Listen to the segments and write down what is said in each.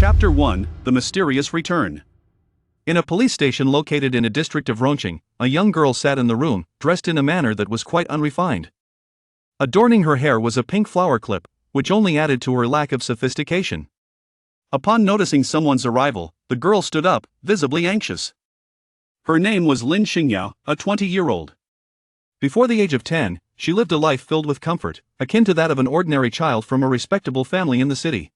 Chapter 1: The Mysterious Return. In a police station located in a district of Rongqing, a young girl sat in the room, dressed in a manner that was quite unrefined. Adorning her hair was a pink flower clip, which only added to her lack of sophistication. Upon noticing someone's arrival, the girl stood up, visibly anxious. Her name was Lin Xingyao, a 20-year-old. Before the age of 10, she lived a life filled with comfort, akin to that of an ordinary child from a respectable family in the city.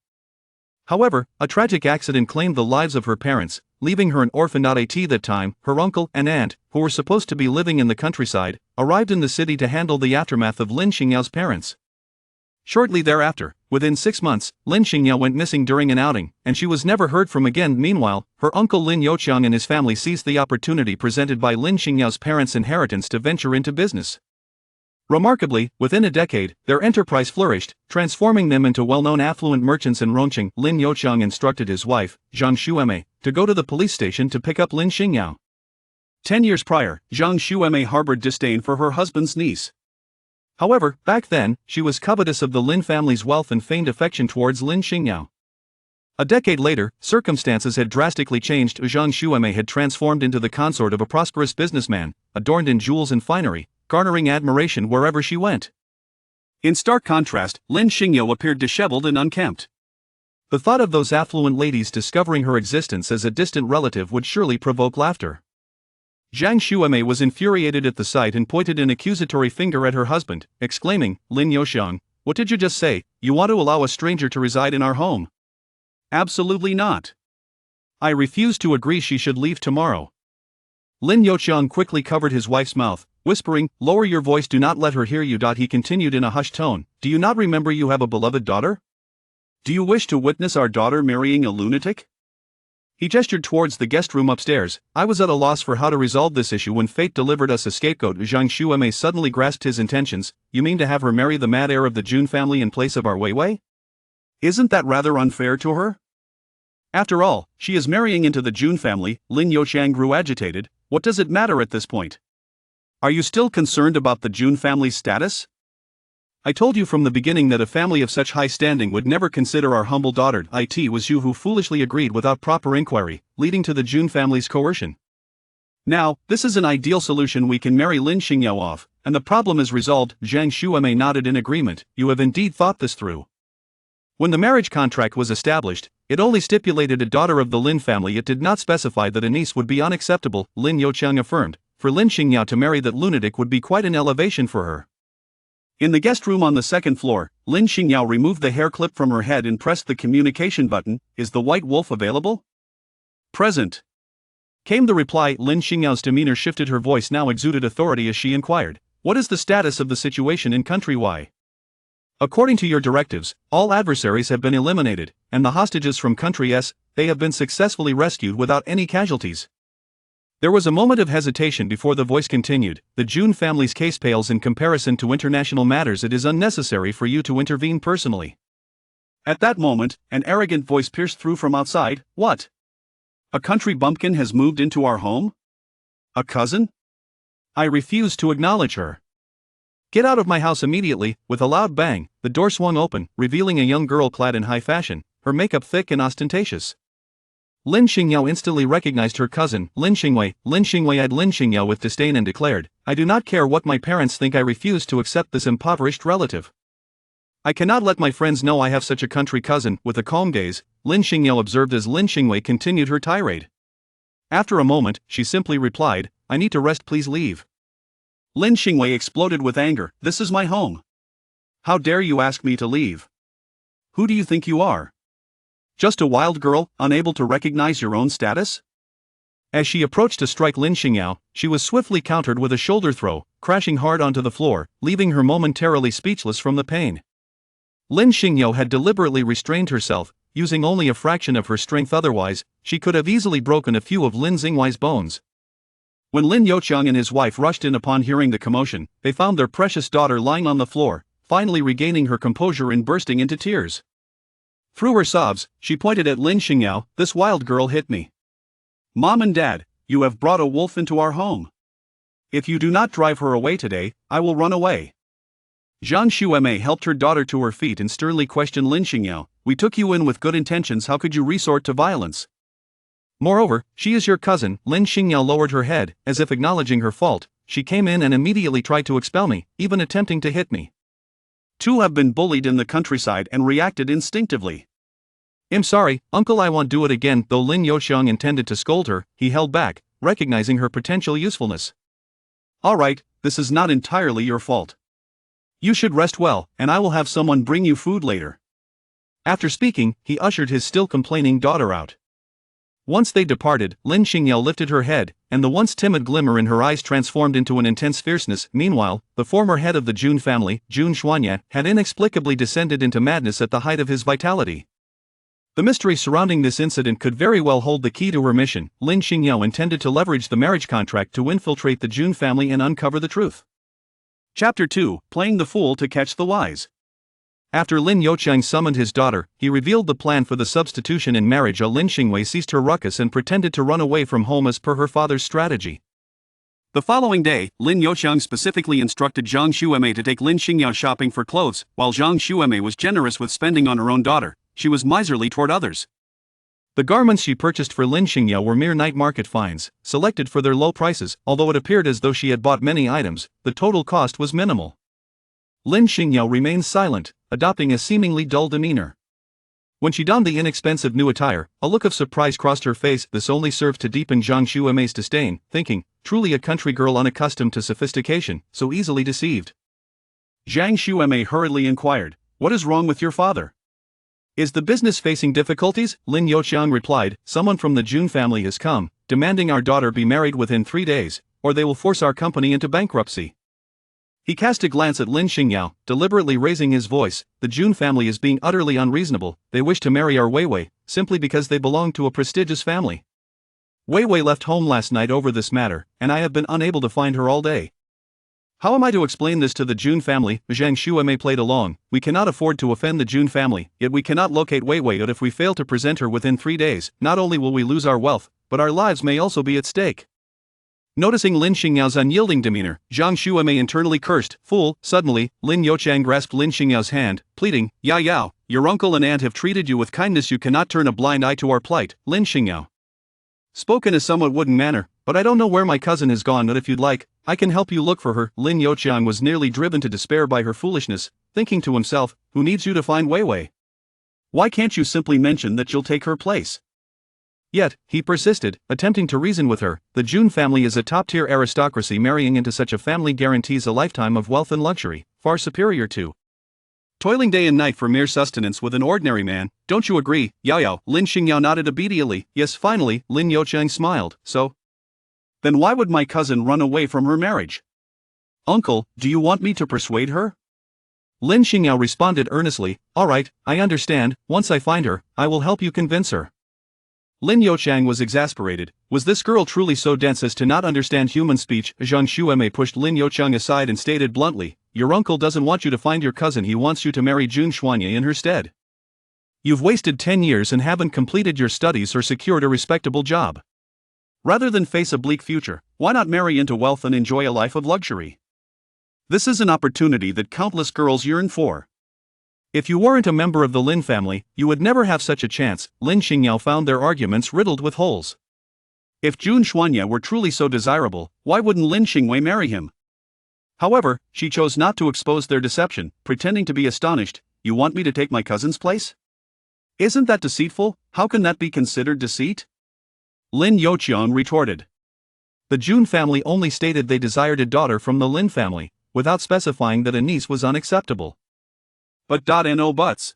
However, a tragic accident claimed the lives of her parents, leaving her an orphan. At that time, her uncle and aunt, who were supposed to be living in the countryside, arrived in the city to handle the aftermath of Lin Xingyao's parents. Shortly thereafter, within 6 months, Lin Xingyao went missing during an outing, and she was never heard from again. Meanwhile, her uncle Lin Youqiang and his family seized the opportunity presented by Lin Xingyao's parents' inheritance to venture into business. Remarkably, within a decade, their enterprise flourished, transforming them into well-known affluent merchants in Rongqing. Lin Youqiang instructed his wife, Zhang Xueme, to go to the police station to pick up Lin Xingyao. 10 years prior, Zhang Xueme harbored disdain for her husband's niece. However, back then, she was covetous of the Lin family's wealth and feigned affection towards Lin Xingyao. A decade later, circumstances had drastically changed. Zhang Xueme had transformed into the consort of a prosperous businessman, adorned in jewels and finery, garnering admiration wherever she went. In stark contrast, Lin Xingyao appeared disheveled and unkempt. The thought of those affluent ladies discovering her existence as a distant relative would surely provoke laughter. Zhang Xueme was infuriated at the sight and pointed an accusatory finger at her husband, exclaiming, "Lin Youqiang, what did you just say? You want to allow a stranger to reside in our home?" "Absolutely not. I refuse to agree. She should leave tomorrow." Lin Youqiang quickly covered his wife's mouth, whispering, "Lower your voice, do not let her hear you." He continued in a hushed tone, "Do you not remember you have a beloved daughter? Do you wish to witness our daughter marrying a lunatic?" He gestured towards the guest room upstairs. I was at a loss for how to resolve this issue when fate delivered us a scapegoat. Zhang Xueme suddenly grasped his intentions. "You mean to have her marry the mad heir of the Jun family in place of our Weiwei? Isn't that rather unfair to her? After all, she is marrying into the Jun family." Lin Youqiang grew agitated. "What does it matter at this point? Are you still concerned about the Jun family's status? I told you from the beginning that a family of such high standing would never consider our humble daughter. It was you who foolishly agreed without proper inquiry, leading to the Jun family's coercion. Now, this is an ideal solution. We can marry Lin Xingyao off, and the problem is resolved." Zhang Xueme nodded in agreement. "You have indeed thought this through." When the marriage contract was established, it only stipulated a daughter of the Lin family. It did not specify that a niece would be unacceptable. Lin Youqiang affirmed, for Lin Xingyao to marry that lunatic would be quite an elevation for her. In the guest room on the second floor, Lin Xingyao removed the hair clip from her head and pressed the communication button. "Is the White Wolf available?" "Present," came the reply. Lin Xingyao's demeanor shifted. Her voice now exuded authority as she inquired, "What is the status of the situation in country Y?" "According to your directives, all adversaries have been eliminated, and the hostages from country S, they have been successfully rescued without any casualties." There was a moment of hesitation before the voice continued. "The Jun family's case pales in comparison to international matters. It is unnecessary for you to intervene personally." At that moment, an arrogant voice pierced through from outside. "What? A country bumpkin has moved into our home? A cousin? I refuse to acknowledge her. Get out of my house immediately." With a loud bang, the door swung open, revealing a young girl clad in high fashion, her makeup thick and ostentatious. Lin Xingyao instantly recognized her cousin, Lin Xingwei. Lin Xingwei eyed Lin Xingyao with disdain and declared, "I do not care what my parents think. I refuse to accept this impoverished relative. I cannot let my friends know I have such a country cousin." With a calm gaze, Lin Xingyao observed as Lin Xingwei continued her tirade. After a moment, she simply replied, "I need to rest, please leave." Lin Xingwei exploded with anger. "This is my home. How dare you ask me to leave? Who do you think you are? Just a wild girl, unable to recognize your own status?" As she approached to strike Lin Xingyao, she was swiftly countered with a shoulder throw, crashing hard onto the floor, leaving her momentarily speechless from the pain. Lin Xingyao had deliberately restrained herself, using only a fraction of her strength. Otherwise, she could have easily broken a few of Lin Xingwei's bones. When Lin Youqiang and his wife rushed in upon hearing the commotion, they found their precious daughter lying on the floor, finally regaining her composure and bursting into tears. Through her sobs, she pointed at Lin Xingyao. "This wild girl hit me. Mom and Dad, you have brought a wolf into our home. If you do not drive her away today, I will run away." Zhang Xueme helped her daughter to her feet and sternly questioned Lin Xingyao. we took you in with good intentions, how could you resort to violence? Moreover, she is your cousin. Lin Xingyao lowered her head, as if acknowledging her fault. She came in and immediately tried to expel me, even attempting to hit me. Two have been bullied in the countryside and reacted instinctively. I'm sorry, uncle, I won't do it again. Though Lin Youqiang intended to scold her, he held back, recognizing her potential usefulness. Alright, this is not entirely your fault. You should rest well, and I will have someone bring you food later. After speaking, he ushered his still complaining daughter out. Once they departed, Lin Xingyao lifted her head, and the once timid glimmer in her eyes transformed into an intense fierceness. Meanwhile, the former head of the Jun family, Jun Xuanya, had inexplicably descended into madness at the height of his vitality. The mystery surrounding this incident could very well hold the key to her mission. Lin Xingyao intended to leverage the marriage contract to infiltrate the Jun family and uncover the truth. Chapter 2: Playing the Fool to Catch the Wise. After Lin Youqiang summoned his daughter, he revealed the plan for the substitution in marriage. Lin Xingwei ceased her ruckus and pretended to run away from home as per her father's strategy. The following day, Lin Youqiang specifically instructed Zhang Xuemei to take Lin Xingyao shopping for clothes. While Zhang Xuemei was generous with spending on her own daughter, she was miserly toward others. The garments she purchased for Lin Xingyao were mere night market finds, selected for their low prices. Although it appeared as though she had bought many items, the total cost was minimal. Lin Xingyao remained silent, adopting a seemingly dull demeanor. When she donned the inexpensive new attire, a look of surprise crossed her face. This only served to deepen Zhang Xuemei's disdain, thinking, truly a country girl unaccustomed to sophistication, so easily deceived. Zhang Xuemei hurriedly inquired, "What is wrong with your father? Is the business facing difficulties?" Lin Youqiang replied, "Someone from the Jun family has come, demanding our daughter be married within 3 days, or they will force our company into bankruptcy." He cast a glance at Lin Xingyao, deliberately raising his voice. "The Jun family is being utterly unreasonable. They wish to marry our Weiwei, simply because they belong to a prestigious family. Weiwei left home last night over this matter, and I have been unable to find her all day. How am I to explain this to the Jun family?" Zhang Xuemei played along. "We cannot afford to offend the Jun family, yet we cannot locate Weiwei. But if we fail to present her within 3 days, not only will we lose our wealth, but our lives may also be at stake." Noticing Lin Xingyao's unyielding demeanor, Zhang Xuemei internally cursed, "Fool!" Suddenly, Lin Youqiang grasped Lin Xingyao's hand, pleading, Yao, your uncle and aunt have treated you with kindness. You cannot turn a blind eye to our plight." Lin Xingyao spoke in a somewhat wooden manner, "But I don't know where my cousin has gone. But if you'd like, I can help you look for her." Lin Youqiang was nearly driven to despair by her foolishness, thinking to himself, "Who needs you to find Weiwei? Why can't you simply mention that you'll take her place?" Yet, he persisted, attempting to reason with her. The Jun family is a top-tier aristocracy. Marrying into such a family guarantees a lifetime of wealth and luxury, far superior to toiling day and night for mere sustenance with an ordinary man. Don't you agree, Yao? Lin Xingyao nodded obediently. Yes. Finally, Lin Youqiang smiled. So? Then why would my cousin run away from her marriage? Uncle, do you want me to persuade her? Lin Xingyao responded earnestly. Alright, I understand. Once I find her, I will help you convince her. Lin Youqiang was exasperated. Was this girl truly so dense as to not understand human speech? Zhang Xuemei pushed Lin Youqiang aside and stated bluntly, "Your uncle doesn't want you to find your cousin. He wants you to marry Jun Xuanya in her stead. You've wasted 10 years and haven't completed your studies or secured a respectable job. Rather than face a bleak future, why not marry into wealth and enjoy a life of luxury? This is an opportunity that countless girls yearn for. If you weren't a member of the Lin family, you would never have such a chance." Lin Xingyao found their arguments riddled with holes. If Jun Xuanya were truly so desirable, why wouldn't Lin Xingwei marry him? However, she chose not to expose their deception, pretending to be astonished. "You want me to take my cousin's place? Isn't that deceitful? How can that be considered deceit?" Lin Youqiang retorted. The Jun family only stated they desired a daughter from the Lin family, without specifying that a niece was unacceptable. But no buts.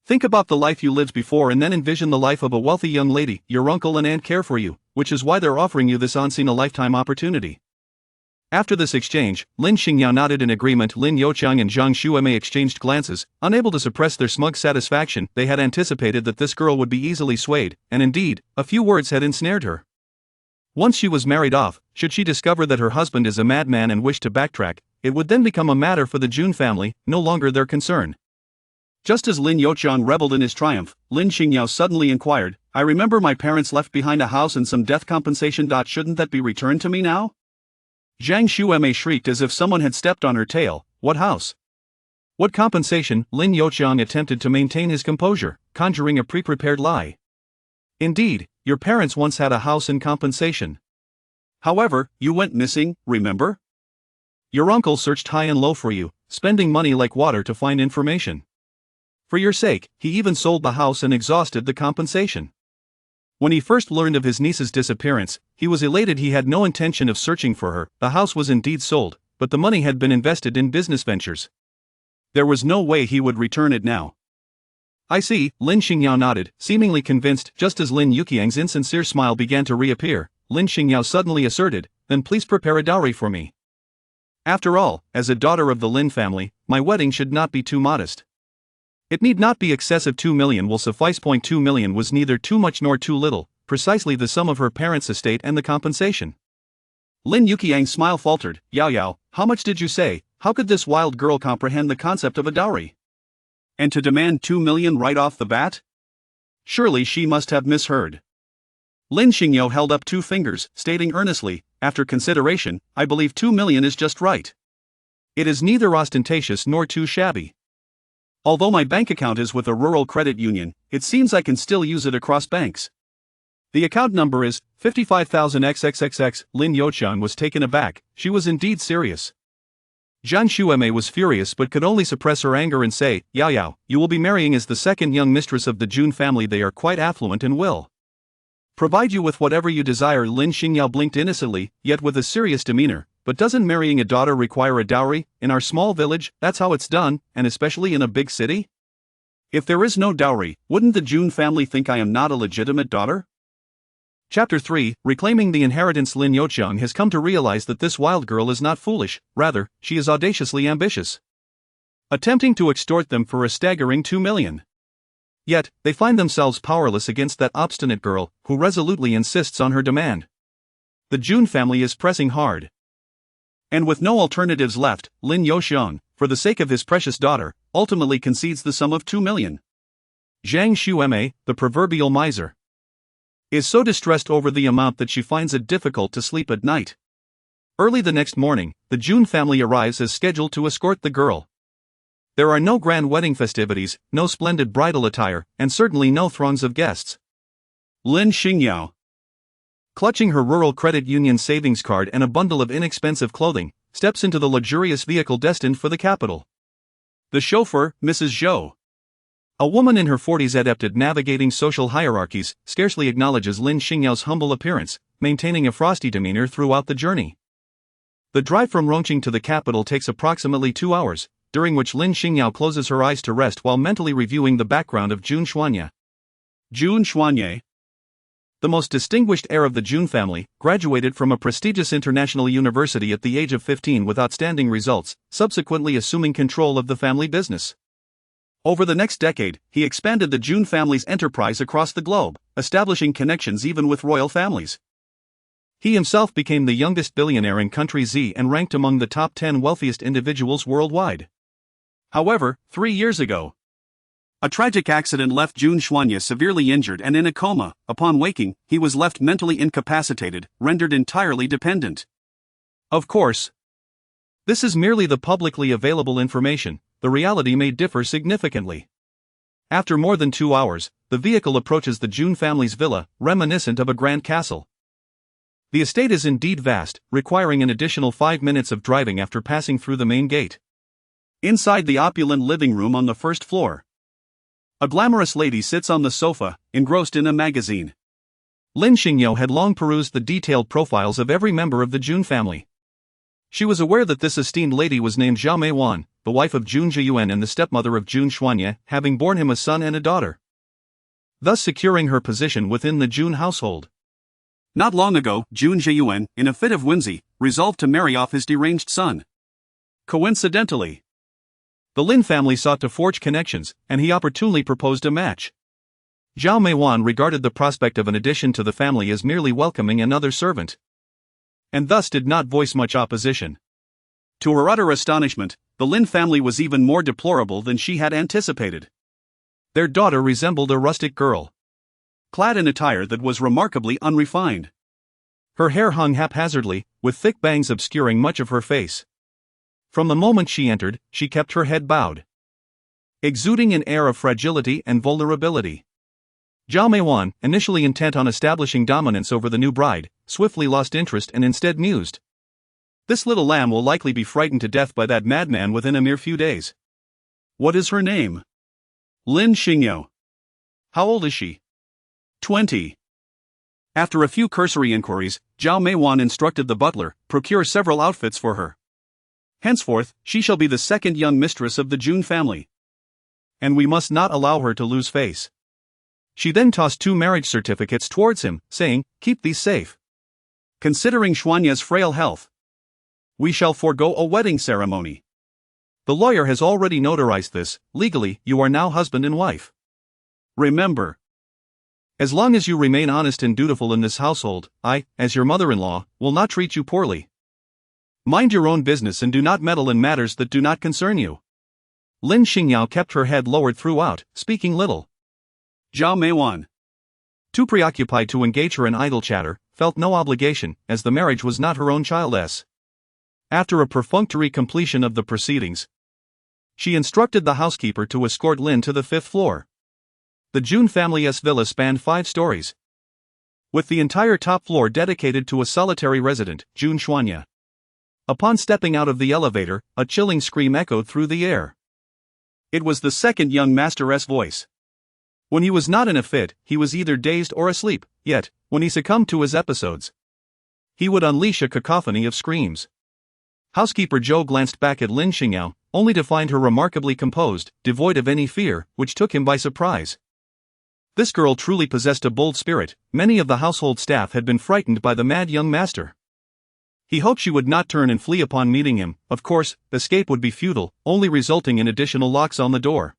Think about the life you lived before and then envision the life of a wealthy young lady. Your uncle and aunt care for you, which is why they're offering you this once-in-a-lifetime opportunity. After this exchange, Lin Xingyao nodded in agreement. Lin Youqiang and Zhang Xuemei exchanged glances, unable to suppress their smug satisfaction. They had anticipated that this girl would be easily swayed, and indeed, a few words had ensnared her. Once she was married off, should she discover that her husband is a madman and wish to backtrack, it would then become a matter for the Jun family, no longer their concern. Just as Lin Youqiang reveled in his triumph, Lin Xingyao suddenly inquired, "I remember my parents left behind a house and some death compensation. Shouldn't that be returned to me now?" Zhang Xuemei shrieked as if someone had stepped on her tail. "What house? What compensation? Lin Xingyao attempted to maintain his composure, conjuring a pre-prepared lie. Indeed, your parents once had a house in compensation. However, you went missing, remember? Your uncle searched high and low for you, spending money like water to find information. For your sake, he even sold the house and exhausted the compensation. When he first learned of his niece's disappearance, he was elated. He had no intention of searching for her. The house was indeed sold, but the money had been invested in business ventures. There was no way he would return it now. I see, Lin Xingyao nodded, seemingly convinced. Just as Lin Yuqiang's insincere smile began to reappear, Lin Xingyao suddenly asserted, then please prepare a dowry for me. After all, as a daughter of the Lin family, my wedding should not be too modest. It need not be excessive. 2 million will suffice. 2 million was neither too much nor too little, precisely the sum of her parents' estate and the compensation. Lin Yuqiang's smile faltered. Yao, how much did you say? How could this wild girl comprehend the concept of a dowry? And to demand 2 million right off the bat? Surely she must have misheard. Lin Xingyao held up 2 fingers, stating earnestly, after consideration, I believe 2 million is just right. It is neither ostentatious nor too shabby. Although my bank account is with a rural credit union, it seems I can still use it across banks. The account number is 55,000XXXX. Lin Xingyao was taken aback. She was indeed serious. Zhang Xueme was furious but could only suppress her anger and say, Yao, you will be marrying as the second young mistress of the Jun family. They are quite affluent and will provide you with whatever you desire. Lin Xingyao blinked innocently, yet with a serious demeanor. But doesn't marrying a daughter require a dowry? In our small village, that's how it's done, and especially in a big city? If there is no dowry, wouldn't the Jun family think I am not a legitimate daughter? Chapter 3, Reclaiming the Inheritance. Lin Xingyao has come to realize that this wild girl is not foolish, rather, she is audaciously ambitious. Attempting to extort them for a staggering 2 million. Yet, they find themselves powerless against that obstinate girl, who resolutely insists on her demand. The Jun family is pressing hard. And with no alternatives left, Lin Xingyao, for the sake of his precious daughter, ultimately concedes the sum of 2 million. Zhang Xueme, the proverbial miser, is so distressed over the amount that she finds it difficult to sleep at night. Early the next morning, the Jun family arrives as scheduled to escort the girl. There are no grand wedding festivities, no splendid bridal attire, and certainly no throngs of guests. Lin Xingyao, clutching her rural credit union savings card and a bundle of inexpensive clothing, steps into the luxurious vehicle destined for the capital. The chauffeur, Mrs. Zhou, a woman in her 40s adept at navigating social hierarchies, scarcely acknowledges Lin Xingyao's humble appearance, maintaining a frosty demeanor throughout the journey. The drive from Rongqing to the capital takes approximately 2 hours, during which Lin Xingyao closes her eyes to rest while mentally reviewing the background of Jun Xuanye. Jun Xuanye, the most distinguished heir of the Jun family, graduated from a prestigious international university at the age of 15 with outstanding results, subsequently assuming control of the family business. Over the next decade, he expanded the Jun family's enterprise across the globe, establishing connections even with royal families. He himself became the youngest billionaire in country Z and ranked among the top 10 wealthiest individuals worldwide. However, 3 years ago, a tragic accident left Jun Xuanye severely injured and in a coma. Upon waking, he was left mentally incapacitated, rendered entirely dependent. Of course, this is merely the publicly available information. The reality may differ significantly. After more than 2 hours, the vehicle approaches the Jun family's villa, reminiscent of a grand castle. The estate is indeed vast, requiring an additional 5 minutes of driving after passing through the main gate. Inside the opulent living room on the first floor, a glamorous lady sits on the sofa, engrossed in a magazine. Lin Xingyao had long perused the detailed profiles of every member of the Jun family. She was aware that this esteemed lady was named Zhao Meiwan, the wife of Jun Zhiyuan and the stepmother of Jun Xuanye, having borne him a son and a daughter, thus securing her position within the Jun household. Not long ago, Jun Zhiyuan, in a fit of whimsy, resolved to marry off his deranged son. Coincidentally, the Lin family sought to forge connections, and he opportunely proposed a match. Zhao Meiwan regarded the prospect of an addition to the family as merely welcoming another servant, and thus did not voice much opposition. To her utter astonishment, the Lin family was even more deplorable than she had anticipated. Their daughter resembled a rustic girl, clad in attire that was remarkably unrefined. Her hair hung haphazardly, with thick bangs obscuring much of her face. From the moment she entered, she kept her head bowed, exuding an air of fragility and vulnerability. Zhao Meiwan, initially intent on establishing dominance over the new bride, swiftly lost interest and instead mused. This little lamb will likely be frightened to death by that madman within a mere few days. What is her name? Lin Xingyao. How old is she? 20. After a few cursory inquiries, Zhao Meiwan instructed the butler, procure several outfits for her. Henceforth, she shall be the second young mistress of the Jun family. And we must not allow her to lose face. She then tossed 2 marriage certificates towards him, saying, keep these safe. Considering Xuanya's frail health, we shall forego a wedding ceremony. The lawyer has already notarized this. Legally, you are now husband and wife. Remember, as long as you remain honest and dutiful in this household, I, as your mother-in-law, will not treat you poorly. Mind your own business and do not meddle in matters that do not concern you. Lin Xingyao kept her head lowered throughout, speaking little. Zhao Meiwan, too preoccupied to engage her in idle chatter, felt no obligation, as the marriage was not her own child's. After a perfunctory completion of the proceedings, she instructed the housekeeper to escort Lin to the 5th floor. The Jun family's villa spanned 5 stories, with the entire top floor dedicated to a solitary resident, Jun Xuanya. Upon stepping out of the elevator, a chilling scream echoed through the air. It was the second young master's voice. When he was not in a fit, he was either dazed or asleep, yet, when he succumbed to his episodes, he would unleash a cacophony of screams. Housekeeper Zhou glanced back at Lin Xingyao, only to find her remarkably composed, devoid of any fear, which took him by surprise. This girl truly possessed a bold spirit. Many of the household staff had been frightened by the mad young master. He hoped she would not turn and flee upon meeting him. Of course, escape would be futile, only resulting in additional locks on the door.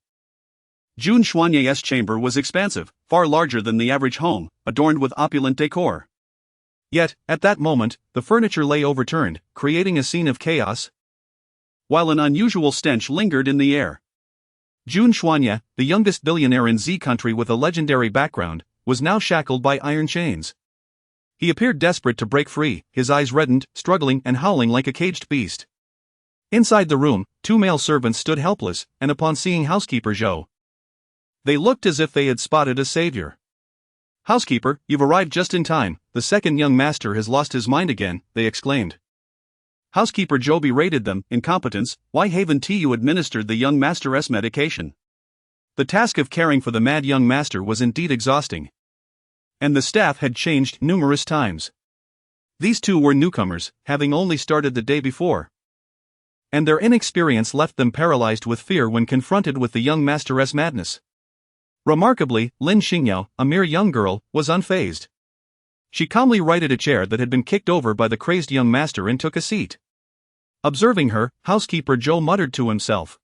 Jun Xuanya's chamber was expansive, far larger than the average home, adorned with opulent decor. Yet, at that moment, the furniture lay overturned, creating a scene of chaos, while an unusual stench lingered in the air. Jun Xuanya, the youngest billionaire in Z country with a legendary background, was now shackled by iron chains. He appeared desperate to break free, his eyes reddened, struggling and howling like a caged beast. Inside the room, 2 male servants stood helpless, and upon seeing housekeeper Zhou, they looked as if they had spotted a savior. Housekeeper, you've arrived just in time. The second young master has lost his mind again, they exclaimed. Housekeeper Zhou berated them. Incompetence, why haven't you administered the young master's medication? The task of caring for the mad young master was indeed exhausting, and the staff had changed numerous times. These 2 were newcomers, having only started the day before, and their inexperience left them paralyzed with fear when confronted with the young master's madness. Remarkably, Lin Xingyao, a mere young girl, was unfazed. She calmly righted a chair that had been kicked over by the crazed young master and took a seat. Observing her, housekeeper Zhou muttered to himself,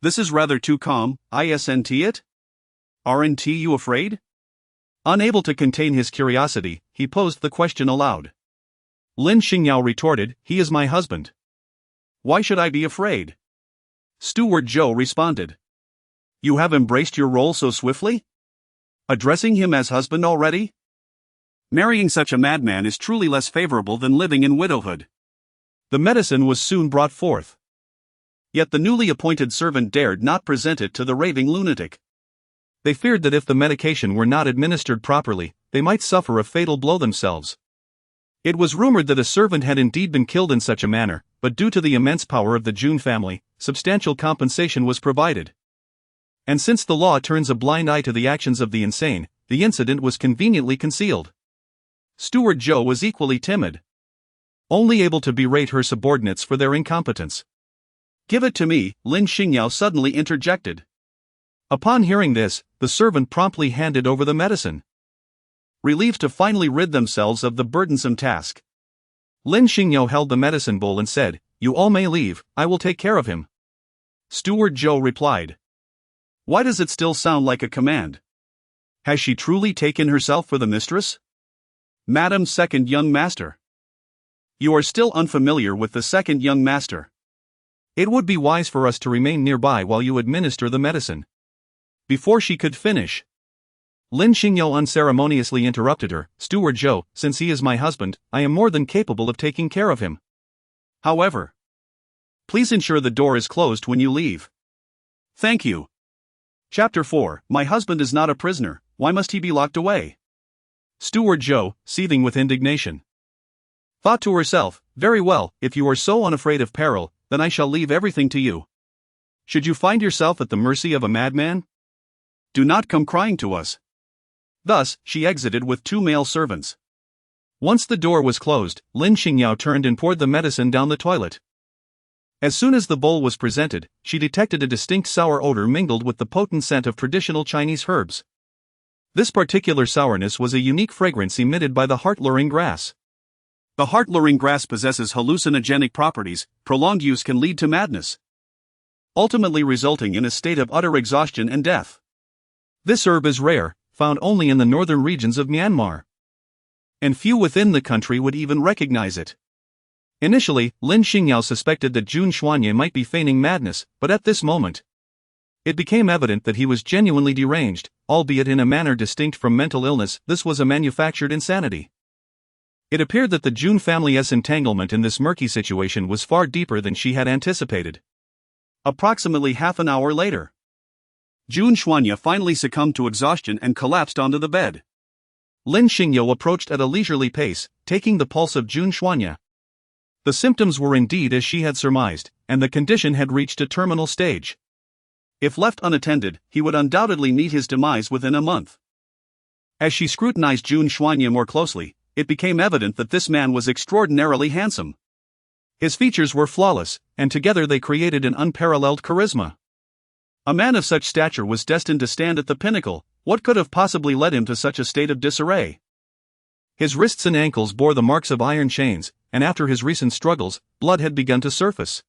"This is rather too calm, isn't it? Aren't you afraid?" Unable to contain his curiosity, he posed the question aloud. Lin Xingyao retorted, "He is my husband. Why should I be afraid?" Steward Zhou responded, "You have embraced your role so swiftly? Addressing him as husband already? Marrying such a madman is truly less favorable than living in widowhood." The medicine was soon brought forth. Yet the newly appointed servant dared not present it to the raving lunatic. They feared that if the medication were not administered properly, they might suffer a fatal blow themselves. It was rumored that a servant had indeed been killed in such a manner, but due to the immense power of the Jun family, substantial compensation was provided. And since the law turns a blind eye to the actions of the insane, the incident was conveniently concealed. Steward Zhou was equally timid, only able to berate her subordinates for their incompetence. "Give it to me," Lin Xingyao suddenly interjected. Upon hearing this, the servant promptly handed over the medicine, relieved to finally rid themselves of the burdensome task. Lin Xingyao held the medicine bowl and said, "You all may leave, I will take care of him." Steward Zhou replied, "Why does it still sound like a command? Has she truly taken herself for the mistress? Madam Second Young Master. You are still unfamiliar with the second young master. It would be wise for us to remain nearby while you administer the medicine." Before she could finish, Lin Xingyao unceremoniously interrupted her, "Steward Zhou, since he is my husband, I am more than capable of taking care of him. However, Please ensure the door is closed when you leave. Thank you. Chapter 4. My husband is not a prisoner, why must he be locked away? Steward Zhou, seething with indignation, thought to herself, very well, if you are so unafraid of peril, then I shall leave everything to you. Should you find yourself at the mercy of a madman? Do not come crying to us. Thus, she exited with 2 male servants. Once the door was closed, Lin Xingyao turned and poured the medicine down the toilet. As soon as the bowl was presented, she detected a distinct sour odor mingled with the potent scent of traditional Chinese herbs. This particular sourness was a unique fragrance emitted by the heart-luring grass. The heart-luring grass possesses hallucinogenic properties. Prolonged use can lead to madness, ultimately resulting in a state of utter exhaustion and death. This herb is rare, found only in the northern regions of Myanmar, and few within the country would even recognize it. Initially, Lin Xingyao suspected that Jun Xuanye might be feigning madness, but at this moment, it became evident that he was genuinely deranged, albeit in a manner distinct from mental illness. This was a manufactured insanity. It appeared that the Jun family's entanglement in this murky situation was far deeper than she had anticipated. Approximately half an hour later, Jun Xuanye finally succumbed to exhaustion and collapsed onto the bed. Lin Xingyao approached at a leisurely pace, taking the pulse of Jun Xuanye. The symptoms were indeed as she had surmised, and the condition had reached a terminal stage. If left unattended, he would undoubtedly meet his demise within a month. As she scrutinized Jun Xuanye more closely, it became evident that this man was extraordinarily handsome. His features were flawless, and together they created an unparalleled charisma. A man of such stature was destined to stand at the pinnacle. What could have possibly led him to such a state of disarray? His wrists and ankles bore the marks of iron chains, and after his recent struggles, blood had begun to surface.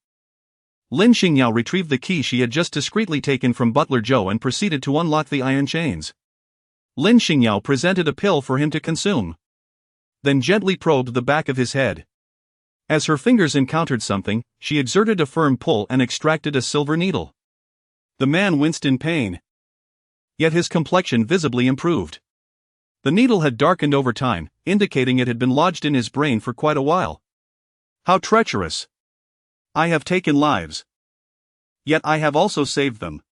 Lin Xingyao retrieved the key she had just discreetly taken from butler Zhou and proceeded to unlock the iron chains. Lin Xingyao presented a pill for him to consume, then gently probed the back of his head. As her fingers encountered something, she exerted a firm pull and extracted a silver needle. The man winced in pain, yet his complexion visibly improved. The needle had darkened over time, indicating it had been lodged in his brain for quite a while. How treacherous! I have taken lives, yet I have also saved them.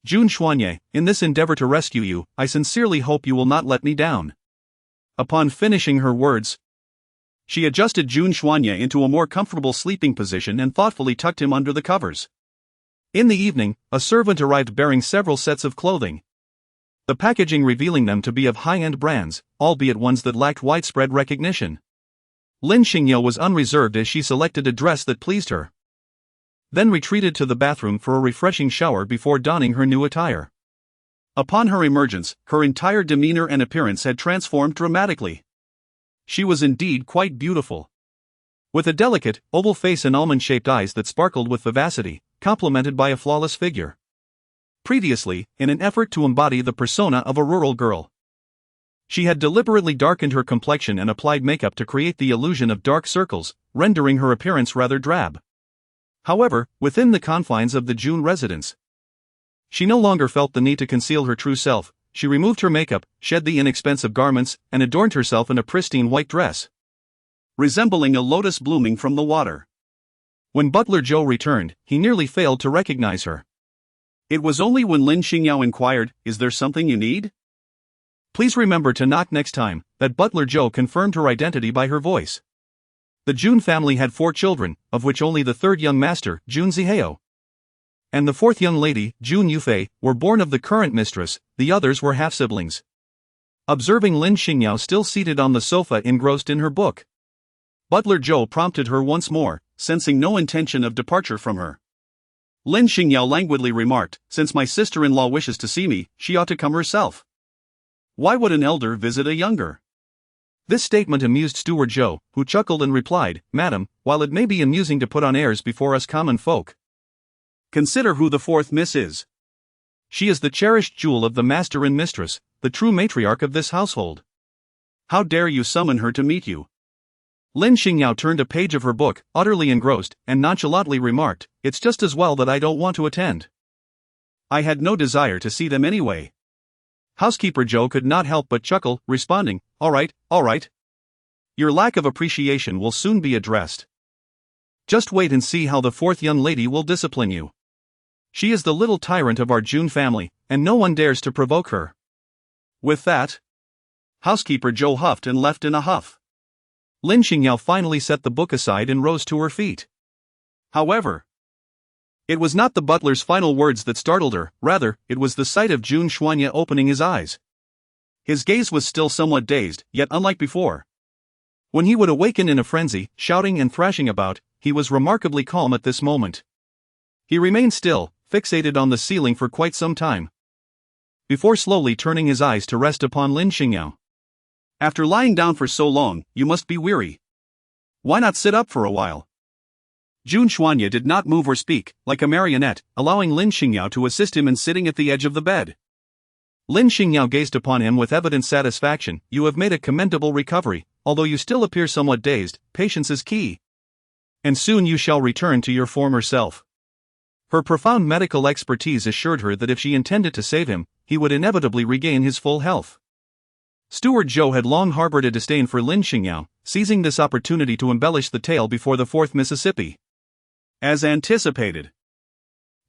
Jun Xuanye, in this endeavor to rescue you, I sincerely hope you will not let me down. Upon finishing her words, she adjusted Jun Xuanye into a more comfortable sleeping position and thoughtfully tucked him under the covers. In the evening, a servant arrived bearing several sets of clothing, the packaging revealing them to be of high-end brands, albeit ones that lacked widespread recognition. Lin Xingyao was unreserved as she selected a dress that pleased her, then retreated to the bathroom for a refreshing shower before donning her new attire. Upon her emergence, her entire demeanor and appearance had transformed dramatically. She was indeed quite beautiful, with a delicate, oval face and almond-shaped eyes that sparkled with vivacity, complemented by a flawless figure. Previously, in an effort to embody the persona of a rural girl, she had deliberately darkened her complexion and applied makeup to create the illusion of dark circles, rendering her appearance rather drab. However, within the confines of the Jun residence, she no longer felt the need to conceal her true self. She removed her makeup, shed the inexpensive garments, and adorned herself in a pristine white dress, resembling a lotus blooming from the water. When butler Zhou returned, he nearly failed to recognize her. It was only when Lin Xingyao inquired, "Is there something you need?" "Please remember to knock next time," that butler Zhou confirmed her identity by her voice. The Jun family had 4 children, of which only the 3rd young master, Jun Zihao, and the 4th young lady, Jun Yufei, were born of the current mistress. The others were half-siblings. Observing Lin Xingyao still seated on the sofa engrossed in her book, butler Zhou prompted her once more, sensing no intention of departure from her. Lin Xingyao languidly remarked, "Since my sister-in-law wishes to see me, she ought to come herself. Why would an elder visit a younger?" This statement amused Steward Zhou, who chuckled and replied, "Madam, while it may be amusing to put on airs before us common folk, consider who the 4th miss is. She is the cherished jewel of the master and mistress, the true matriarch of this household. How dare you summon her to meet you?" Lin Xingyao turned a page of her book, utterly engrossed, and nonchalantly remarked, "It's just as well that I don't want to attend. I had no desire to see them anyway." Housekeeper Zhou could not help but chuckle, responding, all right. Your lack of appreciation will soon be addressed." Just wait and see how the fourth young lady will discipline you. She is the little tyrant of our June family, and no one dares to provoke her." With that, housekeeper Joe huffed and left in a huff. Lin Xingyao finally set the book aside and rose to her feet. However, it was not the butler's final words that startled her, rather, it was the sight of Jun Xuanya opening his eyes. His gaze was still somewhat dazed, yet unlike before. When he would awaken in a frenzy, shouting and thrashing about, he was remarkably calm at this moment. He remained still, fixated on the ceiling for quite some time, before slowly turning his eyes to rest upon Lin Xingyao. "After lying down for so long, you must be weary. Why not sit up for a while?" Jun Xuanya did not move or speak, like a marionette, allowing Lin Xingyao to assist him in sitting at the edge of the bed. Lin Xingyao gazed upon him with evident satisfaction. "You have made a commendable recovery, although you still appear somewhat dazed. Patience is key. And soon you shall return to your former self." Her profound medical expertise assured her that if she intended to save him, he would inevitably regain his full health. Steward Zhou had long harbored a disdain for Lin Xingyao, seizing this opportunity to embellish the tale before the 4th Mississippi. As anticipated,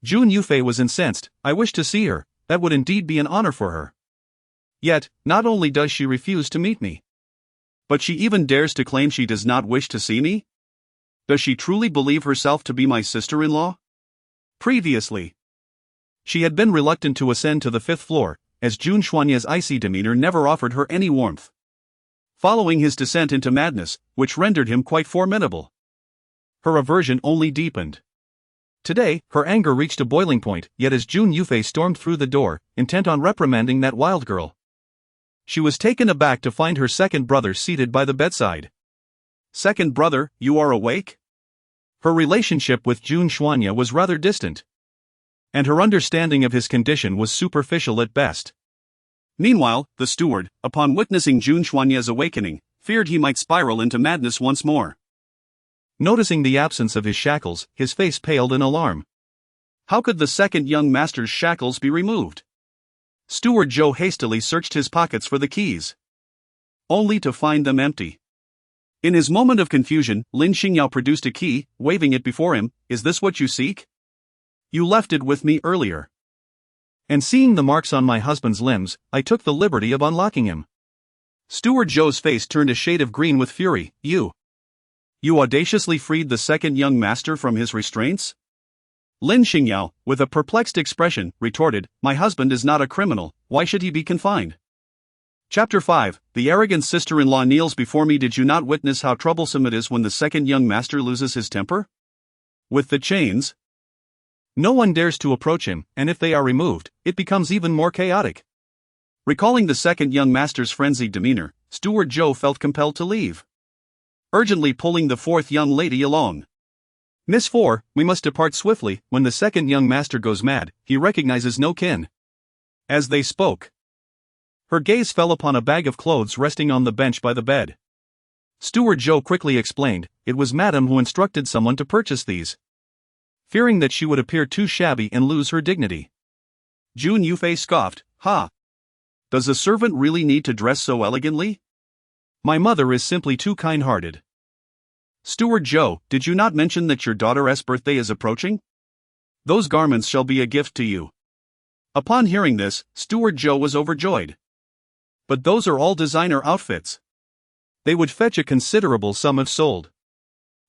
Jun Yufei was incensed. "I wish to see her, that would indeed be an honor for her. Yet, not only does she refuse to meet me, but she even dares to claim she does not wish to see me? Does she truly believe herself to be my sister-in-law?" Previously, she had been reluctant to ascend to the 5th floor, as Jun Xuanya's icy demeanor never offered her any warmth. Following his descent into madness, which rendered him quite formidable, her aversion only deepened. Today, her anger reached a boiling point, yet as Jun Yufei stormed through the door, intent on reprimanding that wild girl, she was taken aback to find her second brother seated by the bedside. "Second brother, you are awake?" Her relationship with Jun Xuanya was rather distant, and her understanding of his condition was superficial at best. Meanwhile, the steward, upon witnessing Jun Xuanya's awakening, feared he might spiral into madness once more. Noticing the absence of his shackles, his face paled in alarm. How could the second young master's shackles be removed? Steward Zhou hastily searched his pockets for the keys, only to find them empty. In his moment of confusion, Lin Xingyao produced a key, waving it before him. "Is this what you seek? You left it with me earlier. And seeing the marks on my husband's limbs, I took the liberty of unlocking him." Steward Zhou's face turned a shade of green with fury. You audaciously freed the second young master from his restraints?" Lin Xingyao, with a perplexed expression, retorted, "My husband is not a criminal, why should he be confined?" Chapter 5, The arrogant sister-in-law kneels before me. Did you not witness how troublesome it is when the second young master loses his temper? With the chains, no one dares to approach him, and if they are removed, it becomes even more chaotic. Recalling the second young master's frenzied demeanor, Steward Zhou felt compelled to leave, urgently pulling the 4th young lady along. "Miss 4, we must depart swiftly. When the second young master goes mad, he recognizes no kin." As they spoke, her gaze fell upon a bag of clothes resting on the bench by the bed. Steward Zhou quickly explained, "It was Madame who instructed someone to purchase these, fearing that she would appear too shabby and lose her dignity." Jun Yufei scoffed, "Ha! Does a servant really need to dress so elegantly? My mother is simply too kind-hearted." "Steward Zhou, did you not mention that your daughter's birthday is approaching? Those garments shall be a gift to you." Upon hearing this, Steward Zhou was overjoyed. "But those are all designer outfits. They would fetch a considerable sum if sold."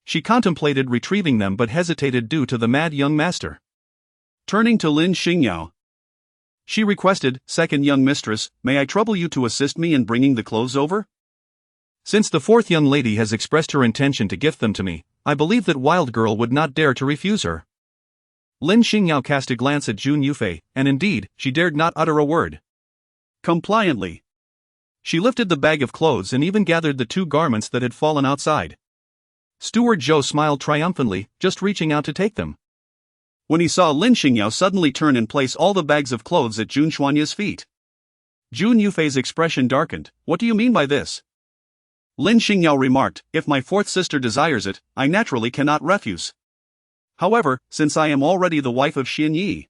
She contemplated retrieving them but hesitated due to the mad young master. Turning to Lin Xingyao, she requested, "Second young mistress, may I trouble you to assist me in bringing the clothes over? Since the 4th young lady has expressed her intention to gift them to me, I believe that wild girl would not dare to refuse her." Lin Xingyao cast a glance at Jun Yufei, and indeed, she dared not utter a word. Compliantly, she lifted the bag of clothes and even gathered the 2 garments that had fallen outside. Steward Zhou smiled triumphantly, just reaching out to take them, when he saw Lin Xingyao suddenly turn and place all the bags of clothes at Jun Xuanya's feet. Jun Yufei's expression darkened. "What do you mean by this?" Lin Xingyao remarked, "If my 4th sister desires it, I naturally cannot refuse. However, since I am already the wife of Xin Yi,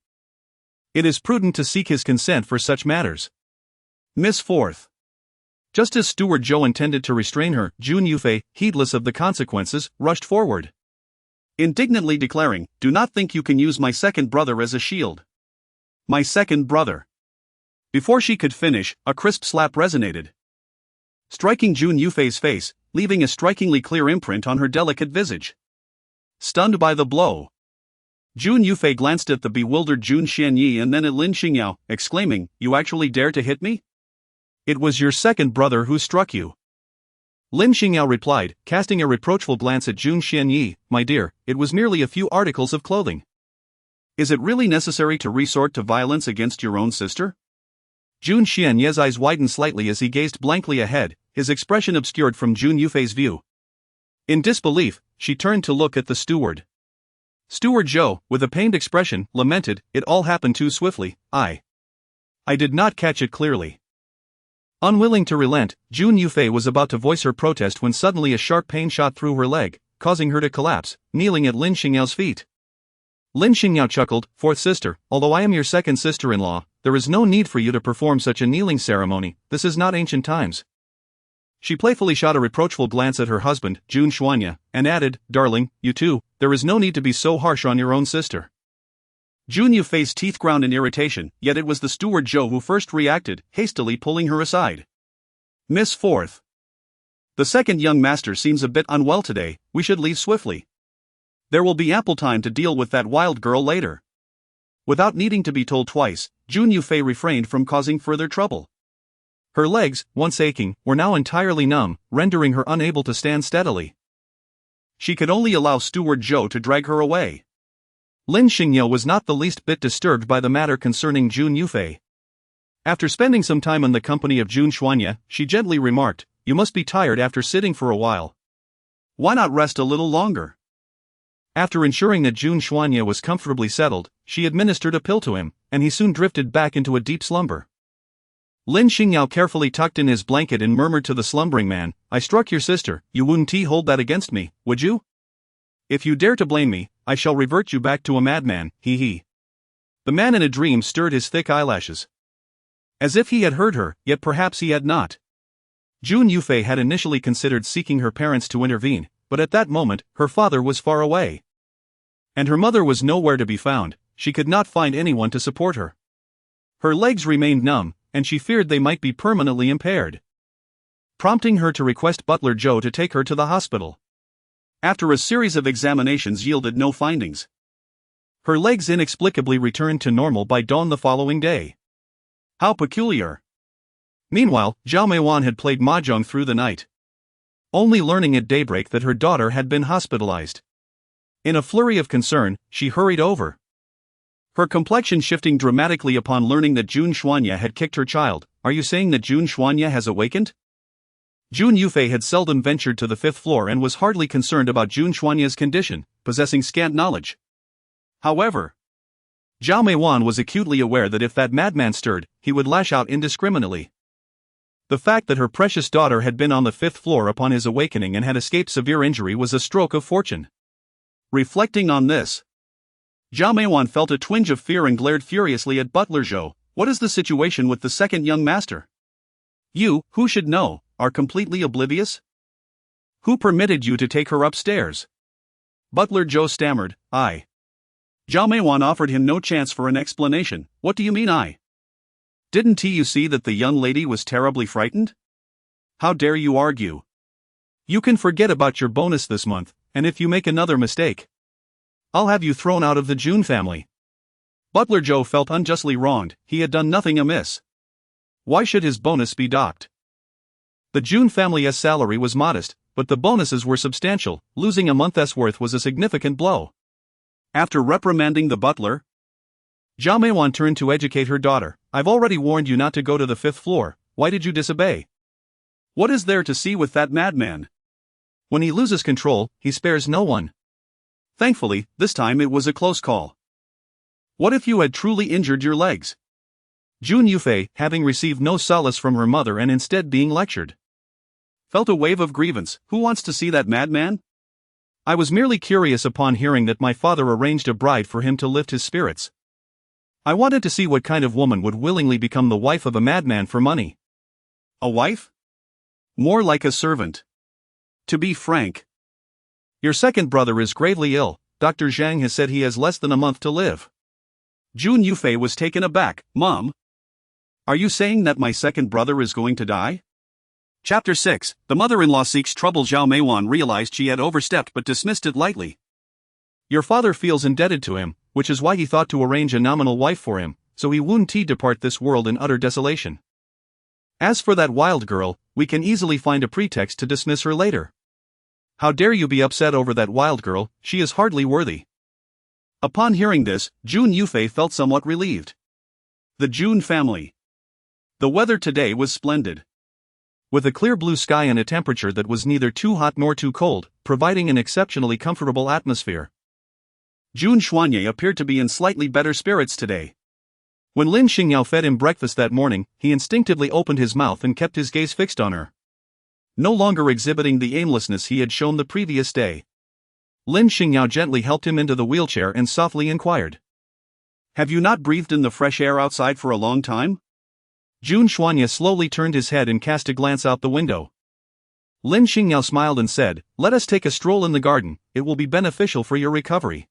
it is prudent to seek his consent for such matters." Miss 4th. Just as Steward Zhou intended to restrain her, Jun Yufei, heedless of the consequences, rushed forward. indignantly declaring, "Do not think you can use my second brother as a shield." My second brother. Before she could finish, a crisp slap resonated, striking Jun Yufei's face, leaving a strikingly clear imprint on her delicate visage. Stunned by the blow, Jun Yufei glanced at the bewildered Jun Xianyi and then at Lin Xingyao, exclaiming, "You actually dare to hit me? It was your second brother who struck you." Lin Xingyao replied, casting a reproachful glance at Jun Xianyi, "My dear, it was merely a few articles of clothing. Is it really necessary to resort to violence against your own sister?" Jun Xianyi's eyes widened slightly as he gazed blankly ahead, his expression obscured from Jun Yufei's view. In disbelief, she turned to look at the steward. Steward Zhou, with a pained expression, lamented, "It all happened too swiftly, I did not catch it clearly." Unwilling to relent, Jun Yufei was about to voice her protest when suddenly a sharp pain shot through her leg, causing her to collapse, kneeling at Lin Xingyao's feet. Lin Xingyao chuckled, "Fourth sister, although I am your second sister-in-law, there is no need for you to perform such a kneeling ceremony, this is not ancient times." She playfully shot a reproachful glance at her husband, Jun Xuanya, and added, "Darling, you too, there is no need to be so harsh on your own sister." Jun Yufei's teeth ground in irritation, yet it was the steward Zhou who first reacted, hastily pulling her aside. "Miss Fourth, the second young master seems a bit unwell today, we should leave swiftly. There will be ample time to deal with that wild girl later." Without needing to be told twice, Jun Yufei refrained from causing further trouble. Her legs, once aching, were now entirely numb, rendering her unable to stand steadily. She could only allow Steward Zhou to drag her away. Lin Xingyao was not the least bit disturbed by the matter concerning Jun Yufei. After spending some time in the company of Jun Xuanya, she gently remarked, "You must be tired after sitting for a while. Why not rest a little longer?" After ensuring that Jun Xuanya was comfortably settled, she administered a pill to him, and he soon drifted back into a deep slumber. Lin Xingyao carefully tucked in his blanket and murmured to the slumbering man, "I struck your sister, you wouldn't hold that against me, would you? If you dare to blame me, I shall revert you back to a madman, he." The man in a dream stirred his thick eyelashes, as if he had heard her, yet perhaps he had not. Jun Yufei had initially considered seeking her parents to intervene, but at that moment, her father was far away, and her mother was nowhere to be found. She could not find anyone to support her. Her legs remained numb, and she feared they might be permanently impaired, prompting her to request butler Zhou to take her to the hospital. After a series of examinations yielded no findings, her legs inexplicably returned to normal by dawn the following day. How peculiar. Meanwhile, Zhao Meiwan had played mahjong through the night, only learning at daybreak that her daughter had been hospitalized. In a flurry of concern, she hurried over, her complexion shifting dramatically upon learning that Jun Xuanya had kicked her child. "Are you saying that Jun Xuanya has awakened?" Jun Yufei had seldom ventured to the fifth floor and was hardly concerned about Jun Xuanya's condition, possessing scant knowledge. However, Zhao Meiwan was acutely aware that if that madman stirred, he would lash out indiscriminately. The fact that her precious daughter had been on the fifth floor upon his awakening and had escaped severe injury was a stroke of fortune. Reflecting on this, Zhao Meiwan felt a twinge of fear and glared furiously at butler Zhou. "What is the situation with the second young master? You, who should know, are completely oblivious? Who permitted you to take her upstairs?" Butler Zhou stammered, "I." Zhao Meiwan offered him no chance for an explanation. "What do you mean I? Didn't you see that the young lady was terribly frightened? How dare you argue? You can forget about your bonus this month, and if you make another mistake, I'll have you thrown out of the Jun family." Butler Zhou felt unjustly wronged. He had done nothing amiss. Why should his bonus be docked? The Jun family's salary was modest, but the bonuses were substantial. Losing a month's worth was a significant blow. After reprimanding the butler, Zhao Meiwan turned to educate her daughter. "I've already warned you not to go to the fifth floor, why did you disobey? What is there to see with that madman? When he loses control, he spares no one." Thankfully, this time it was a close call. What if you had truly injured your legs? Jun Yufei, having received no solace from her mother and instead being lectured, felt a wave of grievance. "Who wants to see that madman? I was merely curious upon hearing that my father arranged a bride for him to lift his spirits. I wanted to see what kind of woman would willingly become the wife of a madman for money." A wife? More like a servant. To be frank, your second brother is gravely ill, Dr. Zhang has said he has less than a month to live. Jun Yufei was taken aback. Mom? Are you saying that my second brother is going to die? Chapter 6. The mother-in-law seeks trouble. Zhao Meiwan realized she had overstepped but dismissed it lightly. Your father feels indebted to him, which is why he thought to arrange a nominal wife for him, so he wouldn't depart this world in utter desolation. As for that wild girl, we can easily find a pretext to dismiss her later. How dare you be upset over that wild girl, she is hardly worthy. Upon hearing this, Jun Yufei felt somewhat relieved. The Jun family. The weather today was splendid. With a clear blue sky and a temperature that was neither too hot nor too cold, providing an exceptionally comfortable atmosphere. Jun Xuanye appeared to be in slightly better spirits today. When Lin Xingyao fed him breakfast that morning, he instinctively opened his mouth and kept his gaze fixed on her. No longer exhibiting the aimlessness he had shown the previous day. Lin Xingyao gently helped him into the wheelchair and softly inquired. Have you not breathed in the fresh air outside for a long time? Jun Xuanye slowly turned his head and cast a glance out the window. Lin Xingyao smiled and said, let us take a stroll in the garden, it will be beneficial for your recovery.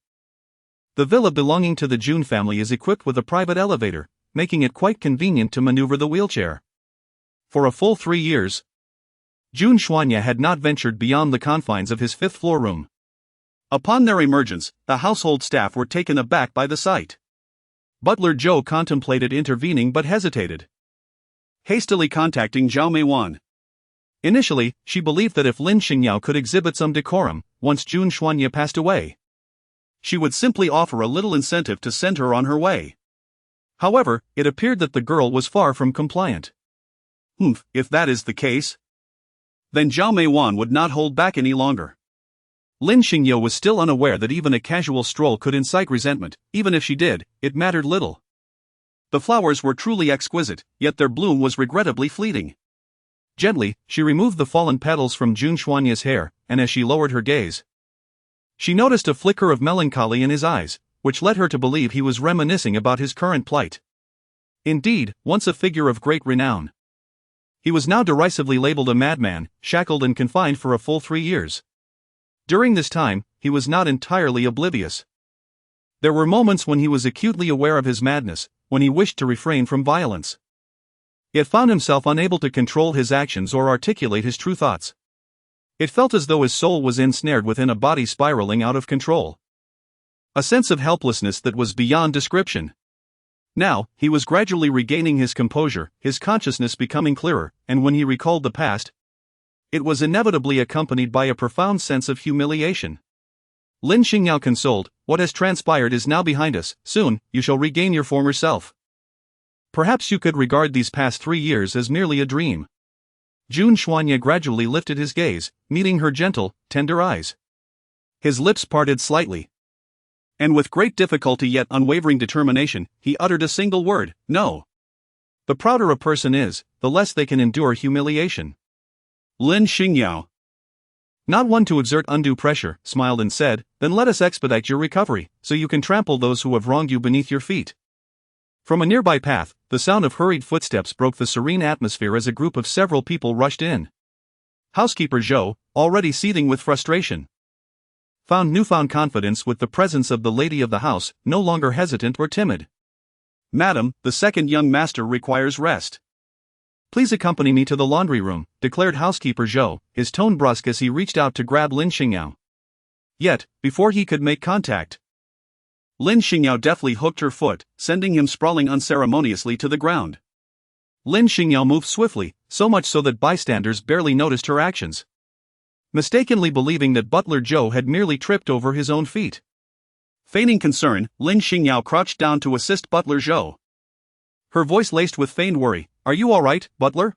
The villa belonging to the Jun family is equipped with a private elevator, making it quite convenient to maneuver the wheelchair. For a full 3 years, Jun Xuanye had not ventured beyond the confines of his 5th floor room. Upon their emergence, the household staff were taken aback by the sight. Butler Zhou contemplated intervening but hesitated. Hastily contacting Zhao Meiwan. Initially, she believed that if Lin Xingyao could exhibit some decorum, once Jun Xuanye passed away, she would simply offer a little incentive to send her on her way. However, it appeared that the girl was far from compliant. If that is the case, then Zhao Meiwan would not hold back any longer. Lin Xingyao was still unaware that even a casual stroll could incite resentment. Even if she did, it mattered little. The flowers were truly exquisite, yet their bloom was regrettably fleeting. Gently, she removed the fallen petals from Jun Xuanye's hair, and as she lowered her gaze, she noticed a flicker of melancholy in his eyes, which led her to believe he was reminiscing about his current plight. Indeed, once a figure of great renown, he was now derisively labeled a madman, shackled and confined for a full 3 years. During this time, he was not entirely oblivious. There were moments when he was acutely aware of his madness, when he wished to refrain from violence, yet found himself unable to control his actions or articulate his true thoughts. It felt as though his soul was ensnared within a body spiraling out of control. A sense of helplessness that was beyond description. Now, he was gradually regaining his composure, his consciousness becoming clearer, and when he recalled the past, it was inevitably accompanied by a profound sense of humiliation. Lin Xingyao consoled, what has transpired is now behind us, soon, you shall regain your former self. Perhaps you could regard these past 3 years as merely a dream. Jun Xuanye gradually lifted his gaze, meeting her gentle, tender eyes. His lips parted slightly. And with great difficulty yet unwavering determination, he uttered a single word, no. The prouder a person is, the less they can endure humiliation. Lin Xingyao, not one to exert undue pressure, smiled and said, then let us expedite your recovery, so you can trample those who have wronged you beneath your feet. From a nearby path, the sound of hurried footsteps broke the serene atmosphere as a group of several people rushed in. Housekeeper Zhou, already seething with frustration, found newfound confidence with the presence of the lady of the house, no longer hesitant or timid. Madam, the second young master requires rest. Please accompany me to the laundry room, declared housekeeper Zhou, his tone brusque as he reached out to grab Lin Xingyao. Yet, before he could make contact, Lin Xingyao deftly hooked her foot, sending him sprawling unceremoniously to the ground. Lin Xingyao moved swiftly, so much so that bystanders barely noticed her actions, mistakenly believing that Butler Zhou had merely tripped over his own feet. Feigning concern, Lin Xingyao crouched down to assist Butler Zhou. Her voice laced with feigned worry, are you all right, Butler?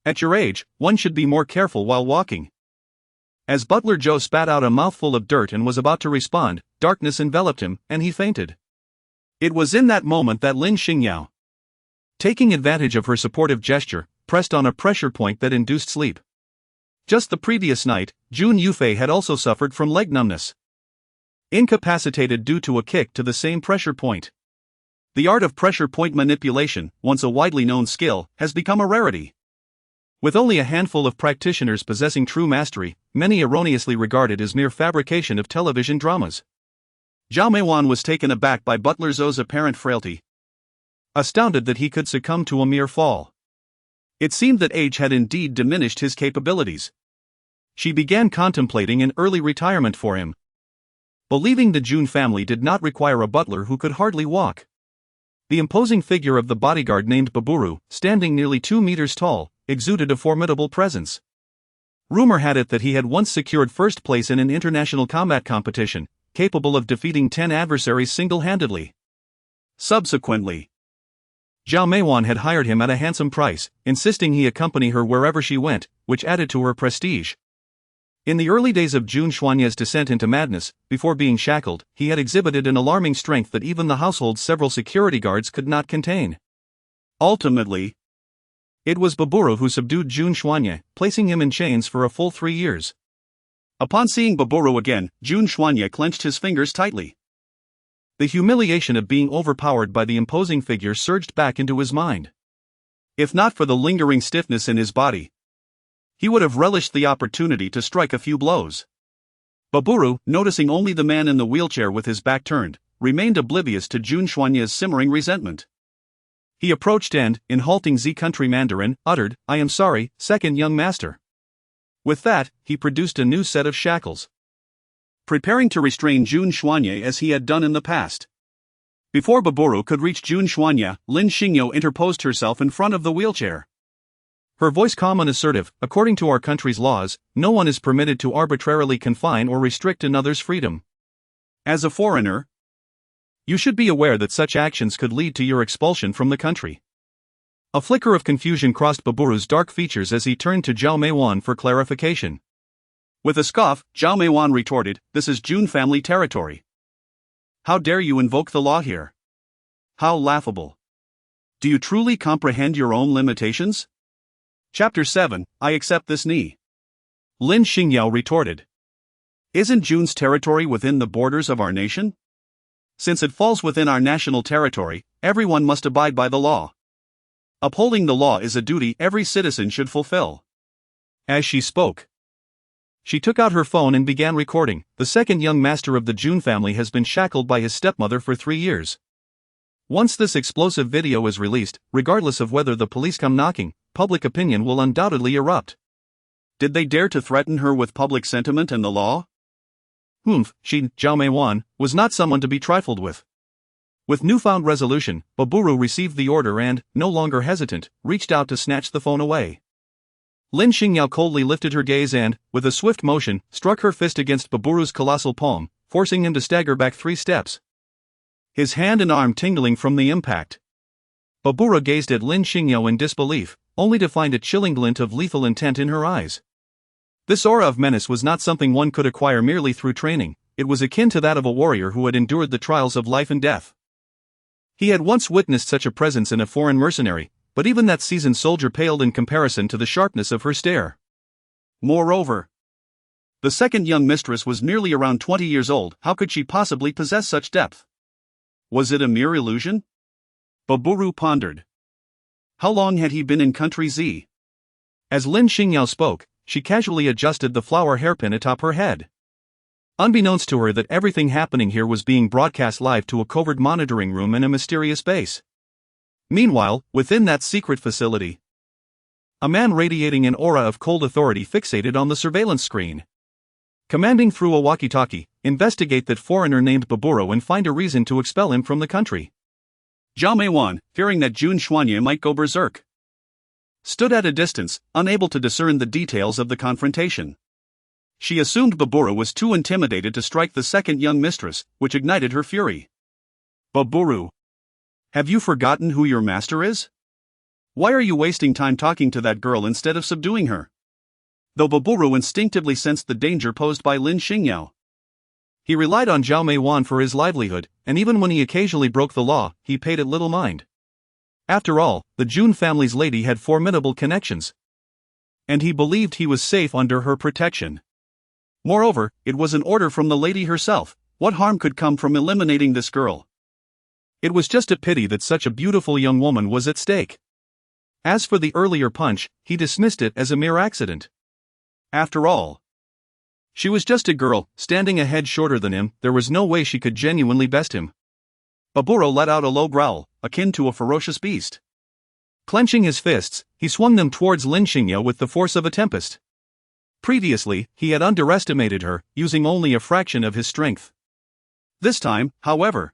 At your age, one should be more careful while walking. As Butler Zhou spat out a mouthful of dirt and was about to respond, darkness enveloped him, and he fainted. It was in that moment that Lin Xingyao, taking advantage of her supportive gesture, pressed on a pressure point that induced sleep. Just the previous night, Jun Yufei had also suffered from leg numbness, incapacitated due to a kick to the same pressure point. The art of pressure point manipulation, once a widely known skill, has become a rarity. With only a handful of practitioners possessing true mastery, many erroneously regard it as mere fabrication of television dramas. Zhao Meiwan was taken aback by Butler Zhou's apparent frailty, astounded that he could succumb to a mere fall. It seemed that age had indeed diminished his capabilities. She began contemplating an early retirement for him, believing the Jun family did not require a butler who could hardly walk. The imposing figure of the bodyguard named Baburu, standing nearly 2 meters tall, exuded a formidable presence. Rumor had it that he had once secured first place in an international combat competition, capable of defeating 10 adversaries single-handedly. Subsequently, Zhao Meiwan had hired him at a handsome price, insisting he accompany her wherever she went, which added to her prestige. In the early days of Jun Xuanye's descent into madness, before being shackled, he had exhibited an alarming strength that even the household's several security guards could not contain. Ultimately, it was Baburu who subdued Jun Xuanye, placing him in chains for a full 3 years. Upon seeing Baburu again, Jun Xuanye clenched his fingers tightly. The humiliation of being overpowered by the imposing figure surged back into his mind. If not for the lingering stiffness in his body, he would have relished the opportunity to strike a few blows. Baburu, noticing only the man in the wheelchair with his back turned, remained oblivious to Jun Xuanye's simmering resentment. He approached and, in halting Z-country Mandarin, uttered, "I am sorry, second young master." With that, he produced a new set of shackles, preparing to restrain Jun Xuanye as he had done in the past. Before Baburu could reach Jun Xuanye, Lin Xingyao interposed herself in front of the wheelchair. Her voice calm and assertive, "According to our country's laws, no one is permitted to arbitrarily confine or restrict another's freedom. As a foreigner, you should be aware that such actions could lead to your expulsion from the country." A flicker of confusion crossed Baburu's dark features as he turned to Zhao Meiwan for clarification. With a scoff, Zhao Meiwan retorted, "This is Jun family territory. How dare you invoke the law here? How laughable. Do you truly comprehend your own limitations?" Chapter 7, I accept this knee. Lin Xingyao retorted. Isn't Jun's territory within the borders of our nation? Since it falls within our national territory, everyone must abide by the law. Upholding the law is a duty every citizen should fulfill. As she spoke, she took out her phone and began recording. The second young master of the Jun family has been shackled by his stepmother for 3 years. Once this explosive video is released, regardless of whether the police come knocking, public opinion will undoubtedly erupt. Did they dare to threaten her with public sentiment and the law? She, Zhao Meiwan, was not someone to be trifled with. With newfound resolution, Baburu received the order and, no longer hesitant, reached out to snatch the phone away. Lin Xingyao coldly lifted her gaze and, with a swift motion, struck her fist against Baburu's colossal palm, forcing him to stagger back 3 steps. His hand and arm tingling from the impact. Baburu gazed at Lin Xingyao in disbelief, only to find a chilling glint of lethal intent in her eyes. This aura of menace was not something one could acquire merely through training, it was akin to that of a warrior who had endured the trials of life and death. He had once witnessed such a presence in a foreign mercenary, but even that seasoned soldier paled in comparison to the sharpness of her stare. Moreover, the second young mistress was nearly around 20 years old. How could she possibly possess such depth? Was it a mere illusion? Baburu pondered. How long had he been in country Z? As Lin Xingyao spoke, she casually adjusted the flower hairpin atop her head. Unbeknownst to her that everything happening here was being broadcast live to a covert monitoring room in a mysterious base. Meanwhile, within that secret facility, a man radiating an aura of cold authority fixated on the surveillance screen. Commanding through a walkie-talkie, investigate that foreigner named Baburu and find a reason to expel him from the country. Zhao Meiwan, fearing that Jun Xuanye might go berserk, stood at a distance, unable to discern the details of the confrontation. She assumed Baburu was too intimidated to strike the second young mistress, which ignited her fury. Baburu, have you forgotten who your master is? Why are you wasting time talking to that girl instead of subduing her? Though Baburu instinctively sensed the danger posed by Lin Xingyao, he relied on Zhao Meiwan for his livelihood, and even when he occasionally broke the law, he paid it little mind. After all, the Jun family's lady had formidable connections, and he believed he was safe under her protection. Moreover, it was an order from the lady herself. What harm could come from eliminating this girl? It was just a pity that such a beautiful young woman was at stake. As for the earlier punch, he dismissed it as a mere accident. After all, She was just a girl, standing a head shorter than him. There was no way she could genuinely best him. Baburo let out a low growl, akin to a ferocious beast. Clenching his fists, he swung them towards Lin Xingyao with the force of a tempest. Previously, he had underestimated her, using only a fraction of his strength. This time, however,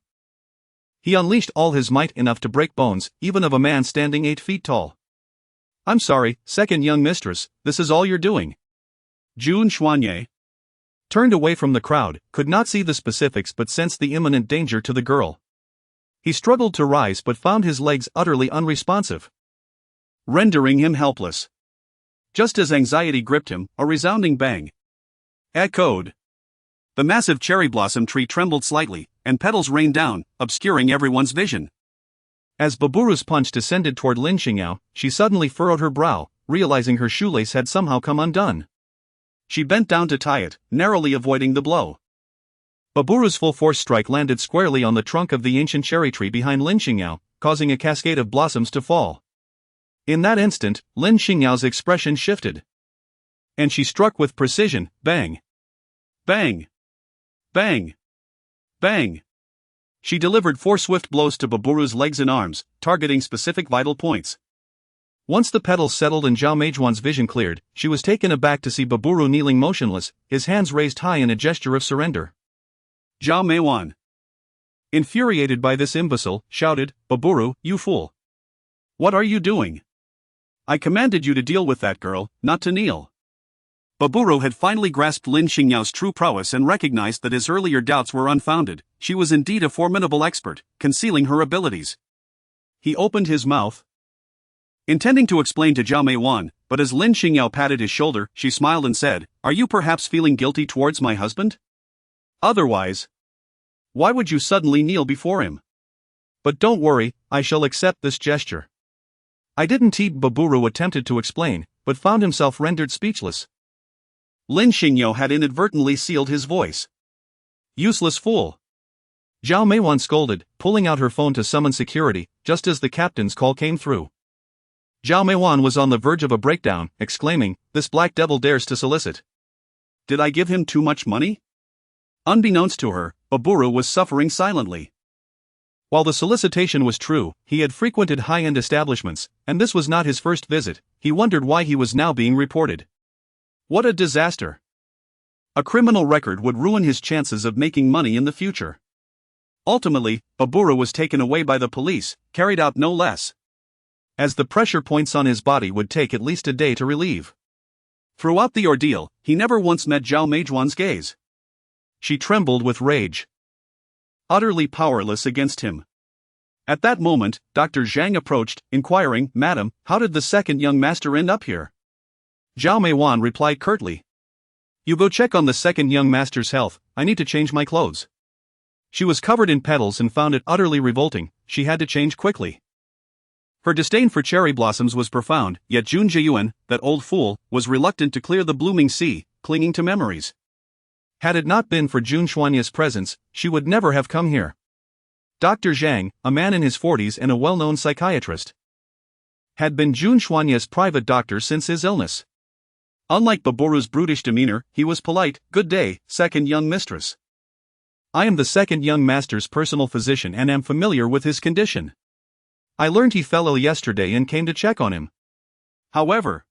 he unleashed all his might, enough to break bones, even of a man standing 8 feet tall. "I'm sorry, second young mistress, this is all you're doing." Jun Xuanye turned away from the crowd, could not see the specifics but sensed the imminent danger to the girl. He struggled to rise but found his legs utterly unresponsive, rendering him helpless. Just as anxiety gripped him, a resounding bang echoed. The massive cherry blossom tree trembled slightly, and petals rained down, obscuring everyone's vision. As Baburu's punch descended toward Lin Xingyao, she suddenly furrowed her brow, realizing her shoelace had somehow come undone. She bent down to tie it, narrowly avoiding the blow. Baburu's full-force strike landed squarely on the trunk of the ancient cherry tree behind Lin Xingyao, causing a cascade of blossoms to fall. In that instant, Lin Xingyao's expression shifted. And she struck with precision, bang. Bang. Bang. Bang. She delivered 4 swift blows to Baburu's legs and arms, targeting specific vital points. Once the petals settled and Zhao Meijuan's vision cleared, she was taken aback to see Baburu kneeling motionless, his hands raised high in a gesture of surrender. Zhao Meijuan, infuriated by this imbecile, shouted, "Baburu, you fool! What are you doing? I commanded you to deal with that girl, not to kneel." Baburu had finally grasped Lin Xingyao's true prowess and recognized that his earlier doubts were unfounded. She was indeed a formidable expert, concealing her abilities. He opened his mouth, intending to explain to Zhao Meijuan, but as Lin Xingyao patted his shoulder, she smiled and said, "Are you perhaps feeling guilty towards my husband? Otherwise, why would you suddenly kneel before him? But don't worry, I shall accept this gesture." "I didn't." Baburu attempted to explain, but found himself rendered speechless. Lin Xingyao had inadvertently sealed his voice. "Useless fool!" Zhao Meijuan scolded, pulling out her phone to summon security, just as the captain's call came through. Zhao Meijuan was on the verge of a breakdown, exclaiming, "This black devil dares to solicit. Did I give him too much money?" Unbeknownst to her, Baburu was suffering silently. While the solicitation was true, he had frequented high-end establishments, and this was not his first visit. He wondered why he was now being reported. What a disaster! A criminal record would ruin his chances of making money in the future. Ultimately, Baburu was taken away by the police, carried out no less, as the pressure points on his body would take at least a day to relieve. Throughout the ordeal, he never once met Zhao Meijuan's gaze. She trembled with rage, utterly powerless against him. At that moment, Dr. Zhang approached, inquiring, "Madam, how did the second young master end up here?" Zhao Meijuan replied curtly, "You go check on the second young master's health, I need to change my clothes." She was covered in petals and found it utterly revolting. She had to change quickly. Her disdain for cherry blossoms was profound, yet Jun Jiyuan, that old fool, was reluctant to clear the blooming sea, clinging to memories. Had it not been for Jun Xuanye's presence, she would never have come here. Dr. Zhang, a man in his 40s and a well-known psychiatrist, had been Jun Xuanye's private doctor since his illness. Unlike Baburu's brutish demeanor, he was polite. "Good day, second young mistress. I am the second young master's personal physician and am familiar with his condition. I learned he fell ill yesterday and came to check on him." However,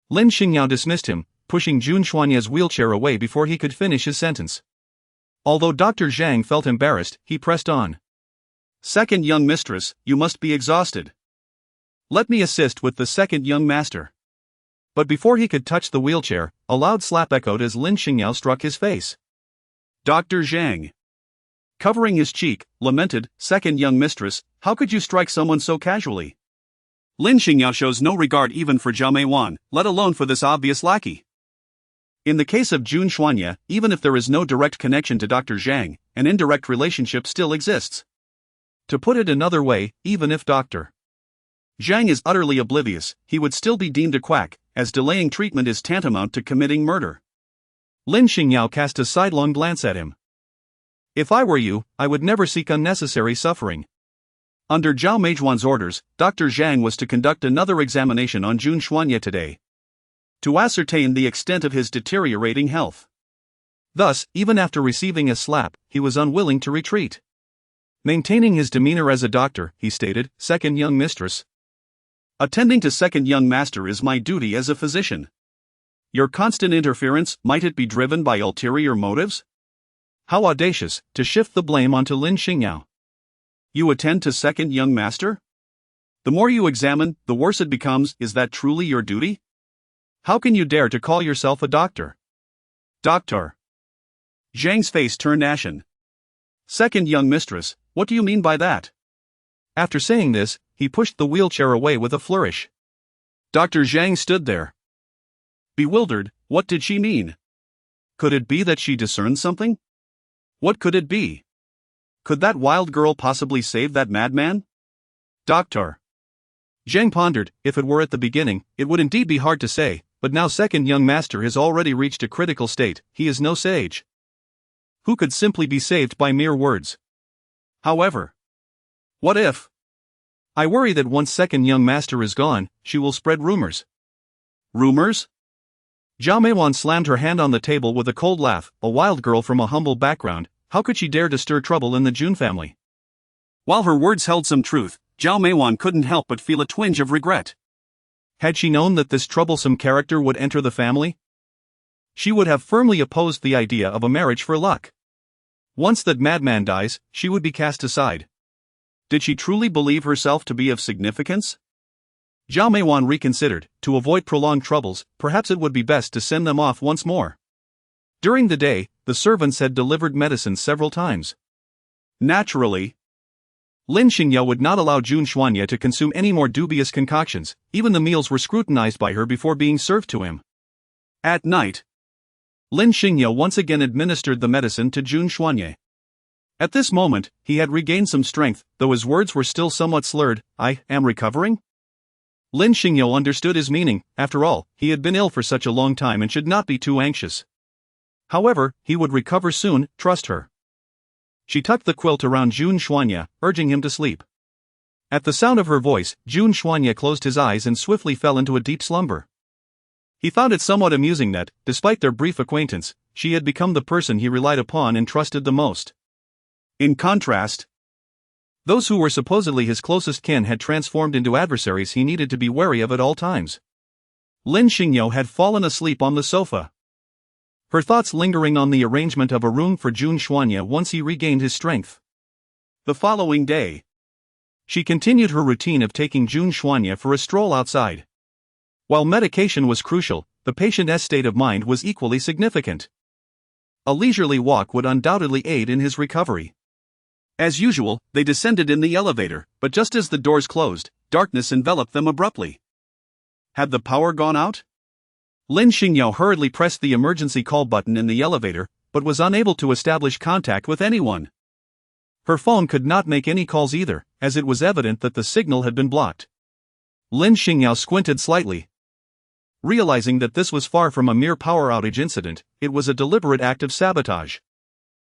Lin Xingyao dismissed him, pushing Jun Xuanye's wheelchair away before he could finish his sentence. Although Dr. Zhang felt embarrassed, he pressed on. "Second young mistress, you must be exhausted. Let me assist with the second young master." But before he could touch the wheelchair, a loud slap echoed as Lin Xingyao struck his face. Dr. Zhang, covering his cheek, lamented, "Second young mistress, how could you strike someone so casually?" Lin Xingyao shows no regard even for Zhao Meijuan, let alone for this obvious lackey. In the case of Jun Xuanye, even if there is no direct connection to Dr. Zhang, an indirect relationship still exists. To put it another way, even if Dr. Zhang is utterly oblivious, he would still be deemed a quack, as delaying treatment is tantamount to committing murder. Lin Xingyao cast a sidelong glance at him. "If I were you, I would never seek unnecessary suffering." Under Zhao Meijuan's orders, Dr. Zhang was to conduct another examination on Jun Xuanye today, to ascertain the extent of his deteriorating health. Thus, even after receiving a slap, he was unwilling to retreat. Maintaining his demeanor as a doctor, he stated, "Second young mistress. Attending to second young master is my duty as a physician. Your constant interference, might it be driven by ulterior motives? How audacious, to shift the blame onto Lin Xingyao. You attend to second young master? The more you examine, the worse it becomes. Is that truly your duty? How can you dare to call yourself a doctor?" "Doctor." Zhang's face turned ashen. "Second young mistress, what do you mean by that?" After saying this, he pushed the wheelchair away with a flourish. Dr. Zhang stood there, bewildered. What did she mean? Could it be that she discerned something? What could it be? Could that wild girl possibly save that madman? "Doctor." Zhang pondered. If it were at the beginning, it would indeed be hard to say, but now second young master has already reached a critical state. He is no sage who could simply be saved by mere words. However, what if? I worry that once second young master is gone, she will spread rumors. Rumors? Zhao Meiwan slammed her hand on the table with a cold laugh. A wild girl from a humble background, how could she dare to stir trouble in the Jun family? While her words held some truth, Zhao Meiwan couldn't help but feel a twinge of regret. Had she known that this troublesome character would enter the family, she would have firmly opposed the idea of a marriage for luck. Once that madman dies, she would be cast aside. Did she truly believe herself to be of significance? Zhao Meiwan reconsidered. To avoid prolonged troubles, perhaps it would be best to send them off once more. During the day, the servants had delivered medicine several times. Naturally, Lin Xingyao would not allow Jun Xuanye to consume any more dubious concoctions. Even the meals were scrutinized by her before being served to him. At night, Lin Xingyao once again administered the medicine to Jun Xuanye. At this moment, he had regained some strength, though his words were still somewhat slurred. "I am recovering?" Lin Xingyao understood his meaning. After all, he had been ill for such a long time and should not be too anxious. However, he would recover soon, trust her. She tucked the quilt around Jun Xuanye, urging him to sleep. At the sound of her voice, Jun Xuanye closed his eyes and swiftly fell into a deep slumber. He found it somewhat amusing that, despite their brief acquaintance, she had become the person he relied upon and trusted the most. In contrast, those who were supposedly his closest kin had transformed into adversaries he needed to be wary of at all times. Lin Xingyao had fallen asleep on the sofa, her thoughts lingering on the arrangement of a room for Jun Xuanye once he regained his strength. The following day, she continued her routine of taking Jun Xuanye for a stroll outside. While medication was crucial, the patient's state of mind was equally significant. A leisurely walk would undoubtedly aid in his recovery. As usual, they descended in the elevator, but just as the doors closed, darkness enveloped them abruptly. Had the power gone out? Lin Xingyao hurriedly pressed the emergency call button in the elevator, but was unable to establish contact with anyone. Her phone could not make any calls either, as it was evident that the signal had been blocked. Lin Xingyao squinted slightly. Realizing that this was far from a mere power outage incident, it was a deliberate act of sabotage.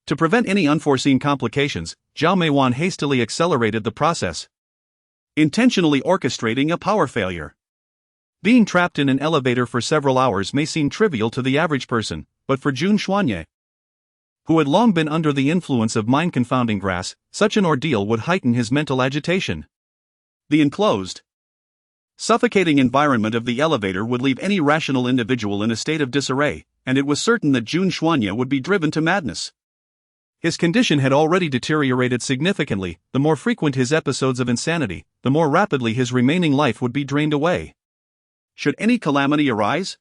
To prevent any unforeseen complications, Zhao Meiwan hastily accelerated the process, intentionally orchestrating a power failure. Being trapped in an elevator for several hours may seem trivial to the average person, but for Jun Xuanye, who had long been under the influence of mind-confounding grass, such an ordeal would heighten his mental agitation. The enclosed, suffocating environment of the elevator would leave any rational individual in a state of disarray, and it was certain that Jun Xuanye would be driven to madness. His condition had already deteriorated significantly. The more frequent his episodes of insanity, the more rapidly his remaining life would be drained away. Should any calamity arise,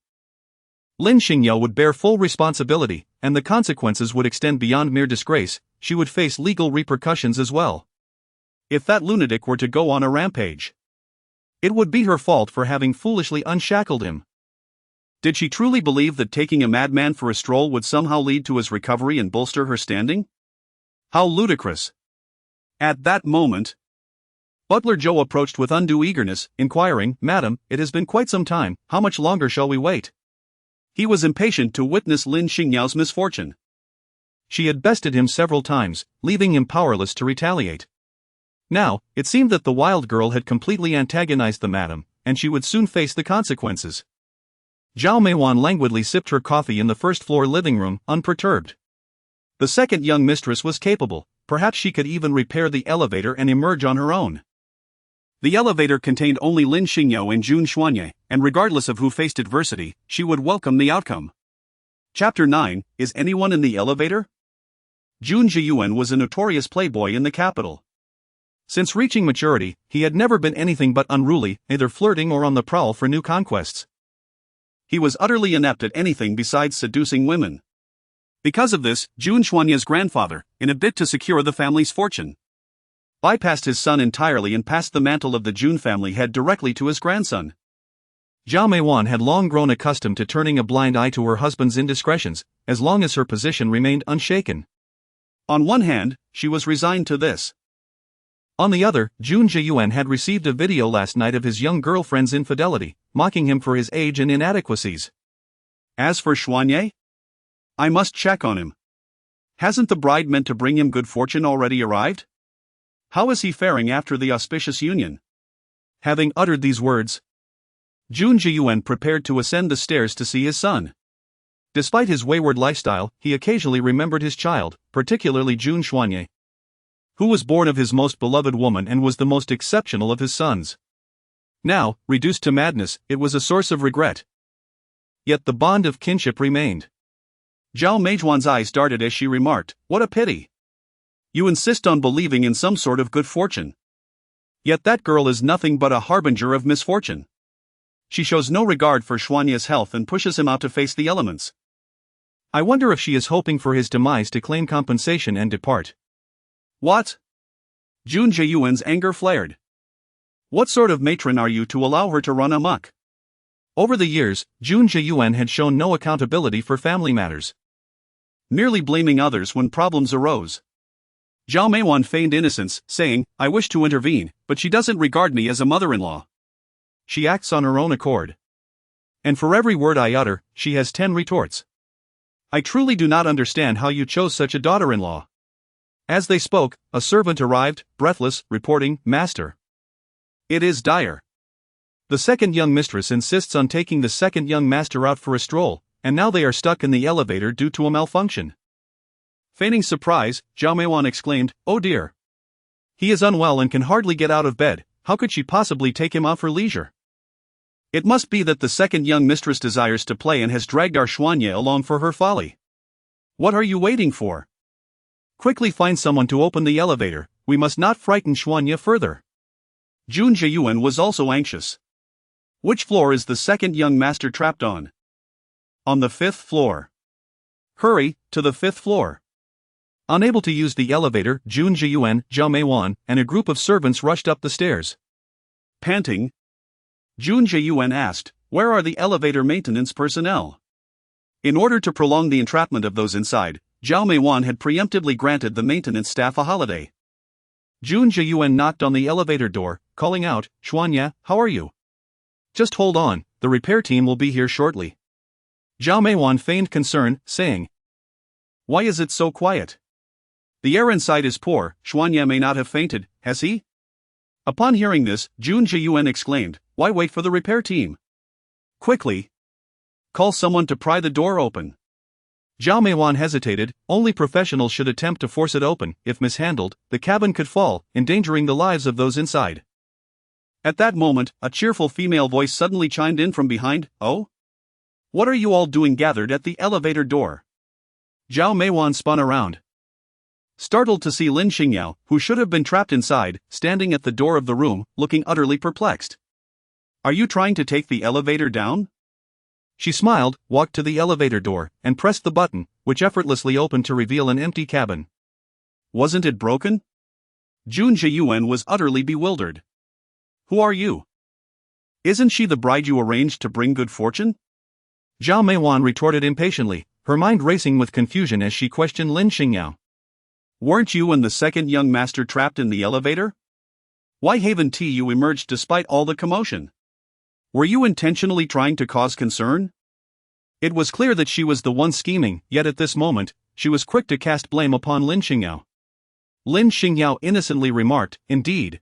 Lin Xingyao would bear full responsibility, and the consequences would extend beyond mere disgrace. She would face legal repercussions as well. If that lunatic were to go on a rampage, it would be her fault for having foolishly unshackled him. Did she truly believe that taking a madman for a stroll would somehow lead to his recovery and bolster her standing? How ludicrous! At that moment, Butler Joe approached with undue eagerness, inquiring, "Madam, it has been quite some time, how much longer shall we wait?" He was impatient to witness Lin Xingyao's misfortune. She had bested him several times, leaving him powerless to retaliate. Now, it seemed that the wild girl had completely antagonized the madam, and she would soon face the consequences. Zhao Meiwan languidly sipped her coffee in the first-floor living room, unperturbed. The second young mistress was capable, perhaps she could even repair the elevator and emerge on her own. The elevator contained only Lin Xingyao and Jun Xuanye, and regardless of who faced adversity, she would welcome the outcome. Chapter 9, Is Anyone in the Elevator? Jun Zhiyuan was a notorious playboy in the capital. Since reaching maturity, he had never been anything but unruly, either flirting or on the prowl for new conquests. He was utterly inept at anything besides seducing women. Because of this, Jun Xuanye's grandfather, in a bid to secure the family's fortune, bypassed his son entirely and passed the mantle of the Jun family head directly to his grandson. Zhao Meiwan had long grown accustomed to turning a blind eye to her husband's indiscretions, as long as her position remained unshaken. On one hand, she was resigned to this. On the other, Jun Zhiyuan had received a video last night of his young girlfriend's infidelity, mocking him for his age and inadequacies. As for Xuanye, I must check on him. Hasn't the bride meant to bring him good fortune already arrived? How is he faring after the auspicious union? Having uttered these words, Jun Zhiyuan prepared to ascend the stairs to see his son. Despite his wayward lifestyle, he occasionally remembered his child, particularly Jun Xuanye, who was born of his most beloved woman and was the most exceptional of his sons. Now, reduced to madness, it was a source of regret. Yet the bond of kinship remained. Zhao Meijuan's eyes darted as she remarked, "What a pity. You insist on believing in some sort of good fortune. Yet that girl is nothing but a harbinger of misfortune. She shows no regard for Xuanye's health and pushes him out to face the elements. I wonder if she is hoping for his demise to claim compensation and depart." What? Jun Zhiyuan's anger flared. What sort of matron are you to allow her to run amok? Over the years, Jun Zhiyuan had shown no accountability for family matters, merely blaming others when problems arose. Zhao Meiwan feigned innocence, saying, "I wish to intervene, but she doesn't regard me as a mother-in-law. She acts on her own accord. And for every word I utter, she has 10 retorts. I truly do not understand how you chose such a daughter-in-law." As they spoke, a servant arrived, breathless, reporting, "Master, it is dire. The second young mistress insists on taking the second young master out for a stroll, and now they are stuck in the elevator due to a malfunction." Feigning surprise, Zhao Meiwan exclaimed, "Oh dear. He is unwell and can hardly get out of bed. How could she possibly take him out for leisure? It must be that the second young mistress desires to play and has dragged our Xuanye along for her folly. What are you waiting for? Quickly find someone to open the elevator, we must not frighten Xuanye further." Jun Zhiyuan was also anxious. "Which floor is the second young master trapped on?" "On the 5th floor." "Hurry, to the 5th floor." Unable to use the elevator, Jun Zhiyuan, Zhao Meiwan, and a group of servants rushed up the stairs. Panting, Jun Zhiyuan asked, "Where are the elevator maintenance personnel?" In order to prolong the entrapment of those inside, Zhao Meiwan had preemptively granted the maintenance staff a holiday. Jun Zhiyuan knocked on the elevator door, calling out, "Xuanye, how are you? Just hold on, the repair team will be here shortly." Zhao Meiwan feigned concern, saying, "Why is it so quiet? The air inside is poor, Xuanye may not have fainted, has he?" Upon hearing this, Jun Zhiyuan exclaimed, "Why wait for the repair team? Quickly! Call someone to pry the door open." Zhao Meiwan hesitated. Only professionals should attempt to force it open. If mishandled, the cabin could fall, endangering the lives of those inside. At that moment, a cheerful female voice suddenly chimed in from behind, "Oh? What are you all doing gathered at the elevator door?" Zhao Meiwan spun around, startled to see Lin Xingyao, who should have been trapped inside, standing at the door of the room, looking utterly perplexed. "Are you trying to take the elevator down?" She smiled, walked to the elevator door, and pressed the button, which effortlessly opened to reveal an empty cabin. "Wasn't it broken?" Jun Zhiyuan was utterly bewildered. "Who are you? Isn't she the bride you arranged to bring good fortune?" Zhao Meiwan retorted impatiently, her mind racing with confusion as she questioned Lin Xingyao. "Weren't you and the second young master trapped in the elevator? Why haven't you emerged despite all the commotion? Were you intentionally trying to cause concern?" It was clear that she was the one scheming, yet at this moment, she was quick to cast blame upon Lin Xingyao. Lin Xingyao innocently remarked, "Indeed.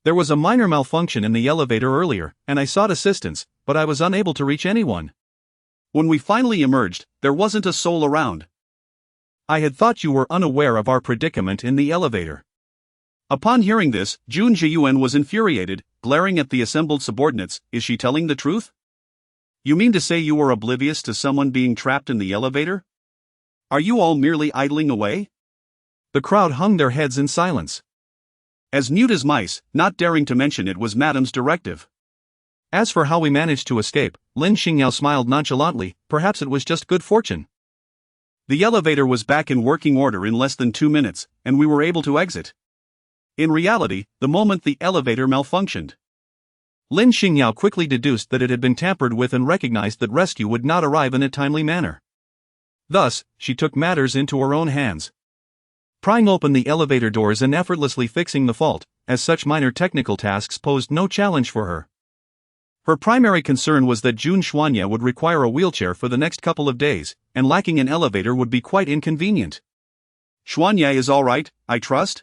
There was a minor malfunction in the elevator earlier, and I sought assistance, but I was unable to reach anyone. When we finally emerged, there wasn't a soul around. I had thought you were unaware of our predicament in the elevator. Upon hearing this, Jun Jiyuan was infuriated, glaring at the assembled subordinates. Is she telling the truth? You mean to say you were oblivious to someone being trapped in the elevator? Are you all merely idling away? The crowd hung their heads in silence. As mute as mice, not daring to mention it was Madame's directive. As for how we managed to escape, Lin Xingyao smiled nonchalantly. Perhaps it was just good fortune. The elevator was back in working order in less than 2 minutes, and we were able to exit. In reality, the moment the elevator malfunctioned, Lin Xingyao quickly deduced that it had been tampered with and recognized that rescue would not arrive in a timely manner. Thus, she took matters into her own hands, prying open the elevator doors and effortlessly fixing the fault, as such minor technical tasks posed no challenge for her. Her primary concern was that Jun Xuanya would require a wheelchair for the next couple of days, and lacking an elevator would be quite inconvenient. Xuanya is all right, I trust?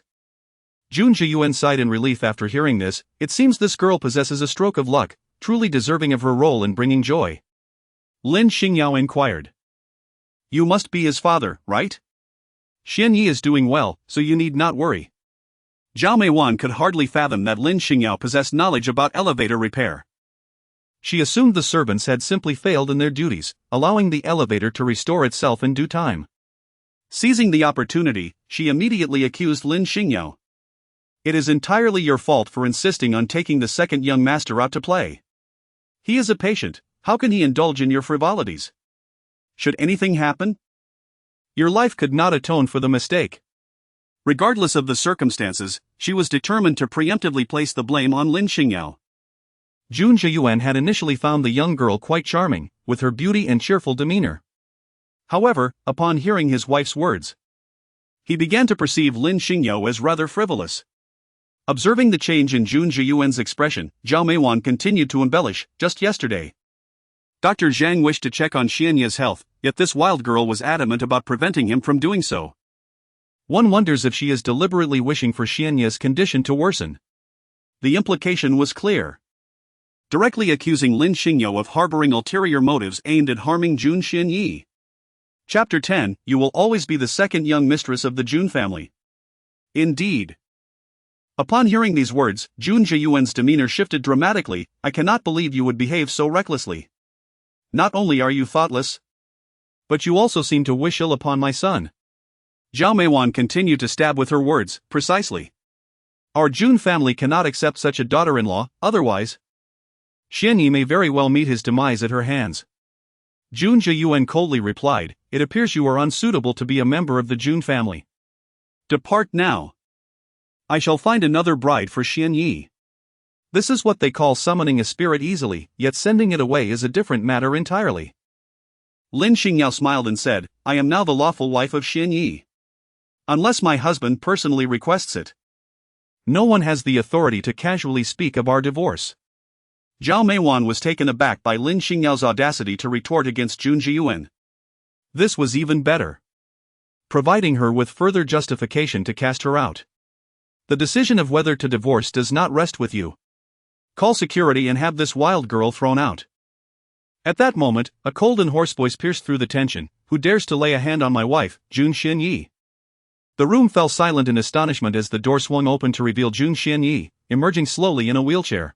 Jun Jiyuan sighed in relief after hearing this. It seems this girl possesses a stroke of luck, truly deserving of her role in bringing joy. Lin Xingyao inquired. You must be his father, right? Xian Yi is doing well, so you need not worry. Zhao Meiwan could hardly fathom that Lin Xingyao possessed knowledge about elevator repair. She assumed the servants had simply failed in their duties, allowing the elevator to restore itself in due time. Seizing the opportunity, she immediately accused Lin Xingyao. It is entirely your fault for insisting on taking the second young master out to play. He is a patient, how can he indulge in your frivolities? Should anything happen, your life could not atone for the mistake. Regardless of the circumstances, she was determined to preemptively place the blame on Lin Xingyao. Jun Jiyuan had initially found the young girl quite charming, with her beauty and cheerful demeanor. However, upon hearing his wife's words, he began to perceive Lin Xingyao as rather frivolous. Observing the change in Jun Jiyuan's expression, Zhao Meiwan continued to embellish. Just yesterday, Dr. Zhang wished to check on Xianya's health, yet this wild girl was adamant about preventing him from doing so. One wonders if she is deliberately wishing for Xianya's condition to worsen. The implication was clear. Directly accusing Lin Xingyao of harboring ulterior motives aimed at harming Jun Xianyi. Chapter 10. You will always be the second young mistress of the Jun family. Indeed. Upon hearing these words, Jun Jiyuan's demeanor shifted dramatically. I cannot believe you would behave so recklessly. Not only are you thoughtless, but you also seem to wish ill upon my son. Zhao Meiwan continued to stab with her words. Precisely. Our Jun family cannot accept such a daughter-in-law, otherwise Xianyi may very well meet his demise at her hands. Jun Jiyuan coldly replied, it appears you are unsuitable to be a member of the Jun family. Depart now. I shall find another bride for Xianyi. This is what they call summoning a spirit easily, yet sending it away is a different matter entirely. Lin Xingyao smiled and said, I am now the lawful wife of Xianyi. Unless my husband personally requests it. No one has the authority to casually speak of our divorce. Zhao Meiwan was taken aback by Lin Xingyao's audacity to retort against Jun Jiyuan. This was even better, providing her with further justification to cast her out. The decision of whether to divorce does not rest with you. Call security and have this wild girl thrown out. At that moment, a cold and hoarse voice pierced through the tension. Who dares to lay a hand on my wife, Jun Xianyi? The room fell silent in astonishment as the door swung open to reveal Jun Xianyi, emerging slowly in a wheelchair.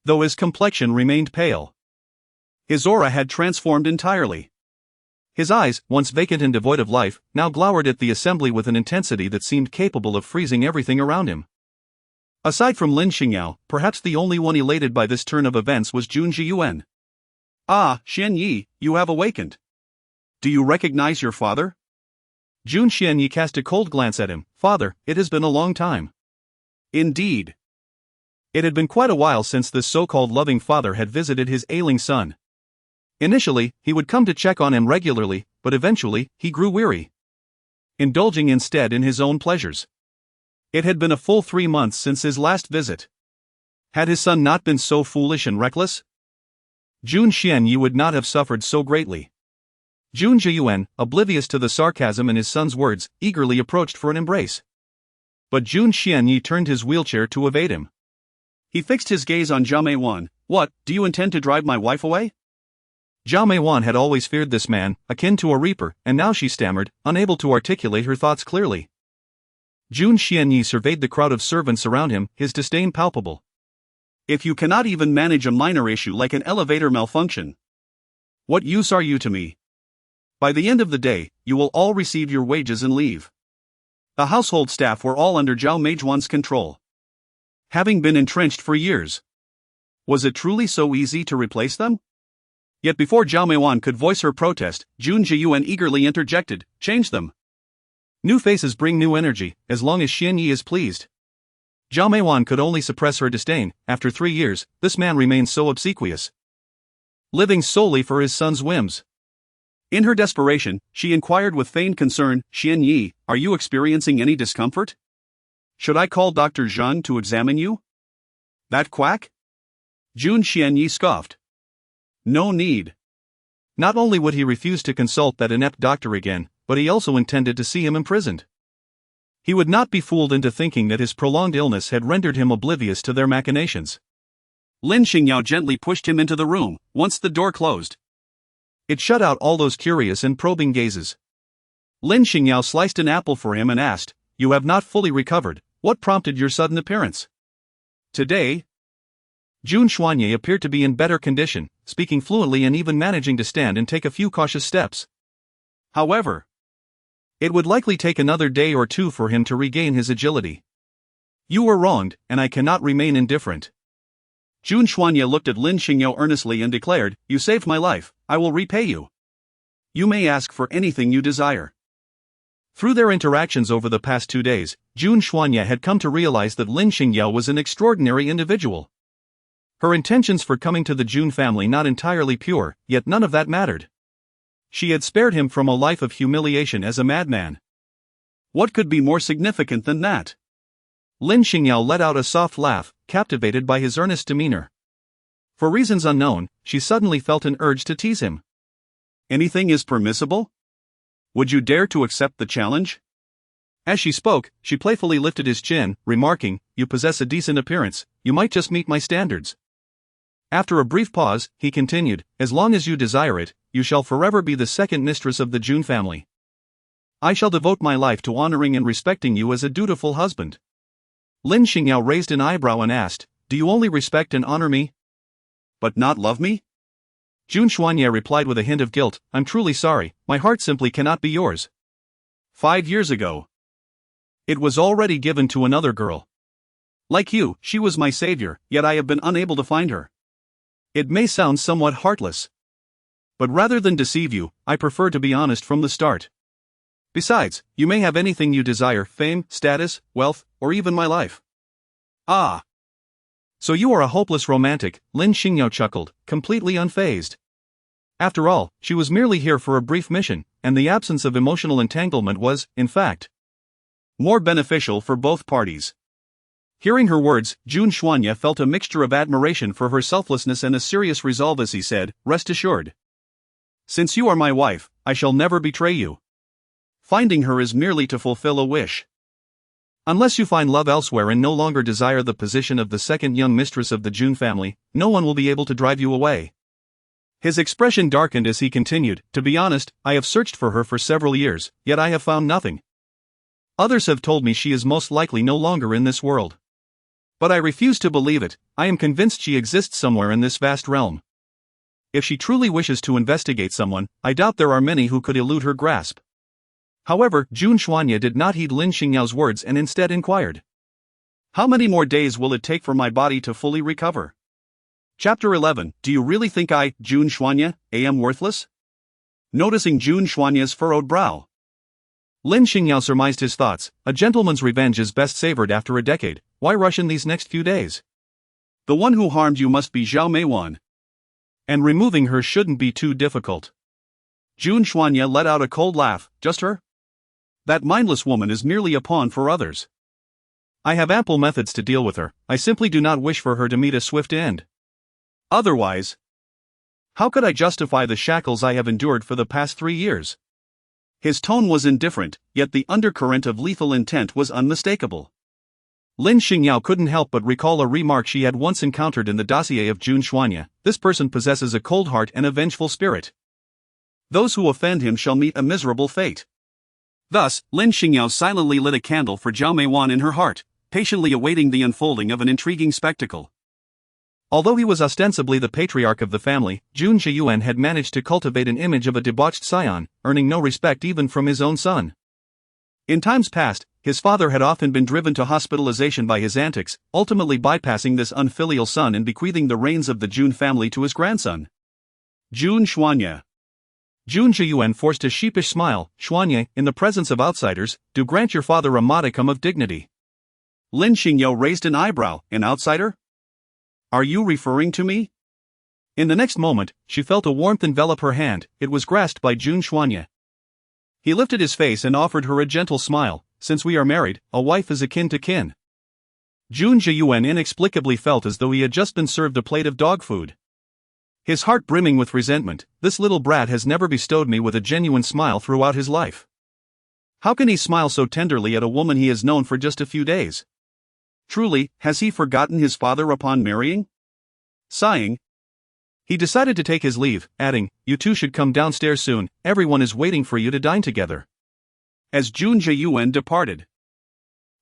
Though his complexion remained pale, his aura had transformed entirely. His eyes, once vacant and devoid of life, now glowered at the assembly with an intensity that seemed capable of freezing everything around him. Aside from Lin Xingyao, perhaps the only one elated by this turn of events was Jun Jiyuan. Ah, Xianyi, you have awakened. Do you recognize your father? Jun Xianyi cast a cold glance at him. Father, it has been a long time. Indeed. It had been quite a while since this so-called loving father had visited his ailing son. Initially, he would come to check on him regularly, but eventually, he grew weary, indulging instead in his own pleasures. It had been a full 3 months since his last visit. Had his son not been so foolish and reckless, Jun Xianyi would not have suffered so greatly. Jun Jiyuan, oblivious to the sarcasm in his son's words, eagerly approached for an embrace. But Jun Xianyi turned his wheelchair to evade him. He fixed his gaze on Zhao Meiwan. What, do you intend to drive my wife away? Zhao Meiwan had always feared this man, akin to a reaper, and now she stammered, unable to articulate her thoughts clearly. Jun Xianyi surveyed the crowd of servants around him, his disdain palpable. If you cannot even manage a minor issue like an elevator malfunction, what use are you to me? By the end of the day, you will all receive your wages and leave. The household staff were all under Zhao Meijuan's control, having been entrenched for years. Was it truly so easy to replace them? Yet before Zhao Meiwan could voice her protest, Jun Zhiyuan eagerly interjected, change them. New faces bring new energy, as long as Xianyi is pleased. Zhao Meiwan could only suppress her disdain. After 3 years, this man remains so obsequious, living solely for his son's whims. In her desperation, she inquired with feigned concern, Xianyi, are you experiencing any discomfort? Should I call Dr. Zhang to examine you? That quack? Jun Xianyi scoffed. No need. Not only would he refuse to consult that inept doctor again, but he also intended to see him imprisoned. He would not be fooled into thinking that his prolonged illness had rendered him oblivious to their machinations. Lin Xingyao gently pushed him into the room, once the door closed. It shut out all those curious and probing gazes. Lin Xingyao sliced an apple for him and asked, you have not fully recovered, what prompted your sudden appearance? Today? Jun Xuanye appeared to be in better condition, speaking fluently and even managing to stand and take a few cautious steps. However, it would likely take another day or two for him to regain his agility. You were wronged, and I cannot remain indifferent. Jun Xuanye looked at Lin Xingyao earnestly and declared, you saved my life, I will repay you. You may ask for anything you desire. Through their interactions over the past 2 days, Jun Xuanye had come to realize that Lin Xingyao was an extraordinary individual. Her intentions for coming to the Jun family not entirely pure, yet none of that mattered. She had spared him from a life of humiliation as a madman. What could be more significant than that? Lin Xingyao let out a soft laugh, captivated by his earnest demeanor. For reasons unknown, she suddenly felt an urge to tease him. Anything is permissible? Would you dare to accept the challenge? As she spoke, she playfully lifted his chin, remarking, you possess a decent appearance, you might just meet my standards. After a brief pause, he continued, as long as you desire it, you shall forever be the second mistress of the Jun family. I shall devote my life to honoring and respecting you as a dutiful husband. Lin Xingyao raised an eyebrow and asked, do you only respect and honor me, but not love me? Jun Xuanye replied with a hint of guilt, I'm truly sorry, my heart simply cannot be yours. 5 years ago, it was already given to another girl. Like you, she was my savior, yet I have been unable to find her. It may sound somewhat heartless, but rather than deceive you, I prefer to be honest from the start. Besides, you may have anything you desire, fame, status, wealth, or even my life. Ah! So you are a hopeless romantic, Lin Xingyao chuckled, completely unfazed. After all, she was merely here for a brief mission, and the absence of emotional entanglement was, in fact, more beneficial for both parties. Hearing her words, Jun Xuanye felt a mixture of admiration for her selflessness and a serious resolve as he said, rest assured. Since you are my wife, I shall never betray you. Finding her is merely to fulfill a wish. Unless you find love elsewhere and no longer desire the position of the second young mistress of the Jun family, no one will be able to drive you away. His expression darkened as he continued, to be honest, I have searched for her for several years, yet I have found nothing. Others have told me she is most likely no longer in this world. But I refuse to believe it, I am convinced she exists somewhere in this vast realm. If she truly wishes to investigate someone, I doubt there are many who could elude her grasp. However, Jun Xuanye did not heed Lin Xingyao's words and instead inquired, how many more days will it take for my body to fully recover? Chapter 11, do you really think I, Jun Xuanye, am worthless? Noticing Jun Xuanye's furrowed brow, Lin Xingyao surmised his thoughts, a gentleman's revenge is best savored after a decade, why rush in these next few days? The one who harmed you must be Zhao Meiwan. And removing her shouldn't be too difficult. Jun Xuanye let out a cold laugh, just her? That mindless woman is merely a pawn for others. I have ample methods to deal with her, I simply do not wish for her to meet a swift end. Otherwise, how could I justify the shackles I have endured for the past 3 years? His tone was indifferent, yet the undercurrent of lethal intent was unmistakable. Lin Xingyao couldn't help but recall a remark she had once encountered in the dossier of Jun Xuanya: this person possesses a cold heart and a vengeful spirit. Those who offend him shall meet a miserable fate. Thus, Lin Xingyao silently lit a candle for Zhao Meiwan in her heart, patiently awaiting the unfolding of an intriguing spectacle. Although he was ostensibly the patriarch of the family, Jun Zhiyuan had managed to cultivate an image of a debauched scion, earning no respect even from his own son. In times past, his father had often been driven to hospitalization by his antics, ultimately bypassing this unfilial son and bequeathing the reins of the Jun family to his grandson, Jun Xuanya. Jun Zhiyuan forced a sheepish smile. Xuanya, in the presence of outsiders, do grant your father a modicum of dignity. Lin Xingyao raised an eyebrow. An outsider? Are you referring to me? In the next moment, she felt a warmth envelop her hand. It was grasped by Jun Xuanya. He lifted his face and offered her a gentle smile. Since we are married, a wife is akin to kin. Jun Zhiyuan inexplicably felt as though he had just been served a plate of dog food. His heart brimming with resentment. This little brat has never bestowed me with a genuine smile throughout his life. How can he smile so tenderly at a woman he has known for just a few days? Truly, has he forgotten his father upon marrying? Sighing, he decided to take his leave, adding, you two should come downstairs soon, everyone is waiting for you to dine together. As Jun Zhiyuan departed,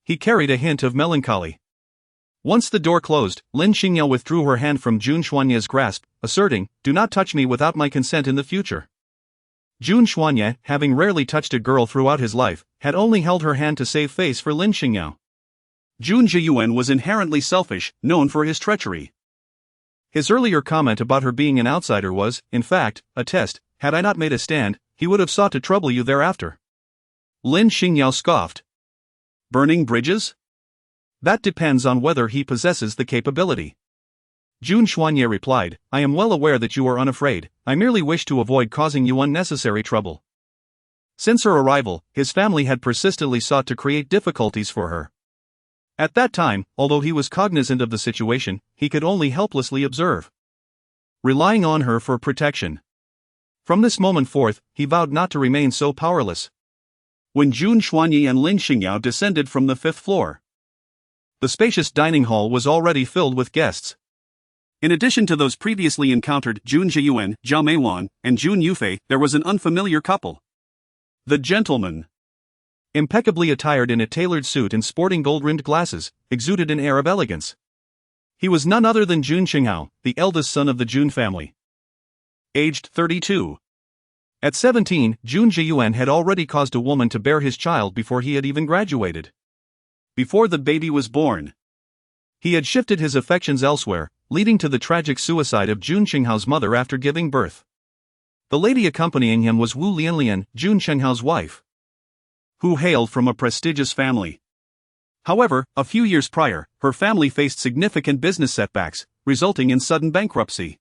he carried a hint of melancholy. Once the door closed, Lin Xingyao withdrew her hand from Jun Xuanya's grasp, asserting, do not touch me without my consent in the future. Jun Xuanya, having rarely touched a girl throughout his life, had only held her hand to save face for Lin Xingyao. Jun Zhiyuan was inherently selfish, known for his treachery. His earlier comment about her being an outsider was, in fact, a test. Had I not made a stand, he would have sought to trouble you thereafter. Lin Xingyao scoffed. Burning bridges? That depends on whether he possesses the capability. Jun Xuanya replied, I am well aware that you are unafraid, I merely wish to avoid causing you unnecessary trouble. Since her arrival, his family had persistently sought to create difficulties for her. At that time, although he was cognizant of the situation, he could only helplessly observe, relying on her for protection. From this moment forth, he vowed not to remain so powerless. When Jun Xuanya and Lin Xingyao descended from the 5th floor, the spacious dining hall was already filled with guests. In addition to those previously encountered Jun Zhiyuan, Zhao Meiwan, and Jun Yufei, there was an unfamiliar couple. The gentleman, impeccably attired in a tailored suit and sporting gold-rimmed glasses, exuded an air of elegance. He was none other than Jun Xingyao, the eldest son of the Jun family. Aged 32. At 17, Jun Zhiyuan had already caused a woman to bear his child before he had even graduated. Before the baby was born, he had shifted his affections elsewhere, leading to the tragic suicide of Jun Xinghao's mother after giving birth. The lady accompanying him was Wu Lianlian, Jun Xinghao's wife, who hailed from a prestigious family. However, a few years prior, her family faced significant business setbacks, resulting in sudden bankruptcy.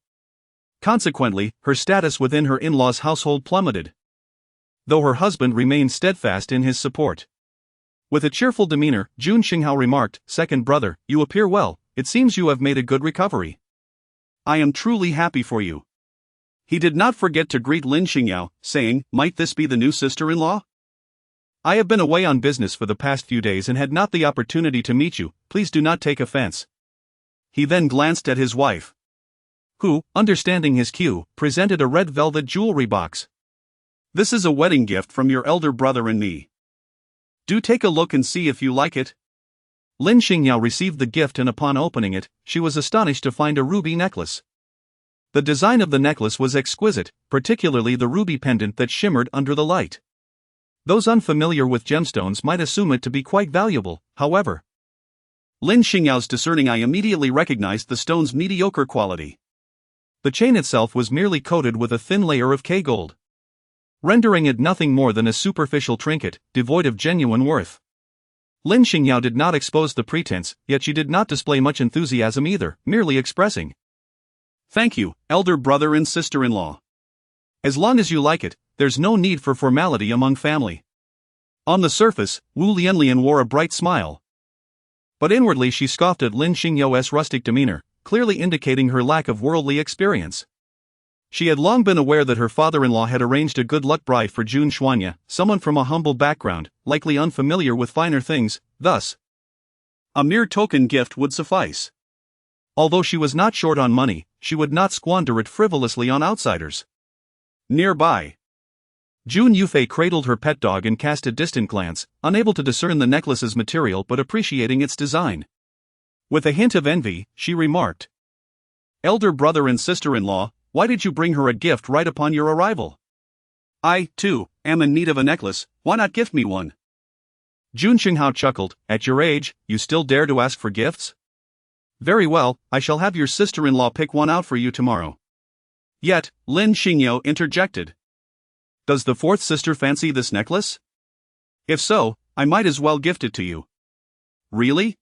Consequently, her status within her in-laws' household plummeted, though her husband remained steadfast in his support. With a cheerful demeanor, Jun Xinghao remarked, second brother, you appear well, it seems you have made a good recovery. I am truly happy for you. He did not forget to greet Lin Xingyao, saying, might this be the new sister-in-law? I have been away on business for the past few days and had not the opportunity to meet you, please do not take offense. He then glanced at his wife, who, understanding his cue, presented a red velvet jewelry box. This is a wedding gift from your elder brother and me. Do take a look and see if you like it. Lin Xingyao received the gift and upon opening it, she was astonished to find a ruby necklace. The design of the necklace was exquisite, particularly the ruby pendant that shimmered under the light. Those unfamiliar with gemstones might assume it to be quite valuable, however. Lin Xingyao's discerning eye immediately recognized the stone's mediocre quality. The chain itself was merely coated with a thin layer of K-gold, rendering it nothing more than a superficial trinket, devoid of genuine worth. Lin Xingyao did not expose the pretense, yet she did not display much enthusiasm either, merely expressing, thank you, elder brother and sister-in-law. As long as you like it, there's no need for formality among family. On the surface, Wu Lianlian wore a bright smile, but inwardly she scoffed at Lin Xingyao's rustic demeanor, clearly indicating her lack of worldly experience. She had long been aware that her father-in-law had arranged a good luck bride for Jun Xuanya, someone from a humble background, likely unfamiliar with finer things, thus, A mere token gift would suffice. Although she was not short on money, she would not squander it frivolously on outsiders. Nearby, Jun Yufei cradled her pet dog and cast a distant glance, unable to discern the necklace's material but appreciating its design. With a hint of envy, she remarked, "Elder brother and sister-in-law, why did you bring her a gift right upon your arrival? I, too, am in need of a necklace, why not gift me one?" Lin Xingyao chuckled, "At your age, you still dare to ask for gifts? Very well, I shall have your sister-in-law pick one out for you tomorrow." Yet, Lin Xingyao interjected, "Does the fourth sister fancy this necklace? If so, I might as well gift it to you." Really?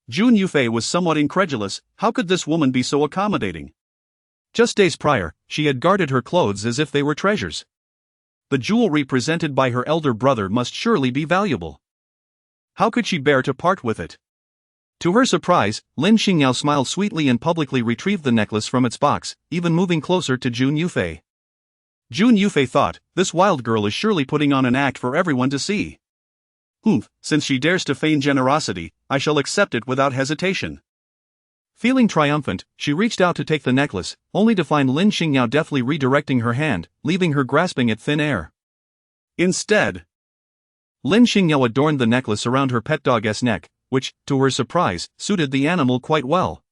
Jun Yufei was somewhat incredulous. How could this woman be so accommodating? Just days prior, she had guarded her clothes as if they were treasures. The jewelry presented by her elder brother must surely be valuable. How could she bear to part with it? To her surprise, Lin Xingyao smiled sweetly and publicly retrieved the necklace from its box, even moving closer to Jun Yufei. Jun Yufei thought, this wild girl is surely putting on an act for everyone to see. Since she dares to feign generosity, I shall accept it without hesitation. Feeling triumphant, she reached out to take the necklace, only to find Lin Xingyao deftly redirecting her hand, leaving her grasping at thin air. Instead, Lin Xingyao adorned the necklace around her pet dog's neck, which, to her surprise, suited the animal quite well.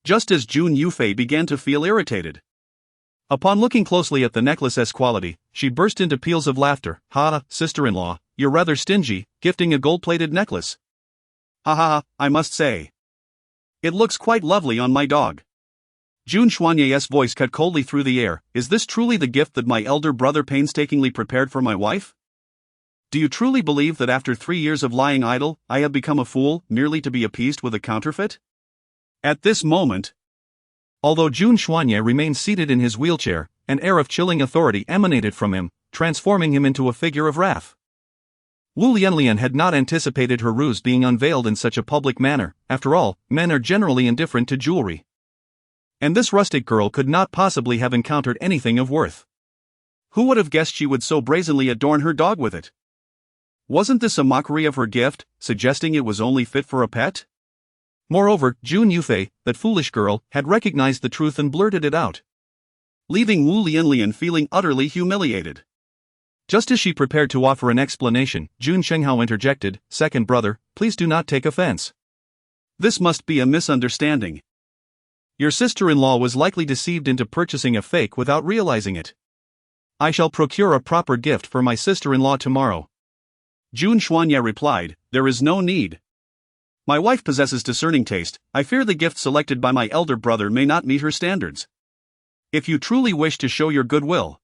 Just as Jun Yufei began to feel irritated. Upon looking closely at the necklace's quality, she burst into peals of laughter. "Ha, sister-in-law, you're rather stingy, gifting a gold-plated necklace." "Ha ha ha, I must say. It looks quite lovely on my dog." Jun Xuanye's voice cut coldly through the air. "Is this truly the gift that my elder brother painstakingly prepared for my wife? Do you truly believe that after 3 years of lying idle, I have become a fool, merely to be appeased with a counterfeit?" At this moment, although Jun Xuanye remained seated in his wheelchair, an air of chilling authority emanated from him, transforming him into a figure of wrath. Wu Lianlian had not anticipated her ruse being unveiled in such a public manner. After all, men are generally indifferent to jewelry. And this rustic girl could not possibly have encountered anything of worth. Who would have guessed she would so brazenly adorn her dog with it? Wasn't this a mockery of her gift, suggesting it was only fit for a pet? Moreover, Jun Yufei, that foolish girl, had recognized the truth and blurted it out, leaving Wu Lianlian feeling utterly humiliated. Just as she prepared to offer an explanation, Jun Xingyao interjected, "Second brother, please do not take offense. This must be a misunderstanding. Your sister-in-law was likely deceived into purchasing a fake without realizing it. I shall procure a proper gift for my sister-in-law tomorrow." Jun Xuanye replied, "There is no need. My wife possesses discerning taste. I fear the gift selected by my elder brother may not meet her standards. If you truly wish to show your goodwill,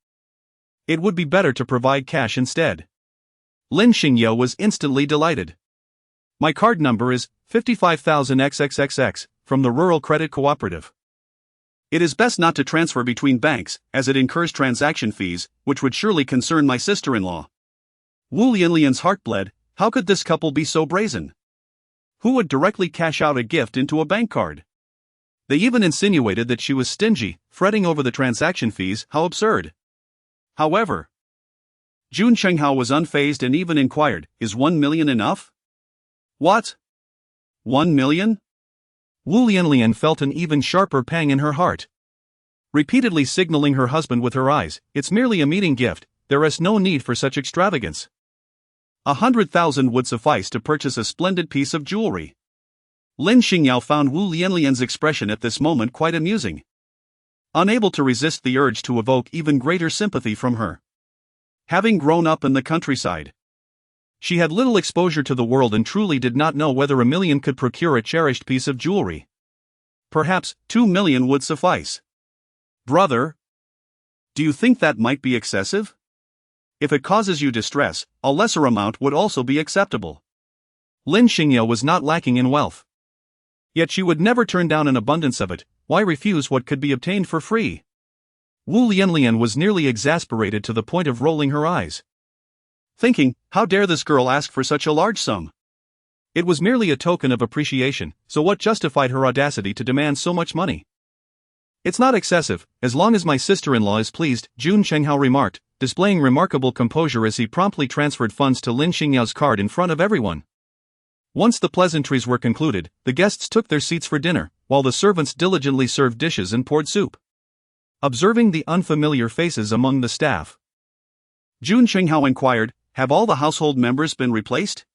it would be better to provide cash instead." Lin Xingyao was instantly delighted. "My card number is 55,000XXXX, from the Rural Credit Cooperative. It is best not to transfer between banks, as it incurs transaction fees, which would surely concern my sister-in-law." Wu Lianlian's heart bled. How could this couple be so brazen? Who would directly cash out a gift into a bank card? They even insinuated that she was stingy, fretting over the transaction fees. How absurd. However, Jun Xingyao was unfazed and even inquired, "Is 1 million enough?" "What? 1 million? Wu Lianlian felt an even sharper pang in her heart. Repeatedly signaling her husband with her eyes, "It's merely a meeting gift, there is no need for such extravagance. 100,000 would suffice to purchase a splendid piece of jewelry." Lin Xingyao found Wu Lianlian's expression at this moment quite amusing, unable to resist the urge to evoke even greater sympathy from her. Having grown up in the countryside, she had little exposure to the world and truly did not know whether 1 million could procure a cherished piece of jewelry. Perhaps 2 million would suffice. "Brother, do you think that might be excessive? If it causes you distress, a lesser amount would also be acceptable." Lin Xingyao was not lacking in wealth. Yet she would never turn down an abundance of it. Why refuse what could be obtained for free? Wu Lianlian was nearly exasperated to the point of rolling her eyes, thinking, how dare this girl ask for such a large sum? It was merely a token of appreciation, so what justified her audacity to demand so much money? "It's not excessive, as long as my sister-in-law is pleased," Jun Xingyao remarked, displaying remarkable composure as he promptly transferred funds to Lin Xingyao's card in front of everyone. Once the pleasantries were concluded, the guests took their seats for dinner, while the servants diligently served dishes and poured soup. Observing the unfamiliar faces among the staff, Lin Xingyao inquired, "Have all the household members been replaced?"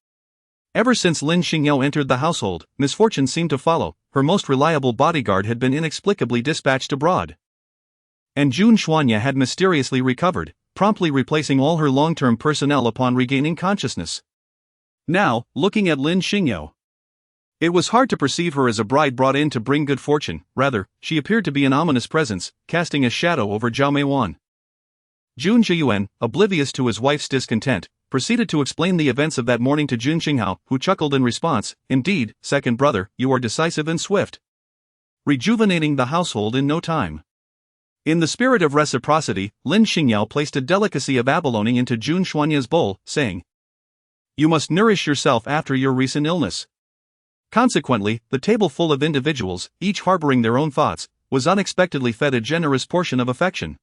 Ever since Lin Xingyao entered the household, misfortune seemed to follow. Her most reliable bodyguard had been inexplicably dispatched abroad. And Jun Xuanya had mysteriously recovered, promptly replacing all her long-term personnel upon regaining consciousness. Now, looking at Lin Xingyao, it was hard to perceive her as a bride brought in to bring good fortune. Rather, she appeared to be an ominous presence, casting a shadow over Zhao Meiwan. Jun Zhiyuan, oblivious to his wife's discontent, proceeded to explain the events of that morning to Jun Xingyao, who chuckled in response, "Indeed, second brother, you are decisive and swift, rejuvenating the household in no time." In the spirit of reciprocity, Lin Xingyao placed a delicacy of abalone into Jun Xuanya's bowl, saying, "You must nourish yourself after your recent illness." Consequently, the table full of individuals, each harboring their own thoughts, was unexpectedly fed a generous portion of affection.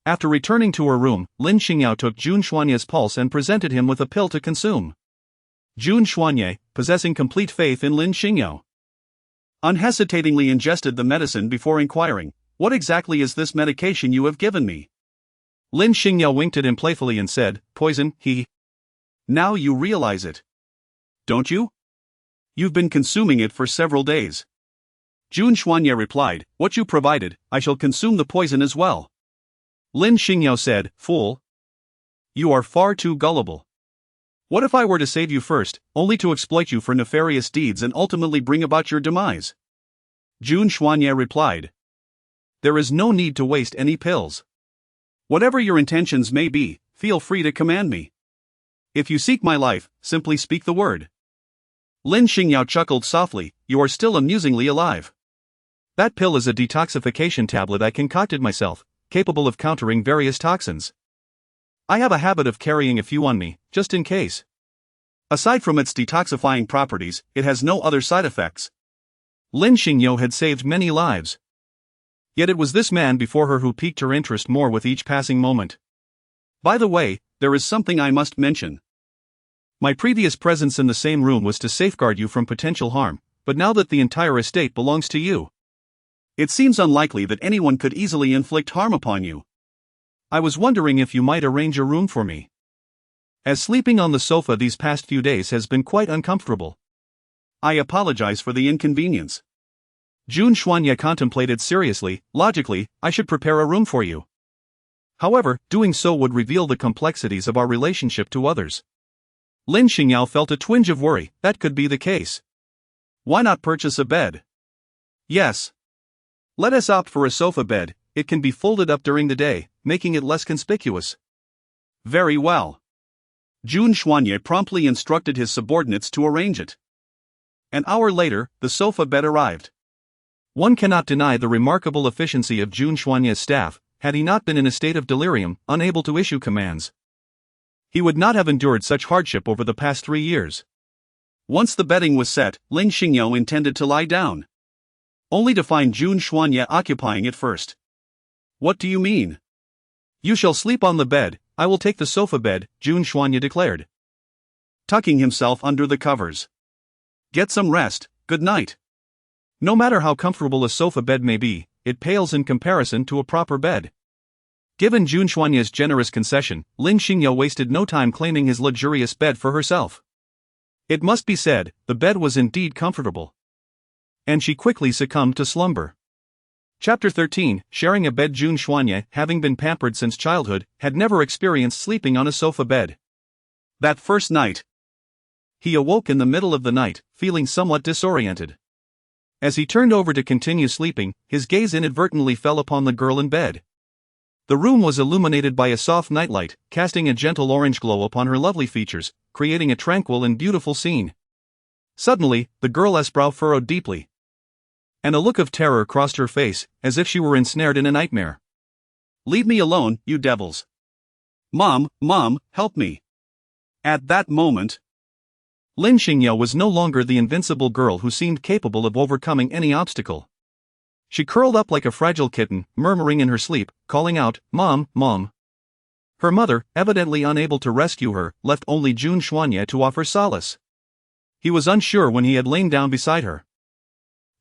After returning to her room, Lin Xingyao took Jun Xuanya's pulse and presented him with a pill to consume. Jun Xuanya, possessing complete faith in Lin Xingyao, unhesitatingly ingested the medicine before inquiring, "What exactly is this medication you have given me?" Lin Xingyao winked at him playfully and said, "Poison, he." "Now you realize it, don't you? You've been consuming it for several days." Jun Xuanya replied, "What you provided, I shall consume the poison as well." Lin Xingyao said, "Fool. You are far too gullible. What if I were to save you first, only to exploit you for nefarious deeds and ultimately bring about your demise?" Jun Xuanya replied, "There is no need to waste any pills. Whatever your intentions may be, feel free to command me. If you seek my life, simply speak the word." Lin Xingyao chuckled softly, "You are still amusingly alive. That pill is a detoxification tablet I concocted myself, capable of countering various toxins. I have a habit of carrying a few on me, just in case. Aside from its detoxifying properties, it has no other side effects." Lin Xingyao had saved many lives. Yet it was this man before her who piqued her interest more with each passing moment. "By the way, there is something I must mention. My previous presence in the same room was to safeguard you from potential harm, but now that the entire estate belongs to you, it seems unlikely that anyone could easily inflict harm upon you. I was wondering if you might arrange a room for me, as sleeping on the sofa these past few days has been quite uncomfortable." "I apologize for the inconvenience." Jun Xuanya contemplated seriously. "Logically, I should prepare a room for you. However, doing so would reveal the complexities of our relationship to others." Lin Xingyao felt a twinge of worry. That could be the case. "Why not purchase a bed?" "Yes. Let us opt for a sofa bed. It can be folded up during the day, making it less conspicuous." "Very well." Jun Xuanya promptly instructed his subordinates to arrange it. An hour later, the sofa bed arrived. One cannot deny the remarkable efficiency of Jun Xuanya's staff. Had he not been in a state of delirium, unable to issue commands, he would not have endured such hardship over the past 3 years. Once the bedding was set, Lin Xingyao intended to lie down, only to find Jun Xuanya occupying it first. "What do you mean?" "You shall sleep on the bed, I will take the sofa bed," Jun Xuanya declared, tucking himself under the covers. "Get some rest, good night." No matter how comfortable a sofa bed may be, it pales in comparison to a proper bed. Given Jun Xuanya's generous concession, Lin Xingyao wasted no time claiming his luxurious bed for herself. It must be said, the bed was indeed comfortable. And she quickly succumbed to slumber. Chapter 13, sharing a bed. Jun Xuanya, having been pampered since childhood, had never experienced sleeping on a sofa bed. That first night, he awoke in the middle of the night, feeling somewhat disoriented. As he turned over to continue sleeping, his gaze inadvertently fell upon the girl in bed. The room was illuminated by a soft nightlight, casting a gentle orange glow upon her lovely features, creating a tranquil and beautiful scene. Suddenly, the girl's brow furrowed deeply, and a look of terror crossed her face, as if she were ensnared in a nightmare. "Leave me alone, you devils. Mom, help me." At that moment, Lin Xingyao was no longer the invincible girl who seemed capable of overcoming any obstacle. She curled up like a fragile kitten, murmuring in her sleep, calling out, "Mom, Mom." Her mother, evidently unable to rescue her, left only Jun Xuanya to offer solace. He was unsure when he had lain down beside her,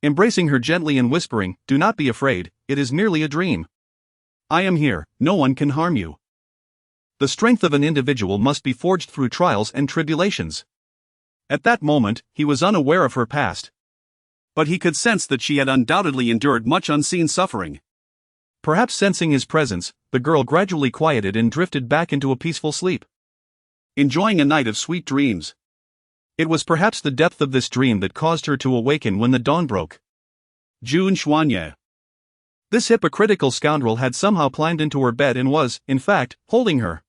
embracing her gently and whispering, "Do not be afraid, it is merely a dream. I am here, no one can harm you." The strength of an individual must be forged through trials and tribulations. At that moment, he was unaware of her past, but he could sense that she had undoubtedly endured much unseen suffering. Perhaps sensing his presence, the girl gradually quieted and drifted back into a peaceful sleep, enjoying a night of sweet dreams. It was perhaps the depth of this dream that caused her to awaken when the dawn broke. Jun Xuanye. This hypocritical scoundrel had somehow climbed into her bed and was, in fact, holding her.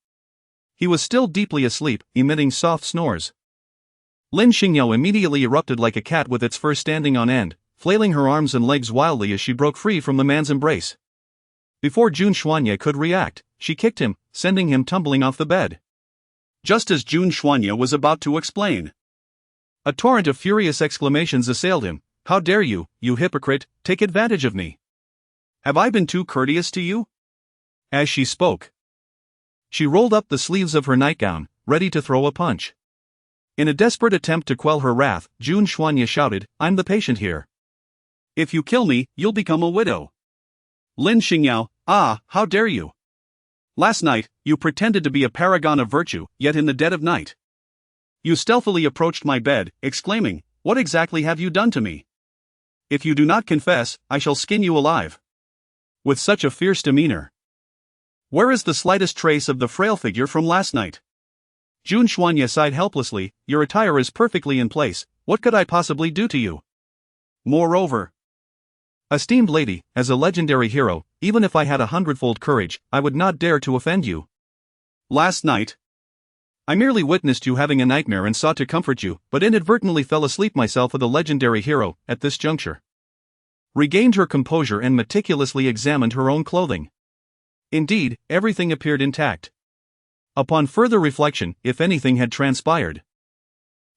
He was still deeply asleep, emitting soft snores. Lin Xingyao immediately erupted like a cat with its fur standing on end, flailing her arms and legs wildly as she broke free from the man's embrace. Before Jun Xuanye could react, she kicked him, sending him tumbling off the bed. Just as Jun Xuanye was about to explain, a torrent of furious exclamations assailed him. "How dare you, you hypocrite, take advantage of me? Have I been too courteous to you?" As she spoke, she rolled up the sleeves of her nightgown, ready to throw a punch. In a desperate attempt to quell her wrath, Jun Xuanye shouted, "I'm the patient here. If you kill me, you'll become a widow." Lin Xingyao, how dare you? Last night, you pretended to be a paragon of virtue, yet in the dead of night, you stealthily approached my bed, exclaiming, "What exactly have you done to me? If you do not confess, I shall skin you alive." With such a fierce demeanor, where is the slightest trace of the frail figure from last night? Jun Xuanye sighed helplessly, "Your attire is perfectly in place, what could I possibly do to you? Moreover, esteemed lady, as a legendary hero, even if I had 100-fold courage, I would not dare to offend you. Last night, I merely witnessed you having a nightmare and sought to comfort you, but inadvertently fell asleep myself with a legendary hero." At this juncture, regained her composure and meticulously examined her own clothing. Indeed, everything appeared intact. Upon further reflection, if anything had transpired,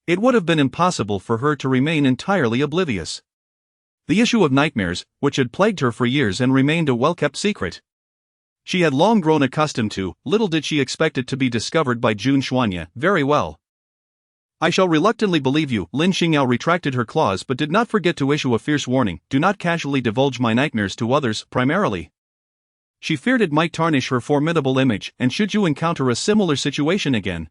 it would have been impossible for her to remain entirely oblivious. The issue of nightmares, which had plagued her for years and remained a well-kept secret, she had long grown accustomed to. Little did she expect it to be discovered by Jun Xuanye. "Very well. I shall reluctantly believe you." Lin Xingyao retracted her claws but did not forget to issue a fierce warning, "Do not casually divulge my nightmares to others." Primarily, she feared it might tarnish her formidable image, and should you encounter a similar situation again,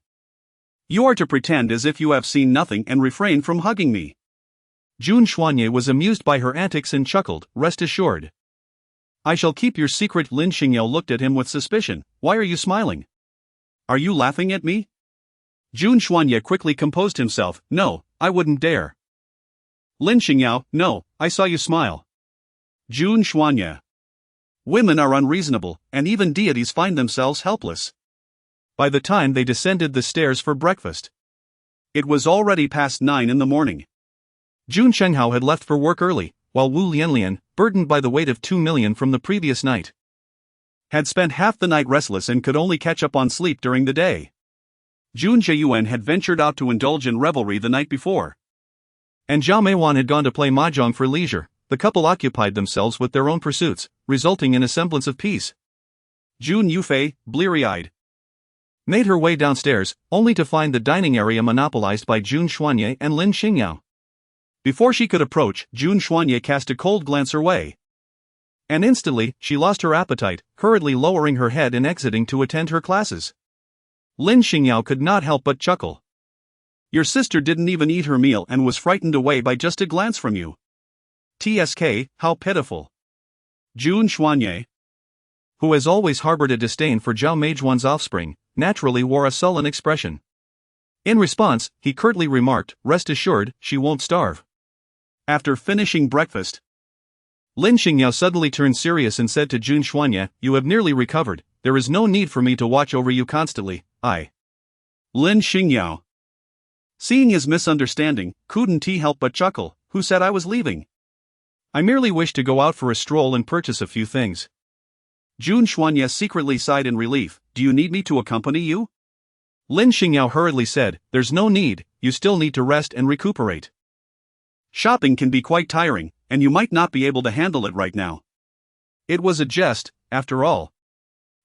you are to pretend as if you have seen nothing and refrain from hugging me. Jun Xuanye was amused by her antics and chuckled, "Rest assured, I shall keep your secret." Lin Xingyao looked at him with suspicion. "Why are you smiling? Are you laughing at me?" Jun Xuanye quickly composed himself. "No, I wouldn't dare." Lin Xingyao, "No, I saw you smile." Jun Xuanye. Women are unreasonable, and even deities find themselves helpless. By the time they descended the stairs for breakfast, it was already past 9 in the morning. Jun Chenghao had left for work early, while Wu Lianlian, burdened by the weight of 2 million from the previous night, had spent half the night restless and could only catch up on sleep during the day. Jun Zheyuan had ventured out to indulge in revelry the night before, and Zhao Meiwan had gone to play mahjong for leisure. The couple occupied themselves with their own pursuits, resulting in a semblance of peace. Jun Yufei, bleary-eyed, made her way downstairs, only to find the dining area monopolized by Jun Xuanye and Lin Xingyao. Before she could approach, Jun Xuanye cast a cold glance her way, and instantly, she lost her appetite, hurriedly lowering her head and exiting to attend her classes. Lin Xingyao could not help but chuckle. "Your sister didn't even eat her meal and was frightened away by just a glance from you. TSK, how pitiful." Jun Xuanye, who has always harbored a disdain for Zhao Meijuan's offspring, naturally wore a sullen expression. In response, he curtly remarked, "Rest assured, she won't starve." After finishing breakfast, Lin Xingyao suddenly turned serious and said to Jun Xuanye, "You have nearly recovered, there is no need for me to watch over you constantly." Lin Xingyao, seeing his misunderstanding, couldn't help but chuckle. "Who said I was leaving? I merely wish to go out for a stroll and purchase a few things." Jun Xuanye secretly sighed in relief. "Do you need me to accompany you?" Lin Xingyao hurriedly said, "There's no need, you still need to rest and recuperate. Shopping can be quite tiring, and you might not be able to handle it right now." It was a jest, after all.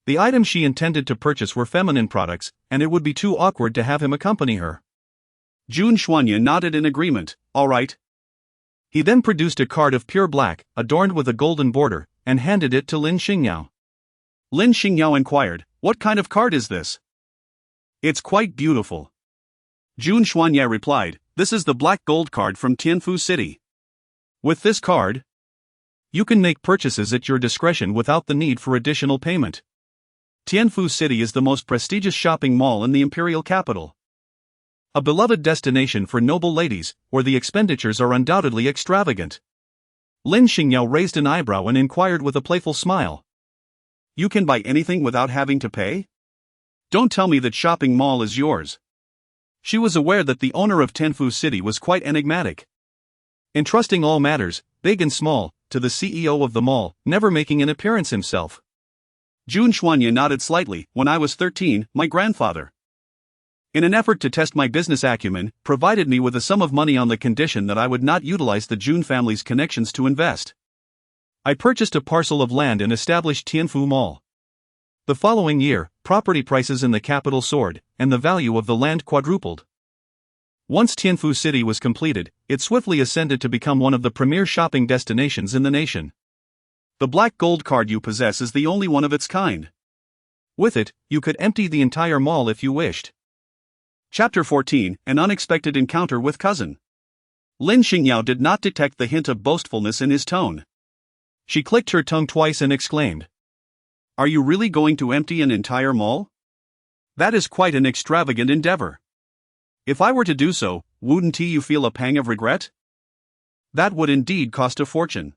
The items she intended to purchase were feminine products, and it would be too awkward to have him accompany her. Jun Xuanya nodded in agreement. All right. He then produced a card of pure black, adorned with a golden border, and handed it to Lin Xingyao. Lin Xingyao inquired, what kind of card is this? It's quite beautiful. Jun Xuanya replied, this is the black gold card from Tianfu City. With this card, you can make purchases at your discretion without the need for additional payment. Tianfu City is the most prestigious shopping mall in the imperial capital. A beloved destination for noble ladies, where the expenditures are undoubtedly extravagant. Lin Xingyao raised an eyebrow and inquired with a playful smile. You can buy anything without having to pay? Don't tell me that shopping mall is yours. She was aware that the owner of Tianfu City was quite enigmatic, entrusting all matters, big and small, to the CEO of the mall, never making an appearance himself. Jun Xuanya nodded slightly. When I was 13, my grandfather, in an effort to test my business acumen, provided me with a sum of money on the condition that I would not utilize the Jun family's connections to invest. I purchased a parcel of land and established Tianfu Mall. The following year, property prices in the capital soared, and the value of the land quadrupled. Once Tianfu City was completed, it swiftly ascended to become one of the premier shopping destinations in the nation. The black gold card you possess is the only one of its kind. With it, you could empty the entire mall if you wished. Chapter 14, An Unexpected Encounter with Cousin. Lin Xingyao did not detect the hint of boastfulness in his tone. She clicked her tongue twice and exclaimed, are you really going to empty an entire mall? That is quite an extravagant endeavor. If I were to do so, wouldn't you feel a pang of regret? That would indeed cost a fortune.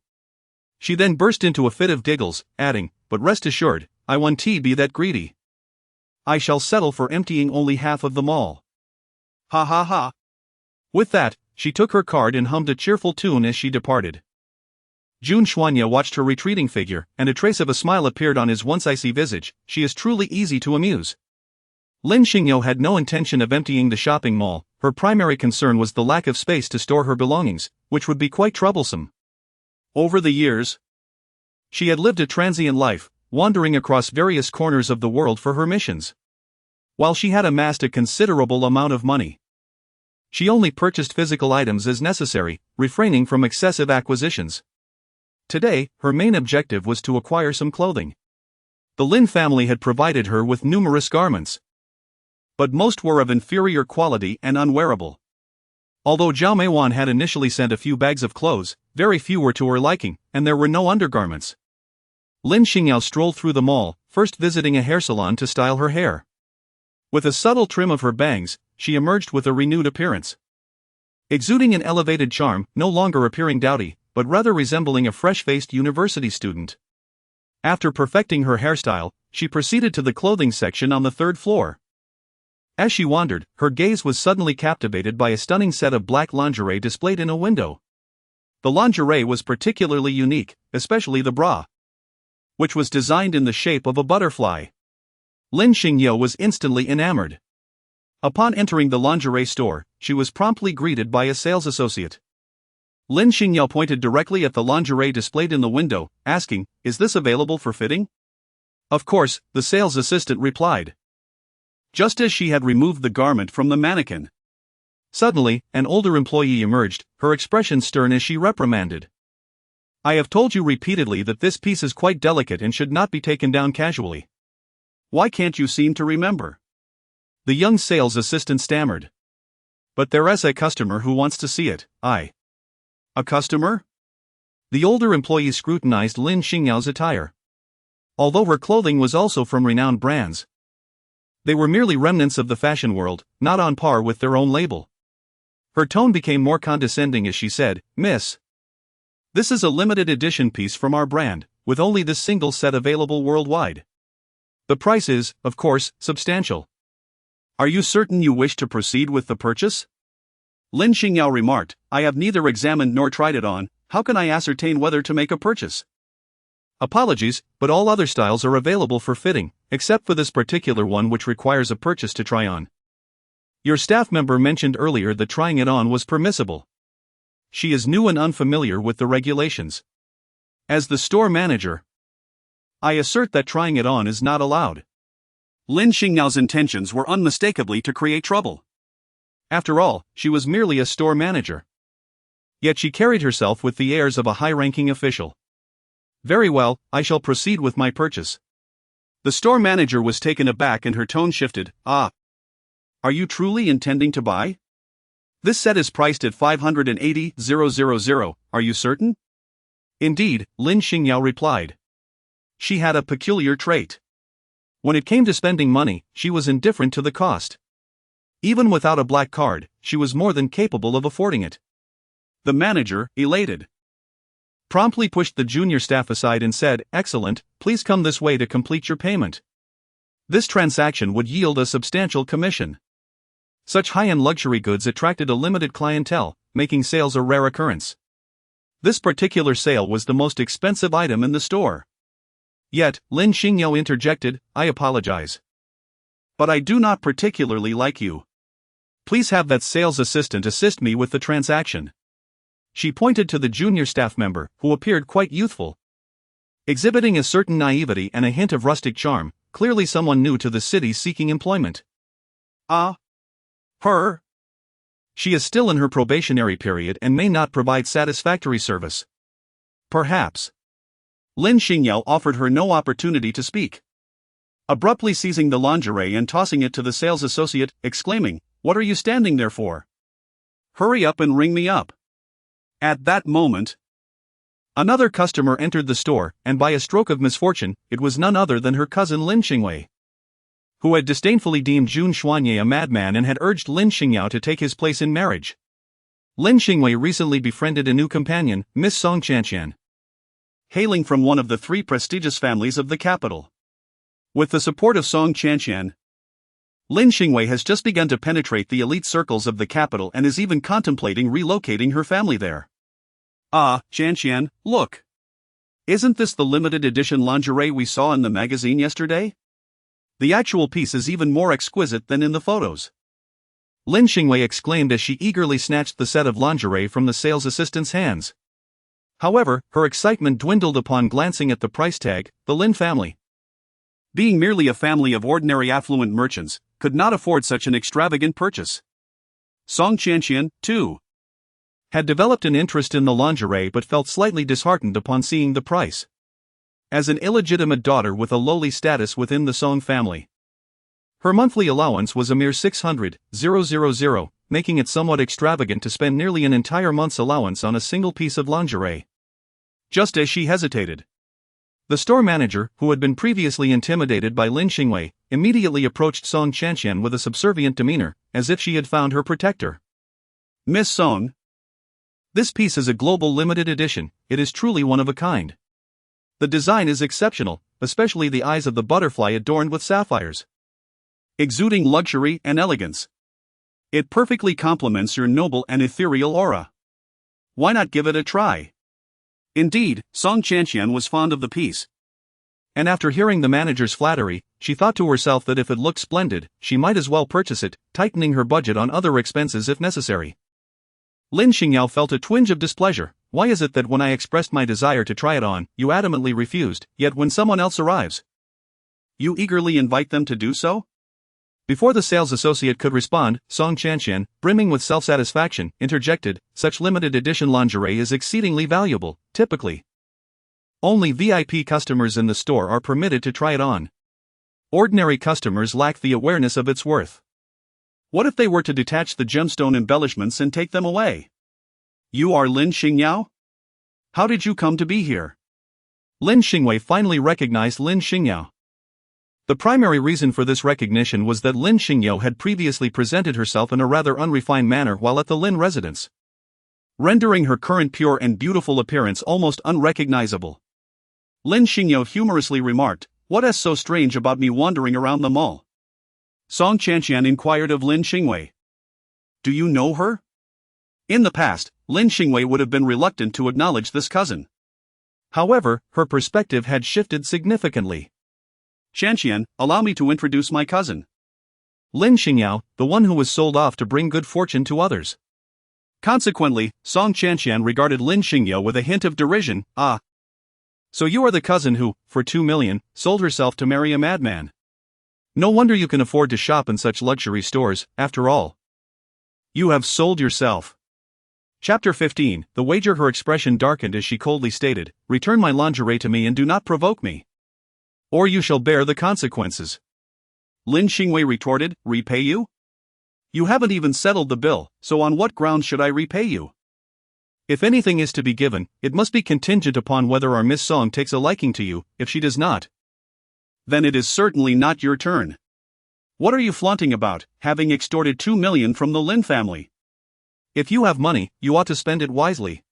She then burst into a fit of giggles, adding, but rest assured, I won't be that greedy. I shall settle for emptying only half of the mall. Ha ha ha. With that, she took her card and hummed a cheerful tune as she departed. Jun Xuanya watched her retreating figure, and a trace of a smile appeared on his once icy visage. She is truly easy to amuse. Lin Xingyao had no intention of emptying the shopping mall. Her primary concern was the lack of space to store her belongings, which would be quite troublesome. Over the years, she had lived a transient life, wandering across various corners of the world for her missions. While she had amassed a considerable amount of money, she only purchased physical items as necessary, refraining from excessive acquisitions. Today, her main objective was to acquire some clothing. The Lin family had provided her with numerous garments, but most were of inferior quality and unwearable. Although Zhao Meiwan had initially sent a few bags of clothes, very few were to her liking, and there were no undergarments. Lin Xingyao strolled through the mall, first visiting a hair salon to style her hair. With a subtle trim of her bangs, she emerged with a renewed appearance, exuding an elevated charm, no longer appearing dowdy, but rather resembling a fresh-faced university student. After perfecting her hairstyle, she proceeded to the clothing section on the third floor. As she wandered, her gaze was suddenly captivated by a stunning set of black lingerie displayed in a window. The lingerie was particularly unique, especially the bra, which was designed in the shape of a butterfly. Lin Xingyao was instantly enamored. Upon entering the lingerie store, she was promptly greeted by a sales associate. Lin Xingyao pointed directly at the lingerie displayed in the window, asking, is this available for fitting? Of course, the sales assistant replied, just as she had removed the garment from the mannequin. Suddenly, an older employee emerged, her expression stern as she reprimanded. I have told you repeatedly that this piece is quite delicate and should not be taken down casually. Why can't you seem to remember? The young sales assistant stammered. But there is a customer who wants to see it. A customer? The older employee scrutinized Lin Xingyao's attire. Although her clothing was also from renowned brands, they were merely remnants of the fashion world, not on par with their own label. Her tone became more condescending as she said, Miss, this is a limited edition piece from our brand, with only this single set available worldwide. The price is, of course, substantial. Are you certain you wish to proceed with the purchase? Lin Xingyao remarked, I have neither examined nor tried it on, how can I ascertain whether to make a purchase? Apologies, but all other styles are available for fitting, except for this particular one which requires a purchase to try on. Your staff member mentioned earlier that trying it on was permissible. She is new and unfamiliar with the regulations. As the store manager, I assert that trying it on is not allowed. Lin Xingyao's intentions were unmistakably to create trouble. After all, she was merely a store manager. Yet she carried herself with the airs of a high-ranking official. "Very well, I shall proceed with my purchase." The store manager was taken aback and her tone shifted. "Ah. Are you truly intending to buy? This set is priced at 580,000. Are you certain?" "Indeed," Lin Xingyao replied. She had a peculiar trait. When it came to spending money, she was indifferent to the cost. Even without a black card, she was more than capable of affording it. The manager, elated, promptly pushed the junior staff aside and said, "Excellent, please come this way to complete your payment." This transaction would yield a substantial commission. Such high-end luxury goods attracted a limited clientele, making sales a rare occurrence. This particular sale was the most expensive item in the store. Yet, Lin Xingyao interjected, "I apologize. But I do not particularly like you. Please have that sales assistant assist me with the transaction." She pointed to the junior staff member, who appeared quite youthful, exhibiting a certain naivety and a hint of rustic charm, clearly someone new to the city seeking employment. "Ah. Her? She is still in her probationary period and may not provide satisfactory service." "Perhaps." Lin Xingyao offered her no opportunity to speak, abruptly seizing the lingerie and tossing it to the sales associate, exclaiming, "What are you standing there for? Hurry up and ring me up." At that moment, another customer entered the store, and by a stroke of misfortune, it was none other than her cousin Lin Xingwei, who had disdainfully deemed Jun Xuanye a madman and had urged Lin Xingyao to take his place in marriage. Lin Xingwei recently befriended a new companion, Miss Song Chanqian, hailing from one of the 3 prestigious families of the capital. With the support of Song Chanqian, Lin Xingwei has just begun to penetrate the elite circles of the capital and is even contemplating relocating her family there. "Ah, Chanqian, look. Isn't this the limited edition lingerie we saw in the magazine yesterday? The actual piece is even more exquisite than in the photos." Lin Xingwei exclaimed as she eagerly snatched the set of lingerie from the sales assistant's hands. However, her excitement dwindled upon glancing at the price tag. The Lin family, being merely a family of ordinary affluent merchants, could not afford such an extravagant purchase. Song Chanqian, too, had developed an interest in the lingerie but felt slightly disheartened upon seeing the price. As an illegitimate daughter with a lowly status within the Song family, her monthly allowance was a mere 600,000, making it somewhat extravagant to spend nearly an entire month's allowance on a single piece of lingerie. Just as she hesitated, the store manager, who had been previously intimidated by Lin Xingwei, immediately approached Song Chanqian with a subservient demeanor, as if she had found her protector. "Miss Song, this piece is a global limited edition. It is truly one of a kind. The design is exceptional, especially the eyes of the butterfly adorned with sapphires, exuding luxury and elegance. It perfectly complements your noble and ethereal aura. Why not give it a try?" Indeed, Song Chanqian was fond of the piece, and after hearing the manager's flattery, she thought to herself that if it looked splendid, she might as well purchase it, tightening her budget on other expenses if necessary. Lin Xingyao felt a twinge of displeasure. "Why is it that when I expressed my desire to try it on, you adamantly refused, yet when someone else arrives, you eagerly invite them to do so?" Before the sales associate could respond, Song Chanqian, brimming with self-satisfaction, interjected, "Such limited edition lingerie is exceedingly valuable. Typically, only VIP customers in the store are permitted to try it on. Ordinary customers lack the awareness of its worth. What if they were to detach the gemstone embellishments and take them away?" "You are Lin Xingyao? How did you come to be here?" Lin Xingwei finally recognized Lin Xingyao. The primary reason for this recognition was that Lin Xingyao had previously presented herself in a rather unrefined manner while at the Lin residence, rendering her current pure and beautiful appearance almost unrecognizable. Lin Xingyao humorously remarked, "What is so strange about me wandering around the mall?" Song Chanqian inquired of Lin Xingwei, "Do you know her?" In the past, Lin Xingwei would have been reluctant to acknowledge this cousin. However, her perspective had shifted significantly. "Chanqian, allow me to introduce my cousin. Lin Xingyao, the one who was sold off to bring good fortune to others." Consequently, Song Chanqian regarded Lin Xingyao with a hint of derision. "Ah. So you are the cousin who, for 2 million, sold herself to marry a madman. No wonder you can afford to shop in such luxury stores, after all." You have sold yourself. Chapter 15, The Wager. Her expression darkened as she coldly stated, "Return my lingerie to me and do not provoke me. Or you shall bear the consequences." Lin Xingyao retorted, "Repay you? You haven't even settled the bill, so on what grounds should I repay you? If anything is to be given, it must be contingent upon whether our Miss Song takes a liking to you. If she does not, then it is certainly not your turn. What are you flaunting about, having extorted 2 million from the Lin family? If you have money, you ought to spend it wisely.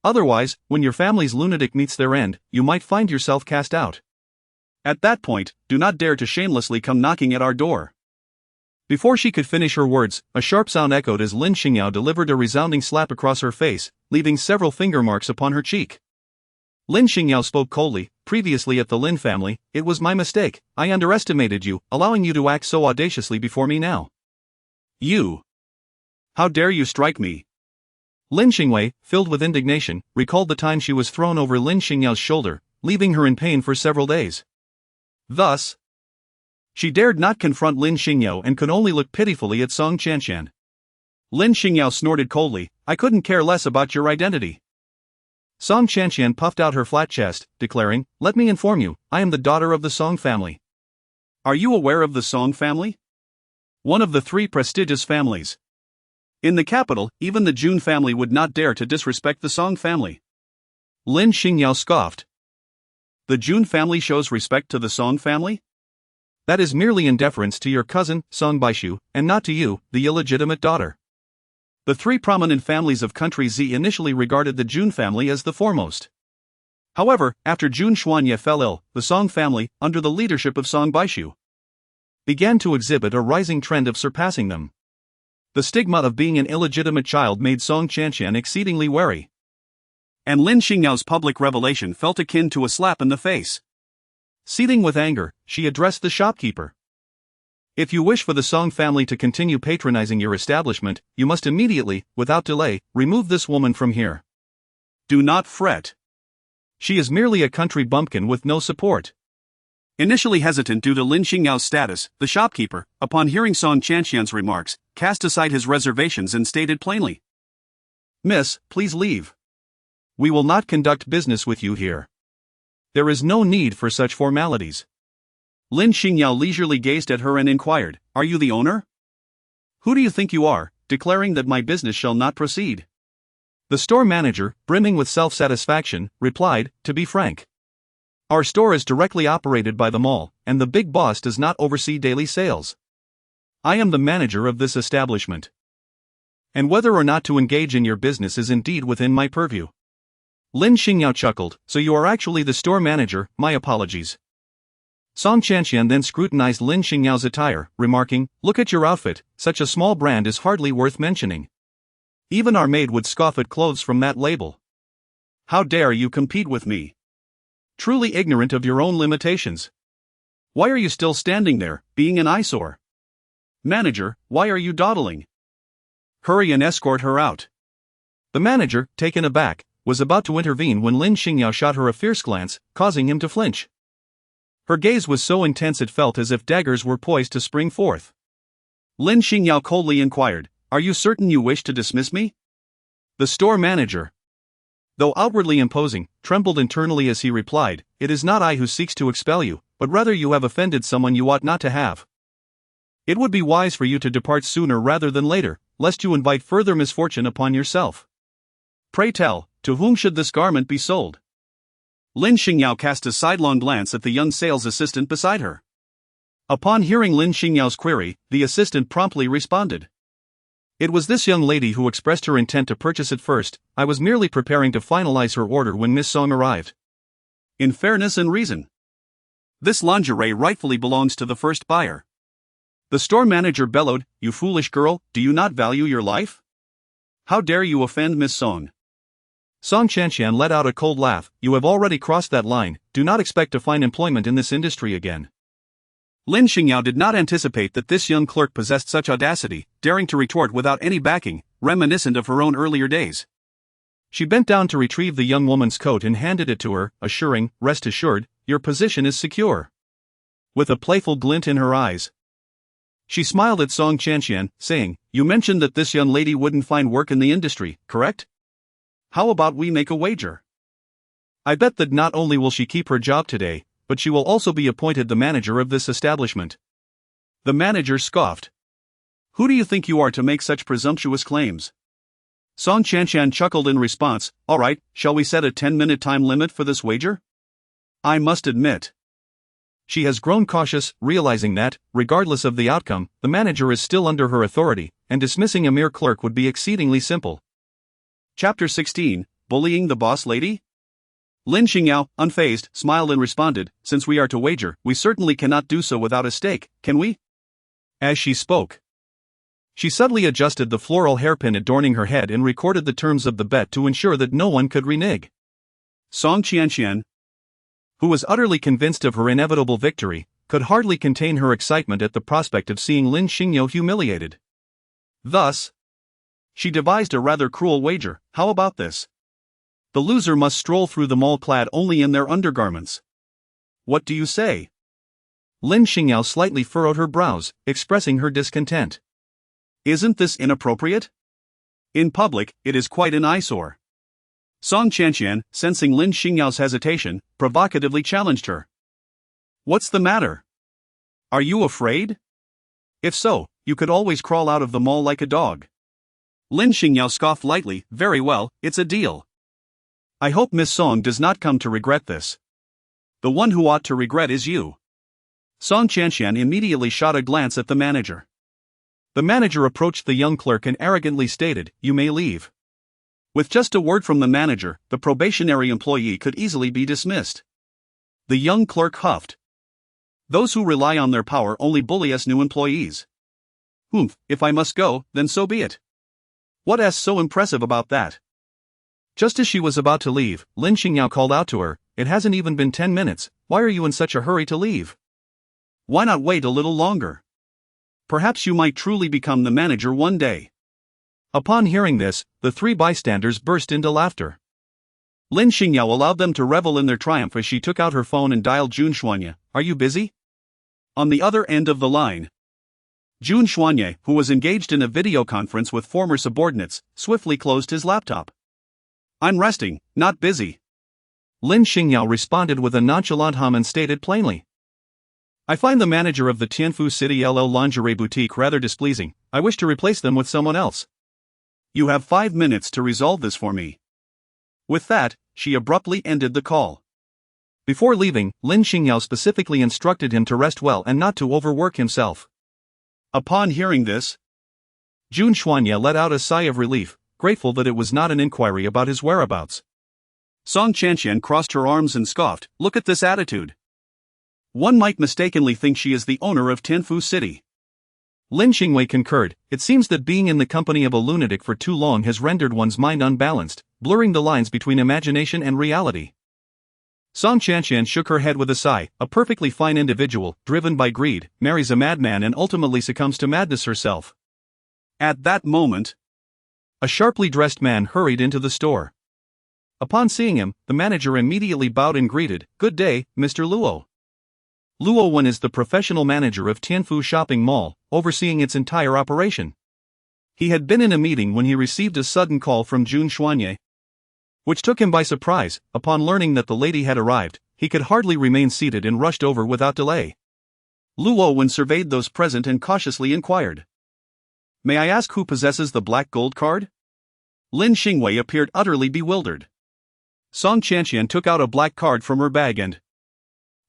Otherwise, when your family's lunatic meets their end, you might find yourself cast out. At that point, do not dare to shamelessly come knocking at our door." Before she could finish her words, a sharp sound echoed as Lin Xingyao delivered a resounding slap across her face, leaving several finger marks upon her cheek. Lin Xingyao spoke coldly, "Previously at the Lin family, it was my mistake. I underestimated you, allowing you to act so audaciously before me now. You! How dare you strike me?" Lin Xingyao, filled with indignation, recalled the time she was thrown over Lin Xingyao's shoulder, leaving her in pain for several days. Thus, she dared not confront Lin Xingyao and could only look pitifully at Song Qianqian. Lin Xingyao snorted coldly, "I couldn't care less about your identity." Song Qianqian puffed out her flat chest, declaring, "Let me inform you, I am the daughter of the Song family." "Are you aware of the Song family? One of the 3 prestigious families. In the capital, even the Jun family would not dare to disrespect the Song family." Lin Xingyao scoffed. "The Jun family shows respect to the Song family? That is merely in deference to your cousin, Song Baishu, and not to you, the illegitimate daughter. The 3 prominent families of Country Z initially regarded the Jun family as the foremost. However, after Jun Xuanye fell ill, the Song family, under the leadership of Song Baishu, began to exhibit a rising trend of surpassing them. The stigma of being an illegitimate child made Song Qianqian exceedingly wary. And Lin Xingyao's public revelation felt akin to a slap in the face. Seething with anger, she addressed the shopkeeper. "If you wish for the Song family to continue patronizing your establishment, you must immediately, without delay, remove this woman from here. Do not fret. She is merely a country bumpkin with no support." Initially hesitant due to Lin Xingyao's status, the shopkeeper, upon hearing Song Qianqian's remarks, cast aside his reservations and stated plainly, "Miss, please leave. We will not conduct business with you here. There is no need for such formalities." Lin Xingyao leisurely gazed at her and inquired, "Are you the owner? Who do you think you are, declaring that my business shall not proceed?" The store manager, brimming with self-satisfaction, replied, "To be frank, our store is directly operated by the mall, and the big boss does not oversee daily sales. I am the manager of this establishment. And whether or not to engage in your business is indeed within my purview." Lin Xingyao chuckled, "So you are actually the store manager, my apologies." Song Qianqian then scrutinized Lin Xingyao's attire, remarking, "Look at your outfit, such a small brand is hardly worth mentioning. Even our maid would scoff at clothes from that label. How dare you compete with me? Truly ignorant of your own limitations. Why are you still standing there, being an eyesore? Manager, why are you dawdling? Hurry and escort her out." The manager, taken aback, was about to intervene when Lin Xingyao shot her a fierce glance, causing him to flinch. Her gaze was so intense it felt as if daggers were poised to spring forth. Lin Xingyao coldly inquired, "Are you certain you wish to dismiss me?" The store manager, though outwardly imposing, trembled internally as he replied, "It is not I who seeks to expel you, but rather you have offended someone you ought not to have. It would be wise for you to depart sooner rather than later, lest you invite further misfortune upon yourself. Pray tell, to whom should this garment be sold?" Lin Xingyao cast a sidelong glance at the young sales assistant beside her. Upon hearing Lin Xingyao's query, the assistant promptly responded, "It was this young lady who expressed her intent to purchase it first. I was merely preparing to finalize her order when Miss Song arrived. In fairness and reason, this lingerie rightfully belongs to the first buyer." The store manager bellowed, "You foolish girl, do you not value your life? How dare you offend Miss Song?" Song Qianqian let out a cold laugh, "You have already crossed that line, do not expect to find employment in this industry again." Lin Xingyao did not anticipate that this young clerk possessed such audacity, daring to retort without any backing, reminiscent of her own earlier days. She bent down to retrieve the young woman's coat and handed it to her, assuring, "Rest assured, your position is secure." With a playful glint in her eyes, She smiled at Song Chanxian, saying, "You mentioned that this young lady wouldn't find work in the industry, correct? How about we make a wager? I bet that not only will she keep her job today, but she will also be appointed the manager of this establishment." The manager scoffed. "Who do you think you are to make such presumptuous claims?" Song Chanxian chuckled in response. "All right, shall we set a 10-minute time limit for this wager?" I must admit, she has grown cautious, realizing that, regardless of the outcome, the manager is still under her authority, and dismissing a mere clerk would be exceedingly simple. Chapter 16, Bullying the Boss Lady? Lin Xingyao, unfazed, smiled and responded, "Since we are to wager, we certainly cannot do so without a stake, can we?" As she spoke, she subtly adjusted the floral hairpin adorning her head and recorded the terms of the bet to ensure that no one could renege. Song Qianxian, who was utterly convinced of her inevitable victory, could hardly contain her excitement at the prospect of seeing Lin Xingyao humiliated. Thus, she devised a rather cruel wager. How about this? The loser must stroll through the mall clad only in their undergarments. What do you say? Lin Xingyao slightly furrowed her brows, expressing her discontent. Isn't this inappropriate? In public, it is quite an eyesore. Song Chanxian, sensing Lin Xingyao's hesitation, provocatively challenged her. What's the matter? Are you afraid? If so, you could always crawl out of the mall like a dog. Lin Xingyao scoffed lightly. Very well, it's a deal. I hope Miss Song does not come to regret this. The one who ought to regret is you. Song Chanxian immediately shot a glance at the manager. The manager approached the young clerk and arrogantly stated, "You may leave." With just a word from the manager, the probationary employee could easily be dismissed. The young clerk huffed. Those who rely on their power only bully us new employees. If I must go, then so be it. What's so impressive about that? Just as she was about to leave, Lin Xingyao called out to her, "It hasn't even been 10 minutes, why are you in such a hurry to leave? Why not wait a little longer? Perhaps you might truly become the manager one day." Upon hearing this, the three bystanders burst into laughter. Lin Xingyao allowed them to revel in their triumph as she took out her phone and dialed Jun Xuanye. "Are you busy?" On the other end of the line, Jun Xuanye, who was engaged in a video conference with former subordinates, swiftly closed his laptop. "I'm resting, not busy." Lin Xingyao responded with a nonchalant hum and stated plainly, "I find the manager of the Tianfu City LL lingerie boutique rather displeasing. I wish to replace them with someone else. You have 5 minutes to resolve this for me." With that, she abruptly ended the call. Before leaving, Lin Xingyao specifically instructed him to rest well and not to overwork himself. Upon hearing this, Jun Xuanye let out a sigh of relief, grateful that it was not an inquiry about his whereabouts. Song Chanxian crossed her arms and scoffed, "Look at this attitude. One might mistakenly think she is the owner of Tianfu City." Lin Xingwei concurred. It seems that being in the company of a lunatic for too long has rendered one's mind unbalanced, blurring the lines between imagination and reality. Song Chanxian shook her head with a sigh. A perfectly fine individual, driven by greed, marries a madman and ultimately succumbs to madness herself. At that moment, a sharply dressed man hurried into the store. Upon seeing him, the manager immediately bowed and greeted, "Good day, Mr. Luo." Luo Wen is the professional manager of Tianfu Shopping Mall, overseeing its entire operation. He had been in a meeting when he received a sudden call from Jun Xuanye, which took him by surprise. Upon learning that the lady had arrived, he could hardly remain seated and rushed over without delay. Luo Wen surveyed those present and cautiously inquired, "May I ask who possesses the black gold card?" Lin Xingwei appeared utterly bewildered. Song Chanxian took out a black card from her bag and,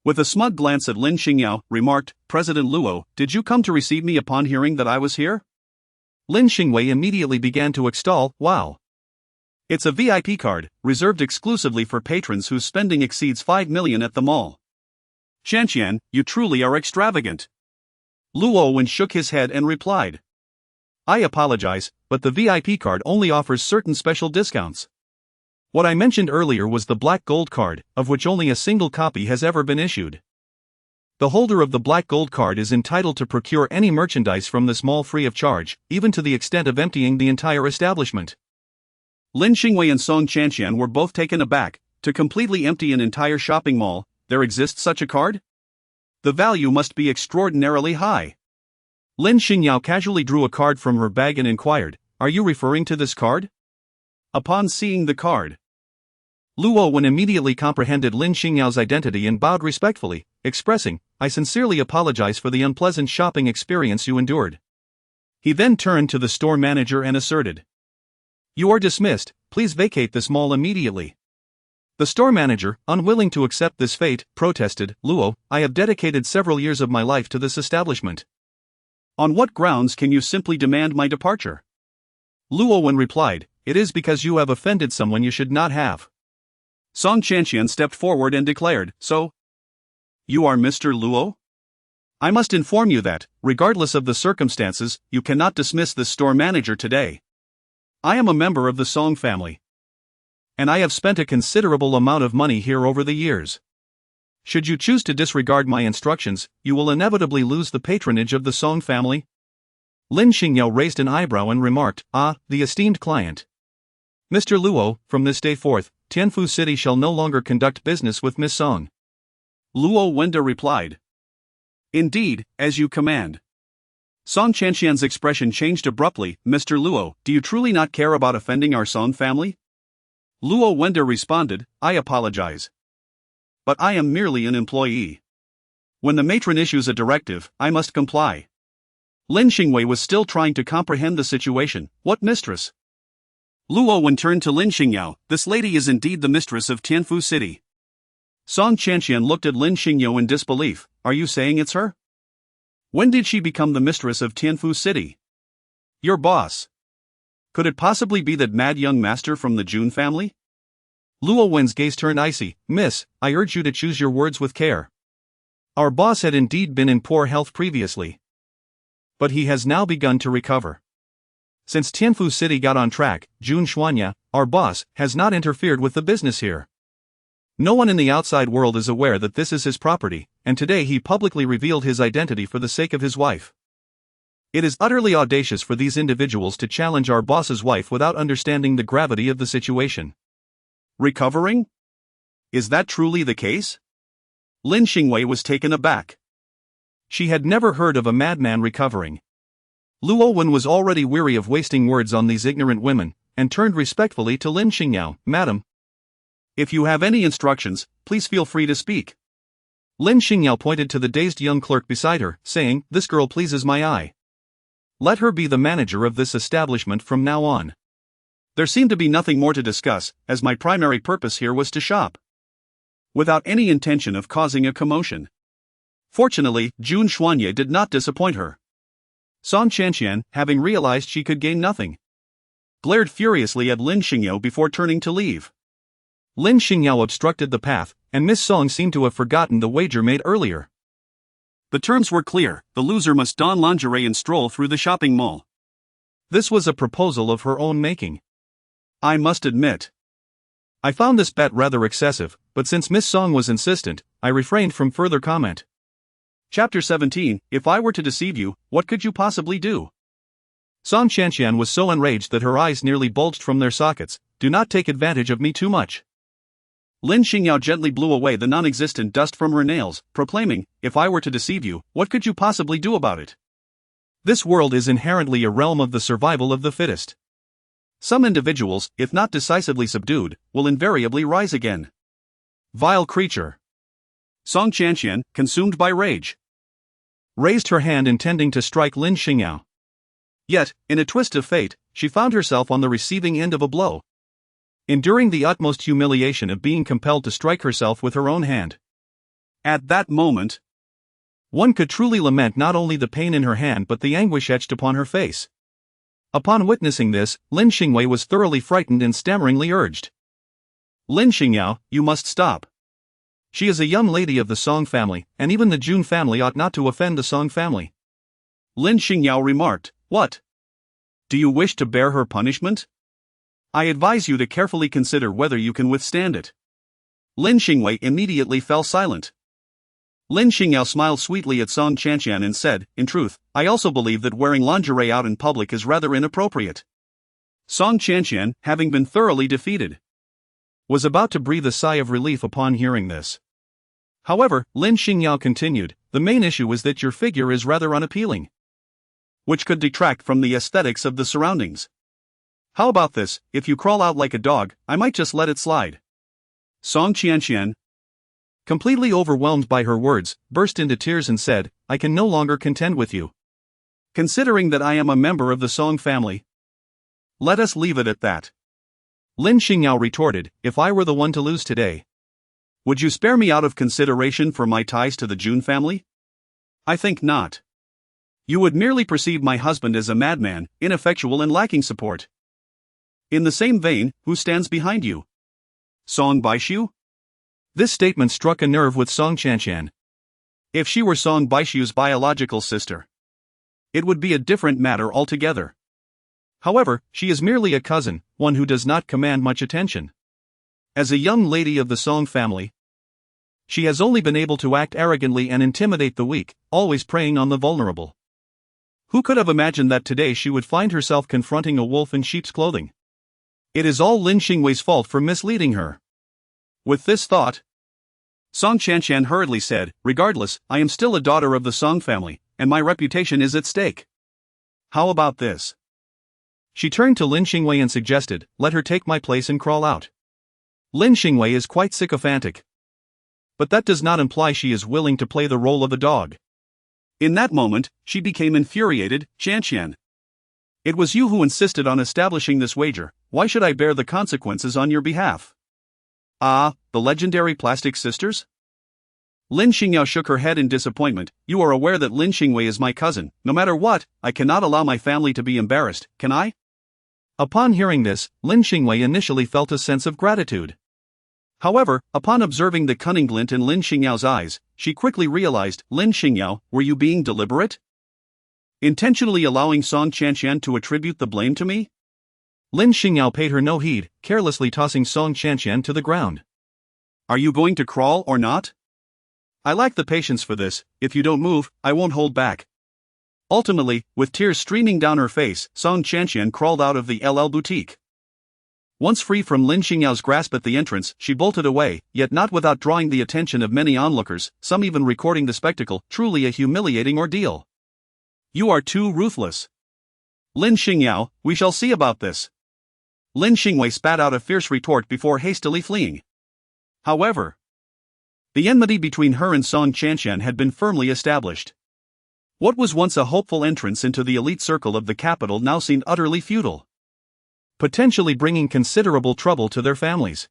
with a smug glance at Lin Xingyao, remarked, "President Luo, did you come to receive me upon hearing that I was here?" Lin Xingwei immediately began to extol, "Wow. It's a VIP card, reserved exclusively for patrons whose spending exceeds 5 million at the mall. Chanxian, you truly are extravagant." Luo Wen shook his head and replied, "I apologize, but the VIP card only offers certain special discounts. What I mentioned earlier was the black gold card, of which only a single copy has ever been issued. The holder of the black gold card is entitled to procure any merchandise from this mall free of charge, even to the extent of emptying the entire establishment." Lin Xingwei and Song Chanxian were both taken aback. To completely empty an entire shopping mall, there exists such a card? The value must be extraordinarily high. Lin Xingyao casually drew a card from her bag and inquired, "Are you referring to this card?" Upon seeing the card, Luo Wen immediately comprehended Lin Xingyao's identity and bowed respectfully, expressing, "I sincerely apologize for the unpleasant shopping experience you endured." He then turned to the store manager and asserted, "You are dismissed, please vacate this mall immediately." The store manager, unwilling to accept this fate, protested, "Luo, I have dedicated several years of my life to this establishment. On what grounds can you simply demand my departure?" Luo Wen replied, "It is because you have offended someone you should not have." Song Chanqian stepped forward and declared, "So? You are Mr. Luo? I must inform you that, regardless of the circumstances, you cannot dismiss this store manager today. I am a member of the Song family, and I have spent a considerable amount of money here over the years. Should you choose to disregard my instructions, you will inevitably lose the patronage of the Song family." Lin Xingyao raised an eyebrow and remarked, "The esteemed client. Mr. Luo, from this day forth, Tianfu City shall no longer conduct business with Miss Song." Luo Wenda replied, "Indeed, as you command." Song Chanqian's expression changed abruptly. "Mr. Luo, do you truly not care about offending our Song family?" Luo Wenda responded, "I apologize, but I am merely an employee. When the matron issues a directive, I must comply." Lin Xingwei was still trying to comprehend the situation. "What mistress?" Luo Wen turned to Lin Xingyao, "This lady is indeed the mistress of Tianfu City." Song Chanqian looked at Lin Xingyao in disbelief. "Are you saying it's her? When did she become the mistress of Tianfu City?" "Your boss. Could it possibly be that mad young master from the Jun family?" Luo Wen's gaze turned icy. "Miss, I urge you to choose your words with care. Our boss had indeed been in poor health previously, but he has now begun to recover. Since Tianfu City got on track, Jun Xuanya, our boss, has not interfered with the business here. No one in the outside world is aware that this is his property, and today he publicly revealed his identity for the sake of his wife. It is utterly audacious for these individuals to challenge our boss's wife without understanding the gravity of the situation." "Recovering? Is that truly the case?" Lin Xingwei was taken aback. She had never heard of a madman recovering. Luo Wen was already weary of wasting words on these ignorant women, and turned respectfully to Lin Xingyao. "Madam, if you have any instructions, please feel free to speak." Lin Xingyao pointed to the dazed young clerk beside her, saying, "This girl pleases my eye. Let her be the manager of this establishment from now on." There seemed to be nothing more to discuss, as my primary purpose here was to shop, without any intention of causing a commotion. Fortunately, Jun Xuanye did not disappoint her. Song Chanqian, having realized she could gain nothing, glared furiously at Lin Xingyao before turning to leave. Lin Xingyao obstructed the path, and Miss Song seemed to have forgotten the wager made earlier. The terms were clear: the loser must don lingerie and stroll through the shopping mall. This was a proposal of her own making. I must admit, I found this bet rather excessive, but since Miss Song was insistent, I refrained from further comment. Chapter 17, If I were to deceive you, what could you possibly do? Song Chanqian was so enraged that her eyes nearly bulged from their sockets. "Do not take advantage of me too much." Lin Xingyao gently blew away the non-existent dust from her nails, proclaiming, "If I were to deceive you, what could you possibly do about it? This world is inherently a realm of the survival of the fittest. Some individuals, if not decisively subdued, will invariably rise again." Vile creature. Song Chanqian, consumed by rage, raised her hand intending to strike Lin Xingyao. Yet, in a twist of fate, she found herself on the receiving end of a blow, enduring the utmost humiliation of being compelled to strike herself with her own hand. At that moment, one could truly lament not only the pain in her hand but the anguish etched upon her face. Upon witnessing this, Lin Xingwei was thoroughly frightened and stammeringly urged, "Lin Xingyao, you must stop. She is a young lady of the Song family, and even the Jun family ought not to offend the Song family." Lin Xingyao remarked, "What? Do you wish to bear her punishment? I advise you to carefully consider whether you can withstand it." Lin Xingwei immediately fell silent. Lin Xingyao smiled sweetly at Song Chanqian and said, "In truth, I also believe that wearing lingerie out in public is rather inappropriate." Song Chanqian, having been thoroughly defeated, was about to breathe a sigh of relief upon hearing this. However, Lin Xingyao continued, "The main issue is that your figure is rather unappealing. which could detract from the aesthetics of the surroundings. How about this? If you crawl out like a dog, I might just let it slide. Song Qianqian, completely overwhelmed by her words, burst into tears and said, I can no longer contend with you. Considering that I am a member of the Song family, let us leave it at that. Lin Xingyao retorted, if I were the one to lose today, would you spare me out of consideration for my ties to the Jun family? I think not. You would merely perceive my husband as a madman, ineffectual and lacking support. In the same vein, who stands behind you? Song Baishu? This statement struck a nerve with Song Qianqian. If she were Song Baishu's biological sister, it would be a different matter altogether. However, she is merely a cousin, one who does not command much attention. As a young lady of the Song family, she has only been able to act arrogantly and intimidate the weak, always preying on the vulnerable. Who could have imagined that today she would find herself confronting a wolf in sheep's clothing? It is all Lin Xingwei's fault for misleading her. With this thought, Song Qianqian hurriedly said, regardless, I am still a daughter of the Song family, and my reputation is at stake. How about this? She turned to Lin Xingwei and suggested, let her take my place and crawl out. Lin Xingwei is quite sycophantic. But that does not imply she is willing to play the role of a dog. In that moment, she became infuriated. Qianqian, it was you who insisted on establishing this wager, why should I bear the consequences on your behalf? Ah, the legendary plastic sisters? Lin Xingyao shook her head in disappointment. You are aware that Lin Xingwei is my cousin. No matter what, I cannot allow my family to be embarrassed, can I? Upon hearing this, Lin Xingwei initially felt a sense of gratitude. However, upon observing the cunning glint in Lin Xingyao's eyes, she quickly realized, Lin Xingyao, were you being deliberate? Intentionally allowing Song Qianqian to attribute the blame to me? Lin Xingyao paid her no heed, carelessly tossing Song Qianqian to the ground. Are you going to crawl or not? I lack the patience for this. If you don't move, I won't hold back. Ultimately, with tears streaming down her face, Song Qianqian crawled out of the LL boutique. Once free from Lin Xingyao's grasp at the entrance, she bolted away, yet not without drawing the attention of many onlookers, some even recording the spectacle, truly a humiliating ordeal. You are too ruthless. Lin Xingyao, we shall see about this. Lin Xingwei spat out a fierce retort before hastily fleeing. However, the enmity between her and Song Qianqian had been firmly established. What was once a hopeful entrance into the elite circle of the capital now seemed utterly futile, potentially bringing considerable trouble to their families.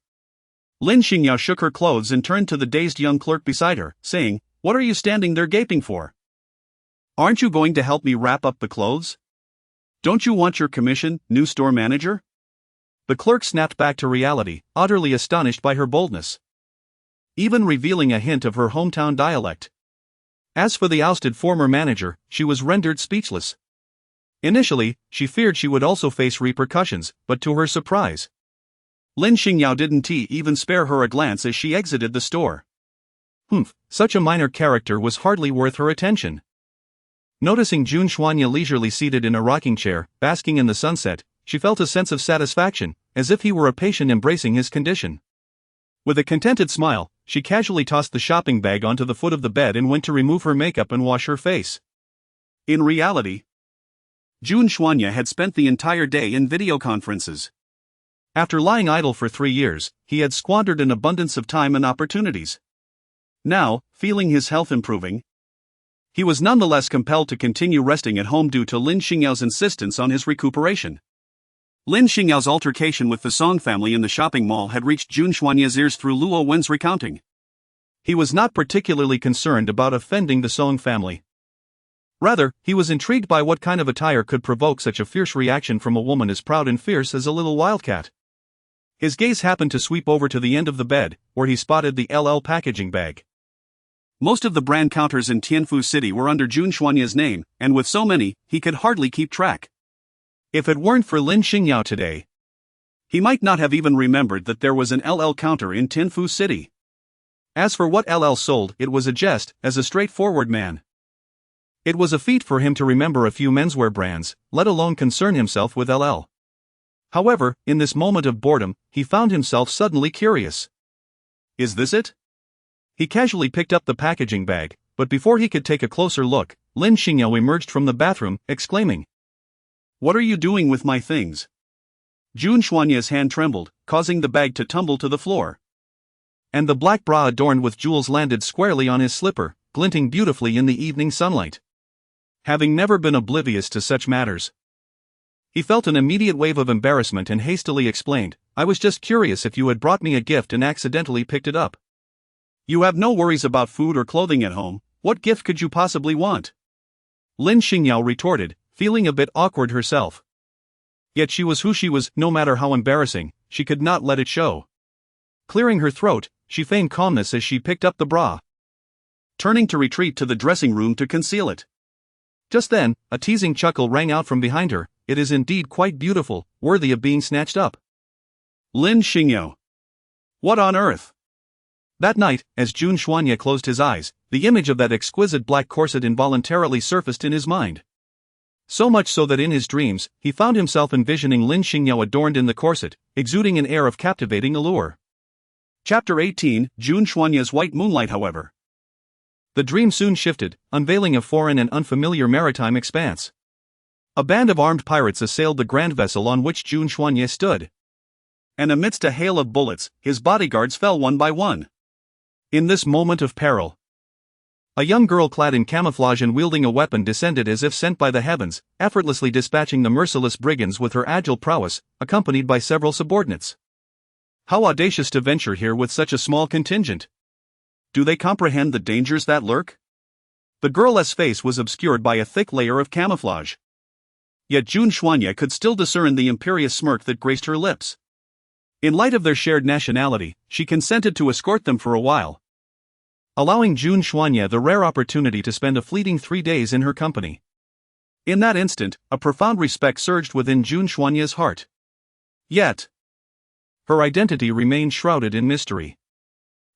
Lin Xingyao shook her clothes and turned to the dazed young clerk beside her, saying, What are you standing there gaping for? Aren't you going to help me wrap up the clothes? Don't you want your commission, new store manager? The clerk snapped back to reality, utterly astonished by her boldness, even revealing a hint of her hometown dialect. As for the ousted former manager, she was rendered speechless. Initially, she feared she would also face repercussions, but to her surprise, Lin Xingyao didn't even spare her a glance as she exited the store. Such a minor character was hardly worth her attention. Noticing Jun Xuanya leisurely seated in a rocking chair, basking in the sunset, she felt a sense of satisfaction, as if he were a patient embracing his condition. With a contented smile, she casually tossed the shopping bag onto the foot of the bed and went to remove her makeup and wash her face. In reality, Jun Xuanya had spent the entire day in video conferences. After lying idle for 3 years, he had squandered an abundance of time and opportunities. Now, feeling his health improving, he was nonetheless compelled to continue resting at home due to Lin Xingyao's insistence on his recuperation. Lin Xingyao's altercation with the Song family in the shopping mall had reached Jun Xuanya's ears through Luo Wen's recounting. He was not particularly concerned about offending the Song family. Rather, he was intrigued by what kind of attire could provoke such a fierce reaction from a woman as proud and fierce as a little wildcat. His gaze happened to sweep over to the end of the bed, where he spotted the LL packaging bag. Most of the brand counters in Tianfu City were under Jun Xuanya's name, and with so many, he could hardly keep track. If it weren't for Lin Xingyao today, he might not have even remembered that there was an LL counter in Tianfu City. As for what LL sold, it was a jest, as a straightforward man. It was a feat for him to remember a few menswear brands, let alone concern himself with LL. However, in this moment of boredom, he found himself suddenly curious. Is this it? He casually picked up the packaging bag, but before he could take a closer look, Lin Xingyao emerged from the bathroom, exclaiming, "What are you doing with my things?" Jun Xuanye's hand trembled, causing the bag to tumble to the floor. And the black bra adorned with jewels landed squarely on his slipper, glinting beautifully in the evening sunlight. Having never been oblivious to such matters, he felt an immediate wave of embarrassment and hastily explained, "I was just curious if you had brought me a gift and accidentally picked it up." "You have no worries about food or clothing at home, what gift could you possibly want?" Lin Xingyao retorted, feeling a bit awkward herself. Yet she was who she was, no matter how embarrassing, she could not let it show. Clearing her throat, she feigned calmness as she picked up the bra, turning to retreat to the dressing room to conceal it. Just then, a teasing chuckle rang out from behind her. "It is indeed quite beautiful, worthy of being snatched up." Lin Xingyao. What on earth? That night, as Jun Xuanye closed his eyes, the image of that exquisite black corset involuntarily surfaced in his mind. So much so that in his dreams, he found himself envisioning Lin Xingyao adorned in the corset, exuding an air of captivating allure. Chapter 18, Jun Xuanye's White Moonlight. However, the dream soon shifted, unveiling a foreign and unfamiliar maritime expanse. A band of armed pirates assailed the grand vessel on which Jun Xuanye stood. And amidst a hail of bullets, his bodyguards fell one by one. In this moment of peril, a young girl clad in camouflage and wielding a weapon descended as if sent by the heavens, effortlessly dispatching the merciless brigands with her agile prowess, accompanied by several subordinates. How audacious to venture here with such a small contingent! Do they comprehend the dangers that lurk? The girl's face was obscured by a thick layer of camouflage. Yet Jun Xuanye could still discern the imperious smirk that graced her lips. In light of their shared nationality, she consented to escort them for a while, allowing Jun Xuanye the rare opportunity to spend a fleeting 3 days in her company. In that instant, a profound respect surged within Jun Xuanye's heart. Yet, her identity remained shrouded in mystery.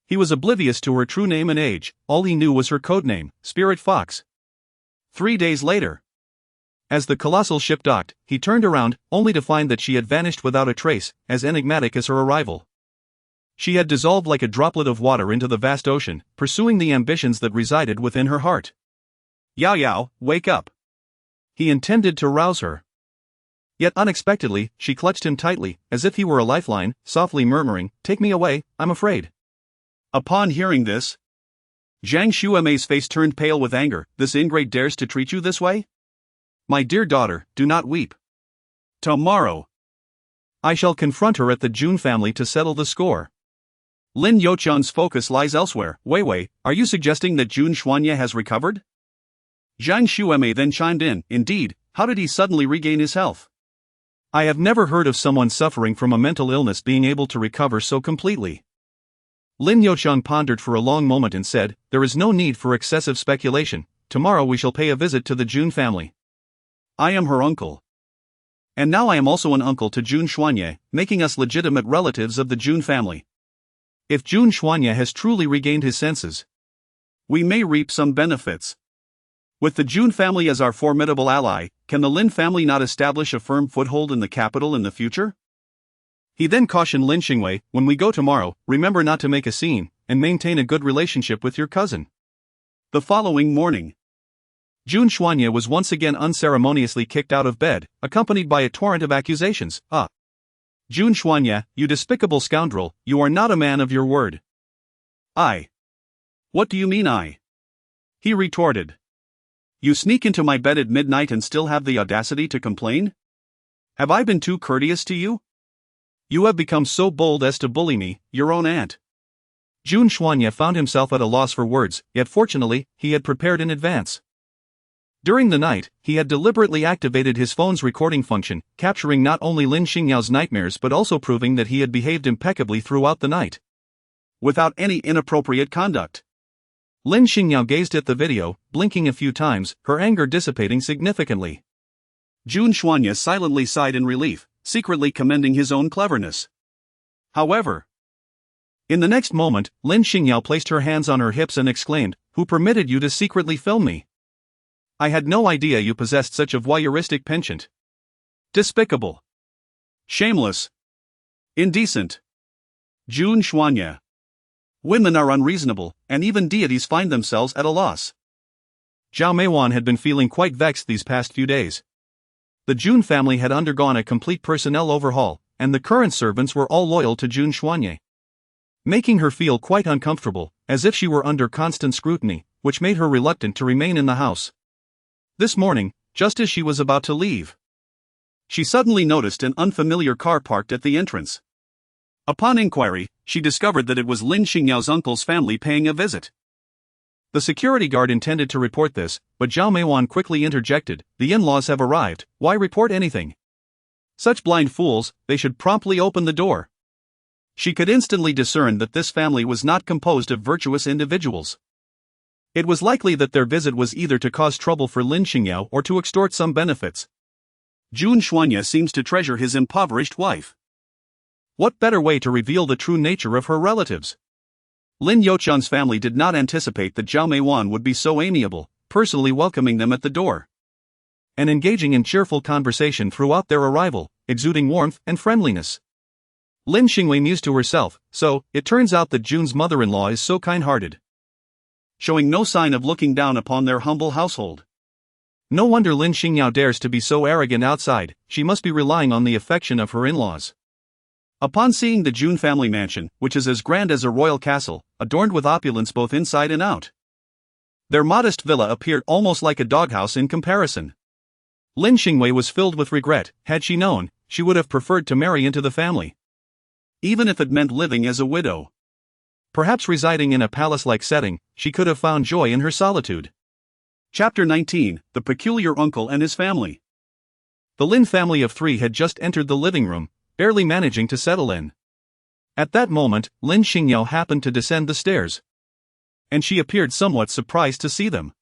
He was oblivious to her true name and age, all he knew was her codename, Spirit Fox. 3 days later, as the colossal ship docked, he turned around, only to find that she had vanished without a trace, as enigmatic as her arrival. She had dissolved like a droplet of water into the vast ocean, pursuing the ambitions that resided within her heart. "Yao Yao, wake up!" He intended to rouse her. Yet unexpectedly, she clutched him tightly, as if he were a lifeline, softly murmuring, "Take me away, I'm afraid." Upon hearing this, Zhang Xuemei's face turned pale with anger. "This ingrate dares to treat you this way? My dear daughter, do not weep. Tomorrow, I shall confront her at the Jun family to settle the score." Lin Youchun's focus lies elsewhere. Wei, are you suggesting that Jun Xuanye has recovered?" Zhang Xuemei then chimed in, "Indeed, how did he suddenly regain his health?" I have never heard of someone suffering from a mental illness being able to recover so completely. Lin Youchun pondered for a long moment and said, "There is no need for excessive speculation. Tomorrow we shall pay a visit to the Jun family. I am her uncle. And now I am also an uncle to Jun Xuanye, making us legitimate relatives of the Jun family. If Jun Xuanye has truly regained his senses, we may reap some benefits. With the Jun family as our formidable ally, can the Lin family not establish a firm foothold in the capital in the future?" He then cautioned Lin Xingwei, "When we go tomorrow, remember not to make a scene, and maintain a good relationship with your cousin." The following morning, Jun Xuanye was once again unceremoniously kicked out of bed, accompanied by a torrent of accusations. Jun Xuanye, you despicable scoundrel, you are not a man of your word." "I? What do you mean I?" he retorted. "You sneak into my bed at midnight and still have the audacity to complain? Have I been too courteous to you? You have become so bold as to bully me, your own aunt." Jun Xuanye found himself at a loss for words, yet fortunately, he had prepared in advance. During the night, he had deliberately activated his phone's recording function, capturing not only Lin Xingyao's nightmares but also proving that he had behaved impeccably throughout the night, without any inappropriate conduct. Lin Xingyao gazed at the video, blinking a few times, her anger dissipating significantly. Jun Xuanye silently sighed in relief, secretly commending his own cleverness. However, in the next moment, Lin Xingyao placed her hands on her hips and exclaimed, "Who permitted you to secretly film me? I had no idea you possessed such a voyeuristic penchant. Despicable. Shameless. Indecent. Jun Xuanye. Women are unreasonable, and even deities find themselves at a loss. Zhao Meiwan had been feeling quite vexed these past few days. The Jun family had undergone a complete personnel overhaul, and the current servants were all loyal to Jun Xuanye, making her feel quite uncomfortable, as if she were under constant scrutiny, which made her reluctant to remain in the house. This morning, just as she was about to leave, she suddenly noticed an unfamiliar car parked at the entrance. Upon inquiry, she discovered that it was Lin Xingyao's uncle's family paying a visit. The security guard intended to report this, but Zhao Meiwan quickly interjected, "The in-laws have arrived, why report anything? Such blind fools, they should promptly open the door." She could instantly discern that this family was not composed of virtuous individuals. It was likely that their visit was either to cause trouble for Lin Xingyao or to extort some benefits. Jun Xuanye seems to treasure his impoverished wife. What better way to reveal the true nature of her relatives? Lin Youqian's family did not anticipate that Zhao Meiwan would be so amiable, personally welcoming them at the door and engaging in cheerful conversation throughout their arrival, exuding warmth and friendliness. Lin Xingwei mused to herself, so it turns out that Jun's mother-in-law is so kind-hearted, showing no sign of looking down upon their humble household. No wonder Lin Xingyao dares to be so arrogant outside, she must be relying on the affection of her in-laws. Upon seeing the Jun family mansion, which is as grand as a royal castle, adorned with opulence both inside and out, their modest villa appeared almost like a doghouse in comparison. Lin Xingwei was filled with regret. Had she known, she would have preferred to marry into the family, even if it meant living as a widow. Perhaps residing in a palace-like setting, she could have found joy in her solitude. Chapter 19, The Peculiar Uncle and His Family. The Lin family of three had just entered the living room, barely managing to settle in. At that moment, Lin Xingyao happened to descend the stairs, and she appeared somewhat surprised to see them.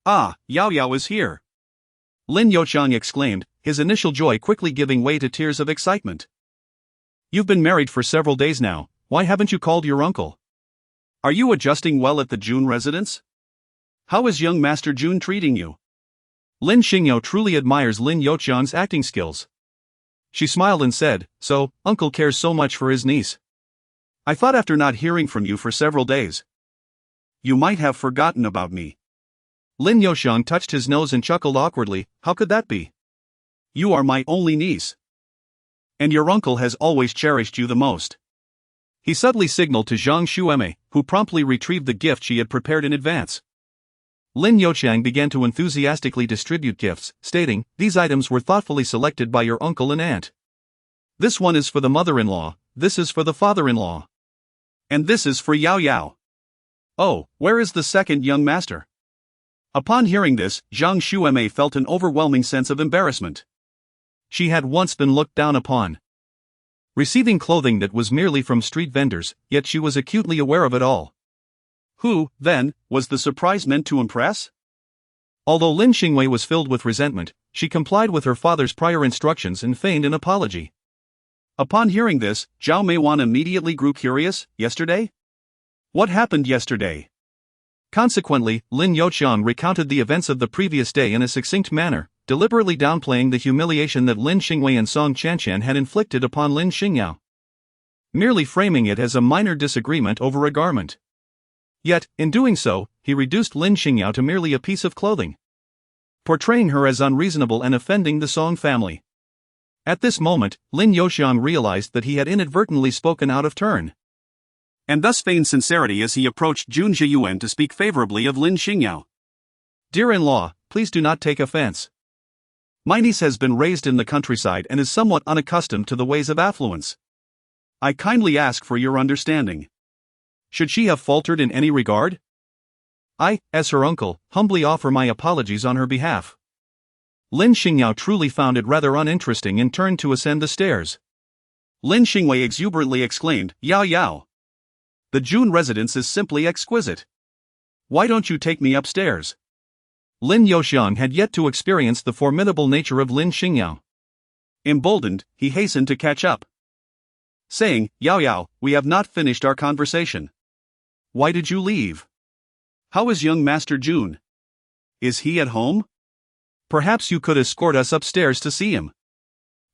"Ah, Yao Yao is here!" Lin Youqian exclaimed, his initial joy quickly giving way to tears of excitement. "You've been married for several days now, why haven't you called your uncle? Are you adjusting well at the Jun residence? How is young Master Jun treating you?" Lin Xingyao truly admires Lin Youqian's acting skills. She smiled and said, "So, uncle cares so much for his niece. I thought after not hearing from you for several days, you might have forgotten about me." Lin Youqian touched his nose and chuckled awkwardly, "How could that be? You are my only niece, and your uncle has always cherished you the most." He subtly signaled to Zhang Xueme, who promptly retrieved the gift she had prepared in advance. Lin Youqian began to enthusiastically distribute gifts, stating, "These items were thoughtfully selected by your uncle and aunt. This one is for the mother-in-law, this is for the father-in-law, and this is for Yao Yao. Oh, where is the second young master?" Upon hearing this, Zhang Xueme felt an overwhelming sense of embarrassment. She had once been looked down upon, receiving clothing that was merely from street vendors, yet she was acutely aware of it all. Who, then, was the surprise meant to impress? Although Lin Xingwei was filled with resentment, she complied with her father's prior instructions and feigned an apology. Upon hearing this, Zhao Meiwan immediately grew curious. Yesterday? What happened yesterday? Consequently, Lin Youqian recounted the events of the previous day in a succinct manner, deliberately downplaying the humiliation that Lin Xingwei and Song Qianqian had inflicted upon Lin Xingyao, merely framing it as a minor disagreement over a garment. Yet, in doing so, he reduced Lin Xingyao to merely a piece of clothing, portraying her as unreasonable and offending the Song family. At this moment, Lin Youqian realized that he had inadvertently spoken out of turn, and thus feigned sincerity as he approached Jun Zhiyuan to speak favorably of Lin Xingyao. "Dear-in-law, please do not take offense. My niece has been raised in the countryside and is somewhat unaccustomed to the ways of affluence. I kindly ask for your understanding. Should she have faltered in any regard? I, as her uncle, humbly offer my apologies on her behalf." Lin Xingyao truly found it rather uninteresting and turned to ascend the stairs. Lin Xingwei exuberantly exclaimed, "Yao Yao! The Jun residence is simply exquisite. Why don't you take me upstairs?" Lin Youqian had yet to experience the formidable nature of Lin Xingyao. Emboldened, he hastened to catch up, saying, "Yao Yao, we have not finished our conversation. Why did you leave? How is young Master Jun? Is he at home? Perhaps you could escort us upstairs to see him."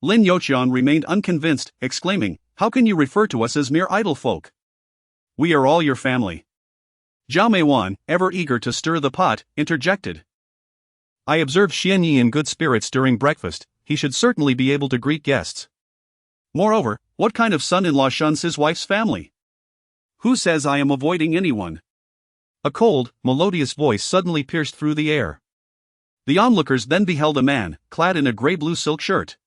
Lin Youqian remained unconvinced, exclaiming, "How can you refer to us as mere idle folk? We are all your family. Zhao Meiwan, ever eager to stir the pot, interjected. I observed Xianyi in good spirits during breakfast. He should certainly be able to greet guests. Moreover, what kind of son-in-law shuns his wife's family? Who says I am avoiding anyone? A cold, melodious voice suddenly pierced through the air. The onlookers then beheld a man, clad in a grey-blue silk shirt,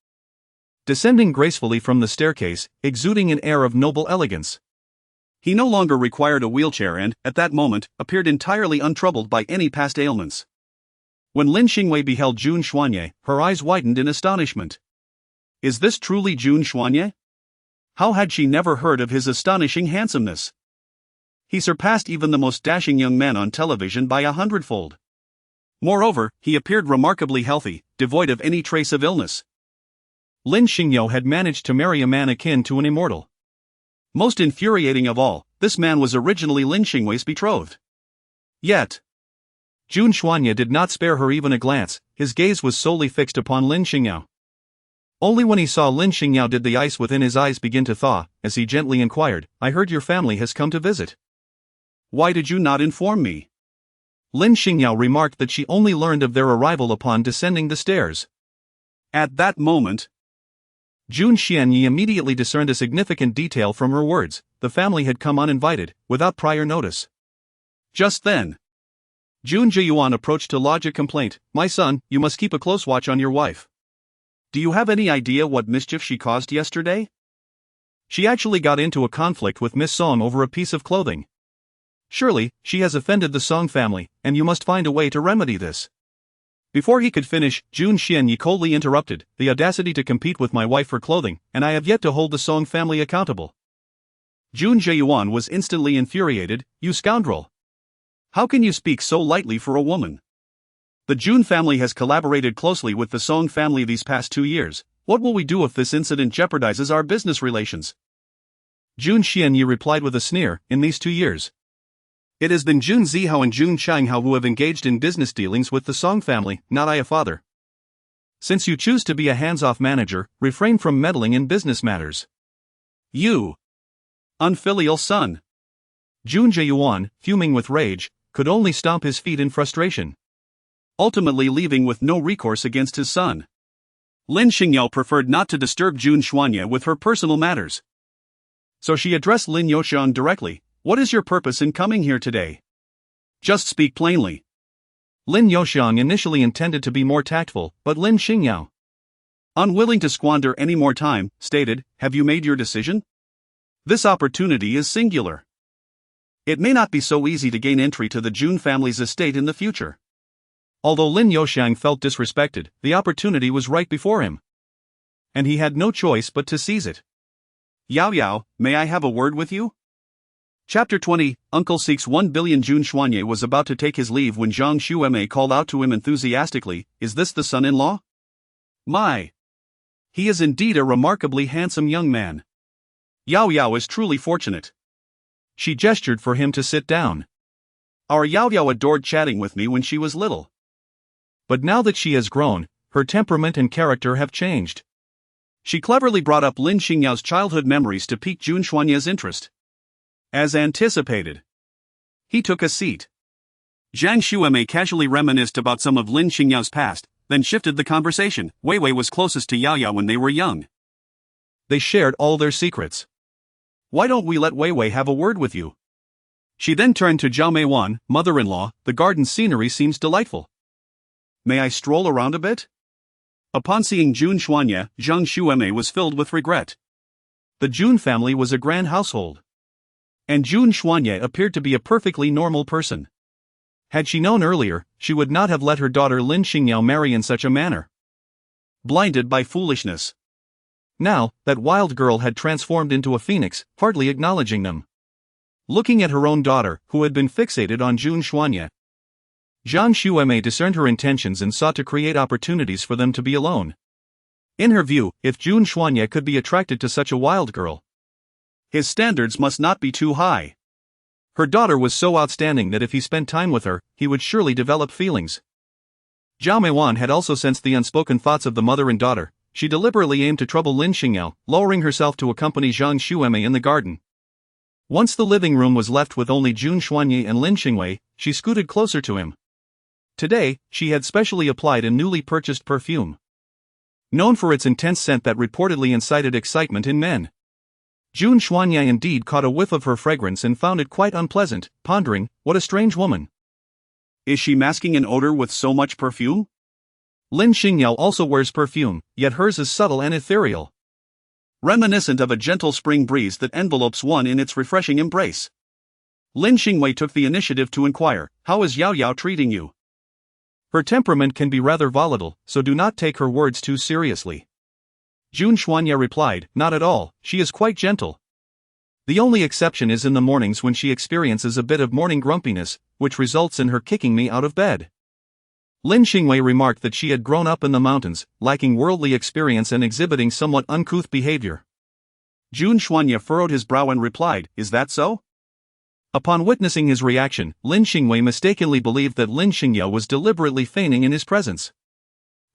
descending gracefully from the staircase, exuding an air of noble elegance. He no longer required a wheelchair and, at that moment, appeared entirely untroubled by any past ailments. When Lin Xingyao beheld Jun Xuanye, her eyes widened in astonishment. Is this truly Jun Xuanye? How had she never heard of his astonishing handsomeness? He surpassed even the most dashing young men on television by 100-fold. Moreover, he appeared remarkably healthy, devoid of any trace of illness. Lin Xingyao had managed to marry a man akin to an immortal. Most infuriating of all, this man was originally Lin Xingyue's betrothed. Yet, Jun Xuanye did not spare her even a glance. His gaze was solely fixed upon Lin Xingyao. Only when he saw Lin Xingyao did the ice within his eyes begin to thaw, as he gently inquired, I heard your family has come to visit. Why did you not inform me? Lin Xingyao remarked that she only learned of their arrival upon descending the stairs. At that moment, Jun Xianyi immediately discerned a significant detail from her words. The family had come uninvited, without prior notice. Just then, Jun Zhiyuan approached to lodge a complaint. My son, you must keep a close watch on your wife. Do you have any idea what mischief she caused yesterday? She actually got into a conflict with Miss Song over a piece of clothing. Surely, she has offended the Song family, and you must find a way to remedy this. Before he could finish, Jun Xianyi coldly interrupted, the audacity to compete with my wife for clothing, and I have yet to hold the Song family accountable. Jun Zhiyuan was instantly infuriated, you scoundrel. How can you speak so lightly for a woman? The Jun family has collaborated closely with the Song family these past 2 years. What will we do if this incident jeopardizes our business relations? Jun Xianyi replied with a sneer, in these 2 years. It has been Jun Zihao and Jun Changhao who have engaged in business dealings with the Song family, not I a father. Since you choose to be a hands-off manager, refrain from meddling in business matters. You unfilial son. Jun Zhiyuan, fuming with rage, could only stomp his feet in frustration, ultimately leaving with no recourse against his son. Lin Xingyao preferred not to disturb Jun Xuanye with her personal matters. So she addressed Lin Youxiang directly. What is your purpose in coming here today? Just speak plainly. Lin Youxiang initially intended to be more tactful, but Lin Xingyao, unwilling to squander any more time, stated, have you made your decision? This opportunity is singular. It may not be so easy to gain entry to the Jun family's estate in the future. Although Lin Youxiang felt disrespected, the opportunity was right before him, and he had no choice but to seize it. Yao Yao, may I have a word with you? Chapter 20, Uncle seeks 1 billion. Jun Xuanye was about to take his leave when Zhang Xueme called out to him enthusiastically, is this the son-in-law? My! He is indeed a remarkably handsome young man. Yao Yao is truly fortunate. She gestured for him to sit down. Our Yao Yao adored chatting with me when she was little. But now that she has grown, her temperament and character have changed. She cleverly brought up Lin Xingyao's childhood memories to pique Jun Xuanye's interest. As anticipated, he took a seat. Zhang Xueme casually reminisced about some of Lin Xingyao's past, then shifted the conversation. Wei Wei was closest to Yao Yao when they were young. They shared all their secrets. Why don't we let Wei Wei have a word with you? She then turned to Zhao Meiwan, mother-in-law, the garden scenery seems delightful. May I stroll around a bit? Upon seeing Jun Xuanye, Zhang Xueme was filled with regret. The Jun family was a grand household, and Jun Xuanye appeared to be a perfectly normal person. Had she known earlier, she would not have let her daughter Lin Xingyao marry in such a manner. Blinded by foolishness. Now, that wild girl had transformed into a phoenix, hardly acknowledging them. Looking at her own daughter, who had been fixated on Jun Xuanye, Zhang Xueme discerned her intentions and sought to create opportunities for them to be alone. In her view, if Jun Xuanye could be attracted to such a wild girl, his standards must not be too high. Her daughter was so outstanding that if he spent time with her, he would surely develop feelings. Zhao Meiwan had also sensed the unspoken thoughts of the mother and daughter. She deliberately aimed to trouble Lin Xingyao, lowering herself to accompany Zhang Xueme in the garden. Once the living room was left with only Jun Xuanye and Lin Xingyao, she scooted closer to him. Today, she had specially applied a newly purchased perfume, known for its intense scent that reportedly incited excitement in men. Jun Xuanye indeed caught a whiff of her fragrance and found it quite unpleasant, pondering, what a strange woman. Is she masking an odor with so much perfume? Lin Xingyao also wears perfume, yet hers is subtle and ethereal, reminiscent of a gentle spring breeze that envelopes one in its refreshing embrace. Lin Xingyao took the initiative to inquire, how is Yao Yao treating you? Her temperament can be rather volatile, so do not take her words too seriously. Jun Xuanye replied, not at all, she is quite gentle. The only exception is in the mornings when she experiences a bit of morning grumpiness, which results in her kicking me out of bed. Lin Xingyao remarked that she had grown up in the mountains, lacking worldly experience and exhibiting somewhat uncouth behavior. Jun Xuanye furrowed his brow and replied, is that so? Upon witnessing his reaction, Lin Xingyao mistakenly believed that Lin Xingyao was deliberately feigning in his presence.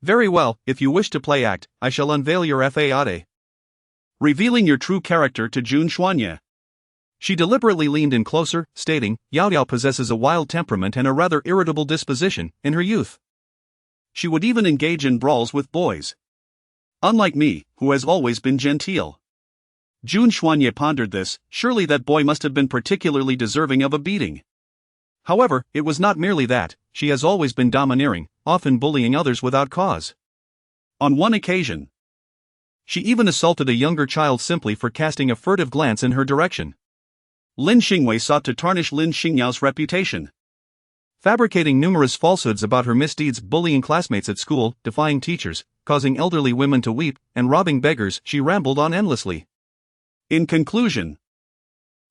Very well, if you wish to play act, I shall unveil your faade. Revealing your true character to Jun Xuanye. She deliberately leaned in closer, stating, Yao Yao possesses a wild temperament and a rather irritable disposition, in her youth. She would even engage in brawls with boys. Unlike me, who has always been genteel. Jun Xuanye pondered this, surely that boy must have been particularly deserving of a beating. However, it was not merely that, she has always been domineering, often bullying others without cause. On one occasion, she even assaulted a younger child simply for casting a furtive glance in her direction. Lin Xingyao sought to tarnish Lin Xingyao's reputation, fabricating numerous falsehoods about her misdeeds, bullying classmates at school, defying teachers, causing elderly women to weep, and robbing beggars. She rambled on endlessly. In conclusion,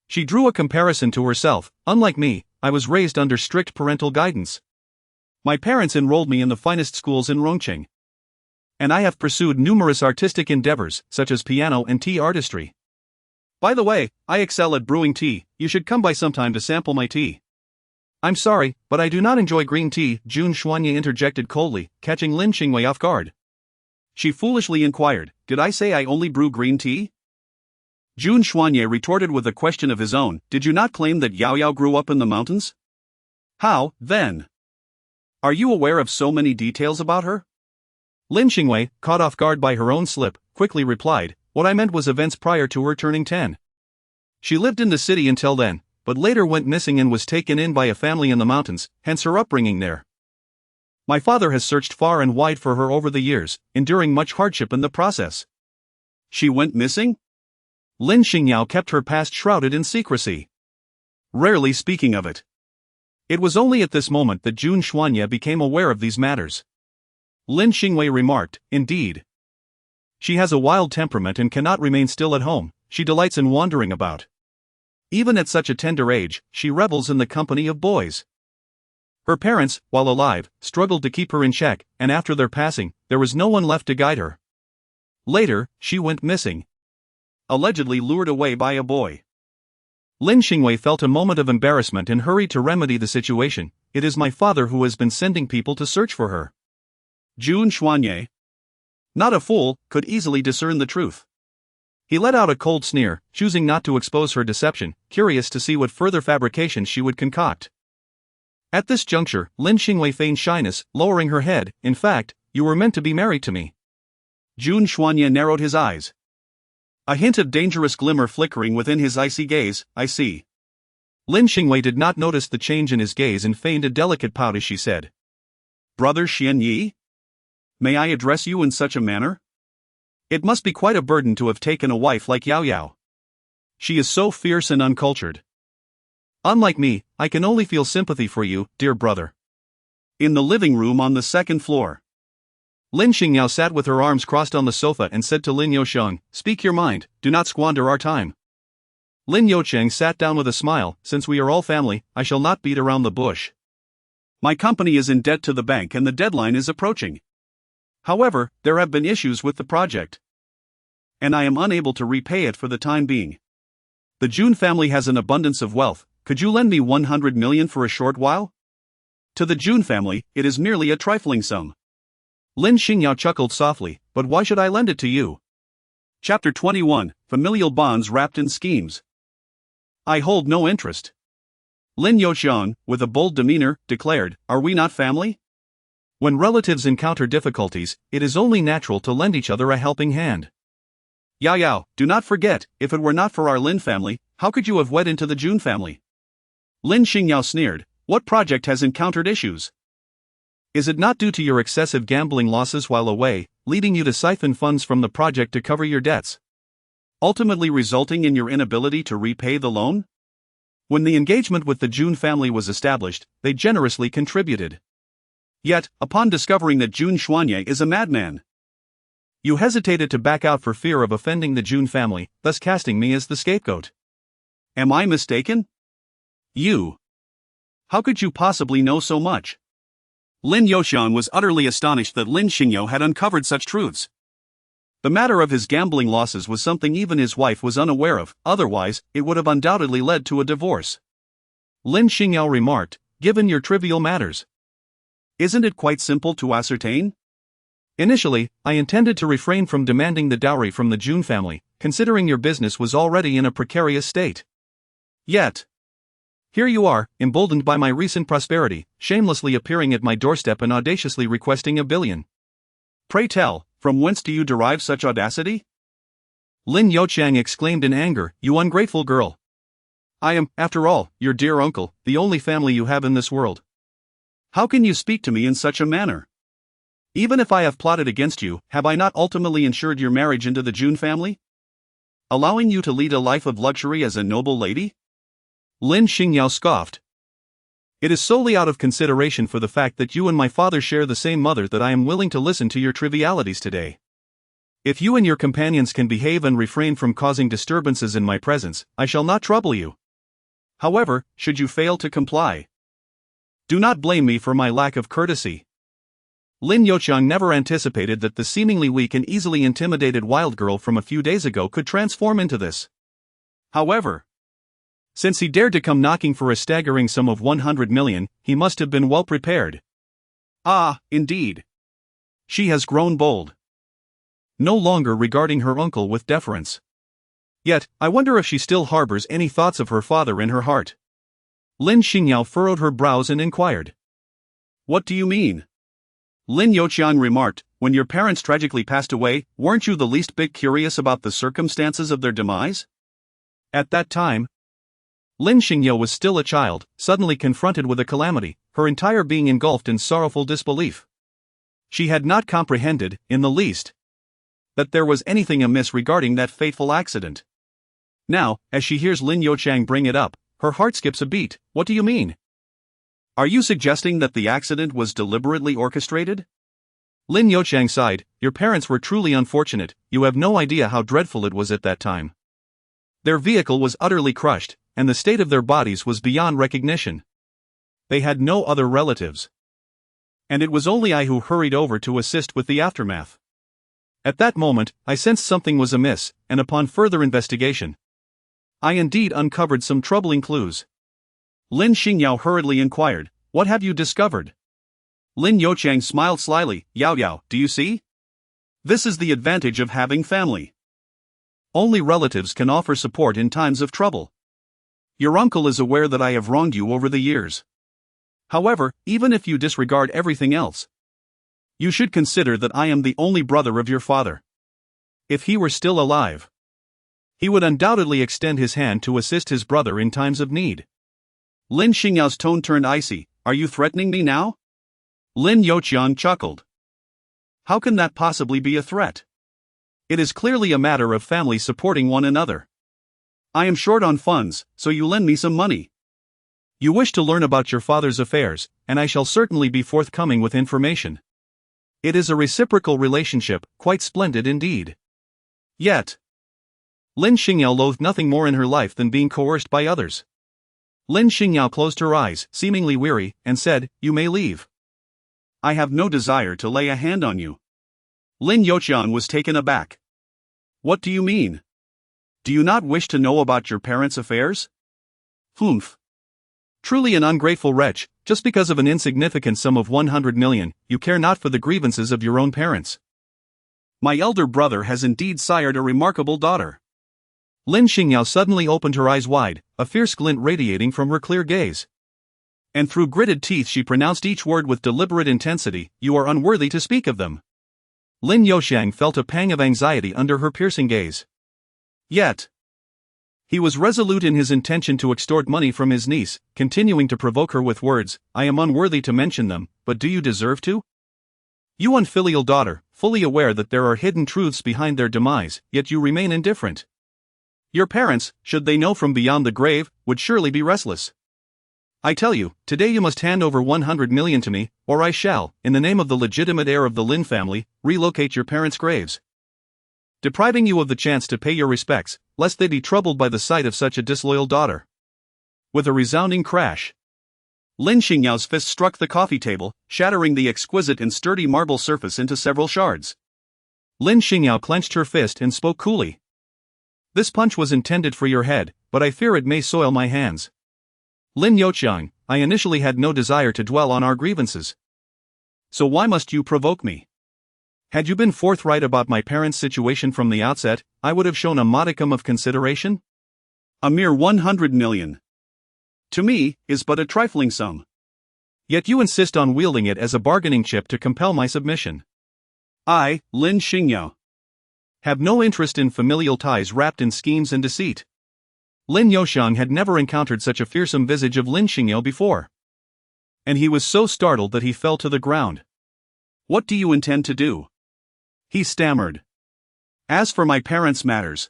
she drew a comparison to herself. Unlike me, I was raised under strict parental guidance. My parents enrolled me in the finest schools in Rongqing, and I have pursued numerous artistic endeavors, such as piano and tea artistry. By the way, I excel at brewing tea. You should come by sometime to sample my tea. I'm sorry, but I do not enjoy green tea, Jun Xuanye interjected coldly, catching Lin Xingyao off guard. She foolishly inquired, did I say I only brew green tea? Jun Xuanye retorted with a question of his own, did you not claim that Yao Yao grew up in the mountains? How, then? Are you aware of so many details about her? Lin Xingyao, caught off guard by her own slip, quickly replied, what I meant was events prior to her turning 10. She lived in the city until then, but later went missing and was taken in by a family in the mountains, hence her upbringing there. My father has searched far and wide for her over the years, enduring much hardship in the process. She went missing? Lin Xingyao kept her past shrouded in secrecy, rarely speaking of it. It was only at this moment that Jun Xuanye became aware of these matters. Lin Xingyao remarked, indeed. She has a wild temperament and cannot remain still at home, she delights in wandering about. Even at such a tender age, she revels in the company of boys. Her parents, while alive, struggled to keep her in check, and after their passing, there was no one left to guide her. Later, she went missing, allegedly lured away by a boy. Lin Xingyao felt a moment of embarrassment and hurried to remedy the situation. It is my father who has been sending people to search for her. Jun Xuanye, not a fool, could easily discern the truth. He let out a cold sneer, choosing not to expose her deception, curious to see what further fabrications she would concoct. At this juncture, Lin Xingyao feigned shyness, lowering her head. In fact, you were meant to be married to me. Jun Xuanye narrowed his eyes, a hint of dangerous glimmer flickering within his icy gaze. I see. Lin Xingyao did not notice the change in his gaze and feigned a delicate pout as she said, Brother Xianyi? May I address you in such a manner? It must be quite a burden to have taken a wife like Yao Yao. She is so fierce and uncultured. Unlike me, I can only feel sympathy for you, dear brother. In the living room on the second floor, Lin Xingyao sat with her arms crossed on the sofa and said to Lin Youcheng, speak your mind, do not squander our time. Lin Youcheng sat down with a smile, since we are all family, I shall not beat around the bush. My company is in debt to the bank and the deadline is approaching. However, there have been issues with the project, and I am unable to repay it for the time being. The Jun family has an abundance of wealth, could you lend me 100 million for a short while? To the Jun family, it is merely a trifling sum. Lin Xingyao chuckled softly, but why should I lend it to you? Chapter 21, Familial Bonds Wrapped in Schemes. I hold no interest. Lin Yongxiang, with a bold demeanor, declared, "Are we not family?" When relatives encounter difficulties, it is only natural to lend each other a helping hand. Yao Yao, do not forget, if it were not for our Lin family, how could you have wed into the Jun family? Lin Xingyao sneered, what project has encountered issues? Is it not due to your excessive gambling losses while away, leading you to siphon funds from the project to cover your debts, ultimately resulting in your inability to repay the loan? When the engagement with the Jun family was established, they generously contributed. Yet, upon discovering that Jun Xuanye is a madman, you hesitated to back out for fear of offending the Jun family, thus casting me as the scapegoat. Am I mistaken? You. How could you possibly know so much? Lin Yongxiang was utterly astonished that Lin Xingyao had uncovered such truths. The matter of his gambling losses was something even his wife was unaware of, otherwise, it would have undoubtedly led to a divorce. Lin Xingyao remarked, given your trivial matters, isn't it quite simple to ascertain? Initially, I intended to refrain from demanding the dowry from the Jun family, considering your business was already in a precarious state. Yet, here you are, emboldened by my recent prosperity, shamelessly appearing at my doorstep and audaciously requesting $1 billion. Pray tell, from whence do you derive such audacity? Lin Yongxiang exclaimed in anger, you ungrateful girl. I am, after all, your dear uncle, the only family you have in this world. How can you speak to me in such a manner? Even if I have plotted against you, have I not ultimately ensured your marriage into the Jun family? Allowing you to lead a life of luxury as a noble lady? Lin Xingyao scoffed. It is solely out of consideration for the fact that you and my father share the same mother that I am willing to listen to your trivialities today. If you and your companions can behave and refrain from causing disturbances in my presence, I shall not trouble you. However, should you fail to comply, do not blame me for my lack of courtesy. Lin Yongxiang never anticipated that the seemingly weak and easily intimidated wild girl from a few days ago could transform into this. However, since he dared to come knocking for a staggering sum of 100 million, he must have been well prepared. Ah, indeed. She has grown bold, no longer regarding her uncle with deference. Yet, I wonder if she still harbors any thoughts of her father in her heart. Lin Xingyao furrowed her brows and inquired. What do you mean? Lin Yongxiang remarked, when your parents tragically passed away, weren't you the least bit curious about the circumstances of their demise? At that time, Lin Xingyao was still a child, suddenly confronted with a calamity, her entire being engulfed in sorrowful disbelief. She had not comprehended, in the least, that there was anything amiss regarding that fateful accident. Now, as she hears Lin Yongxiang bring it up, her heart skips a beat. What do you mean? Are you suggesting that the accident was deliberately orchestrated? Lin Yongxiang sighed, your parents were truly unfortunate, you have no idea how dreadful it was at that time. Their vehicle was utterly crushed, and the state of their bodies was beyond recognition. They had no other relatives. And it was only I who hurried over to assist with the aftermath. At that moment, I sensed something was amiss, and upon further investigation, I indeed uncovered some troubling clues. Lin Xingyao hurriedly inquired, what have you discovered? Lin Yongxiang smiled slyly, Yao Yao, do you see? This is the advantage of having family. Only relatives can offer support in times of trouble. Your uncle is aware that I have wronged you over the years. However, even if you disregard everything else, you should consider that I am the only brother of your father. If he were still alive, he would undoubtedly extend his hand to assist his brother in times of need. Lin Xingyao's tone turned icy. Are you threatening me now? Lin Yongxiang chuckled. How can that possibly be a threat? It is clearly a matter of family supporting one another. I am short on funds, so you lend me some money. You wish to learn about your father's affairs, and I shall certainly be forthcoming with information. It is a reciprocal relationship, quite splendid indeed. Yet, Lin Xingyao loathed nothing more in her life than being coerced by others. Lin Xingyao closed her eyes, seemingly weary, and said, you may leave. I have no desire to lay a hand on you. Lin Yongxiang was taken aback. What do you mean? Do you not wish to know about your parents' affairs? Humph. Truly an ungrateful wretch, just because of an insignificant sum of 100 million, you care not for the grievances of your own parents. My elder brother has indeed sired a remarkable daughter. Lin Xingyao suddenly opened her eyes wide, a fierce glint radiating from her clear gaze. And through gritted teeth she pronounced each word with deliberate intensity, "You are unworthy to speak of them." Lin Youxiang felt a pang of anxiety under her piercing gaze. Yet, he was resolute in his intention to extort money from his niece, continuing to provoke her with words, "I am unworthy to mention them, but do you deserve to? You unfilial daughter, fully aware that there are hidden truths behind their demise, yet you remain indifferent. Your parents, should they know from beyond the grave, would surely be restless. I tell you, today you must hand over 100 million to me, or I shall, in the name of the legitimate heir of the Lin family, relocate your parents' graves, depriving you of the chance to pay your respects, lest they be troubled by the sight of such a disloyal daughter." With a resounding crash, Lin Xingyao's fist struck the coffee table, shattering the exquisite and sturdy marble surface into several shards. Lin Xingyao clenched her fist and spoke coolly. "This punch was intended for your head, but I fear it may soil my hands. Lin Youxiang, I initially had no desire to dwell on our grievances. So why must you provoke me? Had you been forthright about my parents' situation from the outset, I would have shown a modicum of consideration. A mere 100 million. To me, is but a trifling sum. Yet you insist on wielding it as a bargaining chip to compel my submission. I, Lin Xingyao, have no interest in familial ties wrapped in schemes and deceit." Lin Youxiang had never encountered such a fearsome visage of Lin Xingyao before. And he was so startled that he fell to the ground. "What do you intend to do?" he stammered. "As for my parents' matters,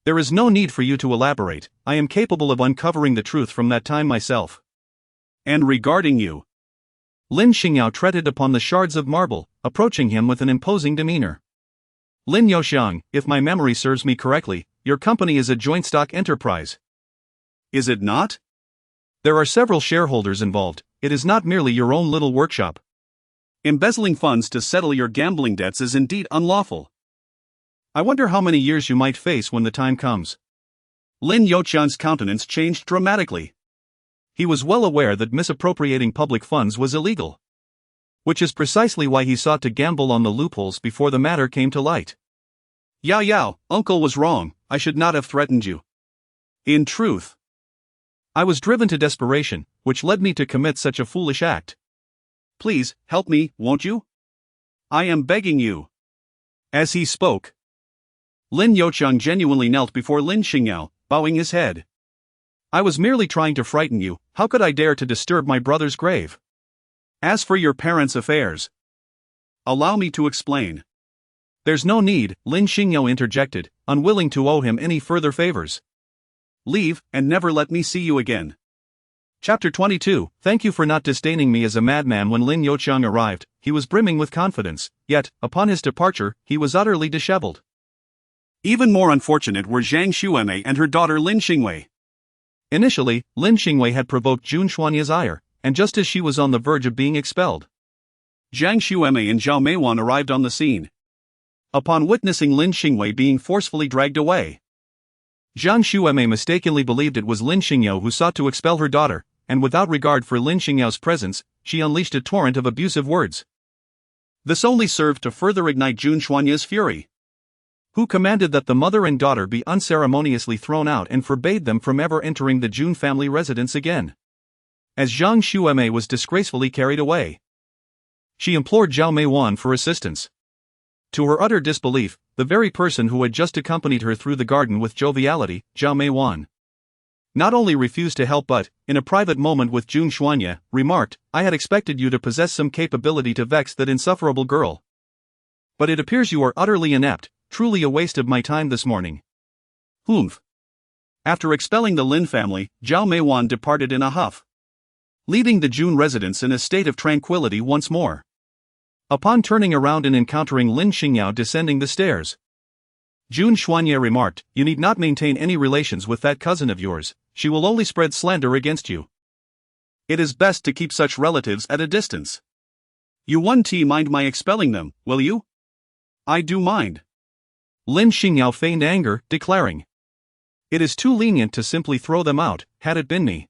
there is no need for you to elaborate. I am capable of uncovering the truth from that time myself. And regarding you..." Lin Xingyao treaded upon the shards of marble, approaching him with an imposing demeanor. "Lin Youxiang, if my memory serves me correctly, your company is a joint stock enterprise. Is it not? There are several shareholders involved. It is not merely your own little workshop. Embezzling funds to settle your gambling debts is indeed unlawful. I wonder how many years you might face when the time comes." Lin Youxiang's countenance changed dramatically. He was well aware that misappropriating public funds was illegal, which is precisely why he sought to gamble on the loopholes before the matter came to light. "Yao, uncle was wrong. I should not have threatened you. In truth, I was driven to desperation, which led me to commit such a foolish act. Please, help me, won't you? I am begging you." As he spoke, Lin Youxiang genuinely knelt before Lin Xingyao, bowing his head. "I was merely trying to frighten you. How could I dare to disturb my brother's grave? As for your parents' affairs, allow me to explain." "There's no need," Lin Xingyao interjected, unwilling to owe him any further favors. "Leave, and never let me see you again." Chapter 22. Thank you for not disdaining me as a madman. When Lin Youxiang arrived, he was brimming with confidence, yet, upon his departure, he was utterly disheveled. Even more unfortunate were Zhang Xuemei and her daughter Lin Xingwei. Initially, Lin Xingwei had provoked Jun Xuanye's ire, and just as she was on the verge of being expelled, Zhang Xuemei and Zhao Meiwan arrived on the scene. Upon witnessing Lin Xingwei being forcefully dragged away, Zhang Xuemei mistakenly believed it was Lin Xingyao who sought to expel her daughter, and without regard for Lin Xingyao's presence, she unleashed a torrent of abusive words. This only served to further ignite Jun Xuanye's fury, who commanded that the mother and daughter be unceremoniously thrown out and forbade them from ever entering the Jun family residence again. As Zhang Xuemei was disgracefully carried away, she implored Zhao Meiwan for assistance. To her utter disbelief, the very person who had just accompanied her through the garden with joviality, Zhao Meiwan, not only refused to help but, in a private moment with Jun Xuanye, remarked, "I had expected you to possess some capability to vex that insufferable girl. But it appears you are utterly inept, truly a waste of my time this morning." Humph. After expelling the Lin family, Zhao Meiwan departed in a huff, leaving the Jun residence in a state of tranquility once more. Upon turning around and encountering Lin Xingyao descending the stairs, Jun Xuanye remarked, "You need not maintain any relations with that cousin of yours. She will only spread slander against you. It is best to keep such relatives at a distance. You won't mind my expelling them, will you?" "I do mind." Lin Xingyao feigned anger, declaring, "It is too lenient to simply throw them out. Had it been me,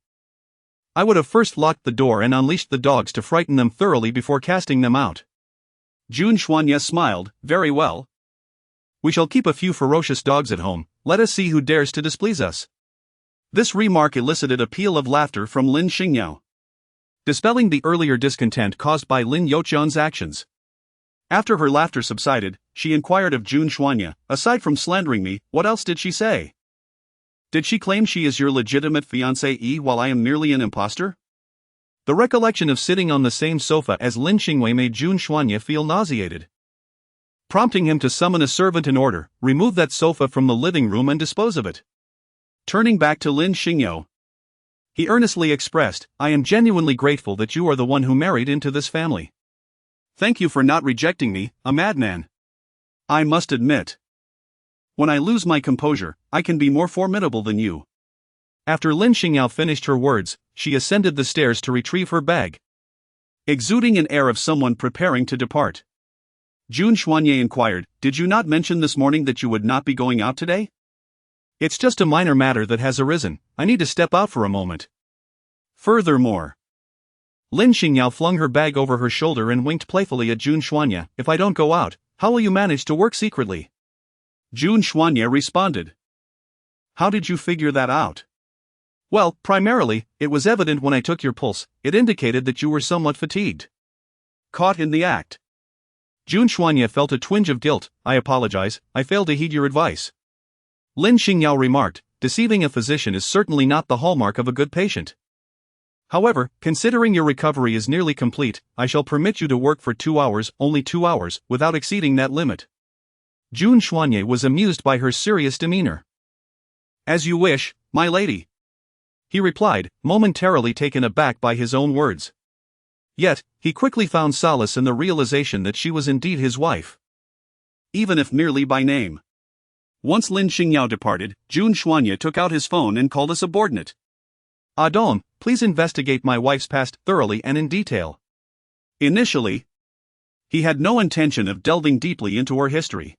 I would have first locked the door and unleashed the dogs to frighten them thoroughly before casting them out." Jun Xuanye smiled, "Very well. We shall keep a few ferocious dogs at home, let us see who dares to displease us." This remark elicited a peal of laughter from Lin Xingyao, dispelling the earlier discontent caused by Lin Youqian's actions. After her laughter subsided, she inquired of Jun Xuanya, "Aside from slandering me, what else did she say? Did she claim she is your legitimate fiancée while I am merely an impostor?" The recollection of sitting on the same sofa as Lin Xingyao made Jun Xuanya feel nauseated, prompting him to summon a servant in order, remove that sofa from the living room and dispose of it. Turning back to Lin Xingyao, he earnestly expressed, "I am genuinely grateful that you are the one who married into this family. Thank you for not rejecting me, a madman. I must admit, when I lose my composure, I can be more formidable than you." After Lin Xingyao finished her words, she ascended the stairs to retrieve her bag, exuding an air of someone preparing to depart. Jun Xuanya inquired, "Did you not mention this morning that you would not be going out today?" "It's just a minor matter that has arisen. I need to step out for a moment." Furthermore, Lin Xingyao flung her bag over her shoulder and winked playfully at Jun Xuanya, "If I don't go out, how will you manage to work secretly?" Jun Xuanya responded, "How did you figure that out?" "Well, primarily, it was evident when I took your pulse, it indicated that you were somewhat fatigued." Caught in the act, Jun Xuanya felt a twinge of guilt. "I apologize, I failed to heed your advice." Lin Xingyao remarked, "Deceiving a physician is certainly not the hallmark of a good patient. However, considering your recovery is nearly complete, I shall permit you to work for 2 hours, only 2 hours, without exceeding that limit." Jun Xuanya was amused by her serious demeanor. "As you wish, my lady," he replied, momentarily taken aback by his own words. Yet, he quickly found solace in the realization that she was indeed his wife, even if merely by name. Once Lin Xingyao departed, Jun Xuanya took out his phone and called a subordinate. "Adam, please investigate my wife's past thoroughly and in detail." Initially, he had no intention of delving deeply into her history.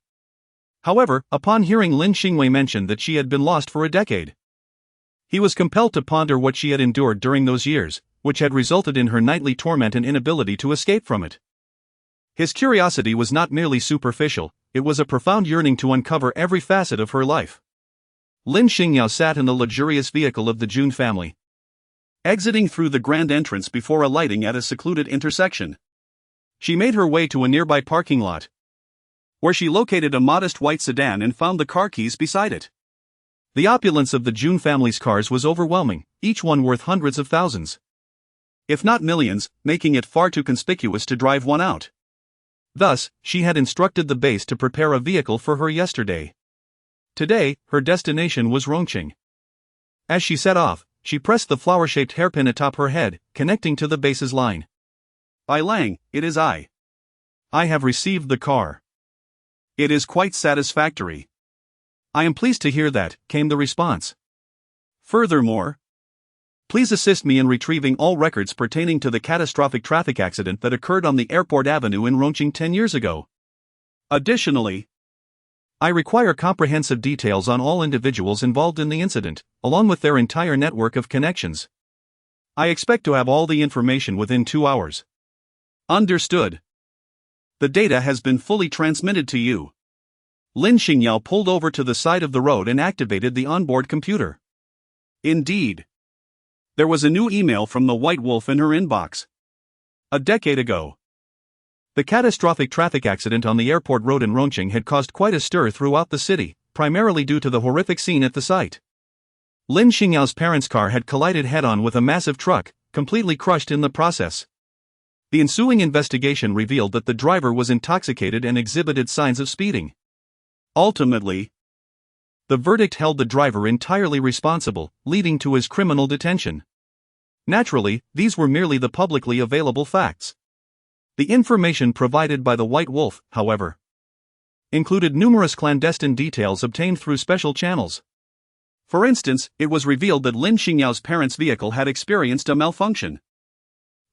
However, upon hearing Lin Xingyao mention that she had been lost for a decade, he was compelled to ponder what she had endured during those years, which had resulted in her nightly torment and inability to escape from it. His curiosity was not merely superficial, it was a profound yearning to uncover every facet of her life. Lin Xingyao sat in the luxurious vehicle of the Jun family, exiting through the grand entrance before alighting at a secluded intersection. She made her way to a nearby parking lot, where she located a modest white sedan and found the car keys beside it. The opulence of the Jun family's cars was overwhelming, each one worth hundreds of thousands, if not millions, making it far too conspicuous to drive one out. Thus, she had instructed the base to prepare a vehicle for her yesterday. Today, her destination was Rongqing. As she set off, she pressed the flower-shaped hairpin atop her head, connecting to the base's line. "Bai Lang, it is I. I have received the car. It is quite satisfactory." "I am pleased to hear that," came the response. "Furthermore, please assist me in retrieving all records pertaining to the catastrophic traffic accident that occurred on the Airport Avenue in Rongqing 10 years ago. Additionally, I require comprehensive details on all individuals involved in the incident, along with their entire network of connections. I expect to have all the information within 2 hours." "Understood. The data has been fully transmitted to you." Lin Xingyao pulled over to the side of the road and activated the onboard computer. Indeed, there was a new email from the White Wolf in her inbox. A decade ago, the catastrophic traffic accident on the airport road in Rongqing had caused quite a stir throughout the city, primarily due to the horrific scene at the site. Lin Xingyao's parents' car had collided head-on with a massive truck, completely crushed in the process. The ensuing investigation revealed that the driver was intoxicated and exhibited signs of speeding. Ultimately, the verdict held the driver entirely responsible, leading to his criminal detention. Naturally, these were merely the publicly available facts. The information provided by the White Wolf, however, included numerous clandestine details obtained through special channels. For instance, it was revealed that Lin Xingyao's parents' vehicle had experienced a malfunction,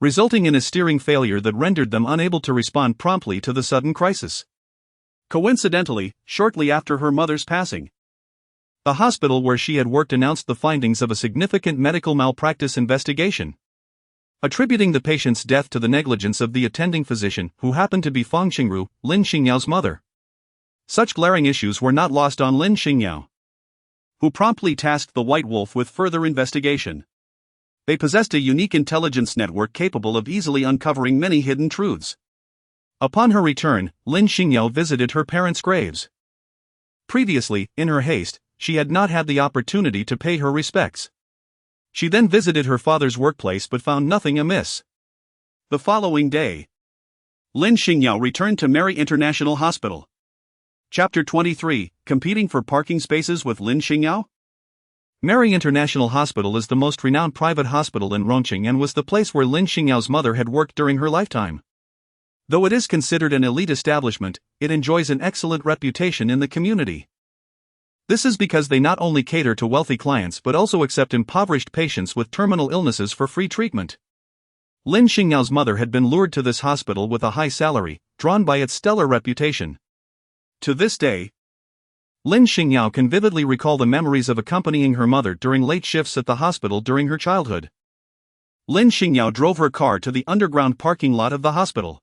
resulting in a steering failure that rendered them unable to respond promptly to the sudden crisis. Coincidentally, shortly after her mother's passing, the hospital where she had worked announced the findings of a significant medical malpractice investigation, attributing the patient's death to the negligence of the attending physician, who happened to be Fang Xingru, Lin Xingyao's mother. Such glaring issues were not lost on Lin Xingyao. who promptly tasked the White Wolf with further investigation. They possessed a unique intelligence network capable of easily uncovering many hidden truths. Upon her return, Lin Xingyao visited her parents' graves. Previously, in her haste, she had not had the opportunity to pay her respects. She then visited her father's workplace but found nothing amiss. The following day, Lin Xingyao returned to Mary International Hospital. Chapter 23, Competing for Parking Spaces with Lin Xingyao? Mary International Hospital is the most renowned private hospital in Rongqing and was the place where Lin Xingyao's mother had worked during her lifetime. Though it is considered an elite establishment, it enjoys an excellent reputation in the community. This is because they not only cater to wealthy clients but also accept impoverished patients with terminal illnesses for free treatment. Lin Xingyao's mother had been lured to this hospital with a high salary, drawn by its stellar reputation. To this day, Lin Xingyao can vividly recall the memories of accompanying her mother during late shifts at the hospital during her childhood. Lin Xingyao drove her car to the underground parking lot of the hospital.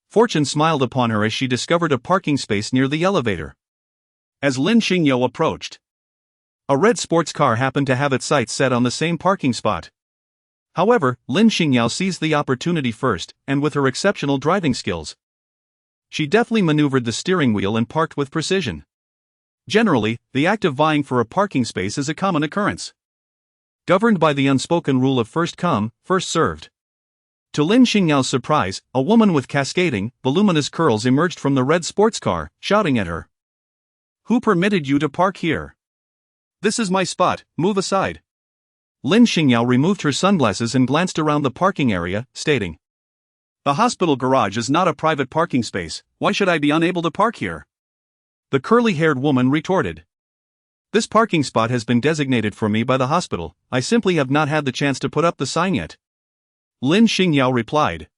Fortune smiled upon her as she discovered a parking space near the elevator. As Lin Xingyao approached, a red sports car happened to have its sights set on the same parking spot. However, Lin Xingyao seized the opportunity first, and with her exceptional driving skills, she deftly maneuvered the steering wheel and parked with precision. Generally, the act of vying for a parking space is a common occurrence, governed by the unspoken rule of first come, first served. To Lin Xingyao's surprise, a woman with cascading, voluminous curls emerged from the red sports car, shouting at her, "Who permitted you to park here? This is my spot, move aside." Lin Xingyao removed her sunglasses and glanced around the parking area, stating, "The hospital garage is not a private parking space, why should I be unable to park here?" The curly-haired woman retorted, "This parking spot has been designated for me by the hospital, I simply have not had the chance to put up the sign yet." Lin Xingyao replied,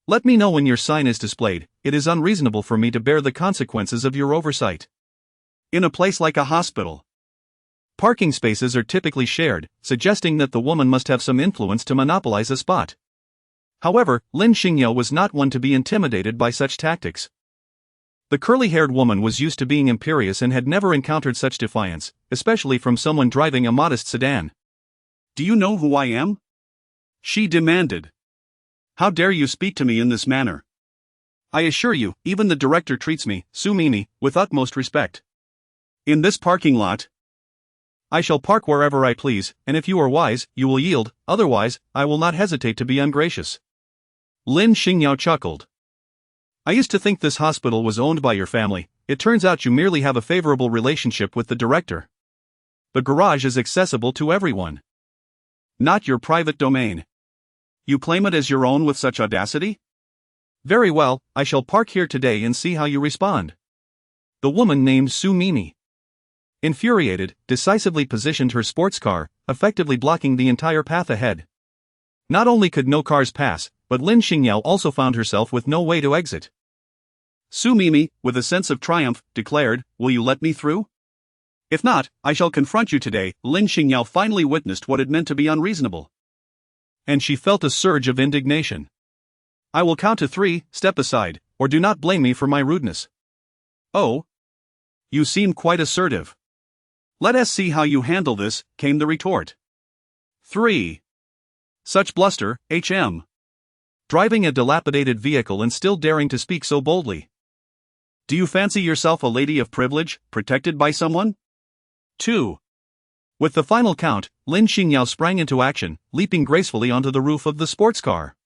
"Let me know when your sign is displayed, it is unreasonable for me to bear the consequences of your oversight." In a place like a hospital, parking spaces are typically shared, suggesting that the woman must have some influence to monopolize a spot. However, Lin Xingyao was not one to be intimidated by such tactics. The curly-haired woman was used to being imperious and had never encountered such defiance, especially from someone driving a modest sedan. "Do you know who I am?" she demanded. "How dare you speak to me in this manner? I assure you, even the director treats me, Su Mimi, with utmost respect. In this parking lot, I shall park wherever I please, and if you are wise, you will yield, otherwise, I will not hesitate to be ungracious." Lin Xingyao chuckled. "I used to think this hospital was owned by your family, it turns out you merely have a favorable relationship with the director. The garage is accessible to everyone. Not your private domain. You claim it as your own with such audacity? Very well, I shall park here today and see how you respond." The woman named Su Mimi, infuriated, decisively positioned her sports car, effectively blocking the entire path ahead. Not only could no cars pass, but Lin Xingyao also found herself with no way to exit. Su Mimi, with a sense of triumph, declared, "Will you let me through? If not, I shall confront you today." Lin Xingyao finally witnessed what it meant to be unreasonable, and she felt a surge of indignation. "I will count to 3, step aside, or do not blame me for my rudeness." "Oh? You seem quite assertive. Let us see how you handle this," came the retort. 3. Such bluster, HM. Driving a dilapidated vehicle and still daring to speak so boldly. Do you fancy yourself a lady of privilege, protected by someone? 2. With the final count, Lin Xingyao sprang into action, leaping gracefully onto the roof of the sports car,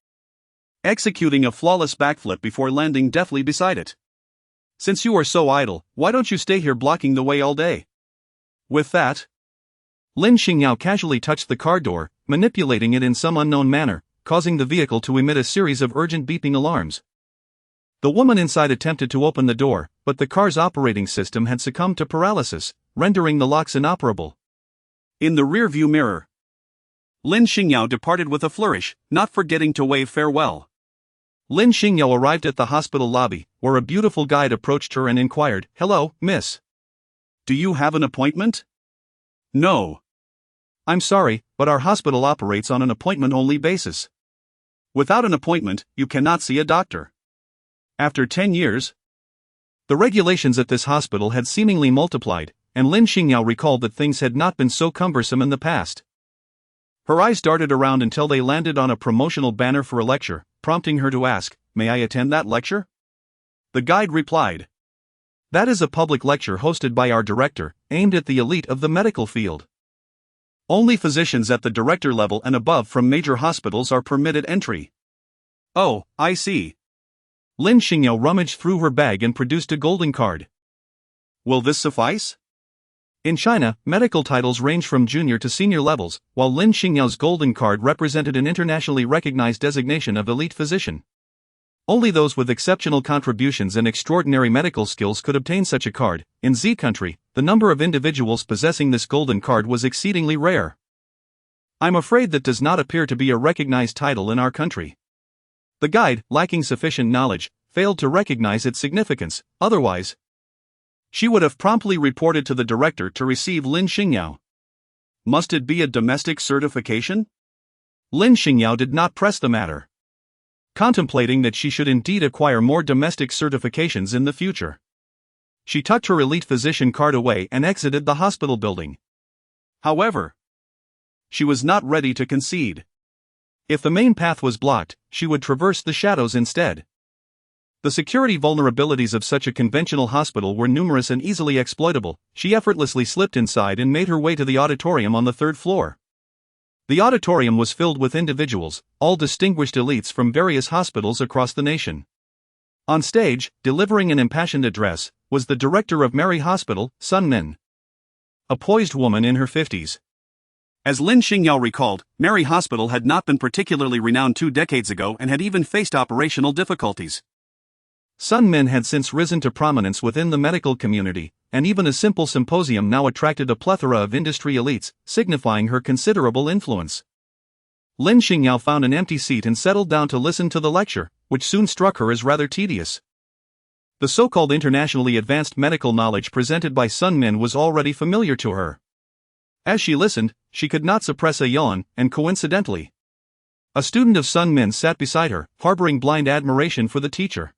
executing a flawless backflip before landing deftly beside it. "Since you are so idle, why don't you stay here blocking the way all day?" With that, Lin Xingyao casually touched the car door, manipulating it in some unknown manner, causing the vehicle to emit a series of urgent beeping alarms. The woman inside attempted to open the door, but the car's operating system had succumbed to paralysis, rendering the locks inoperable. In the rearview mirror, Lin Xingyao departed with a flourish, not forgetting to wave farewell. Lin Xingyao arrived at the hospital lobby, where a beautiful guide approached her and inquired, "Hello, miss. Do you have an appointment?" "No." "I'm sorry, but our hospital operates on an appointment-only basis. Without an appointment, you cannot see a doctor." After 10 years, the regulations at this hospital had seemingly multiplied, and Lin Xingyao recalled that things had not been so cumbersome in the past. Her eyes darted around until they landed on a promotional banner for a lecture, prompting her to ask, "May I attend that lecture?" The guide replied, "That is a public lecture hosted by our director, aimed at the elite of the medical field. Only physicians at the director level and above from major hospitals are permitted entry." "Oh, I see." Lin Xingyao rummaged through her bag and produced a golden card. "Will this suffice?" In China, medical titles range from junior to senior levels, while Lin Xingyao's golden card represented an internationally recognized designation of elite physician. Only those with exceptional contributions and extraordinary medical skills could obtain such a card. In Z country, the number of individuals possessing this golden card was exceedingly rare. "I'm afraid that does not appear to be a recognized title in our country." The guide, lacking sufficient knowledge, failed to recognize its significance, otherwise she would have promptly reported to the director to receive Lin Xingyao. Must it be a domestic certification? Lin Xingyao did not press the matter, contemplating that she should indeed acquire more domestic certifications in the future. She tucked her elite physician card away and exited the hospital building. However, she was not ready to concede. If the main path was blocked, she would traverse the shadows instead. The security vulnerabilities of such a conventional hospital were numerous and easily exploitable. She effortlessly slipped inside and made her way to the auditorium on the third floor. The auditorium was filled with individuals, all distinguished elites from various hospitals across the nation. On stage, delivering an impassioned address, was the director of Mary Hospital, Sun Min, a poised woman in her 50s. As Lin Xingyao recalled, Mary Hospital had not been particularly renowned 2 decades ago and had even faced operational difficulties. Sun Min had since risen to prominence within the medical community, and even a simple symposium now attracted a plethora of industry elites, signifying her considerable influence. Lin Xingyao found an empty seat and settled down to listen to the lecture, which soon struck her as rather tedious. The so-called internationally advanced medical knowledge presented by Sun Min was already familiar to her. As she listened, she could not suppress a yawn, and coincidentally, a student of Sun Min sat beside her, harboring blind admiration for the teacher.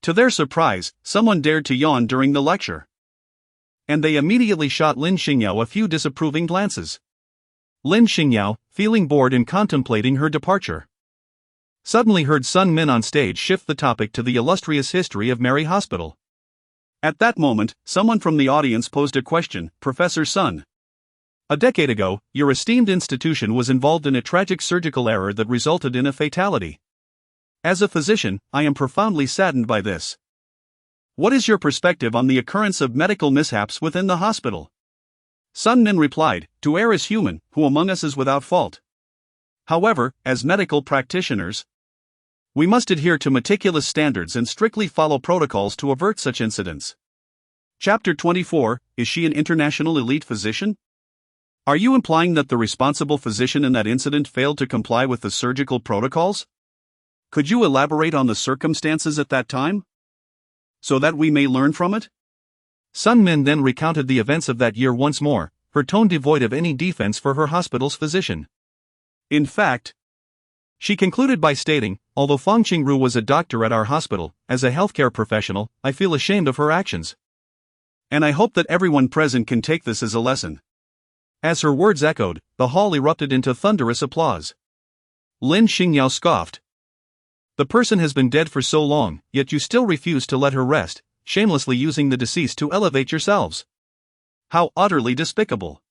To their surprise, someone dared to yawn during the lecture, and they immediately shot Lin Xingyao a few disapproving glances. Lin Xingyao, feeling bored and contemplating her departure, suddenly heard Sun Min on stage shift the topic to the illustrious history of Mary Hospital. At that moment, someone from the audience posed a question. "Professor Sun, a decade ago, your esteemed institution was involved in a tragic surgical error that resulted in a fatality. As a physician, I am profoundly saddened by this. What is your perspective on the occurrence of medical mishaps within the hospital?" Sun Min replied, "To err is human, who among us is without fault? However, as medical practitioners, we must adhere to meticulous standards and strictly follow protocols to avert such incidents." Chapter 24, Is she an international elite physician? Are you implying that the responsible physician in that incident failed to comply with the surgical protocols? Could you elaborate on the circumstances at that time, so that we may learn from it? Sun Min then recounted the events of that year once more, her tone devoid of any defense for her hospital's physician. In fact, she concluded by stating, "Although Fang Qingru was a doctor at our hospital, as a healthcare professional, I feel ashamed of her actions. And I hope that everyone present can take this as a lesson." As her words echoed, the hall erupted into thunderous applause. Lin Xingyao scoffed. "The person has been dead for so long, yet you still refuse to let her rest, shamelessly using the deceased to elevate yourselves. How utterly despicable."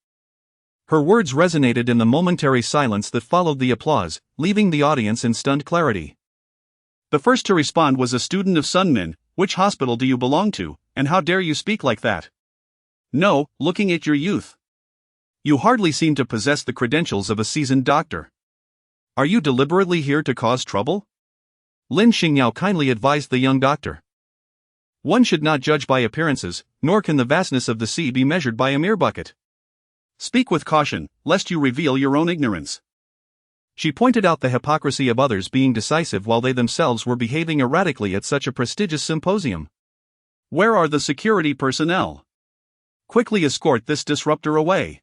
Her words resonated in the momentary silence that followed the applause, leaving the audience in stunned clarity. The first to respond was a student of Sun Min. "Which hospital do you belong to, and how dare you speak like that? No, looking at your youth, you hardly seem to possess the credentials of a seasoned doctor. Are you deliberately here to cause trouble?" Lin Xingyao kindly advised the young doctor. "One should not judge by appearances, nor can the vastness of the sea be measured by a mere bucket. Speak with caution, lest you reveal your own ignorance." She pointed out the hypocrisy of others being decisive while they themselves were behaving erratically at such a prestigious symposium. "Where are the security personnel? Quickly escort this disruptor away."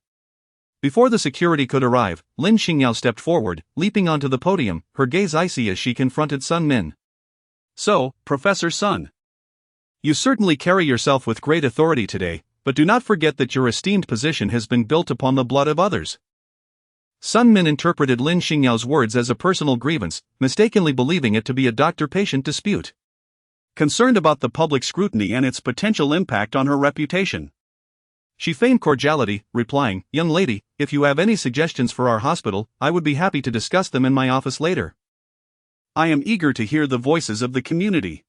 Before the security could arrive, Lin Xingyao stepped forward, leaping onto the podium, her gaze icy as she confronted Sun Min. "So, Professor Sun, you certainly carry yourself with great authority today. but do not forget that your esteemed position has been built upon the blood of others. Sun Min interpreted Lin Xingyao's words as a personal grievance, mistakenly believing it to be a doctor-patient dispute. Concerned about the public scrutiny and its potential impact on her reputation, she feigned cordiality, replying, "Young lady, if you have any suggestions for our hospital, I would be happy to discuss them in my office later. I am eager to hear the voices of the community.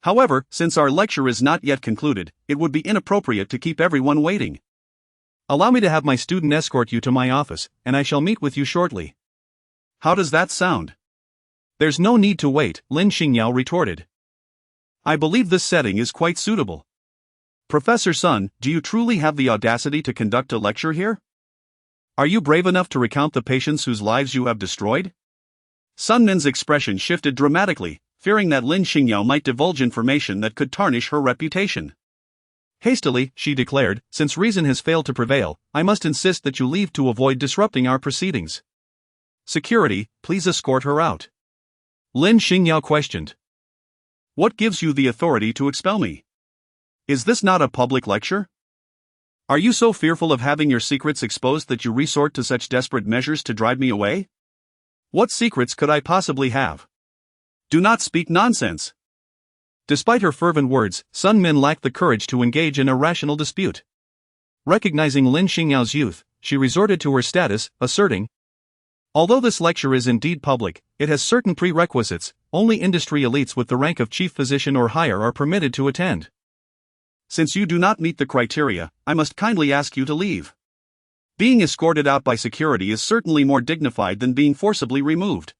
However, since our lecture is not yet concluded, it would be inappropriate to keep everyone waiting. Allow me to have my student escort you to my office, and I shall meet with you shortly." How does that sound? There's no need to wait, Lin Xingyao retorted. I believe this setting is quite suitable. Professor Sun, do you truly have the audacity to conduct a lecture here? Are you brave enough to recount the patients whose lives you have destroyed? Sun Min's expression shifted dramatically, fearing that Lin Xingyao might divulge information that could tarnish her reputation. Hastily, she declared, "Since reason has failed to prevail, I must insist that you leave to avoid disrupting our proceedings. Security, please escort her out." Lin Xingyao questioned. What gives you the authority to expel me? Is this not a public lecture? Are you so fearful of having your secrets exposed that you resort to such desperate measures to drive me away? What secrets could I possibly have? Do not speak nonsense. Despite her fervent words, Sun Min lacked the courage to engage in a rational dispute. Recognizing Lin Xingyao's youth, she resorted to her status, asserting, "Although this lecture is indeed public, it has certain prerequisites. Only industry elites with the rank of chief physician or higher are permitted to attend. Since you do not meet the criteria, I must kindly ask you to leave. Being escorted out by security is certainly more dignified than being forcibly removed."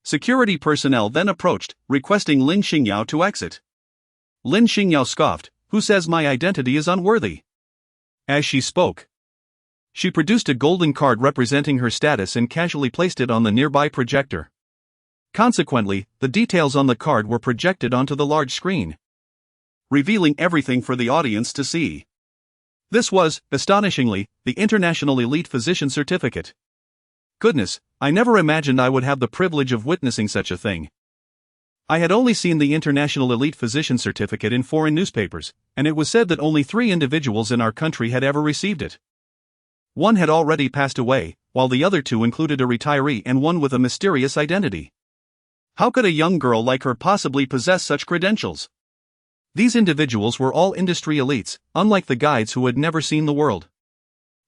Security personnel then approached, requesting Lin Xingyao to exit. Lin Xingyao scoffed, "Who says my identity is unworthy?" As she spoke, she produced a golden card representing her status and casually placed it on the nearby projector. Consequently, the details on the card were projected onto the large screen, revealing everything for the audience to see. This was, astonishingly, the International Elite Physician Certificate. Goodness, I never imagined I would have the privilege of witnessing such a thing. I had only seen the International Elite Physician Certificate in foreign newspapers, and it was said that only 3 individuals in our country had ever received it. One had already passed away, while the other 2 included a retiree and one with a mysterious identity. How could a young girl like her possibly possess such credentials? These individuals were all industry elites, unlike the guides who had never seen the world.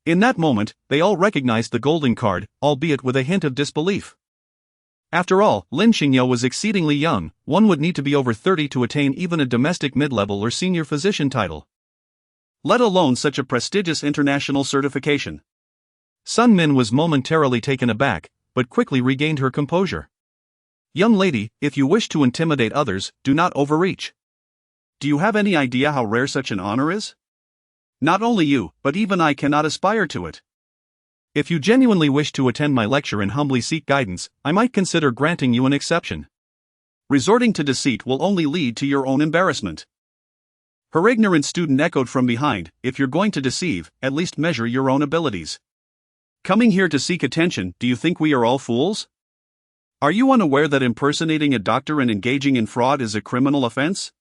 In that moment, they all recognized the golden card, albeit with a hint of disbelief. After all, Lin Xingyao was exceedingly young. One would need to be over 30 to attain even a domestic mid-level or senior physician title, let alone such a prestigious international certification. Sun Min was momentarily taken aback, but quickly regained her composure. "Young lady, if you wish to intimidate others, do not overreach. Do you have any idea how rare such an honor is? Not only you, but even I cannot aspire to it. If you genuinely wish to attend my lecture and humbly seek guidance, I might consider granting you an exception. Resorting to deceit will only lead to your own embarrassment." Her ignorant student echoed from behind, "If you're going to deceive, at least measure your own abilities. Coming here to seek attention, do you think we are all fools? Are you unaware that impersonating a doctor and engaging in fraud is a criminal offense?"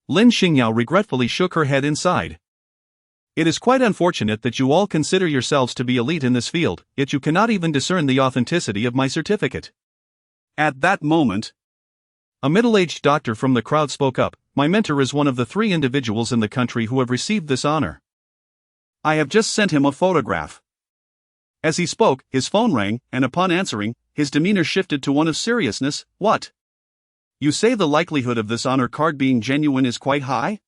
Lin Xingyao regretfully shook her head inside. "It is quite unfortunate that you all consider yourselves to be elite in this field, yet you cannot even discern the authenticity of my certificate." At that moment, a middle-aged doctor from the crowd spoke up, "My mentor is one of the 3 individuals in the country who have received this honor. I have just sent him a photograph." As he spoke, his phone rang, and upon answering, his demeanor shifted to one of seriousness. "What? You say the likelihood of this honor card being genuine is quite high?"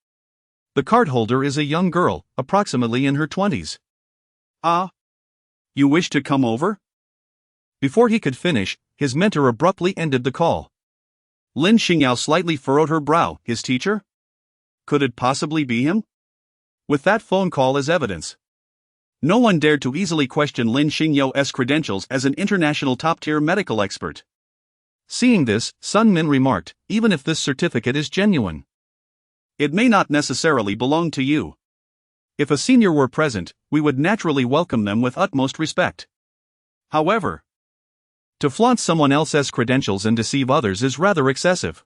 The cardholder is a young girl, approximately in her 20s. "Ah? You wish to come over?" Before he could finish, his mentor abruptly ended the call. Lin Xingyao slightly furrowed her brow. His teacher? Could it possibly be him? With that phone call as evidence, no one dared to easily question Lin Xingyao's credentials as an international top-tier medical expert. Seeing this, Sun Min remarked, "Even if this certificate is genuine, it may not necessarily belong to you. If a senior were present, we would naturally welcome them with utmost respect. However, to flaunt someone else's credentials and deceive others is rather excessive.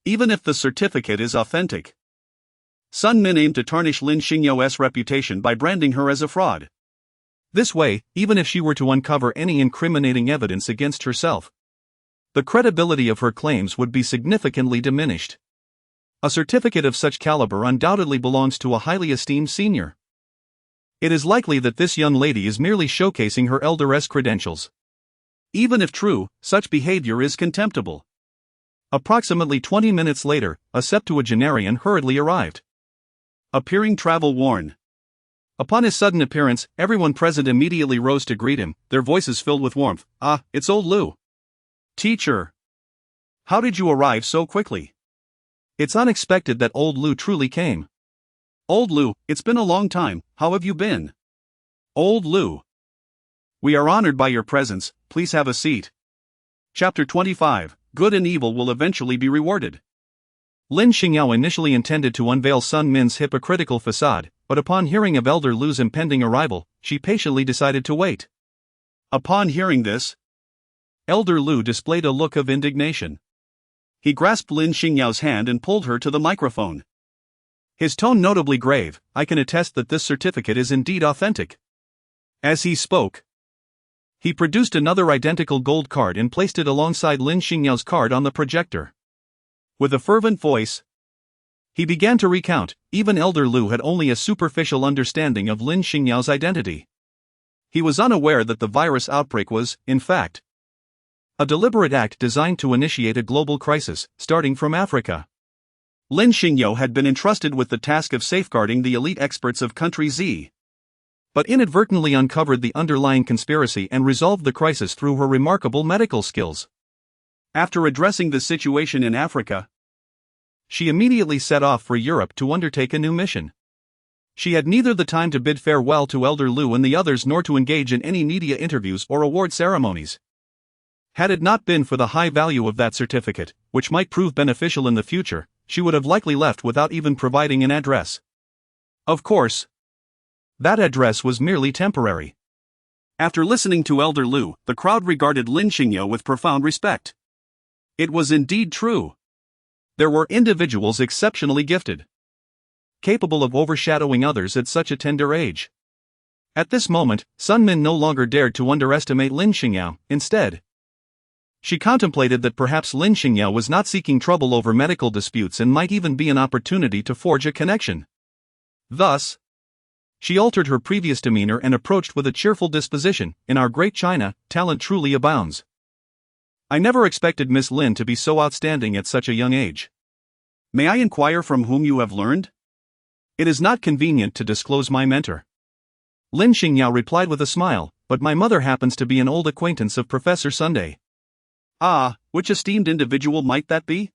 Even if the certificate is authentic, Sun Min aimed to tarnish Lin Xingyao's reputation by branding her as a fraud. This way, even if she were to uncover any incriminating evidence against herself, the credibility of her claims would be significantly diminished. A certificate of such caliber undoubtedly belongs to a highly esteemed senior. It is likely that this young lady is merely showcasing her elderess credentials. Even if true, such behavior is contemptible. Approximately 20 minutes later, a septuagenarian hurriedly arrived. Appearing travel worn. Upon his sudden appearance, everyone present immediately rose to greet him, their voices filled with warmth. "Ah, it's old Lu. Teacher. How did you arrive so quickly?" It's unexpected that old Lu truly came. "Old Lu, it's been a long time, how have you been?" "Old Lu. We are honored by your presence, please have a seat." Chapter 25, Good and Evil Will Eventually Be Rewarded. Lin Xingyao initially intended to unveil Sun Min's hypocritical facade, but upon hearing of Elder Lu's impending arrival, she patiently decided to wait. Upon hearing this, Elder Lu displayed a look of indignation. He grasped Lin Xingyao's hand and pulled her to the microphone. His tone notably grave. "I can attest that this certificate is indeed authentic." As he spoke, he produced another identical gold card and placed it alongside Lin Xingyao's card on the projector. With a fervent voice, he began to recount. Even Elder Lu had only a superficial understanding of Lin Xingyao's identity. He was unaware that the virus outbreak was, in fact, a deliberate act designed to initiate a global crisis, starting from Africa. Lin Xingyao had been entrusted with the task of safeguarding the elite experts of country Z, but inadvertently uncovered the underlying conspiracy and resolved the crisis through her remarkable medical skills. After addressing the situation in Africa, she immediately set off for Europe to undertake a new mission. She had neither the time to bid farewell to Elder Lu and the others nor to engage in any media interviews or award ceremonies. Had it not been for the high value of that certificate, which might prove beneficial in the future, she would have likely left without even providing an address. Of course, that address was merely temporary. After listening to Elder Lu, the crowd regarded Lin Xingyao with profound respect. It was indeed true. There were individuals exceptionally gifted, capable of overshadowing others at such a tender age. At this moment, Sun Min no longer dared to underestimate Lin Xingyao. Instead, she contemplated that perhaps Lin Xingyao was not seeking trouble over medical disputes and might even be an opportunity to forge a connection. Thus, she altered her previous demeanor and approached with a cheerful disposition. "In our great China, talent truly abounds. I never expected Miss Lin to be so outstanding at such a young age. May I inquire from whom you have learned?" "It is not convenient to disclose my mentor," Lin Xingyao replied with a smile, "but my mother happens to be an old acquaintance of Professor Sunday." "Ah, which esteemed individual might that be?"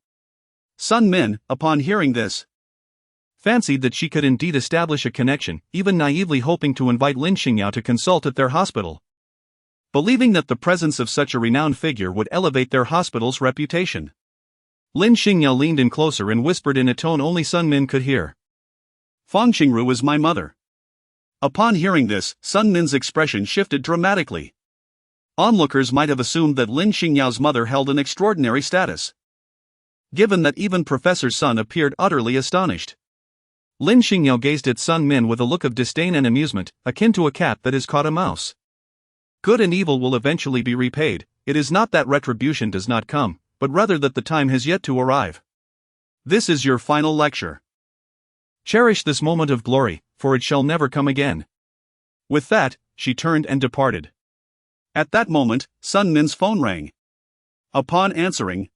Sun Min, upon hearing this, fancied that she could indeed establish a connection, even naively hoping to invite Lin Xingyao to consult at their hospital, believing that the presence of such a renowned figure would elevate their hospital's reputation. Lin Xingyao leaned in closer and whispered in a tone only Sun Min could hear. "Fang Xingru is my mother." Upon hearing this, Sun Min's expression shifted dramatically. Onlookers might have assumed that Lin Xingyao's mother held an extraordinary status, given that even Professor Sun appeared utterly astonished. Lin Xingyao gazed at Sun Min with a look of disdain and amusement, akin to a cat that has caught a mouse. Good and evil will eventually be repaid. It is not that retribution does not come, but rather that the time has yet to arrive. This is your final lecture. Cherish this moment of glory, for it shall never come again. With that, she turned and departed. At that moment, Sun Min's phone rang. Upon answering,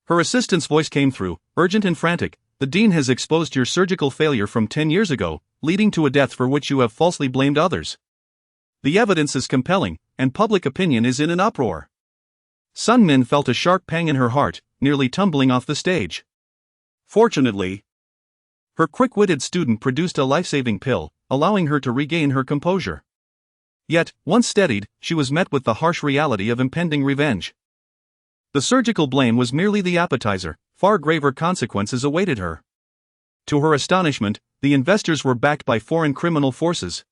her assistant's voice came through, urgent and frantic. "The dean has exposed your surgical failure from 10 years ago, leading to a death for which you have falsely blamed others. The evidence is compelling, and public opinion is in an uproar." Sun Min felt a sharp pang in her heart, nearly tumbling off the stage. Fortunately, her quick-witted student produced a life-saving pill, allowing her to regain her composure. Yet, once steadied, she was met with the harsh reality of impending revenge. The surgical blame was merely the appetizer, far graver consequences awaited her. To her astonishment, the investors were backed by foreign criminal forces.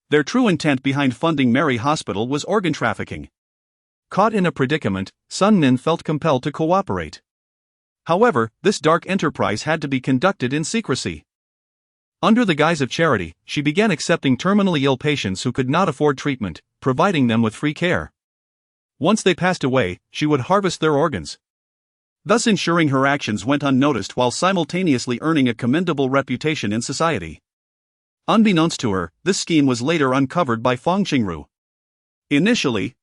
Their true intent behind funding Mary Hospital was organ trafficking. Caught in a predicament, Sun Min felt compelled to cooperate. However, this dark enterprise had to be conducted in secrecy. Under the guise of charity, she began accepting terminally ill patients who could not afford treatment, providing them with free care. Once they passed away, she would harvest their organs, thus ensuring her actions went unnoticed while simultaneously earning a commendable reputation in society. Unbeknownst to her, this scheme was later uncovered by Fang Qingru. Initially,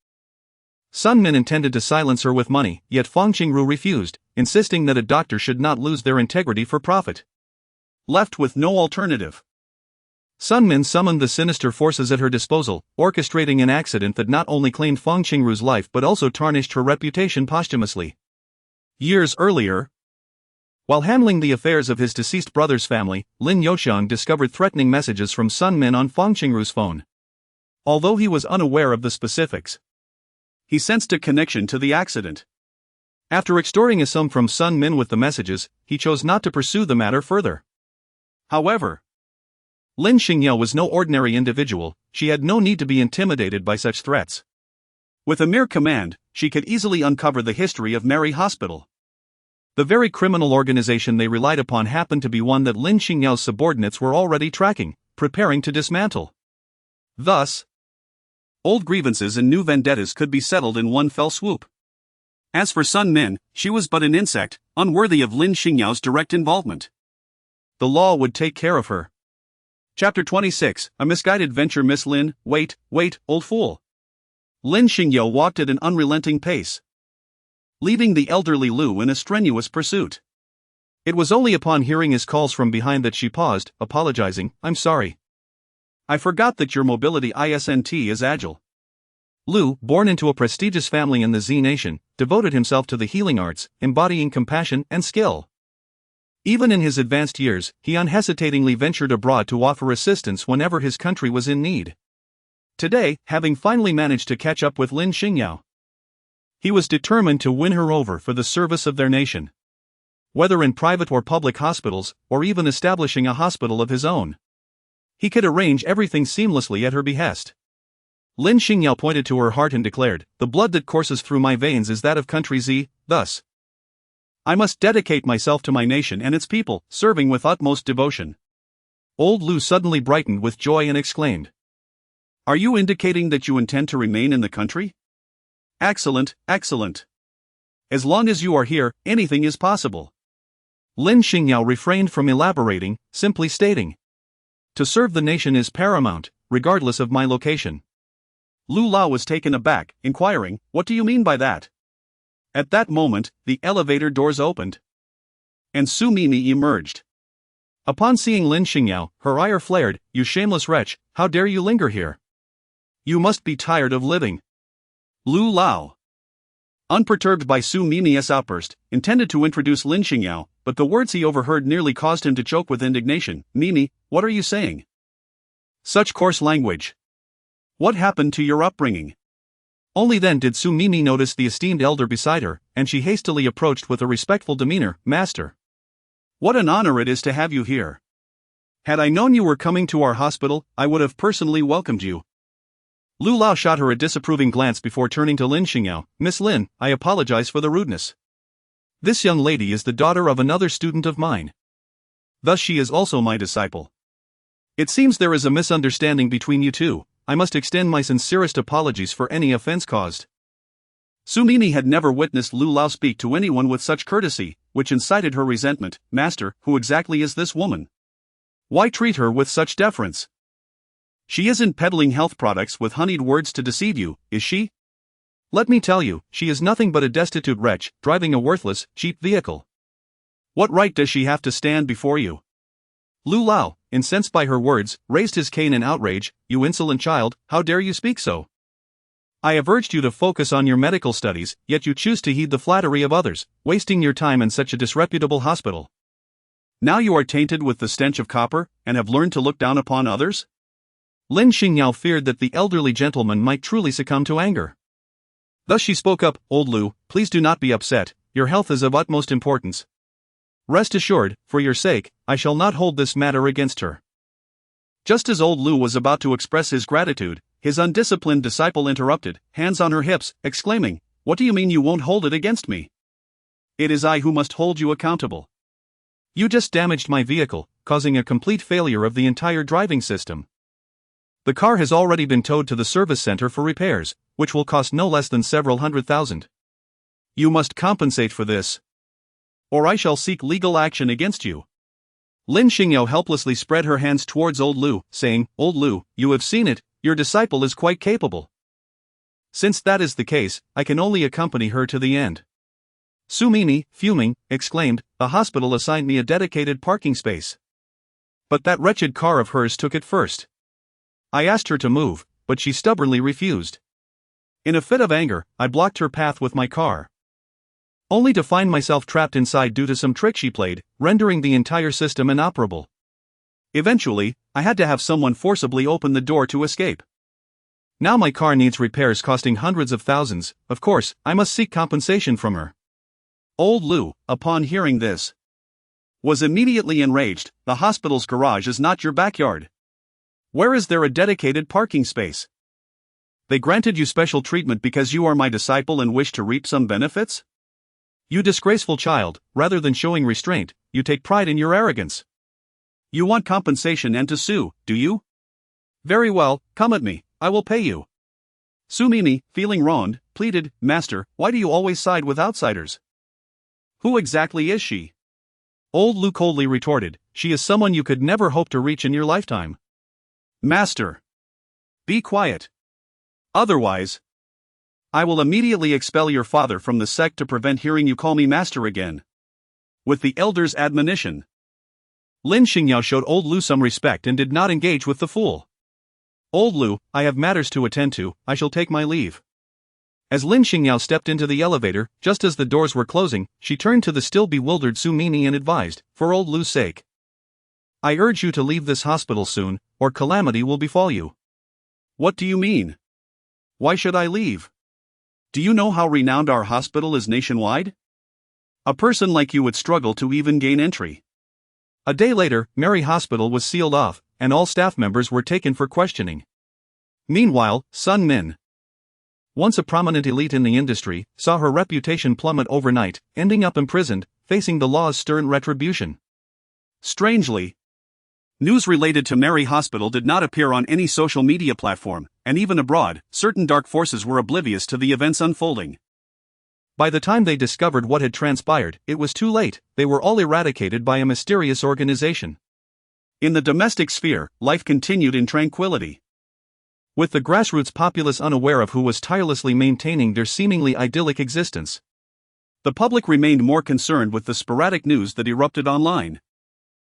Sun Min intended to silence her with money, yet Fang Qingru refused, insisting that a doctor should not lose their integrity for profit. Left with no alternative, Sun Min summoned the sinister forces at her disposal, orchestrating an accident that not only claimed Fang Qingru's life but also tarnished her reputation posthumously. Years earlier, while handling the affairs of his deceased brother's family, Lin Youxiang discovered threatening messages from Sun Min on Fang Qingru's phone. Although he was unaware of the specifics, he sensed a connection to the accident. After extorting a sum from Sun Min with the messages, he chose not to pursue the matter further. However, Lin Xingyao was no ordinary individual. She had no need to be intimidated by such threats. With a mere command, she could easily uncover the history of Mary Hospital. The very criminal organization they relied upon happened to be one that Lin Xingyao's subordinates were already tracking, preparing to dismantle. Thus, old grievances and new vendettas could be settled in one fell swoop. As for Sun Min, she was but an insect, unworthy of Lin Xingyao's direct involvement. The law would take care of her. Chapter 26, A Misguided Venture. Miss Lin, wait, old fool. Lin Xingyao walked at an unrelenting pace, leaving the elderly Lu in a strenuous pursuit. It was only upon hearing his calls from behind that she paused, apologizing, I'm sorry. I forgot that your mobility isn't is agile. Lu, born into a prestigious family in the Z nation, devoted himself to the healing arts, embodying compassion and skill. Even in his advanced years, he unhesitatingly ventured abroad to offer assistance whenever his country was in need. Today, having finally managed to catch up with Lin Xingyao, he was determined to win her over for the service of their nation. Whether in private or public hospitals, or even establishing a hospital of his own, he could arrange everything seamlessly at her behest. Lin Xingyao pointed to her heart and declared, the blood that courses through my veins is that of country Z, thus, I must dedicate myself to my nation and its people, serving with utmost devotion. Old Lu suddenly brightened with joy and exclaimed, Are you indicating that you intend to remain in the country? Excellent. As long as you are here, anything is possible. Lin Xingyao refrained from elaborating, simply stating, To serve the nation is paramount, regardless of my location. Lu Lao was taken aback, inquiring, What do you mean by that? At that moment, the elevator doors opened, and Su Mimi emerged. Upon seeing Lin Xingyao, her ire flared, You shameless wretch, how dare you linger here? You must be tired of living. Lu Lao, unperturbed by Su Mimi's outburst, intended to introduce Lin Xingyao, but the words he overheard nearly caused him to choke with indignation. Mimi, what are you saying? Such coarse language. What happened to your upbringing? Only then did Su Mimi notice the esteemed elder beside her, and she hastily approached with a respectful demeanor, Master. What an honor it is to have you here. Had I known you were coming to our hospital, I would have personally welcomed you. Lu Lao shot her a disapproving glance before turning to Lin Xingyao. Miss Lin, I apologize for the rudeness. This young lady is the daughter of another student of mine. Thus she is also my disciple. It seems there is a misunderstanding between you two. I must extend my sincerest apologies for any offense caused. Su Mimi had never witnessed Lu Lao speak to anyone with such courtesy, which incited her resentment. Master, who exactly is this woman? Why treat her with such deference? She isn't peddling health products with honeyed words to deceive you, is she? Let me tell you, she is nothing but a destitute wretch, driving a worthless, cheap vehicle. What right does she have to stand before you? Lu Lao, incensed by her words, raised his cane in outrage. You insolent child, how dare you speak so? I have urged you to focus on your medical studies, yet you choose to heed the flattery of others, wasting your time in such a disreputable hospital. Now you are tainted with the stench of copper, and have learned to look down upon others? Lin Xingyao feared that the elderly gentleman might truly succumb to anger. Thus she spoke up, Old Lu, please do not be upset, your health is of utmost importance. Rest assured, for your sake, I shall not hold this matter against her. Just as Old Lu was about to express his gratitude, his undisciplined disciple interrupted, hands on her hips, exclaiming, What do you mean you won't hold it against me? It is I who must hold you accountable. You just damaged my vehicle, causing a complete failure of the entire driving system. The car has already been towed to the service center for repairs, which will cost no less than several $100,000. You must compensate for this, or I shall seek legal action against you. Lin Xingyao helplessly spread her hands towards old Lu, saying, "Old Lu, you have seen it, your disciple is quite capable. Since that is the case, I can only accompany her to the end." Su Mini, fuming, exclaimed, "The hospital assigned me a dedicated parking space. But that wretched car of hers took it first. I asked her to move, but she stubbornly refused. In a fit of anger, I blocked her path with my car, only to find myself trapped inside due to some trick she played, rendering the entire system inoperable. Eventually, I had to have someone forcibly open the door to escape. Now my car needs repairs costing hundreds of thousands. Of course, I must seek compensation from her." Old Lu, upon hearing this, was immediately enraged. "The hospital's garage is not your backyard. Where is there a dedicated parking space? They granted you special treatment because you are my disciple and wish to reap some benefits? You disgraceful child, rather than showing restraint, you take pride in your arrogance. You want compensation and to sue, do you? Very well, come at me, I will pay you." Su Mimi, feeling wronged, pleaded, "Master, why do you always side with outsiders? Who exactly is she?" Old Lu coldly retorted, "She is someone you could never hope to reach in your lifetime." "Master, be quiet. Otherwise, I will immediately expel your father from the sect to prevent hearing you call me master again." With the elder's admonition, Lin Xingyao showed old Lu some respect and did not engage with the fool. "Old Lu, I have matters to attend to, I shall take my leave." As Lin Xingyao stepped into the elevator, just as the doors were closing, she turned to the still bewildered Su Mini and advised, "For old Lu's sake, I urge you to leave this hospital soon, or calamity will befall you." "What do you mean? Why should I leave? Do you know how renowned our hospital is nationwide? A person like you would struggle to even gain entry." A day later, Mary Hospital was sealed off, and all staff members were taken for questioning. Meanwhile, Sun Min, once a prominent elite in the industry, saw her reputation plummet overnight, ending up imprisoned, facing the law's stern retribution. Strangely, news related to Mary Hospital did not appear on any social media platform, and even abroad, certain dark forces were oblivious to the events unfolding. By the time they discovered what had transpired, it was too late. They were all eradicated by a mysterious organization. In the domestic sphere, life continued in tranquility, with the grassroots populace unaware of who was tirelessly maintaining their seemingly idyllic existence. The public remained more concerned with the sporadic news that erupted online,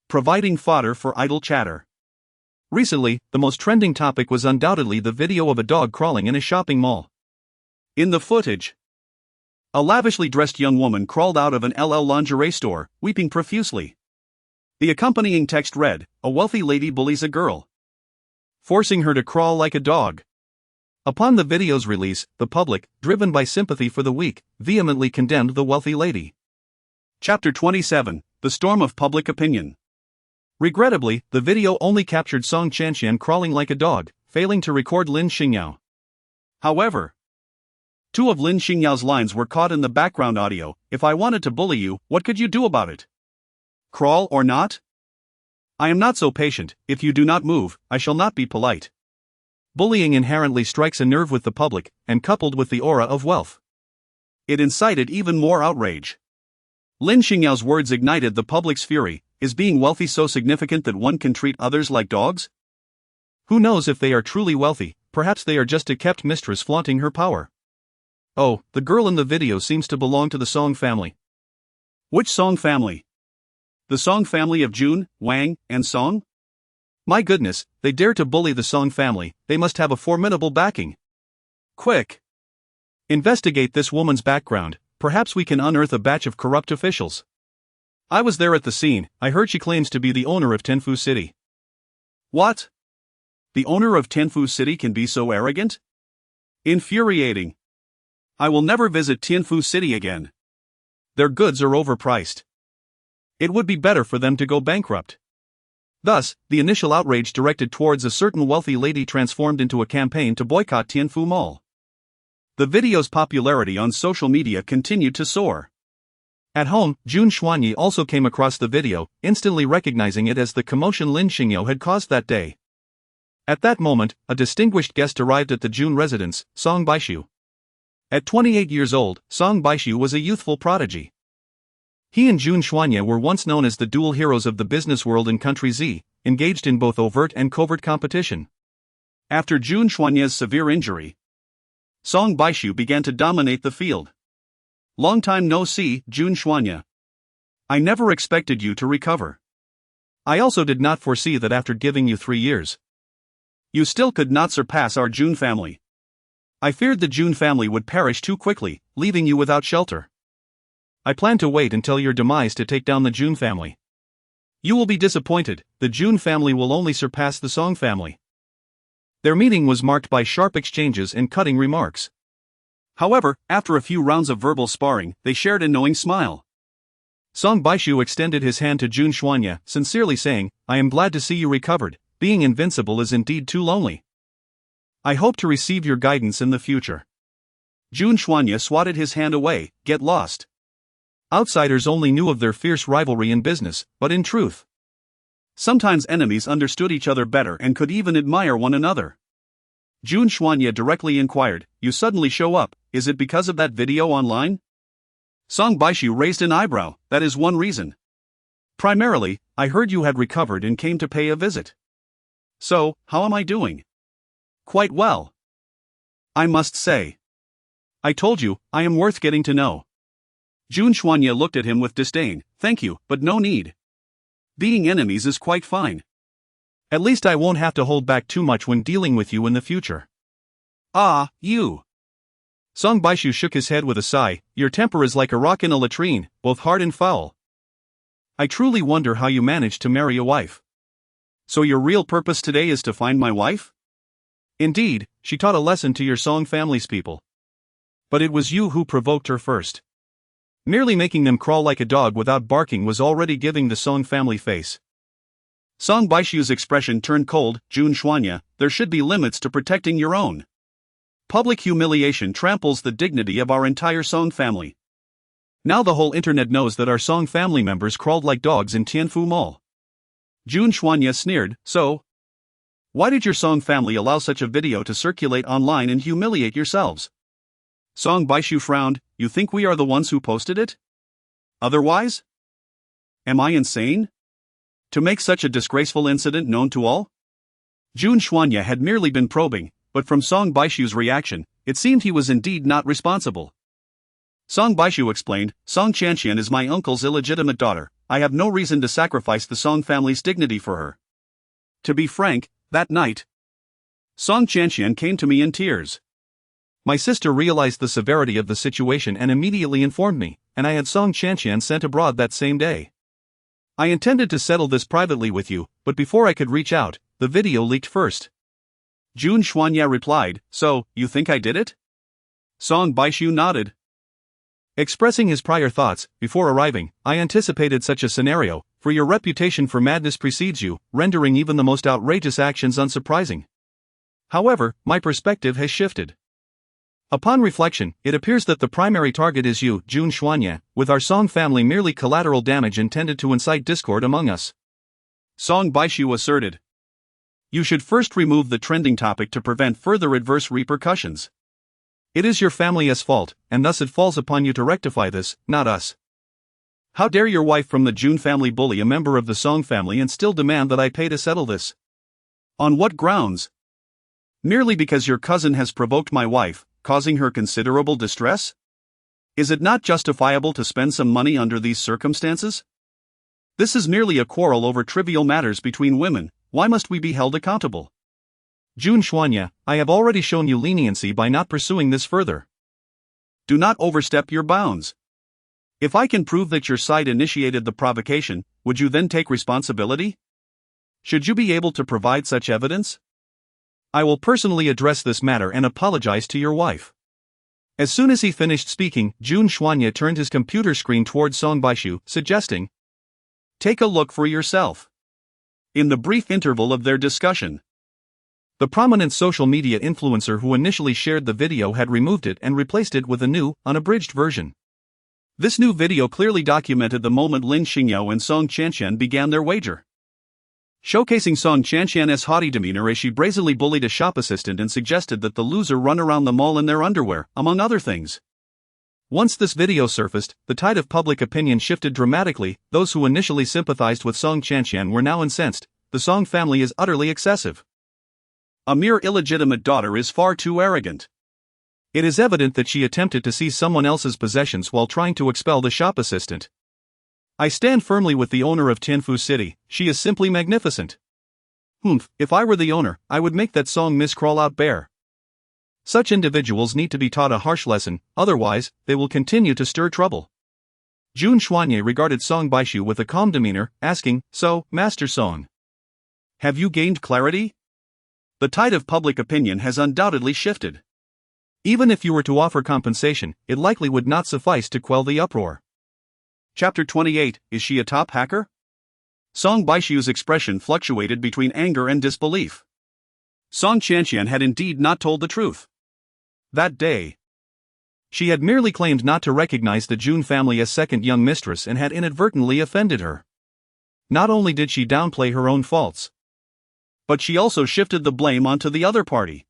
providing fodder for idle chatter. Recently, the most trending topic was undoubtedly the video of a dog crawling in a shopping mall. In the footage, a lavishly dressed young woman crawled out of an LL lingerie store, weeping profusely. The accompanying text read, "A wealthy lady bullies a girl, forcing her to crawl like a dog." Upon the video's release, the public, driven by sympathy for the weak, vehemently condemned the wealthy lady. Chapter 27, The Storm of Public Opinion. Regrettably, the video only captured Song Chanxian crawling like a dog, failing to record Lin Xingyao. However, two of Lin Xingyao's lines were caught in the background audio. "If I wanted to bully you, what could you do about it? Crawl or not? I am not so patient. If you do not move, I shall not be polite." Bullying inherently strikes a nerve with the public, and coupled with the aura of wealth, it incited even more outrage. Lin Xingyao's words ignited the public's fury. Is being wealthy so significant that one can treat others like dogs? Who knows if they are truly wealthy? Perhaps they are just a kept mistress flaunting her power. Oh, the girl in the video seems to belong to the Song family. Which Song family? The Song family of Jun, Wang, and Song? My goodness, they dare to bully the Song family. They must have a formidable backing. Quick! Investigate this woman's background. Perhaps we can unearth a batch of corrupt officials. I was there at the scene. I heard she claims to be the owner of Tianfu City. What? The owner of Tianfu City can be so arrogant? Infuriating. I will never visit Tianfu City again. Their goods are overpriced. It would be better for them to go bankrupt. Thus, the initial outrage directed towards a certain wealthy lady transformed into a campaign to boycott Tianfu Mall. The video's popularity on social media continued to soar. At home, Jun Xuanyi also came across the video, instantly recognizing it as the commotion Lin Xingyao had caused that day. At that moment, a distinguished guest arrived at the Jun residence, Song Baishu. At 28 years old, Song Baishu was a youthful prodigy. He and Jun Xuanyi were once known as the dual heroes of the business world in Country Z, engaged in both overt and covert competition. After Jun Xuanyi's severe injury, Song Baishu began to dominate the field. Long time no see, Jun Xuanyi. I never expected you to recover. I also did not foresee that after giving you 3 years, you still could not surpass our Jun family. I feared the Jun family would perish too quickly, leaving you without shelter. I plan to wait until your demise to take down the Jun family. You will be disappointed, the Jun family will only surpass the Song family. Their meeting was marked by sharp exchanges and cutting remarks. However, after a few rounds of verbal sparring, they shared a knowing smile. Song Baishu extended his hand to Jun Xuanyi, sincerely saying, I am glad to see you recovered, being invincible is indeed too lonely. I hope to receive your guidance in the future. Jun Xuanyi swatted his hand away, get lost. Outsiders only knew of their fierce rivalry in business, but in truth, sometimes enemies understood each other better and could even admire one another. Jun Xuanyi directly inquired, you suddenly show up, is it because of that video online? Song Baishu raised an eyebrow, that is one reason. Primarily, I heard you had recovered and came to pay a visit. So, how am I doing? Quite well. I must say. I told you, I am worth getting to know. Jun Xuanyi looked at him with disdain, thank you, but no need. Being enemies is quite fine. At least I won't have to hold back too much when dealing with you in the future. Ah, you. Song Baishu shook his head with a sigh, your temper is like a rock in a latrine, both hard and foul. I truly wonder how you managed to marry a wife. So your real purpose today is to find my wife? Indeed, she taught a lesson to your Song family's people. But it was you who provoked her first. Merely making them crawl like a dog without barking was already giving the Song family face. Song Baishu's expression turned cold, Jun Xuanyi, there should be limits to protecting your own. Public humiliation tramples the dignity of our entire Song family. Now the whole internet knows that our Song family members crawled like dogs in Tianfu Mall. Jun Xuanyi sneered, so? Why did your Song family allow such a video to circulate online and humiliate yourselves? Song Baishu frowned, you think we are the ones who posted it? Otherwise? Am I insane? To make such a disgraceful incident known to all? Jun Xuanyi had merely been probing, but from Song Baishu's reaction, it seemed he was indeed not responsible. Song Baishu explained, Song Qianqian is my uncle's illegitimate daughter, I have no reason to sacrifice the Song family's dignity for her. To be frank, that night, Song Qianqian came to me in tears. My sister realized the severity of the situation and immediately informed me, and I had Song Qianqian sent abroad that same day. I intended to settle this privately with you, but before I could reach out, the video leaked first. Jun Xuanyi replied, so, you think I did it? Song Baishu nodded. Expressing his prior thoughts, before arriving, I anticipated such a scenario, for your reputation for madness precedes you, rendering even the most outrageous actions unsurprising. However, my perspective has shifted. Upon reflection, it appears that the primary target is you, Jun Xuanyi, with our Song family merely collateral damage intended to incite discord among us. Song Baishu asserted. You should first remove the trending topic to prevent further adverse repercussions. It is your family's fault, and thus it falls upon you to rectify this, not us. How dare your wife from the Jun family bully a member of the Song family and still demand that I pay to settle this? On what grounds? Merely because your cousin has provoked my wife, causing her considerable distress? Is it not justifiable to spend some money under these circumstances? This is merely a quarrel over trivial matters between women, why must we be held accountable? Jun Xuanyi, I have already shown you leniency by not pursuing this further. Do not overstep your bounds. If I can prove that your side initiated the provocation, would you then take responsibility? Should you be able to provide such evidence? I will personally address this matter and apologize to your wife. As soon as he finished speaking, Jun Xuanyi turned his computer screen towards Song Baishu, suggesting, take a look for yourself. In the brief interval of their discussion, the prominent social media influencer who initially shared the video had removed it and replaced it with a new, unabridged version. This new video clearly documented the moment Lin Xingyao and Song Qianqian began their wager. Showcasing Song Qianqian's haughty demeanor as she brazenly bullied a shop assistant and suggested that the loser run around the mall in their underwear, among other things. Once this video surfaced, the tide of public opinion shifted dramatically. Those who initially sympathized with Song Qianqian were now incensed. The Song family is utterly excessive. A mere illegitimate daughter is far too arrogant. It is evident that she attempted to seize someone else's possessions while trying to expel the shop assistant. I stand firmly with the owner of Tianfu City. She is simply magnificent. If I were the owner, I would make that Song miss crawl out bare. Such individuals need to be taught a harsh lesson, otherwise, they will continue to stir trouble. Jun Xuanye regarded Song Baishu with a calm demeanor, asking, "So, Master Song, have you gained clarity?" The tide of public opinion has undoubtedly shifted. Even if you were to offer compensation, it likely would not suffice to quell the uproar. Chapter 28, Is she a top hacker? Song Baishu's expression fluctuated between anger and disbelief. Song Qianqian had indeed not told the truth. That day, she had merely claimed not to recognize the Jun family as second young mistress and had inadvertently offended her. Not only did she downplay her own faults, but she also shifted the blame onto the other party,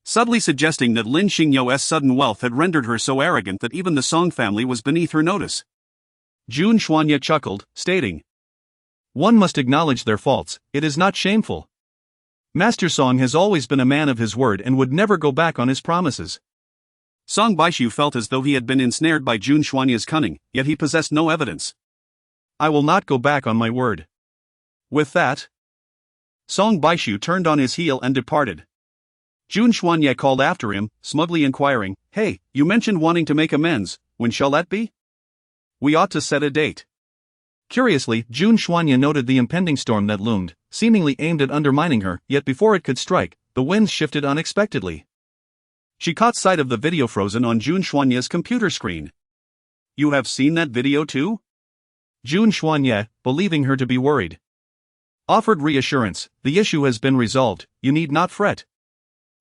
subtly suggesting that Lin Xingyao's sudden wealth had rendered her so arrogant that even the Song family was beneath her notice. Jun Xuanye chuckled, stating, "One must acknowledge their faults, it is not shameful. Master Song has always been a man of his word and would never go back on his promises." Song Baishu felt as though he had been ensnared by Jun Xuanye's cunning, yet he possessed no evidence. "I will not go back on my word." With that, Song Baishu turned on his heel and departed. Jun Xuanye called after him, smugly inquiring, "Hey, you mentioned wanting to make amends, when shall that be? We ought to set a date." Curiously, Jun Xuanye noted the impending storm that loomed, seemingly aimed at undermining her, yet before it could strike, the winds shifted unexpectedly. She caught sight of the video frozen on Jun Xuanye's computer screen. "You have seen that video too?" Jun Xuanye, believing her to be worried, offered reassurance, "The issue has been resolved, you need not fret."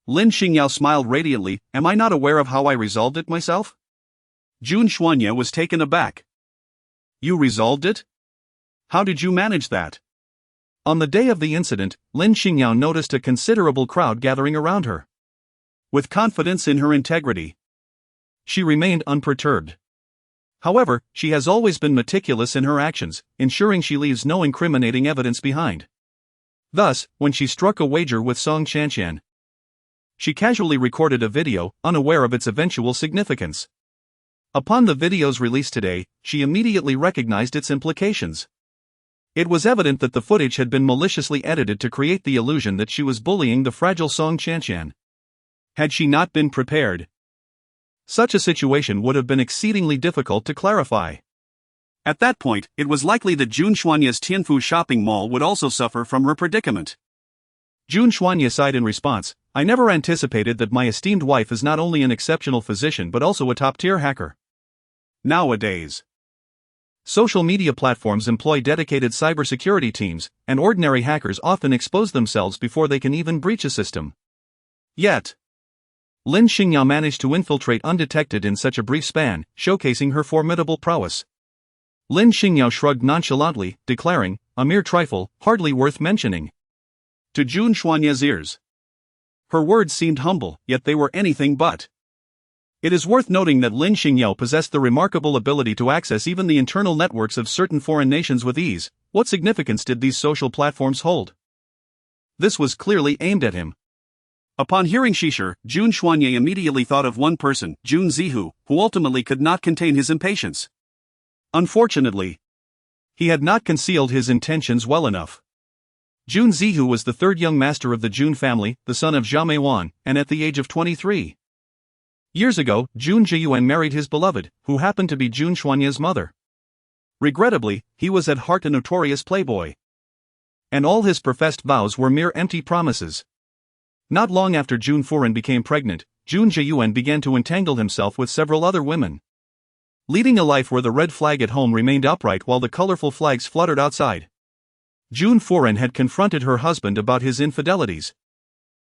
Lin Xingyao smiled radiantly, "Am I not aware of how I resolved it myself?" Jun Xuanye was taken aback. "You resolved it? How did you manage that?" On the day of the incident, Lin Xingyao noticed a considerable crowd gathering around her. With confidence in her integrity, she remained unperturbed. However, she has always been meticulous in her actions, ensuring she leaves no incriminating evidence behind. Thus, when she struck a wager with Song Qianqian, she casually recorded a video, unaware of its eventual significance. Upon the video's release today, she immediately recognized its implications. It was evident that the footage had been maliciously edited to create the illusion that she was bullying the fragile Song Qianqian. Had she not been prepared, such a situation would have been exceedingly difficult to clarify. At that point, it was likely that Jun Xuanye's Tianfu shopping mall would also suffer from her predicament. Jun Xuanye sighed in response, "I never anticipated that my esteemed wife is not only an exceptional physician but also a top-tier hacker." Nowadays, social media platforms employ dedicated cybersecurity teams, and ordinary hackers often expose themselves before they can even breach a system. Yet, Lin Xingyao managed to infiltrate undetected in such a brief span, showcasing her formidable prowess. Lin Xingyao shrugged nonchalantly, declaring, "A mere trifle, hardly worth mentioning." To Jun Xuanye's ears, her words seemed humble, yet they were anything but. It is worth noting that Lin Xingyao possessed the remarkable ability to access even the internal networks of certain foreign nations with ease. What significance did these social platforms hold? This was clearly aimed at him. Upon hearing Shisher, Jun Xuanye immediately thought of one person, Jun Zihu, who ultimately could not contain his impatience. Unfortunately, he had not concealed his intentions well enough. Jun Zihu was the third young master of the Jun family, the son of Zhao Meiwan, and at the age of 23 years ago, Jun Zhiyuan married his beloved, who happened to be Jun Xuanye's mother. Regrettably, he was at heart a notorious playboy, and all his professed vows were mere empty promises. Not long after Jun Furen became pregnant, Jun Zhiyuan began to entangle himself with several other women, leading a life where the red flag at home remained upright while the colorful flags fluttered outside. Jun Furen had confronted her husband about his infidelities.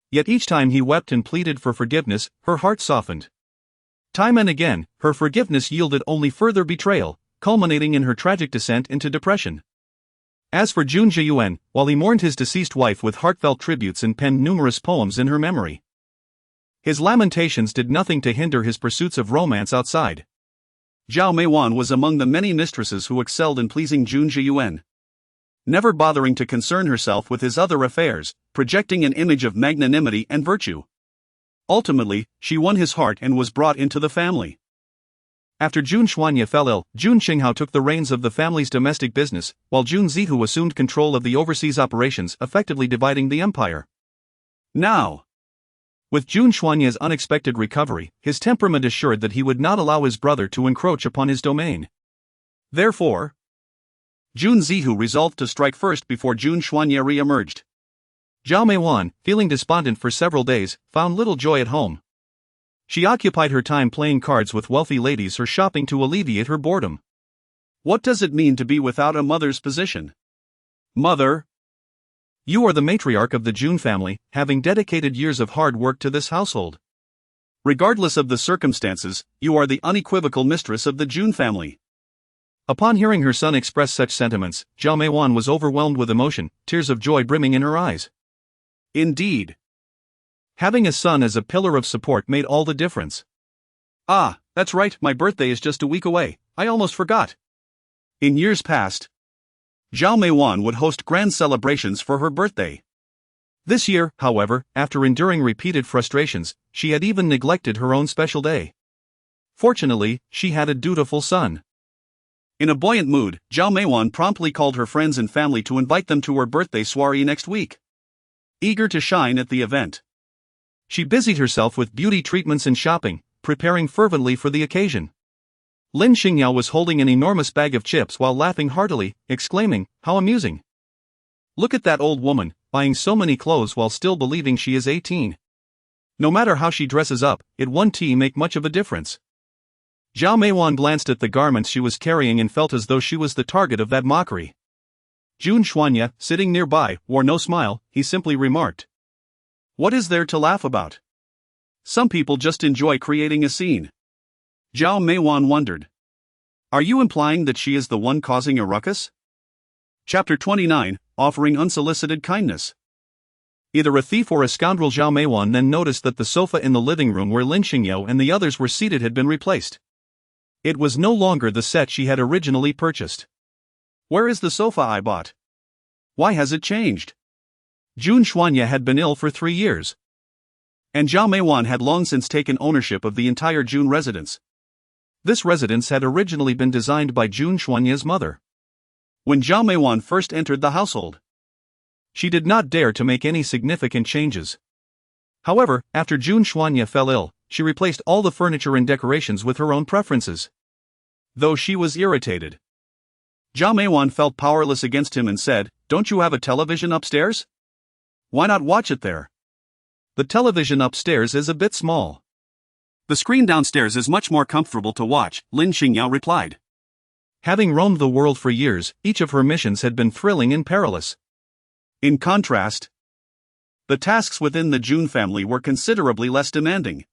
Yet each time he wept and pleaded for forgiveness, her heart softened. Time and again, her forgiveness yielded only further betrayal, culminating in her tragic descent into depression. As for Jun Zhiyuan, while he mourned his deceased wife with heartfelt tributes and penned numerous poems in her memory, his lamentations did nothing to hinder his pursuits of romance outside. Zhao Meiwan was among the many mistresses who excelled in pleasing Jun Zhiyuan, never bothering to concern herself with his other affairs, projecting an image of magnanimity and virtue. Ultimately, she won his heart and was brought into the family. After Jun Xuanye fell ill, Jun Xingyao took the reins of the family's domestic business, while Jun Zihu assumed control of the overseas operations, effectively dividing the empire. Now, with Jun Xuanye's unexpected recovery, his temperament assured that he would not allow his brother to encroach upon his domain. Therefore, Jun Zihu resolved to strike first before Jun Xuanye re-emerged. Zhao Meiwan, feeling despondent for several days, found little joy at home. She occupied her time playing cards with wealthy ladies or shopping to alleviate her boredom. What does it mean to be without a mother's position? Mother, you are the matriarch of the Jun family, having dedicated years of hard work to this household. Regardless of the circumstances, you are the unequivocal mistress of the Jun family. Upon hearing her son express such sentiments, Zhao Meiwan was overwhelmed with emotion, tears of joy brimming in her eyes. Indeed. Having a son as a pillar of support made all the difference. Ah, that's right, my birthday is just a week away, I almost forgot. In years past, Zhao Meiwan would host grand celebrations for her birthday. This year, however, after enduring repeated frustrations, she had even neglected her own special day. Fortunately, she had a dutiful son. In a buoyant mood, Zhao Meiwan promptly called her friends and family to invite them to her birthday soiree next week. Eager to shine at the event, she busied herself with beauty treatments and shopping, preparing fervently for the occasion. Lin Xingyao was holding an enormous bag of chips while laughing heartily, exclaiming, "How amusing! Look at that old woman, buying so many clothes while still believing she is 18. No matter how she dresses up, it won't make much of a difference." Zhao Meiwan glanced at the garments she was carrying and felt as though she was the target of that mockery. Jun Xuanye, sitting nearby, wore no smile. He simply remarked, "What is there to laugh about? Some people just enjoy creating a scene." Zhao Meiwan wondered, "Are you implying that she is the one causing a ruckus?" Chapter 29, Offering Unsolicited Kindness. Either a thief or a scoundrel. Zhao Meiwan then noticed that the sofa in the living room where Lin Xingyao and the others were seated had been replaced. It was no longer the set she had originally purchased. "Where is the sofa I bought? Why has it changed?" Jun Xuanye had been ill for 3 years, and Zhao Meiwan had long since taken ownership of the entire Jun residence. This residence had originally been designed by Jun Xuanye's mother. When Zhao Meiwan first entered the household, she did not dare to make any significant changes. However, after Jun Xuanye fell ill, she replaced all the furniture and decorations with her own preferences. Though she was irritated, Zhao Meiwan felt powerless against him and said, "Don't you have a television upstairs? Why not watch it there?" "The television upstairs is a bit small. The screen downstairs is much more comfortable to watch," Lin Xingyao replied. Having roamed the world for years, each of her missions had been thrilling and perilous. In contrast, the tasks within the Jun family were considerably less demanding.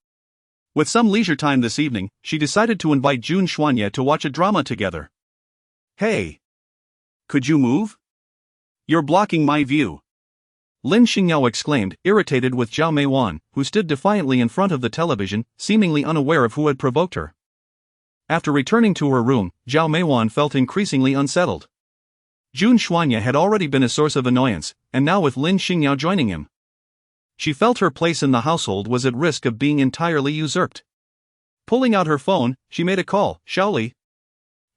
With some leisure time this evening, she decided to invite Jun Xuanye to watch a drama together. "Hey! Could you move? You're blocking my view," Lin Xingyao exclaimed, irritated with Zhao Meiwan, who stood defiantly in front of the television, seemingly unaware of who had provoked her. After returning to her room, Zhao Meiwan felt increasingly unsettled. Jun Xuanye had already been a source of annoyance, and now with Lin Xingyao joining him, she felt her place in the household was at risk of being entirely usurped. Pulling out her phone, she made a call. "Shaoli,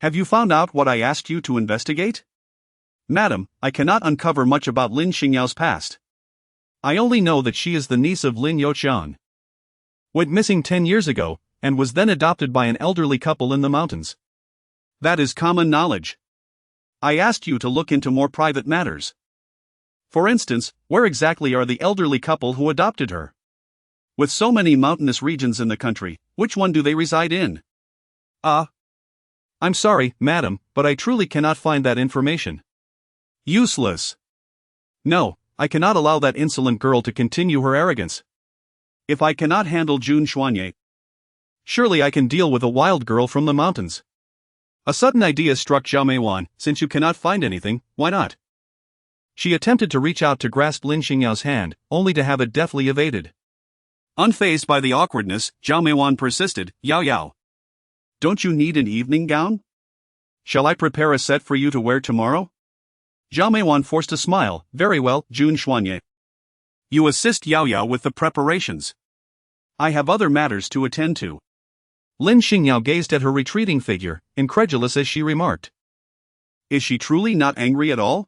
have you found out what I asked you to investigate?" "Madam, I cannot uncover much about Lin Xingyao's past. I only know that she is the niece of Lin Youqiang. Went missing 10 years ago, and was then adopted by an elderly couple in the mountains." "That is common knowledge. I asked you to look into more private matters. For instance, where exactly are the elderly couple who adopted her? With so many mountainous regions in the country, which one do they reside in?" I'm sorry, madam, but I truly cannot find that information." "Useless. No, I cannot allow that insolent girl to continue her arrogance. If I cannot handle Jun Xuanye, Surely I can deal with a wild girl from the mountains. A sudden idea struck Zhao Meiwan, since you cannot find anything, why not? She attempted to reach out to grasp Lin Xingyao's hand, only to have it deftly evaded. Unfazed by the awkwardness, Zhao Meiwan persisted, Yao Yao. Don't you need an evening gown? Shall I prepare a set for you to wear tomorrow? Zhao Meiwan forced a smile, very well, Jun Xuanye. You assist Yao Yao with the preparations. I have other matters to attend to. Lin Xingyao gazed at her retreating figure, incredulous as she remarked. Is she truly not angry at all?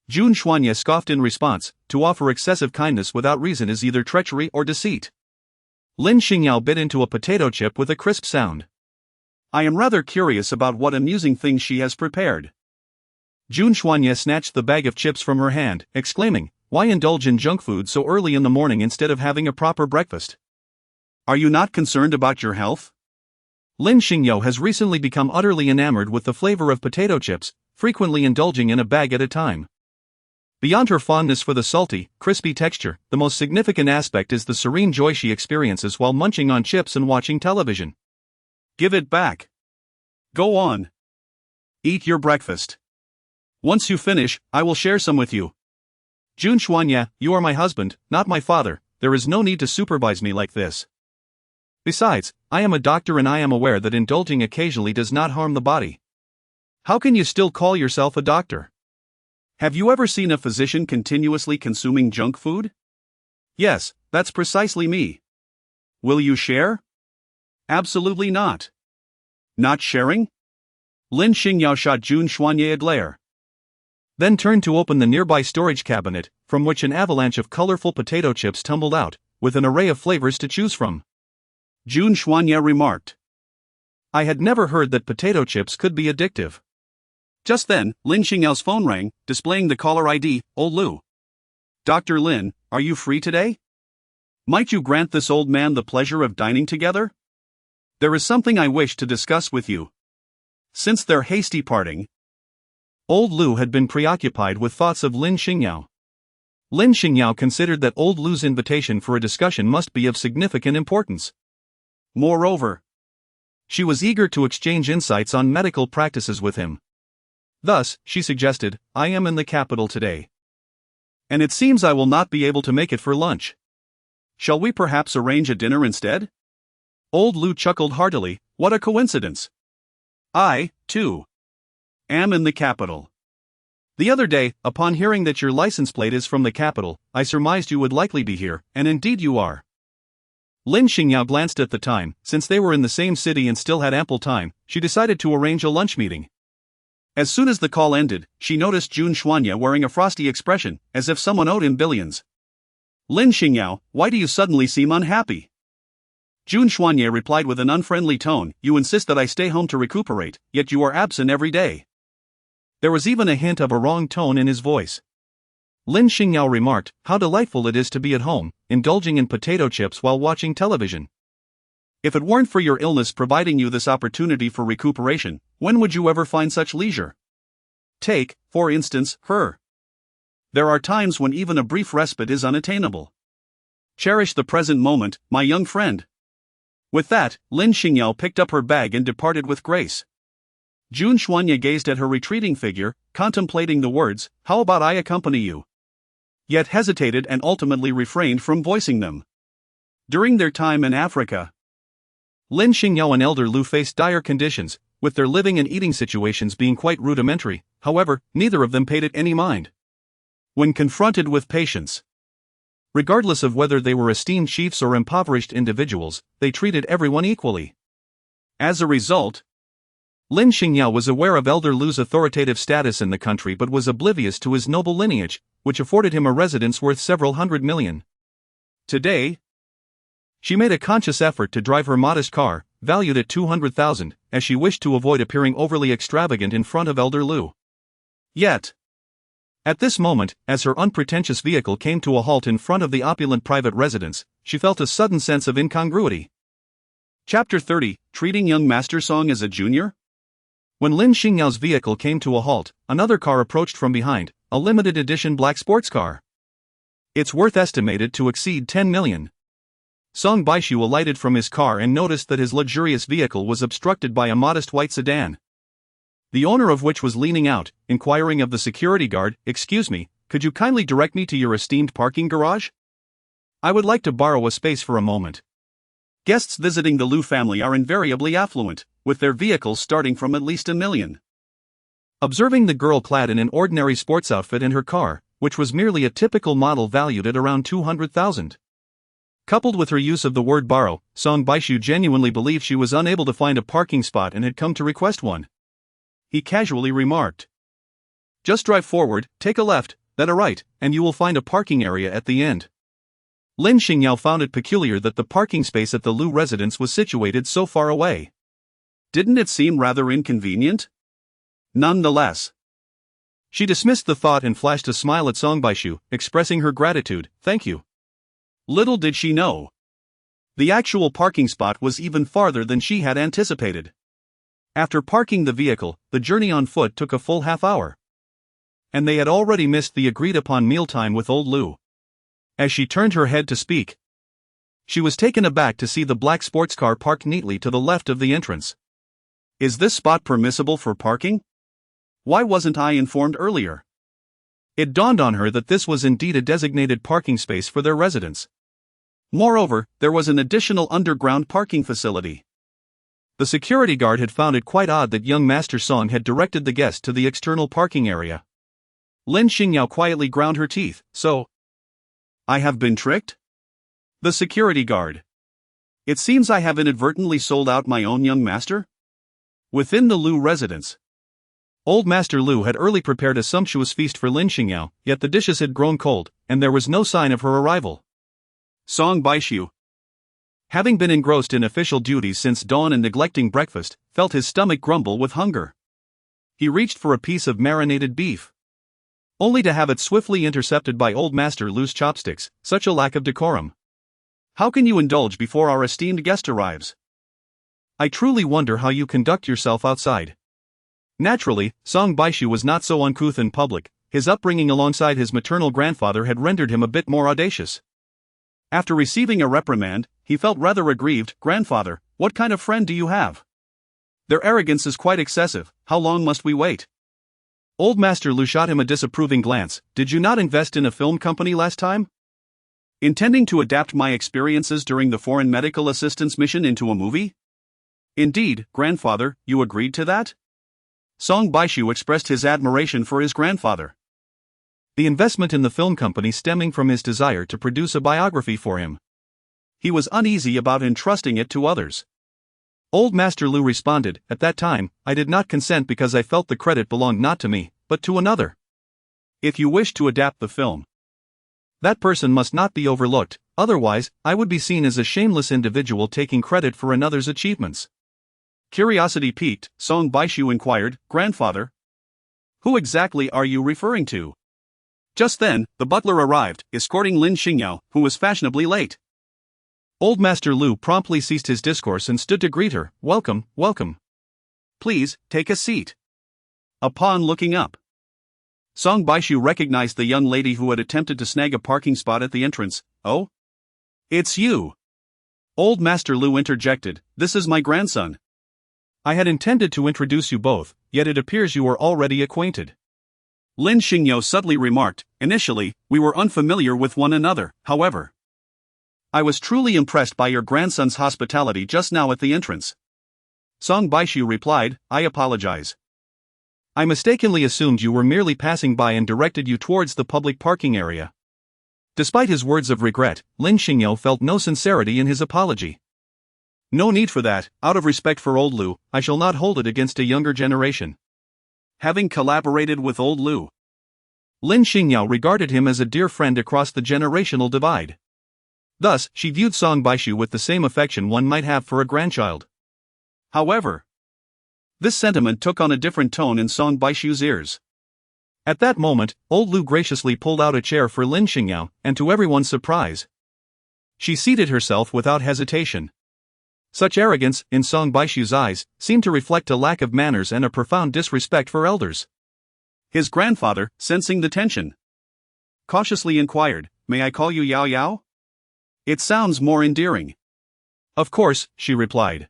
Jun Xuanye scoffed in response, to offer excessive kindness without reason is either treachery or deceit. Lin Xingyao bit into a potato chip with a crisp sound. I am rather curious about what amusing things she has prepared. Jun Xuanye snatched the bag of chips from her hand, exclaiming, why indulge in junk food so early in the morning instead of having a proper breakfast? Are you not concerned about your health? Lin Xingyao has recently become utterly enamored with the flavor of potato chips, frequently indulging in a bag at a time. Beyond her fondness for the salty, crispy texture, the most significant aspect is the serene joy she experiences while munching on chips and watching television. Give it back. Go on. Eat your breakfast. Once you finish, I will share some with you. Jun Xuanye, you are my husband, not my father, there is no need to supervise me like this. Besides, I am a doctor and I am aware that indulging occasionally does not harm the body. How can you still call yourself a doctor? Have you ever seen a physician continuously consuming junk food? Yes, that's precisely me. Will you share? Absolutely not. Not sharing? Lin Xingyao shot Jun Xuanye a glare. Then turned to open the nearby storage cabinet, from which an avalanche of colorful potato chips tumbled out, with an array of flavors to choose from. Jun Xuanye remarked. I had never heard that potato chips could be addictive. Just then, Lin Xingyao's phone rang, displaying the caller ID, Old Lu. Dr. Lin, are you free today? Might you grant this old man the pleasure of dining together? There is something I wish to discuss with you. Since their hasty parting, Old Lu had been preoccupied with thoughts of Lin Xingyao. Lin Xingyao considered that Old Lu's invitation for a discussion must be of significant importance. Moreover, she was eager to exchange insights on medical practices with him. Thus, she suggested, I am in the capital today. And it seems I will not be able to make it for lunch. Shall we perhaps arrange a dinner instead? Old Lu chuckled heartily, what a coincidence. I, too, am in the capital. The other day, upon hearing that your license plate is from the capital, I surmised you would likely be here, and indeed you are. Lin Xingyao glanced at the time. Since they were in the same city and still had ample time, she decided to arrange a lunch meeting. As soon as the call ended, she noticed Jun Xuanye wearing a frosty expression, as if someone owed him billions. Lin Xingyao, why do you suddenly seem unhappy? Jun Xuanye replied with an unfriendly tone, you insist that I stay home to recuperate, yet you are absent every day. There was even a hint of a wrong tone in his voice. Lin Xingyao remarked, how delightful it is to be at home, indulging in potato chips while watching television. If it weren't for your illness providing you this opportunity for recuperation, when would you ever find such leisure? Take, for instance, her. There are times when even a brief respite is unattainable. Cherish the present moment, my young friend. With that, Lin Xingyao picked up her bag and departed with grace. Jun Xuanye gazed at her retreating figure, contemplating the words, how about I accompany you? Yet hesitated and ultimately refrained from voicing them. During their time in Africa, Lin Xingyao and Elder Lu faced dire conditions, with their living and eating situations being quite rudimentary. However, neither of them paid it any mind. When confronted with patients, regardless of whether they were esteemed chiefs or impoverished individuals, they treated everyone equally. As a result, Lin Xingyao was aware of Elder Lu's authoritative status in the country but was oblivious to his noble lineage, which afforded him a residence worth several hundred million. Today, she made a conscious effort to drive her modest car, valued at 200,000, as she wished to avoid appearing overly extravagant in front of Elder Lu. Yet, at this moment, as her unpretentious vehicle came to a halt in front of the opulent private residence, she felt a sudden sense of incongruity. Chapter 30, Treating Young Master Song as a Junior? When Lin Xingyao's vehicle came to a halt, another car approached from behind, a limited edition black sports car. Its worth estimated to exceed 10 million. Song Baishu alighted from his car and noticed that his luxurious vehicle was obstructed by a modest white sedan, the owner of which was leaning out, inquiring of the security guard, "Excuse me, could you kindly direct me to your esteemed parking garage? I would like to borrow a space for a moment." Guests visiting the Liu family are invariably affluent, with their vehicles starting from at least $1 million. Observing the girl clad in an ordinary sports outfit in her car, which was merely a typical model valued at around 200,000. Coupled with her use of the word borrow, Song Baishu genuinely believed she was unable to find a parking spot and had come to request one. He casually remarked, "Just drive forward, take a left, then a right, and you will find a parking area at the end." Lin Xingyao found it peculiar that the parking space at the Liu residence was situated so far away. Didn't it seem rather inconvenient? Nonetheless, she dismissed the thought and flashed a smile at Song Baishu, expressing her gratitude. "Thank you." Little did she know, the actual parking spot was even farther than she had anticipated. After parking the vehicle, the journey on foot took a full half hour. And they had already missed the agreed-upon mealtime with old Liu. As she turned her head to speak, she was taken aback to see the black sports car parked neatly to the left of the entrance. Is this spot permissible for parking? Why wasn't I informed earlier? It dawned on her that this was indeed a designated parking space for their residence. Moreover, there was an additional underground parking facility. The security guard had found it quite odd that young Master Song had directed the guest to the external parking area. Lin Xingyao quietly ground her teeth. "So, I have been tricked?" The security guard. "It seems I have inadvertently sold out my own young master?" Within the Liu residence, old Master Liu had early prepared a sumptuous feast for Lin Xingyao, yet the dishes had grown cold, and there was no sign of her arrival. Song Baishu, having been engrossed in official duties since dawn and neglecting breakfast, felt his stomach grumble with hunger. He reached for a piece of marinated beef, only to have it swiftly intercepted by old Master Liu's chopsticks. Such a lack of decorum. "How can you indulge before our esteemed guest arrives? I truly wonder how you conduct yourself outside." Naturally, Song Baishu was not so uncouth in public. His upbringing alongside his maternal grandfather had rendered him a bit more audacious. After receiving a reprimand, he felt rather aggrieved. "Grandfather, what kind of friend do you have? Their arrogance is quite excessive. How long must we wait?" Old Master Liu shot him a disapproving glance. "Did you not invest in a film company last time? Intending to adapt my experiences during the foreign medical assistance mission into a movie? Indeed, grandfather, you agreed to that?" Song Baishu expressed his admiration for his grandfather. The investment in the film company stemming from his desire to produce a biography for him. He was uneasy about entrusting it to others. Old Master Liu responded, "At that time, I did not consent because I felt the credit belonged not to me, but to another. If you wish to adapt the film, that person must not be overlooked, otherwise, I would be seen as a shameless individual taking credit for another's achievements." Curiosity piqued, Song Baishu inquired, "Grandfather, who exactly are you referring to?" Just then, the butler arrived, escorting Lin Xingyao, who was fashionably late. Old Master Liu promptly ceased his discourse and stood to greet her. "Welcome, welcome. Please, take a seat." Upon looking up, Song Baishu recognized the young lady who had attempted to snag a parking spot at the entrance. "Oh? It's you." Old Master Liu interjected, "This is my grandson." "I had intended to introduce you both, yet it appears you are already acquainted." Lin Xingyao subtly remarked, "Initially, we were unfamiliar with one another, however. I was truly impressed by your grandson's hospitality just now at the entrance." Song Baishu replied, "I apologize. I mistakenly assumed you were merely passing by and directed you towards the public parking area." Despite his words of regret, Lin Xingyao felt no sincerity in his apology. "No need for that. Out of respect for old Liu, I shall not hold it against a younger generation." Having collaborated with old Liu, Lin Xingyao regarded him as a dear friend across the generational divide. Thus, she viewed Song Baishu with the same affection one might have for a grandchild. However, this sentiment took on a different tone in Song Baishu's ears. At that moment, old Liu graciously pulled out a chair for Lin Xingyao, and to everyone's surprise, she seated herself without hesitation. Such arrogance, in Song Baishu's eyes, seemed to reflect a lack of manners and a profound disrespect for elders. His grandfather, sensing the tension, cautiously inquired, "May I call you Yao Yao?" It sounds more endearing. Of course, she replied.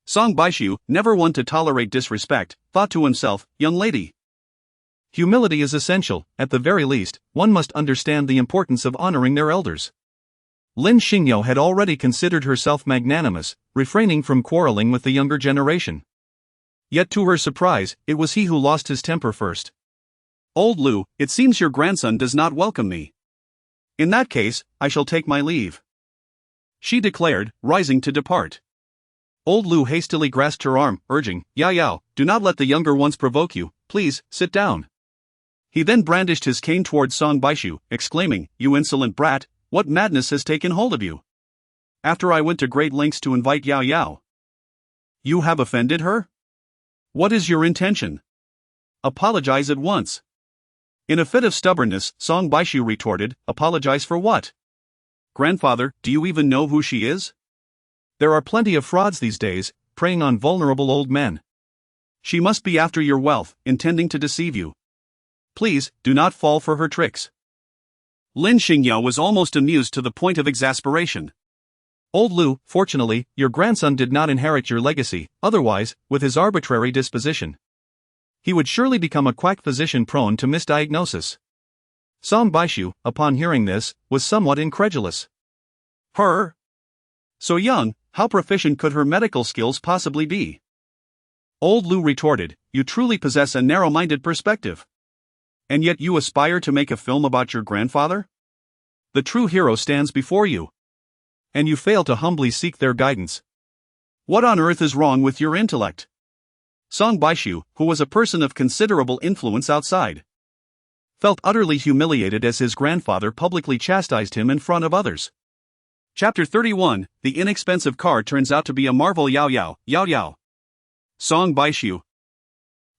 Song Baishu, never one to tolerate disrespect, thought to himself, young lady. Humility is essential. At the very least, one must understand the importance of honoring their elders. Lin Xingyao had already considered herself magnanimous, refraining from quarreling with the younger generation. Yet to her surprise, it was he who lost his temper first. Old Lu, it seems your grandson does not welcome me. In that case, I shall take my leave, she declared, rising to depart. Old Lu hastily grasped her arm, urging, Yao, do not let the younger ones provoke you, please, sit down. He then brandished his cane towards Song Baishu, exclaiming, You insolent brat, what madness has taken hold of you? After I went to great lengths to invite Yao. You have offended her? What is your intention? Apologize at once. In a fit of stubbornness, Song Baishu retorted, Apologize for what? Grandfather, do you even know who she is? There are plenty of frauds these days, preying on vulnerable old men. She must be after your wealth, intending to deceive you. Please, do not fall for her tricks. Lin Xingyao was almost amused to the point of exasperation. Old Lu, fortunately, your grandson did not inherit your legacy, otherwise, with his arbitrary disposition, he would surely become a quack physician prone to misdiagnosis. Song Baishu, upon hearing this, was somewhat incredulous. Her? So young, how proficient could her medical skills possibly be? Old Lu retorted, You truly possess a narrow-minded perspective. And yet you aspire to make a film about your grandfather? The true hero stands before you. And you fail to humbly seek their guidance. What on earth is wrong with your intellect? Song Baishu, who was a person of considerable influence outside, felt utterly humiliated as his grandfather publicly chastised him in front of others. Chapter 31, The inexpensive car turns out to be a marvel. Yao. Song Baishu,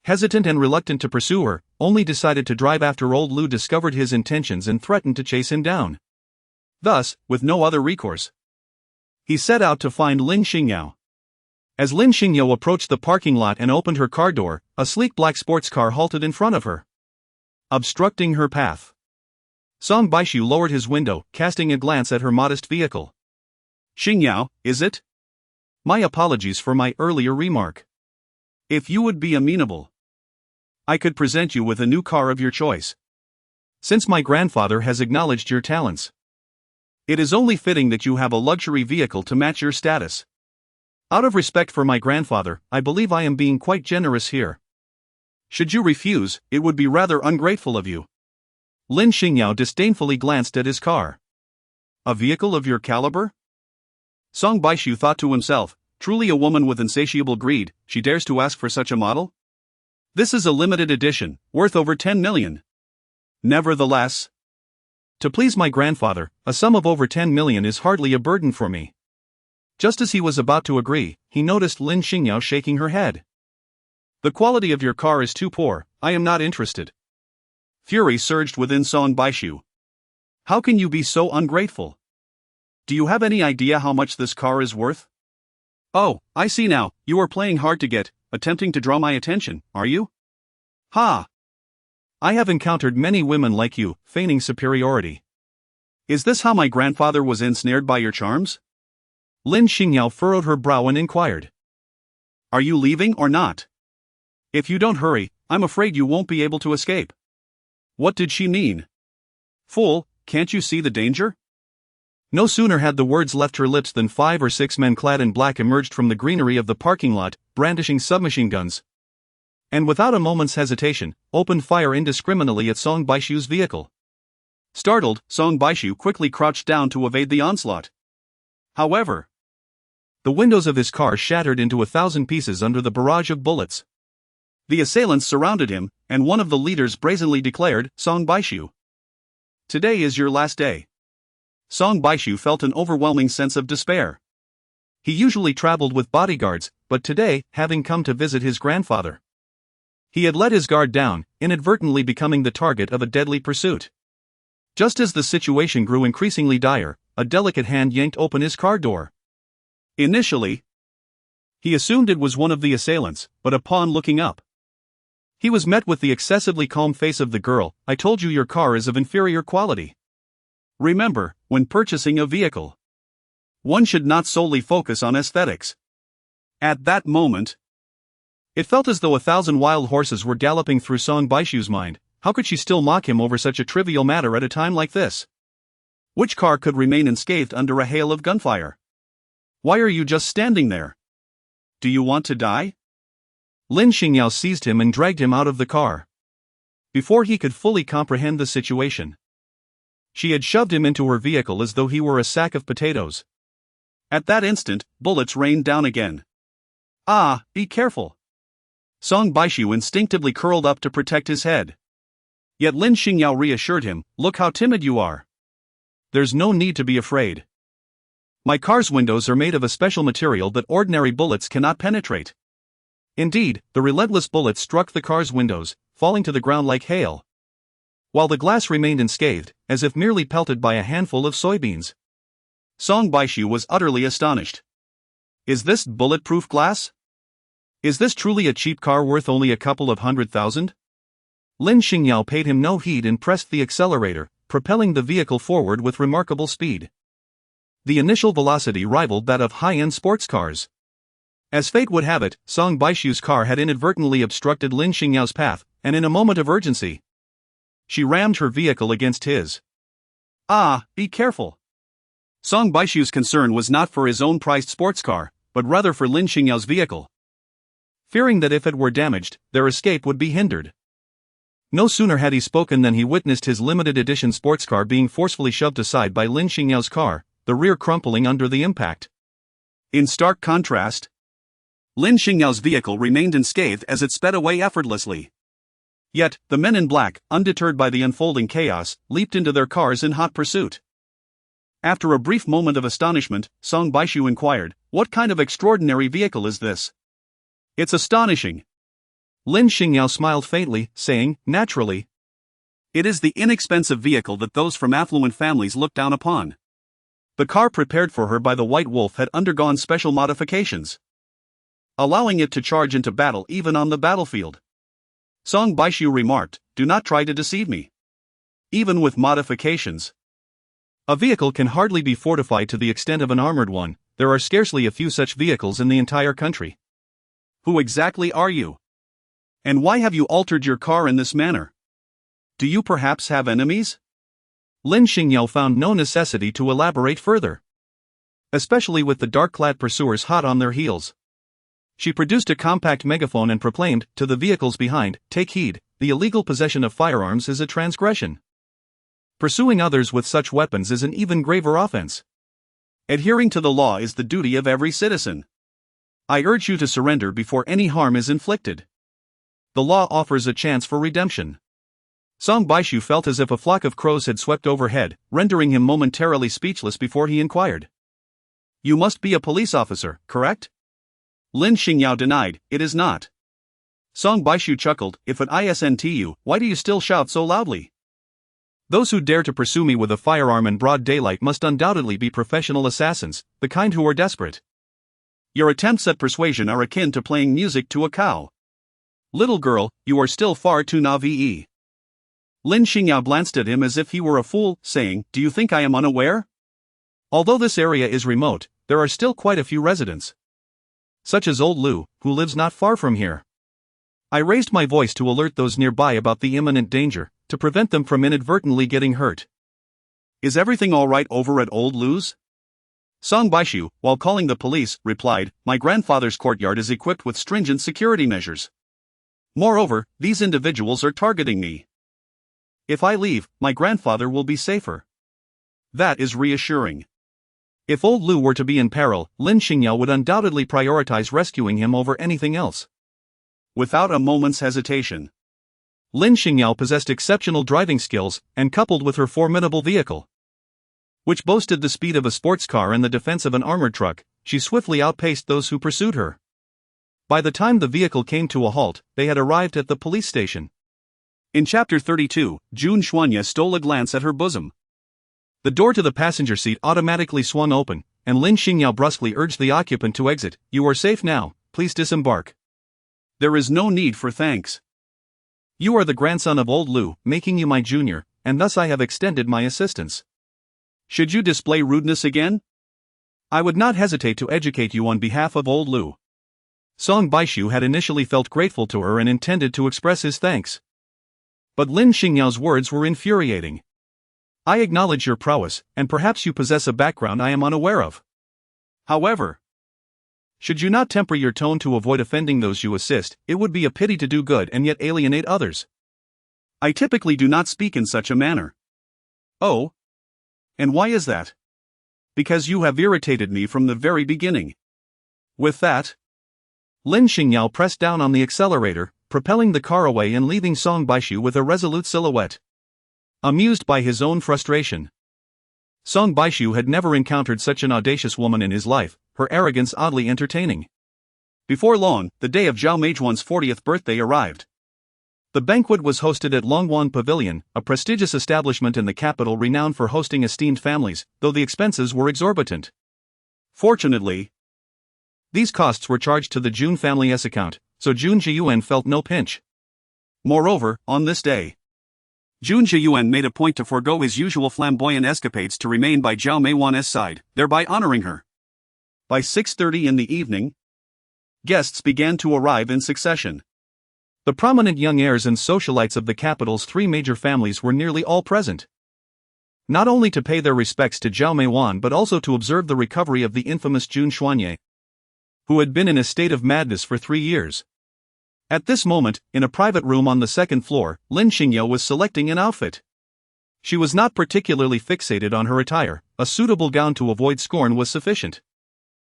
hesitant and reluctant to pursue her, only decided to drive after old Lu discovered his intentions and threatened to chase him down. Thus, with no other recourse, he set out to find Lin Xingyao. As Lin Xingyao approached the parking lot and opened her car door, a sleek black sports car halted in front of her, obstructing her path. Song Baishu lowered his window, casting a glance at her modest vehicle. Xingyao, is it? My apologies for my earlier remark. If you would be amenable, I could present you with a new car of your choice. Since my grandfather has acknowledged your talents, it is only fitting that you have a luxury vehicle to match your status. Out of respect for my grandfather, I believe I am being quite generous here. Should you refuse, it would be rather ungrateful of you. Lin Xingyao disdainfully glanced at his car. A vehicle of your caliber? Song Baishu thought to himself, truly a woman with insatiable greed, she dares to ask for such a model? This is a limited edition, worth over 10 million. Nevertheless, to please my grandfather, a sum of over 10 million is hardly a burden for me. Just as he was about to agree, he noticed Lin Xingyao shaking her head. The quality of your car is too poor, I am not interested. Fury surged within Song Baishu. How can you be so ungrateful? Do you have any idea how much this car is worth? Oh, I see now, you are playing hard to get, attempting to draw my attention, are you? Ha! I have encountered many women like you, feigning superiority. Is this how my grandfather was ensnared by your charms? Lin Xingyao furrowed her brow and inquired. Are you leaving or not? If you don't hurry, I'm afraid you won't be able to escape. What did she mean? Fool, can't you see the danger? No sooner had the words left her lips than 5 or 6 men clad in black emerged from the greenery of the parking lot, brandishing submachine guns, and without a moment's hesitation, opened fire indiscriminately at Song Baishu's vehicle. Startled, Song Baishu quickly crouched down to evade the onslaught. However, the windows of his car shattered into 1,000 pieces under the barrage of bullets. The assailants surrounded him, and one of the leaders brazenly declared, Song Baishu, today is your last day. Song Baishu felt an overwhelming sense of despair. He usually traveled with bodyguards, but today, having come to visit his grandfather, he had let his guard down, inadvertently becoming the target of a deadly pursuit. Just as the situation grew increasingly dire, a delicate hand yanked open his car door. Initially, he assumed it was one of the assailants, but upon looking up, he was met with the excessively calm face of the girl. I told you your car is of inferior quality. Remember, when purchasing a vehicle, one should not solely focus on aesthetics. At that moment, it felt as though 1,000 wild horses were galloping through Song Baishu's mind. How could she still mock him over such a trivial matter at a time like this? Which car could remain unscathed under a hail of gunfire? Why are you just standing there? Do you want to die? Lin Xingyao seized him and dragged him out of the car. Before he could fully comprehend the situation, she had shoved him into her vehicle as though he were a sack of potatoes. At that instant, bullets rained down again. Ah, be careful! Song Baishu instinctively curled up to protect his head. Yet Lin Xingyao reassured him, look how timid you are. There's no need to be afraid. My car's windows are made of a special material that ordinary bullets cannot penetrate. Indeed, the relentless bullet struck the car's windows, falling to the ground like hail, while the glass remained unscathed, as if merely pelted by a handful of soybeans. Song Baishu was utterly astonished. Is this bulletproof glass? Is this truly a cheap car worth only a couple of 100,000? Lin Xingyao paid him no heed and pressed the accelerator, propelling the vehicle forward with remarkable speed. The initial velocity rivaled that of high-end sports cars. As fate would have it, Song Baishu's car had inadvertently obstructed Lin Xingyao's path, and in a moment of urgency, she rammed her vehicle against his. Ah, be careful! Song Baishu's concern was not for his own prized sports car, but rather for Lin Xingyao's vehicle, fearing that if it were damaged, their escape would be hindered. No sooner had he spoken than he witnessed his limited edition sports car being forcefully shoved aside by Lin Xingyao's car, the rear crumpling under the impact. In stark contrast, Lin Xingyao's vehicle remained unscathed as it sped away effortlessly. Yet, the men in black, undeterred by the unfolding chaos, leaped into their cars in hot pursuit. After a brief moment of astonishment, Song Baishu inquired, what kind of extraordinary vehicle is this? It's astonishing. Lin Xingyao smiled faintly, saying, naturally. It is the inexpensive vehicle that those from affluent families look down upon. The car prepared for her by the White Wolf had undergone special modifications, allowing it to charge into battle even on the battlefield. Song Baishu remarked, do not try to deceive me. Even with modifications, a vehicle can hardly be fortified to the extent of an armored one. There are scarcely a few such vehicles in the entire country. Who exactly are you? And why have you altered your car in this manner? Do you perhaps have enemies? Lin Xingyao found no necessity to elaborate further, especially with the dark-clad pursuers hot on their heels. She produced a compact megaphone and proclaimed, to the vehicles behind, take heed, the illegal possession of firearms is a transgression. Pursuing others with such weapons is an even graver offense. Adhering to the law is the duty of every citizen. I urge you to surrender before any harm is inflicted. The law offers a chance for redemption. Song Baishu felt as if a flock of crows had swept overhead, rendering him momentarily speechless before he inquired. You must be a police officer, correct? Lin Xingyao denied, it is not. Song Baishu chuckled, if it isn't you, why do you still shout so loudly? Those who dare to pursue me with a firearm in broad daylight must undoubtedly be professional assassins, the kind who are desperate. Your attempts at persuasion are akin to playing music to a cow. Little girl, you are still far too naive. Lin Xingyao glanced at him as if he were a fool, saying, do you think I am unaware? Although this area is remote, there are still quite a few residents, such as old Lu, who lives not far from here. I raised my voice to alert those nearby about the imminent danger, to prevent them from inadvertently getting hurt. Is everything all right over at old Lu's? Song Baishu, while calling the police, replied, my grandfather's courtyard is equipped with stringent security measures. Moreover, these individuals are targeting me. If I leave, my grandfather will be safer. That is reassuring. If old Lu were to be in peril, Lin Xingyao would undoubtedly prioritize rescuing him over anything else. Without a moment's hesitation, Lin Xingyao possessed exceptional driving skills, and coupled with her formidable vehicle, which boasted the speed of a sports car and the defense of an armored truck, she swiftly outpaced those who pursued her. By the time the vehicle came to a halt, they had arrived at the police station. In Chapter 32, Jun Xuanya stole a glance at her bosom. The door to the passenger seat automatically swung open, and Lin Xingyao brusquely urged the occupant to exit. You are safe now, please disembark. There is no need for thanks. You are the grandson of old Lu, making you my junior, and thus I have extended my assistance. Should you display rudeness again? I would not hesitate to educate you on behalf of old Lu. Song Baishu had initially felt grateful to her and intended to express his thanks. But Lin Xingyao's words were infuriating. I acknowledge your prowess, and perhaps you possess a background I am unaware of. However, should you not temper your tone to avoid offending those you assist, it would be a pity to do good and yet alienate others. I typically do not speak in such a manner. Oh? And why is that? Because you have irritated me from the very beginning. With that, Lin Xingyao pressed down on the accelerator, propelling the car away and leaving Song Baishu with a resolute silhouette. Amused by his own frustration, Song Baishu had never encountered such an audacious woman in his life, her arrogance oddly entertaining. Before long, the day of Zhao Meijuan's 40th birthday arrived. The banquet was hosted at Longwan Pavilion, a prestigious establishment in the capital renowned for hosting esteemed families, though the expenses were exorbitant. Fortunately, these costs were charged to the Jun family's account, so Jun Zhiyuan felt no pinch. Moreover, on this day, Jun Zhiyuan made a point to forego his usual flamboyant escapades to remain by Zhao Meijuan's side, thereby honoring her. By 6:30 in the evening, guests began to arrive in succession. The prominent young heirs and socialites of the capital's three major families were nearly all present. Not only to pay their respects to Zhao Meijuan but also to observe the recovery of the infamous Jun Xuanye, who had been in a state of madness for 3 years. At this moment, in a private room on the second floor, Lin Xingyao was selecting an outfit. She was not particularly fixated on her attire, a suitable gown to avoid scorn was sufficient.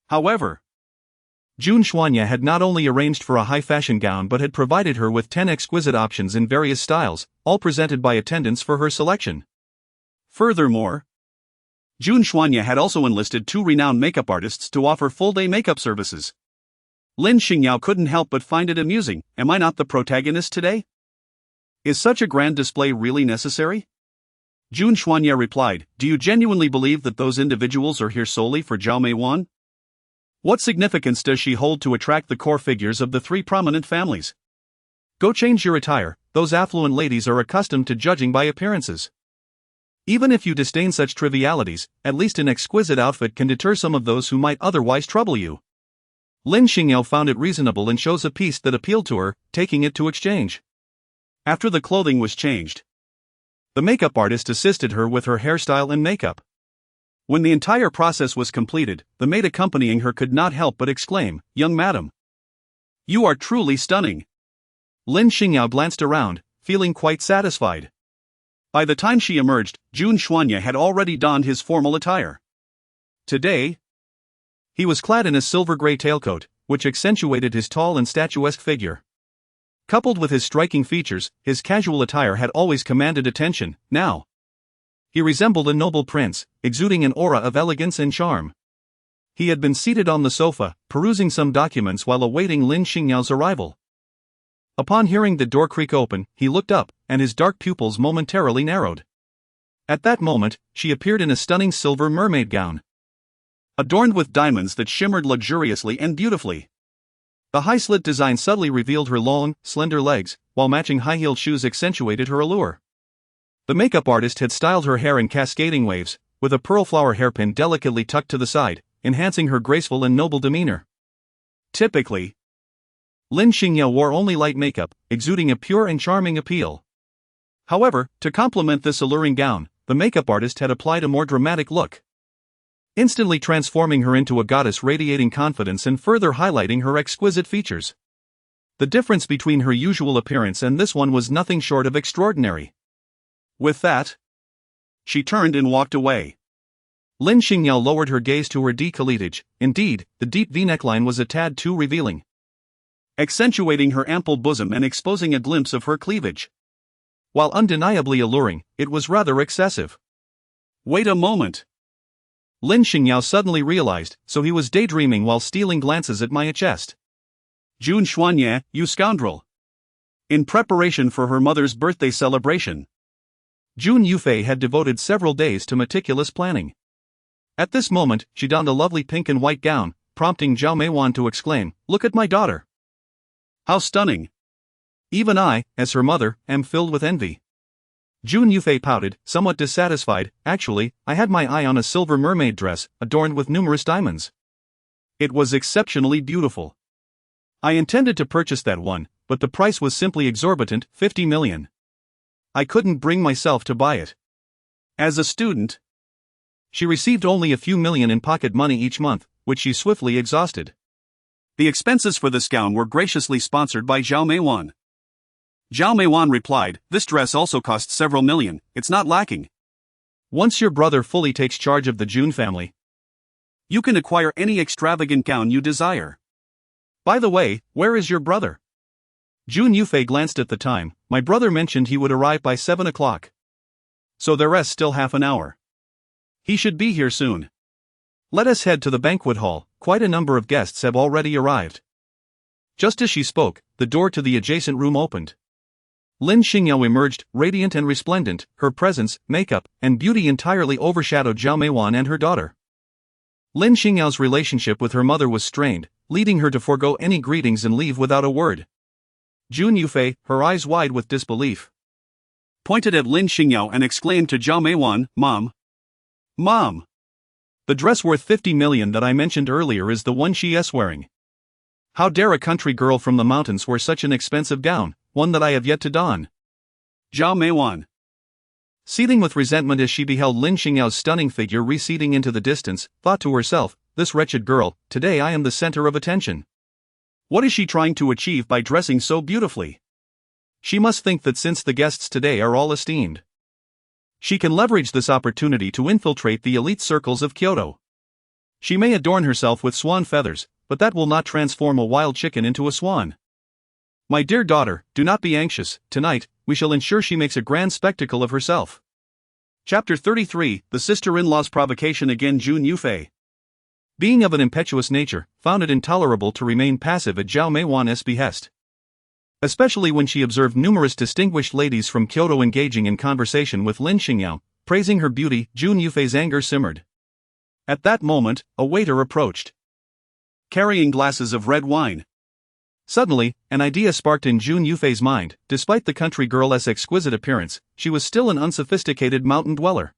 However, Jun Xuanye had not only arranged for a high-fashion gown but had provided her with 10 exquisite options in various styles, all presented by attendants for her selection. Furthermore, Jun Xuanye had also enlisted 2 renowned makeup artists to offer full-day makeup services. Lin Xingyao couldn't help but find it amusing. Am I not the protagonist today? Is such a grand display really necessary? Jun Xuanye replied, do you genuinely believe that those individuals are here solely for Zhao Meijuan? What significance does she hold to attract the core figures of the 3 prominent families? Go change your attire, those affluent ladies are accustomed to judging by appearances. Even if you disdain such trivialities, at least an exquisite outfit can deter some of those who might otherwise trouble you. Lin Xingyao found it reasonable and chose a piece that appealed to her, taking it to exchange. After the clothing was changed, the makeup artist assisted her with her hairstyle and makeup. When the entire process was completed, the maid accompanying her could not help but exclaim, young madam, you are truly stunning. Lin Xingyao glanced around, feeling quite satisfied. By the time she emerged, Jun Xuanye had already donned his formal attire. Today, he was clad in a silver-gray tailcoat, which accentuated his tall and statuesque figure. Coupled with his striking features, his casual attire had always commanded attention. Now, he resembled a noble prince, exuding an aura of elegance and charm. He had been seated on the sofa, perusing some documents while awaiting Lin Xingyao's arrival. Upon hearing the door creak open, he looked up, and his dark pupils momentarily narrowed. At that moment, she appeared in a stunning silver mermaid gown, adorned with diamonds that shimmered luxuriously and beautifully. The high-slit design subtly revealed her long, slender legs, while matching high-heeled shoes accentuated her allure. The makeup artist had styled her hair in cascading waves, with a pearl flower hairpin delicately tucked to the side, enhancing her graceful and noble demeanor. Typically, Lin Xingyao wore only light makeup, exuding a pure and charming appeal. However, to complement this alluring gown, the makeup artist had applied a more dramatic look, instantly transforming her into a goddess radiating confidence and further highlighting her exquisite features. The difference between her usual appearance and this one was nothing short of extraordinary. With that, she turned and walked away. Lin Xingyao lowered her gaze to her décolletage. Indeed, the deep V-neckline was a tad too revealing, accentuating her ample bosom and exposing a glimpse of her cleavage. While undeniably alluring, it was rather excessive. Wait a moment. Lin Xingyao suddenly realized, so he was daydreaming while stealing glances at my chest. Jun Xuanye, you scoundrel. In preparation for her mother's birthday celebration, Jun Yufei had devoted several days to meticulous planning. At this moment, she donned a lovely pink and white gown, prompting Zhao Meijuan to exclaim, "Look at my daughter! How stunning!" Even I, as her mother, am filled with envy. Jun Yufei pouted, somewhat dissatisfied. Actually, I had my eye on a silver mermaid dress, adorned with numerous diamonds. It was exceptionally beautiful. I intended to purchase that one, but the price was simply exorbitant, 50 million. I couldn't bring myself to buy it. As a student, she received only a few million in pocket money each month, which she swiftly exhausted. The expenses for this gown were graciously sponsored by Zhao Meiwan. Zhao Meiwan replied, "This dress also costs several million, it's not lacking." Once your brother fully takes charge of the Jun family, you can acquire any extravagant gown you desire. By the way, where is your brother? Jun Yufei glanced at the time. My brother mentioned he would arrive by 7 o'clock. So there rests still half an hour. He should be here soon. Let us head to the banquet hall, quite a number of guests have already arrived. Just as she spoke, the door to the adjacent room opened. Lin Xingyao emerged, radiant and resplendent. Her presence, makeup, and beauty entirely overshadowed Zhao Meiwan and her daughter. Lin Xingyao's relationship with her mother was strained, leading her to forego any greetings and leave without a word. Jun Yufei, her eyes wide with disbelief, pointed at Lin Xingyao and exclaimed to Zhao Meiwan, "Mom! Mom! The dress worth 50 million that I mentioned earlier is the one she is wearing. How dare a country girl from the mountains wear such an expensive gown, one that I have yet to don?" Zhao Meiwan, seething with resentment as she beheld Lin Xingyao's stunning figure receding into the distance, thought to herself, "This wretched girl, today I am the center of attention. What is she trying to achieve by dressing so beautifully? She must think that since the guests today are all esteemed, she can leverage this opportunity to infiltrate the elite circles of Kyoto. She may adorn herself with swan feathers, but that will not transform a wild chicken into a swan. My dear daughter, do not be anxious. Tonight, we shall ensure she makes a grand spectacle of herself." Chapter 33, The Sister-in-Law's Provocation. Again Jun Yufei, being of an impetuous nature, found it intolerable to remain passive at Zhao Meiwan's behest. Especially when she observed numerous distinguished ladies from Kyoto engaging in conversation with Lin Xingyao, praising her beauty. Jun Yufei's anger simmered. At that moment, a waiter approached, carrying glasses of red wine. Suddenly, an idea sparked in Jun Yufei's mind. Despite the country girl's exquisite appearance, she was still an unsophisticated mountain dweller.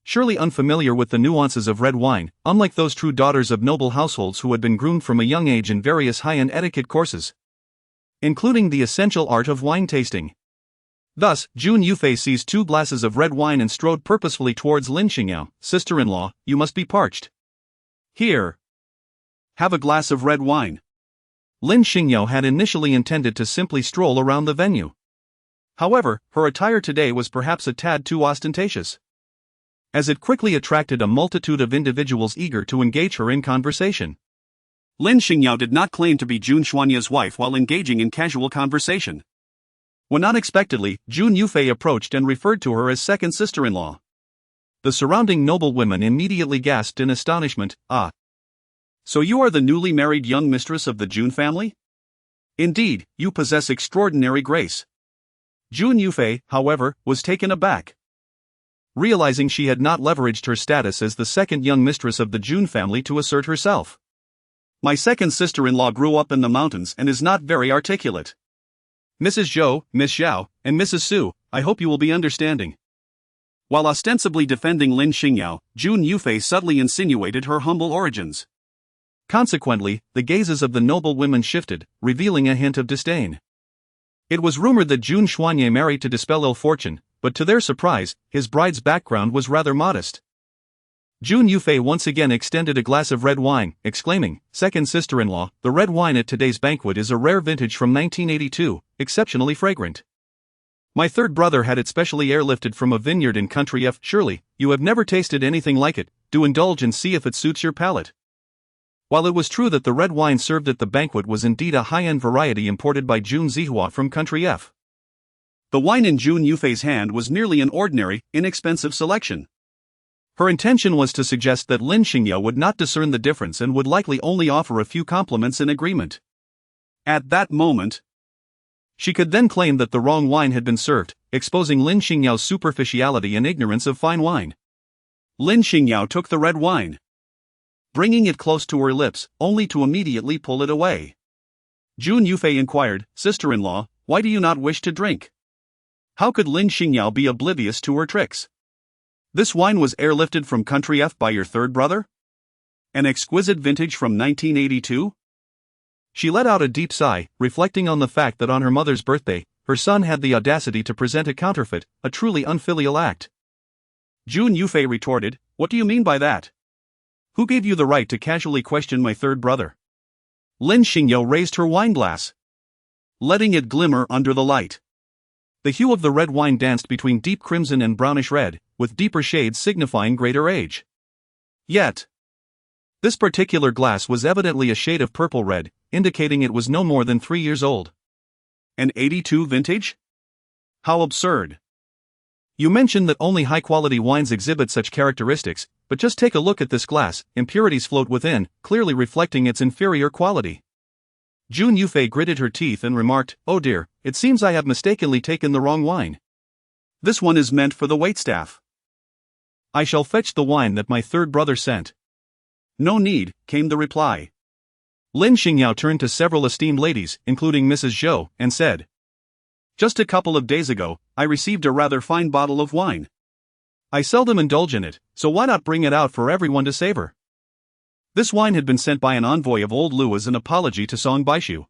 Surely unfamiliar with the nuances of red wine, unlike those true daughters of noble households who had been groomed from a young age in various high-end etiquette courses, including the essential art of wine tasting. Thus, Jun Yufei seized 2 glasses of red wine and strode purposefully towards Lin Xingyao. "Sister-in-law, you must be parched. Here, have a glass of red wine." Lin Xingyao had initially intended to simply stroll around the venue. However, her attire today was perhaps a tad too ostentatious, as it quickly attracted a multitude of individuals eager to engage her in conversation. Lin Xingyao did not claim to be Jun Xuanye's wife while engaging in casual conversation. When unexpectedly, Jun Yufei approached and referred to her as second sister-in-law. The surrounding noblewomen immediately gasped in astonishment. "Ah! So you are the newly married young mistress of the Jun family? Indeed, you possess extraordinary grace." Jun Yufei, however, was taken aback. Realizing she had not leveraged her status as the second young mistress of the Jun family to assert herself. "My second sister-in-law grew up in the mountains and is not very articulate. Mrs. Zhou, Miss Xiao, and Mrs. Su, I hope you will be understanding." While ostensibly defending Lin Xingyao, Jun Yufei subtly insinuated her humble origins. Consequently, the gazes of the noble women shifted, revealing a hint of disdain. It was rumored that Jun Xuanye married to dispel ill fortune, but to their surprise, his bride's background was rather modest. Jun Yufei once again extended a glass of red wine, exclaiming, "Second sister-in-law, the red wine at today's banquet is a rare vintage from 1982, exceptionally fragrant. My third brother had it specially airlifted from a vineyard in country F. Surely, you have never tasted anything like it. Do indulge and see if it suits your palate." While it was true that the red wine served at the banquet was indeed a high-end variety imported by Jun Zihua from country F, the wine in Jun Yufei's hand was merely an ordinary, inexpensive selection. Her intention was to suggest that Lin Xingyao would not discern the difference and would likely only offer a few compliments in agreement. At that moment, she could then claim that the wrong wine had been served, exposing Lin Xingyao's superficiality and ignorance of fine wine. Lin Xingyao took the red wine, bringing it close to her lips, only to immediately pull it away. Jun Yufei inquired, "Sister-in-law, why do you not wish to drink?" How could Lin Xingyao be oblivious to her tricks? This wine was airlifted from Country F by your third brother? An exquisite vintage from 1982? She let out a deep sigh, reflecting on the fact that on her mother's birthday, her son had the audacity to present a counterfeit, a truly unfilial act. Jun Yufei retorted, "What do you mean by that? Who gave you the right to casually question my third brother?" Lin Xingyao raised her wine glass, letting it glimmer under the light. The hue of the red wine danced between deep crimson and brownish red, with deeper shades signifying greater age. Yet, this particular glass was evidently a shade of purple red, indicating it was no more than 3 years old. An 82 vintage? How absurd. You mentioned that only high-quality wines exhibit such characteristics, but just take a look at this glass, impurities float within, clearly reflecting its inferior quality. Jun Yufei gritted her teeth and remarked, "Oh dear, it seems I have mistakenly taken the wrong wine. This one is meant for the waitstaff. I shall fetch the wine that my third brother sent." "No need," came the reply. Lin Xingyao turned to several esteemed ladies, including Mrs. Zhou, and said, "Just a couple of days ago, I received a rather fine bottle of wine. I seldom indulge in it, so why not bring it out for everyone to savor?" This wine had been sent by an envoy of old Lu as an apology to Song Baishu.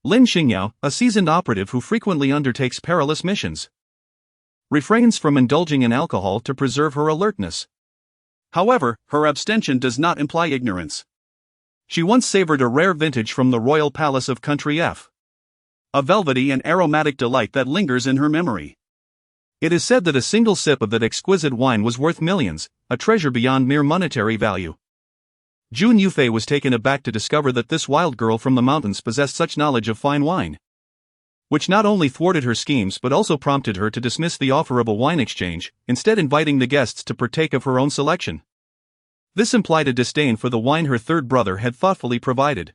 Lin Xingyao, a seasoned operative who frequently undertakes perilous missions, refrains from indulging in alcohol to preserve her alertness. However, her abstention does not imply ignorance. She once savored a rare vintage from the royal palace of Country F, a velvety and aromatic delight that lingers in her memory. It is said that a single sip of that exquisite wine was worth millions, a treasure beyond mere monetary value. Jun Yufei was taken aback to discover that this wild girl from the mountains possessed such knowledge of fine wine, which not only thwarted her schemes but also prompted her to dismiss the offer of a wine exchange, instead inviting the guests to partake of her own selection. This implied a disdain for the wine her third brother had thoughtfully provided.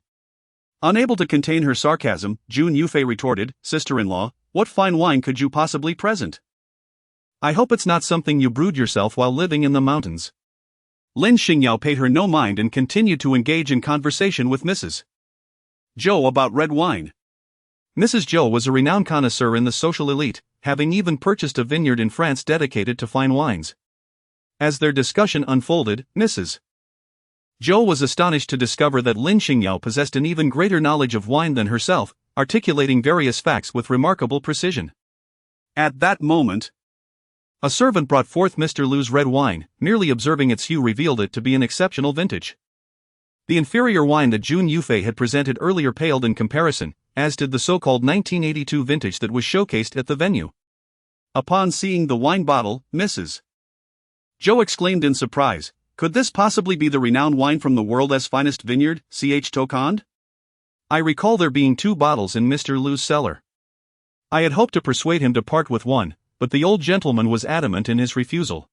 Unable to contain her sarcasm, Jun Yufei retorted, "Sister-in-law, what fine wine could you possibly present? I hope it's not something you brewed yourself while living in the mountains." Lin Xingyao paid her no mind and continued to engage in conversation with Mrs. Zhou about red wine. Mrs. Zhou was a renowned connoisseur in the social elite, having even purchased a vineyard in France dedicated to fine wines. As their discussion unfolded, Mrs. Zhou was astonished to discover that Lin Xingyao possessed an even greater knowledge of wine than herself, articulating various facts with remarkable precision. At that moment, a servant brought forth Mr. Lu's red wine. Merely observing its hue revealed it to be an exceptional vintage. The inferior wine that Jun Yufei had presented earlier paled in comparison, as did the so-called 1982 vintage that was showcased at the venue. Upon seeing the wine bottle, Mrs. Zhou exclaimed in surprise, "Could this possibly be the renowned wine from the world's finest vineyard, Ch Tokand? I recall there being 2 bottles in Mr. Lu's cellar. I had hoped to persuade him to part with one, but the old gentleman was adamant in his refusal.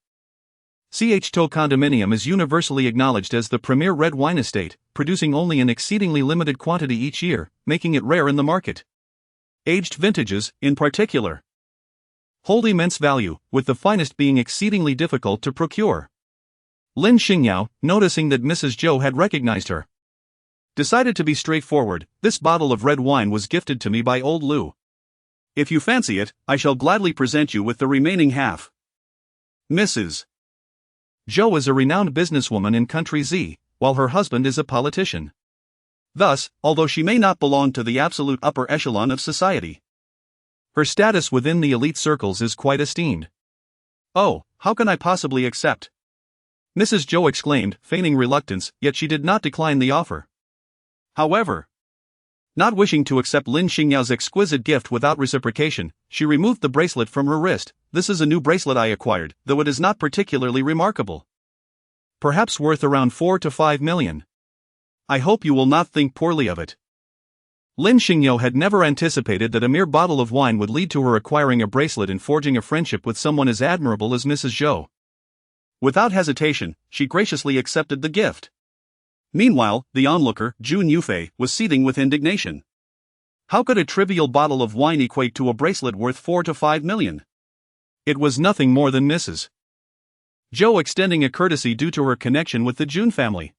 Ch Condominium is universally acknowledged as the premier red wine estate, producing only an exceedingly limited quantity each year, making it rare in the market. Aged vintages, in particular, hold immense value, with the finest being exceedingly difficult to procure." Lin Xingyao, noticing that Mrs. Zhou had recognized her, decided to be straightforward. "This bottle of red wine was gifted to me by old Lu. If you fancy it, I shall gladly present you with the remaining half." Mrs. Zhou is a renowned businesswoman in Country Z, while her husband is a politician. Thus, although she may not belong to the absolute upper echelon of society, her status within the elite circles is quite esteemed. "Oh, how can I possibly accept?" Mrs. Zhou exclaimed, feigning reluctance, yet she did not decline the offer. However, not wishing to accept Lin Xingyao's exquisite gift without reciprocation, she removed the bracelet from her wrist. "This is a new bracelet I acquired, though it is not particularly remarkable. Perhaps worth around 4 to 5 million. I hope you will not think poorly of it." Lin Xingyao had never anticipated that a mere bottle of wine would lead to her acquiring a bracelet and forging a friendship with someone as admirable as Mrs. Zhou. Without hesitation, she graciously accepted the gift. Meanwhile, the onlooker, Jun Yufei, was seething with indignation. How could a trivial bottle of wine equate to a bracelet worth 4 to 5 million? It was nothing more than Mrs. Zhou extending a courtesy due to her connection with the Jun family.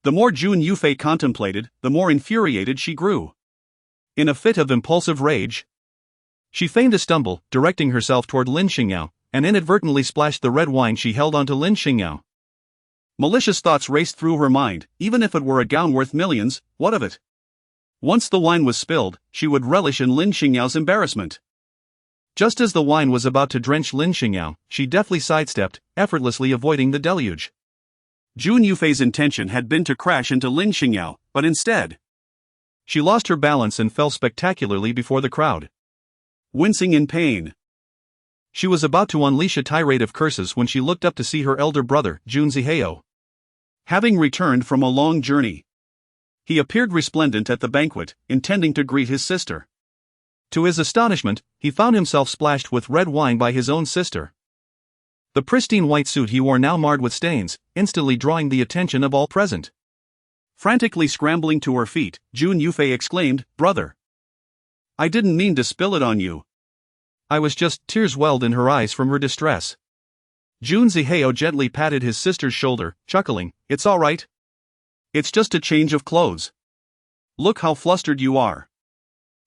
The more Jun Yufei contemplated, the more infuriated she grew. In a fit of impulsive rage, She feigned a stumble, directing herself toward Lin Xingyao, and inadvertently splashed the red wine she held onto Lin Xingyao. Malicious thoughts raced through her mind. Even if it were a gown worth millions, what of it? Once the wine was spilled, she would relish in Lin Xingyao's embarrassment. Just as the wine was about to drench Lin Xingyao, she deftly sidestepped, effortlessly avoiding the deluge. Jun Yufei's intention had been to crash into Lin Xingyao, but instead, she lost her balance and fell spectacularly before the crowd. Wincing in pain, she was about to unleash a tirade of curses when she looked up to see her elder brother, Lin Xingyao. Having returned from a long journey, he appeared resplendent at the banquet, intending to greet his sister. To his astonishment, he found himself splashed with red wine by his own sister. The pristine white suit he wore now marred with stains, instantly drawing the attention of all present. Frantically scrambling to her feet, Jun Yufei exclaimed, "Brother! I didn't mean to spill it on you." I was just. Tears welled in her eyes from her distress. Lin Xingyao gently patted his sister's shoulder, chuckling, "It's all right. It's just a change of clothes. Look how flustered you are."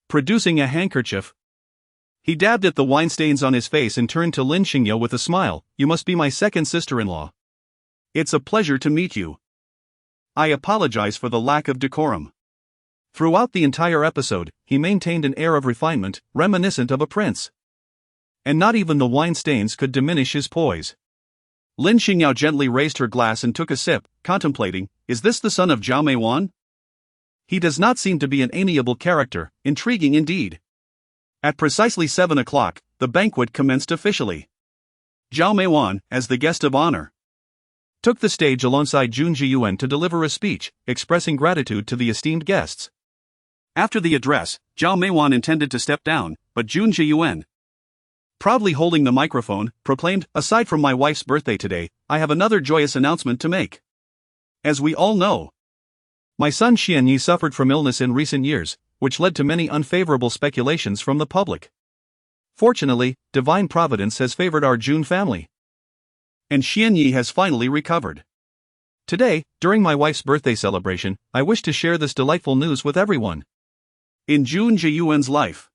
Producing a handkerchief, he dabbed at the wine stains on his face and turned to Lin Xingyao with a smile, "You must be my second sister-in-law." "It's a pleasure to meet you. I apologize for the lack of decorum." Throughout the entire episode, he maintained an air of refinement, reminiscent of a prince. And not even the wine stains could diminish his poise. Lin Xingyao gently raised her glass and took a sip, contemplating, "Is this the son of Zhao Meiwan? He does not seem to be an amiable character, intriguing indeed." At precisely 7 o'clock, the banquet commenced officially. Zhao Meiwan, as the guest of honor, took the stage alongside Jun Zhiyuan to deliver a speech, expressing gratitude to the esteemed guests. After the address, Zhao Meiwan intended to step down, but Jun Zhiyuan, proudly holding the microphone, proclaimed, "Aside from my wife's birthday today, I have another joyous announcement to make. As we all know, my son Xianyi suffered from illness in recent years, which led to many unfavorable speculations from the public. Fortunately, divine providence has favored our Jun family, and Xianyi has finally recovered. Today, during my wife's birthday celebration, I wish to share this delightful news with everyone." In Jun Zhiyuan's life,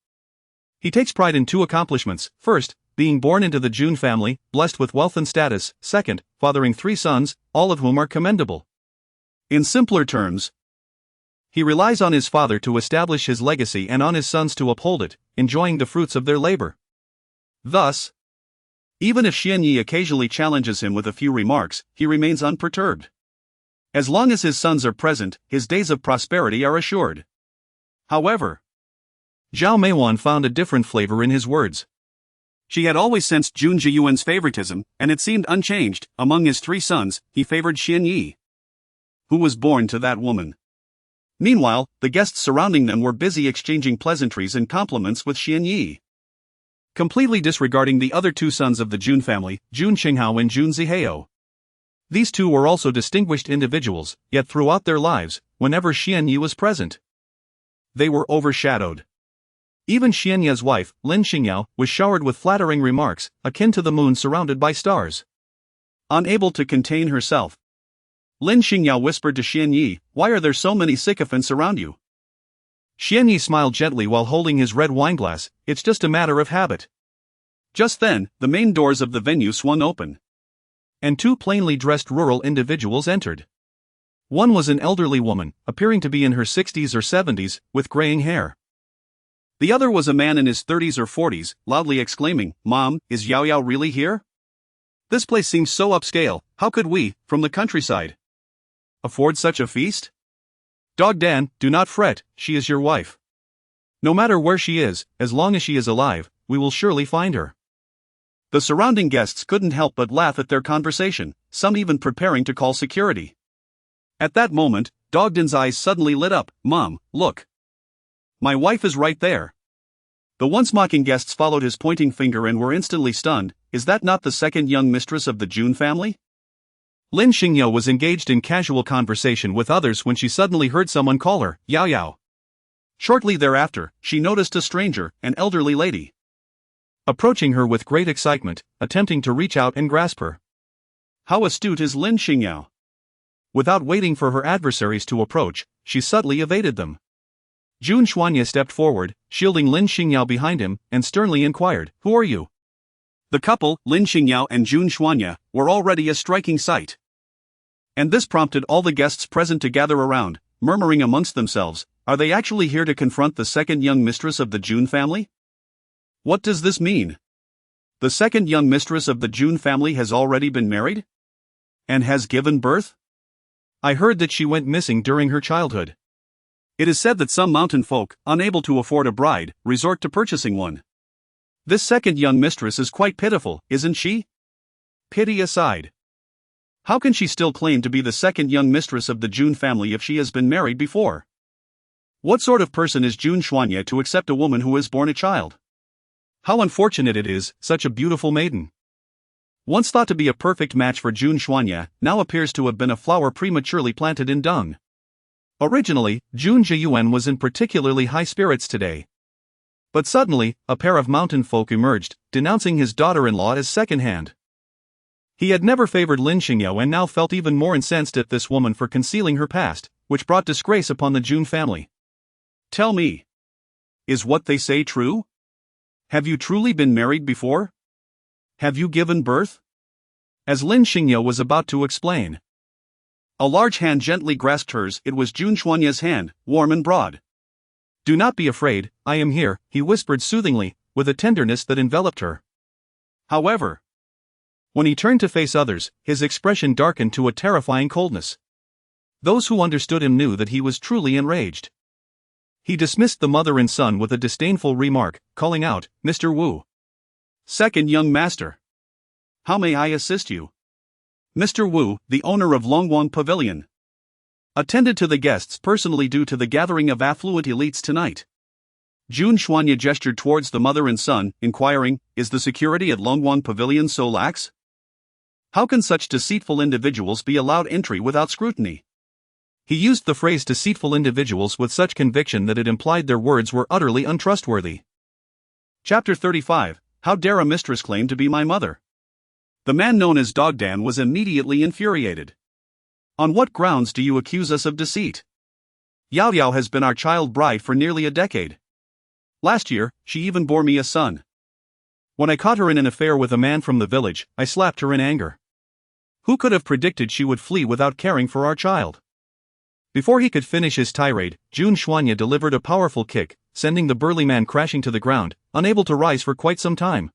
he takes pride in 2 accomplishments: first, being born into the Jun family, blessed with wealth and status; second, fathering 3 sons, all of whom are commendable. In simpler terms, he relies on his father to establish his legacy and on his sons to uphold it, enjoying the fruits of their labor. Thus, even if Xianyi occasionally challenges him with a few remarks, he remains unperturbed. As long as his sons are present, his days of prosperity are assured. However, Zhao Meiwan found a different flavor in his words. She had always sensed Jun Zhiyuan's favoritism, and it seemed unchanged. Among his 3 sons, he favored Xianyi, who was born to that woman. Meanwhile, the guests surrounding them were busy exchanging pleasantries and compliments with Xianyi, completely disregarding the other 2 sons of the Jun family, Jun Qinghao and Jun Zihao. These 2 were also distinguished individuals, yet throughout their lives, whenever Xianyi was present, they were overshadowed. Even Xianyi's wife, Lin Xingyao, was showered with flattering remarks, akin to the moon surrounded by stars. Unable to contain herself, Lin Xingyao whispered to Xianyi, "Why are there so many sycophants around you?" Xianyi smiled gently while holding his red wineglass, "It's just a matter of habit." Just then, the main doors of the venue swung open, and 2 plainly dressed rural individuals entered. One was an elderly woman, appearing to be in her 60s or 70s, with graying hair. The other was a man in his 30s or 40s, loudly exclaiming, "Mom, is Yao Yao really here? This place seems so upscale. How could we, from the countryside, afford such a feast?" "Dog Dan, do not fret, she is your wife. No matter where she is, as long as she is alive, we will surely find her." The surrounding guests couldn't help but laugh at their conversation, some even preparing to call security. At that moment, Dog Dan's eyes suddenly lit up. "Mom, look. My wife is right there." The once mocking guests followed his pointing finger and were instantly stunned. Is that not the second young mistress of the Jun family? Lin Xingyao was engaged in casual conversation with others when she suddenly heard someone call her, "Yao Yao." Shortly thereafter, she noticed a stranger, an elderly lady, approaching her with great excitement, attempting to reach out and grasp her. How astute is Lin Xingyao! Without waiting for her adversaries to approach, she subtly evaded them. Jun Xuanye stepped forward, shielding Lin Xingyao behind him, and sternly inquired, "Who are you?" The couple, Lin Xingyao and Jun Xuanye, were already a striking sight. And this prompted all the guests present to gather around, murmuring amongst themselves, "Are they actually here to confront the second young mistress of the Jun family? What does this mean? The second young mistress of the Jun family has already been married? And has given birth? I heard that she went missing during her childhood." It is said that some mountain folk, unable to afford a bride, resort to purchasing one. This second young mistress is quite pitiful, isn't she? Pity aside, how can she still claim to be the second young mistress of the Jun family if she has been married before? What sort of person is Jun Xuanye to accept a woman who has borne a child? How unfortunate it is, such a beautiful maiden. Once thought to be a perfect match for Jun Xuanye, now appears to have been a flower prematurely planted in dung. Originally, Jun Zhiyuan was in particularly high spirits today. But suddenly, a pair of mountain folk emerged, denouncing his daughter-in-law as second-hand. He had never favored Lin Xingyao and now felt even more incensed at this woman for concealing her past, which brought disgrace upon the Jun family. Tell me, is what they say true? Have you truly been married before? Have you given birth? As Lin Xingyao was about to explain, a large hand gently grasped hers. It was Jun Xuanye's hand, warm and broad. "Do not be afraid, I am here," he whispered soothingly, with a tenderness that enveloped her. However, when he turned to face others, his expression darkened to a terrifying coldness. Those who understood him knew that he was truly enraged. He dismissed the mother and son with a disdainful remark, calling out, "Mr. Wu." "Second young master. How may I assist you?" Mr. Wu, the owner of Longwang Pavilion, attended to the guests personally due to the gathering of affluent elites tonight. Jun Xuanye gestured towards the mother and son, inquiring, "Is the security at Longwang Pavilion so lax? How can such deceitful individuals be allowed entry without scrutiny?" He used the phrase deceitful individuals with such conviction that it implied their words were utterly untrustworthy. Chapter 35, How dare a mistress claim to be my mother? The man known as Dogdan was immediately infuriated. "On what grounds do you accuse us of deceit? Yao Yao has been our child bride for nearly a decade. Last year, she even bore me a son. When I caught her in an affair with a man from the village, I slapped her in anger. Who could have predicted she would flee without caring for our child?" Before he could finish his tirade, Jun Xuanye delivered a powerful kick, sending the burly man crashing to the ground, unable to rise for quite some time.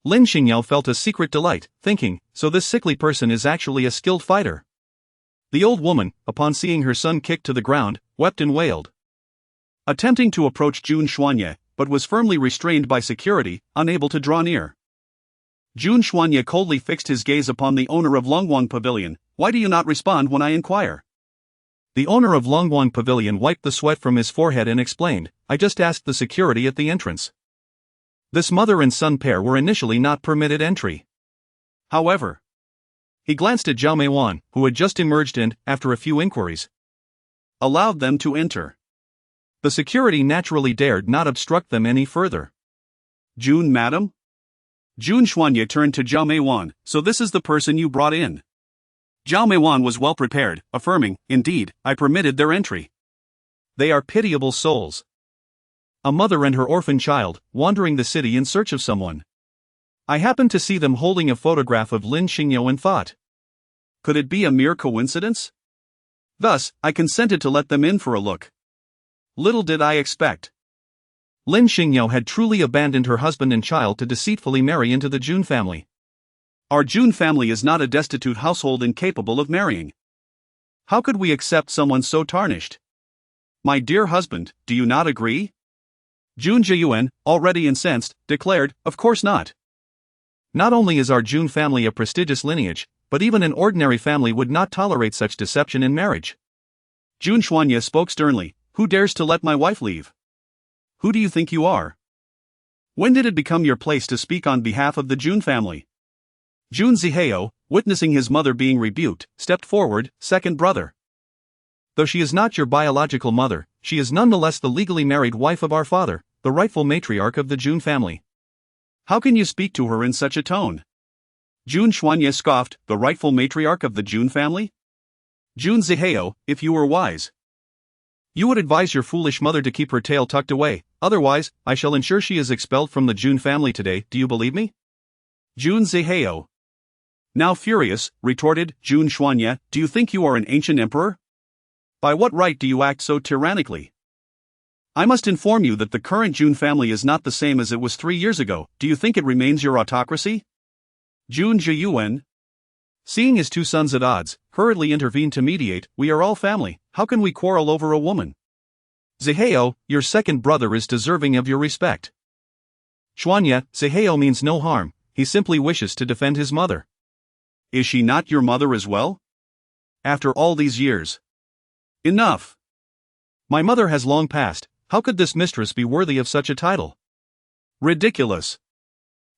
Lin Xingyao felt a secret delight, thinking, so this sickly person is actually a skilled fighter. The old woman, upon seeing her son kicked to the ground, wept and wailed. Attempting to approach Jun Xuanye, but was firmly restrained by security, unable to draw near. Jun Xuanye coldly fixed his gaze upon the owner of Longwang Pavilion. "Why do you not respond when I inquire?" The owner of Longwang Pavilion wiped the sweat from his forehead and explained, "I just asked the security at the entrance." This mother and son pair were initially not permitted entry. However, he glanced at Zhao Meiwan, who had just emerged and, after a few inquiries, allowed them to enter. The security naturally dared not obstruct them any further. "Jun, madam?" Jun Xuanye turned to Zhao Meiwan, "So this is the person you brought in." Zhao Meiwan was well prepared, affirming, "Indeed, I permitted their entry." They are pitiable souls. A mother and her orphan child, wandering the city in search of someone. I happened to see them holding a photograph of Lin Xingyao and thought, could it be a mere coincidence? Thus, I consented to let them in for a look. Little did I expect. Lin Xingyao had truly abandoned her husband and child to deceitfully marry into the Jun family. Our Jun family is not a destitute household incapable of marrying. How could we accept someone so tarnished? My dear husband, do you not agree? Jun Zhiyuan, already incensed, declared, "Of course not. Not only is our Jun family a prestigious lineage, but even an ordinary family would not tolerate such deception in marriage." Jun Xuanye spoke sternly, "Who dares to let my wife leave? Who do you think you are? When did it become your place to speak on behalf of the Jun family?" Jun Zihao, witnessing his mother being rebuked, stepped forward, "Second brother. Though she is not your biological mother, she is nonetheless the legally married wife of our father, the rightful matriarch of the Jun family." How can you speak to her in such a tone? Jun Xuanye scoffed, "The rightful matriarch of the Jun family? Jun Zihao, if you were wise, You would advise your foolish mother to keep her tail tucked away, otherwise, I shall ensure she is expelled from the Jun family today, do you believe me? Jun Zihao. Now furious, retorted Jun Xuanye, do you think you are an ancient emperor? By what right do you act so tyrannically? I must inform you that the current Jun family is not the same as it was 3 years ago, do you think it remains your autocracy? Jun Zhiyuan. Seeing his two sons at odds, hurriedly intervened to mediate, we are all family, how can we quarrel over a woman? Zihao, your second brother is deserving of your respect. Xuanye, Zihao means no harm, he simply wishes to defend his mother. Is she not your mother as well? After all these years. Enough! My mother has long passed, how could this mistress be worthy of such a title? Ridiculous!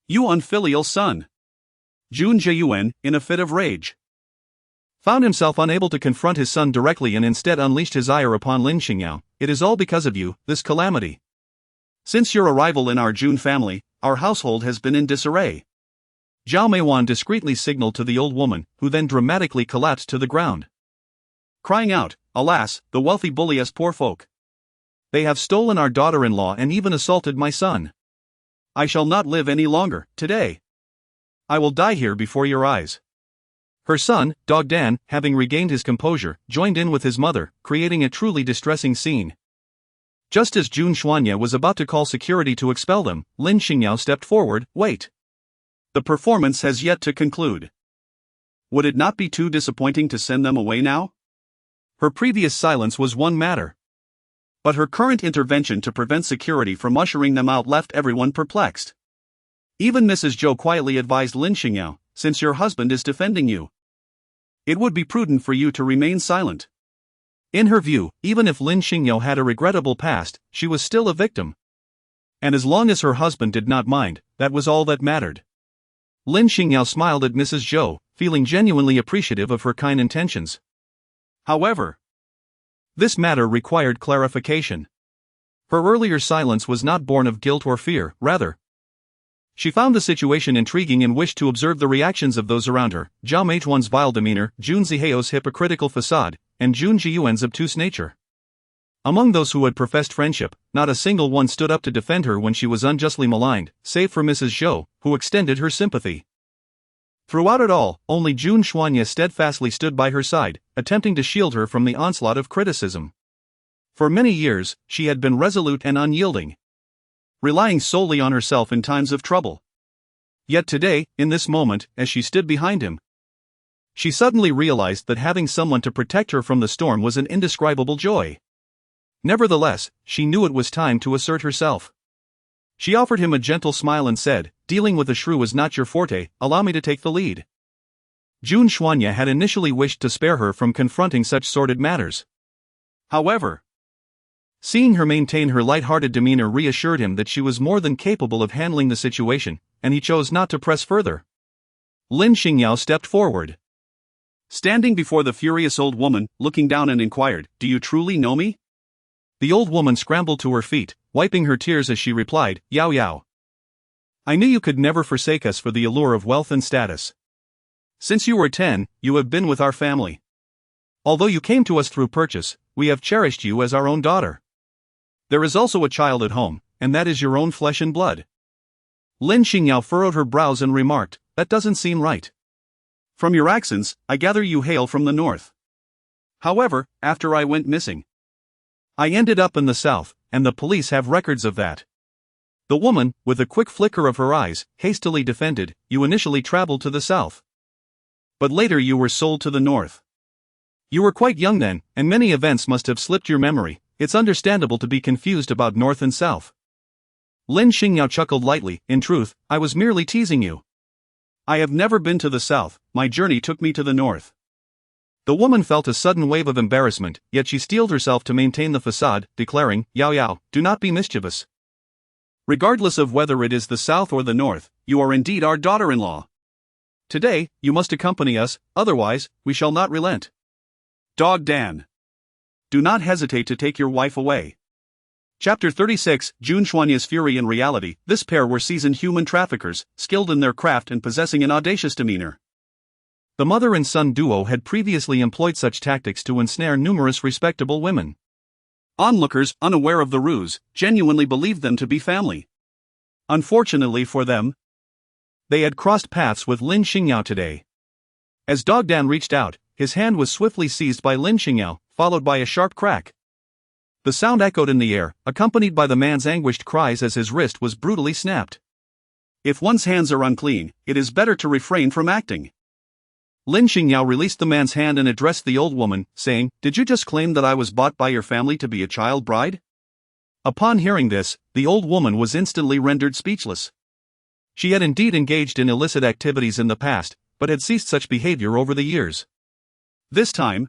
You unfilial son! Jun Zhiyuan, in a fit of rage, found himself unable to confront his son directly and instead unleashed his ire upon Lin Xingyao. It is all because of you, this calamity. Since your arrival in our Jun family, our household has been in disarray. Zhao Meiwan discreetly signaled to the old woman, who then dramatically collapsed to the ground, crying out, alas, the wealthy bully us poor folk. They have stolen our daughter-in-law and even assaulted my son. I shall not live any longer, today. I will die here before your eyes. Her son, Dog Dan, having regained his composure, joined in with his mother, creating a truly distressing scene. Just as Jun Xuanye was about to call security to expel them, Lin Xingyao stepped forward, wait. The performance has yet to conclude. Would it not be too disappointing to send them away now? Her previous silence was one matter, but her current intervention to prevent security from ushering them out left everyone perplexed. Even Mrs. Zhou quietly advised Lin Xingyao, since your husband is defending you, it would be prudent for you to remain silent. In her view, even if Lin Xingyao had a regrettable past, she was still a victim. And as long as her husband did not mind, that was all that mattered. Lin Xingyao smiled at Mrs. Zhou, feeling genuinely appreciative of her kind intentions. However, this matter required clarification. Her earlier silence was not born of guilt or fear, rather, she found the situation intriguing and wished to observe the reactions of those around her, Zhao Meichuan's vile demeanor, Jun Zihao's hypocritical facade, and Jun Zhiyuan's obtuse nature. Among those who had professed friendship, not a single one stood up to defend her when she was unjustly maligned, save for Mrs. Zhou, who extended her sympathy. Throughout it all, only Jun Xuanye steadfastly stood by her side, attempting to shield her from the onslaught of criticism. For many years, she had been resolute and unyielding, relying solely on herself in times of trouble. Yet today, in this moment, as she stood behind him, she suddenly realized that having someone to protect her from the storm was an indescribable joy. Nevertheless, she knew it was time to assert herself. She offered him a gentle smile and said, dealing with a shrew is not your forte, allow me to take the lead. Jun Xuanye had initially wished to spare her from confronting such sordid matters. However, seeing her maintain her light-hearted demeanor reassured him that she was more than capable of handling the situation, and he chose not to press further. Lin Xingyao stepped forward, standing before the furious old woman, looking down and inquired, do you truly know me? The old woman scrambled to her feet, wiping her tears as she replied, Yao Yao. I knew you could never forsake us for the allure of wealth and status. Since you were 10, you have been with our family. Although you came to us through purchase, we have cherished you as our own daughter. There is also a child at home, and that is your own flesh and blood. Lin Xingyao furrowed her brows and remarked, that doesn't seem right. From your accents, I gather you hail from the north. However, after I went missing, I ended up in the south, and the police have records of that. The woman, with a quick flicker of her eyes, hastily defended, you initially traveled to the south, but later you were sold to the north. You were quite young then, and many events must have slipped your memory. It's understandable to be confused about north and south. Lin Xingyao chuckled lightly, in truth, I was merely teasing you. I have never been to the south, my journey took me to the north. The woman felt a sudden wave of embarrassment, yet she steeled herself to maintain the facade, declaring, Yao Yao, do not be mischievous. Regardless of whether it is the south or the north, you are indeed our daughter-in-law. Today, you must accompany us, otherwise, we shall not relent. Dog Dan. Do not hesitate to take your wife away. Chapter 36, Jun Xuanye's Fury in reality, this pair were seasoned human traffickers, skilled in their craft and possessing an audacious demeanor. The mother and son duo had previously employed such tactics to ensnare numerous respectable women. Onlookers, unaware of the ruse, genuinely believed them to be family. Unfortunately for them, they had crossed paths with Lin Xingyao today. As Dog Dan reached out, his hand was swiftly seized by Lin Xingyao, followed by a sharp crack. The sound echoed in the air, accompanied by the man's anguished cries as his wrist was brutally snapped. If one's hands are unclean, it is better to refrain from acting. Lin Xingyao released the man's hand and addressed the old woman, saying, "Did you just claim that I was bought by your family to be a child bride?" Upon hearing this, the old woman was instantly rendered speechless. She had indeed engaged in illicit activities in the past, but had ceased such behavior over the years. This time,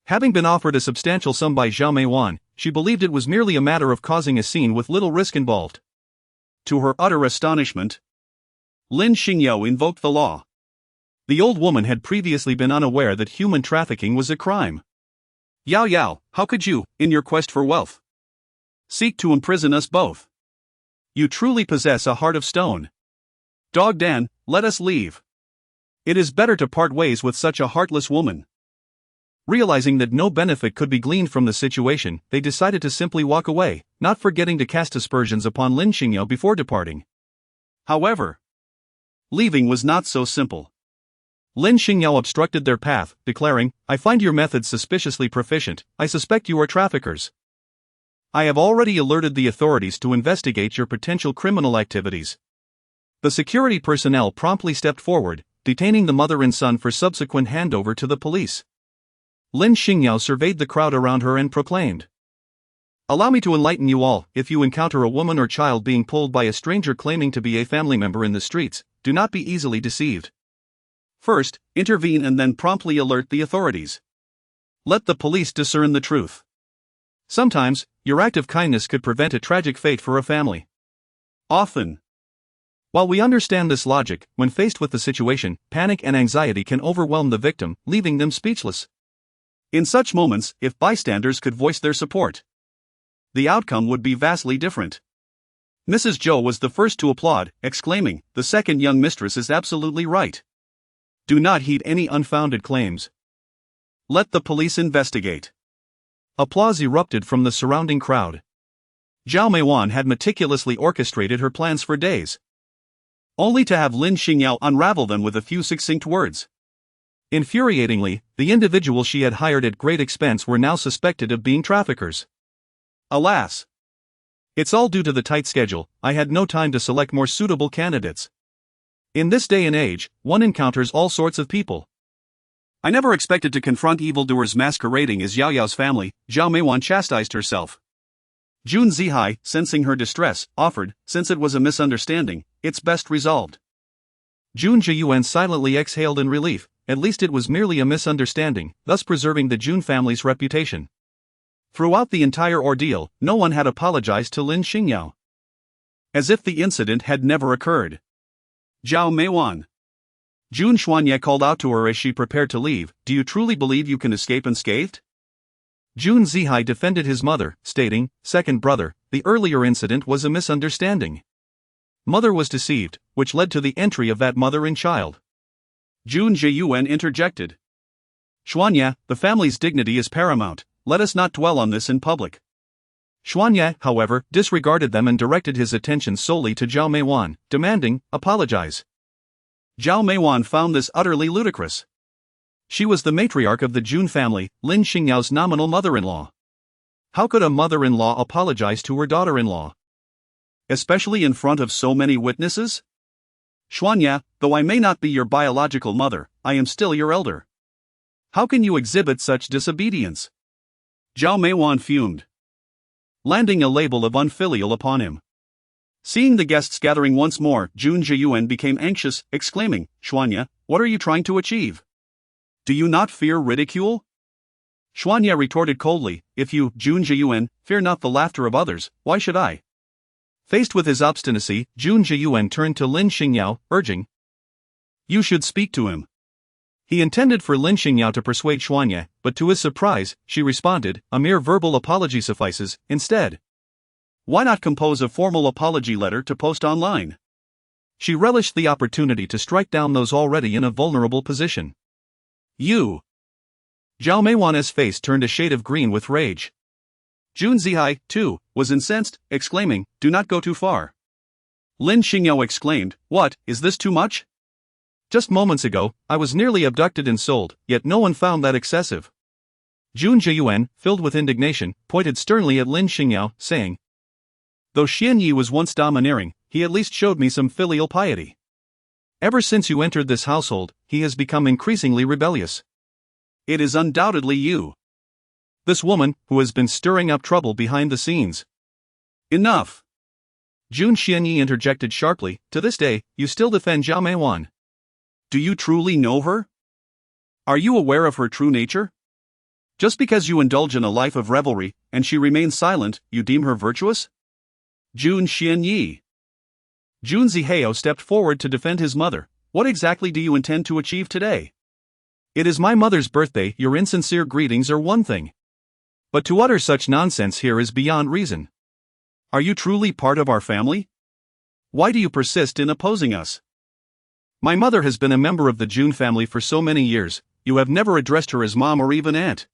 having been offered a substantial sum by Zhao Meiwan, she believed it was merely a matter of causing a scene with little risk involved. To her utter astonishment, Lin Xingyao invoked the law. The old woman had previously been unaware that human trafficking was a crime. "Yao Yao, how could you, in your quest for wealth, seek to imprison us both? You truly possess a heart of stone. Dog Dan, let us leave. It is better to part ways with such a heartless woman." Realizing that no benefit could be gleaned from the situation, they decided to simply walk away, not forgetting to cast aspersions upon Lin Xingyao before departing. However, leaving was not so simple. Lin Xingyao obstructed their path, declaring, "I find your methods suspiciously proficient. I suspect you are traffickers. I have already alerted the authorities to investigate your potential criminal activities." The security personnel promptly stepped forward, detaining the mother and son for subsequent handover to the police. Lin Xingyao surveyed the crowd around her and proclaimed, "Allow me to enlighten you all. If you encounter a woman or child being pulled by a stranger claiming to be a family member in the streets, do not be easily deceived. First, intervene and then promptly alert the authorities. Let the police discern the truth. Sometimes, your act of kindness could prevent a tragic fate for a family. Often, while we understand this logic, when faced with the situation, panic and anxiety can overwhelm the victim, leaving them speechless. In such moments, if bystanders could voice their support, the outcome would be vastly different." Mrs. Zhou was the first to applaud, exclaiming, "The second young mistress is absolutely right. Do not heed any unfounded claims. Let the police investigate." Applause erupted from the surrounding crowd. Zhao Meiwan had meticulously orchestrated her plans for days, only to have Lin Xingyao unravel them with a few succinct words. Infuriatingly, the individuals she had hired at great expense were now suspected of being traffickers. Alas! It's all due to the tight schedule. I had no time to select more suitable candidates. In this day and age, one encounters all sorts of people. I never expected to confront evildoers masquerading as Yao Yao's family, Zhao Meiwan chastised herself. Jun Zihai, sensing her distress, offered, since it was a misunderstanding, its best resolved. Jun Zhiyuan silently exhaled in relief. At least it was merely a misunderstanding, thus preserving the Jun family's reputation. Throughout the entire ordeal, no one had apologized to Lin Xingyao, as if the incident had never occurred. "Zhao Meiwan," Jun Xuanye called out to her as she prepared to leave, "do you truly believe you can escape unscathed?" Jun Zihai defended his mother, stating, "Second brother, the earlier incident was a misunderstanding. Mother was deceived, which led to the entry of that mother and child." Jun Zhiyuan interjected, "Xuanye, the family's dignity is paramount. Let us not dwell on this in public." Xuanye, however, disregarded them and directed his attention solely to Zhao Meiwan, demanding, "Apologize." Zhao Meiwan found this utterly ludicrous. She was the matriarch of the Jun family, Lin Xingyao's nominal mother-in-law. How could a mother-in-law apologize to her daughter-in-law? Especially in front of so many witnesses? "Xuanye, though I may not be your biological mother, I am still your elder. How can you exhibit such disobedience?" Zhao Meiwan fumed, landing a label of unfilial upon him. Seeing the guests gathering once more, Jun Zhiyuan became anxious, exclaiming, "Xuanye, what are you trying to achieve? Do you not fear ridicule?" Xuanye retorted coldly, "If you, Jun Zhiyuan, fear not the laughter of others, why should I?" Faced with his obstinacy, Jun Zhiyuan turned to Lin Xingyao, urging, "You should speak to him." He intended for Lin Xingyao to persuade Xuanye, but to his surprise, she responded, "A mere verbal apology suffices, instead. Why not compose a formal apology letter to post online?" She relished the opportunity to strike down those already in a vulnerable position. "You!" Zhao Meiwan's face turned a shade of green with rage. Jun Zihai, too, was incensed, exclaiming, "Do not go too far." Lin Xingyao exclaimed, "What, is this too much? Just moments ago, I was nearly abducted and sold, yet no one found that excessive." Jun Zhiyuan, filled with indignation, pointed sternly at Lin Xingyao, saying, "Though Xian Yi was once domineering, he at least showed me some filial piety. Ever since you entered this household, he has become increasingly rebellious." "It is undoubtedly you. This woman, who has been stirring up trouble behind the scenes." Enough!" Jun Xianyi interjected sharply, "To this day, you still defend Zhao Meiwan. Do you truly know her? Are you aware of her true nature? Just because you indulge in a life of revelry, and she remains silent, you deem her virtuous?" Jun Xianyi. Jun Zihao stepped forward to defend his mother. "What exactly do you intend to achieve today?" "It is my mother's birthday, your insincere greetings are one thing. But to utter such nonsense here is beyond reason." "Are you truly part of our family? Why do you persist in opposing us?" "My mother has been a member of the Jun family for so many years, you have never addressed her as mom or even aunt.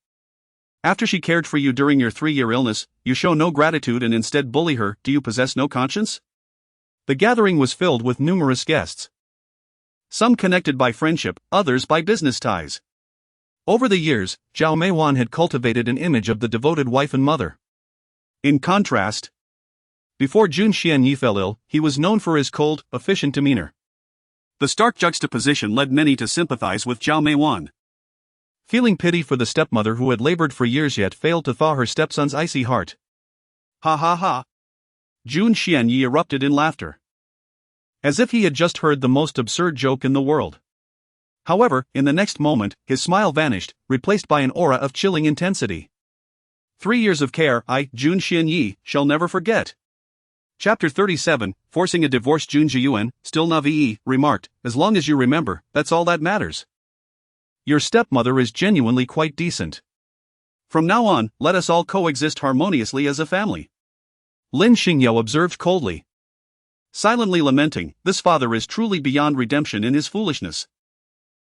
After she cared for you during your 3-year illness, you show no gratitude and instead bully her. Do you possess no conscience?" The gathering was filled with numerous guests. Some connected by friendship, others by business ties. Over the years, Zhao Meiwan had cultivated an image of the devoted wife and mother. In contrast, before Jun Xianyi fell ill, he was known for his cold, efficient demeanor. The stark juxtaposition led many to sympathize with Zhao Meiwan. Feeling pity for the stepmother who had labored for years yet failed to thaw her stepson's icy heart. "Ha ha ha!" Jun Xianyi erupted in laughter, as if he had just heard the most absurd joke in the world. However, in the next moment, his smile vanished, replaced by an aura of chilling intensity. 3 years of care I, Jun Xianyi, shall never forget. Chapter 37, Forcing a Divorce. Jun Zhiyuan, still Navi, remarked, "As long as you remember, that's all that matters. Your stepmother is genuinely quite decent. From now on, let us all coexist harmoniously as a family." Lin Xingyao observed coldly. Silently lamenting, "This father is truly beyond redemption in his foolishness."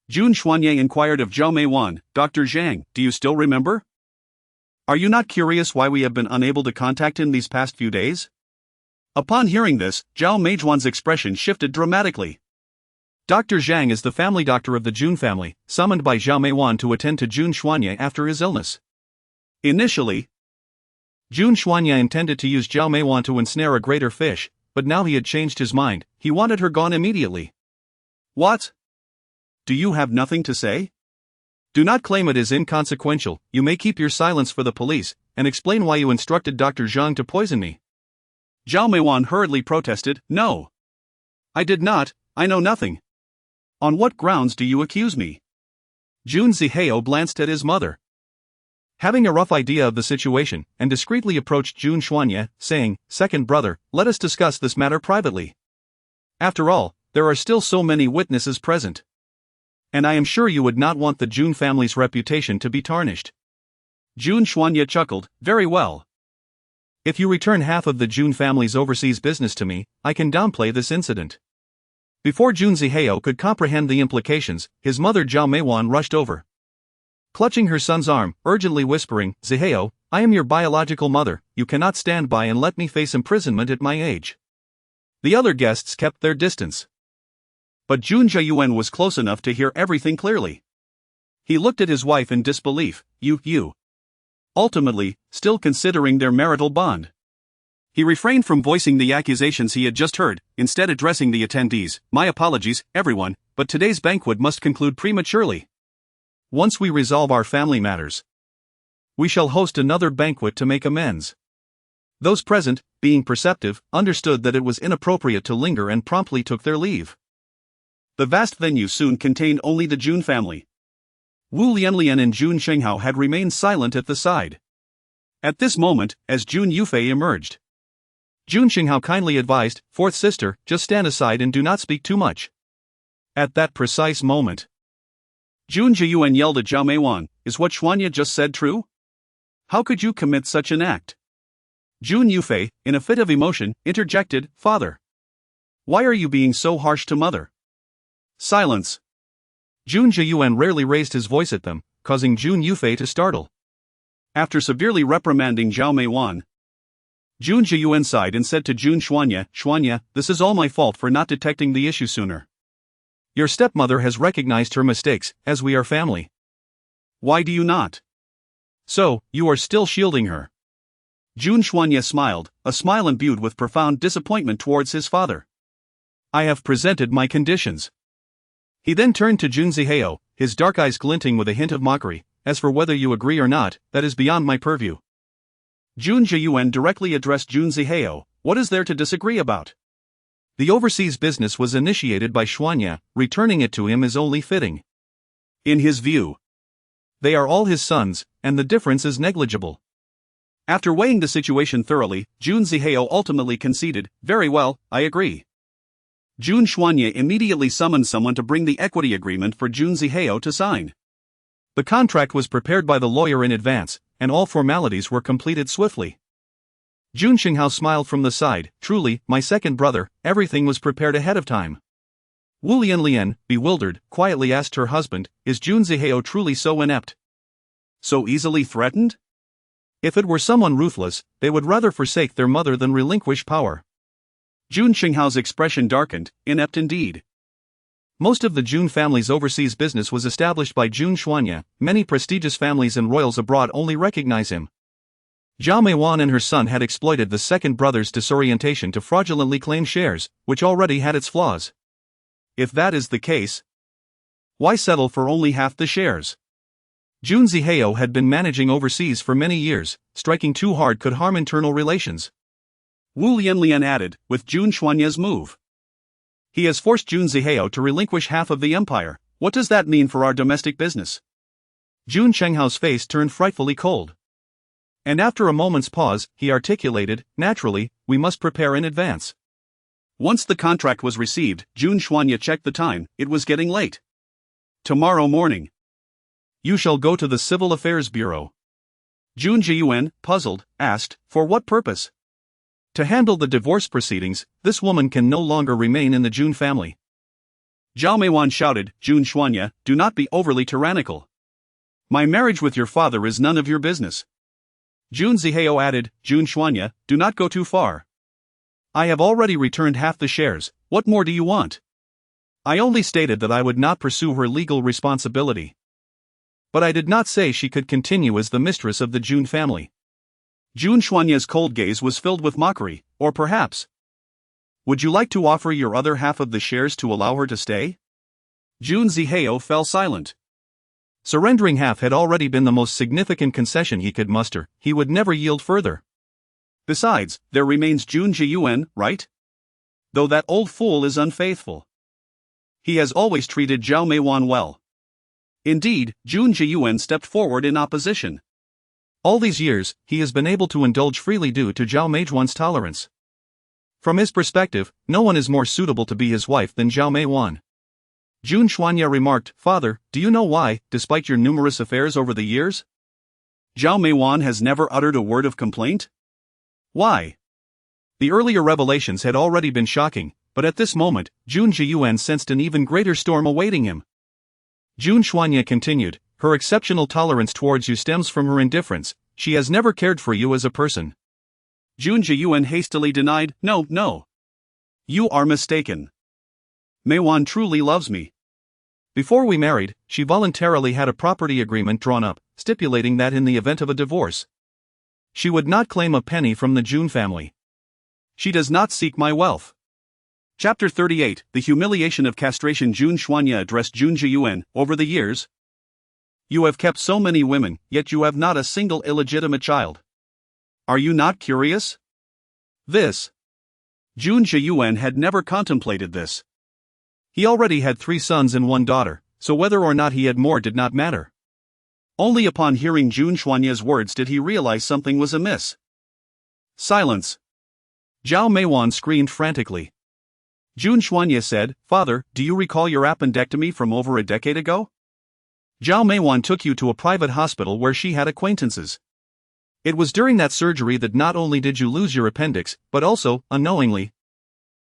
Jun Xuanye inquired of Zhao Meiwan, "Dr. Zhang, do you still remember? Are you not curious why we have been unable to contact him these past few days?" Upon hearing this, Zhao Meijuan's expression shifted dramatically. Dr. Zhang is the family doctor of the Jun family, summoned by Zhao Meiwan to attend to Jun Xuanye after his illness. Initially, Jun Xuanye intended to use Zhao Meiwan to ensnare a greater fish, but now he had changed his mind. He wanted her gone immediately. "What? Do you have nothing to say?" "Do not claim it as inconsequential. You may keep your silence for the police, and explain why you instructed Dr. Zhang to poison me." Zhao Meiwan hurriedly protested, "No. I did not, I know nothing. On what grounds do you accuse me?" Jun Zihao glanced at his mother, having a rough idea of the situation, and discreetly approached Jun Xuanye, saying, "Second brother, let us discuss this matter privately. After all, there are still so many witnesses present. And I am sure you would not want the Jun family's reputation to be tarnished." Jun Xuanye chuckled, "Very well. If you return half of the Jun family's overseas business to me, I can downplay this incident." Before Jun Zihao could comprehend the implications, his mother Zhao Meiwan rushed over, clutching her son's arm, urgently whispering, "Zihao, I am your biological mother, you cannot stand by and let me face imprisonment at my age." The other guests kept their distance. But Jun Zhiyuan was close enough to hear everything clearly. He looked at his wife in disbelief. You. Ultimately, still considering their marital bond. He refrained from voicing the accusations he had just heard, instead addressing the attendees, "My apologies, everyone, but today's banquet must conclude prematurely. Once we resolve our family matters, we shall host another banquet to make amends." Those present, being perceptive, understood that it was inappropriate to linger and promptly took their leave. The vast venue soon contained only the Jun family. Wu Lianlian and Jun Shenghao had remained silent at the side. At this moment, as Jun Yufei emerged, Jun Shenghao kindly advised, "Fourth sister, just stand aside and do not speak too much." At that precise moment, Jun Zhiyuan yelled at Zhao Meiwan, "Is what Xuanye just said true? How could you commit such an act?" Jun Yufei, in a fit of emotion, interjected, "Father, why are you being so harsh to mother?" Silence. Jun Zhiyuan rarely raised his voice at them, causing Jun Yufei to startle. After severely reprimanding Zhao Meiwan, Jun Zhiyuan sighed and said to Jun Xuanya, Xuanya, this is all my fault for not detecting the issue sooner. Your stepmother has recognized her mistakes, as we are family. Why do you not? So, you are still shielding her. Jun Xuanya smiled, a smile imbued with profound disappointment towards his father. I have presented my conditions. He then turned to Jun Zihao, his dark eyes glinting with a hint of mockery. As for whether you agree or not, that is beyond my purview. Jun Zhiyuan directly addressed Jun Zihao, what is there to disagree about? The overseas business was initiated by Xuanya, returning it to him is only fitting. In his view, they are all his sons, and the difference is negligible. After weighing the situation thoroughly, Jun Zihao ultimately conceded, very well, I agree. Jun Xuanya immediately summoned someone to bring the equity agreement for Jun Zihao to sign. The contract was prepared by the lawyer in advance, and all formalities were completed swiftly. Jun Xingyao smiled from the side, truly, my second brother, everything was prepared ahead of time. Wu Lian, bewildered, quietly asked her husband, is Jun Zihao truly so inept? So easily threatened? If it were someone ruthless, they would rather forsake their mother than relinquish power. Jun Xinghao's expression darkened, inept indeed. Most of the Jun family's overseas business was established by Jun Xuanya, many prestigious families and royals abroad only recognize him. Zhao Meiwan and her son had exploited the second brother's disorientation to fraudulently claim shares, which already had its flaws. If that is the case, why settle for only half the shares? Jun Zihao had been managing overseas for many years, striking too hard could harm internal relations. Wu Lian added, with Jun Xuanya's move. He has forced Jun Zihao to relinquish half of the empire. What does that mean for our domestic business? Jun Shenghao's face turned frightfully cold. And after a moment's pause, he articulated, naturally, we must prepare in advance. Once the contract was received, Jun Xuanya checked the time, it was getting late. Tomorrow morning. You shall go to the Civil Affairs Bureau. Jun Zhiyuan, puzzled, asked, for what purpose? To handle the divorce proceedings, this woman can no longer remain in the Jun family. Zhao Meiwan shouted, Jun Xuanya, do not be overly tyrannical. My marriage with your father is none of your business. Jun Zihao added, Jun Xuanya, do not go too far. I have already returned half the shares, what more do you want? I only stated that I would not pursue her legal responsibility. But I did not say she could continue as the mistress of the Jun family. Jun Xuanya's cold gaze was filled with mockery, or perhaps, would you like to offer your other half of the shares to allow her to stay? Jun Zihao fell silent. Surrendering half had already been the most significant concession he could muster, he would never yield further. Besides, there remains Jun Zhiyuan, right? Though that old fool is unfaithful. He has always treated Zhao Meiwan well. Indeed, Jun Zhiyuan stepped forward in opposition. All these years, he has been able to indulge freely due to Zhao Meiwan's tolerance. From his perspective, no one is more suitable to be his wife than Zhao Meiwan. Jun Xuanya remarked, Father, do you know why, despite your numerous affairs over the years? Zhao Meiwan has never uttered a word of complaint? Why? The earlier revelations had already been shocking, but at this moment, Jun Zhiyuan sensed an even greater storm awaiting him. Jun Xuanya continued, her exceptional tolerance towards you stems from her indifference, she has never cared for you as a person. Jun Zhiyuan hastily denied, No. You are mistaken. Meiwan truly loves me. Before we married, she voluntarily had a property agreement drawn up, stipulating that in the event of a divorce, she would not claim a penny from the Jun family. She does not seek my wealth. Chapter 38, The Humiliation of Castration. Jun Xuanya addressed Jun Zhiyuan, over the years, you have kept so many women, yet you have not a single illegitimate child. Are you not curious? This. Jun Zhiyuan had never contemplated this. He already had 3 sons and 1 daughter, so whether or not he had more did not matter. Only upon hearing Jun Xuanya's words did he realize something was amiss. Silence. Zhao Meiwan screamed frantically. Jun Xuanya said, Father, do you recall your appendectomy from over a decade ago? Zhao Meiwan took you to a private hospital where she had acquaintances. It was during that surgery that not only did you lose your appendix, but also, unknowingly,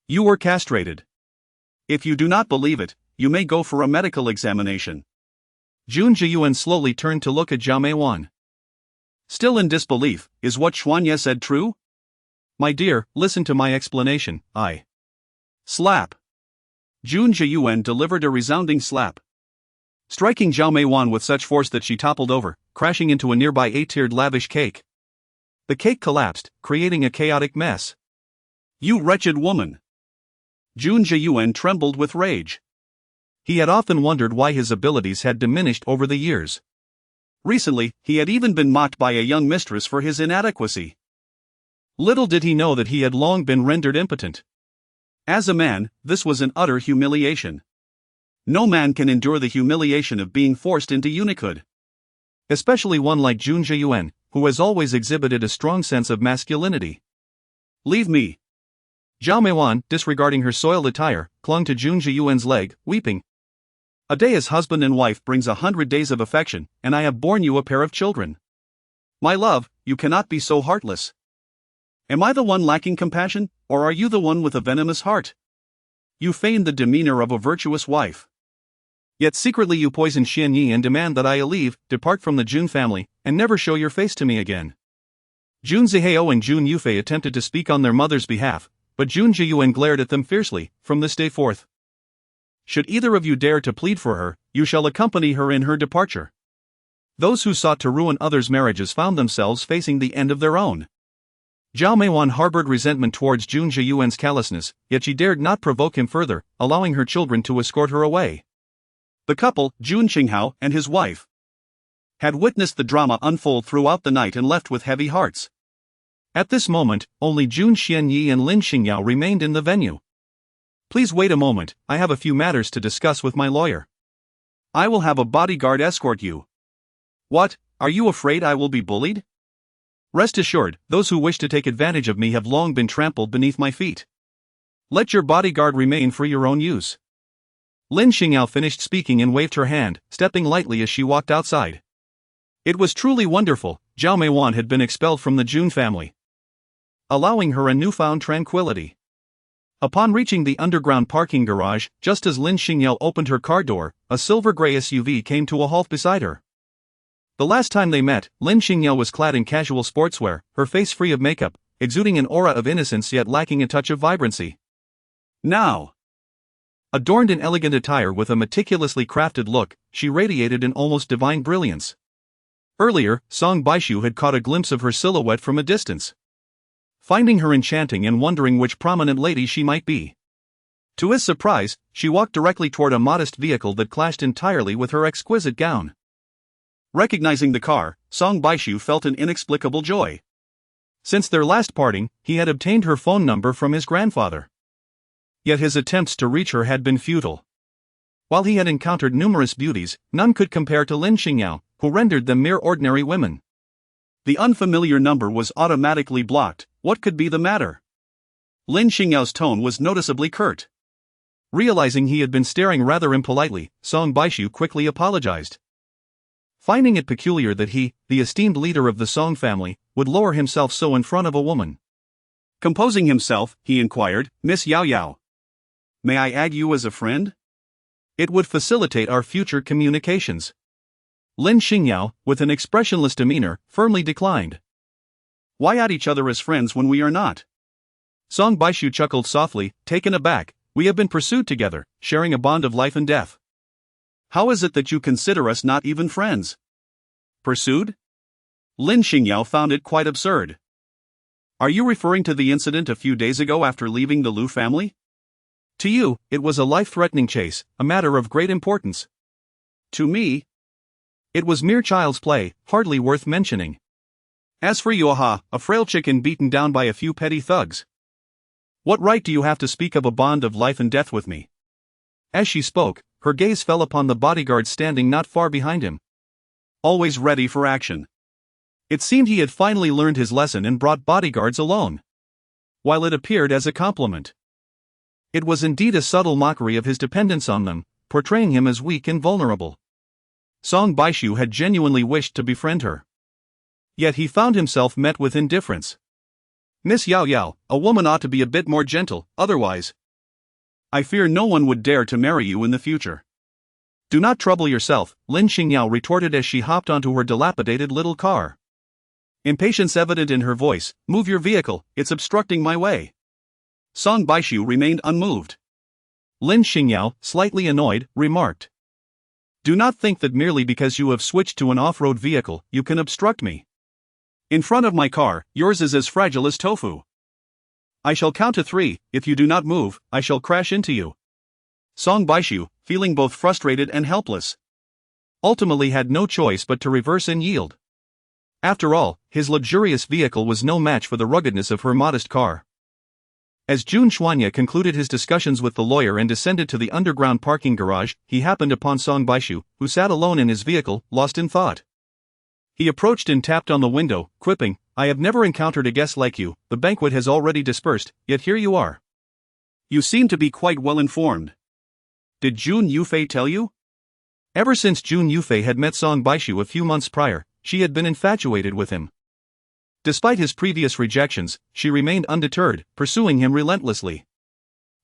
you were castrated. If you do not believe it, you may go for a medical examination. Jun Zhiyuan slowly turned to look at Zhao Meiwan. Still in disbelief, is what Xuanye said true? My dear, listen to my explanation. I Slap. Jun Zhiyuan delivered a resounding slap, striking Zhao Meiwan with such force that she toppled over, crashing into a nearby 8-tiered lavish cake. The cake collapsed, creating a chaotic mess. You wretched woman! Jun Zhiyuan trembled with rage. He had often wondered why his abilities had diminished over the years. Recently, he had even been mocked by a young mistress for his inadequacy. Little did he know that he had long been rendered impotent. As a man, this was an utter humiliation. No man can endure the humiliation of being forced into eunuchhood. Especially one like Jun Zhiyuan, who has always exhibited a strong sense of masculinity. Leave me. Zhao Meiwan, disregarding her soiled attire, clung to Jun Zhiyuan's leg, weeping. A day as husband and wife brings 100 days of affection, and I have borne you a pair of children. My love, you cannot be so heartless. Am I the one lacking compassion, or are you the one with a venomous heart? You feign the demeanor of a virtuous wife. Yet secretly you poison Xianyi and demand that I leave, depart from the Jun family, and never show your face to me again. Jun Zihao and Jun Yufei attempted to speak on their mother's behalf, but Jun Zhiyuan glared at them fiercely. From this day forth, should either of you dare to plead for her, you shall accompany her in her departure. Those who sought to ruin others' marriages found themselves facing the end of their own. Zhao Meiwan harbored resentment towards Jun Zhiyuan's callousness, yet she dared not provoke him further, allowing her children to escort her away. The couple, Jun Xingyao and his wife, had witnessed the drama unfold throughout the night and left with heavy hearts. At this moment, only Jun Xianyi and Lin Xingyao remained in the venue. Please wait a moment, I have a few matters to discuss with my lawyer. I will have a bodyguard escort you. What, are you afraid I will be bullied? Rest assured, those who wish to take advantage of me have long been trampled beneath my feet. Let your bodyguard remain for your own use. Lin Xingyao finished speaking and waved her hand, stepping lightly as she walked outside. It was truly wonderful. Zhao Meiwan had been expelled from the Jun family, allowing her a newfound tranquility. Upon reaching the underground parking garage, just as Lin Xingyao opened her car door, a silver-gray SUV came to a halt beside her. The last time they met, Lin Xingyao was clad in casual sportswear, her face free of makeup, exuding an aura of innocence yet lacking a touch of vibrancy. Now, adorned in elegant attire with a meticulously crafted look, she radiated an almost divine brilliance. Earlier, Song Baishu had caught a glimpse of her silhouette from a distance, finding her enchanting and wondering which prominent lady she might be. To his surprise, she walked directly toward a modest vehicle that clashed entirely with her exquisite gown. Recognizing the car, Song Baishu felt an inexplicable joy. Since their last parting, he had obtained her phone number from his grandfather. Yet his attempts to reach her had been futile. While he had encountered numerous beauties, none could compare to Lin Xingyao, who rendered them mere ordinary women. The unfamiliar number was automatically blocked. What could be the matter? Lin Xingyao's tone was noticeably curt. Realizing he had been staring rather impolitely, Song Baishu quickly apologized. Finding it peculiar that he, the esteemed leader of the Song family, would lower himself so in front of a woman. Composing himself, he inquired, Miss Yao Yao, may I add you as a friend? It would facilitate our future communications. Lin Xingyao, with an expressionless demeanor, firmly declined. Why add each other as friends when we are not? Song Baishu chuckled softly, taken aback. We have been pursued together, sharing a bond of life and death. How is it that you consider us not even friends? Pursued? Lin Xingyao found it quite absurd. Are you referring to the incident a few days ago after leaving the Lu family? To you, it was a life-threatening chase, a matter of great importance. To me, it was mere child's play, hardly worth mentioning. As for you, a frail chicken beaten down by a few petty thugs. What right do you have to speak of a bond of life and death with me? As she spoke, her gaze fell upon the bodyguard standing not far behind him, always ready for action. It seemed he had finally learned his lesson and brought bodyguards alone. While it appeared as a compliment, it was indeed a subtle mockery of his dependence on them, portraying him as weak and vulnerable. Song Baishu had genuinely wished to befriend her. Yet he found himself met with indifference. Miss Yao Yao, a woman ought to be a bit more gentle, otherwise, I fear no one would dare to marry you in the future. Do not trouble yourself, Lin Xingyao retorted as she hopped onto her dilapidated little car. Impatience evident in her voice. Move your vehicle, it's obstructing my way. Song Baishu remained unmoved. Lin Xingyao, slightly annoyed, remarked. Do not think that merely because you have switched to an off-road vehicle, you can obstruct me. In front of my car, yours is as fragile as tofu. I shall count to 3, if you do not move, I shall crash into you. Song Baishu, feeling both frustrated and helpless, ultimately had no choice but to reverse and yield. After all, his luxurious vehicle was no match for the ruggedness of her modest car. As Jun Xuanya concluded his discussions with the lawyer and descended to the underground parking garage, he happened upon Song Baishu, who sat alone in his vehicle, lost in thought. He approached and tapped on the window, quipping, I have never encountered a guest like you, the banquet has already dispersed, yet here you are. You seem to be quite well informed. Did Jun Yufei tell you? Ever since Jun Yufei had met Song Baishu a few months prior, she had been infatuated with him. Despite his previous rejections, she remained undeterred, pursuing him relentlessly.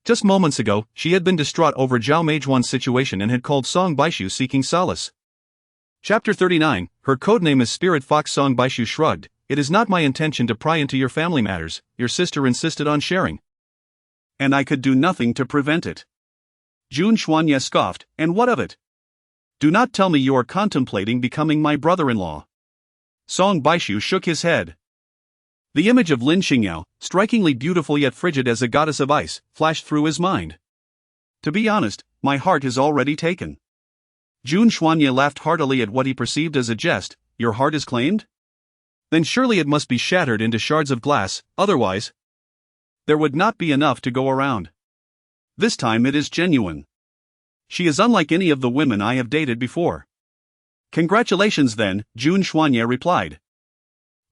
Just moments ago, she had been distraught over Zhao Meijuan's situation and had called Song Baishu seeking solace. Chapter 39, her codename is Spirit Fox. Song Baishu shrugged, it is not my intention to pry into your family matters, your sister insisted on sharing. And I could do nothing to prevent it. Jun Xuanya scoffed, and what of it? Do not tell me you are contemplating becoming my brother-in-law. Song Baishu shook his head. The image of Lin Xingyao, strikingly beautiful yet frigid as a goddess of ice, flashed through his mind. To be honest, my heart is already taken. Jun Xuanya laughed heartily at what he perceived as a jest. Your heart is claimed? Then surely it must be shattered into shards of glass, otherwise there would not be enough to go around. This time it is genuine. She is unlike any of the women I have dated before. Congratulations then, Jun Xuanya replied,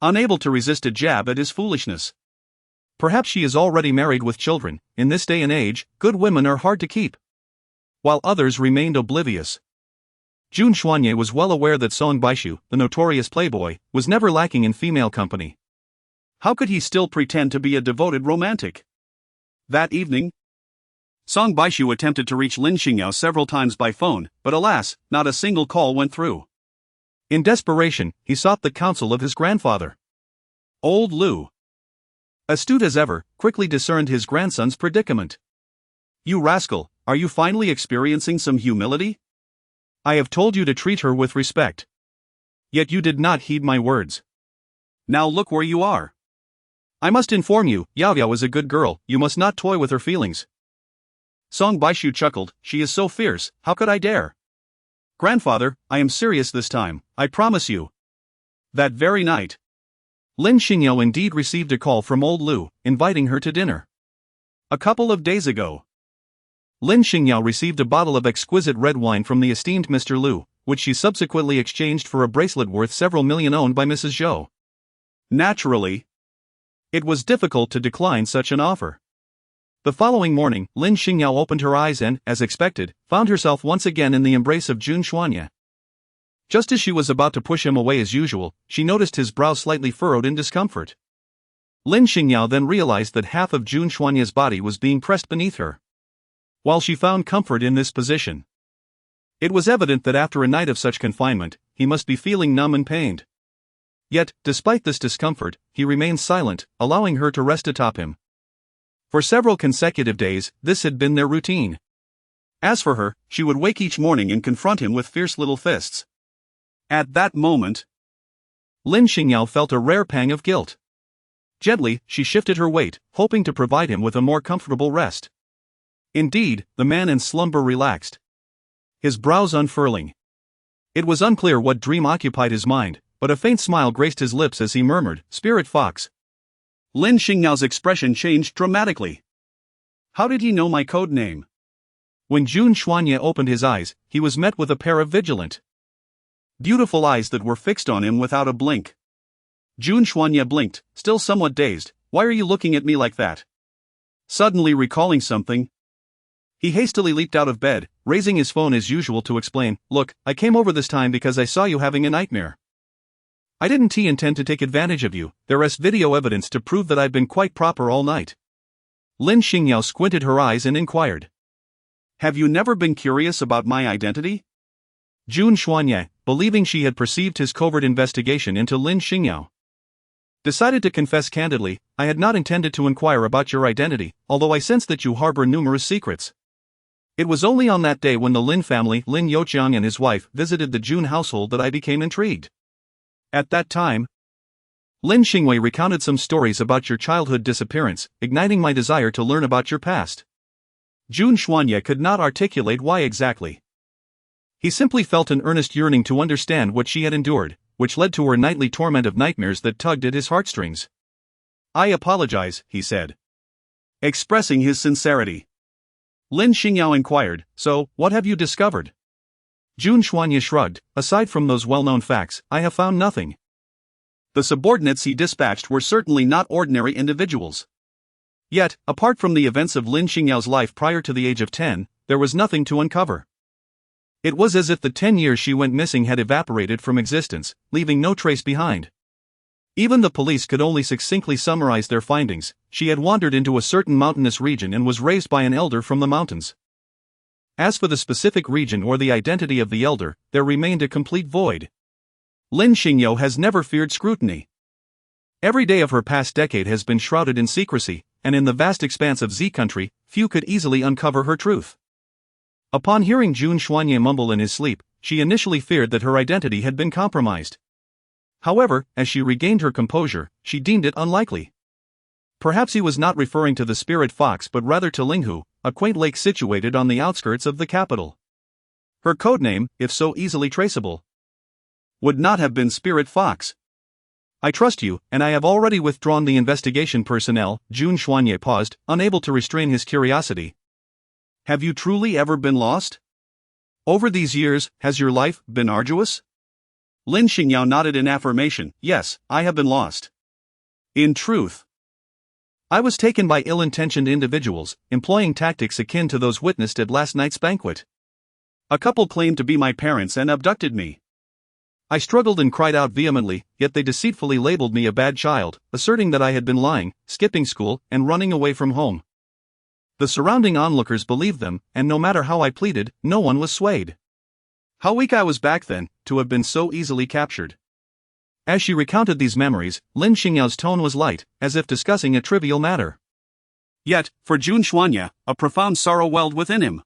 unable to resist a jab at his foolishness. Perhaps she is already married with children. In this day and age, good women are hard to keep. While others remained oblivious. Jun Xuanya was well aware that Song Baishu, the notorious playboy, was never lacking in female company. How could he still pretend to be a devoted romantic? That evening, Song Baishu attempted to reach Lin Xingyao several times by phone, but alas, not a single call went through. In desperation, he sought the counsel of his grandfather. Old Lu, astute as ever, quickly discerned his grandson's predicament. You rascal, are you finally experiencing some humility? I have told you to treat her with respect. Yet you did not heed my words. Now look where you are. I must inform you, Yao Yao is a good girl, you must not toy with her feelings. Song Baishu chuckled, she is so fierce, how could I dare? Grandfather, I am serious this time, I promise you. That very night, Lin Xingyao indeed received a call from old Lu, inviting her to dinner. A couple of days ago, Lin Xingyao received a bottle of exquisite red wine from the esteemed Mr. Lu, which she subsequently exchanged for a bracelet worth several million owned by Mrs. Zhou. Naturally, it was difficult to decline such an offer. The following morning, Lin Xingyao opened her eyes and, as expected, found herself once again in the embrace of Jun Xuanya. Just as she was about to push him away as usual, she noticed his brow slightly furrowed in discomfort. Lin Xingyao then realized that half of Jun Xuanya's body was being pressed beneath her. While she found comfort in this position, it was evident that after a night of such confinement, he must be feeling numb and pained. Yet, despite this discomfort, he remained silent, allowing her to rest atop him. For several consecutive days, this had been their routine. As for her, she would wake each morning and confront him with fierce little fists. At that moment, Lin Xingyao felt a rare pang of guilt. Gently, she shifted her weight, hoping to provide him with a more comfortable rest. Indeed, the man in slumber relaxed, his brows unfurling. It was unclear what dream occupied his mind, but a faint smile graced his lips as he murmured, "Spirit Fox." Lin Xingyao's expression changed dramatically. How did he know my code name? When Jun Xuanya opened his eyes, he was met with a pair of vigilant, beautiful eyes that were fixed on him without a blink. Jun Xuanya blinked, still somewhat dazed. Why are you looking at me like that? Suddenly recalling something, he hastily leaped out of bed, raising his phone as usual to explain, "Look, I came over this time because I saw you having a nightmare. I didn't intend to take advantage of you, there is video evidence to prove that I've been quite proper all night." Lin Xingyao squinted her eyes and inquired, "Have you never been curious about my identity?" Jun Xuanya, believing she had perceived his covert investigation into Lin Xingyao, Decided to confess candidly, I had not intended to inquire about your identity, although I sense that you harbor numerous secrets. It was only on that day when the Lin family, Lin Xingyao and his wife, visited the Jun household that I became intrigued. At that time, Lin Xingyao recounted some stories about your childhood disappearance, igniting my desire to learn about your past. Jun Xuanye could not articulate why exactly. He simply felt an earnest yearning to understand what she had endured, which led to her nightly torment of nightmares that tugged at his heartstrings. I apologize, he said, expressing his sincerity. Lin Xingyao inquired, so, what have you discovered? Jun Xuanye shrugged, aside from those well-known facts, I have found nothing. The subordinates he dispatched were certainly not ordinary individuals. Yet, apart from the events of Lin Xingyao's life prior to the age of 10, there was nothing to uncover. It was as if the 10 years she went missing had evaporated from existence, leaving no trace behind. Even the police could only succinctly summarize their findings. She had wandered into a certain mountainous region and was raised by an elder from the mountains. As for the specific region or the identity of the elder, there remained a complete void. Lin Xingyao has never feared scrutiny. Every day of her past decade has been shrouded in secrecy, and in the vast expanse of Z country, few could easily uncover her truth. Upon hearing Jun Xuanye mumble in his sleep, she initially feared that her identity had been compromised. However, as she regained her composure, she deemed it unlikely. Perhaps he was not referring to the spirit fox but rather to Linghu, a quaint lake situated on the outskirts of the capital. Her codename, if so easily traceable, would not have been Spirit Fox. I trust you, and I have already withdrawn the investigation personnel. Jun Xuanye paused, unable to restrain his curiosity. Have you truly ever been lost? Over these years, has your life been arduous? Lin Xingyao nodded in affirmation. Yes, I have been lost. In truth, I was taken by ill-intentioned individuals, employing tactics akin to those witnessed at last night's banquet. A couple claimed to be my parents and abducted me. I struggled and cried out vehemently, yet they deceitfully labeled me a bad child, asserting that I had been lying, skipping school, and running away from home. The surrounding onlookers believed them, and no matter how I pleaded, no one was swayed. How weak I was back then, to have been so easily captured. As she recounted these memories, Lin Xingyao's tone was light, as if discussing a trivial matter. Yet, for Jun Xuanye, a profound sorrow welled within him.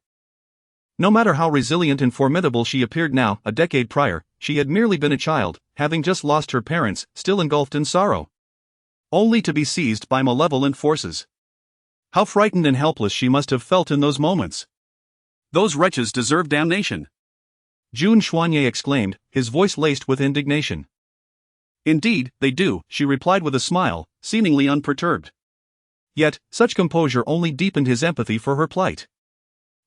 No matter how resilient and formidable she appeared now, a decade prior, she had merely been a child, having just lost her parents, still engulfed in sorrow. Only to be seized by malevolent forces. How frightened and helpless she must have felt in those moments. Those wretches deserve damnation. Jun Xuanye exclaimed, his voice laced with indignation. Indeed, they do, she replied with a smile, seemingly unperturbed. Yet, such composure only deepened his empathy for her plight.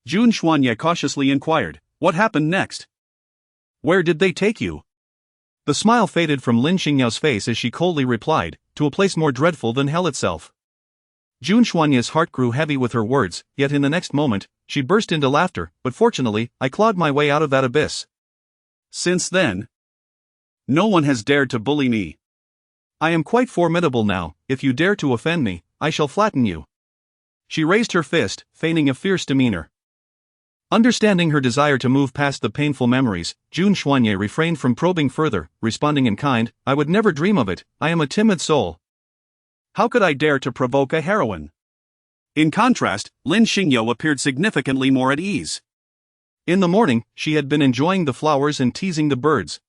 Jun Xuanye cautiously inquired, what happened next? Where did they take you? The smile faded from Lin Xingyao's face as she coldly replied, to a place more dreadful than hell itself. Jun Xuanye's heart grew heavy with her words, yet in the next moment, she burst into laughter, but fortunately, I clawed my way out of that abyss. Since then, no one has dared to bully me. I am quite formidable now. If you dare to offend me, I shall flatten you. She raised her fist, feigning a fierce demeanor. Understanding her desire to move past the painful memories, Jun Xuanye refrained from probing further, responding in kind, I would never dream of it, I am a timid soul. How could I dare to provoke a heroine? In contrast, Lin Xingyao appeared significantly more at ease. In the morning, she had been enjoying the flowers and teasing the birds.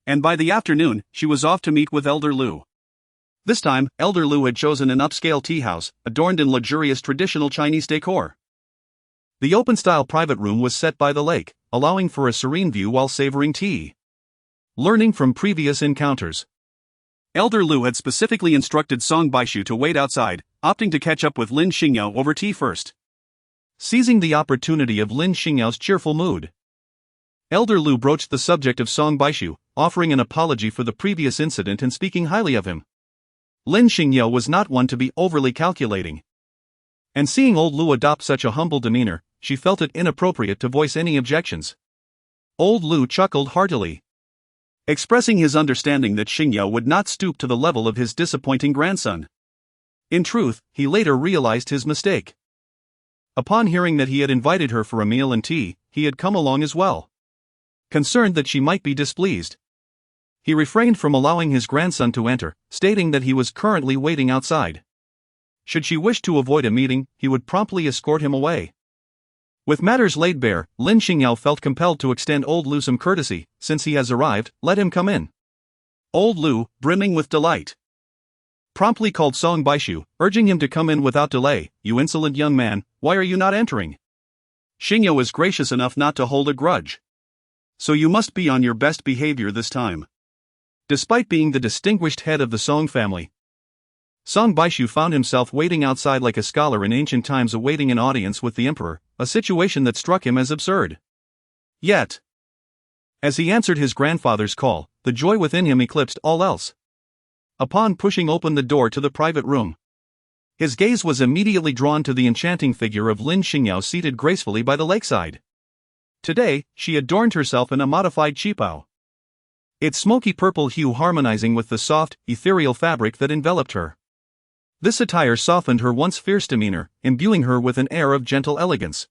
And by the afternoon, she was off to meet with Elder Lu. This time, Elder Lu had chosen an upscale tea house, adorned in luxurious traditional Chinese decor. The open-style private room was set by the lake, allowing for a serene view while savoring tea. Learning from previous encounters, Elder Lu had specifically instructed Song Baishu to wait outside, opting to catch up with Lin Xingyao over tea first. Seizing the opportunity of Lin Xingyao's cheerful mood, Elder Lu broached the subject of Song Baishu, offering an apology for the previous incident and speaking highly of him. Lin Xingyao was not one to be overly calculating. And seeing old Lu adopt such a humble demeanor, she felt it inappropriate to voice any objections. Old Lu chuckled heartily, expressing his understanding that Xingyao would not stoop to the level of his disappointing grandson. In truth, he later realized his mistake. Upon hearing that he had invited her for a meal and tea, he had come along as well. Concerned that she might be displeased, He refrained from allowing his grandson to enter, stating that he was currently waiting outside. Should she wish to avoid a meeting, he would promptly escort him away. With matters laid bare, Lin Xingyao felt compelled to extend old Lu some courtesy. Since he has arrived, let him come in. Old Lu, brimming with delight, promptly called Song Baishu, urging him to come in without delay. You insolent young man, why are you not entering? Xingyao is gracious enough not to hold a grudge. So you must be on your best behavior this time. Despite being the distinguished head of the Song family, Song Baishu found himself waiting outside like a scholar in ancient times awaiting an audience with the emperor, a situation that struck him as absurd. Yet, as he answered his grandfather's call, the joy within him eclipsed all else. Upon pushing open the door to the private room, his gaze was immediately drawn to the enchanting figure of Lin Xingyao seated gracefully by the lakeside. Today, she adorned herself in a modified qipao, its smoky purple hue harmonizing with the soft, ethereal fabric that enveloped her. This attire softened her once fierce demeanor, imbuing her with an air of gentle elegance.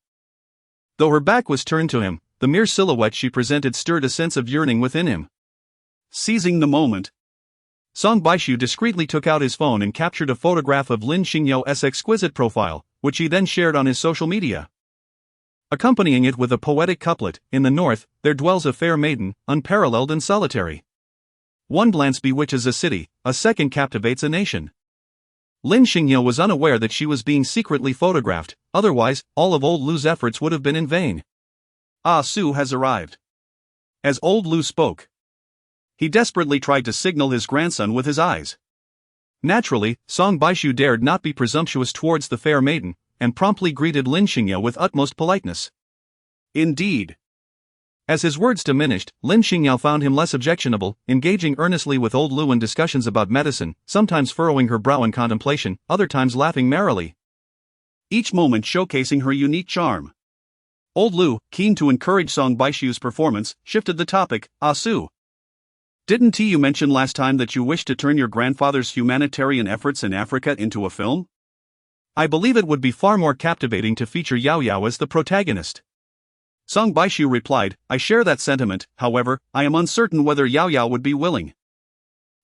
Though her back was turned to him, the mere silhouette she presented stirred a sense of yearning within him. Seizing the moment, Song Baishu discreetly took out his phone and captured a photograph of Lin Xingyao's exquisite profile, which he then shared on his social media. Accompanying it with a poetic couplet, "In the north, there dwells a fair maiden, unparalleled and solitary. One glance bewitches a city, a second captivates a nation." Lin Xingyao was unaware that she was being secretly photographed, otherwise, all of old Lu's efforts would have been in vain. Ah Su has arrived. As old Lu spoke, he desperately tried to signal his grandson with his eyes. Naturally, Song Baishu dared not be presumptuous towards the fair maiden, and promptly greeted Lin Xingyao with utmost politeness. Indeed. As his words diminished, Lin Xingyao found him less objectionable, engaging earnestly with old Lu in discussions about medicine, sometimes furrowing her brow in contemplation, other times laughing merrily, each moment showcasing her unique charm. Old Lu, keen to encourage Song Baishu's performance, shifted the topic. "Ah Su, didn't you mention last time that you wished to turn your grandfather's humanitarian efforts in Africa into a film? I believe it would be far more captivating to feature Yao Yao as the protagonist." Song Baishu replied, "I share that sentiment, however, I am uncertain whether Yao Yao would be willing."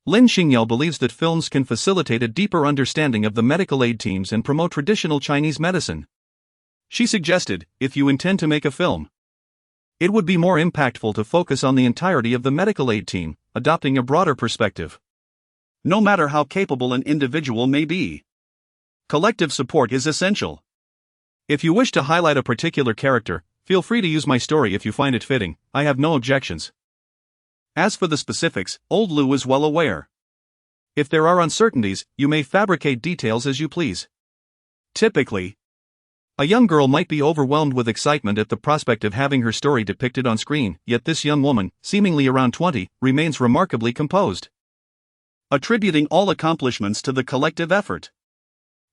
Lin Xingyao believes that films can facilitate a deeper understanding of the medical aid teams and promote traditional Chinese medicine. She suggested, if you intend to make a film, it would be more impactful to focus on the entirety of the medical aid team, adopting a broader perspective. No matter how capable an individual may be, collective support is essential. If you wish to highlight a particular character, feel free to use my story if you find it fitting, I have no objections. As for the specifics, old Lu is well aware. If there are uncertainties, you may fabricate details as you please. Typically, a young girl might be overwhelmed with excitement at the prospect of having her story depicted on screen, yet this young woman, seemingly around 20, remains remarkably composed, attributing all accomplishments to the collective effort.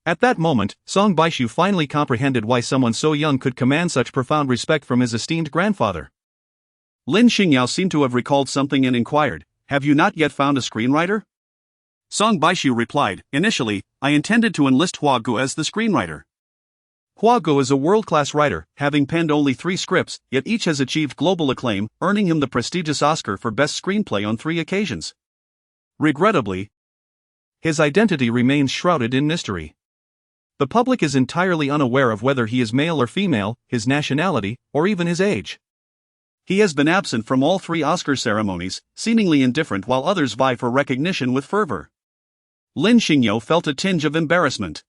At that moment, Song Baishu finally comprehended why someone so young could command such profound respect from his esteemed grandfather. Lin Xingyao seemed to have recalled something and inquired, "Have you not yet found a screenwriter?" Song Baishu replied, "Initially, I intended to enlist Hua Gu as the screenwriter. Hua Gu is a world-class writer, having penned only 3 scripts, yet each has achieved global acclaim, earning him the prestigious Oscar for Best Screenplay on 3 occasions. Regrettably, his identity remains shrouded in mystery. The public is entirely unaware of whether he is male or female, his nationality, or even his age. He has been absent from all 3 Oscar ceremonies, seemingly indifferent while others vie for recognition with fervor." Lin Xingyao felt a tinge of embarrassment.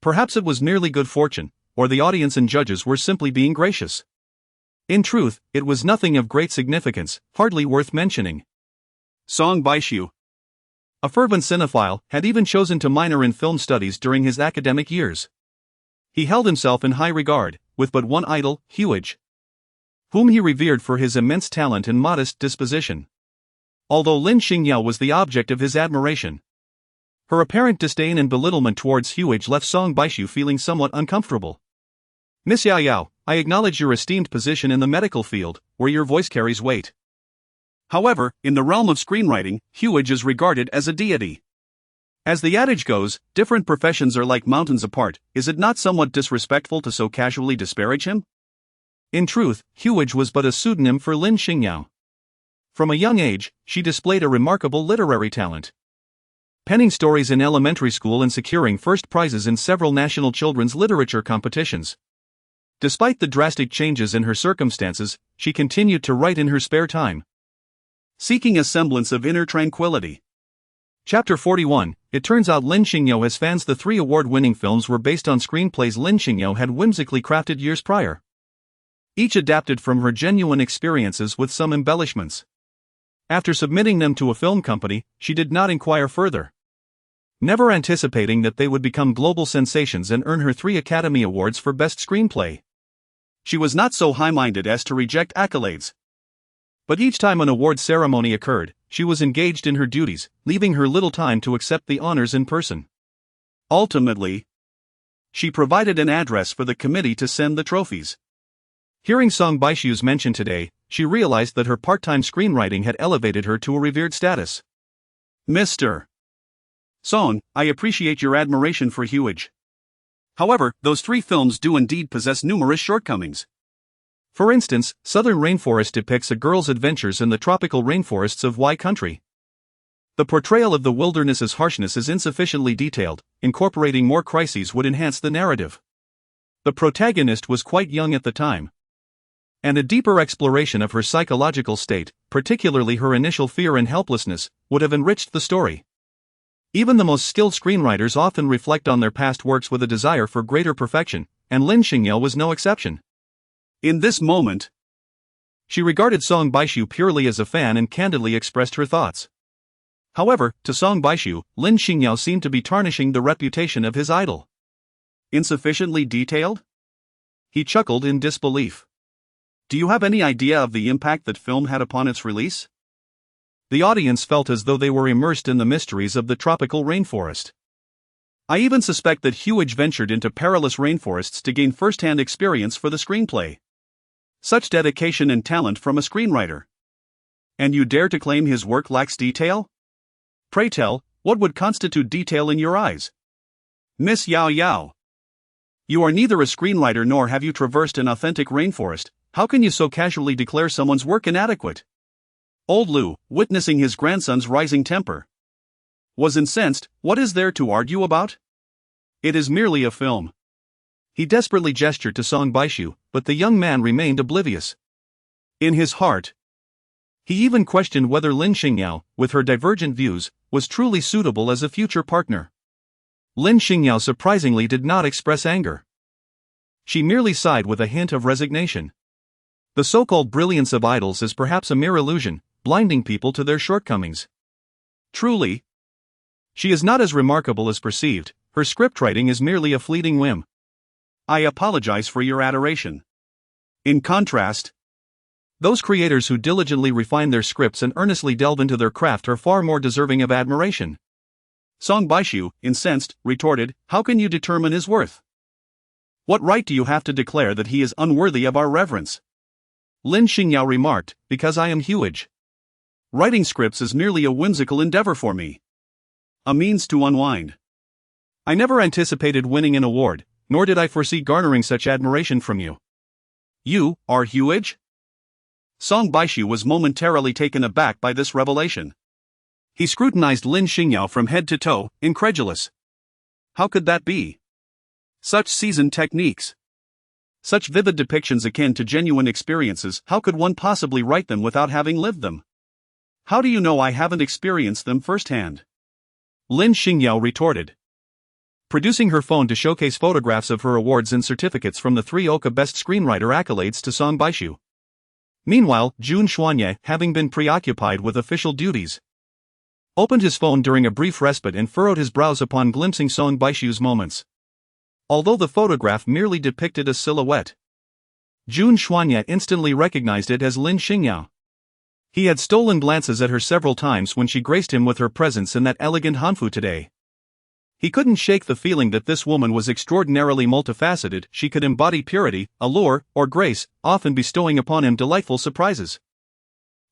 Perhaps it was merely good fortune, or the audience and judges were simply being gracious. In truth, it was nothing of great significance, hardly worth mentioning. Song Baishu, a fervent cinephile, had even chosen to minor in film studies during his academic years. He held himself in high regard, with but one idol, Huage, whom he revered for his immense talent and modest disposition. Although Lin Xingyao was the object of his admiration, her apparent disdain and belittlement towards Huage left Song Baishu feeling somewhat uncomfortable. "Miss Yao Yao, I acknowledge your esteemed position in the medical field, where your voice carries weight. However, in the realm of screenwriting, Huage is regarded as a deity. As the adage goes, different professions are like mountains apart. Is it not somewhat disrespectful to so casually disparage him?" In truth, Huage was but a pseudonym for Lin Xingyao. From a young age, she displayed a remarkable literary talent, penning stories in elementary school and securing first prizes in several national children's literature competitions. Despite the drastic changes in her circumstances, she continued to write in her spare time, seeking a semblance of inner tranquility. Chapter 41. It turns out Lin Xingyao has fans. The three award-winning films were based on screenplays Lin Xingyao had whimsically crafted years prior, each adapted from her genuine experiences with some embellishments. After submitting them to a film company, she did not inquire further, never anticipating that they would become global sensations and earn her 3 Academy Awards for Best Screenplay. She was not so high-minded as to reject accolades. But each time an award ceremony occurred, she was engaged in her duties, leaving her little time to accept the honors in person. Ultimately, she provided an address for the committee to send the trophies. Hearing Song Baishu's mention today, she realized that her part-time screenwriting had elevated her to a revered status. Mr. Song, I appreciate your admiration for Huge. However, those 3 films do indeed possess numerous shortcomings. For instance, Southern Rainforest depicts a girl's adventures in the tropical rainforests of Y country. The portrayal of the wilderness's harshness is insufficiently detailed. Incorporating more crises would enhance the narrative. The protagonist was quite young at the time, and a deeper exploration of her psychological state, particularly her initial fear and helplessness, would have enriched the story. Even the most skilled screenwriters often reflect on their past works with a desire for greater perfection, and Lin Xingyao was no exception. In this moment, she regarded Song Baishu purely as a fan and candidly expressed her thoughts. However, to Song Baishu, Lin Xingyao seemed to be tarnishing the reputation of his idol. Insufficiently detailed? He chuckled in disbelief. Do you have any idea of the impact that film had upon its release? The audience felt as though they were immersed in the mysteries of the tropical rainforest. I even suspect that Huge ventured into perilous rainforests to gain first-hand experience for the screenplay. Such dedication and talent from a screenwriter. And you dare to claim his work lacks detail? Pray tell, what would constitute detail in your eyes? Miss Yao Yao. You are neither a screenwriter nor have you traversed an authentic rainforest. How can you so casually declare someone's work inadequate? Old Lu, witnessing his grandson's rising temper, was incensed. What is there to argue about? It is merely a film. He desperately gestured to Song Baishu, but the young man remained oblivious. In his heart, he even questioned whether Lin Xingyao, with her divergent views, was truly suitable as a future partner. Lin Xingyao surprisingly did not express anger. She merely sighed with a hint of resignation. The so-called brilliance of idols is perhaps a mere illusion, blinding people to their shortcomings. Truly, she is not as remarkable as perceived. Her scriptwriting is merely a fleeting whim. I apologize for your adoration. In contrast, those creators who diligently refine their scripts and earnestly delve into their craft are far more deserving of admiration. Song Baishu, incensed, retorted, how can you determine his worth? What right do you have to declare that he is unworthy of our reverence? Lin Xingyao remarked, because I am Huge. Writing scripts is merely a whimsical endeavor for me. A means to unwind. I never anticipated winning an award, nor did I foresee garnering such admiration from you. You are Huge? Song Baishu was momentarily taken aback by this revelation. He scrutinized Lin Xingyao from head to toe, incredulous. How could that be? Such seasoned techniques. Such vivid depictions akin to genuine experiences, how could one possibly write them without having lived them? How do you know I haven't experienced them firsthand? Lin Xingyao retorted, producing her phone to showcase photographs of her awards and certificates from the 3 Oka Best Screenwriter accolades to Song Baishu. Meanwhile, Jun Xuanye, having been preoccupied with official duties, opened his phone during a brief respite and furrowed his brows upon glimpsing Song Baishu's moments. Although the photograph merely depicted a silhouette, Jun Xuanye instantly recognized it as Lin Xingyao. He had stolen glances at her several times when she graced him with her presence in that elegant hanfu today. He couldn't shake the feeling that this woman was extraordinarily multifaceted. She could embody purity, allure, or grace, often bestowing upon him delightful surprises.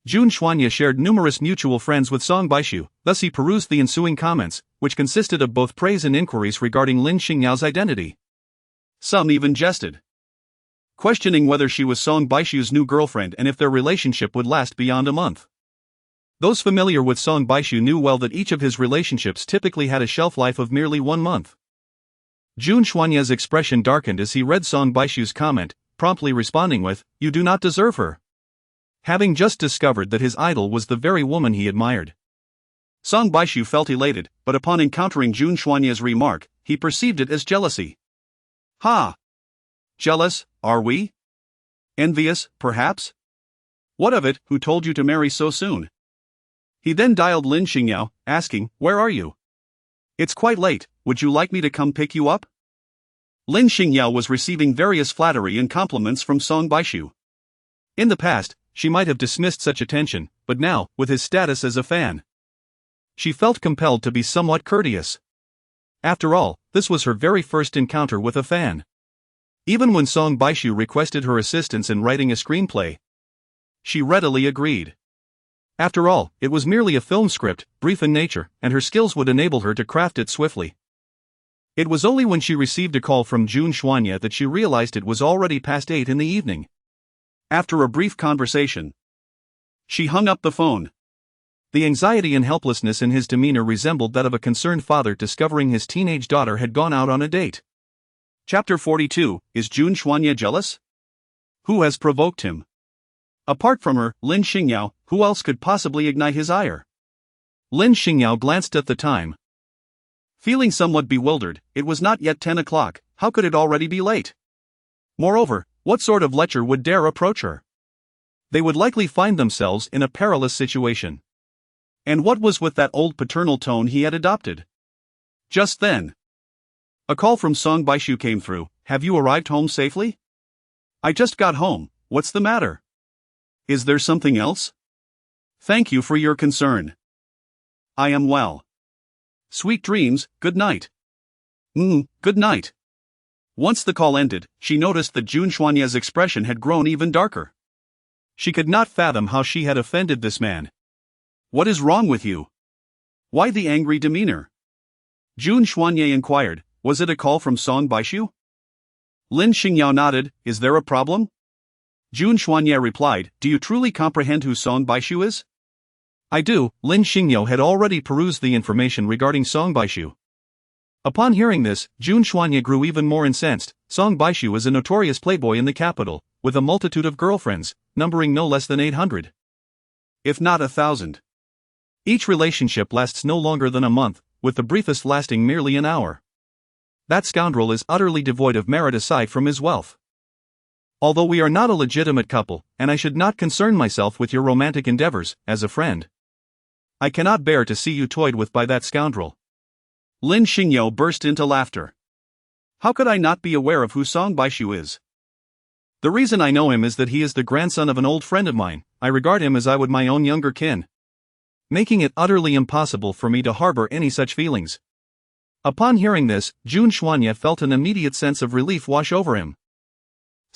Jun Xuanye shared numerous mutual friends with Song Baishu, thus he perused the ensuing comments, which consisted of both praise and inquiries regarding Lin Xingyao's identity. Some even jested, questioning whether she was Song Baishu's new girlfriend and if their relationship would last beyond a month. Those familiar with Song Baishu knew well that each of his relationships typically had a shelf life of merely 1 month. Jun Xuanye's expression darkened as he read Song Baishu's comment, promptly responding with, "You do not deserve her." Having just discovered that his idol was the very woman he admired. Song Baishu felt elated, but upon encountering Jun Xuanye's remark, he perceived it as jealousy. Ha! Jealous, are we? Envious, perhaps? What of it, who told you to marry so soon? He then dialed Lin Xingyao, asking, "Where are you? It's quite late, would you like me to come pick you up?" Lin Xingyao was receiving various flattery and compliments from Song Baishu. In the past, she might have dismissed such attention, but now, with his status as a fan, she felt compelled to be somewhat courteous. After all, this was her very first encounter with a fan. Even when Song Baishu requested her assistance in writing a screenplay, she readily agreed. After all, it was merely a film script, brief in nature, and her skills would enable her to craft it swiftly. It was only when she received a call from Jun Xuanye that she realized it was already past 8 in the evening. After a brief conversation, she hung up the phone. The anxiety and helplessness in his demeanor resembled that of a concerned father discovering his teenage daughter had gone out on a date. Chapter 42, Is Jun Xuanye jealous? Who has provoked him? Apart from her, Lin Xingyao, who else could possibly ignite his ire? Lin Xingyao glanced at the time. Feeling somewhat bewildered, it was not yet 10 o'clock, how could it already be late? Moreover, what sort of lecher would dare approach her? They would likely find themselves in a perilous situation. And what was with that old paternal tone he had adopted? Just then, a call from Song Baishu came through. "Have you arrived home safely?" "I just got home, what's the matter? Is there something else?" "Thank you for your concern. I am well. Sweet dreams, good night." Good night." Once the call ended, she noticed that Jun Xuanye's expression had grown even darker. She could not fathom how she had offended this man. "What is wrong with you? Why the angry demeanor?" Jun Xuanye inquired. Was it a call from Song Baishu? Lin Xingyao nodded. "Is there a problem?" Jun Xuanye replied, "Do you truly comprehend who Song Baishu is?" "I do." Lin Xingyao had already perused the information regarding Song Baishu. Upon hearing this, Jun Xuanye grew even more incensed. Song Baishu is a notorious playboy in the capital, with a multitude of girlfriends, numbering no less than 800. If not 1,000. Each relationship lasts no longer than a month, with the briefest lasting merely an hour. That scoundrel is utterly devoid of merit aside from his wealth. Although we are not a legitimate couple, and I should not concern myself with your romantic endeavors, as a friend, I cannot bear to see you toyed with by that scoundrel." Lin Xingyao burst into laughter. "How could I not be aware of who Song Baishu is? The reason I know him is that he is the grandson of an old friend of mine. I regard him as I would my own younger kin, making it utterly impossible for me to harbor any such feelings." Upon hearing this, Jun Xuanye felt an immediate sense of relief wash over him.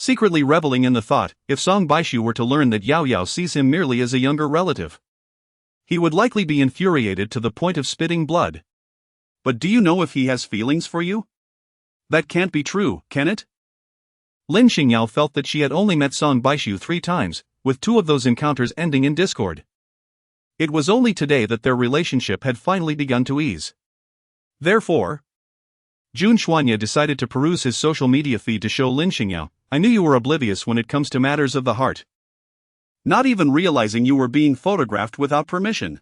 Secretly reveling in the thought, if Song Baishu were to learn that Yao Yao sees him merely as a younger relative, he would likely be infuriated to the point of spitting blood. "But do you know if he has feelings for you? That can't be true, can it?" Lin Xingyao felt that she had only met Song Baishu 3 times, with 2 of those encounters ending in discord. It was only today that their relationship had finally begun to ease. Therefore, Jun Xuanye decided to peruse his social media feed to show Lin Xingyao, "I knew you were oblivious when it comes to matters of the heart. Not even realizing you were being photographed without permission."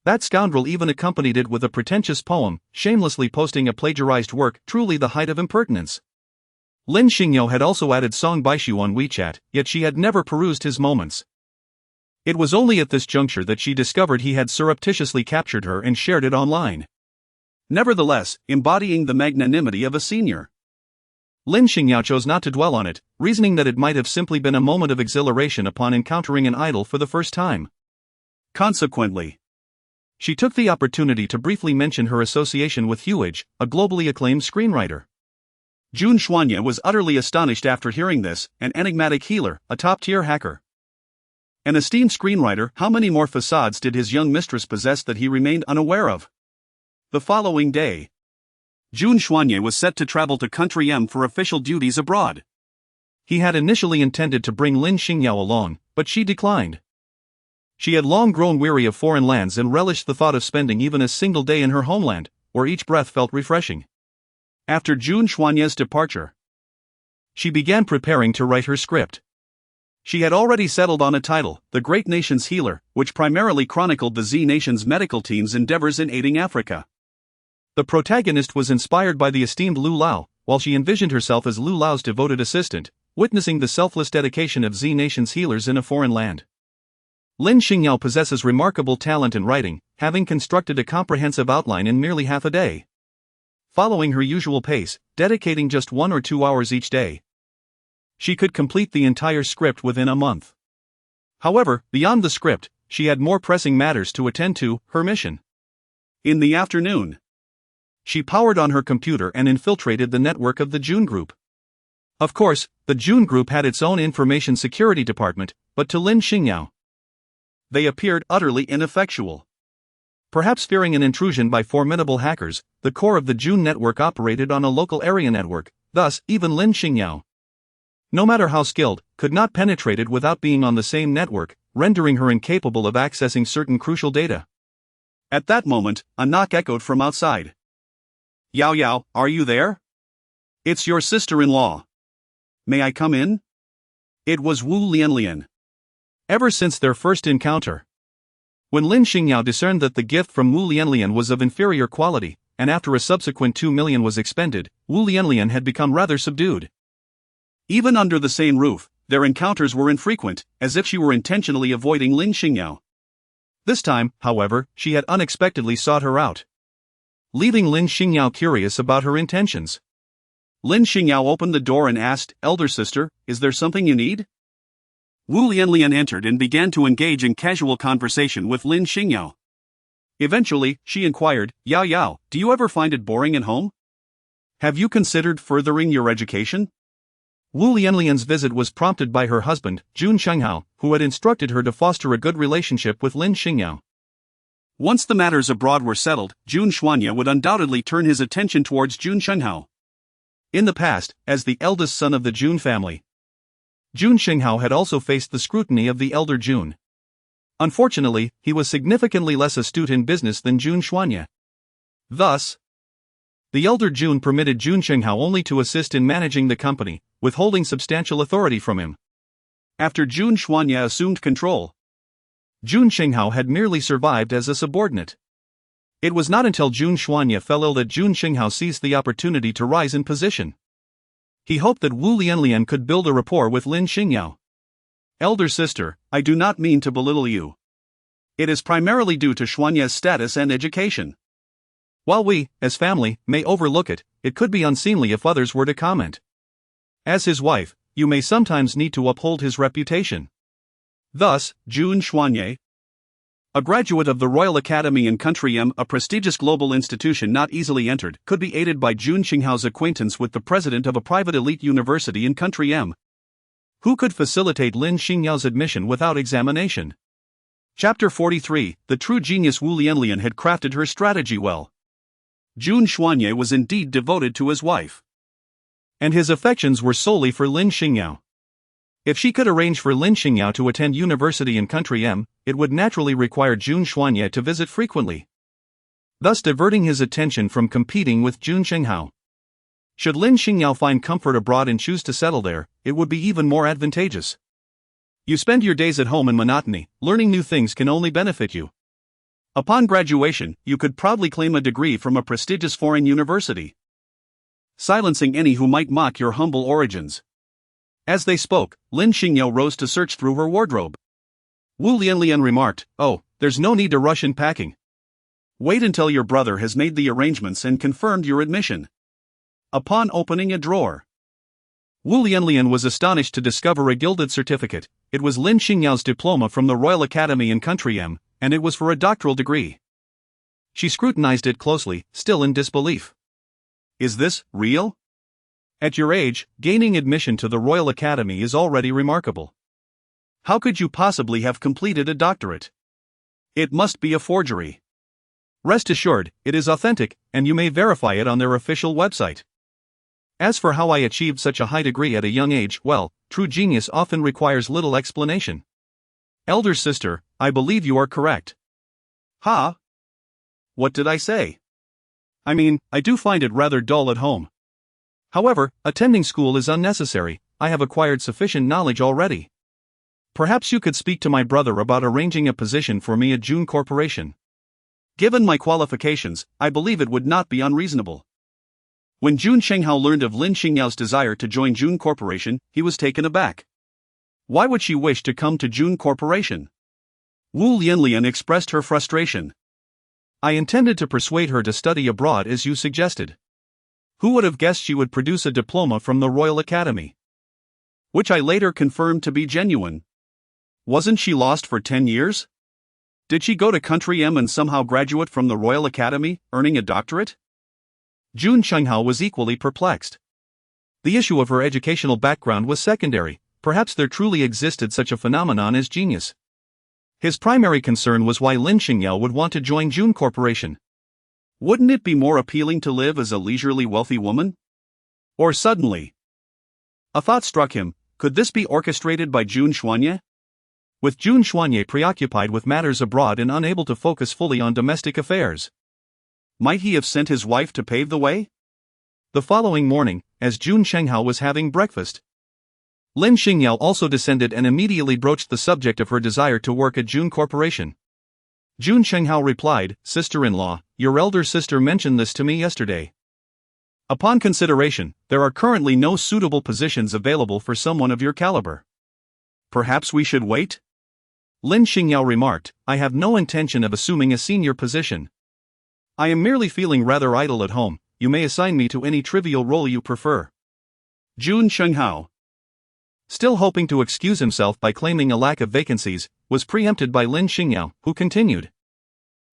That scoundrel even accompanied it with a pretentious poem, shamelessly posting a plagiarized work, truly the height of impertinence. Lin Xingyao had also added Song Baishu on WeChat, yet she had never perused his moments. It was only at this juncture that she discovered he had surreptitiously captured her and shared it online. Nevertheless, embodying the magnanimity of a senior, Lin Xingyao chose not to dwell on it, reasoning that it might have simply been a moment of exhilaration upon encountering an idol for the first time. Consequently, she took the opportunity to briefly mention her association with Huage, a globally acclaimed screenwriter. Jun Xuanye was utterly astonished after hearing this, an enigmatic healer, a top-tier hacker, an esteemed screenwriter. How many more facades did his young mistress possess that he remained unaware of? The following day, Jun Xuanye was set to travel to Country M for official duties abroad. He had initially intended to bring Lin Xingyao along, but she declined. She had long grown weary of foreign lands and relished the thought of spending even a single day in her homeland, where each breath felt refreshing. After Jun Xuanye's departure, she began preparing to write her script. She had already settled on a title, The Great Nation's Healer, which primarily chronicled the Z Nation's medical team's endeavors in aiding Africa. The protagonist was inspired by the esteemed Lu Lao, while she envisioned herself as Lu Lao's devoted assistant, witnessing the selfless dedication of Z Nation's healers in a foreign land. Lin Xingyao possesses remarkable talent in writing, having constructed a comprehensive outline in merely half a day. Following her usual pace, dedicating just 1 or 2 hours each day, she could complete the entire script within a month. However, beyond the script, she had more pressing matters to attend to: her mission. In the afternoon, she powered on her computer and infiltrated the network of the June Group. Of course, the June Group had its own information security department, but to Lin Xingyao, they appeared utterly ineffectual. Perhaps fearing an intrusion by formidable hackers, the core of the June network operated on a local area network. Thus, even Lin Xingyao, no matter how skilled, could not penetrate it without being on the same network, rendering her incapable of accessing certain crucial data. At that moment, a knock echoed from outside. "Yao Yao, are you there? It's your sister-in-law. May I come in?" It was Wu Lianlian. Ever since their first encounter, when Lin Xingyao discerned that the gift from Wu Lianlian was of inferior quality, and after a subsequent 2 million was expended, Wu Lianlian had become rather subdued. Even under the same roof, their encounters were infrequent, as if she were intentionally avoiding Lin Xingyao. This time, however, she had unexpectedly sought her out, leaving Lin Xingyao curious about her intentions. Lin Xingyao opened the door and asked, "Elder sister, is there something you need?" Wu Lianlian entered and began to engage in casual conversation with Lin Xingyao. Eventually, she inquired, "Yao Yao, do you ever find it boring at home? Have you considered furthering your education?" Wu Lianlian's visit was prompted by her husband, Jun Shenghao, who had instructed her to foster a good relationship with Lin Xingyao. Once the matters abroad were settled, Jun Xuanye would undoubtedly turn his attention towards Jun Shenghao. In the past, as the eldest son of the Jun family, Jun Shenghao had also faced the scrutiny of the elder Jun. Unfortunately, he was significantly less astute in business than Jun Xuanye. Thus, the elder Jun permitted Jun Shenghao only to assist in managing the company, withholding substantial authority from him. After Jun Xuanye assumed control, Jun Shenghao had merely survived as a subordinate. It was not until Jun Xuanye fell ill that Jun Shenghao seized the opportunity to rise in position. He hoped that Wu Lianlian could build a rapport with Lin Xingyao. "Elder sister, I do not mean to belittle you. It is primarily due to Xuanye's status and education. While we, as family, may overlook it, it could be unseemly if others were to comment. As his wife, you may sometimes need to uphold his reputation." Thus, Jun Xuanye, a graduate of the Royal Academy in Country M, a prestigious global institution not easily entered, could be aided by Jun Xinghao's acquaintance with the president of a private elite university in Country M, who could facilitate Lin Xingyao's admission without examination. Chapter 43. The true genius Wu Lianlian had crafted her strategy well. Jun Xuanye was indeed devoted to his wife, and his affections were solely for Lin Xingyao. If she could arrange for Lin Xingyao to attend university in Country M, it would naturally require Jun Xuanye to visit frequently, thus diverting his attention from competing with Jun Shenghao. Should Lin Xingyao find comfort abroad and choose to settle there, it would be even more advantageous. You spend your days at home in monotony, learning new things can only benefit you. Upon graduation, you could proudly claim a degree from a prestigious foreign university, silencing any who might mock your humble origins. As they spoke, Lin Xingyao rose to search through her wardrobe. Wu Lianlian remarked, "Oh, there's no need to rush in packing. Wait until your brother has made the arrangements and confirmed your admission." Upon opening a drawer, Wu Lianlian was astonished to discover a gilded certificate. It was Lin Xingyao's diploma from the Royal Academy in Country M, and it was for a doctoral degree. She scrutinized it closely, still in disbelief. "Is this real? At your age, gaining admission to the Royal Academy is already remarkable. How could you possibly have completed a doctorate? It must be a forgery." Rest assured, it is authentic, and you may verify it on their official website. As for how I achieved such a high degree at a young age, well, true genius often requires little explanation. Elder sister, I believe you are correct. Ha? What did I say? I mean, I do find it rather dull at home. However, attending school is unnecessary. I have acquired sufficient knowledge already. Perhaps you could speak to my brother about arranging a position for me at June Corporation. Given my qualifications, I believe it would not be unreasonable. When Jun Shenghao learned of Lin Xingyao's desire to join June Corporation, he was taken aback. Why would she wish to come to June Corporation? Wu Lianlian expressed her frustration. I intended to persuade her to study abroad as you suggested. Who would have guessed she would produce a diploma from the Royal Academy? Which I later confirmed to be genuine. Wasn't she lost for 10 years? Did she go to Country M and somehow graduate from the Royal Academy, earning a doctorate? Jun Shenghao was equally perplexed. The issue of her educational background was secondary. Perhaps there truly existed such a phenomenon as genius. His primary concern was why Lin Xingyao would want to join June Corporation. Wouldn't it be more appealing to live as a leisurely wealthy woman? Or suddenly, a thought struck him, could this be orchestrated by Jun Xuanye? With Jun Xuanye preoccupied with matters abroad and unable to focus fully on domestic affairs, might he have sent his wife to pave the way? The following morning, as Jun Shenghao was having breakfast, Lin Xingyao also descended and immediately broached the subject of her desire to work at June Corporation. Jun Shenghao replied, "Sister-in-law, your elder sister mentioned this to me yesterday. Upon consideration, there are currently no suitable positions available for someone of your caliber. Perhaps we should wait?" Lin Xingyao remarked, "I have no intention of assuming a senior position. I am merely feeling rather idle at home. You may assign me to any trivial role you prefer." Jun Shenghao, still hoping to excuse himself by claiming a lack of vacancies, was preempted by Lin Xingyao, who continued,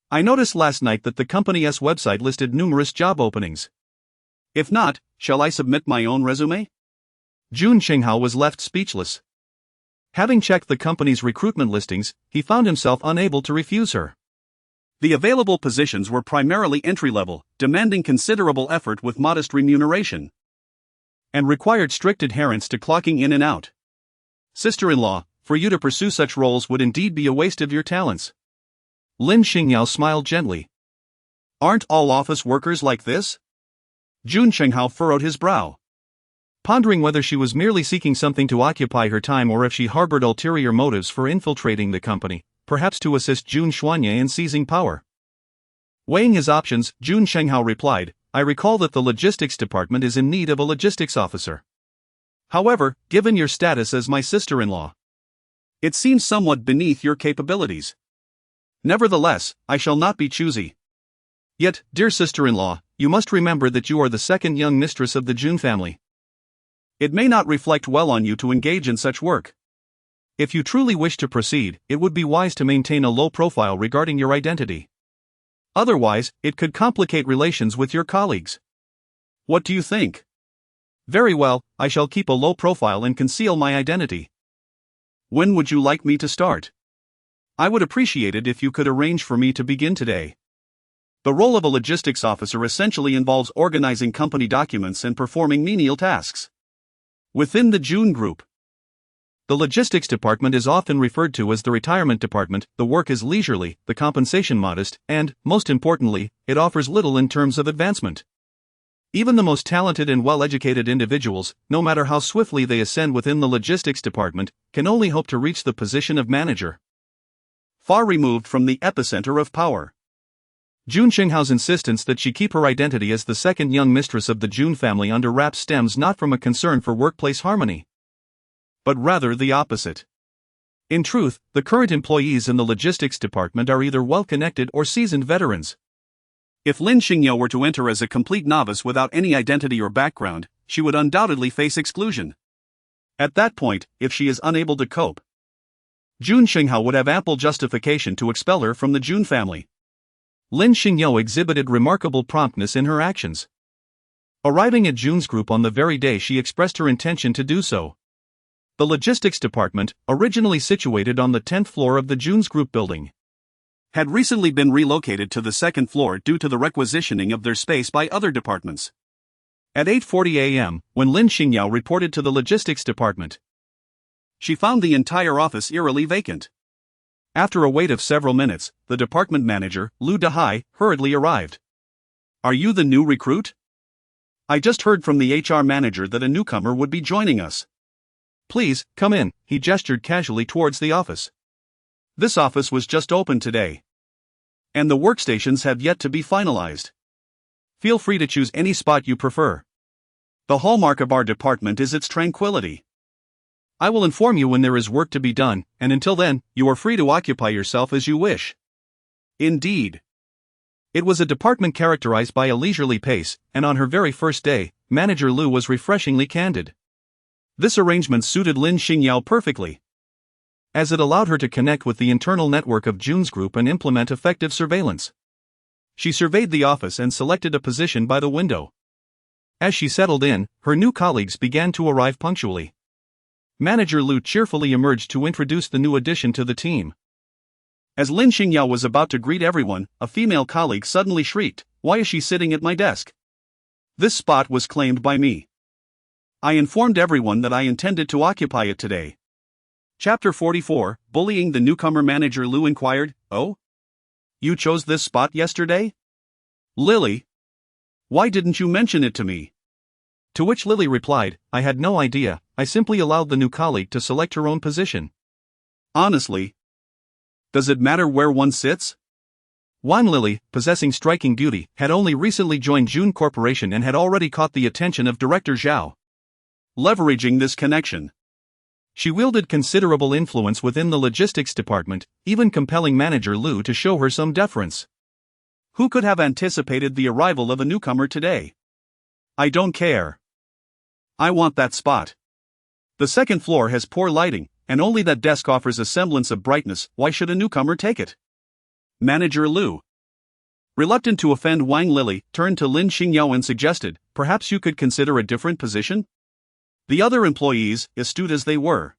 "I noticed last night that the company's website listed numerous job openings. If not, shall I submit my own resume?" Jun Shenghao was left speechless. Having checked the company's recruitment listings, he found himself unable to refuse her. The available positions were primarily entry-level, demanding considerable effort with modest remuneration, and required strict adherence to clocking in and out. Sister-in-law, for you to pursue such roles would indeed be a waste of your talents. Lin Xingyao smiled gently. Aren't all office workers like this? Jun Shenghao furrowed his brow, pondering whether she was merely seeking something to occupy her time or if she harbored ulterior motives for infiltrating the company, perhaps to assist Jun Xuanye in seizing power. Weighing his options, Jun Shenghao replied, "I recall that the logistics department is in need of a logistics officer. However, given your status as my sister-in-law, it seems somewhat beneath your capabilities. Nevertheless, I shall not be choosy. Yet, dear sister-in-law, you must remember that you are the second young mistress of the Jun family. It may not reflect well on you to engage in such work. If you truly wish to proceed, it would be wise to maintain a low profile regarding your identity. Otherwise, it could complicate relations with your colleagues." What do you think? Very well, I shall keep a low profile and conceal my identity. When would you like me to start? I would appreciate it if you could arrange for me to begin today. The role of a logistics officer essentially involves organizing company documents and performing menial tasks within the June Group. The logistics department is often referred to as the retirement department. The work is leisurely, the compensation modest, and, most importantly, it offers little in terms of advancement. Even the most talented and well-educated individuals, no matter how swiftly they ascend within the logistics department, can only hope to reach the position of manager, far removed from the epicenter of power. Jun Shenghao's insistence that she keep her identity as the second young mistress of the Jun family under wraps stems not from a concern for workplace harmony, but rather the opposite. In truth, the current employees in the logistics department are either well-connected or seasoned veterans. If Lin Xingyao were to enter as a complete novice without any identity or background, she would undoubtedly face exclusion. At that point, if she is unable to cope, Jun Xinghao would have ample justification to expel her from the Jun family. Lin Xingyao exhibited remarkable promptness in her actions. Arriving at Jun's group on the very day she expressed her intention to do so, the logistics department, originally situated on the 10th floor of the Jun's group building, had recently been relocated to the second floor due to the requisitioning of their space by other departments. At 8:40 a.m., when Lin Xingyao reported to the logistics department, she found the entire office eerily vacant. After a wait of several minutes, the department manager, Lu Dehai, hurriedly arrived. Are you the new recruit? I just heard from the HR manager that a newcomer would be joining us. Please, come in, he gestured casually towards the office. This office was just opened today. And the workstations have yet to be finalized. Feel free to choose any spot you prefer. The hallmark of our department is its tranquility. I will inform you when there is work to be done, and until then, you are free to occupy yourself as you wish. Indeed. It was a department characterized by a leisurely pace, and on her very first day, Manager Lu was refreshingly candid. This arrangement suited Lin Xingyao perfectly, as it allowed her to connect with the internal network of June's group and implement effective surveillance. She surveyed the office and selected a position by the window. As she settled in, her new colleagues began to arrive punctually. Manager Lu cheerfully emerged to introduce the new addition to the team. As Lin Xingyao was about to greet everyone, a female colleague suddenly shrieked, "Why is she sitting at my desk? This spot was claimed by me. I informed everyone that I intended to occupy it today." Chapter 44, Bullying the Newcomer. Manager Lu inquired, "Oh? You chose this spot yesterday? Lily? Why didn't you mention it to me?" To which Lily replied, "I had no idea, I simply allowed the new colleague to select her own position." Honestly, does it matter where one sits? Wang Lily, possessing striking beauty, had only recently joined June Corporation and had already caught the attention of Director Zhao. Leveraging this connection, she wielded considerable influence within the logistics department, even compelling Manager Lu to show her some deference. Who could have anticipated the arrival of a newcomer today? I don't care. I want that spot. The second floor has poor lighting, and only that desk offers a semblance of brightness. Why should a newcomer take it? Manager Lu, reluctant to offend Wang Lily, turned to Lin Xingyao and suggested, "Perhaps you could consider a different position?" The other employees, astute as they were,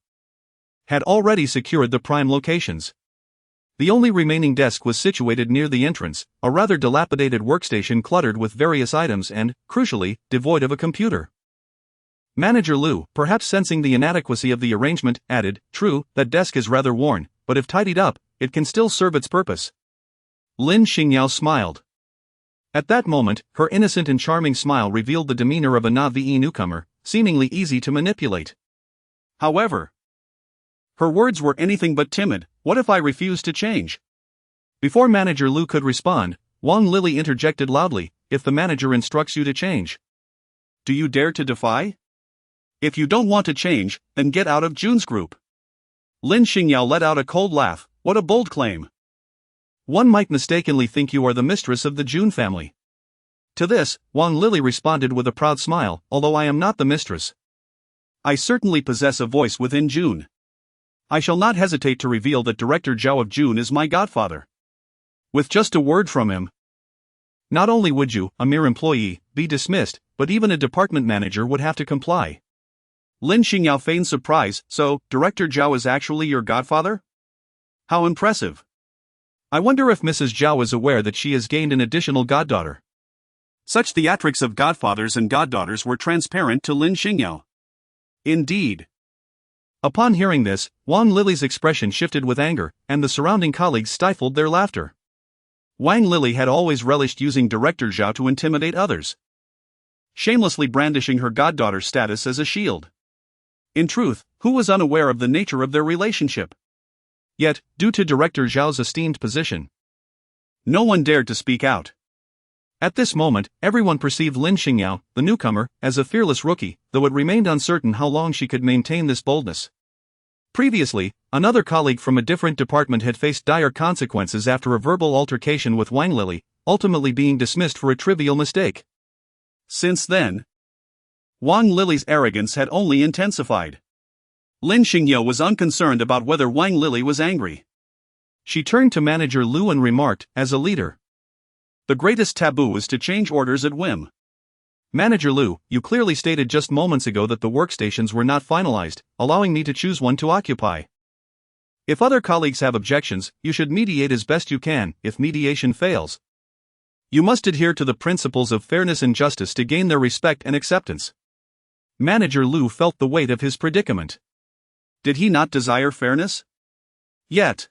had already secured the prime locations. The only remaining desk was situated near the entrance, a rather dilapidated workstation cluttered with various items and, crucially, devoid of a computer. Manager Lu, perhaps sensing the inadequacy of the arrangement, added, "True, that desk is rather worn, but if tidied up, it can still serve its purpose." Lin Xingyao smiled. At that moment, her innocent and charming smile revealed the demeanor of a Na'Vi newcomer, seemingly easy to manipulate. However, her words were anything but timid. What if I refuse to change? Before Manager Lu could respond, Wang Lily interjected loudly, "If the manager instructs you to change, do you dare to defy? If you don't want to change, then get out of June's group." Lin Xingyao let out a cold laugh. What a bold claim. One might mistakenly think you are the mistress of the June family. To this, Wang Lily responded with a proud smile, "Although I am not the mistress, I certainly possess a voice within June. I shall not hesitate to reveal that Director Zhao of June is my godfather. With just a word from him, not only would you, a mere employee, be dismissed, but even a department manager would have to comply." Lin Xingyao feigned surprise. "So, Director Zhao is actually your godfather? How impressive. I wonder if Mrs. Zhao is aware that she has gained an additional goddaughter." Such theatrics of godfathers and goddaughters were transparent to Lin Xingyao. Indeed. Upon hearing this, Wang Lily's expression shifted with anger, and the surrounding colleagues stifled their laughter. Wang Lily had always relished using Director Zhao to intimidate others, shamelessly brandishing her goddaughter's status as a shield. In truth, who was unaware of the nature of their relationship? Yet, due to Director Zhao's esteemed position, no one dared to speak out. At this moment, everyone perceived Lin Xingyao, the newcomer, as a fearless rookie, though it remained uncertain how long she could maintain this boldness. Previously, another colleague from a different department had faced dire consequences after a verbal altercation with Wang Lily, ultimately being dismissed for a trivial mistake. Since then, Wang Lily's arrogance had only intensified. Lin Xingyao was unconcerned about whether Wang Lily was angry. She turned to Manager Lu and remarked, "As a leader, the greatest taboo is to change orders at whim. Manager Lu, you clearly stated just moments ago that the workstations were not finalized, allowing me to choose one to occupy. If other colleagues have objections, you should mediate as best you can. If mediation fails, you must adhere to the principles of fairness and justice to gain their respect and acceptance." Manager Lu felt the weight of his predicament. Did he not desire fairness? Yet,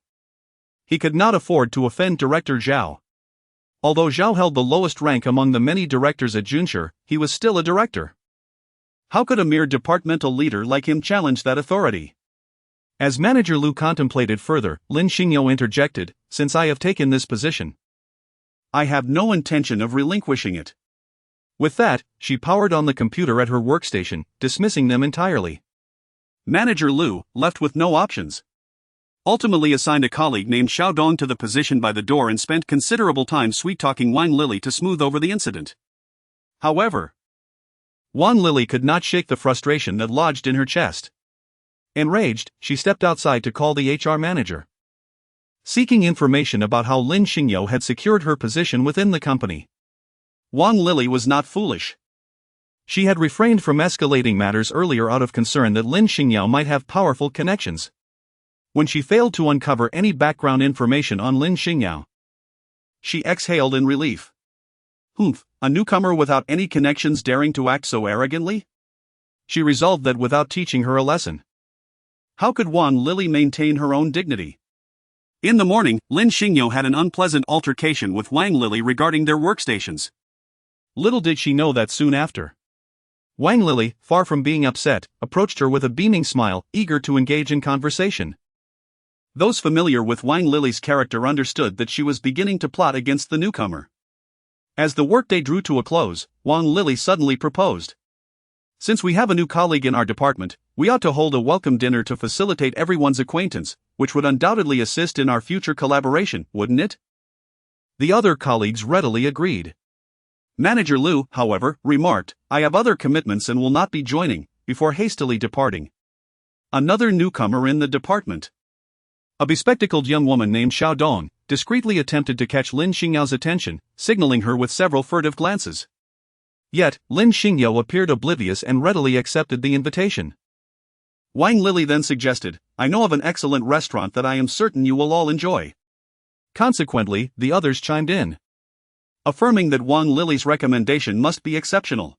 He could not afford to offend Director Zhao. Although Zhao held the lowest rank among the many directors at Junshi, he was still a director. How could a mere departmental leader like him challenge that authority? As Manager Lu contemplated further, Lin Xingyao interjected, "Since I have taken this position, I have no intention of relinquishing it." With that, she powered on the computer at her workstation, dismissing them entirely. Manager Lu, left with no options, ultimately assigned a colleague named Xiaodong to the position by the door and spent considerable time sweet-talking Wang Lili to smooth over the incident. However, Wang Lili could not shake the frustration that lodged in her chest. Enraged, she stepped outside to call the HR manager, seeking information about how Lin Xingyao had secured her position within the company. Wang Lili was not foolish. She had refrained from escalating matters earlier out of concern that Lin Xingyao might have powerful connections. When she failed to uncover any background information on Lin Xingyao, she exhaled in relief. Humph, a newcomer without any connections daring to act so arrogantly? She resolved that without teaching her a lesson. How could Wang Lili maintain her own dignity? In the morning, Lin Xingyao had an unpleasant altercation with Wang Lili regarding their workstations. Little did she know that soon after, Wang Lili, far from being upset, approached her with a beaming smile, eager to engage in conversation. Those familiar with Wang Lili's character understood that she was beginning to plot against the newcomer. As the workday drew to a close, Wang Lili suddenly proposed, "Since we have a new colleague in our department, we ought to hold a welcome dinner to facilitate everyone's acquaintance, which would undoubtedly assist in our future collaboration, wouldn't it?" The other colleagues readily agreed. Manager Lu, however, remarked, "I have other commitments and will not be joining," before hastily departing. Another newcomer in the department, a bespectacled young woman named Xiaodong, discreetly attempted to catch Lin Xingyao's attention, signaling her with several furtive glances. Yet, Lin Xingyao appeared oblivious and readily accepted the invitation. Wang Lili then suggested, "I know of an excellent restaurant that I am certain you will all enjoy." Consequently, the others chimed in, affirming that Wang Lili's recommendation must be exceptional.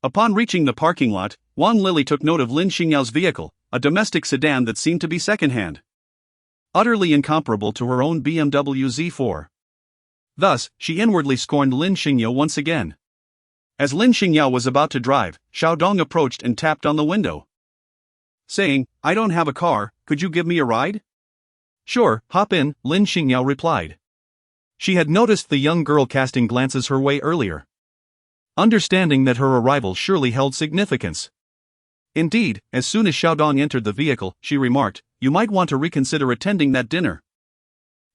Upon reaching the parking lot, Wang Lili took note of Lin Xingyao's vehicle, a domestic sedan that seemed to be secondhand, utterly incomparable to her own BMW Z4. Thus, she inwardly scorned Lin Xingyao once again. As Lin Xingyao was about to drive, Xiaodong approached and tapped on the window, saying, "I don't have a car, could you give me a ride?" "Sure, hop in," Lin Xingyao replied. She had noticed the young girl casting glances her way earlier, understanding that her arrival surely held significance. Indeed, as soon as Xiaodong entered the vehicle, she remarked, "You might want to reconsider attending that dinner.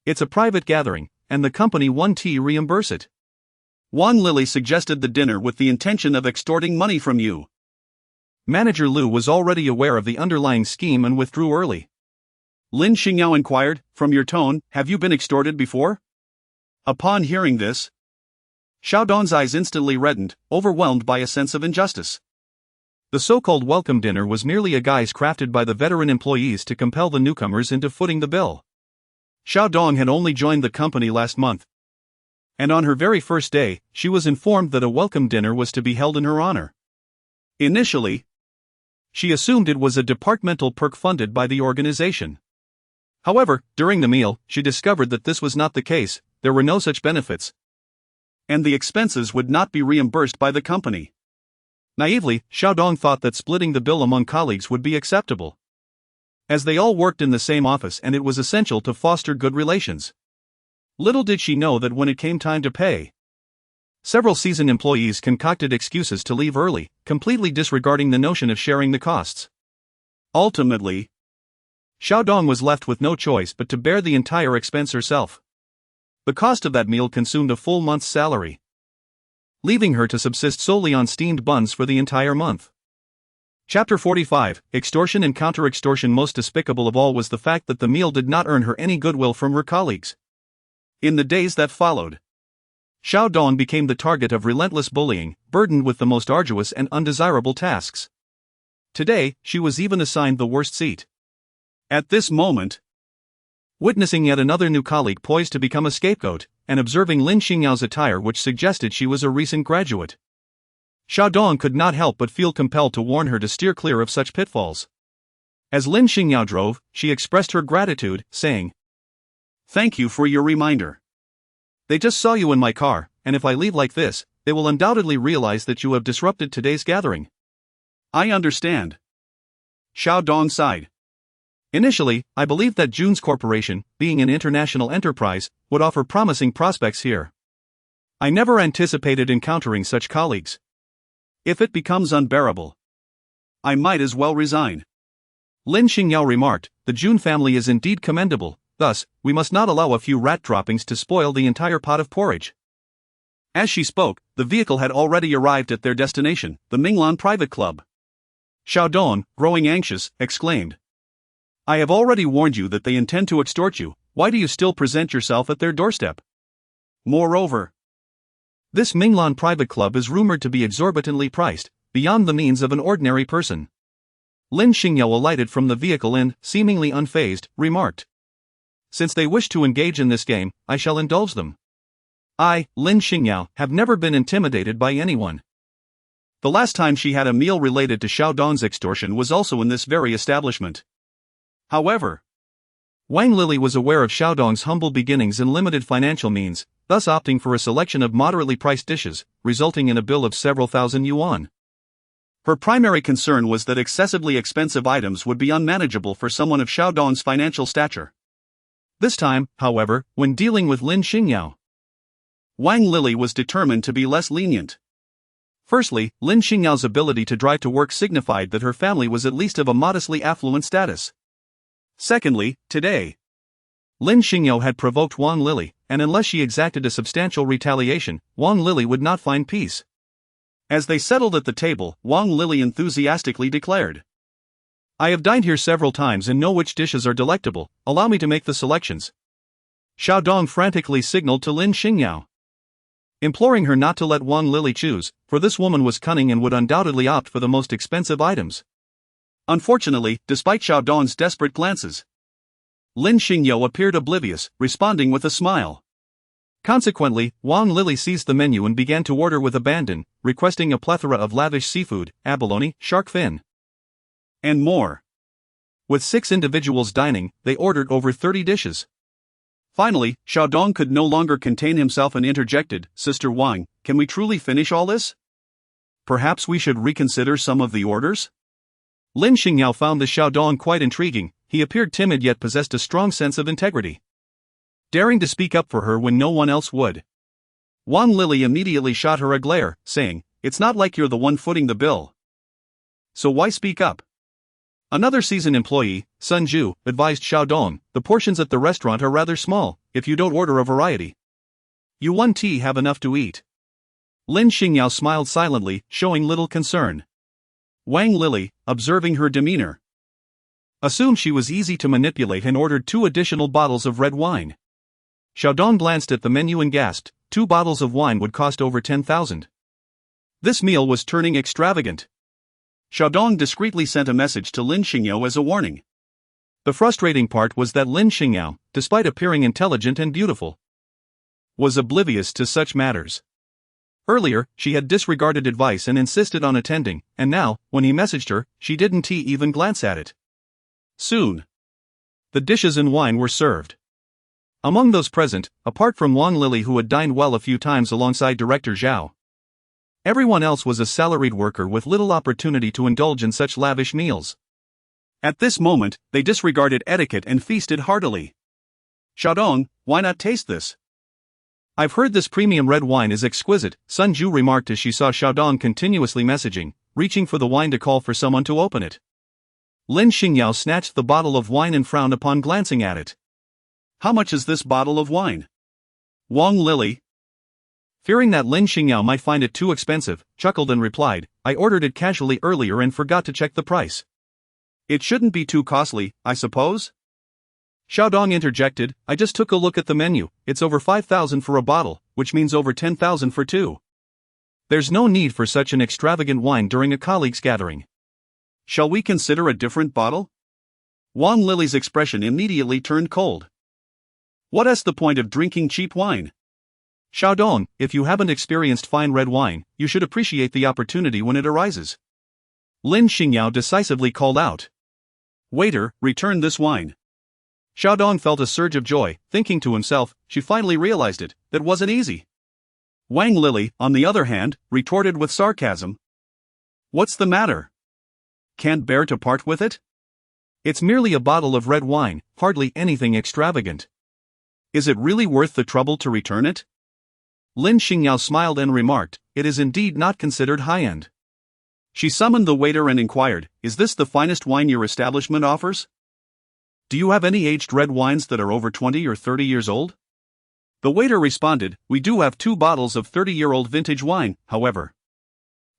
It's a private gathering, and the company won't reimburse it." Wang Lili suggested the dinner with the intention of extorting money from you. Manager Lu was already aware of the underlying scheme and withdrew early. Lin Xingyao inquired, "From your tone, have you been extorted before?" Upon hearing this, Xiaodong's eyes instantly reddened, overwhelmed by a sense of injustice. The so-called welcome dinner was merely a guise crafted by the veteran employees to compel the newcomers into footing the bill. Xiaodong had only joined the company last month, and on her very first day, she was informed that a welcome dinner was to be held in her honor. Initially, she assumed it was a departmental perk funded by the organization. However, during the meal, she discovered that this was not the case. There were no such benefits, and the expenses would not be reimbursed by the company. Naively, Xiaodong thought that splitting the bill among colleagues would be acceptable, as they all worked in the same office and it was essential to foster good relations. Little did she know that when it came time to pay, several seasoned employees concocted excuses to leave early, completely disregarding the notion of sharing the costs. Ultimately, Xiaodong was left with no choice but to bear the entire expense herself. The cost of that meal consumed a full month's salary, leaving her to subsist solely on steamed buns for the entire month. Chapter 45, Extortion and Counter-Extortion. Most despicable of all was the fact that the meal did not earn her any goodwill from her colleagues. In the days that followed, Xiaodong became the target of relentless bullying, burdened with the most arduous and undesirable tasks. Today, she was even assigned the worst seat. At this moment, witnessing yet another new colleague poised to become a scapegoat, and observing Lin Xingyao's attire which suggested she was a recent graduate, Xiaodong could not help but feel compelled to warn her to steer clear of such pitfalls. As Lin Xingyao drove, she expressed her gratitude, saying, Thank you for your reminder. They just saw you in my car, and if I leave like this, they will undoubtedly realize that you have disrupted today's gathering. I understand. Xiaodong sighed. Initially, I believed that June's corporation, being an international enterprise, would offer promising prospects here. I never anticipated encountering such colleagues. If it becomes unbearable, I might as well resign. Lin Xingyao remarked, the June family is indeed commendable, thus, we must not allow a few rat droppings to spoil the entire pot of porridge. As she spoke, the vehicle had already arrived at their destination, the Minglan Private Club. Xiaodong, growing anxious, exclaimed. I have already warned you that they intend to extort you, why do you still present yourself at their doorstep? Moreover, this Minglan Private Club is rumored to be exorbitantly priced, beyond the means of an ordinary person. Lin Xingyao alighted from the vehicle and, seemingly unfazed, remarked. Since they wish to engage in this game, I shall indulge them. I, Lin Xingyao, have never been intimidated by anyone. The last time she had a meal related to Xiaodong's extortion was also in this very establishment. However, Wang Lili was aware of Xiaodong's humble beginnings and limited financial means, thus opting for a selection of moderately priced dishes, resulting in a bill of several thousand yuan. Her primary concern was that excessively expensive items would be unmanageable for someone of Xiaodong's financial stature. This time, however, when dealing with Lin Xingyao, Wang Lili was determined to be less lenient. Firstly, Lin Xingyao's ability to drive to work signified that her family was at least of a modestly affluent status. Secondly, today, Lin Xingyao had provoked Wang Lili, and unless she exacted a substantial retaliation, Wang Lili would not find peace. As they settled at the table, Wang Lili enthusiastically declared, I have dined here several times and know which dishes are delectable, allow me to make the selections. Xiaodong frantically signaled to Lin Xingyao, imploring her not to let Wang Lili choose, for this woman was cunning and would undoubtedly opt for the most expensive items. Unfortunately, despite Xiaodong's desperate glances, Lin Xingyao appeared oblivious, responding with a smile. Consequently, Wang Lili seized the menu and began to order with abandon, requesting a plethora of lavish seafood, abalone, shark fin, and more. With 6 individuals dining, they ordered over 30 dishes. Finally, Xiaodong could no longer contain himself and interjected, Sister Wang, can we truly finish all this? Perhaps we should reconsider some of the orders? Lin Xingyao found the Xiaodong quite intriguing, he appeared timid yet possessed a strong sense of integrity, daring to speak up for her when no one else would. Wang Lili immediately shot her a glare, saying, it's not like you're the one footing the bill. So why speak up? Another seasoned employee, Sun Ju, advised Xiaodong, the portions at the restaurant are rather small, if you don't order a variety, you won't have enough to eat. Lin Xingyao smiled silently, showing little concern. Wang Lili, observing her demeanor, assumed she was easy to manipulate and ordered 2 additional bottles of red wine. Xiaodong glanced at the menu and gasped, 2 bottles of wine would cost over 10,000. This meal was turning extravagant. Xiaodong discreetly sent a message to Lin Xingyao as a warning. The frustrating part was that Lin Xingyao, despite appearing intelligent and beautiful, was oblivious to such matters. Earlier, she had disregarded advice and insisted on attending, and now, when he messaged her, she didn't even glance at it. Soon, the dishes and wine were served. Among those present, apart from Wang Lili who had dined well a few times alongside Director Zhao, everyone else was a salaried worker with little opportunity to indulge in such lavish meals. At this moment, they disregarded etiquette and feasted heartily. Xiaodong, why not taste this? I've heard this premium red wine is exquisite, Sun Ju remarked as she saw Xiaodong continuously messaging, reaching for the wine to call for someone to open it. Lin Xingyao snatched the bottle of wine and frowned upon glancing at it. How much is this bottle of wine? Wang Lili, fearing that Lin Xingyao might find it too expensive, chuckled and replied, I ordered it casually earlier and forgot to check the price. It shouldn't be too costly, I suppose? Xiaodong interjected, I just took a look at the menu, it's over 5,000 for a bottle, which means over 10,000 for 2. There's no need for such an extravagant wine during a colleagues' gathering. Shall we consider a different bottle? Wang Lili's expression immediately turned cold. What is the point of drinking cheap wine? Xiaodong, if you haven't experienced fine red wine, you should appreciate the opportunity when it arises. Lin Xingyao decisively called out. Waiter, return this wine. Xiaodong felt a surge of joy, thinking to himself, she finally realized it, that wasn't easy. Wang Lili, on the other hand, retorted with sarcasm. What's the matter? Can't bear to part with it? It's merely a bottle of red wine, hardly anything extravagant. Is it really worth the trouble to return it? Lin Xingyao smiled and remarked, it is indeed not considered high-end. She summoned the waiter and inquired, is this the finest wine your establishment offers? Do you have any aged red wines that are over 20 or 30 years old? The waiter responded, we do have 2 bottles of 30-year-old vintage wine, however.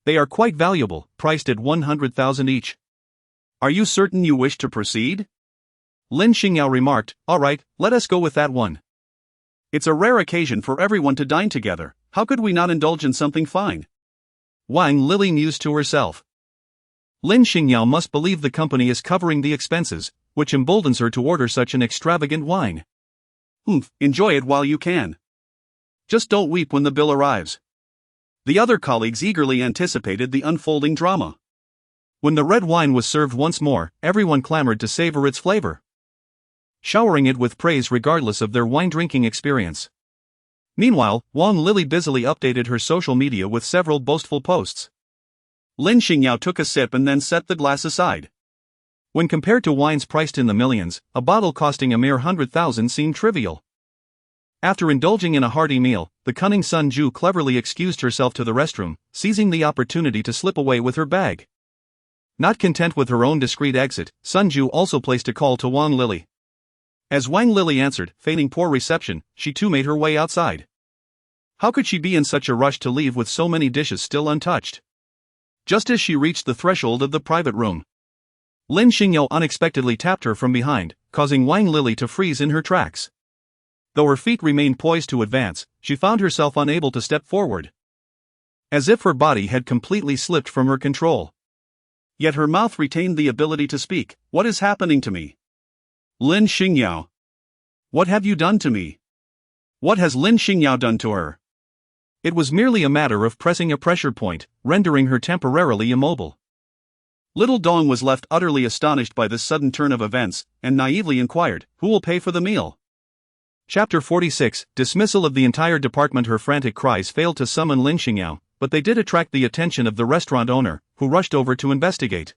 They are quite valuable, priced at 100,000 each. Are you certain you wish to proceed? Lin Xingyao remarked, all right, let us go with that one. It's a rare occasion for everyone to dine together, how could we not indulge in something fine? Wang Lili mused to herself. Lin Xingyao must believe the company is covering the expenses, which emboldens her to order such an extravagant wine. Enjoy it while you can. Just don't weep when the bill arrives. The other colleagues eagerly anticipated the unfolding drama. When the red wine was served once more, everyone clamored to savor its flavor, showering it with praise regardless of their wine-drinking experience. Meanwhile, Wang Lili busily updated her social media with several boastful posts. Lin Xingyao took a sip and then set the glass aside. When compared to wines priced in the millions, a bottle costing a mere 100,000 seemed trivial. After indulging in a hearty meal, the cunning Sun Ju cleverly excused herself to the restroom, seizing the opportunity to slip away with her bag. Not content with her own discreet exit, Sun Ju also placed a call to Wang Lili. As Wang Lili answered, feigning poor reception, she too made her way outside. How could she be in such a rush to leave with so many dishes still untouched? Just as she reached the threshold of the private room, Lin Xingyao unexpectedly tapped her from behind, causing Wang Lili to freeze in her tracks. Though her feet remained poised to advance, she found herself unable to step forward, as if her body had completely slipped from her control. Yet her mouth retained the ability to speak. What is happening to me? Lin Xingyao. What have you done to me? What has Lin Xingyao done to her? It was merely a matter of pressing a pressure point, rendering her temporarily immobile. Little Dong was left utterly astonished by this sudden turn of events, and naively inquired, who will pay for the meal? Chapter 46, Dismissal of the entire department. Her frantic cries failed to summon Lin Xingyao, but they did attract the attention of the restaurant owner, who rushed over to investigate.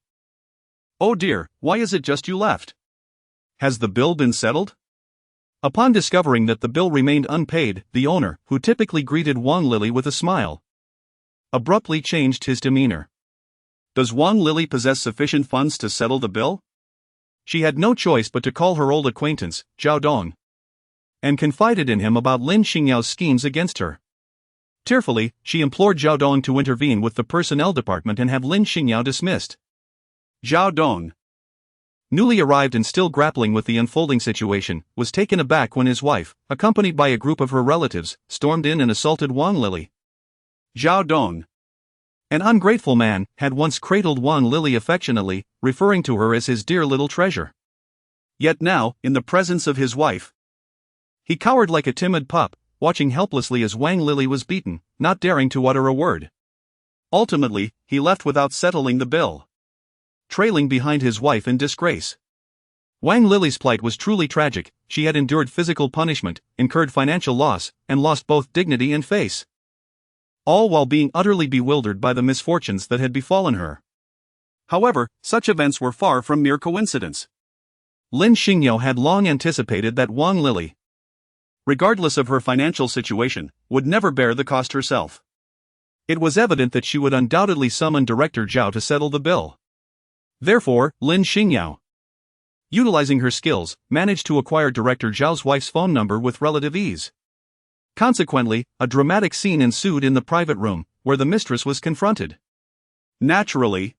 Oh dear, why is it just you left? Has the bill been settled? Upon discovering that the bill remained unpaid, the owner, who typically greeted Wang Lili with a smile, abruptly changed his demeanor. Does Wang Lili possess sufficient funds to settle the bill? She had no choice but to call her old acquaintance, Zhao Dong, and confided in him about Lin Xingyao's schemes against her. Tearfully, she implored Zhao Dong to intervene with the personnel department and have Lin Xingyao dismissed. Zhao Dong, newly arrived and still grappling with the unfolding situation, was taken aback when his wife, accompanied by a group of her relatives, stormed in and assaulted Wang Lili. Zhao Dong, an ungrateful man, had once cradled Wang Lili affectionately, referring to her as his dear little treasure. Yet now, in the presence of his wife, he cowered like a timid pup, watching helplessly as Wang Lili was beaten, not daring to utter a word. Ultimately, he left without settling the bill, trailing behind his wife in disgrace. Wang Lili's plight was truly tragic. She had endured physical punishment, incurred financial loss, and lost both dignity and face, all while being utterly bewildered by the misfortunes that had befallen her. However, such events were far from mere coincidence. Lin Xingyao had long anticipated that Wang Lili, regardless of her financial situation, would never bear the cost herself. It was evident that she would undoubtedly summon Director Zhao to settle the bill. Therefore, Lin Xingyao, utilizing her skills, managed to acquire Director Zhao's wife's phone number with relative ease. Consequently, a dramatic scene ensued in the private room, where the mistress was confronted. Naturally,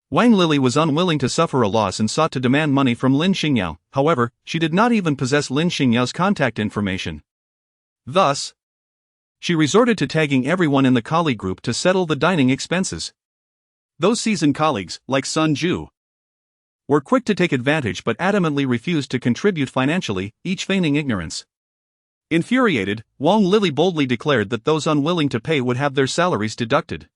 Wang Lili was unwilling to suffer a loss and sought to demand money from Lin Xingyao. However, she did not even possess Lin Xingyao's contact information. Thus, she resorted to tagging everyone in the colleague group to settle the dining expenses. Those seasoned colleagues, like Sun Ju, were quick to take advantage but adamantly refused to contribute financially, each feigning ignorance. Infuriated, Wang Lili boldly declared that those unwilling to pay would have their salaries deducted.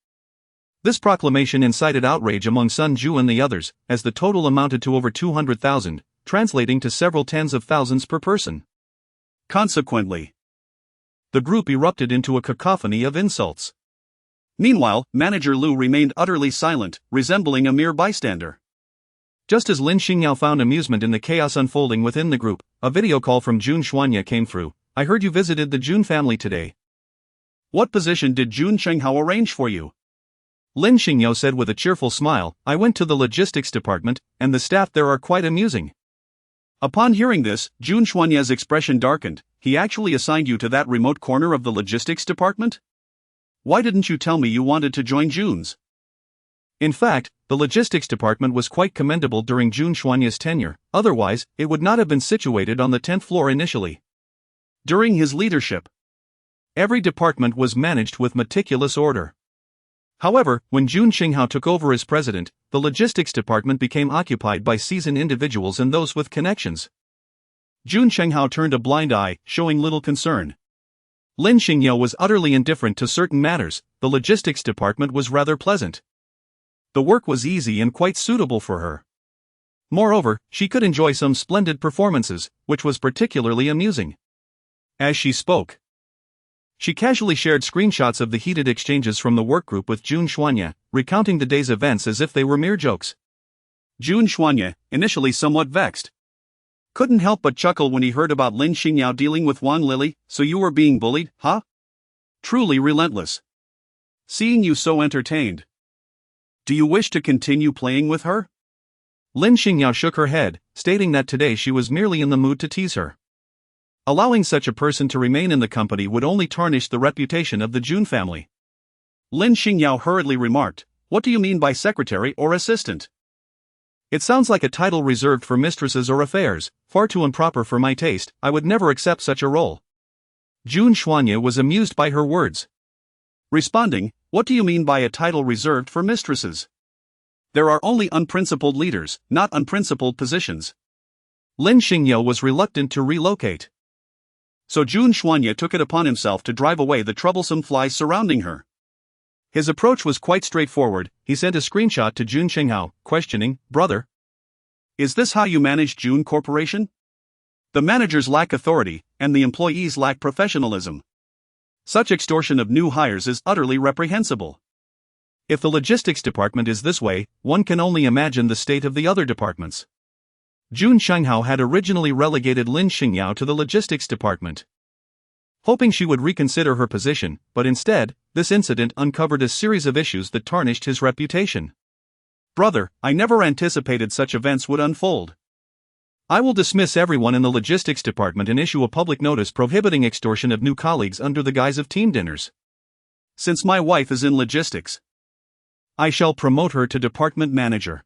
This proclamation incited outrage among Sun Ju and the others, as the total amounted to over 200,000, translating to several tens of thousands per person. Consequently, the group erupted into a cacophony of insults. Meanwhile, Manager Lu remained utterly silent, resembling a mere bystander. Just as Lin Xingyao found amusement in the chaos unfolding within the group, a video call from Jun Xuanya came through. I heard you visited the Jun family today. What position did Jun Xingyao arrange for you? Lin Xingyao said with a cheerful smile. I went to the logistics department, and the staff there are quite amusing. Upon hearing this, Jun Xuanya's expression darkened. He actually assigned you to that remote corner of the logistics department? Why didn't you tell me you wanted to join Jun's? In fact, the logistics department was quite commendable during Jun Xuanya's tenure, otherwise, it would not have been situated on the 10th floor initially. During his leadership, every department was managed with meticulous order. However, when Jun Xingyao took over as president, the logistics department became occupied by seasoned individuals and those with connections. Jun Xingyao turned a blind eye, showing little concern. Lin Xingyao was utterly indifferent to certain matters. The logistics department was rather pleasant. The work was easy and quite suitable for her. Moreover, she could enjoy some splendid performances, which was particularly amusing. As she spoke, she casually shared screenshots of the heated exchanges from the workgroup with Jun Xuanya, recounting the day's events as if they were mere jokes. Jun Xuanya, initially somewhat vexed, couldn't help but chuckle when he heard about Lin Xingyao dealing with Wang Lili. So you were being bullied, huh? Truly relentless. Seeing you so entertained. Do you wish to continue playing with her? Lin Xingyao shook her head, stating that today she was merely in the mood to tease her. Allowing such a person to remain in the company would only tarnish the reputation of the Jun family. Lin Xingyao hurriedly remarked, "What do you mean by secretary or assistant?" It sounds like a title reserved for mistresses or affairs, far too improper for my taste. I would never accept such a role. Jun Xuanya was amused by her words. Responding, "What do you mean by a title reserved for mistresses? There are only unprincipled leaders, not unprincipled positions." Lin Xingyao was reluctant to relocate. So Jun Xuanya took it upon himself to drive away the troublesome flies surrounding her. His approach was quite straightforward. He sent a screenshot to Jun Xingyao, questioning, "Brother, is this how you manage Jun Corporation? The managers lack authority, and the employees lack professionalism. Such extortion of new hires is utterly reprehensible. If the logistics department is this way, one can only imagine the state of the other departments." Jun Xingyao had originally relegated Lin Xingyao to the logistics department, hoping she would reconsider her position, but instead, this incident uncovered a series of issues that tarnished his reputation. "Brother, I never anticipated such events would unfold. I will dismiss everyone in the logistics department and issue a public notice prohibiting extortion of new colleagues under the guise of team dinners. Since my wife is in logistics, I shall promote her to department manager.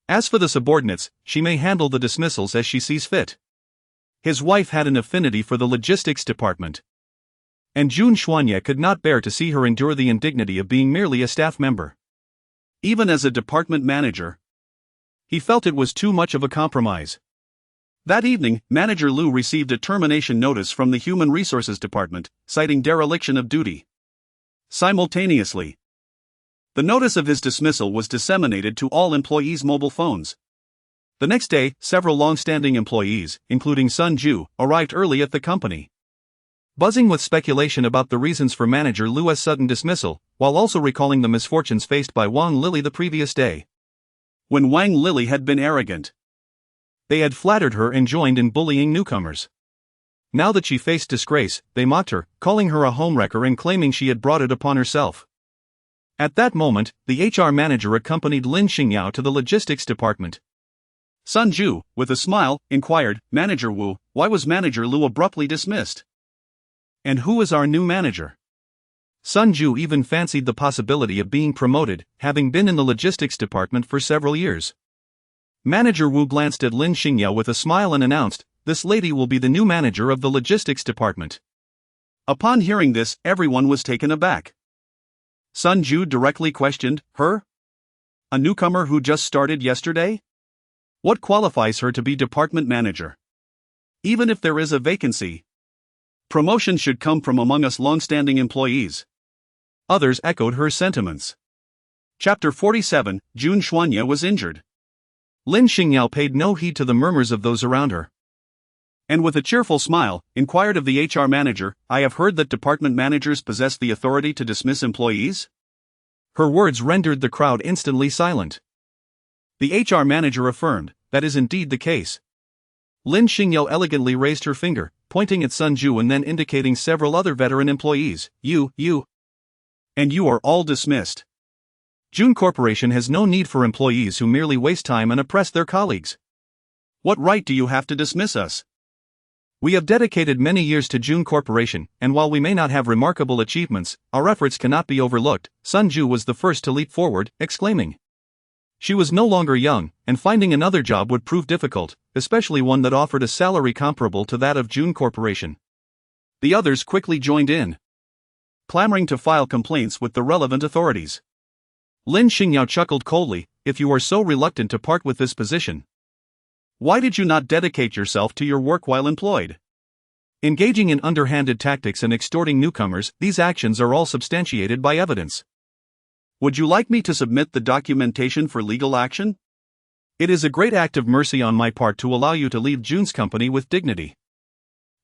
As for the subordinates, she may handle the dismissals as she sees fit." His wife had an affinity for the logistics department, and Jun Xuanya could not bear to see her endure the indignity of being merely a staff member. Even as a department manager, he felt it was too much of a compromise. That evening, Manager Lu received a termination notice from the Human Resources Department, citing dereliction of duty. Simultaneously, the notice of his dismissal was disseminated to all employees' mobile phones. The next day, several long-standing employees, including Sun Ju, arrived early at the company, buzzing with speculation about the reasons for Manager Lu's sudden dismissal, while also recalling the misfortunes faced by Wang Lili the previous day. When Wang Lili had been arrogant, they had flattered her and joined in bullying newcomers. Now that she faced disgrace, they mocked her, calling her a homewrecker and claiming she had brought it upon herself. At that moment, the HR manager accompanied Lin Xingyao to the logistics department. Sun Ju, with a smile, inquired, "Manager Wu, why was Manager Lu abruptly dismissed? And who is our new manager?" Sun Ju even fancied the possibility of being promoted, having been in the logistics department for several years. Manager Wu glanced at Lin Xingyao with a smile and announced, "This lady will be the new manager of the logistics department." Upon hearing this, everyone was taken aback. Sun Ju directly questioned, "Her? A newcomer who just started yesterday? What qualifies her to be department manager? Even if there is a vacancy, promotion should come from among us long-standing employees." Others echoed her sentiments. Chapter 47, Jun Xuanya was injured. Lin Xingyao paid no heed to the murmurs of those around her. And with a cheerful smile, inquired of the HR manager, "I have heard that department managers possess the authority to dismiss employees?" Her words rendered the crowd instantly silent. The HR manager affirmed, "That is indeed the case." Lin Xingyao elegantly raised her finger, pointing at Sun Ju and then indicating several other veteran employees. You. And you are all dismissed. June Corporation has no need for employees who merely waste time and oppress their colleagues. What right do you have to dismiss us? We have dedicated many years to June Corporation, and while we may not have remarkable achievements, our efforts cannot be overlooked. Sun Ju was the first to leap forward, exclaiming. She was no longer young, and finding another job would prove difficult, especially one that offered a salary comparable to that of June Corporation. The others quickly joined in, clamoring to file complaints with the relevant authorities. Lin Xingyao chuckled coldly, "If you are so reluctant to part with this position, why did you not dedicate yourself to your work while employed?" Engaging in underhanded tactics and extorting newcomers, these actions are all substantiated by evidence. Would you like me to submit the documentation for legal action? It is a great act of mercy on my part to allow you to leave June's company with dignity.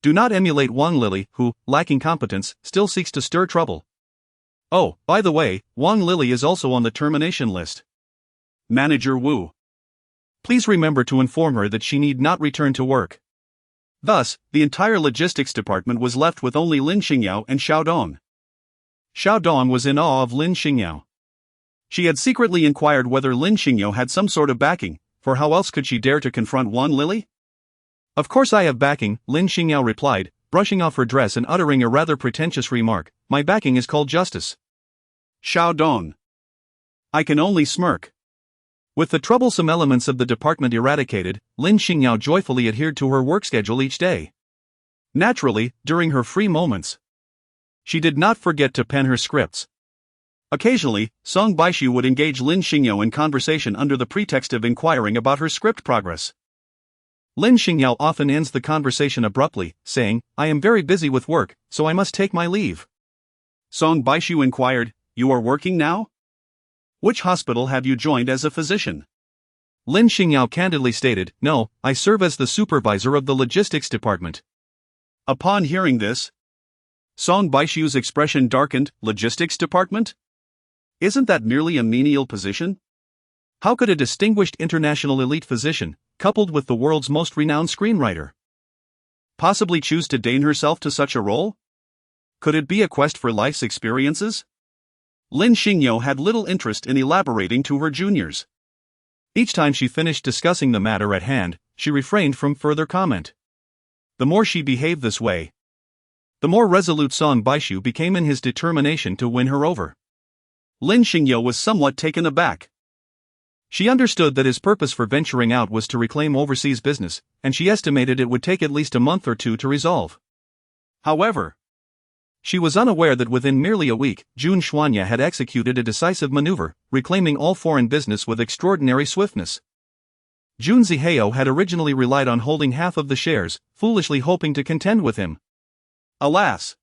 Do not emulate Wang Lily, who, lacking competence, still seeks to stir trouble. Oh, by the way, Wang Lily is also on the termination list. Manager Wu. Please remember to inform her that she need not return to work. Thus, the entire logistics department was left with only Lin Xingyao and Xiao Dong. Xiao Dong was in awe of Lin Xingyao. She had secretly inquired whether Lin Xingyao had some sort of backing, for how else could she dare to confront Wang Lily? Of course I have backing, Lin Xingyao replied, brushing off her dress and uttering a rather pretentious remark. My backing is called justice. Xiao Dong. I can only smirk. With the troublesome elements of the department eradicated, Lin Xingyao joyfully adhered to her work schedule each day. Naturally, during her free moments, she did not forget to pen her scripts. Occasionally, Song Baishu would engage Lin Xingyao in conversation under the pretext of inquiring about her script progress. Lin Xingyao often ends the conversation abruptly, saying, "I am very busy with work, so I must take my leave." Song Baishu inquired, "You are working now? Which hospital have you joined as a physician?" Lin Xingyao candidly stated, "No, I serve as the supervisor of the logistics department." Upon hearing this, Song Baishu's expression darkened. Logistics department? Isn't that merely a menial position? How could a distinguished international elite physician, coupled with the world's most renowned screenwriter, possibly choose to deign herself to such a role? Could it be a quest for life's experiences? Lin Xingyao had little interest in elaborating to her juniors. Each time she finished discussing the matter at hand, she refrained from further comment. The more she behaved this way, the more resolute Song Baishu became in his determination to win her over. Lin Xingyao was somewhat taken aback. She understood that his purpose for venturing out was to reclaim overseas business, and she estimated it would take at least a month or two to resolve. However, she was unaware that within merely a week, June Xuanya had executed a decisive maneuver, reclaiming all foreign business with extraordinary swiftness. June Xingyao had originally relied on holding half of the shares, foolishly hoping to contend with him. Alas!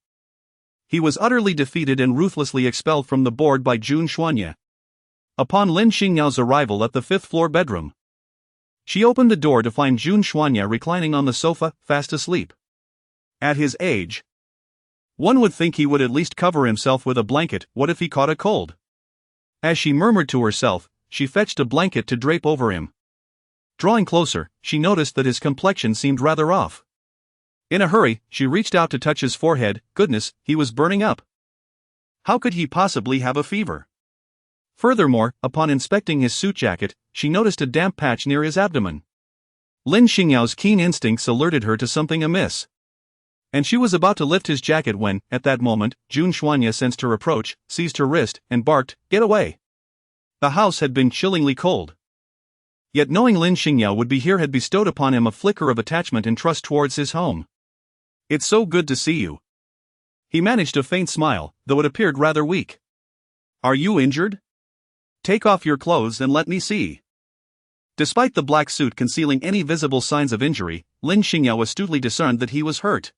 He was utterly defeated and ruthlessly expelled from the board by June Xuanya. Upon Lin Xingyao's arrival at the fifth-floor bedroom, she opened the door to find June Xuanya reclining on the sofa, fast asleep. At his age, one would think he would at least cover himself with a blanket. What if he caught a cold? As she murmured to herself, she fetched a blanket to drape over him. Drawing closer, she noticed that his complexion seemed rather off. In a hurry, she reached out to touch his forehead. Goodness, he was burning up. How could he possibly have a fever? Furthermore, upon inspecting his suit jacket, she noticed a damp patch near his abdomen. Lin Xingyao's keen instincts alerted her to something amiss, and she was about to lift his jacket when, at that moment, June Xuanya sensed her approach, seized her wrist, and barked, "Get away!" The house had been chillingly cold. Yet knowing Lin Xingyao would be here had bestowed upon him a flicker of attachment and trust towards his home. "It's so good to see you." He managed a faint smile, though it appeared rather weak. "Are you injured? Take off your clothes and let me see." Despite the black suit concealing any visible signs of injury, Lin Xingyao astutely discerned that he was hurt.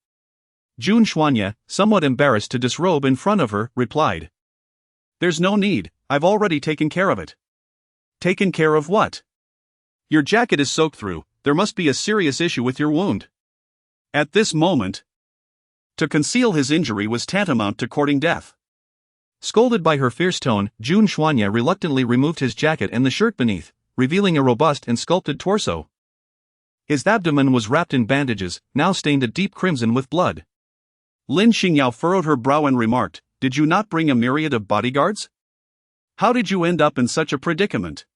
June Xuanya, somewhat embarrassed to disrobe in front of her, replied, "There's no need, I've already taken care of it." "Taken care of what?" Your jacket is soaked through, there must be a serious issue with your wound. At this moment, to conceal his injury was tantamount to courting death. Scolded by her fierce tone, Jun Xuanye reluctantly removed his jacket and the shirt beneath, revealing a robust and sculpted torso. His abdomen was wrapped in bandages, now stained a deep crimson with blood. Lin Xingyao furrowed her brow and remarked, "Did you not bring a myriad of bodyguards? How did you end up in such a predicament?"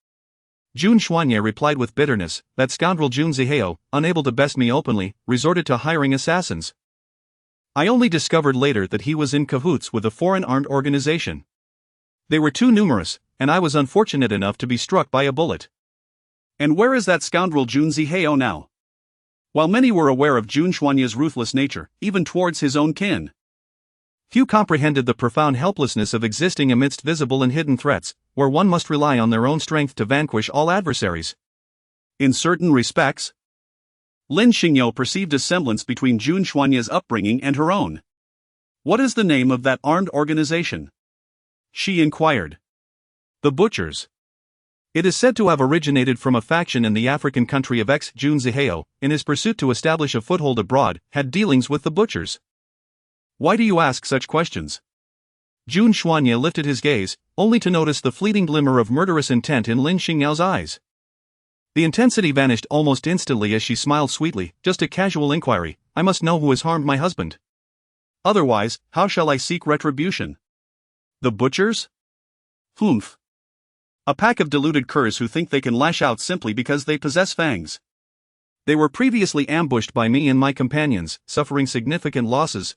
Jun Xuanye replied with bitterness, "That scoundrel Lin Xingyao, unable to best me openly, resorted to hiring assassins. I only discovered later that he was in cahoots with a foreign armed organization. They were too numerous, and I was unfortunate enough to be struck by a bullet." And where is that scoundrel Lin Xingyao now? While many were aware of Jun Xuanye's ruthless nature, even towards his own kin, few comprehended the profound helplessness of existing amidst visible and hidden threats, where one must rely on their own strength to vanquish all adversaries. In certain respects, Lin Xingyao perceived a semblance between Jun Xuanye's upbringing and her own. "What is the name of that armed organization?" she inquired. "The Butchers. It is said to have originated from a faction in the African country of Jun Xingyao, in his pursuit to establish a foothold abroad, had dealings with the Butchers." "Why do you ask such questions?" Jun Xuanye lifted his gaze, only to notice the fleeting glimmer of murderous intent in Lin Xingyao's eyes. The intensity vanished almost instantly as she smiled sweetly, "Just a casual inquiry, I must know who has harmed my husband. Otherwise, how shall I seek retribution?" "The Butchers? Humph. A pack of deluded curs who think they can lash out simply because they possess fangs. They were previously ambushed by me and my companions, suffering significant losses,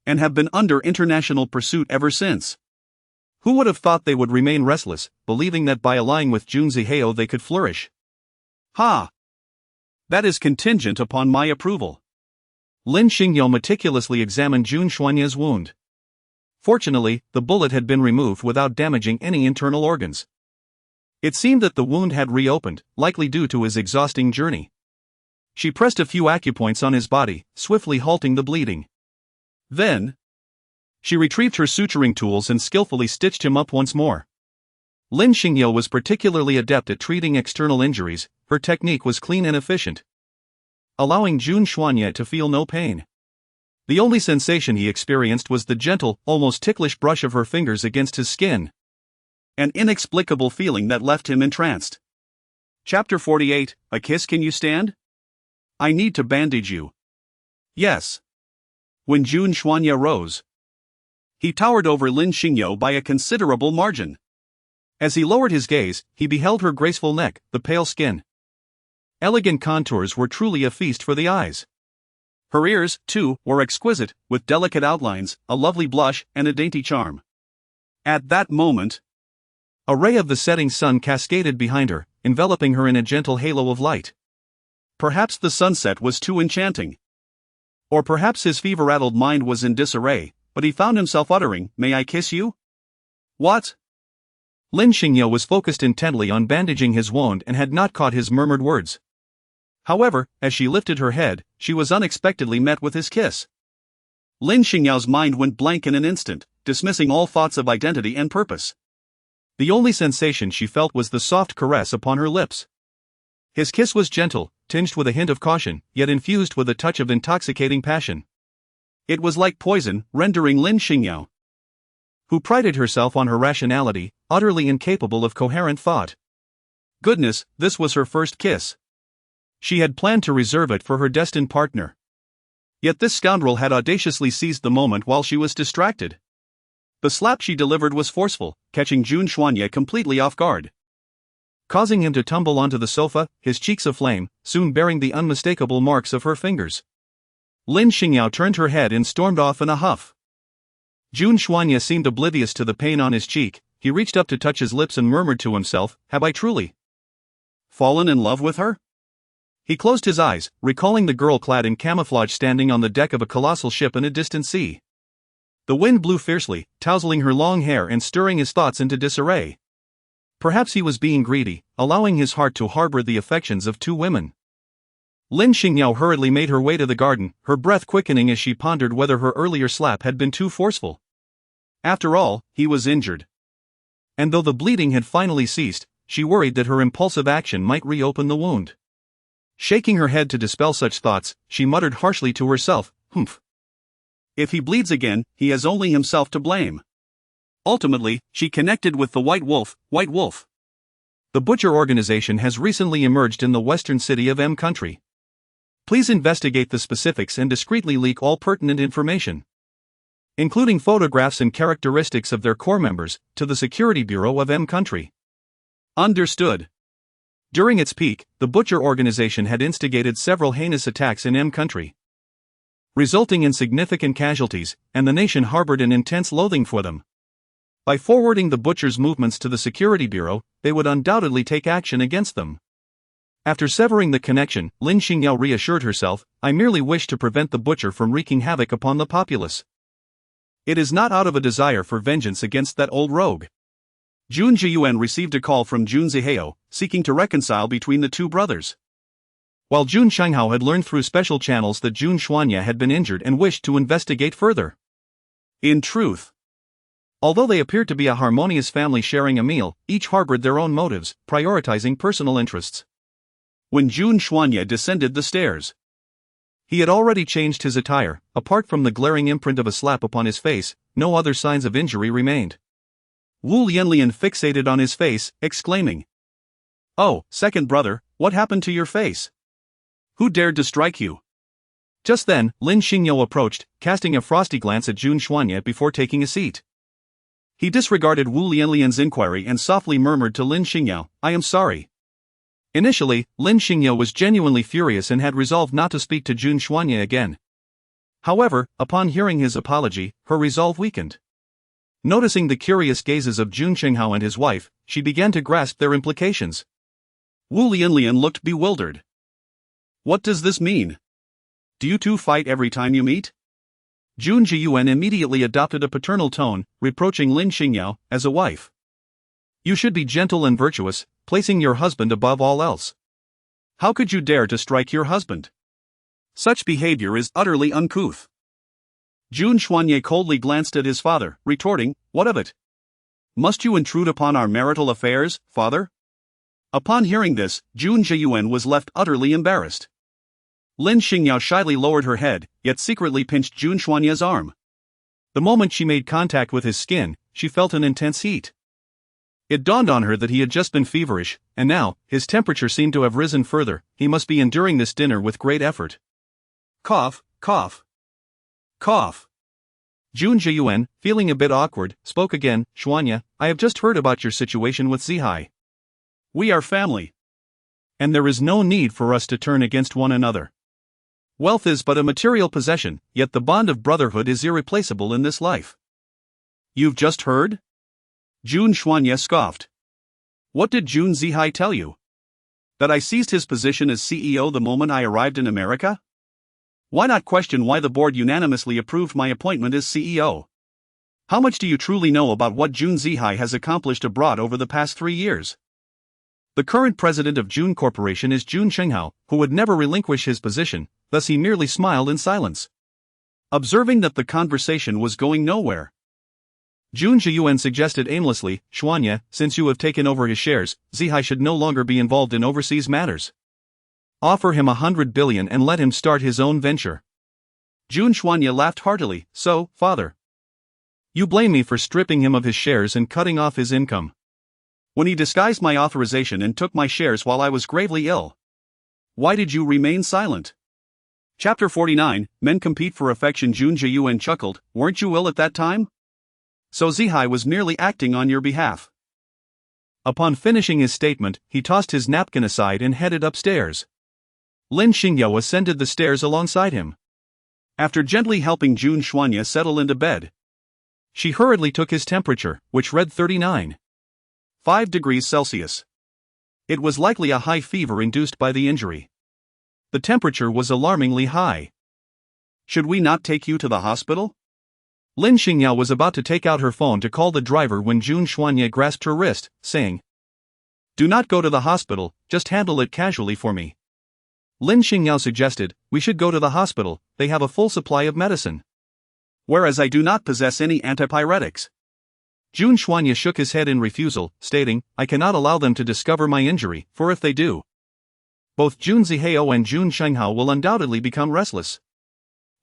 and have been under international pursuit ever since. Who would have thought they would remain restless, believing that by allying with Lin Xingyao they could flourish? Ha! That is contingent upon my approval." Lin Xingyao meticulously examined Jun Xuanye's wound. Fortunately, the bullet had been removed without damaging any internal organs. It seemed that the wound had reopened, likely due to his exhausting journey. She pressed a few acupoints on his body, swiftly halting the bleeding. Then, she retrieved her suturing tools and skillfully stitched him up once more. Lin Xingyao was particularly adept at treating external injuries, her technique was clean and efficient, allowing Jun Xuanye to feel no pain. The only sensation he experienced was the gentle, almost ticklish brush of her fingers against his skin. An inexplicable feeling that left him entranced. Chapter 48, A Kiss. Can you stand? I need to bandage you. Yes. When Jun Xuanye rose, he towered over Lin Xingyao by a considerable margin. As he lowered his gaze, he beheld her graceful neck, the pale skin. Elegant contours were truly a feast for the eyes. Her ears, too, were exquisite, with delicate outlines, a lovely blush, and a dainty charm. At that moment, a ray of the setting sun cascaded behind her, enveloping her in a gentle halo of light. Perhaps the sunset was too enchanting. Or perhaps his fever-addled mind was in disarray, but he found himself uttering, "May I kiss you?" "What?" Lin Xingyao was focused intently on bandaging his wound and had not caught his murmured words. However, as she lifted her head, she was unexpectedly met with his kiss. Lin Xingyao's mind went blank in an instant, dismissing all thoughts of identity and purpose. The only sensation she felt was the soft caress upon her lips. His kiss was gentle, tinged with a hint of caution, yet infused with a touch of intoxicating passion. It was like poison, rendering Lin Xingyao, who prided herself on her rationality, utterly incapable of coherent thought. Goodness, this was her first kiss. She had planned to reserve it for her destined partner. Yet this scoundrel had audaciously seized the moment while she was distracted. The slap she delivered was forceful, catching Jun Xuanye completely off guard, causing him to tumble onto the sofa, his cheeks aflame, soon bearing the unmistakable marks of her fingers. Lin Xingyao turned her head and stormed off in a huff. Jun Xuanye seemed oblivious to the pain on his cheek. He reached up to touch his lips and murmured to himself, "Have I truly fallen in love with her?" He closed his eyes, recalling the girl clad in camouflage standing on the deck of a colossal ship in a distant sea. The wind blew fiercely, tousling her long hair and stirring his thoughts into disarray. Perhaps he was being greedy, allowing his heart to harbor the affections of two women. Lin Xingyao hurriedly made her way to the garden, her breath quickening as she pondered whether her earlier slap had been too forceful. After all, he was injured. And though the bleeding had finally ceased, she worried that her impulsive action might reopen the wound. Shaking her head to dispel such thoughts, she muttered harshly to herself, "Humph. If he bleeds again, he has only himself to blame." Ultimately, she connected with the White Wolf. White Wolf. The butcher organization has recently emerged in the western city of M country. Please investigate the specifics and discreetly leak all pertinent information, including photographs and characteristics of their core members, to the Security Bureau of M country. Understood. During its peak, the butcher organization had instigated several heinous attacks in M country, resulting in significant casualties, and the nation harbored an intense loathing for them. By forwarding the butchers' movements to the Security Bureau, they would undoubtedly take action against them. After severing the connection, Lin Xingyao reassured herself, "I merely wish to prevent the butcher from wreaking havoc upon the populace. It is not out of a desire for vengeance against that old rogue." Jun Zhiyuan received a call from Jun Zihao, seeking to reconcile between the two brothers. While Jun Shanghao had learned through special channels that Jun Xuanya had been injured and wished to investigate further. In truth, although they appeared to be a harmonious family sharing a meal, each harbored their own motives, prioritizing personal interests. When Jun Xuanya descended the stairs, he had already changed his attire. Apart from the glaring imprint of a slap upon his face, no other signs of injury remained. Wu Lianlian fixated on his face, exclaiming, "Oh, second brother, what happened to your face? Who dared to strike you?" Just then, Lin Xingyao approached, casting a frosty glance at Jun Xuanya before taking a seat. He disregarded Wu Lianlian's inquiry and softly murmured to Lin Xingyao, "I am sorry." Initially, Lin Xingyao was genuinely furious and had resolved not to speak to Jun Xuanya again. However, upon hearing his apology, her resolve weakened. Noticing the curious gazes of Jun Xinghao and his wife, she began to grasp their implications. Wu Lianlian looked bewildered. "What does this mean? Do you two fight every time you meet?" Jun Zhiyuan immediately adopted a paternal tone, reproaching Lin Xingyao, as a wife, "You should be gentle and virtuous, placing your husband above all else. How could you dare to strike your husband? Such behavior is utterly uncouth." Jun Xuanya coldly glanced at his father, retorting, "What of it? Must you intrude upon our marital affairs, father?" Upon hearing this, Jun Zhiyuan was left utterly embarrassed. Lin Xingyao shyly lowered her head, yet secretly pinched Jun Xuanya's arm. The moment she made contact with his skin, she felt an intense heat. It dawned on her that he had just been feverish, and now, his temperature seemed to have risen further. He must be enduring this dinner with great effort. Cough, cough, cough. Jun Zhiyuan, feeling a bit awkward, spoke again, "Xuanya, I have just heard about your situation with Zihai. We are family, and there is no need for us to turn against one another. Wealth is but a material possession, yet the bond of brotherhood is irreplaceable in this life." "You've just heard?" Jun Xuanya scoffed. "What did Jun Zihai tell you? That I seized his position as CEO the moment I arrived in America? Why not question why the board unanimously approved my appointment as CEO? How much do you truly know about what Jun Zihai has accomplished abroad over the past 3 years? The current president of Jun Corporation is Jun Shenghao, who would never relinquish his position, thus he merely smiled in silence. Observing that the conversation was going nowhere, Jun Zhiyuan suggested aimlessly, "Xuanya, since you have taken over his shares, Zihai should no longer be involved in overseas matters. Offer him 100 billion and let him start his own venture." Jun Xuanya laughed heartily, "So, father, you blame me for stripping him of his shares and cutting off his income. When he disguised my authorization and took my shares while I was gravely ill, why did you remain silent?" Chapter 49, Men Compete for Affection. Jun Zhiyuan chuckled, "Weren't you ill at that time? So Zihai was merely acting on your behalf." Upon finishing his statement, he tossed his napkin aside and headed upstairs. Lin Xingyao ascended the stairs alongside him. After gently helping Jun Xuanya settle into bed, she hurriedly took his temperature, which read 39.5 degrees Celsius. It was likely a high fever induced by the injury. The temperature was alarmingly high. "Should we not take you to the hospital?" Lin Xingyao was about to take out her phone to call the driver when Jun Xuanya grasped her wrist, saying, "Do not go to the hospital, just handle it casually for me." Lin Xingyao suggested, "We should go to the hospital, they have a full supply of medicine." "Whereas I do not possess any antipyretics." Jun Xuanye shook his head in refusal, stating, I cannot allow them to discover my injury, for if they do, both Lin Xingyao and Lin Xingyao will undoubtedly become restless.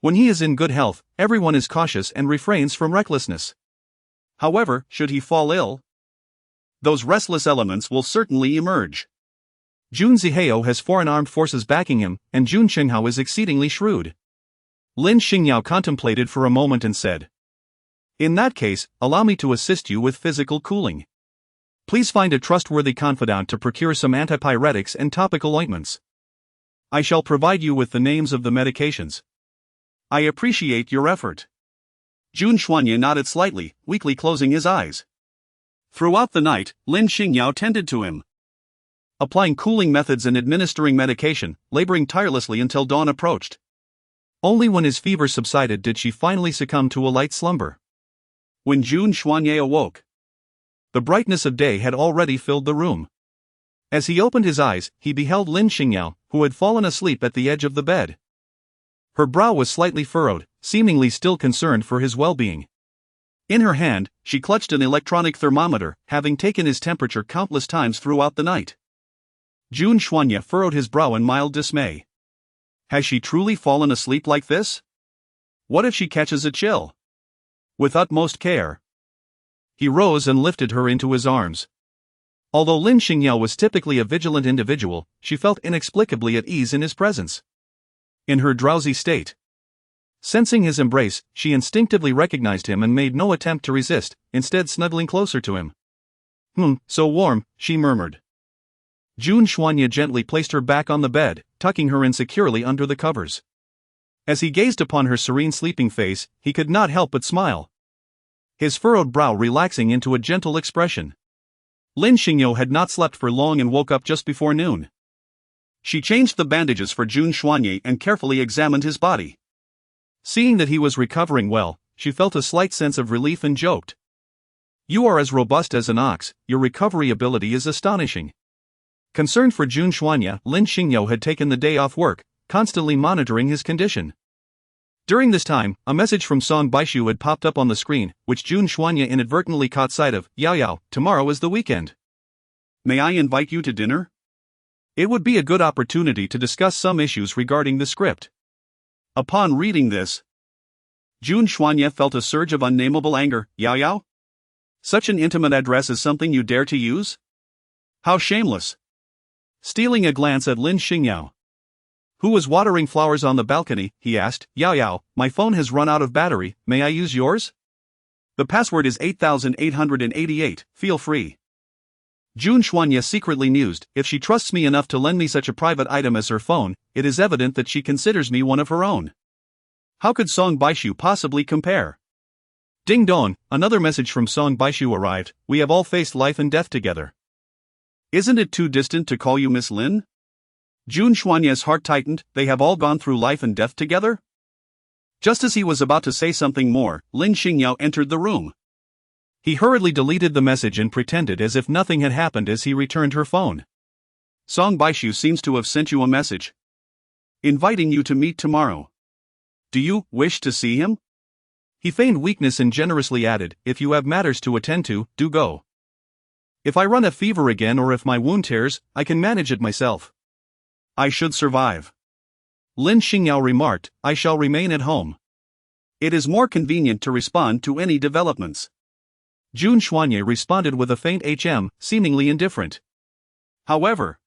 When he is in good health, everyone is cautious and refrains from recklessness. However, should he fall ill, those restless elements will certainly emerge. Lin Xingyao has foreign armed forces backing him, and Lin Xingyao is exceedingly shrewd. Lin Xingyao contemplated for a moment and said, in that case, allow me to assist you with physical cooling. Please find a trustworthy confidant to procure some antipyretics and topical ointments. I shall provide you with the names of the medications. I appreciate your effort. Lin Xingyao nodded slightly, weakly closing his eyes. Throughout the night, Lin Xingyao tended to him, applying cooling methods and administering medication, laboring tirelessly until dawn approached. Only when his fever subsided did she finally succumb to a light slumber. When Lin Xingyao awoke, the brightness of day had already filled the room. As he opened his eyes, he beheld Lin Xingyao, who had fallen asleep at the edge of the bed. Her brow was slightly furrowed, seemingly still concerned for his well-being. In her hand, she clutched an electronic thermometer, having taken his temperature countless times throughout the night. Lin Xingyao furrowed his brow in mild dismay. Has she truly fallen asleep like this? What if she catches a chill? With utmost care, he rose and lifted her into his arms. Although Lin Xingyao was typically a vigilant individual, she felt inexplicably at ease in his presence. In her drowsy state, sensing his embrace, she instinctively recognized him and made no attempt to resist, instead snuggling closer to him. So warm, she murmured. Lin Xingyao gently placed her back on the bed, tucking her in securely under the covers. As he gazed upon her serene sleeping face, he could not help but smile, his furrowed brow relaxing into a gentle expression. Lin Xingyao had not slept for long and woke up just before noon. She changed the bandages for Lin Xingyao and carefully examined his body. Seeing that he was recovering well, she felt a slight sense of relief and joked, You are as robust as an ox, your recovery ability is astonishing. Concerned for Lin Xingyao, Lin Xingyao had taken the day off work, constantly monitoring his condition. During this time, a message from Song Baishu had popped up on the screen, which Lin Xingyao inadvertently caught sight of. Yao Yao, tomorrow is the weekend. May I invite you to dinner? It would be a good opportunity to discuss some issues regarding the script. Upon reading this, Lin Xingyao felt a surge of unnameable anger. Yao Yao? Such an intimate address is something you dare to use? How shameless. Stealing a glance at Lin Xingyao, who was watering flowers on the balcony, he asked, Yao Yao, my phone has run out of battery, may I use yours? The password is 8888, feel free. Lin Xingyao secretly mused, if she trusts me enough to lend me such a private item as her phone, it is evident that she considers me one of her own. How could Song Baishu possibly compare? Ding dong, another message from Song Baishu arrived, we have all faced life and death together. Isn't it too distant to call you Miss Lin? Lin Xinyao's heart tightened, they have all gone through life and death together? Just as he was about to say something more, Lin Xingyao entered the room. He hurriedly deleted the message and pretended as if nothing had happened as he returned her phone. Song Baishu seems to have sent you a message, inviting you to meet tomorrow. Do you wish to see him? He feigned weakness and generously added, if you have matters to attend to, do go. If I run a fever again or if my wound tears, I can manage it myself. I should survive. Lin Xingyao remarked, I shall remain at home. It is more convenient to respond to any developments. Lin Xingyao responded with a faint seemingly indifferent. However,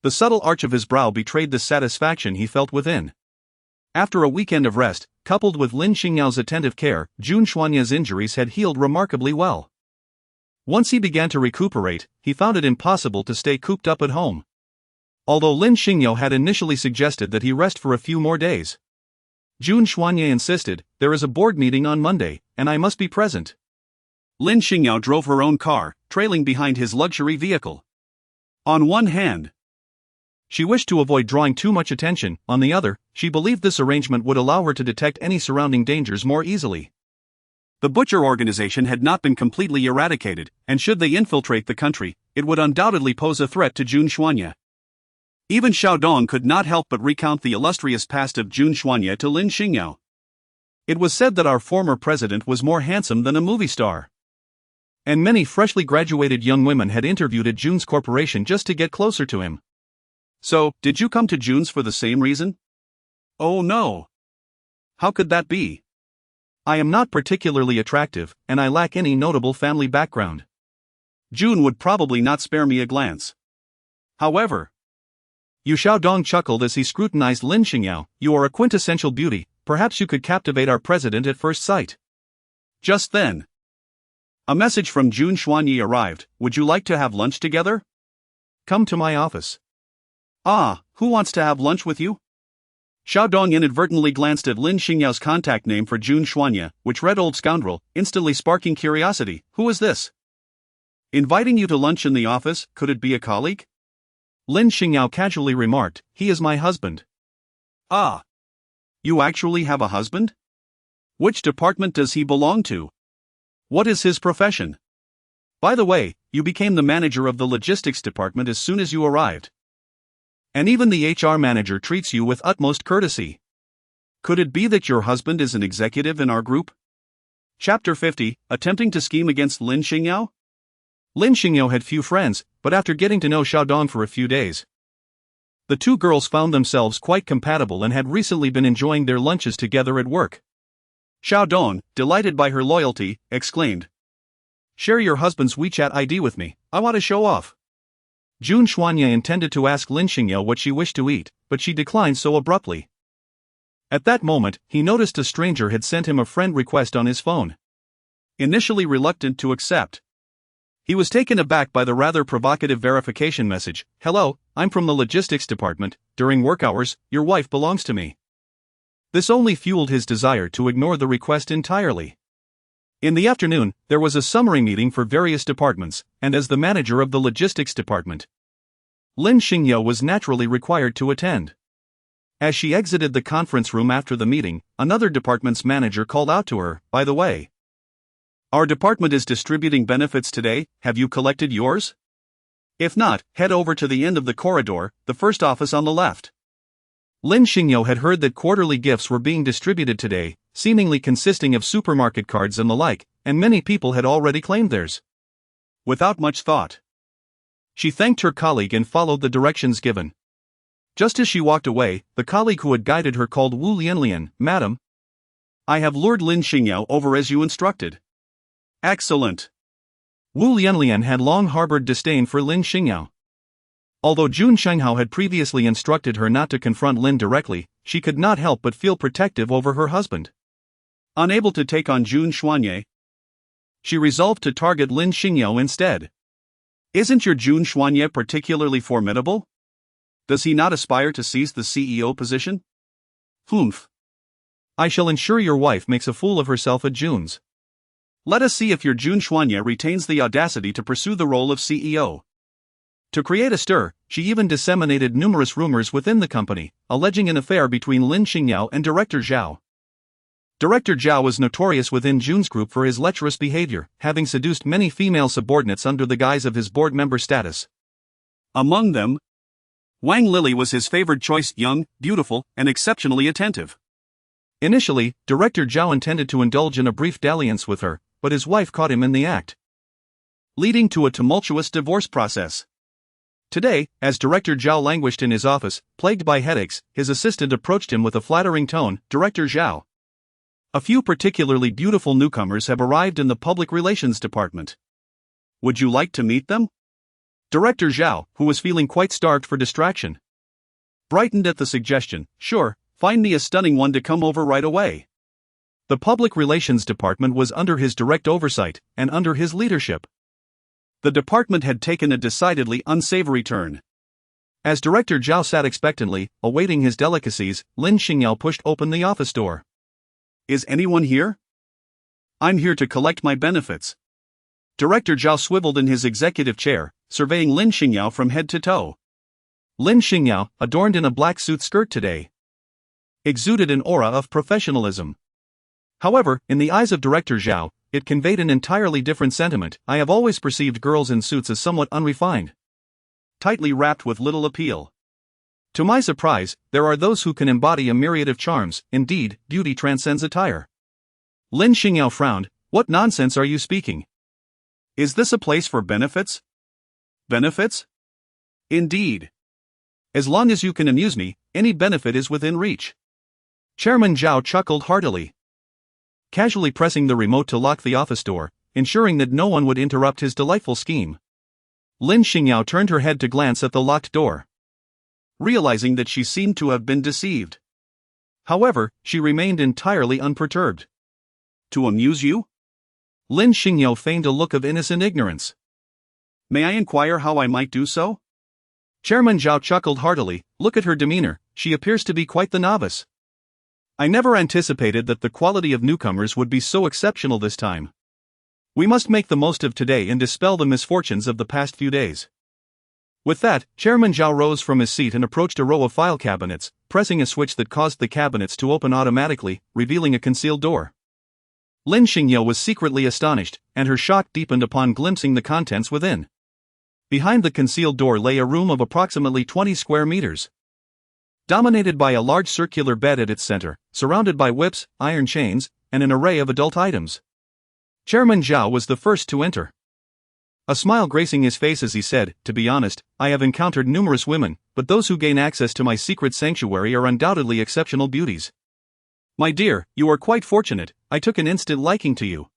the subtle arch of his brow betrayed the satisfaction he felt within. After a weekend of rest, coupled with Lin Xingyao's attentive care, Lin Xinyao's injuries had healed remarkably well. Once he began to recuperate, he found it impossible to stay cooped up at home. Although Lin Xingyao had initially suggested that he rest for a few more days, Lin Xingyao insisted, there is a board meeting on Monday, and I must be present. Lin Xingyao drove her own car, trailing behind his luxury vehicle. On one hand, she wished to avoid drawing too much attention, on the other, she believed this arrangement would allow her to detect any surrounding dangers more easily. The butcher organization had not been completely eradicated, and should they infiltrate the country, it would undoubtedly pose a threat to Lin Xingyao. Even Xiaodong could not help but recount the illustrious past of Lin Xingyao to Lin Xingyao. It was said that our former president was more handsome than a movie star. And many freshly graduated young women had interviewed at June's corporation just to get closer to him. So, did you come to June's for the same reason? Oh no. How could that be? I am not particularly attractive, and I lack any notable family background. June would probably not spare me a glance. However, Yu Xiaodong chuckled as he scrutinized Lin Xingyao. You are a quintessential beauty, perhaps you could captivate our president at first sight. Just then, a message from Jun Xuanyi arrived. Would you like to have lunch together? Come to my office. Ah, who wants to have lunch with you? Xiaodong inadvertently glanced at Lin Xingyao's contact name for Jun Xuanyi, which read Old Scoundrel, instantly sparking curiosity. Who is this? Inviting you to lunch in the office, could it be a colleague? Lin Xingyao casually remarked, he is my husband. Ah. You actually have a husband? Which department does he belong to? What is his profession? By the way, you became the manager of the logistics department as soon as you arrived. And even the HR manager treats you with utmost courtesy. Could it be that your husband is an executive in our group? Chapter 50, Attempting to Scheme Against Lin Xingyao? Lin Xingyao had few friends, but after getting to know Xiaodong for a few days, the two girls found themselves quite compatible and had recently been enjoying their lunches together at work. Xiaodong, delighted by her loyalty, exclaimed, Share your husband's WeChat ID with me, I want to show off. Jun Xuanyi intended to ask Lin Xingyao what she wished to eat, but she declined so abruptly. At that moment, he noticed a stranger had sent him a friend request on his phone. Initially reluctant to accept, he was taken aback by the rather provocative verification message. Hello, I'm from the logistics department. During work hours, your wife belongs to me. This only fueled his desire to ignore the request entirely. In the afternoon, there was a summary meeting for various departments, and as the manager of the logistics department, Lin Xingyao was naturally required to attend. As she exited the conference room after the meeting, another department's manager called out to her, by the way, our department is distributing benefits today, have you collected yours? If not, head over to the end of the corridor, the first office on the left. Lin Xingyao had heard that quarterly gifts were being distributed today, seemingly consisting of supermarket cards and the like, and many people had already claimed theirs. Without much thought, she thanked her colleague and followed the directions given. Just as she walked away, the colleague who had guided her called Wu Lianlian, Madam, I have lured Lin Xingyao over as you instructed. Excellent. Wu Lianlian had long harbored disdain for Lin Xingyao. Although Jun Shenghao had previously instructed her not to confront Lin directly, she could not help but feel protective over her husband. Unable to take on Jun Xuanyi, she resolved to target Lin Xingyao instead. Isn't your Jun Xuanyi particularly formidable? Does he not aspire to seize the CEO position? Humph. I shall ensure your wife makes a fool of herself at Jun's. Let us see if your Jun Xuanyi retains the audacity to pursue the role of CEO. To create a stir, she even disseminated numerous rumors within the company, alleging an affair between Lin Xingyao and Director Zhao. Director Zhao was notorious within Jun's group for his lecherous behavior, having seduced many female subordinates under the guise of his board member status. Among them, Wang Lily was his favored choice, young, beautiful, and exceptionally attentive. Initially, Director Zhao intended to indulge in a brief dalliance with her, but his wife caught him in the act, leading to a tumultuous divorce process. Today, as Director Zhao languished in his office, plagued by headaches, his assistant approached him with a flattering tone, Director Zhao, a few particularly beautiful newcomers have arrived in the public relations department. Would you like to meet them? Director Zhao, who was feeling quite starved for distraction, brightened at the suggestion. Sure, find me a stunning one to come over right away. The public relations department was under his direct oversight, and under his leadership, the department had taken a decidedly unsavory turn. As Director Zhao sat expectantly, awaiting his delicacies, Lin Xingyao pushed open the office door. Is anyone here? I'm here to collect my benefits. Director Zhao swiveled in his executive chair, surveying Lin Xingyao from head to toe. Lin Xingyao, adorned in a black suit skirt today, exuded an aura of professionalism. However, in the eyes of Director Zhao, it conveyed an entirely different sentiment. I have always perceived girls in suits as somewhat unrefined, tightly wrapped with little appeal. To my surprise, there are those who can embody a myriad of charms. Indeed, beauty transcends attire. Lin Xingyao frowned. What nonsense are you speaking? Is this a place for benefits? Benefits? Indeed. As long as you can amuse me, any benefit is within reach. Chairman Zhao chuckled heartily, casually pressing the remote to lock the office door, ensuring that no one would interrupt his delightful scheme. Lin Xingyao turned her head to glance at the locked door, realizing that she seemed to have been deceived. However, she remained entirely unperturbed. To amuse you? Lin Xingyao feigned a look of innocent ignorance. May I inquire how I might do so? Chairman Zhao chuckled heartily. Look at her demeanor, she appears to be quite the novice. I never anticipated that the quality of newcomers would be so exceptional this time. We must make the most of today and dispel the misfortunes of the past few days. With that, Chairman Zhao rose from his seat and approached a row of file cabinets, pressing a switch that caused the cabinets to open automatically, revealing a concealed door. Lin Xingyao was secretly astonished, and her shock deepened upon glimpsing the contents within. Behind the concealed door lay a room of approximately 20 square meters, dominated by a large circular bed at its center, surrounded by whips, iron chains, and an array of adult items. Chairman Zhao was the first to enter, a smile gracing his face as he said, "To be honest, I have encountered numerous women, but those who gain access to my secret sanctuary are undoubtedly exceptional beauties. My dear, you are quite fortunate, I took an instant liking to you.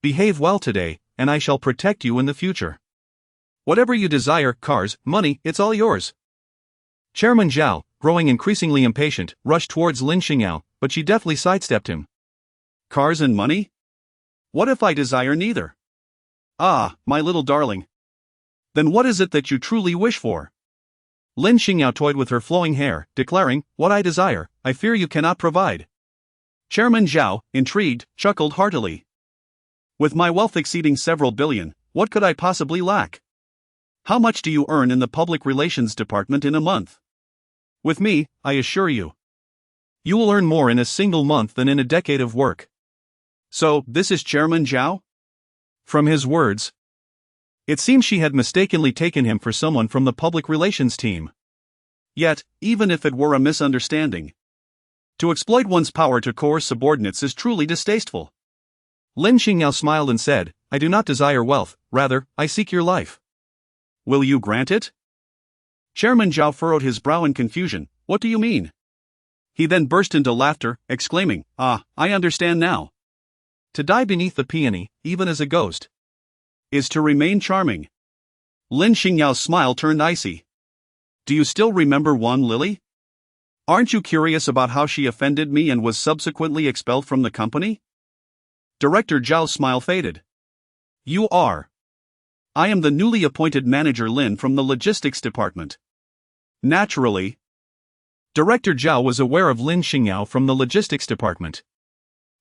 Behave well today, and I shall protect you in the future. Whatever you desire, cars, money, it's all yours." Chairman Zhao, growing increasingly impatient, rushed towards Lin Xingyao, but she deftly sidestepped him. Cars and money? What if I desire neither? Ah, my little darling. Then what is it that you truly wish for? Lin Xingyao toyed with her flowing hair, declaring, "What I desire, I fear you cannot provide." Chairman Zhao, intrigued, chuckled heartily. With my wealth exceeding several billion, what could I possibly lack? How much do you earn in the public relations department in a month? With me, I assure you, you will earn more in a single month than in a decade of work. So, this is Chairman Zhao? From his words, it seemed she had mistakenly taken him for someone from the public relations team. Yet, even if it were a misunderstanding, to exploit one's power to coerce subordinates is truly distasteful. Lin Xingyao smiled and said, "I do not desire wealth, rather, I seek your life." Will you grant it? Chairman Zhao furrowed his brow in confusion. What do you mean? He then burst into laughter, exclaiming, "Ah, I understand now. To die beneath the peony, even as a ghost, is to remain charming." Lin Xingyao's smile turned icy. Do you still remember Wan Lily? Aren't you curious about how she offended me and was subsequently expelled from the company? Director Zhao's smile faded. You are. I am the newly appointed manager Lin from the logistics department. Naturally. Director Zhao was aware of Lin Xingyao from the logistics department.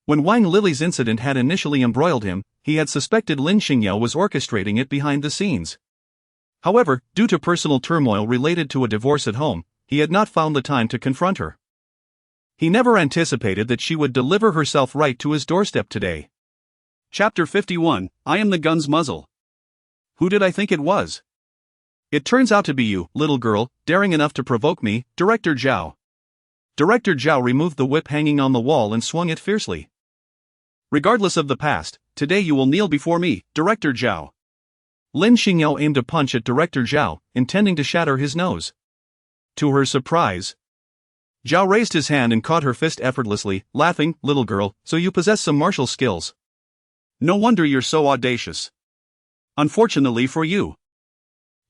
When Wang Lily's incident had initially embroiled him, he had suspected Lin Xingyao was orchestrating it behind the scenes. However, due to personal turmoil related to a divorce at home, he had not found the time to confront her. He never anticipated that she would deliver herself right to his doorstep today. Chapter 51, I am the gun's muzzle. Who did I think it was? It turns out to be you, little girl, daring enough to provoke me, Director Zhao. Director Zhao removed the whip hanging on the wall and swung it fiercely. Regardless of the past, today you will kneel before me, Director Zhao. Lin Xingyao aimed a punch at Director Zhao, intending to shatter his nose. To her surprise, Zhao raised his hand and caught her fist effortlessly, laughing, "Little girl, so you possess some martial skills. No wonder you're so audacious. Unfortunately for you,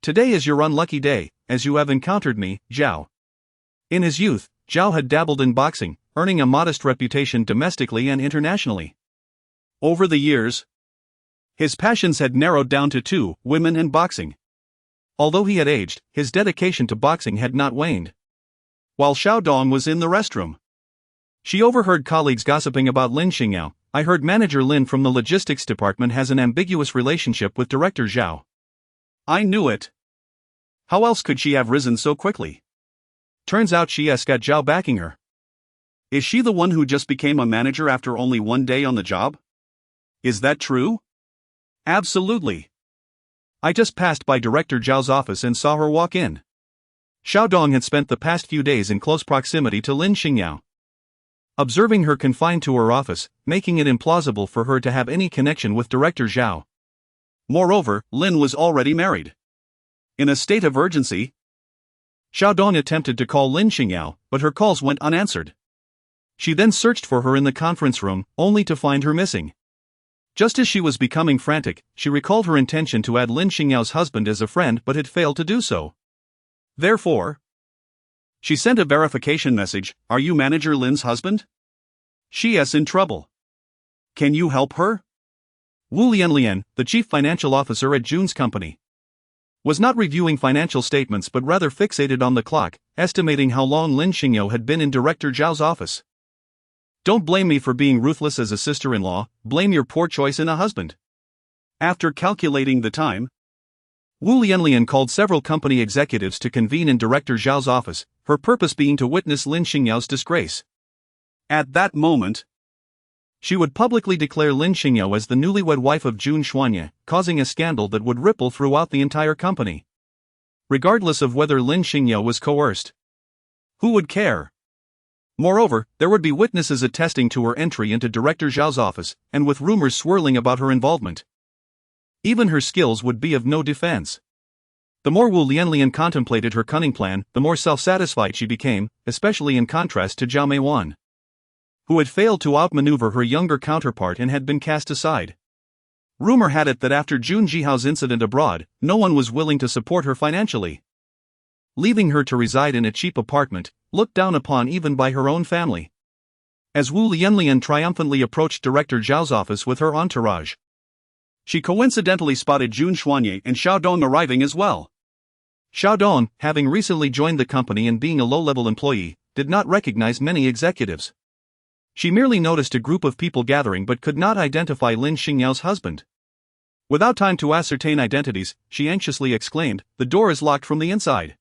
today is your unlucky day, as you have encountered me, Zhao." In his youth, Zhao had dabbled in boxing, earning a modest reputation domestically and internationally. Over the years, his passions had narrowed down to two, women and boxing. Although he had aged, his dedication to boxing had not waned. While Xiaodong was in the restroom, she overheard colleagues gossiping about Lin Xingyao. "I heard Manager Lin from the logistics department has an ambiguous relationship with Director Zhao." I knew it. How else could she have risen so quickly? Turns out she has got Zhao backing her. Is she the one who just became a manager after only one day on the job? Is that true? Absolutely. I just passed by Director Zhao's office and saw her walk in. Xiaodong had spent the past few days in close proximity to Lin Xingyao. Observing her confined to her office, making it implausible for her to have any connection with Director Zhao. Moreover, Lin was already married. In a state of urgency, Xiaodong attempted to call Lin Xingyao, but her calls went unanswered. She then searched for her in the conference room, only to find her missing. Just as she was becoming frantic, she recalled her intention to add Lin Xingyao's husband as a friend but had failed to do so. Therefore, she sent a verification message, "Are you manager Lin's husband? She is in trouble. Can you help her?" Wu Lianlian, the chief financial officer at Jun's company, was not reviewing financial statements but rather fixated on the clock, estimating how long Lin Xingyao had been in Director Zhao's office. "Don't blame me for being ruthless as a sister-in-law, blame your poor choice in a husband." After calculating the time, Wu Lianlian called several company executives to convene in Director Zhao's office, her purpose being to witness Lin Xingyao's disgrace. At that moment, she would publicly declare Lin Xingyao as the newlywed wife of Jun Xuanye, causing a scandal that would ripple throughout the entire company. Regardless of whether Lin Xingyao was coerced, who would care? Moreover, there would be witnesses attesting to her entry into Director Zhao's office, and with rumors swirling about her involvement, even her skills would be of no defense. The more Wu Lianlian contemplated her cunning plan, the more self-satisfied she became, especially in contrast to Zhao Meiwan, who had failed to outmaneuver her younger counterpart and had been cast aside. Rumor had it that after Jun Jihao's incident abroad, no one was willing to support her financially, leaving her to reside in a cheap apartment, looked down upon even by her own family. As Wu Lianlian triumphantly approached Director Zhao's office with her entourage, she coincidentally spotted Jun Xuanye and Xiaodong arriving as well. Xiaodong, having recently joined the company and being a low-level employee, did not recognize many executives. She merely noticed a group of people gathering but could not identify Lin Xingyao's husband. Without time to ascertain identities, she anxiously exclaimed, "The door is locked from the inside.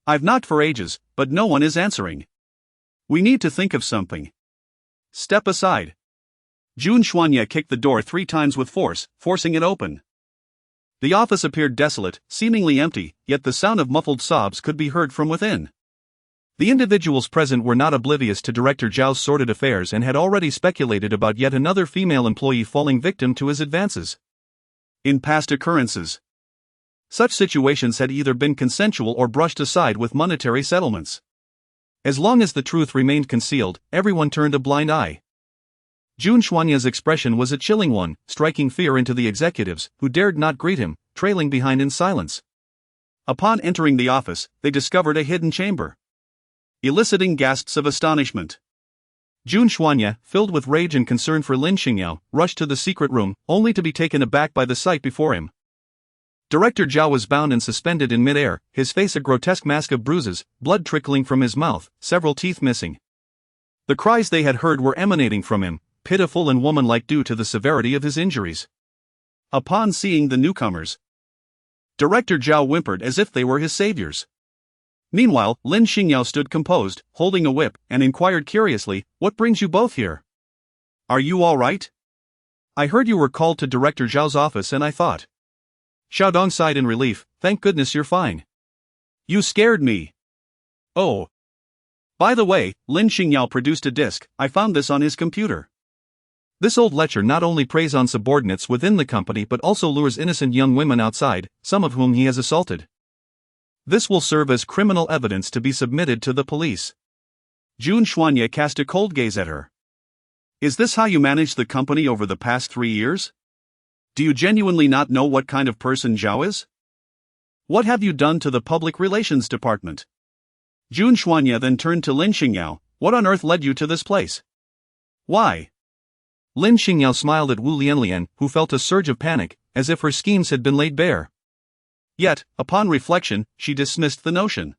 I've knocked for ages, but no one is answering. We need to think of something. Step aside." Jun Xuanye kicked the door 3 times with force, forcing it open. The office appeared desolate, seemingly empty, yet the sound of muffled sobs could be heard from within. The individuals present were not oblivious to Director Zhao's sordid affairs and had already speculated about yet another female employee falling victim to his advances. In past occurrences, such situations had either been consensual or brushed aside with monetary settlements. As long as the truth remained concealed, everyone turned a blind eye. Jun Xuanye's expression was a chilling one, striking fear into the executives, who dared not greet him, trailing behind in silence. Upon entering the office, they discovered a hidden chamber, eliciting gasps of astonishment. Jun Xuanye, filled with rage and concern for Lin Xingyao, rushed to the secret room, only to be taken aback by the sight before him. Director Zhao was bound and suspended in midair, his face a grotesque mask of bruises, blood trickling from his mouth, several teeth missing. The cries they had heard were emanating from him, pitiful and woman-like due to the severity of his injuries. Upon seeing the newcomers, Director Zhao whimpered as if they were his saviors. Meanwhile, Lin Xingyao stood composed, holding a whip, and inquired curiously, "What brings you both here? Are you all right? I heard you were called to Director Zhao's office and I thought." Xiaodong sighed in relief, "Thank goodness you're fine. You scared me." "Oh. By the way," Lin Xingyao produced a disc, "I found this on his computer. This old lecher not only preys on subordinates within the company but also lures innocent young women outside, some of whom he has assaulted. This will serve as criminal evidence to be submitted to the police." Jun Xuanye cast a cold gaze at her. "Is this how you managed the company over the past 3 years? Do you genuinely not know what kind of person Zhao is? What have you done to the public relations department?" Jun Xuanye then turned to Lin Xingyao, "What on earth led you to this place? Why?" Lin Xingyao smiled at Wu Lianlian, who felt a surge of panic, as if her schemes had been laid bare. Yet, upon reflection, she dismissed the notion.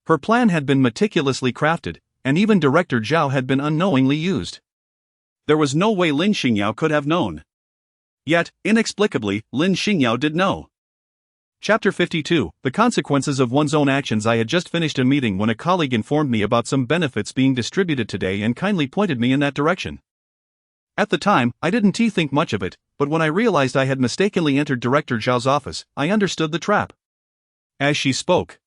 Her plan had been meticulously crafted, and even Director Zhao had been unknowingly used. There was no way Lin Xingyao could have known. Yet, inexplicably, Lin Xingyao did know. Chapter 52, The Consequences of One's Own Actions. I had just finished a meeting when a colleague informed me about some benefits being distributed today and kindly pointed me in that direction. At the time, I didn't think much of it, but when I realized I had mistakenly entered Director Zhao's office, I understood the trap. As she spoke,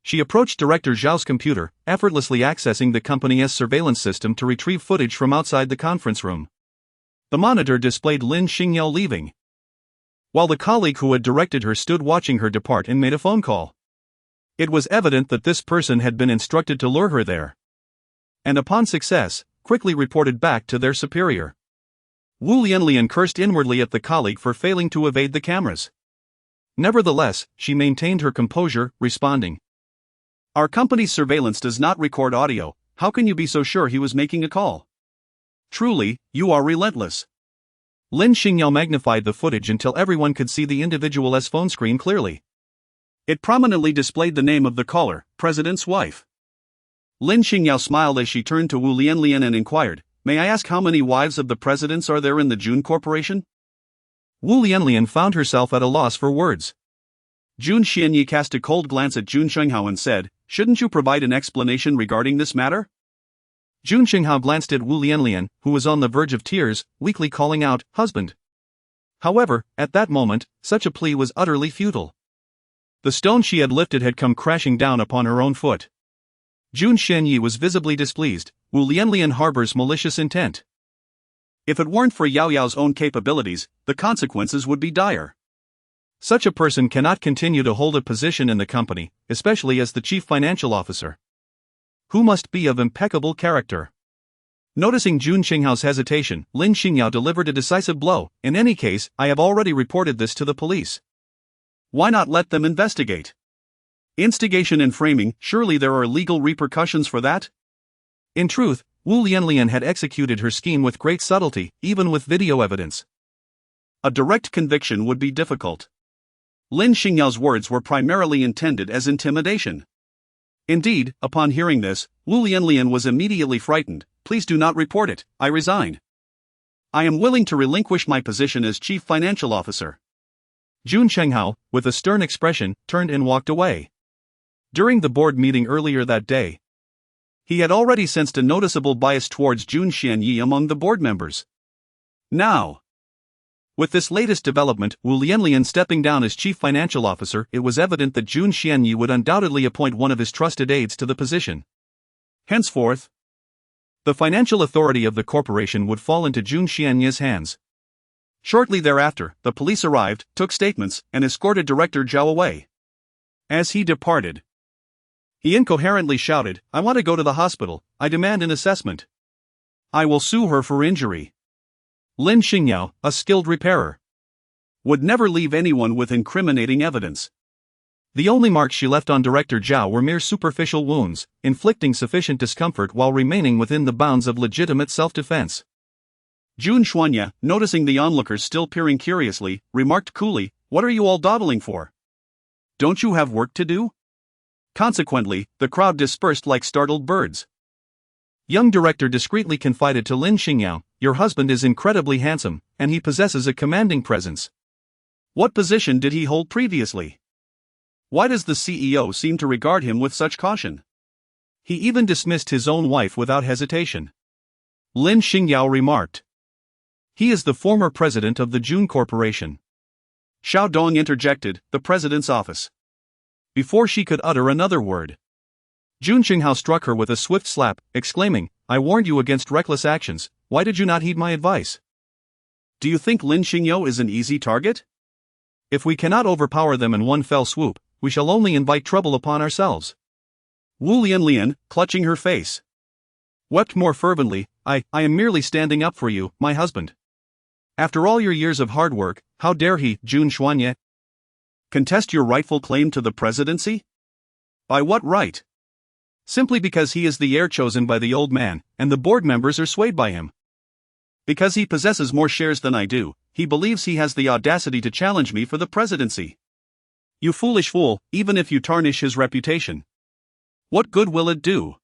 she approached Director Zhao's computer, effortlessly accessing the company's surveillance system to retrieve footage from outside the conference room. The monitor displayed Lin Xingyao leaving. while the colleague who had directed her stood watching her depart and made a phone call. It was evident that this person had been instructed to lure her there, and upon success, quickly reported back to their superior. Wu Lianlian cursed inwardly at the colleague for failing to evade the cameras. Nevertheless, she maintained her composure, responding, "Our company's surveillance does not record audio. How can you be so sure he was making a call? Truly, you are relentless." Lin Xingyao magnified the footage until everyone could see the individual's phone screen clearly. It prominently displayed the name of the caller, President's wife. Lin Xingyao smiled as she turned to Wu Lianlian and inquired, "May I ask how many wives of the presidents are there in the Jun Corporation?" Wu Lianlian found herself at a loss for words. Jun Xianyi cast a cold glance at Jun Xinghao and said, "Shouldn't you provide an explanation regarding this matter?" Jun Xinghao glanced at Wu Lianlian, who was on the verge of tears, weakly calling out, "Husband." However, at that moment, such a plea was utterly futile. The stone she had lifted had come crashing down upon her own foot. Jun Xianyi was visibly displeased. Wu Lianlian harbors malicious intent. If it weren't for Yao Yao's own capabilities, the consequences would be dire. Such a person cannot continue to hold a position in the company, especially as the chief financial officer, who must be of impeccable character. Noticing Jun Xinghao's hesitation, Lin Xingyao delivered a decisive blow. "In any case, I have already reported this to the police. Why not let them investigate? Instigation and framing, surely there are legal repercussions for that?" In truth, Wu Lianlian had executed her scheme with great subtlety, even with video evidence. A direct conviction would be difficult. Lin Xingyao's words were primarily intended as intimidation. Indeed, upon hearing this, Wu Lianlian was immediately frightened. "Please do not report it, I resign. I am willing to relinquish my position as chief financial officer." Jun Xinghao, with a stern expression, turned and walked away. During the board meeting earlier that day, he had already sensed a noticeable bias towards Jun Xianyi among the board members. Now, with this latest development, Wu Lianlian stepping down as chief financial officer, it was evident that Jun Xianyi would undoubtedly appoint one of his trusted aides to the position. Henceforth, the financial authority of the corporation would fall into Jun Xianyi's hands. Shortly thereafter, the police arrived, took statements, and escorted Director Zhao away. As he departed, he incoherently shouted, "I want to go to the hospital. I demand an assessment. I will sue her for injury." Lin Xingyao, a skilled repairer, would never leave anyone with incriminating evidence. The only marks she left on Director Zhao were mere superficial wounds, inflicting sufficient discomfort while remaining within the bounds of legitimate self-defense. Jun Xuanya, noticing the onlookers still peering curiously, remarked coolly, "What are you all dawdling for? Don't you have work to do?" Consequently, the crowd dispersed like startled birds. Young director discreetly confided to Lin Xingyao, "Your husband is incredibly handsome, and he possesses a commanding presence. What position did he hold previously? Why does the CEO seem to regard him with such caution? He even dismissed his own wife without hesitation." Lin Xingyao remarked, "He is the former president of the Jun Corporation." Xiao Dong interjected, "The president's office." Before she could utter another word, Jun Xinghao struck her with a swift slap, exclaiming, "I warned you against reckless actions. Why did you not heed my advice? Do you think Lin Xingyao is an easy target? If we cannot overpower them in one fell swoop, we shall only invite trouble upon ourselves." Wu Lianlian, clutching her face, wept more fervently, I am merely standing up for you, my husband. After all your years of hard work, how dare he, Jun Xuanya, contest your rightful claim to the presidency? By what right? Simply because he is the heir chosen by the old man, and the board members are swayed by him. Because he possesses more shares than I do, he believes he has the audacity to challenge me for the presidency. You foolish fool, even if you tarnish his reputation, what good will it do?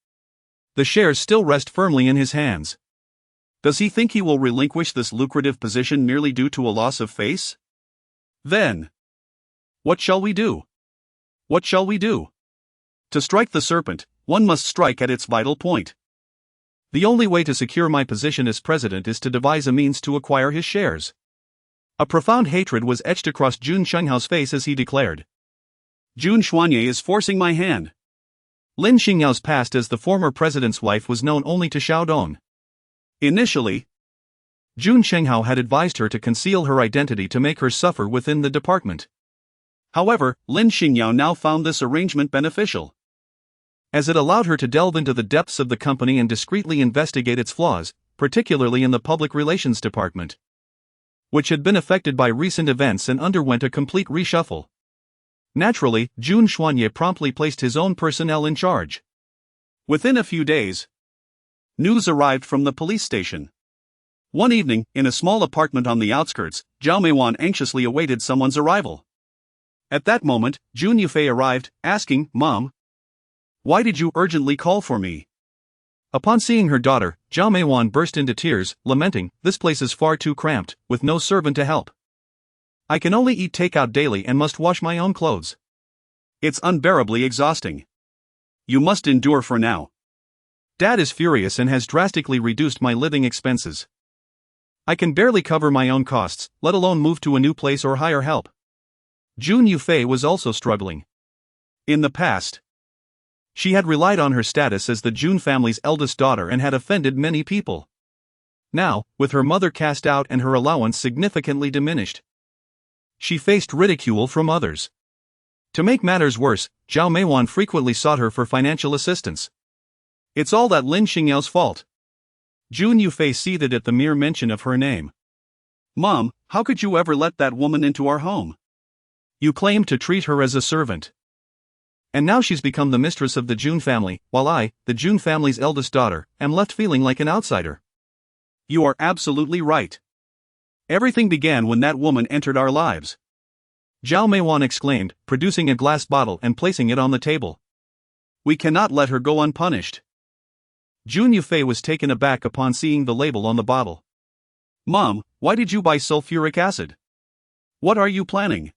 The shares still rest firmly in his hands. Does he think he will relinquish this lucrative position merely due to a loss of face? Then, what shall we do? What shall we do? To strike the serpent, one must strike at its vital point. The only way to secure my position as president is to devise a means to acquire his shares. A profound hatred was etched across Jun Xinghao's face as he declared, Jun Xuanya is forcing my hand. Lin Xingyao's past as the former president's wife was known only to Xiao Dong. Initially, Lin Xingyao had advised her to conceal her identity to make her suffer within the department. However, Lin Xingyao now found this arrangement beneficial, as it allowed her to delve into the depths of the company and discreetly investigate its flaws, particularly in the public relations department, which had been affected by recent events and underwent a complete reshuffle. Naturally, Jun Xuanye promptly placed his own personnel in charge. Within a few days, news arrived from the police station. One evening, in a small apartment on the outskirts, Zhao Meiwan anxiously awaited someone's arrival. At that moment, Jun Yufei arrived, asking, "Mom, why did you urgently call for me?" Upon seeing her daughter, Zhao Meiwan burst into tears, lamenting, "This place is far too cramped, with no servant to help. I can only eat takeout daily and must wash my own clothes. It's unbearably exhausting. You must endure for now. Dad is furious and has drastically reduced my living expenses. I can barely cover my own costs, let alone move to a new place or hire help." Jun Yufei was also struggling. In the past, she had relied on her status as the Jun family's eldest daughter and had offended many people. Now, with her mother cast out and her allowance significantly diminished, she faced ridicule from others. To make matters worse, Zhao Meiwan frequently sought her for financial assistance. "It's all that Lin Xingyao's fault." Jun Yufei seethed at the mere mention of her name. "Mom, how could you ever let that woman into our home? You claimed to treat her as a servant. And now she's become the mistress of the Jun family, while I, the Jun family's eldest daughter, am left feeling like an outsider." "You are absolutely right. Everything began when that woman entered our lives," Zhao Meiwan exclaimed, producing a glass bottle and placing it on the table. "We cannot let her go unpunished." Jun Yufei was taken aback upon seeing the label on the bottle. "Mom, why did you buy sulfuric acid? What are you planning?"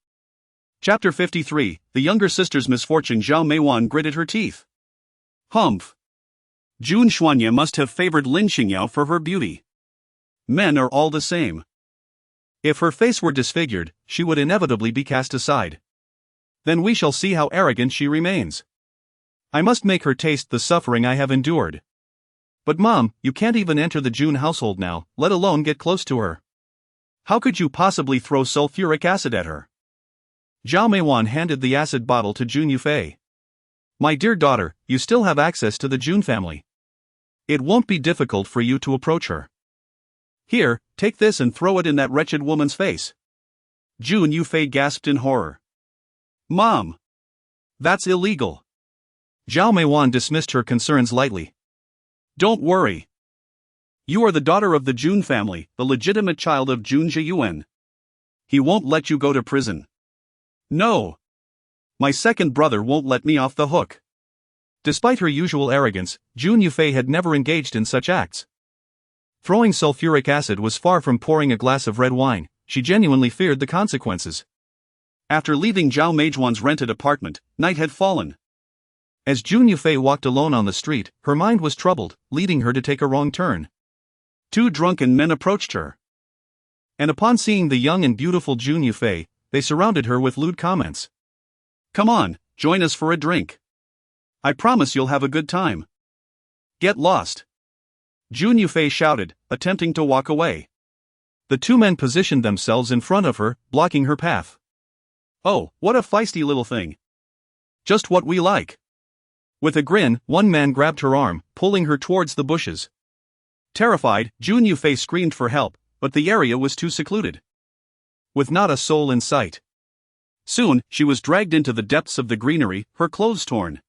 Chapter 53, The Younger Sister's Misfortune. Zhao Meiwan gritted her teeth. Humph. Jun Xuanye must have favored Lin Xingyao for her beauty. Men are all the same. If her face were disfigured, she would inevitably be cast aside. Then we shall see how arrogant she remains. I must make her taste the suffering I have endured. But Mom, you can't even enter the Jun household now, let alone get close to her. How could you possibly throw sulfuric acid at her? Zhao Meiwan handed the acid bottle to Jun Yufei. My dear daughter, you still have access to the Jun family. It won't be difficult for you to approach her. Here, take this and throw it in that wretched woman's face. Jun Yufei gasped in horror. Mom! That's illegal. Zhao Meiwan dismissed her concerns lightly. Don't worry. You are the daughter of the Jun family, the legitimate child of Jun Zhiyuan. He won't let you go to prison. No. My second brother won't let me off the hook. Despite her usual arrogance, Jun Yufei had never engaged in such acts. Throwing sulfuric acid was far from pouring a glass of red wine. She genuinely feared the consequences. After leaving Zhao Meijuan's rented apartment, night had fallen. As Jun Yufei walked alone on the street, her mind was troubled, leading her to take a wrong turn. Two drunken men approached her. And upon seeing the young and beautiful Jun Yufei, they surrounded her with lewd comments. Come on, join us for a drink. I promise you'll have a good time. Get lost. Jun Yufei shouted, attempting to walk away. The two men positioned themselves in front of her, blocking her path. Oh, what a feisty little thing. Just what we like. With a grin, one man grabbed her arm, pulling her towards the bushes. Terrified, Jun Yufei screamed for help, but the area was too secluded, with not a soul in sight. Soon, she was dragged into the depths of the greenery, her clothes torn.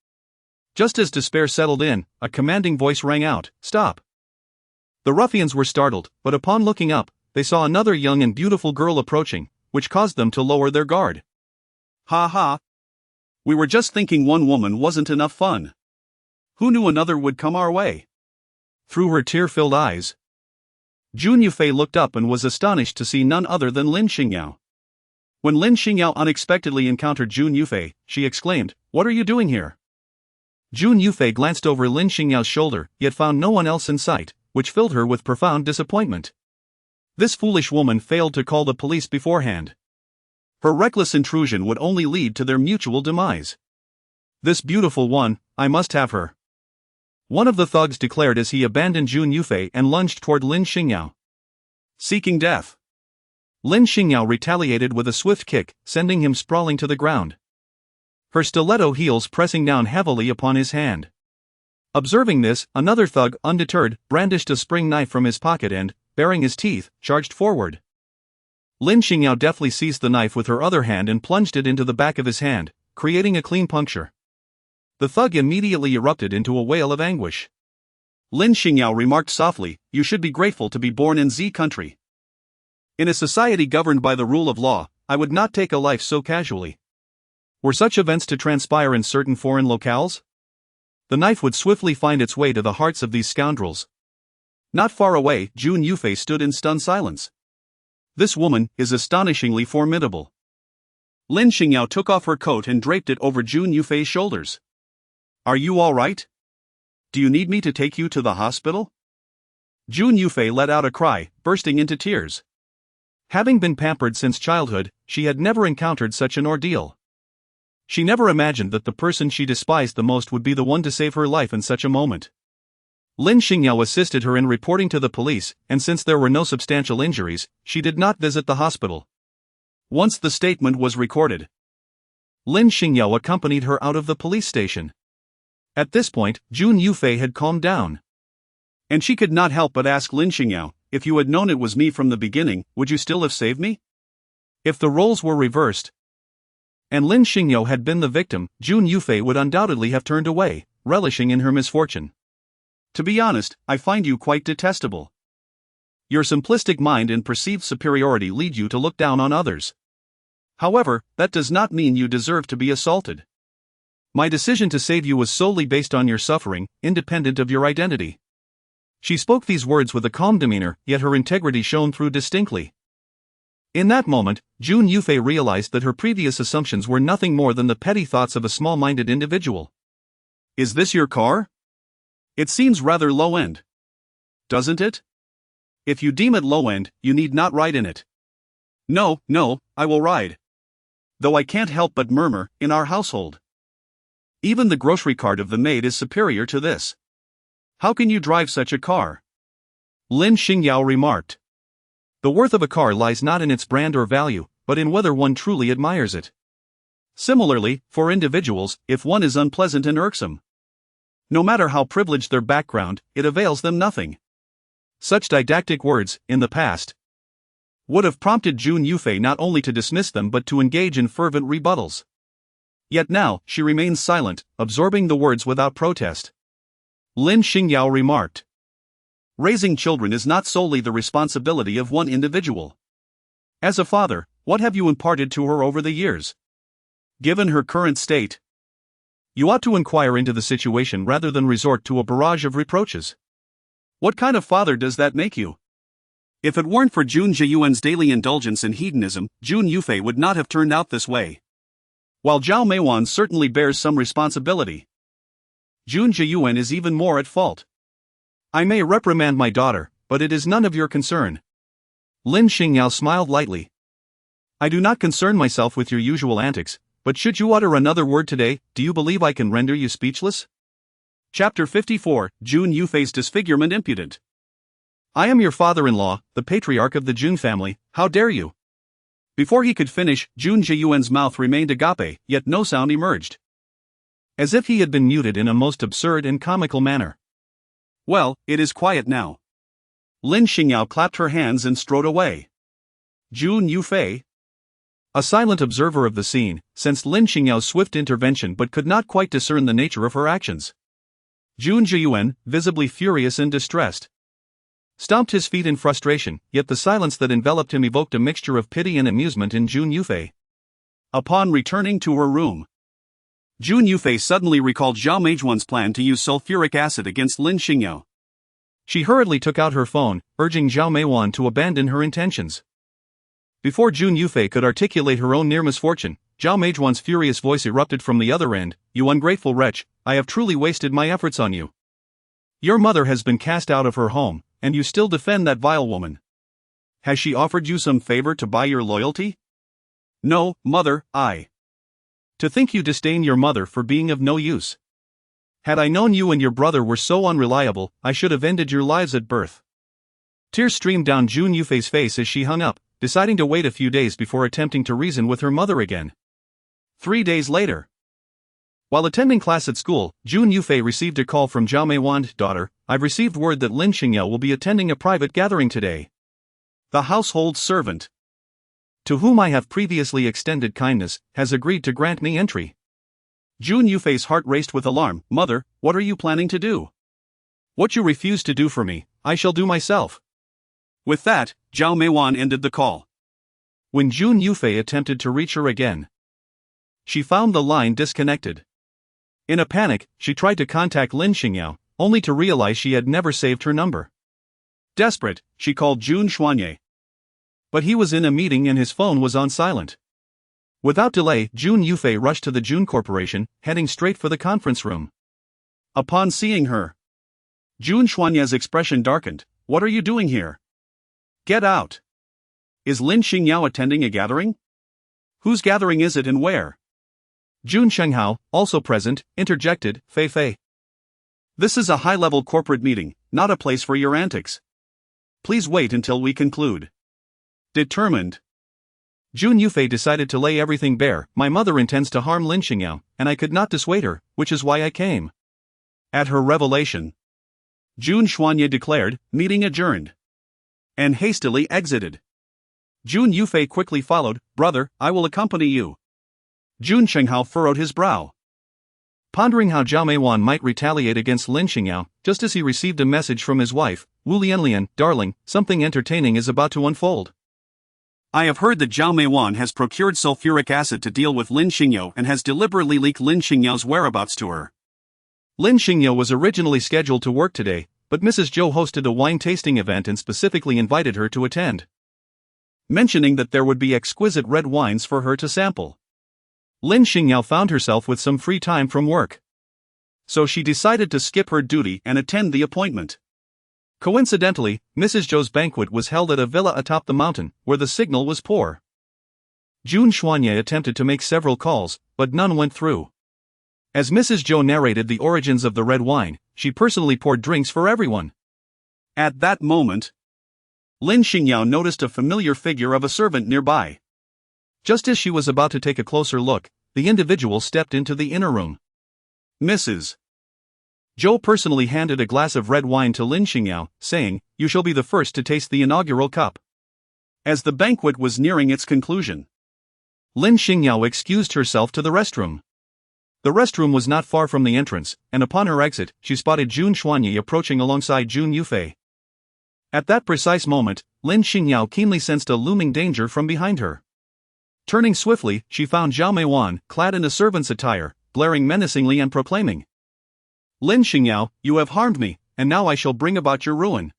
Just as despair settled in, a commanding voice rang out, "Stop!" The ruffians were startled, but upon looking up, they saw another young and beautiful girl approaching, which caused them to lower their guard. Ha ha! We were just thinking one woman wasn't enough fun. Who knew another would come our way? Through her tear-filled eyes, Jun Yufei looked up and was astonished to see none other than Lin Xingyao. When Lin Xingyao unexpectedly encountered Jun Yufei, she exclaimed, "What are you doing here?" Jun Yufei glanced over Lin Xingyao's shoulder, yet found no one else in sight, which filled her with profound disappointment. This foolish woman failed to call the police beforehand. Her reckless intrusion would only lead to their mutual demise. This beautiful one, I must have her. One of the thugs declared as he abandoned Jun Yufei and lunged toward Lin Xingyao. Seeking death. Lin Xingyao retaliated with a swift kick, sending him sprawling to the ground. Her stiletto heels pressing down heavily upon his hand. Observing this, another thug, undeterred, brandished a spring knife from his pocket and, baring his teeth, charged forward. Lin Xingyao deftly seized the knife with her other hand and plunged it into the back of his hand, creating a clean puncture. The thug immediately erupted into a wail of anguish. Lin Xingyao remarked softly, "You should be grateful to be born in Z country. In a society governed by the rule of law, I would not take a life so casually." Were such events to transpire in certain foreign locales? The knife would swiftly find its way to the hearts of these scoundrels. Not far away, Jun Yufei stood in stunned silence. This woman is astonishingly formidable. Lin Xingyao took off her coat and draped it over Jun Yufei's shoulders. "Are you all right? Do you need me to take you to the hospital?" Jun Yufei let out a cry, bursting into tears. Having been pampered since childhood, she had never encountered such an ordeal. She never imagined that the person she despised the most would be the one to save her life in such a moment. Lin Xingyao assisted her in reporting to the police, and since there were no substantial injuries, she did not visit the hospital. Once the statement was recorded, Lin Xingyao accompanied her out of the police station. At this point, Jun Yufei had calmed down. And she could not help but ask Lin Xingyao, "If you had known it was me from the beginning, would you still have saved me?" If the roles were reversed, and Lin Xingyao had been the victim, Jun Yufei would undoubtedly have turned away, relishing in her misfortune. "To be honest, I find you quite detestable. Your simplistic mind and perceived superiority lead you to look down on others. However, that does not mean you deserve to be assaulted. My decision to save you was solely based on your suffering, independent of your identity." She spoke these words with a calm demeanor, yet her integrity shone through distinctly. In that moment, Jun Yufei realized that her previous assumptions were nothing more than the petty thoughts of a small-minded individual. "Is this your car? It seems rather low-end. Doesn't it? If you deem it low-end, you need not ride in it." No, I will ride. Though I can't help but murmur, in our household. Even the grocery cart of the maid is superior to this. How can you drive such a car?" Lin Xingyao remarked. The worth of a car lies not in its brand or value, but in whether one truly admires it. Similarly, for individuals, if one is unpleasant and irksome, no matter how privileged their background, it avails them nothing. Such didactic words, in the past, would have prompted Jun Yufei not only to dismiss them but to engage in fervent rebuttals. Yet now, she remains silent, absorbing the words without protest. Lin Xingyao remarked. "Raising children is not solely the responsibility of one individual. As a father, what have you imparted to her over the years? Given her current state, you ought to inquire into the situation rather than resort to a barrage of reproaches. What kind of father does that make you? If it weren't for Jun Zhiyuan's daily indulgence in hedonism, Jun Yufei would not have turned out this way. While Zhao Meiwan certainly bears some responsibility, Jun Zhiyuan is even more at fault. I may reprimand my daughter, but it is none of your concern." Lin Xingyao smiled lightly. "I do not concern myself with your usual antics, but should you utter another word today, do you believe I can render you speechless?" Chapter 54, Jun Yufei's disfigurement impudent. "I am your father-in-law, the patriarch of the Jun family, how dare you?" Before he could finish, Jun Zhiyuan's mouth remained agape, yet no sound emerged. As if he had been muted in a most absurd and comical manner. "Well, it is quiet now." Lin Xingyao clapped her hands and strode away. Jun Yufei, a silent observer of the scene, sensed Lin Xingyao's swift intervention but could not quite discern the nature of her actions. Jun Zhiyuan, visibly furious and distressed, stomped his feet in frustration, yet the silence that enveloped him evoked a mixture of pity and amusement in Jun Yufei. Upon returning to her room, Jun Yufei suddenly recalled Zhao Meijuan's plan to use sulfuric acid against Lin Xingyao. She hurriedly took out her phone, urging Zhao Meijuan to abandon her intentions. Before Jun Yufei could articulate her own near misfortune, Zhao Meijuan's furious voice erupted from the other end. "You ungrateful wretch, I have truly wasted my efforts on you. Your mother has been cast out of her home, and you still defend that vile woman. Has she offered you some favor to buy your loyalty?" "No, mother, To think you disdain your mother for being of no use. Had I known you and your brother were so unreliable, I should have ended your lives at birth." Tears streamed down Jun Yufei's face as she hung up, deciding to wait a few days before attempting to reason with her mother again. 3 days later. While attending class at school, Jun Yufei received a call from Zhao Meiwan, daughter, I've received word that Lin Xingyao will be attending a private gathering today. The household servant, to whom I have previously extended kindness, has agreed to grant me entry. Jun Yufei's heart raced with alarm. Mother, what are you planning to do? What you refuse to do for me, I shall do myself. With that, Zhao Meiwan ended the call. When Jun Yufei attempted to reach her again, she found the line disconnected. In a panic, she tried to contact Lin Xingyao, only to realize she had never saved her number. Desperate, she called Jun Xuanye. But he was in a meeting and his phone was on silent. Without delay, Jun Yufei rushed to the Jun Corporation, heading straight for the conference room. Upon seeing her, Jun Xuanye's expression darkened. What are you doing here? Get out. Is Lin Xingyao attending a gathering? Whose gathering is it and where? Jun Shenghao, also present, interjected, Fei Fei. This is a high-level corporate meeting, not a place for your antics. Please wait until we conclude. Determined, Jun Yufei decided to lay everything bare. My mother intends to harm Lin Xingyao, and I could not dissuade her, which is why I came. At her revelation, Jun Xuanye declared, meeting adjourned, and hastily exited. Jun Yufei quickly followed. Brother, I will accompany you. Jun Shenghao furrowed his brow, pondering how Zhao Meiwan might retaliate against Lin Xingyao, just as he received a message from his wife, Wu Lianlian, darling, something entertaining is about to unfold. I have heard that Zhao Meiwan has procured sulfuric acid to deal with Lin Xingyao and has deliberately leaked Lin Xingyao's whereabouts to her. Lin Xingyao was originally scheduled to work today, but Mrs. Zhou hosted a wine tasting event and specifically invited her to attend, mentioning that there would be exquisite red wines for her to sample. Lin Xingyao found herself with some free time from work, so she decided to skip her duty and attend the appointment. Coincidentally, Mrs. Zhou's banquet was held at a villa atop the mountain, where the signal was poor. Jun Xuanye attempted to make several calls, but none went through. As Mrs. Zhou narrated the origins of the red wine, she personally poured drinks for everyone. At that moment, Lin Xingyao noticed a familiar figure of a servant nearby. Just as she was about to take a closer look, the individual stepped into the inner room. Mrs. Zhou personally handed a glass of red wine to Lin Xingyao, saying, "You shall be the first to taste the inaugural cup." As the banquet was nearing its conclusion, Lin Xingyao excused herself to the restroom. The restroom was not far from the entrance, and upon her exit, she spotted Jun Xuanye approaching alongside Jun Yufei. At that precise moment, Lin Xingyao keenly sensed a looming danger from behind her. Turning swiftly, she found Zhao Meiwan, clad in a servant's attire, glaring menacingly and proclaiming, "Lin Xingyao, you have harmed me, and now I shall bring about your ruin."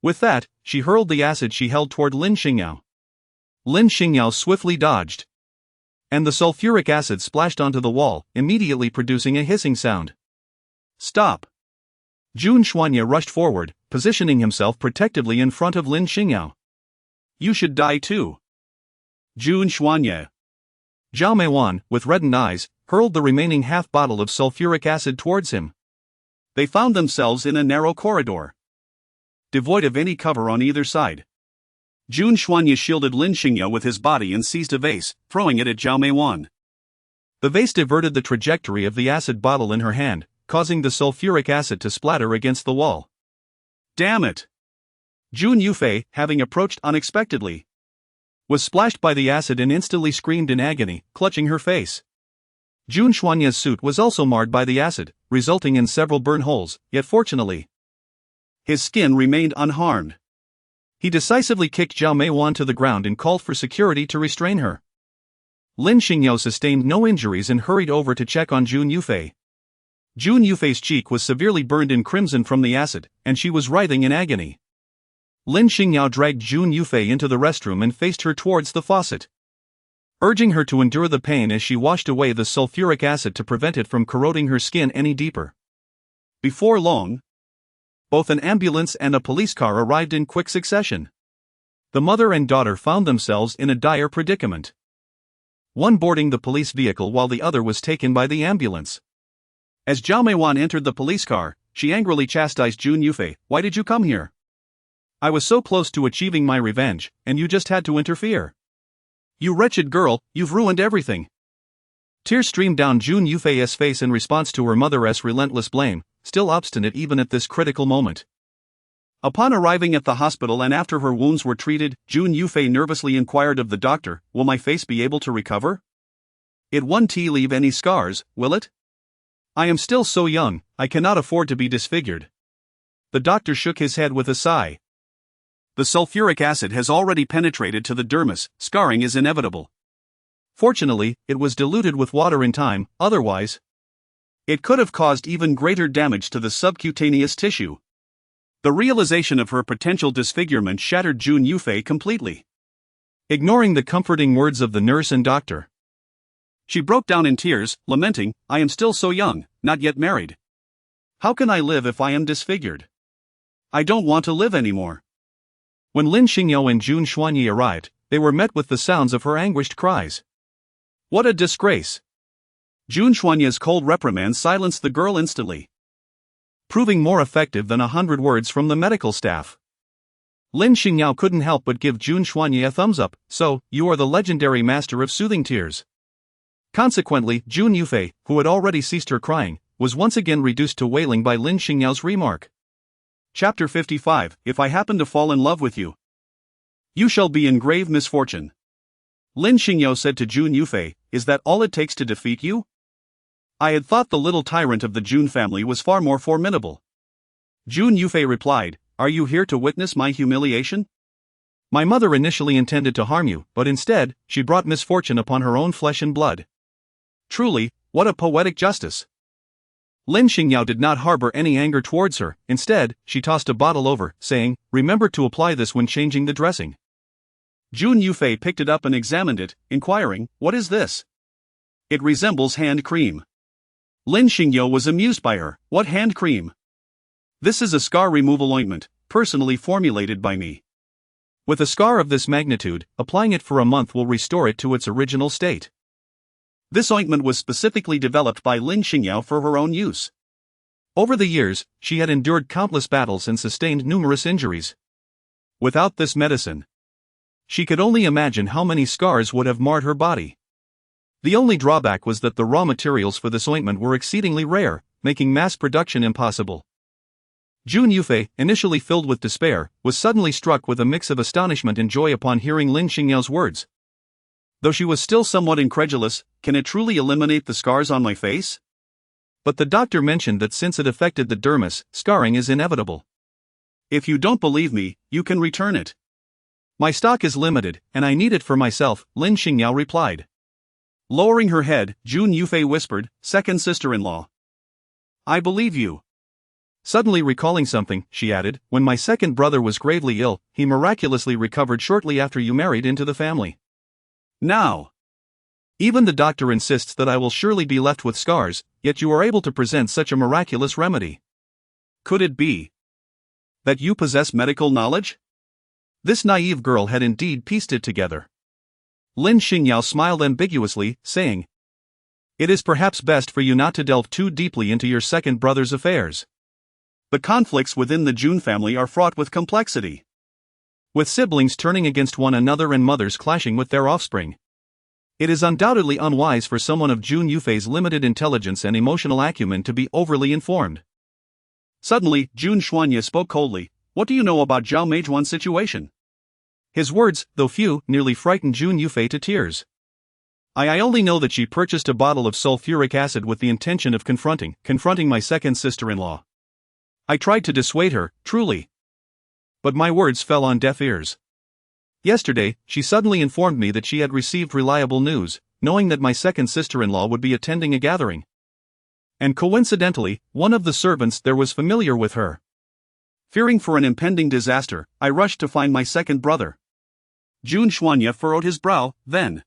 With that, she hurled the acid she held toward Lin Xingyao. Lin Xingyao swiftly dodged, and the sulfuric acid splashed onto the wall, immediately producing a hissing sound. Stop! Jun Xuanye rushed forward, positioning himself protectively in front of Lin Xingyao. You should die too. Jun Xuanye. Zhao Meiwan, with reddened eyes, hurled the remaining half-bottle of sulfuric acid towards him. They found themselves in a narrow corridor, devoid of any cover on either side. Jun Xuanye shielded Lin Xingyao with his body and seized a vase, throwing it at Zhao Meiwan. The vase diverted the trajectory of the acid bottle in her hand, causing the sulfuric acid to splatter against the wall. Damn it! Jun Yufei, having approached unexpectedly, was splashed by the acid and instantly screamed in agony, clutching her face. Jun Xuanye's suit was also marred by the acid, resulting in several burn holes, yet fortunately, his skin remained unharmed. He decisively kicked Zhao Meiwan to the ground and called for security to restrain her. Lin Xingyao sustained no injuries and hurried over to check on Jun Yufei. Jun Yufei's cheek was severely burned in crimson from the acid, and she was writhing in agony. Lin Xingyao dragged Jun Yufei into the restroom and faced her towards the faucet, urging her to endure the pain as she washed away the sulfuric acid to prevent it from corroding her skin any deeper. Before long, both an ambulance and a police car arrived in quick succession. The mother and daughter found themselves in a dire predicament, one boarding the police vehicle while the other was taken by the ambulance. As Zhao Meiwan entered the police car, she angrily chastised Jun Yufei, "Why did you come here? I was so close to achieving my revenge, and you just had to interfere. You wretched girl, you've ruined everything. Tears streamed down Jun Yufei's face in response to her mother's relentless blame, still obstinate even at this critical moment. Upon arriving at the hospital and after her wounds were treated, Jun Yufei nervously inquired of the doctor, "Will my face be able to recover? It won't leave any scars, will it? I am still so young, I cannot afford to be disfigured." The doctor shook his head with a sigh. "The sulfuric acid has already penetrated to the dermis, scarring is inevitable. Fortunately, it was diluted with water in time, otherwise, it could have caused even greater damage to the subcutaneous tissue." The realization of her potential disfigurement shattered Jun Yufei completely. Ignoring the comforting words of the nurse and doctor, she broke down in tears, lamenting, "I am still so young, not yet married. How can I live if I am disfigured? I don't want to live anymore." When Lin Xingyao and Jun Xuanyi arrived, they were met with the sounds of her anguished cries. "What a disgrace!" Jun Xuanyi's cold reprimand silenced the girl instantly, proving more effective than 100 words from the medical staff. Lin Xingyao couldn't help but give Jun Xuanyi a thumbs up. "So, you are the legendary master of soothing tears." Consequently, Jun Yufei, who had already ceased her crying, was once again reduced to wailing by Lin Xingyao's remark. Chapter 55, If I happen to fall in love with you, you shall be in grave misfortune. Lin Xingyao said to Jun Yufei, "Is that all it takes to defeat you? I had thought the little tyrant of the Jun family was far more formidable." Jun Yufei replied, "Are you here to witness my humiliation? My mother initially intended to harm you, but instead, she brought misfortune upon her own flesh and blood. Truly, what a poetic justice." Lin Xingyao did not harbor any anger towards her. Instead, she tossed a bottle over, saying, "Remember to apply this when changing the dressing." Jun Yufei picked it up and examined it, inquiring, "What is this?" "It resembles hand cream." Lin Xingyao was amused by her. "What hand cream?" "This is a scar removal ointment, personally formulated by me. With a scar of this magnitude, applying it for a month will restore it to its original state." This ointment was specifically developed by Lin Xingyao for her own use. Over the years, she had endured countless battles and sustained numerous injuries. Without this medicine, she could only imagine how many scars would have marred her body. The only drawback was that the raw materials for this ointment were exceedingly rare, making mass production impossible. Jun Yufei, initially filled with despair, was suddenly struck with a mix of astonishment and joy upon hearing Lin Xingyao's words. Though she was still somewhat incredulous, "Can it truly eliminate the scars on my face?" But the doctor mentioned that since it affected the dermis, scarring is inevitable. "If you don't believe me, you can return it. My stock is limited, and I need it for myself," Lin Xingyao replied. Lowering her head, Jun Yufei whispered, "Second sister-in-law, I believe you." Suddenly recalling something, she added, "When my second brother was gravely ill, he miraculously recovered shortly after you married into the family. Now, even the doctor insists that I will surely be left with scars, yet you are able to present such a miraculous remedy. Could it be that you possess medical knowledge?" This naive girl had indeed pieced it together. Lin Xingyao smiled ambiguously, saying, "It is perhaps best for you not to delve too deeply into your second brother's affairs. The conflicts within the Jun family are fraught with complexity, with siblings turning against one another and mothers clashing with their offspring. It is undoubtedly unwise for someone of Jun Yufei's limited intelligence and emotional acumen to be overly informed." Suddenly, Jun Xuanyi spoke coldly, "What do you know about Zhao Meijuan's situation?" His words, though few, nearly frightened Jun Yufei to tears. I only know that she purchased a bottle of sulfuric acid with the intention of confronting my second sister-in-law. I tried to dissuade her, truly, but my words fell on deaf ears. Yesterday, she suddenly informed me that she had received reliable news, knowing that my second sister-in-law would be attending a gathering. And coincidentally, one of the servants there was familiar with her. Fearing for an impending disaster, I rushed to find my second brother. Jun Xuanyi furrowed his brow, then.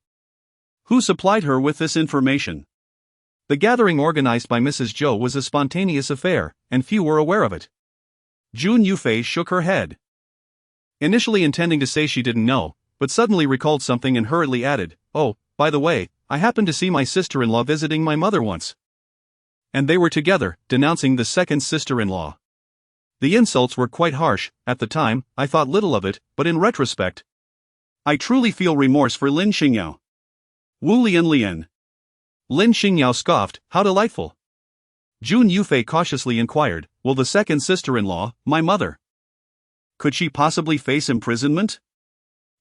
Who supplied her with this information? The gathering organized by Mrs. Zhou was a spontaneous affair, and few were aware of it. Jun Yufei shook her head, initially intending to say she didn't know, but suddenly recalled something and hurriedly added, "Oh, by the way, I happened to see my sister-in-law visiting my mother once." And they were together, denouncing the second sister-in-law. The insults were quite harsh. At the time, I thought little of it, but in retrospect, I truly feel remorse for Lin Xingyao. Wu Lian. Lin Xingyao scoffed, how delightful. Jun Yufei cautiously inquired, will the second sister-in-law, my mother, could she possibly face imprisonment?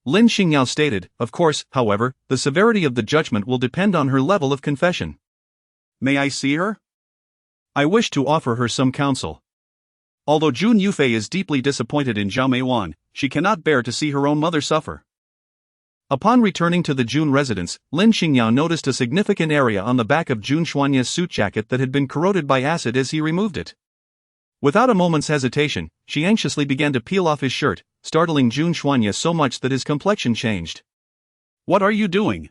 Lin Xingyao stated, of course, however, the severity of the judgment will depend on her level of confession. May I see her? I wish to offer her some counsel. Although Jun Yufei is deeply disappointed in Zhao Meiwan, she cannot bear to see her own mother suffer. Upon returning to the Jun residence, Lin Xingyao noticed a significant area on the back of Jun Xuanye's suit jacket that had been corroded by acid as he removed it. Without a moment's hesitation, she anxiously began to peel off his shirt, startling Jun Xuanye so much that his complexion changed. What are you doing?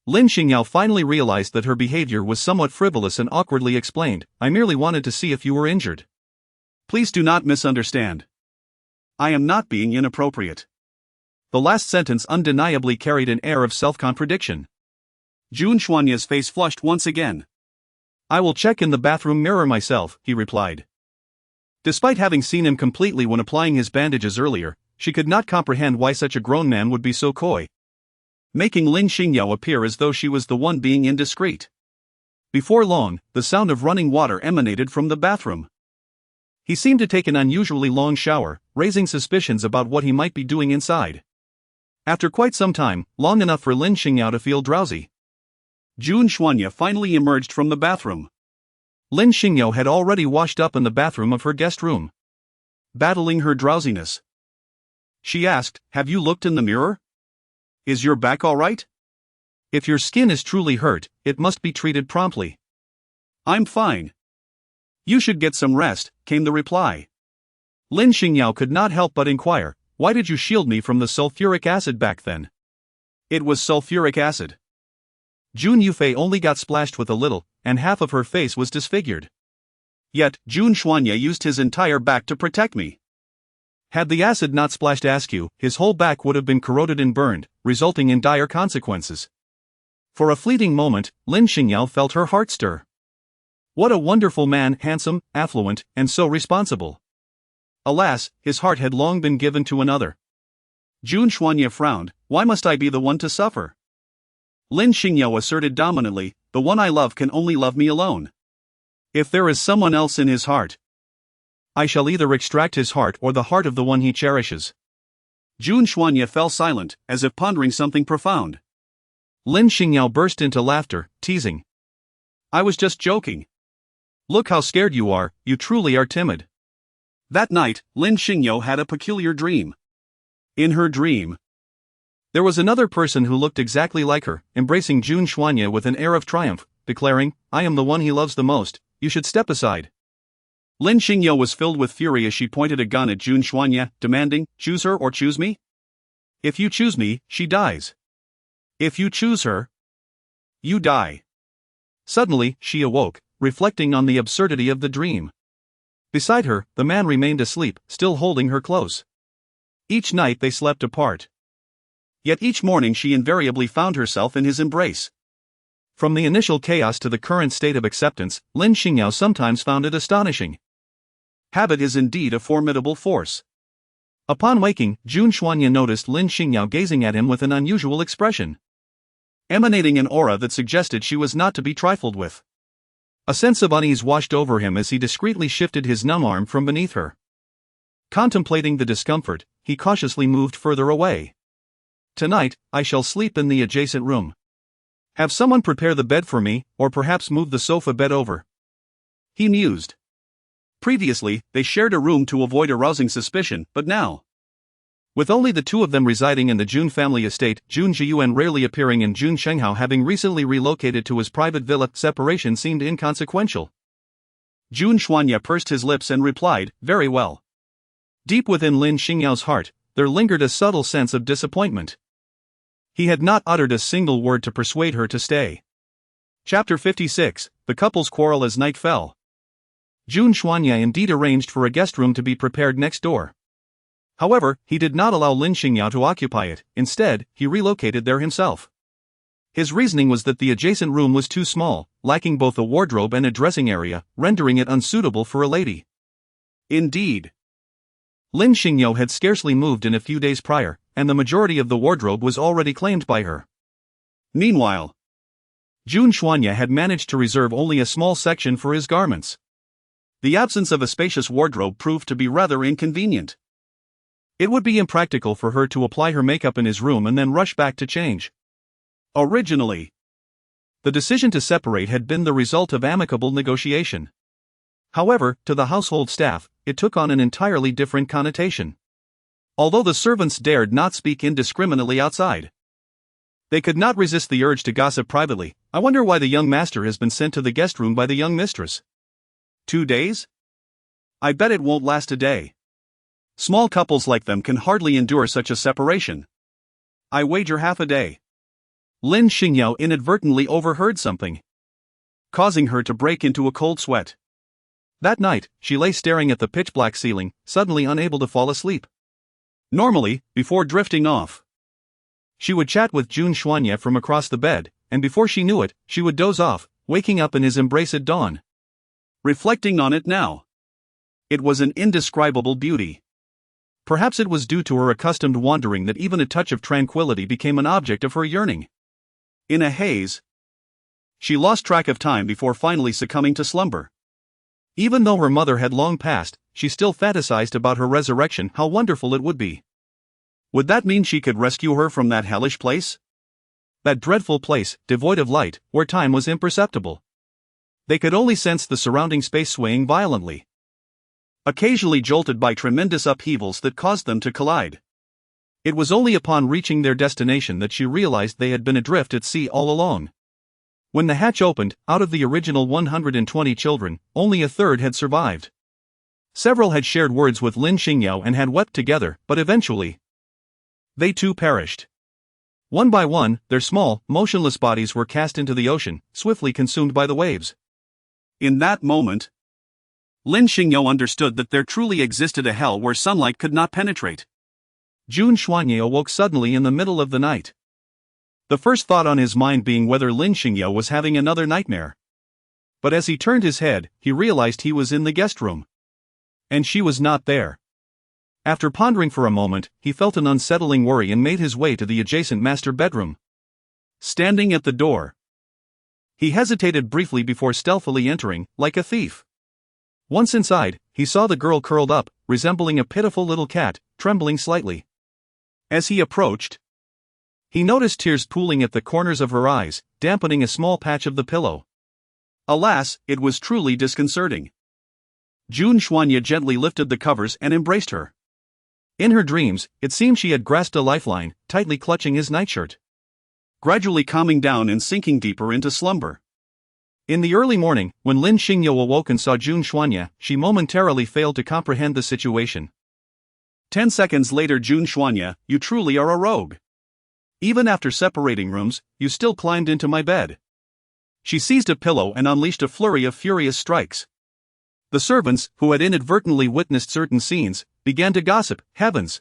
Lin Xingyao finally realized that her behavior was somewhat frivolous and awkwardly explained, I merely wanted to see if you were injured. Please do not misunderstand. I am not being inappropriate. The last sentence undeniably carried an air of self-contradiction. Jun Xuanye's face flushed once again. I will check in the bathroom mirror myself, he replied. Despite having seen him completely when applying his bandages earlier, she could not comprehend why such a grown man would be so coy, making Lin Xingyao appear as though she was the one being indiscreet. Before long, the sound of running water emanated from the bathroom. He seemed to take an unusually long shower, raising suspicions about what he might be doing inside. After quite some time, long enough for Lin Xingyao to feel drowsy, Jun Xuanye finally emerged from the bathroom. Lin Xingyao had already washed up in the bathroom of her guest room. Battling her drowsiness, she asked, have you looked in the mirror? Is your back all right? If your skin is truly hurt, it must be treated promptly. I'm fine. You should get some rest, came the reply. Lin Xingyao could not help but inquire, why did you shield me from the sulfuric acid back then? It was sulfuric acid. Jun Yufei only got splashed with a little, and half of her face was disfigured. Yet, Jun Xuanye used his entire back to protect me. Had the acid not splashed Askew, his whole back would have been corroded and burned, resulting in dire consequences. For a fleeting moment, Lin Xingyao felt her heart stir. What a wonderful man, handsome, affluent, and so responsible. Alas, his heart had long been given to another. Jun Xuanye frowned, why must I be the one to suffer? Lin Xingyao asserted dominantly, the one I love can only love me alone. If there is someone else in his heart, I shall either extract his heart or the heart of the one he cherishes. Jun Xuanye fell silent, as if pondering something profound. Lin Xingyao burst into laughter, teasing. I was just joking. Look how scared you are, you truly are timid. That night, Lin Xingyao had a peculiar dream. In her dream, there was another person who looked exactly like her, embracing Jun Xuanye with an air of triumph, declaring, I am the one he loves the most, you should step aside. Lin Xingyao was filled with fury as she pointed a gun at Jun Xuanye, demanding, choose her or choose me? If you choose me, she dies. If you choose her, you die. Suddenly, she awoke, reflecting on the absurdity of the dream. Beside her, the man remained asleep, still holding her close. Each night they slept apart. Yet each morning she invariably found herself in his embrace. From the initial chaos to the current state of acceptance, Lin Xingyao sometimes found it astonishing. Habit is indeed a formidable force. Upon waking, Jun Xuanye noticed Lin Xingyao gazing at him with an unusual expression, emanating an aura that suggested she was not to be trifled with. A sense of unease washed over him as he discreetly shifted his numb arm from beneath her. Contemplating the discomfort, he cautiously moved further away. Tonight, I shall sleep in the adjacent room. Have someone prepare the bed for me, or perhaps move the sofa bed over. He mused. Previously, they shared a room to avoid arousing suspicion, but now, with only the two of them residing in the Jun family estate, Jun Zhiyuan rarely appearing and Jun Shenghao having recently relocated to his private villa, separation seemed inconsequential. Jun Xuanye pursed his lips and replied, very well. Deep within Lin Xingyao's heart, there lingered a subtle sense of disappointment. He had not uttered a single word to persuade her to stay. Chapter 56, The Couple's Quarrel as Night Fell. Jun Xuanye indeed arranged for a guest room to be prepared next door. However, he did not allow Lin Xingyao to occupy it, instead, he relocated there himself. His reasoning was that the adjacent room was too small, lacking both a wardrobe and a dressing area, rendering it unsuitable for a lady. Indeed. Lin Xingyao had scarcely moved in a few days prior, and the majority of the wardrobe was already claimed by her. Meanwhile, Jun Xuanya had managed to reserve only a small section for his garments. the absence of a spacious wardrobe proved to be rather inconvenient. It would be impractical for her to apply her makeup in his room and then rush back to change. Originally, the decision to separate had been the result of amicable negotiation. However, to the household staff, it took on an entirely different connotation. Although the servants dared not speak indiscriminately outside, they could not resist the urge to gossip privately. I wonder why the young master has been sent to the guest room by the young mistress. 2 days? I bet it won't last a day. Small couples like them can hardly endure such a separation. I wager half a day. Lin Xingyao inadvertently overheard something, causing her to break into a cold sweat. That night, she lay staring at the pitch-black ceiling, suddenly unable to fall asleep. Normally, before drifting off, she would chat with Jun Xuanya from across the bed, and before she knew it, she would doze off, waking up in his embrace at dawn. Reflecting on it now, it was an indescribable beauty. Perhaps it was due to her accustomed wandering that even a touch of tranquility became an object of her yearning. In a haze, she lost track of time before finally succumbing to slumber. Even though her mother had long passed, she still fantasized about her resurrection. How wonderful it would be. Would that mean she could rescue her from that hellish place? That dreadful place, devoid of light, where time was imperceptible. They could only sense the surrounding space swaying violently, occasionally jolted by tremendous upheavals that caused them to collide. It was only upon reaching their destination that she realized they had been adrift at sea all along. When the hatch opened, out of the original 120 children, only a third had survived. Several had shared words with Lin Xingyao and had wept together, but eventually, they too perished. One by one, their small, motionless bodies were cast into the ocean, swiftly consumed by the waves. In that moment, Lin Xingyao understood that there truly existed a hell where sunlight could not penetrate. Jun Xuanya awoke suddenly in the middle of the night, the first thought on his mind being whether Lin Xingyao was having another nightmare. But as he turned his head, he realized he was in the guest room, and she was not there. After pondering for a moment, he felt an unsettling worry and made his way to the adjacent master bedroom. Standing at the door, he hesitated briefly before stealthily entering, like a thief. Once inside, he saw the girl curled up, resembling a pitiful little cat, trembling slightly. As he approached, he noticed tears pooling at the corners of her eyes, dampening a small patch of the pillow. Alas, it was truly disconcerting. Jun Xuanya gently lifted the covers and embraced her. In her dreams, it seemed she had grasped a lifeline, tightly clutching his nightshirt, gradually calming down and sinking deeper into slumber. In the early morning, when Lin Xingyao awoke and saw Jun Xuanya, she momentarily failed to comprehend the situation. 10 seconds later, Jun Xuanya, you truly are a rogue. Even after separating rooms, you still climbed into my bed. She seized a pillow and unleashed a flurry of furious strikes. The servants, who had inadvertently witnessed certain scenes, began to gossip. Heavens!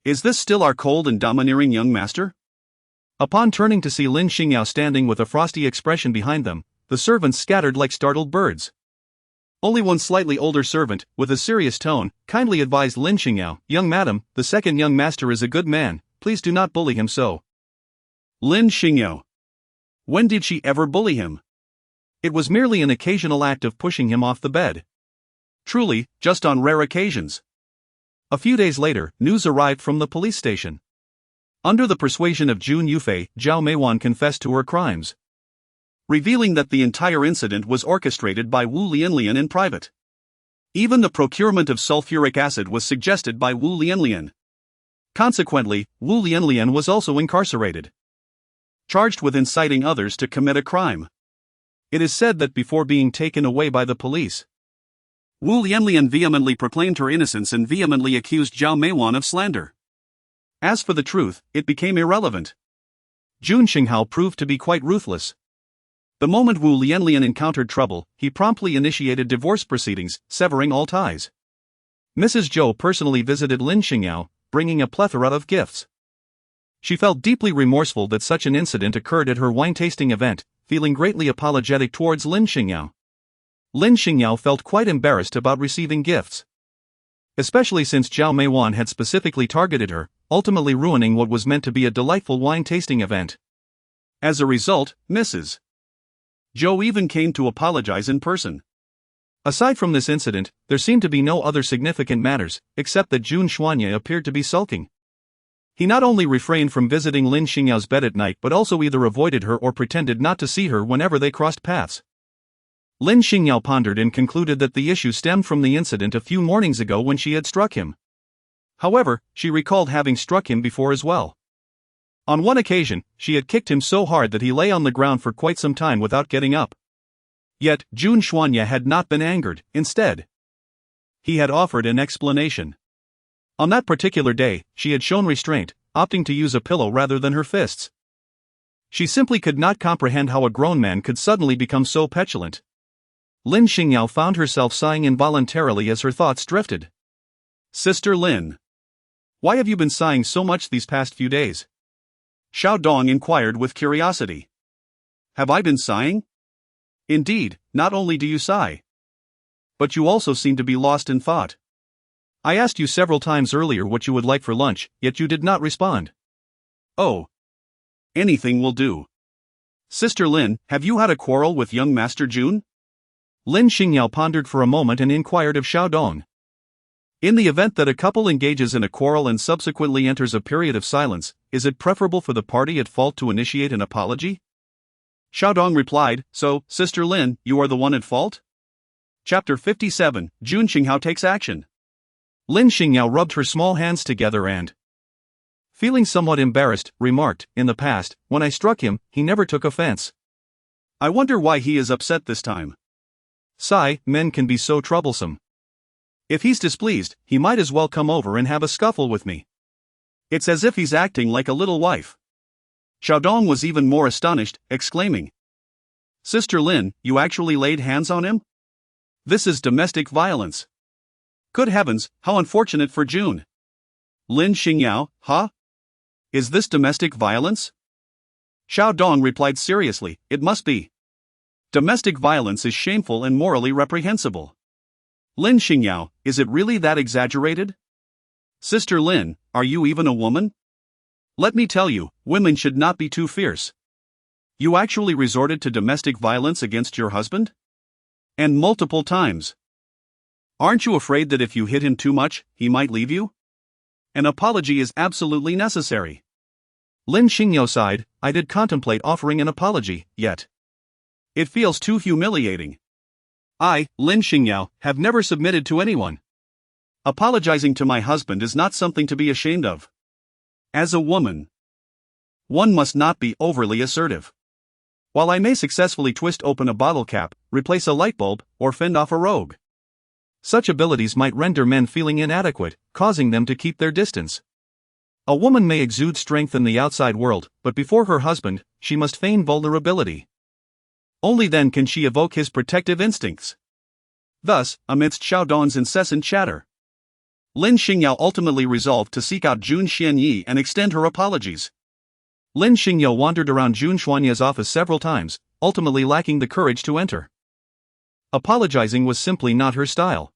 Is this still our cold and domineering young master? Upon turning to see Lin Xingyao standing with a frosty expression behind them, the servants scattered like startled birds. Only one slightly older servant, with a serious tone, kindly advised Lin Xingyao, "Young madam, the second young master is a good man, please do not bully him so." Lin Xingyao. When did she ever bully him? It was merely an occasional act of pushing him off the bed. Truly, just on rare occasions. A few days later, news arrived from the police station. Under the persuasion of Jun Yufei, Zhao Meiwan confessed to her crimes, revealing that the entire incident was orchestrated by Wu Lianlian in private. Even the procurement of sulfuric acid was suggested by Wu Lianlian. Consequently, Wu Lianlian was also incarcerated, charged with inciting others to commit a crime. It is said that before being taken away by the police, Wu Lianlian vehemently proclaimed her innocence and vehemently accused Zhao Meiwan of slander. As for the truth, it became irrelevant. Jun Xinghao proved to be quite ruthless. The moment Wu Lianlian encountered trouble, he promptly initiated divorce proceedings, severing all ties. Mrs. Zhou personally visited Lin Xingyao, bringing a plethora of gifts. She felt deeply remorseful that such an incident occurred at her wine-tasting event, feeling greatly apologetic towards Lin Xingyao. Lin Xingyao felt quite embarrassed about receiving gifts. Especially since Zhao Meiwan had specifically targeted her, ultimately ruining what was meant to be a delightful wine-tasting event. As a result, Mrs. Zhou even came to apologize in person. Aside from this incident, there seemed to be no other significant matters, except that Jun Xuanye appeared to be sulking. He not only refrained from visiting Lin Xingyao's bed at night but also either avoided her or pretended not to see her whenever they crossed paths. Lin Xingyao pondered and concluded that the issue stemmed from the incident a few mornings ago when she had struck him. However, she recalled having struck him before as well. On one occasion, she had kicked him so hard that he lay on the ground for quite some time without getting up. Yet, Jun Xuanye had not been angered. Instead, he had offered an explanation. On that particular day, she had shown restraint, opting to use a pillow rather than her fists. She simply could not comprehend how a grown man could suddenly become so petulant. Lin Xingyao found herself sighing involuntarily as her thoughts drifted. Sister Lin, why have you been sighing so much these past few days? Xiao Dong inquired with curiosity. Have I been sighing? Indeed, not only do you sigh, but you also seem to be lost in thought. I asked you several times earlier what you would like for lunch, yet you did not respond. Oh. Anything will do. Sister Lin, have you had a quarrel with young Master Jun? Lin Xingyao pondered for a moment and inquired of Xiao Dong. In the event that a couple engages in a quarrel and subsequently enters a period of silence, is it preferable for the party at fault to initiate an apology? Xiao Dong replied, so, Sister Lin, you are the one at fault? Chapter 57, Jun Xingyao takes action. Lin Xingyao rubbed her small hands together and, feeling somewhat embarrassed, remarked, in the past, when I struck him, he never took offense. I wonder why he is upset this time. Sigh, men can be so troublesome. If he's displeased, he might as well come over and have a scuffle with me. It's as if he's acting like a little wife. Xiao Dong was even more astonished, exclaiming, Sister Lin, you actually laid hands on him? This is domestic violence. Good heavens, how unfortunate for Jun. Lin Xingyao, huh? Is this domestic violence? Xiao Dong replied seriously, it must be. Domestic violence is shameful and morally reprehensible. Lin Xingyao, is it really that exaggerated? Sister Lin, are you even a woman? Let me tell you, women should not be too fierce. You actually resorted to domestic violence against your husband? And multiple times. Aren't you afraid that if you hit him too much, he might leave you? An apology is absolutely necessary. Lin Xingyao sighed, I did contemplate offering an apology, yet it feels too humiliating. I, Lin Xingyao, have never submitted to anyone. Apologizing to my husband is not something to be ashamed of. As a woman, one must not be overly assertive. While I may successfully twist open a bottle cap, replace a light bulb, or fend off a rogue, such abilities might render men feeling inadequate, causing them to keep their distance. A woman may exude strength in the outside world, but before her husband, she must feign vulnerability. Only then can she evoke his protective instincts. Thus, amidst Xiao Dong's incessant chatter, Lin Xingyao ultimately resolved to seek out Jun Xianyi and extend her apologies. Lin Xingyao wandered around Jun Xuanye's office several times, ultimately lacking the courage to enter. Apologizing was simply not her style.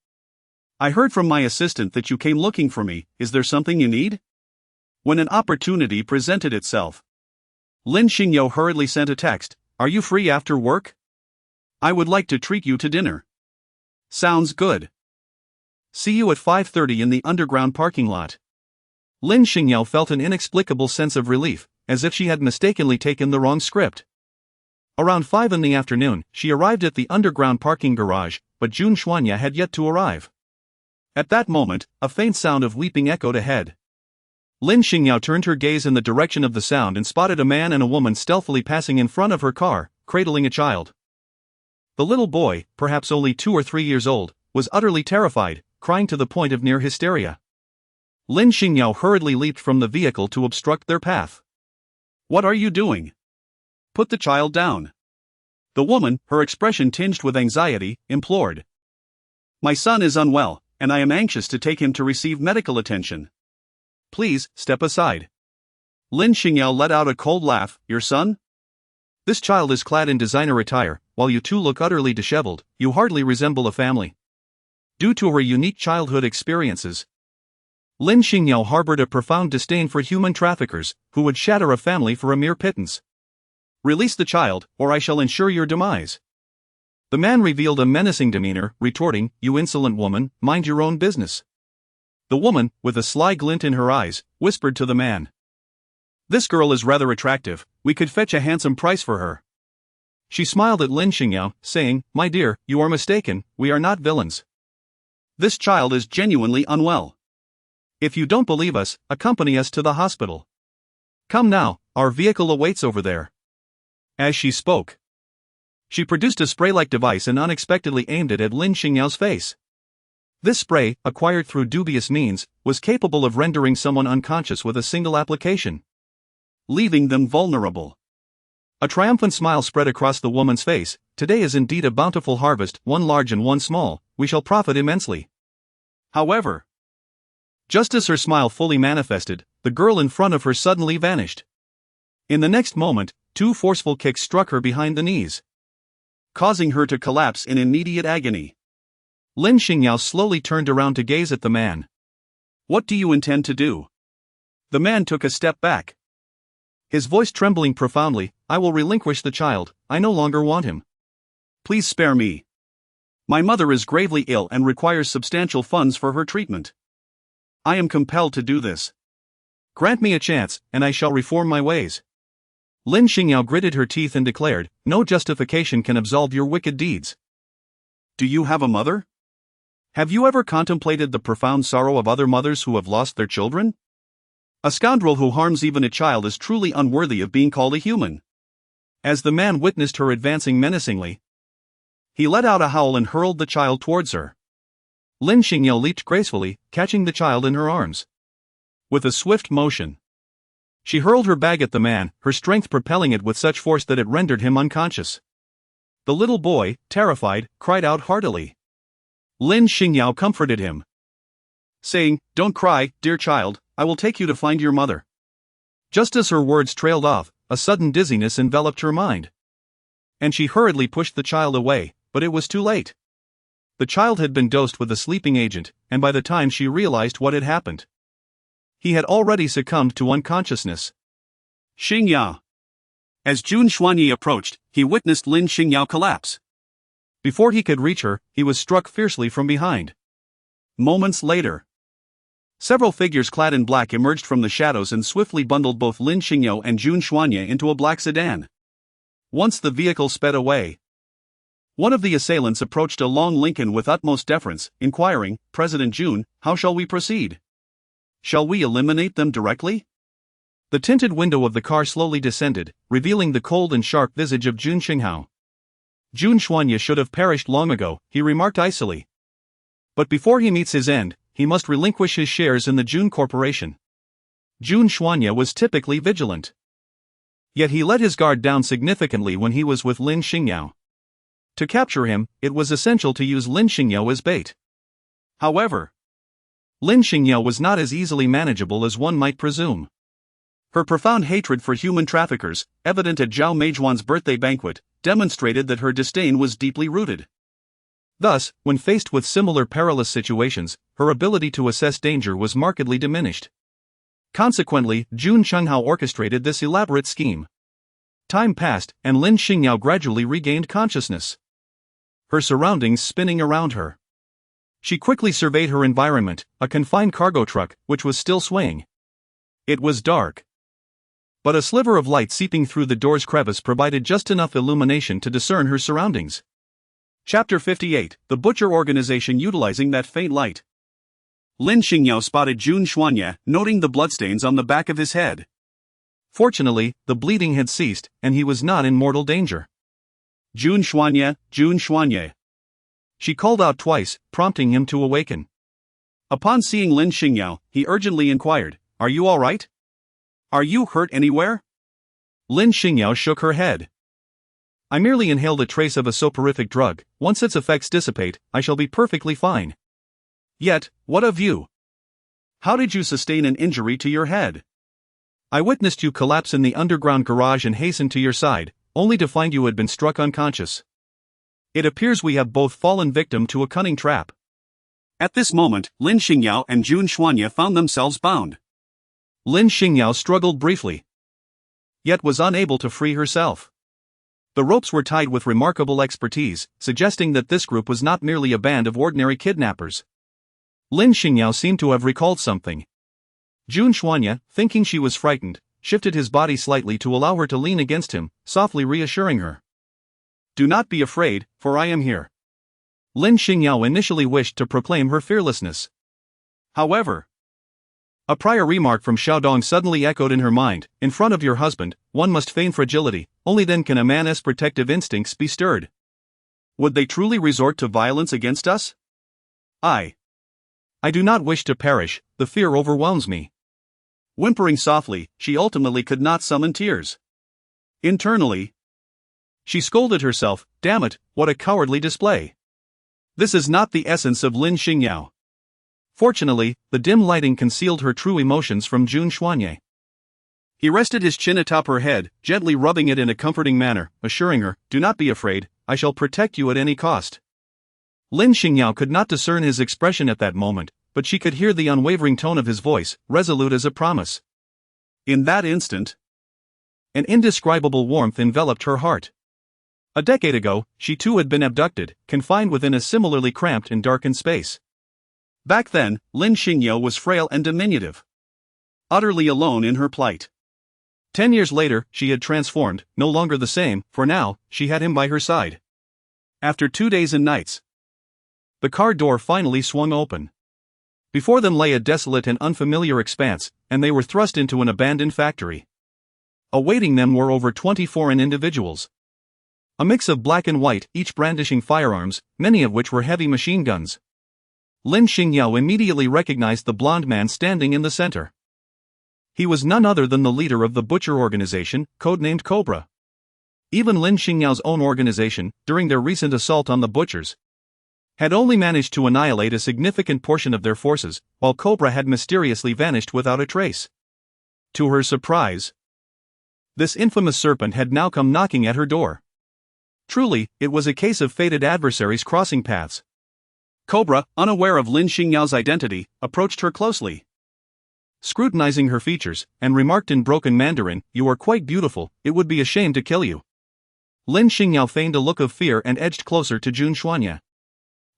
I heard from my assistant that you came looking for me, is there something you need? When an opportunity presented itself, Lin Xingyao hurriedly sent a text, are you free after work? I would like to treat you to dinner. Sounds good. See you at 5:30 in the underground parking lot. Lin Xingyao felt an inexplicable sense of relief, as if she had mistakenly taken the wrong script. Around 5 in the afternoon, she arrived at the underground parking garage, but Jun Xuanye had yet to arrive. At that moment, a faint sound of weeping echoed ahead. Lin Xingyao turned her gaze in the direction of the sound and spotted a man and a woman stealthily passing in front of her car, cradling a child. The little boy, perhaps only 2 or 3 years old, was utterly terrified, crying to the point of near hysteria. Lin Xingyao hurriedly leaped from the vehicle to obstruct their path. What are you doing? Put the child down. The woman, her expression tinged with anxiety, implored. My son is unwell, and I am anxious to take him to receive medical attention. Please, step aside. Lin Xingyao let out a cold laugh, your son? This child is clad in designer attire, while you two look utterly disheveled. You hardly resemble a family. Due to her unique childhood experiences, Lin Xingyao harbored a profound disdain for human traffickers, who would shatter a family for a mere pittance. Release the child, or I shall ensure your demise. The man revealed a menacing demeanor, retorting, You insolent woman, mind your own business. The woman, with a sly glint in her eyes, whispered to the man. This girl is rather attractive, we could fetch a handsome price for her. She smiled at Lin Xingyao, saying, My dear, you are mistaken, we are not villains. This child is genuinely unwell. If you don't believe us, accompany us to the hospital. Come now, our vehicle awaits over there. As she spoke, she produced a spray-like device and unexpectedly aimed it at Lin Xingyao's face. This spray, acquired through dubious means, was capable of rendering someone unconscious with a single application, leaving them vulnerable. A triumphant smile spread across the woman's face. Today is indeed a bountiful harvest, one large and one small, we shall profit immensely. However, just as her smile fully manifested, the girl in front of her suddenly vanished. In the next moment, two forceful kicks struck her behind the knees, causing her to collapse in immediate agony. Lin Xingyao slowly turned around to gaze at the man. What do you intend to do? The man took a step back, his voice trembling profoundly. I will relinquish the child, I no longer want him. Please spare me. My mother is gravely ill and requires substantial funds for her treatment. I am compelled to do this. Grant me a chance, and I shall reform my ways. Lin Xingyao gritted her teeth and declared, No justification can absolve your wicked deeds. Do you have a mother? Have you ever contemplated the profound sorrow of other mothers who have lost their children? A scoundrel who harms even a child is truly unworthy of being called a human. As the man witnessed her advancing menacingly, he let out a howl and hurled the child towards her. Lin Xingyao leaped gracefully, catching the child in her arms. With a swift motion, she hurled her bag at the man, her strength propelling it with such force that it rendered him unconscious. The little boy, terrified, cried out heartily. Lin Xingyao comforted him, saying, Don't cry, dear child, I will take you to find your mother. Just as her words trailed off, a sudden dizziness enveloped her mind, and she hurriedly pushed the child away, but it was too late. The child had been dosed with a sleeping agent, and by the time she realized what had happened, he had already succumbed to unconsciousness. Xingyao. As Jun Xuanyi approached, he witnessed Lin Xingyao collapse. Before he could reach her, he was struck fiercely from behind. Moments later, several figures clad in black emerged from the shadows and swiftly bundled both Lin Xingyao and Jun Xuanyi into a black sedan. Once the vehicle sped away, one of the assailants approached a long Lincoln with utmost deference, inquiring, President Jun, how shall we proceed? Shall we eliminate them directly? The tinted window of the car slowly descended, revealing the cold and sharp visage of Jun Xinghao. Jun Xuanyi should have perished long ago, he remarked icily. But before he meets his end, he must relinquish his shares in the Jun Corporation. Jun Xuanyi was typically vigilant, yet he let his guard down significantly when he was with Lin Xingyao. To capture him, it was essential to use Lin Xingyao as bait. However, Lin Xingyao was not as easily manageable as one might presume. Her profound hatred for human traffickers, evident at Zhao Meijuan's birthday banquet, demonstrated that her disdain was deeply rooted. Thus, when faced with similar perilous situations, her ability to assess danger was markedly diminished. Consequently, Jun Xinghao orchestrated this elaborate scheme. Time passed, and Lin Xingyao gradually regained consciousness, her surroundings spinning around her. She quickly surveyed her environment, a confined cargo truck, which was still swaying. It was dark, but a sliver of light seeping through the door's crevice provided just enough illumination to discern her surroundings. Chapter 58, The Butcher Organization Utilizing That Faint Light. Lin Xingyao spotted Jun Xuanyi, noting the bloodstains on the back of his head. Fortunately, the bleeding had ceased, and he was not in mortal danger. Jun Xuanyi, Jun Xuanyi. She called out twice, prompting him to awaken. Upon seeing Lin Xingyao, he urgently inquired, Are you all right? Are you hurt anywhere? Lin Xingyao shook her head. I merely inhaled a trace of a soporific drug. Once its effects dissipate, I shall be perfectly fine. Yet, what of you? How did you sustain an injury to your head? I witnessed you collapse in the underground garage and hastened to your side, only to find you had been struck unconscious. It appears we have both fallen victim to a cunning trap." At this moment, Lin Xingyao and Jun Xuanye found themselves bound. Lin Xingyao struggled briefly, yet was unable to free herself. The ropes were tied with remarkable expertise, suggesting that this group was not merely a band of ordinary kidnappers. Lin Xingyao seemed to have recalled something. Jun Xuanye, thinking she was frightened, shifted his body slightly to allow her to lean against him, softly reassuring her. "Do not be afraid, for I am here." Lin Xingyao initially wished to proclaim her fearlessness. However, a prior remark from Xiaodong suddenly echoed in her mind: "In front of your husband, one must feign fragility, only then can a man's protective instincts be stirred." Would they truly resort to violence against us? I do not wish to perish, the fear overwhelms me. Whimpering softly, she ultimately could not summon tears. Internally, she scolded herself, "Damn it, what a cowardly display. This is not the essence of Lin Xingyao." Fortunately, the dim lighting concealed her true emotions from Jun Xuanye. He rested his chin atop her head, gently rubbing it in a comforting manner, assuring her, "Do not be afraid, I shall protect you at any cost." Lin Xingyao could not discern his expression at that moment, but she could hear the unwavering tone of his voice, resolute as a promise. In that instant, an indescribable warmth enveloped her heart. A decade ago, she too had been abducted, confined within a similarly cramped and darkened space. Back then, Lin Xingyao was frail and diminutive, utterly alone in her plight. 10 years later, she had transformed, no longer the same, for now, she had him by her side. After 2 days and nights, the car door finally swung open. Before them lay a desolate and unfamiliar expanse, and they were thrust into an abandoned factory. Awaiting them were over 20 foreign individuals. A mix of black and white, each brandishing firearms, many of which were heavy machine guns. Lin Xingyao immediately recognized the blonde man standing in the center. He was none other than the leader of the butcher organization, codenamed Cobra. Even Lin Xingyao's own organization, during their recent assault on the butchers, had only managed to annihilate a significant portion of their forces, while Cobra had mysteriously vanished without a trace. To her surprise, this infamous serpent had now come knocking at her door. Truly, it was a case of fated adversaries crossing paths. Cobra, unaware of Lin Xingyao's identity, approached her closely, scrutinizing her features, and remarked in broken Mandarin, "You are quite beautiful, it would be a shame to kill you." Lin Xingyao feigned a look of fear and edged closer to Jun Xuanye.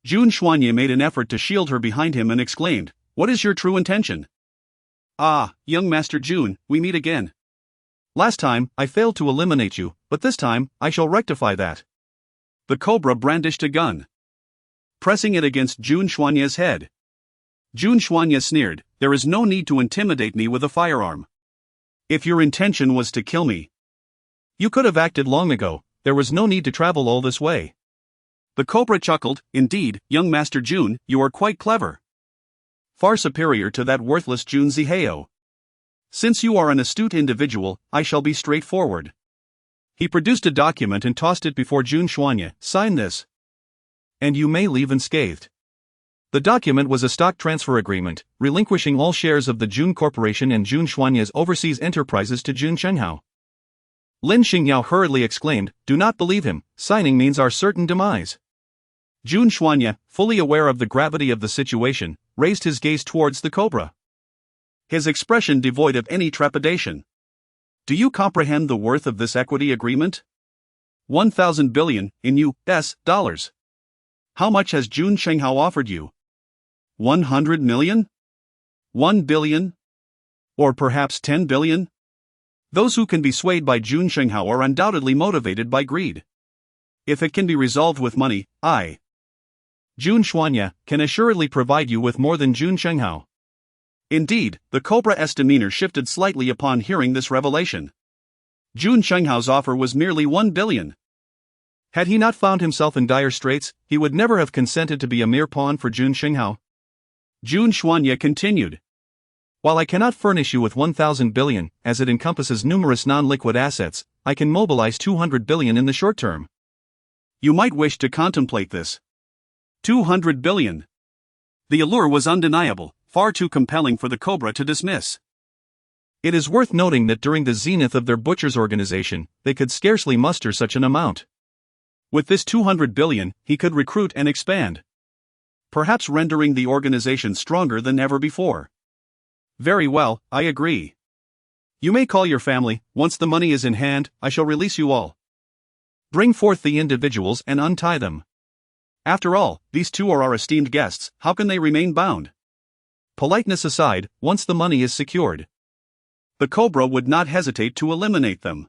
Jun Xuanye made an effort to shield her behind him and exclaimed, "What is your true intention?" "Ah, young Master Jun, we meet again. Last time, I failed to eliminate you, but this time, I shall rectify that." The Cobra brandished a gun, pressing it against Jun Xuanye's head. Jun Xuanye sneered, "There is no need to intimidate me with a firearm. If your intention was to kill me, you could have acted long ago, there was no need to travel all this way." The Cobra chuckled, "Indeed, young Master Jun, you are quite clever. Far superior to that worthless Jun Zihao. Since you are an astute individual, I shall be straightforward." He produced a document and tossed it before Jun Xuanye. "Sign this, and you may leave unscathed." The document was a stock transfer agreement, relinquishing all shares of the Jun Corporation and Jun Xuanye's overseas enterprises to Jun Chenghao. Lin Xingyao hurriedly exclaimed, "Do not believe him, signing means our certain demise." Jun Xuanye, fully aware of the gravity of the situation, raised his gaze towards the Cobra, his expression devoid of any trepidation. "Do you comprehend the worth of this equity agreement? 1,000 billion in US dollars. How much has Jun Chenghao offered you? 100 million? 1 billion? Or perhaps 10 billion? Those who can be swayed by Jun Chenghao are undoubtedly motivated by greed. If it can be resolved with money, I, Jun Xuanye, can assuredly provide you with more than Jun Chenghao." Indeed, the Cobra's demeanor shifted slightly upon hearing this revelation. Jun Chenghao's offer was merely 1 billion. Had he not found himself in dire straits, he would never have consented to be a mere pawn for Jun Chenghao. Jun Xuanye continued, "While I cannot furnish you with 1,000 billion, as it encompasses numerous non-liquid assets, I can mobilize 200 billion in the short term. You might wish to contemplate this." 200 billion. The allure was undeniable, far too compelling for the Cobra to dismiss. It is worth noting that during the zenith of their butchers' organization, they could scarcely muster such an amount. With this 200 billion, he could recruit and expand, perhaps rendering the organization stronger than ever before. Very well, I agree. You may call your family. Once the money is in hand, I shall release you all. Bring forth the individuals and untie them. After all, these two are our esteemed guests, how can they remain bound? Politeness aside, once the money is secured, the Cobra would not hesitate to eliminate them.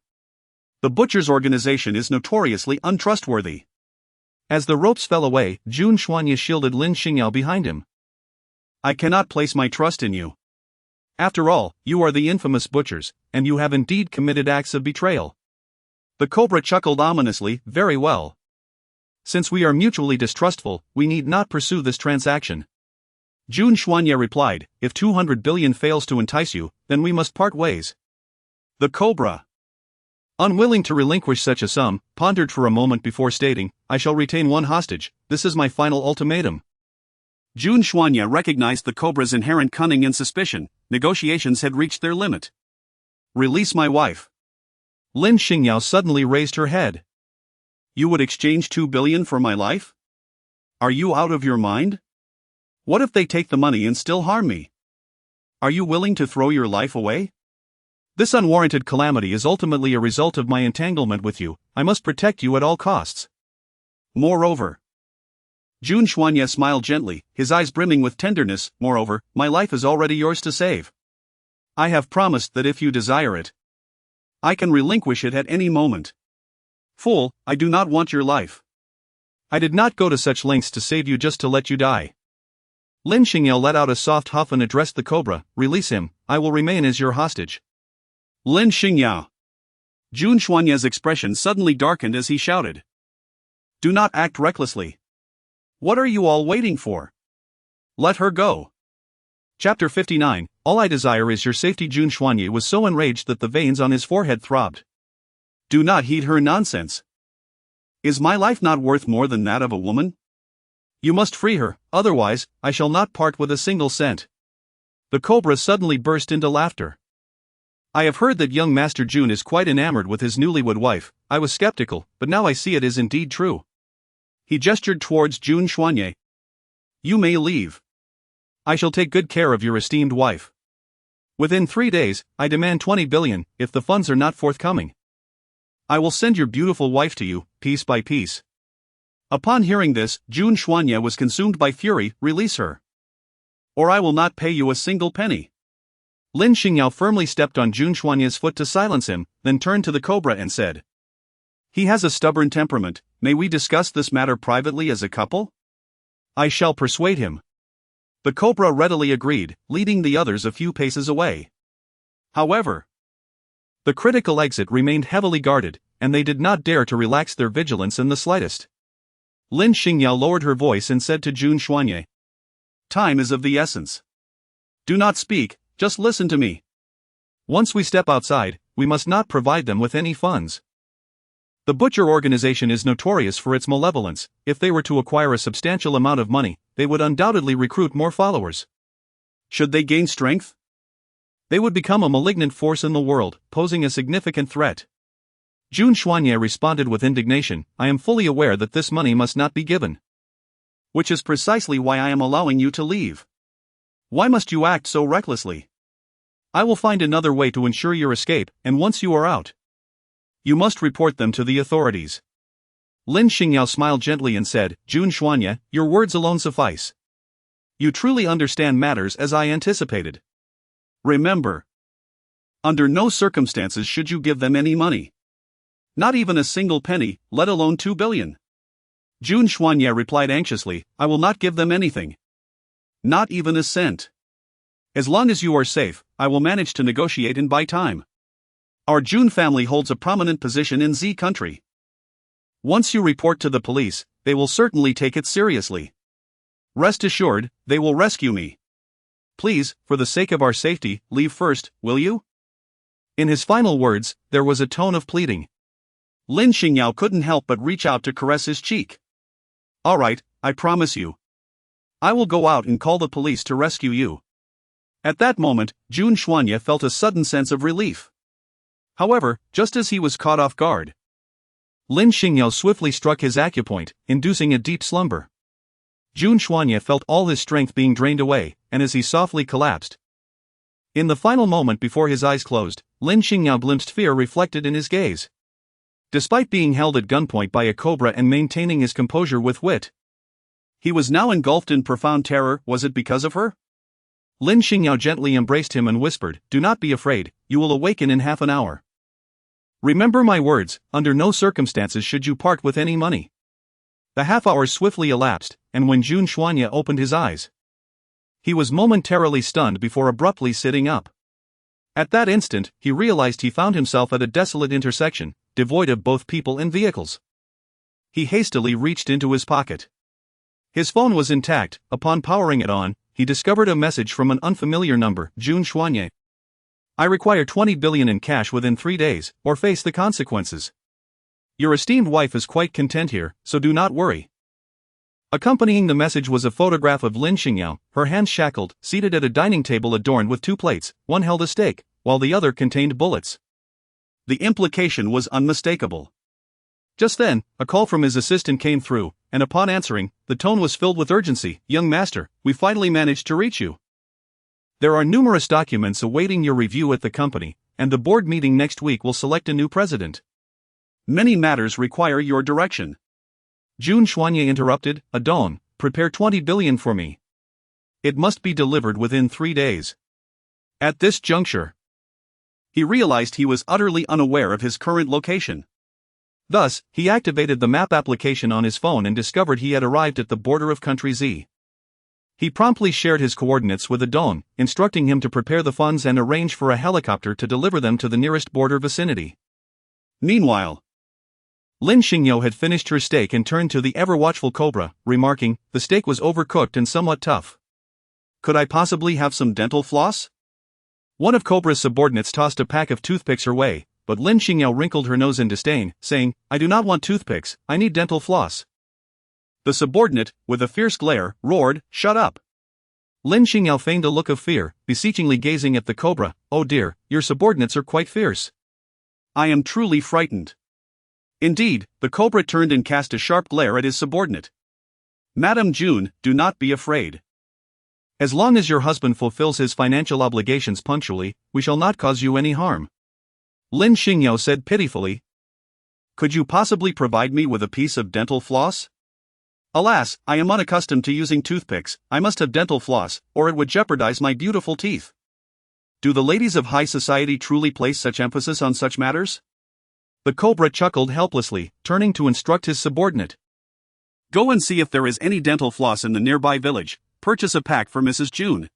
The butchers' organization is notoriously untrustworthy. As the ropes fell away, Jun Xuanye shielded Lin Xingyao behind him. I cannot place my trust in you. After all, you are the infamous butchers, and you have indeed committed acts of betrayal. The Cobra chuckled ominously. Very well. Since we are mutually distrustful, we need not pursue this transaction. Jun Xuanye replied, if 200 billion fails to entice you, then we must part ways. The Cobra, unwilling to relinquish such a sum, pondered for a moment before stating, I shall retain one hostage. This is my final ultimatum. Jun Xuanye recognized the Cobra's inherent cunning and suspicion. Negotiations had reached their limit. Release my wife. Lin Xingyao suddenly raised her head. You would exchange 2 billion for my life? Are you out of your mind? What if they take the money and still harm me? Are you willing to throw your life away? This unwarranted calamity is ultimately a result of my entanglement with you. I must protect you at all costs. Moreover, Jun Xuanye smiled gently, his eyes brimming with tenderness. Moreover, my life is already yours to save. I have promised that if you desire it, I can relinquish it at any moment. Fool, I do not want your life. I did not go to such lengths to save you just to let you die. Lin Xingyao let out a soft huff and addressed the Cobra. Release him, I will remain as your hostage. Lin Xingyao. Jun Xuanye's expression suddenly darkened as he shouted. Do not act recklessly. What are you all waiting for? Let her go. Chapter 59, All I desire is your safety. Jun Xuanye was so enraged that the veins on his forehead throbbed. Do not heed her nonsense. Is my life not worth more than that of a woman? You must free her, otherwise, I shall not part with a single cent. The Cobra suddenly burst into laughter. I have heard that young Master Jun is quite enamored with his newlywed wife. I was skeptical, but now I see it is indeed true. He gestured towards Jun Xuanye. You may leave. I shall take good care of your esteemed wife. Within 3 days, I demand 20 billion, if the funds are not forthcoming. I will send your beautiful wife to you, piece by piece. Upon hearing this, Jun Xuanye was consumed by fury. Release her, or I will not pay you a single penny. Lin Xingyao firmly stepped on Jun Xuanye's foot to silence him, then turned to the Cobra and said, He has a stubborn temperament. May we discuss this matter privately as a couple? I shall persuade him. The Cobra readily agreed, leading the others a few paces away. However, the critical exit remained heavily guarded, and they did not dare to relax their vigilance in the slightest. Lin Xingyao lowered her voice and said to Jun Xuanye, Time is of the essence. Do not speak, just listen to me. Once we step outside, we must not provide them with any funds. The butcher organization is notorious for its malevolence. If they were to acquire a substantial amount of money, they would undoubtedly recruit more followers. Should they gain strength, they would become a malignant force in the world, posing a significant threat. Jun Xuanye responded with indignation, I am fully aware that this money must not be given. Which is precisely why I am allowing you to leave. Why must you act so recklessly? I will find another way to ensure your escape, and once you are out, you must report them to the authorities. Lin Xingyao smiled gently and said, Jun Xuanye, your words alone suffice. You truly understand matters as I anticipated. Remember, under no circumstances should you give them any money. Not even a single penny, let alone 2 billion. Jun Xuanye replied anxiously, I will not give them anything. Not even a cent. As long as you are safe, I will manage to negotiate and buy time. Our Jun family holds a prominent position in Z country. Once you report to the police, they will certainly take it seriously. Rest assured, they will rescue me. Please, for the sake of our safety, leave first, will you? In his final words, there was a tone of pleading. Lin Xingyao couldn't help but reach out to caress his cheek. All right, I promise you. I will go out and call the police to rescue you. At that moment, Jun Xuanye felt a sudden sense of relief. However, just as he was caught off guard, Lin Xingyao swiftly struck his acupoint, inducing a deep slumber. Jun Xuanye felt all his strength being drained away, and as he softly collapsed. In the final moment before his eyes closed, Lin Xingyao glimpsed fear reflected in his gaze. Despite being held at gunpoint by a cobra and maintaining his composure with wit, he was now engulfed in profound terror. Was it because of her? Lin Xingyao gently embraced him and whispered, "Do not be afraid, you will awaken in half an hour. Remember my words, under no circumstances should you part with any money." The half hour swiftly elapsed, and when Jun Xuanye opened his eyes, he was momentarily stunned before abruptly sitting up. At that instant, he realized he found himself at a desolate intersection, devoid of both people and vehicles. He hastily reached into his pocket. His phone was intact. Upon powering it on, he discovered a message from an unfamiliar number. "Jun Xuanye. I require 20 billion in cash within 3 days, or face the consequences. Your esteemed wife is quite content here, so do not worry." Accompanying the message was a photograph of Lin Xingyao, her hands shackled, seated at a dining table adorned with 2 plates, one held a steak, while the other contained bullets. The implication was unmistakable. Just then, a call from his assistant came through, and upon answering, the tone was filled with urgency. "Young master, we finally managed to reach you. There are numerous documents awaiting your review at the company, and the board meeting next week will select a new president. Many matters require your direction." Jun Xuanye interrupted. "Adon, prepare 20 billion for me. It must be delivered within 3 days." At this juncture, he realized he was utterly unaware of his current location. Thus, he activated the map application on his phone and discovered he had arrived at the border of country Z. He promptly shared his coordinates with Adon, instructing him to prepare the funds and arrange for a helicopter to deliver them to the nearest border vicinity. Meanwhile, Lin Xingyao had finished her steak and turned to the ever-watchful cobra, remarking, "The steak was overcooked and somewhat tough. Could I possibly have some dental floss?" One of Cobra's subordinates tossed a pack of toothpicks her way, but Lin Xingyao wrinkled her nose in disdain, saying, "I do not want toothpicks, I need dental floss." The subordinate, with a fierce glare, roared, "Shut up!" Lin Xingyao feigned a look of fear, beseechingly gazing at the cobra. "Oh dear, your subordinates are quite fierce." "I am truly frightened." Indeed, the cobra turned and cast a sharp glare at his subordinate. "Madam Jun, do not be afraid. As long as your husband fulfills his financial obligations punctually, we shall not cause you any harm." Lin Xingyao said pitifully. "Could you possibly provide me with a piece of dental floss?" "Alas, I am unaccustomed to using toothpicks. I must have dental floss, or it would jeopardize my beautiful teeth." Do the ladies of high society truly place such emphasis on such matters? The cobra chuckled helplessly, turning to instruct his subordinate. "Go and see if there is any dental floss in the nearby village. Purchase a pack for Mrs. Jun."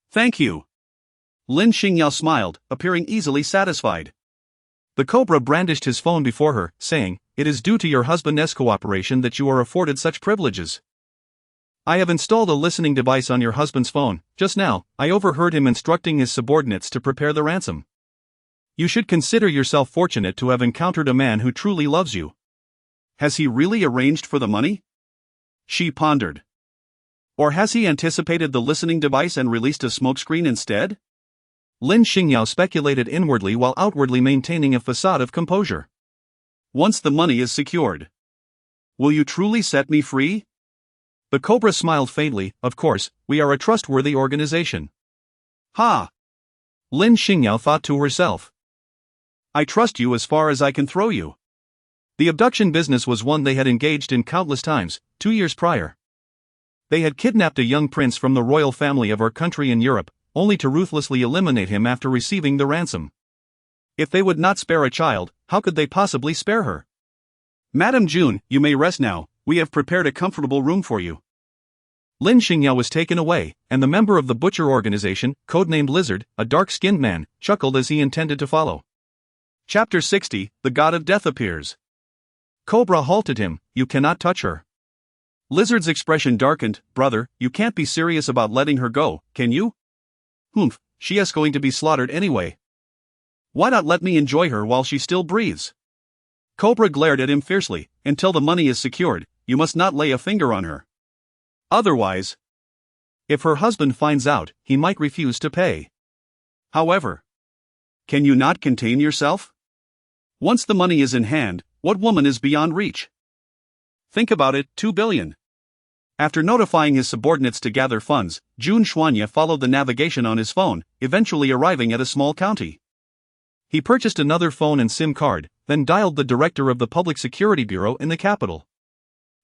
"Thank you." Lin Xingyao smiled, appearing easily satisfied. The cobra brandished his phone before her, saying, "It is due to your husband's cooperation that you are afforded such privileges. I have installed a listening device on your husband's phone. Just now, I overheard him instructing his subordinates to prepare the ransom. You should consider yourself fortunate to have encountered a man who truly loves you." "Has he really arranged for the money?" she pondered. "Or has he anticipated the listening device and released a smokescreen instead?" Lin Xingyao speculated inwardly while outwardly maintaining a facade of composure. "Once the money is secured, will you truly set me free?" The cobra smiled faintly. "Of course, we are a trustworthy organization." "Ha!" Lin Xingyao thought to herself. "I trust you as far as I can throw you." The abduction business was one they had engaged in countless times, 2 years prior. They had kidnapped a young prince from the royal family of our country in Europe, only to ruthlessly eliminate him after receiving the ransom. If they would not spare a child, how could they possibly spare her? "Madam Jun, you may rest now, we have prepared a comfortable room for you." Lin Xingyao was taken away, and the member of the butcher organization, codenamed Lizard, a dark-skinned man, chuckled as he intended to follow. Chapter 60, The God of Death appears. Cobra halted him. "You cannot touch her." Lizard's expression darkened. "Brother, you can't be serious about letting her go, can you?" "Humph, she is going to be slaughtered anyway. Why not let me enjoy her while she still breathes?" Cobra glared at him fiercely. "Until the money is secured, you must not lay a finger on her. Otherwise..." If her husband finds out, he might refuse to pay. However, can you not contain yourself? Once the money is in hand, what woman is beyond reach? Think about it, 2 billion. After notifying his subordinates to gather funds, Lin Xingyao followed the navigation on his phone, eventually arriving at a small county. He purchased another phone and SIM card, then dialed the director of the Public Security Bureau in the capital.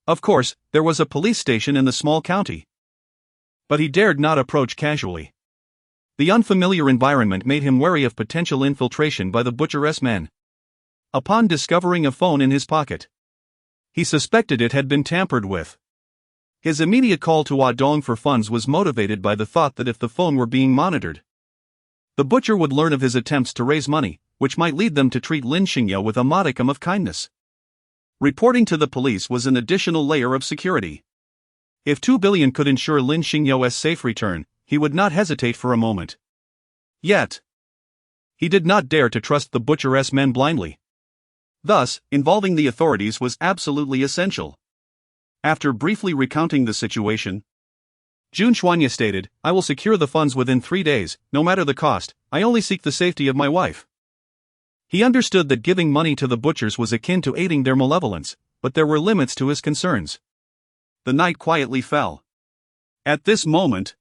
Of course, there was a police station in the small county. But he dared not approach casually. The unfamiliar environment made him wary of potential infiltration by the butcher's men. Upon discovering a phone in his pocket, he suspected it had been tampered with. His immediate call to Adong for funds was motivated by the thought that if the phone were being monitored, the butcher would learn of his attempts to raise money, which might lead them to treat Lin Xingyao with a modicum of kindness. Reporting to the police was an additional layer of security. If 2 billion could ensure Lin Xingyao's safe return, he would not hesitate for a moment. Yet, he did not dare to trust the butcher's men blindly. Thus, involving the authorities was absolutely essential. After briefly recounting the situation, Lin Xingyao stated, "I will secure the funds within 3 days, no matter the cost. I only seek the safety of my wife." He understood that giving money to the butchers was akin to aiding their malevolence, but there were limits to his concerns. The night quietly fell. At this moment,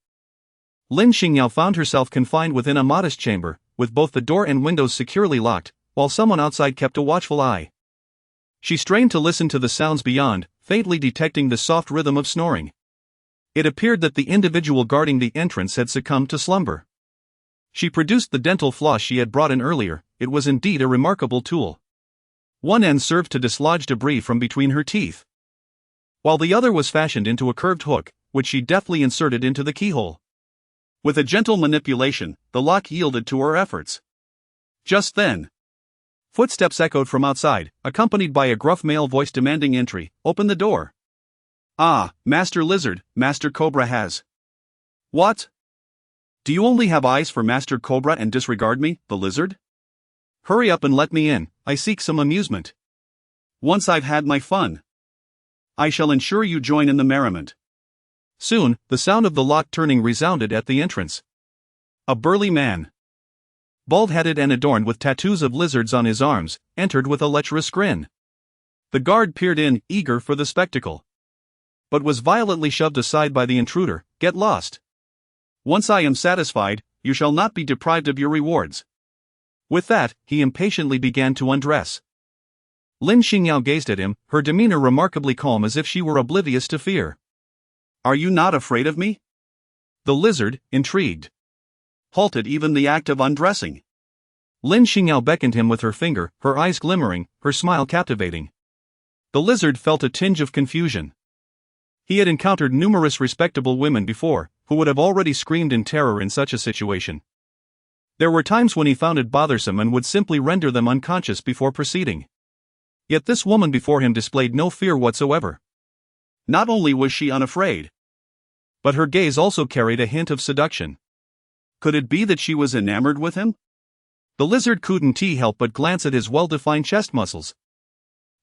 Lin Xingyao found herself confined within a modest chamber, with both the door and windows securely locked, while someone outside kept a watchful eye. She strained to listen to the sounds beyond, faintly detecting the soft rhythm of snoring. It appeared that the individual guarding the entrance had succumbed to slumber. She produced the dental floss she had brought in earlier. It was indeed a remarkable tool. One end served to dislodge debris from between her teeth, while the other was fashioned into a curved hook, which she deftly inserted into the keyhole. With a gentle manipulation, the lock yielded to her efforts. Just then, footsteps echoed from outside, accompanied by a gruff male voice demanding entry. "Open the door." "Ah, Master Lizard, Master Cobra has." "What? Do you only have eyes for Master Cobra and disregard me, the lizard? Hurry up and let me in, I seek some amusement. Once I've had my fun, I shall ensure you join in the merriment." Soon, the sound of the lock turning resounded at the entrance. A burly man, bald-headed and adorned with tattoos of lizards on his arms, entered with a lecherous grin. The guard peered in, eager for the spectacle, but was violently shoved aside by the intruder. "Get lost. Once I am satisfied, you shall not be deprived of your rewards." With that, he impatiently began to undress. Lin Xingyao gazed at him, her demeanor remarkably calm as if she were oblivious to fear. "Are you not afraid of me?" The lizard, intrigued, halted even the act of undressing. Lin Xingyao beckoned him with her finger, her eyes glimmering, her smile captivating. The lizard felt a tinge of confusion. He had encountered numerous respectable women before, who would have already screamed in terror in such a situation. There were times when he found it bothersome and would simply render them unconscious before proceeding. Yet this woman before him displayed no fear whatsoever. Not only was she unafraid, but her gaze also carried a hint of seduction. Could it be that she was enamored with him? The lizard couldn't help but glance at his well-defined chest muscles,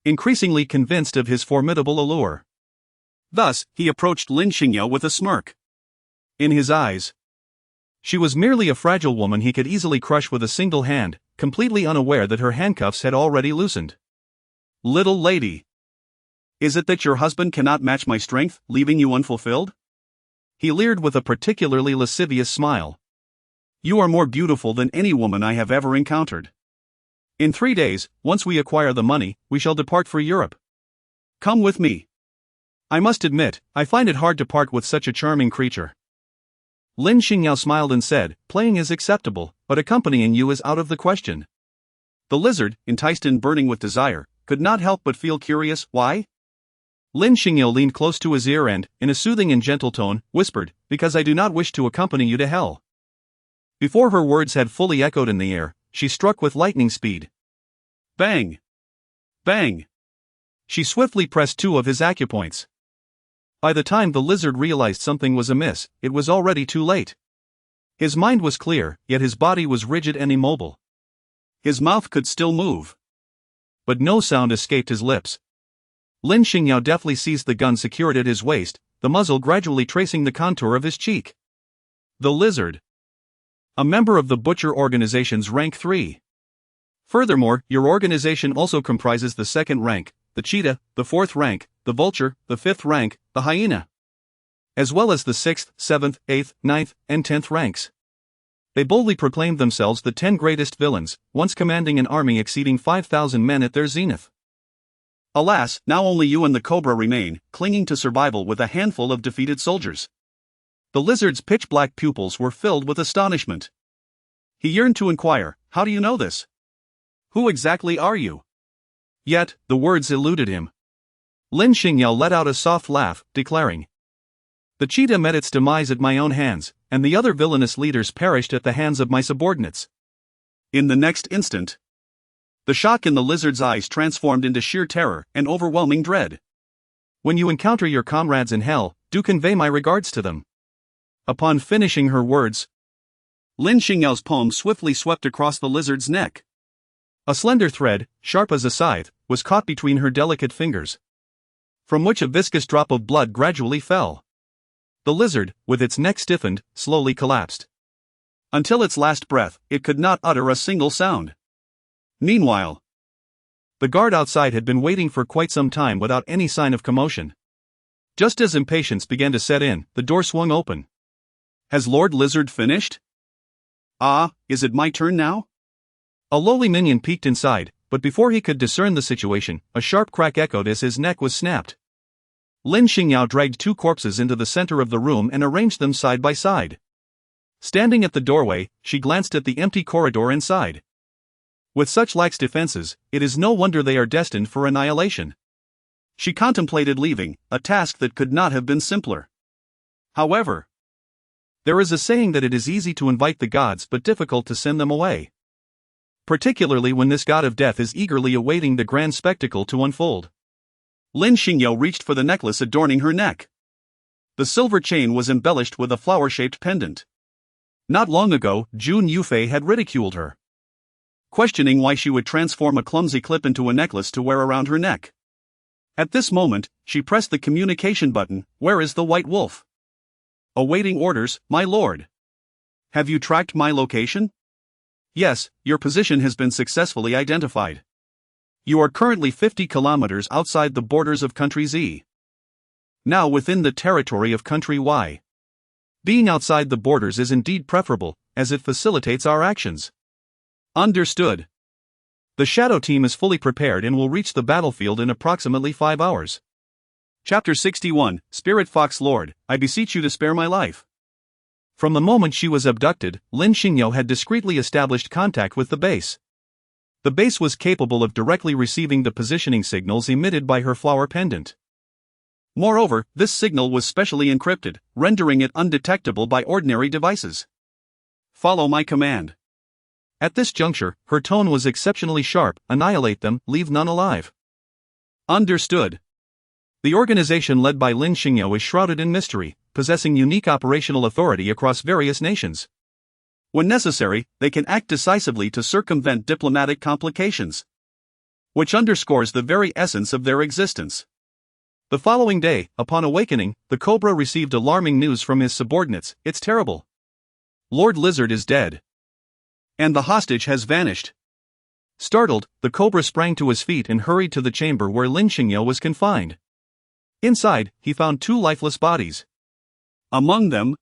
increasingly convinced of his formidable allure. Thus, he approached Lin Xingyao with a smirk. In his eyes, she was merely a fragile woman he could easily crush with a single hand, completely unaware that her handcuffs had already loosened. "Little lady, is it that your husband cannot match my strength, leaving you unfulfilled?" He leered with a particularly lascivious smile. "You are more beautiful than any woman I have ever encountered. In 3 days, once we acquire the money, we shall depart for Europe. Come with me. I must admit, I find it hard to part with such a charming creature." Lin Xingyao smiled and said, "Playing is acceptable, but accompanying you is out of the question." The lizard, enticed and burning with desire, could not help but feel curious. Why? Lin Xingyao leaned close to his ear and, in a soothing and gentle tone, whispered, "Because I do not wish to accompany you to hell." Before her words had fully echoed in the air, she struck with lightning speed. Bang! Bang! She swiftly pressed 2 of his acupoints. By the time the lizard realized something was amiss, it was already too late. His mind was clear, yet his body was rigid and immobile. His mouth could still move, but no sound escaped his lips. Lin Xingyao deftly seized the gun secured at his waist, the muzzle gradually tracing the contour of his cheek. The lizard. A member of the butcher organization's rank 3. Furthermore, your organization also comprises the second rank, the cheetah, the fourth rank, the vulture, the fifth rank, the hyena, as well as the 6th, 7th, 8th, 9th, and 10th ranks. They boldly proclaimed themselves the 10 greatest villains, once commanding an army exceeding 5,000 men at their zenith. Alas, now only you and the cobra remain, clinging to survival with a handful of defeated soldiers. The lizard's pitch-black pupils were filled with astonishment. He yearned to inquire, "How do you know this? Who exactly are you?" Yet, the words eluded him. Lin Xingyao let out a soft laugh, declaring, "The cheetah met its demise at my own hands, and the other villainous leaders perished at the hands of my subordinates." In the next instant, the shock in the lizard's eyes transformed into sheer terror and overwhelming dread. "When you encounter your comrades in hell, do convey my regards to them." Upon finishing her words, Lin Xingyao's palm swiftly swept across the lizard's neck. A slender thread, sharp as a scythe, was caught between her delicate fingers, from which a viscous drop of blood gradually fell. The lizard, with its neck stiffened, slowly collapsed. Until its last breath, it could not utter a single sound. Meanwhile, the guard outside had been waiting for quite some time without any sign of commotion. Just as impatience began to set in, the door swung open. "Has Lord Lizard finished? Ah, is it my turn now?" A lowly minion peeked inside, but before he could discern the situation, a sharp crack echoed as his neck was snapped. Lin Xingyao dragged 2 corpses into the center of the room and arranged them side by side. Standing at the doorway, she glanced at the empty corridor inside. With such lax defenses, it is no wonder they are destined for annihilation. She contemplated leaving, a task that could not have been simpler. However, there is a saying that it is easy to invite the gods but difficult to send them away. Particularly when this god of death is eagerly awaiting the grand spectacle to unfold. Lin Xingyao reached for the necklace adorning her neck. The silver chain was embellished with a flower-shaped pendant. Not long ago, Jun Yufei had ridiculed her, questioning why she would transform a clumsy clip into a necklace to wear around her neck. At this moment, she pressed the communication button. "Where is the white wolf?" "Awaiting orders, my lord." "Have you tracked my location?" "Yes, your position has been successfully identified. You are currently 50 kilometers outside the borders of country Z. Now within the territory of country Y. Being outside the borders is indeed preferable, as it facilitates our actions." "Understood. The Shadow Team is fully prepared and will reach the battlefield in approximately 5 hours. Chapter 61, Spirit Fox Lord, I beseech you to spare my life." From the moment she was abducted, Lin Xingyao had discreetly established contact with the base. The base was capable of directly receiving the positioning signals emitted by her flower pendant. Moreover, this signal was specially encrypted, rendering it undetectable by ordinary devices. "Follow my command." At this juncture, her tone was exceptionally sharp. "Annihilate them, leave none alive." "Understood." The organization led by Lin Xingyao is shrouded in mystery, possessing unique operational authority across various nations. When necessary, they can act decisively to circumvent diplomatic complications, which underscores the very essence of their existence. The following day, upon awakening, the Cobra received alarming news from his subordinates. "It's terrible. Lord Lizard is dead. And the hostage has vanished." Startled, the Cobra sprang to his feet and hurried to the chamber where Lin Xingyao was confined. Inside, he found 2 lifeless bodies. Among them,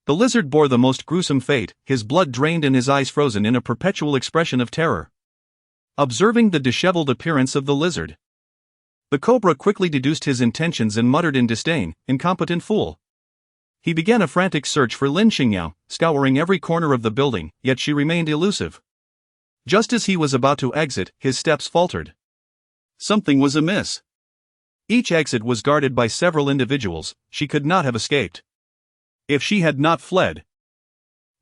the lizard bore the most gruesome fate, his blood drained and his eyes frozen in a perpetual expression of terror. Observing the disheveled appearance of the lizard, the Cobra quickly deduced his intentions and muttered in disdain, "Incompetent fool." He began a frantic search for Lin Xingyao, scouring every corner of the building, yet she remained elusive. Just as he was about to exit, his steps faltered. Something was amiss. Each exit was guarded by several individuals. She could not have escaped. If she had not fled,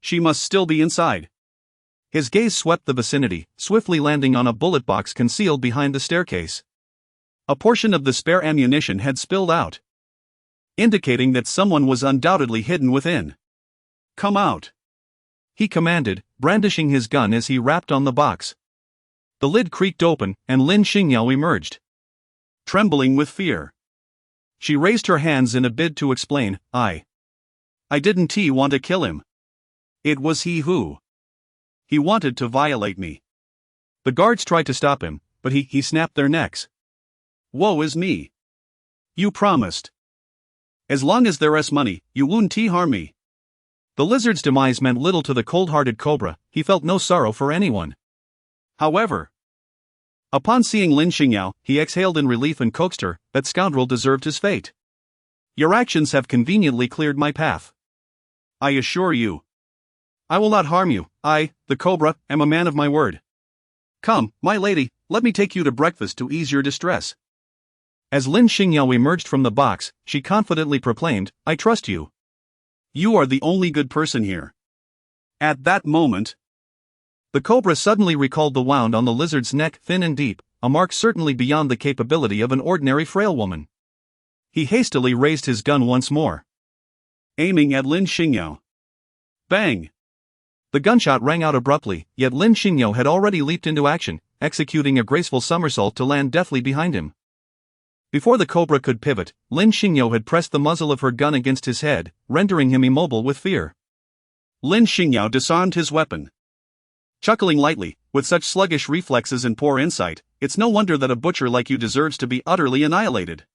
she must still be inside. His gaze swept the vicinity, swiftly landing on a bullet box concealed behind the staircase. A portion of the spare ammunition had spilled out, indicating that someone was undoubtedly hidden within. "Come out," he commanded, brandishing his gun as he rapped on the box. The lid creaked open, and Lin Xingyao emerged, trembling with fear. She raised her hands in a bid to explain. I didn't want to kill him. It was he who. He wanted to violate me. The guards tried to stop him, but he snapped their necks. Woe is me. You promised. As long as there's money, you won't harm me. The lizard's demise meant little to the cold-hearted cobra. He felt no sorrow for anyone. However, upon seeing Lin Xingyao, he exhaled in relief and coaxed her. That scoundrel deserved his fate. Your actions have conveniently cleared my path. I assure you, I will not harm you. I, the cobra, am a man of my word. Come, my lady, let me take you to breakfast to ease your distress. As Lin Xingyao emerged from the box, she confidently proclaimed, I trust you. You are the only good person here. At that moment, the cobra suddenly recalled the wound on the lizard's neck, thin and deep, a mark certainly beyond the capability of an ordinary frail woman. He hastily raised his gun once more, aiming at Lin Xingyao. Bang! The gunshot rang out abruptly, yet Lin Xingyao had already leaped into action, executing a graceful somersault to land deftly behind him. Before the cobra could pivot, Lin Xingyao had pressed the muzzle of her gun against his head, rendering him immobile with fear. Lin Xingyao disarmed his weapon. Chuckling lightly, with such sluggish reflexes and poor insight, it's no wonder that a butcher like you deserves to be utterly annihilated.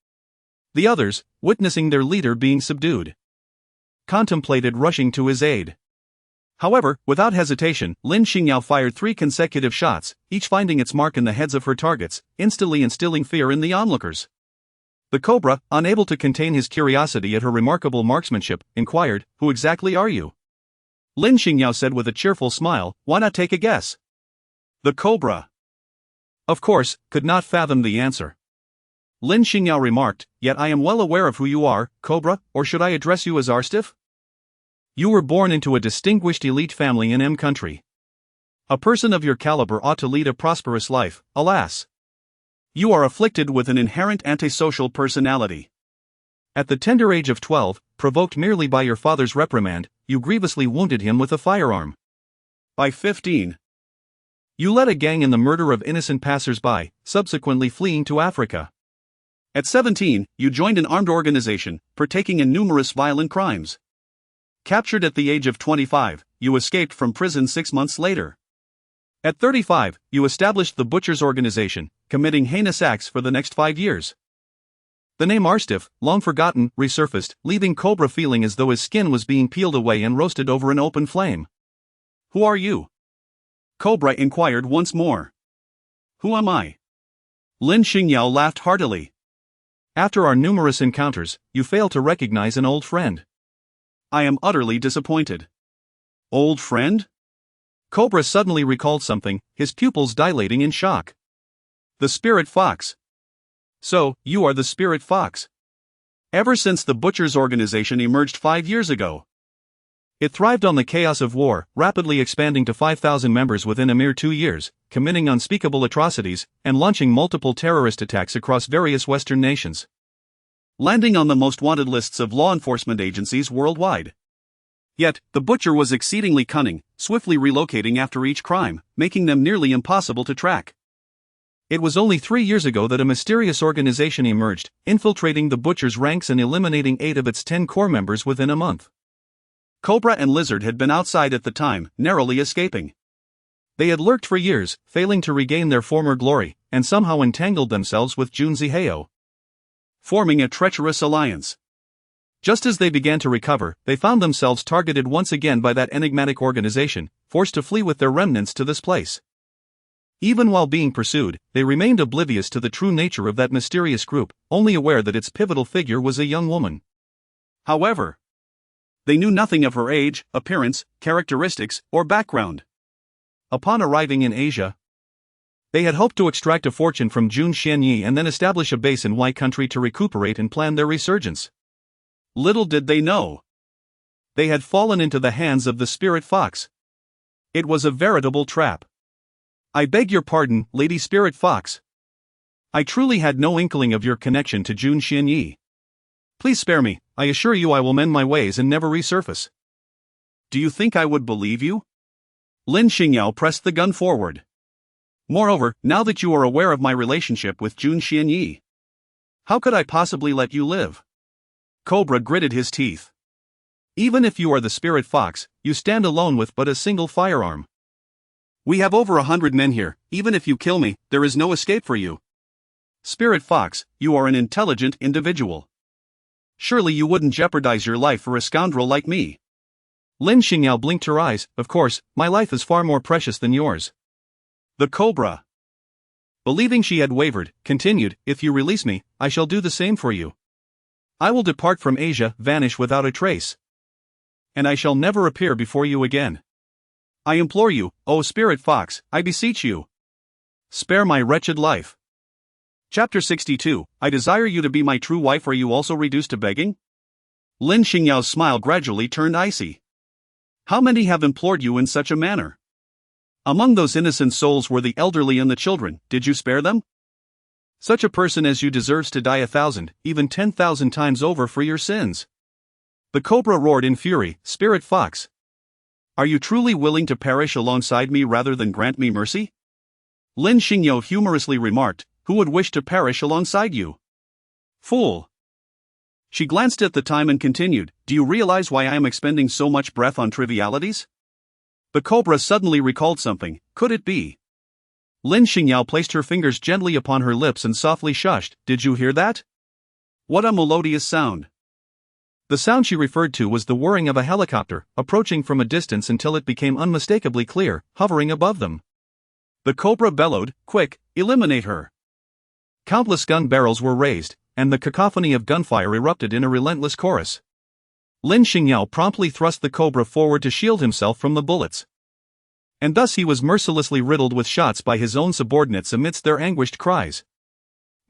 The others, witnessing their leader being subdued, contemplated rushing to his aid. However, without hesitation, Lin Xingyao fired 3 consecutive shots, each finding its mark in the heads of her targets, instantly instilling fear in the onlookers. The cobra, unable to contain his curiosity at her remarkable marksmanship, inquired, Who exactly are you? Lin Xingyao said with a cheerful smile, Why not take a guess? The cobra, of course, could not fathom the answer. Lin Xingyao remarked, Yet I am well aware of who you are, cobra, or should I address you as Arstiff? You were born into a distinguished elite family in M country. A person of your caliber ought to lead a prosperous life, alas. You are afflicted with an inherent antisocial personality. At the tender age of 12, provoked merely by your father's reprimand, you grievously wounded him with a firearm. By 15, you led a gang in the murder of innocent passers-by, subsequently fleeing to Africa. At 17, you joined an armed organization, partaking in numerous violent crimes. Captured at the age of 25, you escaped from prison 6 months later. At 35, you established the Butchers Organization, committing heinous acts for the next 5 years. The name Arstiff, long forgotten, resurfaced, leaving Cobra feeling as though his skin was being peeled away and roasted over an open flame. Who are you? Cobra inquired once more. Who am I? Lin Xingyao laughed heartily. After our numerous encounters, you fail to recognize an old friend. I am utterly disappointed. Old friend? Cobra suddenly recalled something, his pupils dilating in shock. The Spirit Fox. So, you are the Spirit Fox. Ever since the Butchers Organization emerged 5 years ago. It thrived on the chaos of war, rapidly expanding to 5,000 members within a mere 2 years, committing unspeakable atrocities, and launching multiple terrorist attacks across various Western nations, landing on the most wanted lists of law enforcement agencies worldwide. Yet, the Butcher was exceedingly cunning, swiftly relocating after each crime, making them nearly impossible to track. It was only 3 years ago that a mysterious organization emerged, infiltrating the Butcher's ranks and eliminating 8 of its 10 core members within a month. Cobra and Lizard had been outside at the time, narrowly escaping. They had lurked for years, failing to regain their former glory, and somehow entangled themselves with Lin Xingyao, forming a treacherous alliance. Just as they began to recover, they found themselves targeted once again by that enigmatic organization, forced to flee with their remnants to this place. Even while being pursued, they remained oblivious to the true nature of that mysterious group, only aware that its pivotal figure was a young woman. However, they knew nothing of her age, appearance, characteristics, or background. Upon arriving in Asia, they had hoped to extract a fortune from Lin Xingyao and then establish a base in Y country to recuperate and plan their resurgence. Little did they know, they had fallen into the hands of the Spirit Fox. It was a veritable trap. I beg your pardon, Lady Spirit Fox. I truly had no inkling of your connection to Lin Xingyao. Please spare me, I assure you I will mend my ways and never resurface. Do you think I would believe you? Lin Xingyao pressed the gun forward. Moreover, now that you are aware of my relationship with Lin Xingyao, How could I possibly let you live? Cobra gritted his teeth. Even if you are the spirit fox, you stand alone with but a single firearm. We have over 100 men here. Even if you kill me, there is no escape for you. Spirit fox, you are an intelligent individual. Surely you wouldn't jeopardize your life for a scoundrel like me. Lin Xingyao blinked her eyes. Of course, my life is far more precious than yours. The cobra, believing she had wavered, continued, if you release me, I shall do the same for you. I will depart from Asia, vanish without a trace. And I shall never appear before you again. I implore you, O spirit fox, I beseech you. Spare my wretched life. Chapter 62, I desire you to be my true wife. Are you also reduced to begging? Lin Xingyao's smile gradually turned icy. How many have implored you in such a manner? Among those innocent souls were the elderly and the children. Did you spare them? Such a person as you deserves to die 1,000, even 10,000 times over for your sins. The cobra roared in fury, Spirit fox. Are you truly willing to perish alongside me rather than grant me mercy? Lin Xingyao humorously remarked, who would wish to perish alongside you? Fool. She glanced at the time and continued, do you realize why I am expending so much breath on trivialities? The cobra suddenly recalled something. Could it be? Lin Xingyao placed her fingers gently upon her lips and softly shushed, did you hear that? What a melodious sound. The sound she referred to was the whirring of a helicopter, approaching from a distance until it became unmistakably clear, hovering above them. The cobra bellowed, quick, eliminate her. Countless gun barrels were raised, and the cacophony of gunfire erupted in a relentless chorus. Lin Xingyao promptly thrust the cobra forward to shield himself from the bullets. And thus he was mercilessly riddled with shots by his own subordinates amidst their anguished cries.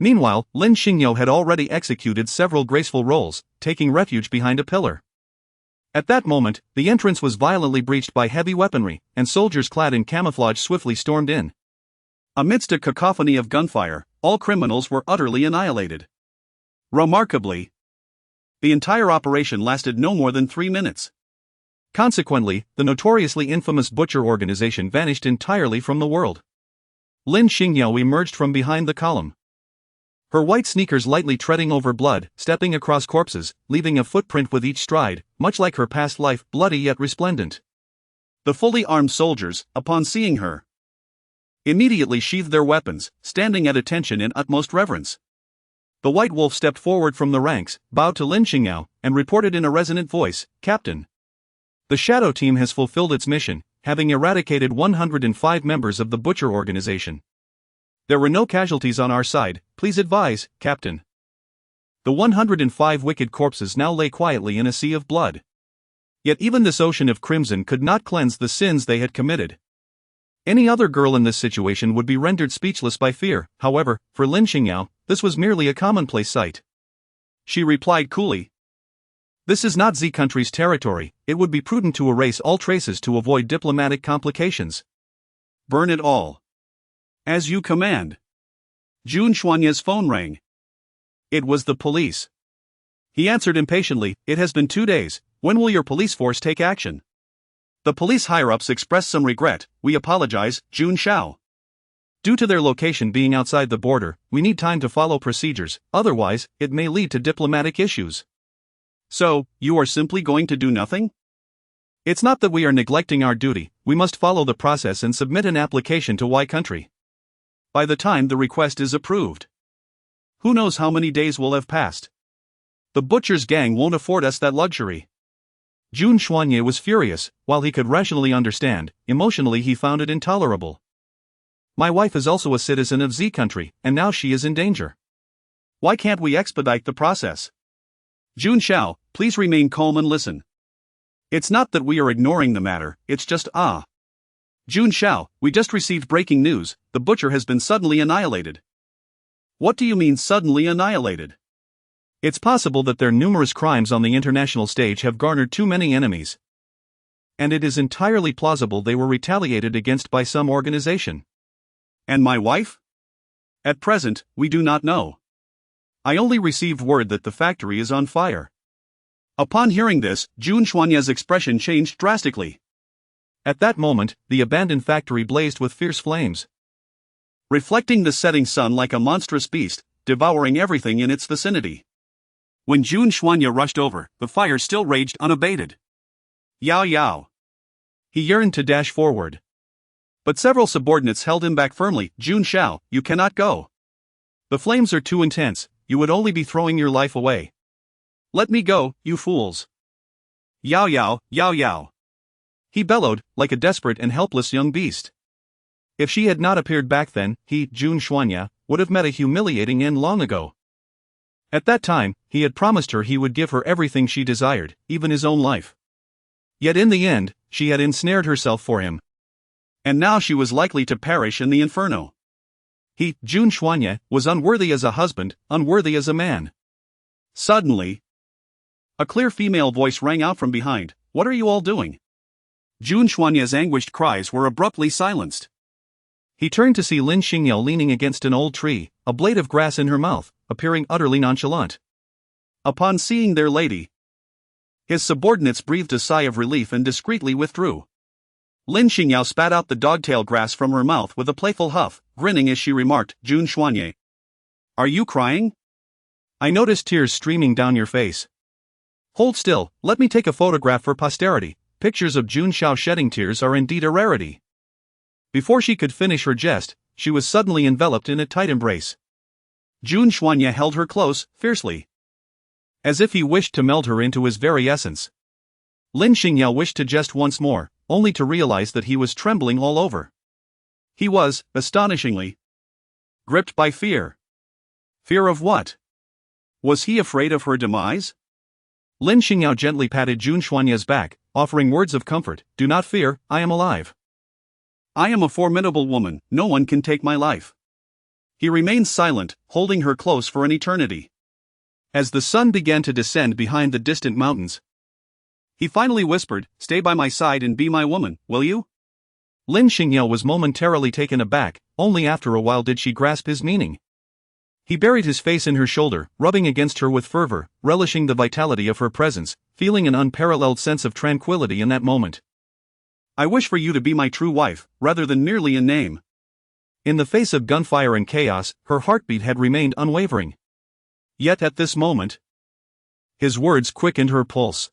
Meanwhile, Lin Xingyao had already executed several graceful rolls, taking refuge behind a pillar. At that moment, the entrance was violently breached by heavy weaponry, and soldiers clad in camouflage swiftly stormed in. Amidst a cacophony of gunfire, all criminals were utterly annihilated. Remarkably, the entire operation lasted no more than 3 minutes. Consequently, the notoriously infamous butcher organization vanished entirely from the world. Lin Xingyao emerged from behind the column. Her white sneakers lightly treading over blood, stepping across corpses, leaving a footprint with each stride, much like her past life, bloody yet resplendent. The fully armed soldiers, upon seeing her, immediately sheathed their weapons, standing at attention in utmost reverence. The white wolf stepped forward from the ranks, bowed to Lin Xingyao, and reported in a resonant voice, Captain. The Shadow Team has fulfilled its mission, having eradicated 105 members of the Butcher organization. There were no casualties on our side, please advise, Captain. The 105 wicked corpses now lay quietly in a sea of blood. Yet even this ocean of crimson could not cleanse the sins they had committed. Any other girl in this situation would be rendered speechless by fear. However, for Lin Xingyao, this was merely a commonplace sight. She replied coolly, this is not Z country's territory, it would be prudent to erase all traces to avoid diplomatic complications. Burn it all. As you command. Jun Xuanye's phone rang. It was the police. He answered impatiently, it has been 2 days, when will your police force take action? The police higher-ups expressed some regret, we apologize, Jun Xiao. Due to their location being outside the border, we need time to follow procedures, otherwise, it may lead to diplomatic issues. So, you are simply going to do nothing? It's not that we are neglecting our duty, we must follow the process and submit an application to Y country. By the time the request is approved, who knows how many days will have passed? The butcher's gang won't afford us that luxury. Jun Xuanye was furious, while he could rationally understand, emotionally he found it intolerable. My wife is also a citizen of Z country, and now she is in danger. Why can't we expedite the process? Jun Xiao, please remain calm and listen. It's not that we are ignoring the matter, it's just Jun Xiao, we just received breaking news, the butcher has been suddenly annihilated. What do you mean suddenly annihilated? It's possible that their numerous crimes on the international stage have garnered too many enemies. And it is entirely plausible they were retaliated against by some organization. And my wife? At present, we do not know. I only received word that the factory is on fire. Upon hearing this, Jun Xuanye's expression changed drastically. At that moment, the abandoned factory blazed with fierce flames. Reflecting the setting sun like a monstrous beast, devouring everything in its vicinity. When Jun Xuanya rushed over, the fire still raged unabated. Yao Yao. He yearned to dash forward. But several subordinates held him back firmly. Jun Xiao, you cannot go. The flames are too intense, you would only be throwing your life away. Let me go, you fools. Yao Yao, Yao Yao. He bellowed, like a desperate and helpless young beast. If she had not appeared back then, he, Jun Xuanya, would have met a humiliating end long ago. At that time, he had promised her he would give her everything she desired, even his own life. Yet in the end, she had ensnared herself for him. And now she was likely to perish in the inferno. He, Jun Xuanya, was unworthy as a husband, unworthy as a man. Suddenly, a clear female voice rang out from behind. What are you all doing? Jun Xuanya's anguished cries were abruptly silenced. He turned to see Lin Xingyao leaning against an old tree, a blade of grass in her mouth, appearing utterly nonchalant. Upon seeing their lady, his subordinates breathed a sigh of relief and discreetly withdrew. Lin Xingyao spat out the dogtail grass from her mouth with a playful huff, grinning as she remarked, Jun Xuanya. Are you crying? I noticed tears streaming down your face. Hold still, let me take a photograph for posterity. Pictures of Jun Xiao shedding tears are indeed a rarity. Before she could finish her jest, she was suddenly enveloped in a tight embrace. Jun Xuanya held her close, fiercely, as if he wished to meld her into his very essence. Lin Xingyao wished to jest once more, only to realize that he was trembling all over. He was, astonishingly, gripped by fear. Fear of what? Was he afraid of her demise? Lin Xingyao gently patted Jun Xuanya's back, offering words of comfort. Do not fear, I am alive. I am a formidable woman, no one can take my life. He remained silent, holding her close for an eternity. As the sun began to descend behind the distant mountains, he finally whispered, Stay by my side and be my woman, will you? Lin Xingyao was momentarily taken aback, only after a while did she grasp his meaning. He buried his face in her shoulder, rubbing against her with fervor, relishing the vitality of her presence, feeling an unparalleled sense of tranquility in that moment. I wish for you to be my true wife, rather than merely in name. In the face of gunfire and chaos, her heartbeat had remained unwavering. Yet at this moment, his words quickened her pulse.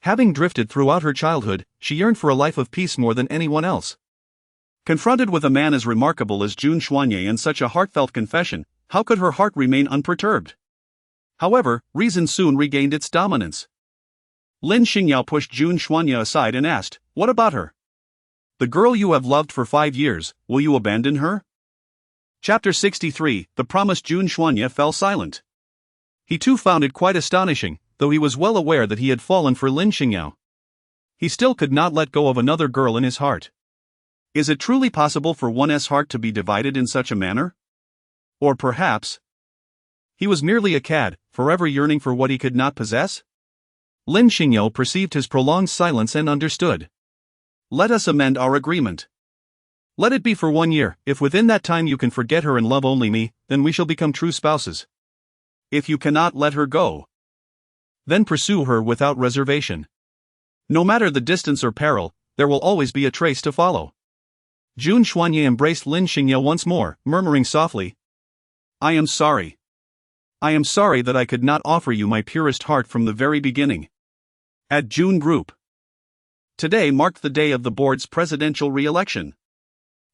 Having drifted throughout her childhood, she yearned for a life of peace more than anyone else. Confronted with a man as remarkable as Jun Xuanya in such a heartfelt confession, how could her heart remain unperturbed? However, reason soon regained its dominance. Lin Xingyao pushed Jun Xuanya aside and asked, What about her? The girl you have loved for 5 years, will you abandon her? Chapter 63, The promised Jun Xuanya fell silent. He too found it quite astonishing, though he was well aware that he had fallen for Lin Xingyao. He still could not let go of another girl in his heart. Is it truly possible for one's heart to be divided in such a manner? Or perhaps he was merely a cad, forever yearning for what he could not possess? Lin Xingyao perceived his prolonged silence and understood. Let us amend our agreement. Let it be for 1 year. If within that time you can forget her and love only me, then we shall become true spouses. If you cannot let her go, then pursue her without reservation. No matter the distance or peril, there will always be a trace to follow. Jun Xuanya embraced Lin Xingyao once more, murmuring softly, I am sorry. I am sorry that I could not offer you my purest heart from the very beginning. At Jun Group. Today marked the day of the board's presidential re-election.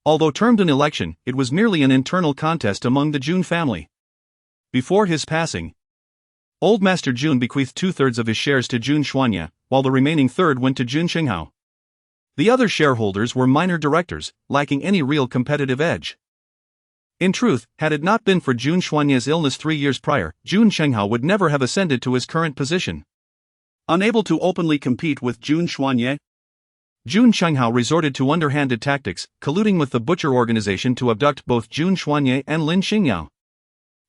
Although termed an election, it was merely an internal contest among the Jun family. Before his passing, Old Master Jun bequeathed 2/3 of his shares to Jun Xuanya, while the remaining third went to Jun Xingyao. The other shareholders were minor directors, lacking any real competitive edge. In truth, had it not been for Jun Xuanya's illness 3 years prior, Jun Xingyao would never have ascended to his current position. Unable to openly compete with Jun Xuanya, Jun Xingyao resorted to underhanded tactics, colluding with the butcher organization to abduct both Jun Xuanya and Lin Xingyao.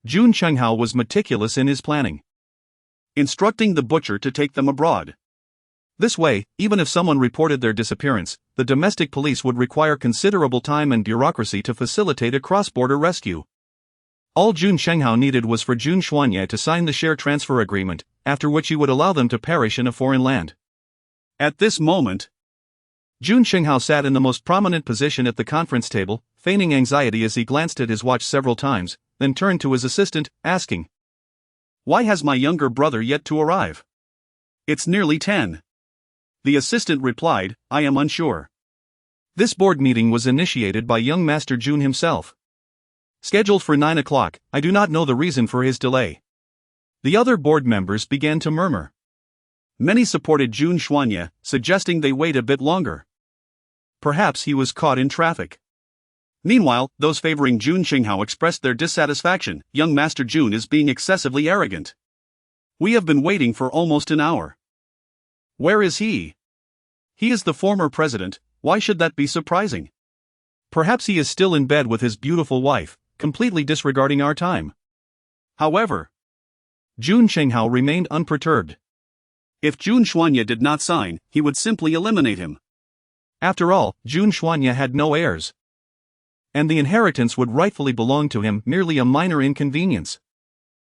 Jun Xingyao was meticulous in his planning, instructing the butcher to take them abroad. This way, even if someone reported their disappearance, the domestic police would require considerable time and bureaucracy to facilitate a cross-border rescue. All Jun Xingyao needed was for Jun Xuanya to sign the share transfer agreement, after which he would allow them to perish in a foreign land. At this moment, Jun Xingyao sat in the most prominent position at the conference table, feigning anxiety as he glanced at his watch several times, then turned to his assistant, asking, "Why has my younger brother yet to arrive? It's nearly 10. The assistant replied, "I am unsure." This board meeting was initiated by young Master Jun himself. Scheduled for 9 o'clock, I do not know the reason for his delay. The other board members began to murmur. Many supported Jun Xuanye, suggesting they wait a bit longer. Perhaps he was caught in traffic. Meanwhile, those favoring Jun Xingyao expressed their dissatisfaction. Young Master Jun is being excessively arrogant. We have been waiting for almost an hour. Where is he? He is the former president, why should that be surprising? Perhaps he is still in bed with his beautiful wife, completely disregarding our time. However, Jun Xingyao remained unperturbed. If Jun Xuanye did not sign, he would simply eliminate him. After all, Jun Xuanye had no heirs. And the inheritance would rightfully belong to him, merely a minor inconvenience.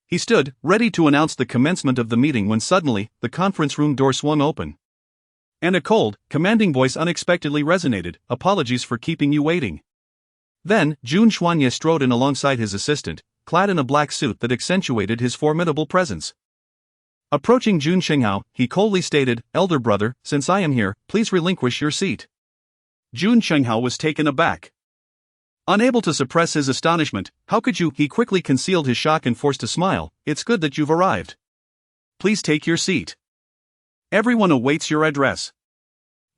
He stood, ready to announce the commencement of the meeting when suddenly, the conference room door swung open. And a cold, commanding voice unexpectedly resonated, "Apologies for keeping you waiting." Then, Jun Xuanye strode in alongside his assistant, clad in a black suit that accentuated his formidable presence. Approaching Jun Xingyao, he coldly stated, "Elder brother, since I am here, please relinquish your seat." Jun Xingyao was taken aback. Unable to suppress his astonishment, "How could you?" He quickly concealed his shock and forced a smile. "It's good that you've arrived. Please take your seat. Everyone awaits your address."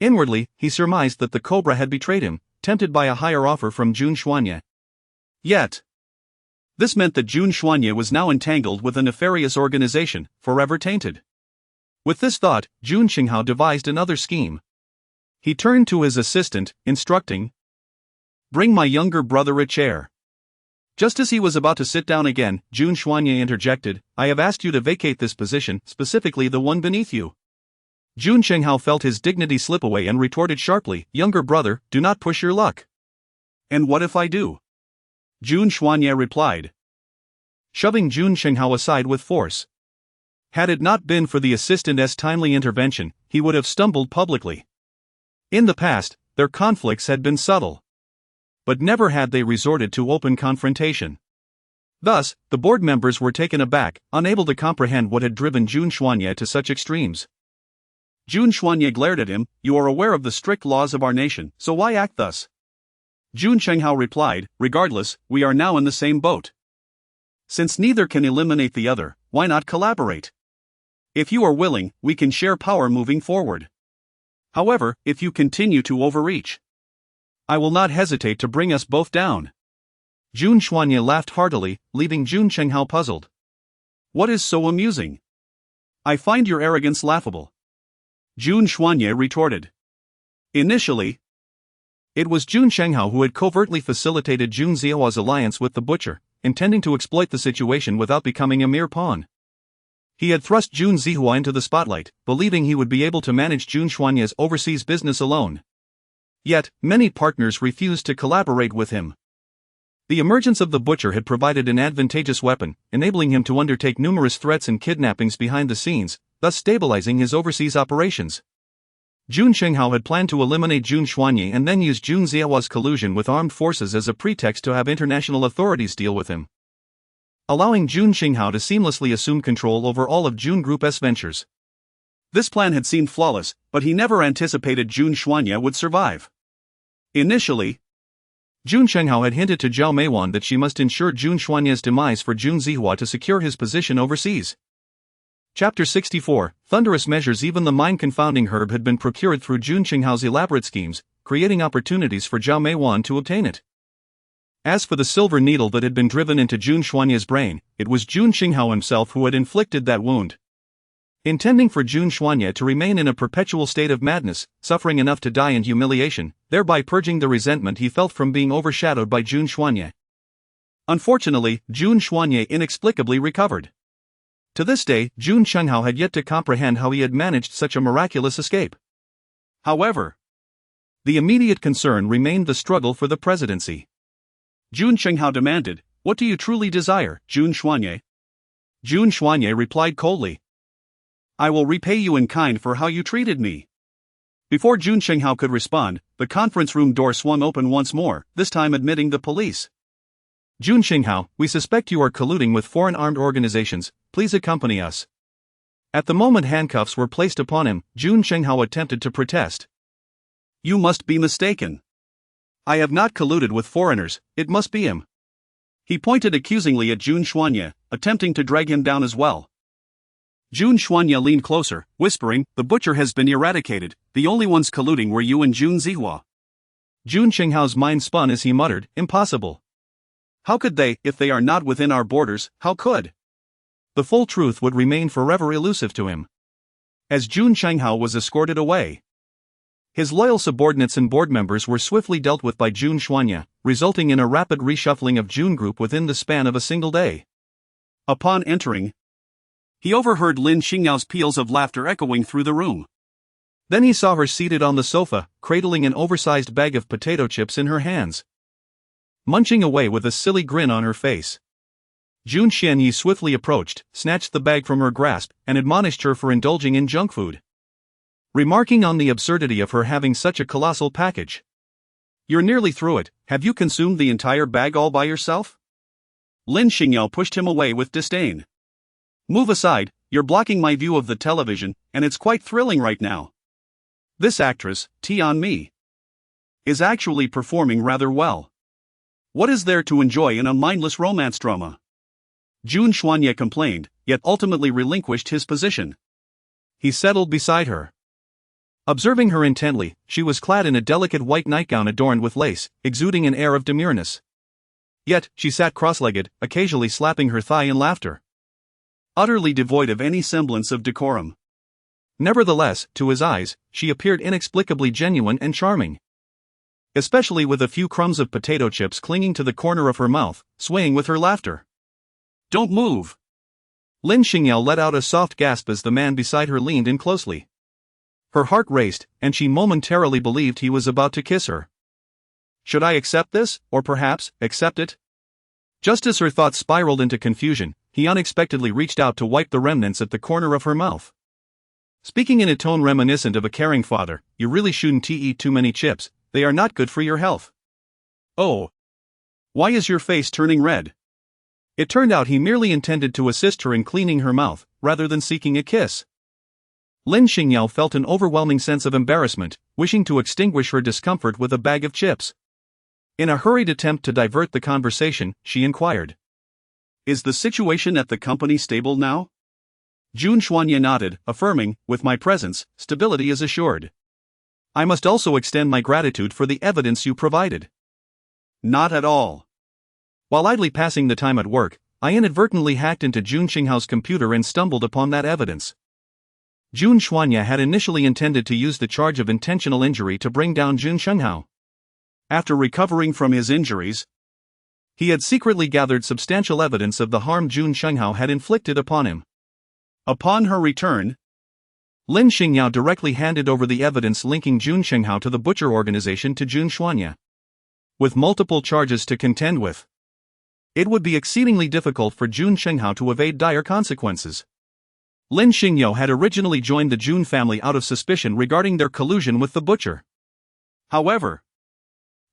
Inwardly, he surmised that the cobra had betrayed him, tempted by a higher offer from Jun Xuanye. Yet, this meant that Jun Xuanye was now entangled with a nefarious organization, forever tainted. With this thought, Jun Xingyao devised another scheme. He turned to his assistant, instructing, "Bring my younger brother a chair." Just as he was about to sit down again, Jun Xuanye interjected, "I have asked you to vacate this position, specifically the one beneath you." Jun Xingyao felt his dignity slip away and retorted sharply, "Younger brother, do not push your luck." "And what if I do?" Jun Xuanye replied, shoving Jun Xingyao aside with force. Had it not been for the assistant's timely intervention, he would have stumbled publicly. In the past, their conflicts had been subtle. But never had they resorted to open confrontation. Thus, the board members were taken aback, unable to comprehend what had driven Jun Xuanye to such extremes. Jun Xuanye glared at him, "You are aware of the strict laws of our nation, so why act thus?" Jun Xingyao replied, "Regardless, we are now in the same boat. Since neither can eliminate the other, why not collaborate? If you are willing, we can share power moving forward. However, if you continue to overreach, I will not hesitate to bring us both down." Jun Xuanye laughed heartily, leaving Jun Xingyao puzzled. "What is so amusing? I find your arrogance laughable," Jun Xuanye retorted. Initially, it was Jun Xingyao who had covertly facilitated Jun Zihua's alliance with the butcher, intending to exploit the situation without becoming a mere pawn. He had thrust Jun Zihua into the spotlight, believing he would be able to manage Jun Xuanye's overseas business alone. Yet, many partners refused to collaborate with him. The emergence of the butcher had provided an advantageous weapon, enabling him to undertake numerous threats and kidnappings behind the scenes, thus stabilizing his overseas operations. Jun Xingyao had planned to eliminate Jun Xuanye and then use Jun Zihua's collusion with armed forces as a pretext to have international authorities deal with him, allowing Jun Xingyao to seamlessly assume control over all of Jun Group's ventures. This plan had seemed flawless, but he never anticipated Jun Xuanye would survive. Initially, Jun Xingyao had hinted to Zhao Meiwan that she must ensure Jun Xuanye's demise for Jun Zihua to secure his position overseas. Chapter 64, Thunderous Measures. Even the mind-confounding herb had been procured through Jun Xinghao's elaborate schemes, creating opportunities for Zhao Meiwan to obtain it. As for the silver needle that had been driven into Jun Xuanye's brain, it was Jun Xingyao himself who had inflicted that wound. Intending for Jun Xuanye to remain in a perpetual state of madness, suffering enough to die in humiliation, thereby purging the resentment he felt from being overshadowed by Jun Xuanye. Unfortunately, Jun Xuanye inexplicably recovered. To this day, Jun Xingyao had yet to comprehend how he had managed such a miraculous escape. However, the immediate concern remained the struggle for the presidency. Jun Xingyao demanded, "What do you truly desire, Jun Xuanye?" Jun Xuanye replied coldly, "I will repay you in kind for how you treated me." Before Jun Xingyao could respond, the conference room door swung open once more, this time admitting the police. Jun Xingyao, we suspect you are colluding with foreign armed organizations, please accompany us. At the moment handcuffs were placed upon him, Jun Xingyao attempted to protest. You must be mistaken. I have not colluded with foreigners, it must be him. He pointed accusingly at Jun Xuanya, attempting to drag him down as well. Jun Xuanya leaned closer, whispering, the butcher has been eradicated, the only ones colluding were you and Jun Zihua. Jun Xinghao's mind spun as he muttered, impossible. How could they, if they are not within our borders, how could? The full truth would remain forever elusive to him. As Jun Xingyao was escorted away, his loyal subordinates and board members were swiftly dealt with by Jun Xuanya, resulting in a rapid reshuffling of Jun Group within the span of a single day. Upon entering, he overheard Lin Xingyao's peals of laughter echoing through the room. Then he saw her seated on the sofa, cradling an oversized bag of potato chips in her hands, munching away with a silly grin on her face. Jun Xianyi swiftly approached, snatched the bag from her grasp, and admonished her for indulging in junk food, remarking on the absurdity of her having such a colossal package. You're nearly through it, have you consumed the entire bag all by yourself? Lin Xingyao pushed him away with disdain. Move aside, you're blocking my view of the television, and it's quite thrilling right now. This actress, Tian is actually performing rather well. What is there to enjoy in a mindless romance drama? Jun Xuanya complained, yet ultimately relinquished his position. He settled beside her. Observing her intently, she was clad in a delicate white nightgown adorned with lace, exuding an air of demureness. Yet, she sat cross-legged, occasionally slapping her thigh in laughter, utterly devoid of any semblance of decorum. Nevertheless, to his eyes, she appeared inexplicably genuine and charming, especially with a few crumbs of potato chips clinging to the corner of her mouth, swaying with her laughter. Don't move! Lin Xingyao let out a soft gasp as the man beside her leaned in closely. Her heart raced, and she momentarily believed he was about to kiss her. Should I accept this, or perhaps, accept it? Just as her thoughts spiraled into confusion, he unexpectedly reached out to wipe the remnants at the corner of her mouth. Speaking in a tone reminiscent of a caring father, you really shouldn't eat too many chips, they are not good for your health. Oh. Why is your face turning red? It turned out he merely intended to assist her in cleaning her mouth, rather than seeking a kiss. Lin Xingyao felt an overwhelming sense of embarrassment, wishing to extinguish her discomfort with a bag of chips. In a hurried attempt to divert the conversation, she inquired, is the situation at the company stable now? Jun Xuanya nodded, affirming, with my presence, stability is assured. I must also extend my gratitude for the evidence you provided. Not at all. While idly passing the time at work, I inadvertently hacked into Jun Xinghao's computer and stumbled upon that evidence. Jun Xuanya had initially intended to use the charge of intentional injury to bring down Jun Xingyao. After recovering from his injuries, he had secretly gathered substantial evidence of the harm Jun Xingyao had inflicted upon him. Upon her return, Lin Xingyao directly handed over the evidence linking Jun Xingyao to the butcher organization to Jun Xuanya. With multiple charges to contend with, it would be exceedingly difficult for Jun Xingyao to evade dire consequences. Lin Xingyao had originally joined the Jun family out of suspicion regarding their collusion with the butcher. However,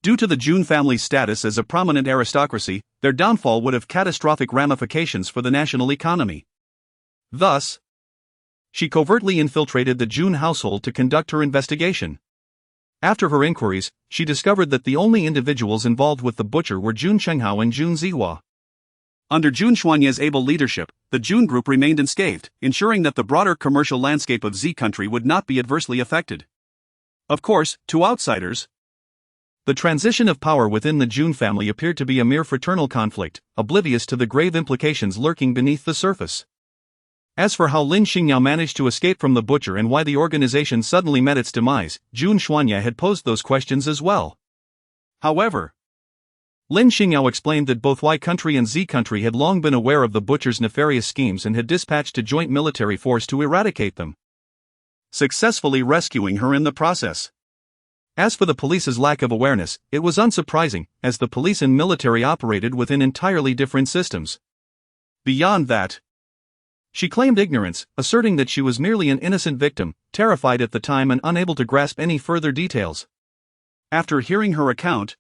due to the Jun family's status as a prominent aristocracy, their downfall would have catastrophic ramifications for the national economy. Thus, she covertly infiltrated the Jun household to conduct her investigation. After her inquiries, she discovered that the only individuals involved with the butcher were Jun Xingyao and Jun Zihua. Under Jun Xuanya's able leadership, the Jun group remained unscathed, ensuring that the broader commercial landscape of Z country would not be adversely affected. Of course, to outsiders, the transition of power within the Jun family appeared to be a mere fraternal conflict, oblivious to the grave implications lurking beneath the surface. As for how Lin Xingyao managed to escape from the butcher and why the organization suddenly met its demise, Jun Xuanya had posed those questions as well. However, Lin Xingyao explained that both Y country and Z country had long been aware of the butcher's nefarious schemes and had dispatched a joint military force to eradicate them, successfully rescuing her in the process. As for the police's lack of awareness, it was unsurprising, as the police and military operated within entirely different systems. Beyond that, she claimed ignorance, asserting that she was merely an innocent victim, terrified at the time and unable to grasp any further details. After hearing her account,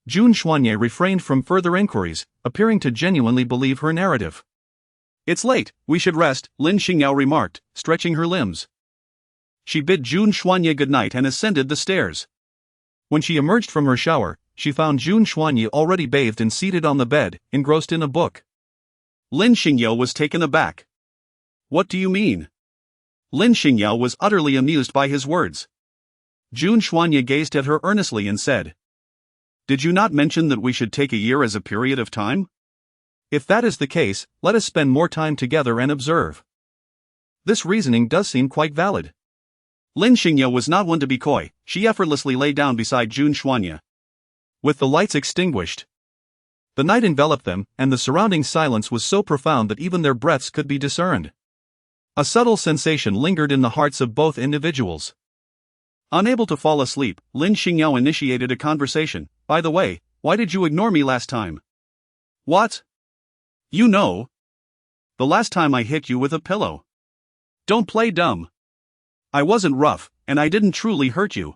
Jun Xuanye refrained from further inquiries, appearing to genuinely believe her narrative. It's late, we should rest, Lin Xingyao remarked, stretching her limbs. She bid Jun Xuanye goodnight and ascended the stairs. When she emerged from her shower, she found Jun Xuanye already bathed and seated on the bed, engrossed in a book. Lin Xingyao was taken aback. What do you mean? Lin Xingyao was utterly amused by his words. Jun Xuanye gazed at her earnestly and said, "Did you not mention that we should take a year as a period of time? If that is the case, let us spend more time together and observe." This reasoning does seem quite valid. Lin Xingyao was not one to be coy. She effortlessly lay down beside Jun Xuanye. With the lights extinguished, the night enveloped them, and the surrounding silence was so profound that even their breaths could be discerned. A subtle sensation lingered in the hearts of both individuals. Unable to fall asleep, Lin Xingyao initiated a conversation. By the way, why did you ignore me last time? What? You know. The last time I hit you with a pillow. Don't play dumb. I wasn't rough, and I didn't truly hurt you.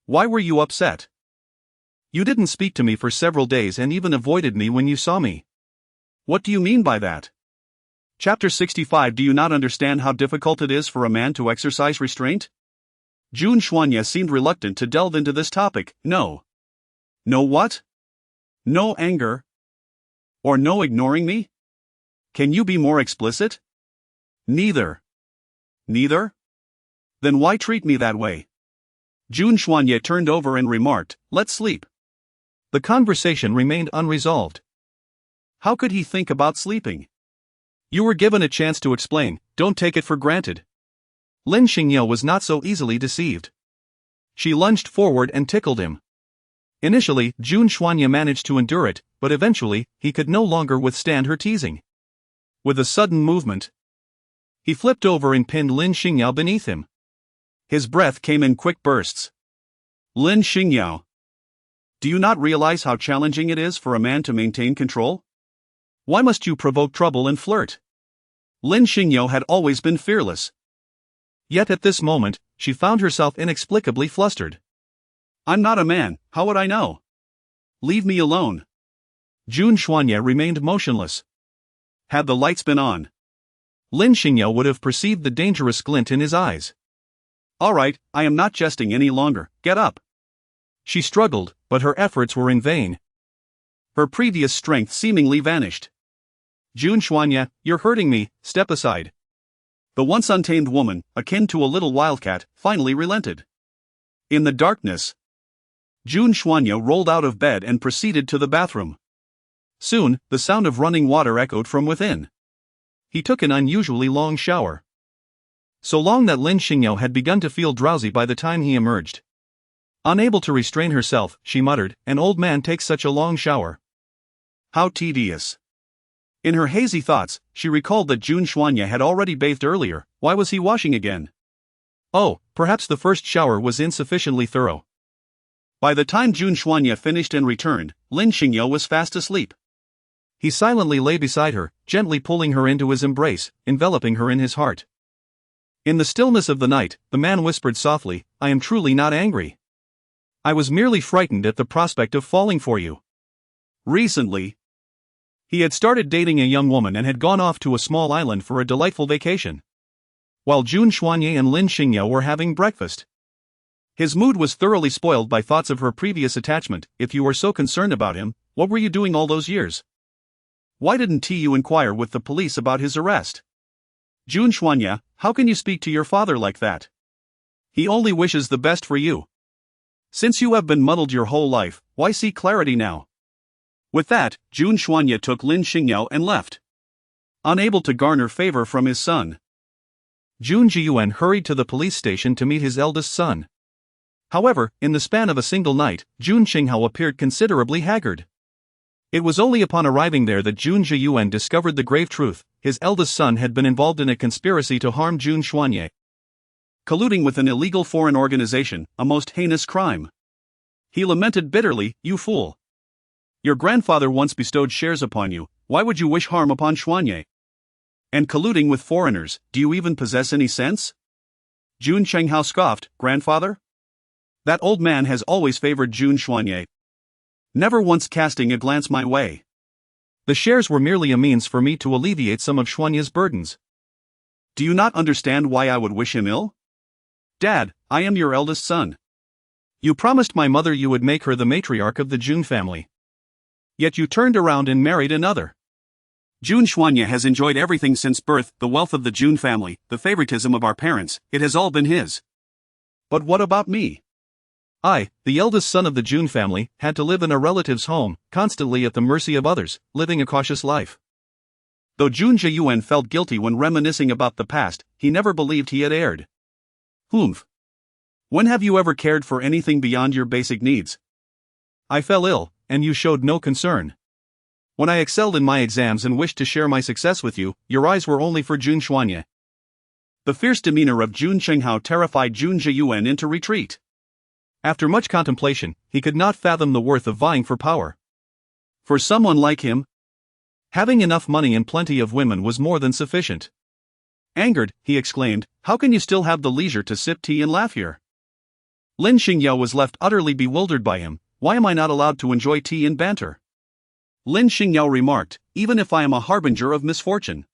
Why were you upset? You didn't speak to me for several days and even avoided me when you saw me. What do you mean by that? Chapter 65. Do you not understand how difficult it is for a man to exercise restraint? Jun Xuanye seemed reluctant to delve into this topic. No. No what? No anger? Or no ignoring me? Can you be more explicit? Neither. Neither? Then why treat me that way? Jun Xuanye turned over and remarked, "Let's sleep." The conversation remained unresolved. How could he think about sleeping? You were given a chance to explain, don't take it for granted. Lin Xingyao was not so easily deceived. She lunged forward and tickled him. Initially, Jun Xuanye managed to endure it, but eventually, he could no longer withstand her teasing. With a sudden movement, he flipped over and pinned Lin Xingyao beneath him. His breath came in quick bursts. Lin Xingyao, do you not realize how challenging it is for a man to maintain control? Why must you provoke trouble and flirt? Lin Xingyao had always been fearless. Yet at this moment, she found herself inexplicably flustered. I'm not a man, how would I know? Leave me alone. Jun Xuanye remained motionless. Had the lights been on, Lin Xingyao would have perceived the dangerous glint in his eyes. All right, I am not jesting any longer, get up. She struggled, but her efforts were in vain. Her previous strength seemingly vanished. Jun Xuanye, you're hurting me, step aside. The once untamed woman, akin to a little wildcat, finally relented. In the darkness, Jun Xuanye rolled out of bed and proceeded to the bathroom. Soon, the sound of running water echoed from within. He took an unusually long shower. So long that Lin Xingyao had begun to feel drowsy by the time he emerged. Unable to restrain herself, she muttered, "An old man takes such a long shower. How tedious." In her hazy thoughts, she recalled that Jun Xuanye had already bathed earlier. Why was he washing again? Oh, perhaps the first shower was insufficiently thorough. By the time Jun Xuanye finished and returned, Lin Xingyao was fast asleep. He silently lay beside her, gently pulling her into his embrace, enveloping her in his heart. In the stillness of the night, the man whispered softly, "I am truly not angry. I was merely frightened at the prospect of falling for you." Recently, he had started dating a young woman and had gone off to a small island for a delightful vacation, while Jun Xuanye and Lin Xingyao were having breakfast. His mood was thoroughly spoiled by thoughts of her previous attachment. If you were so concerned about him, what were you doing all those years? Why didn't you inquire with the police about his arrest? Jun Xuanye, how can you speak to your father like that? He only wishes the best for you. Since you have been muddled your whole life, why seek clarity now? With that, Jun Xuanye took Lin Xingyao and left. Unable to garner favor from his son, Jun Jiyuan hurried to the police station to meet his eldest son. However, in the span of a single night, Jun Xinghao appeared considerably haggard. It was only upon arriving there that Jun Jiyuan discovered the grave truth: his eldest son had been involved in a conspiracy to harm Jun Xuanye. Colluding with an illegal foreign organization, a most heinous crime. He lamented bitterly, "You fool. Your grandfather once bestowed shares upon you, why would you wish harm upon Xuanye? And colluding with foreigners, do you even possess any sense?" Jun Xinghao scoffed, "Grandfather? That old man has always favored Jun Xuanye. never once casting a glance my way. The shares were merely a means for me to alleviate some of Xuanya's burdens. Do you not understand why I would wish him ill? Dad, I am your eldest son. You promised my mother you would make her the matriarch of the Jun family. Yet you turned around and married another. Jun Xuanya has enjoyed everything since birth, the wealth of the Jun family, the favoritism of our parents, it has all been his. But what about me? I, the eldest son of the Jun family, had to live in a relative's home, constantly at the mercy of others, living a cautious life. Though Jun Zhiyuan felt guilty when reminiscing about the past, he never believed he had erred. Humph. When have you ever cared for anything beyond your basic needs? I fell ill, and you showed no concern. When I excelled in my exams and wished to share my success with you, your eyes were only for Jun Xuanya. The fierce demeanor of Jun Xingyao terrified Jun Zhiyuan into retreat. After much contemplation, he could not fathom the worth of vying for power. For someone like him, having enough money and plenty of women was more than sufficient. Angered, he exclaimed, "How can you still have the leisure to sip tea and laugh here?" Lin Xingyao was left utterly bewildered by him. Why am I not allowed to enjoy tea and banter? Lin Xingyao remarked, even if I am a harbinger of misfortune.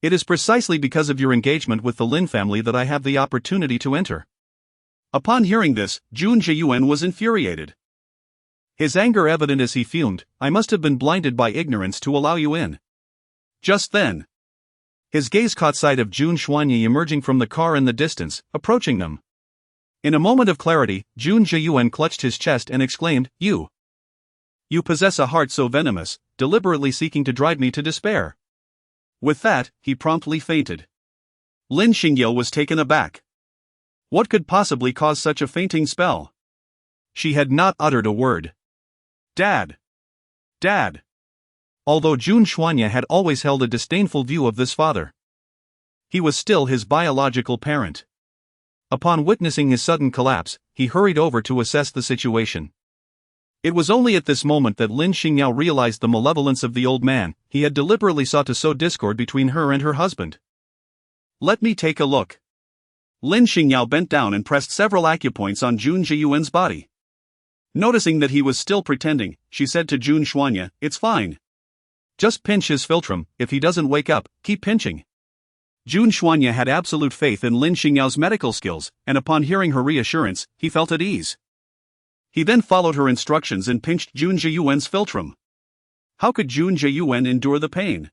It is precisely because of your engagement with the Lin family that I have the opportunity to enter. Upon hearing this, Jun Zhiyuan was infuriated. His anger evident as he fumed, I must have been blinded by ignorance to allow you in. Just then, his gaze caught sight of Jun Xuanya emerging from the car in the distance, approaching them. In a moment of clarity, Jun Zhiyuan clutched his chest and exclaimed, You possess a heart so venomous, deliberately seeking to drive me to despair." With that, he promptly fainted. Lin Xingyao was taken aback. What could possibly cause such a fainting spell? She had not uttered a word. Dad! Dad! Although Jun Xuanya had always held a disdainful view of this father, he was still his biological parent. Upon witnessing his sudden collapse, he hurried over to assess the situation. It was only at this moment that Lin Xingyao realized the malevolence of the old man. He had deliberately sought to sow discord between her and her husband. Let me take a look. Lin Xingyao bent down and pressed several acupoints on Jun Zhiyuan's body. Noticing that he was still pretending, she said to Jun Xuanya, "It's fine. Just pinch his philtrum. If he doesn't wake up, keep pinching." Jun Xuanya had absolute faith in Lin Xingyao's medical skills, and upon hearing her reassurance, he felt at ease. He then followed her instructions and pinched Jun Zhiyuan's philtrum. How could Jun Zhiyuan endure the pain?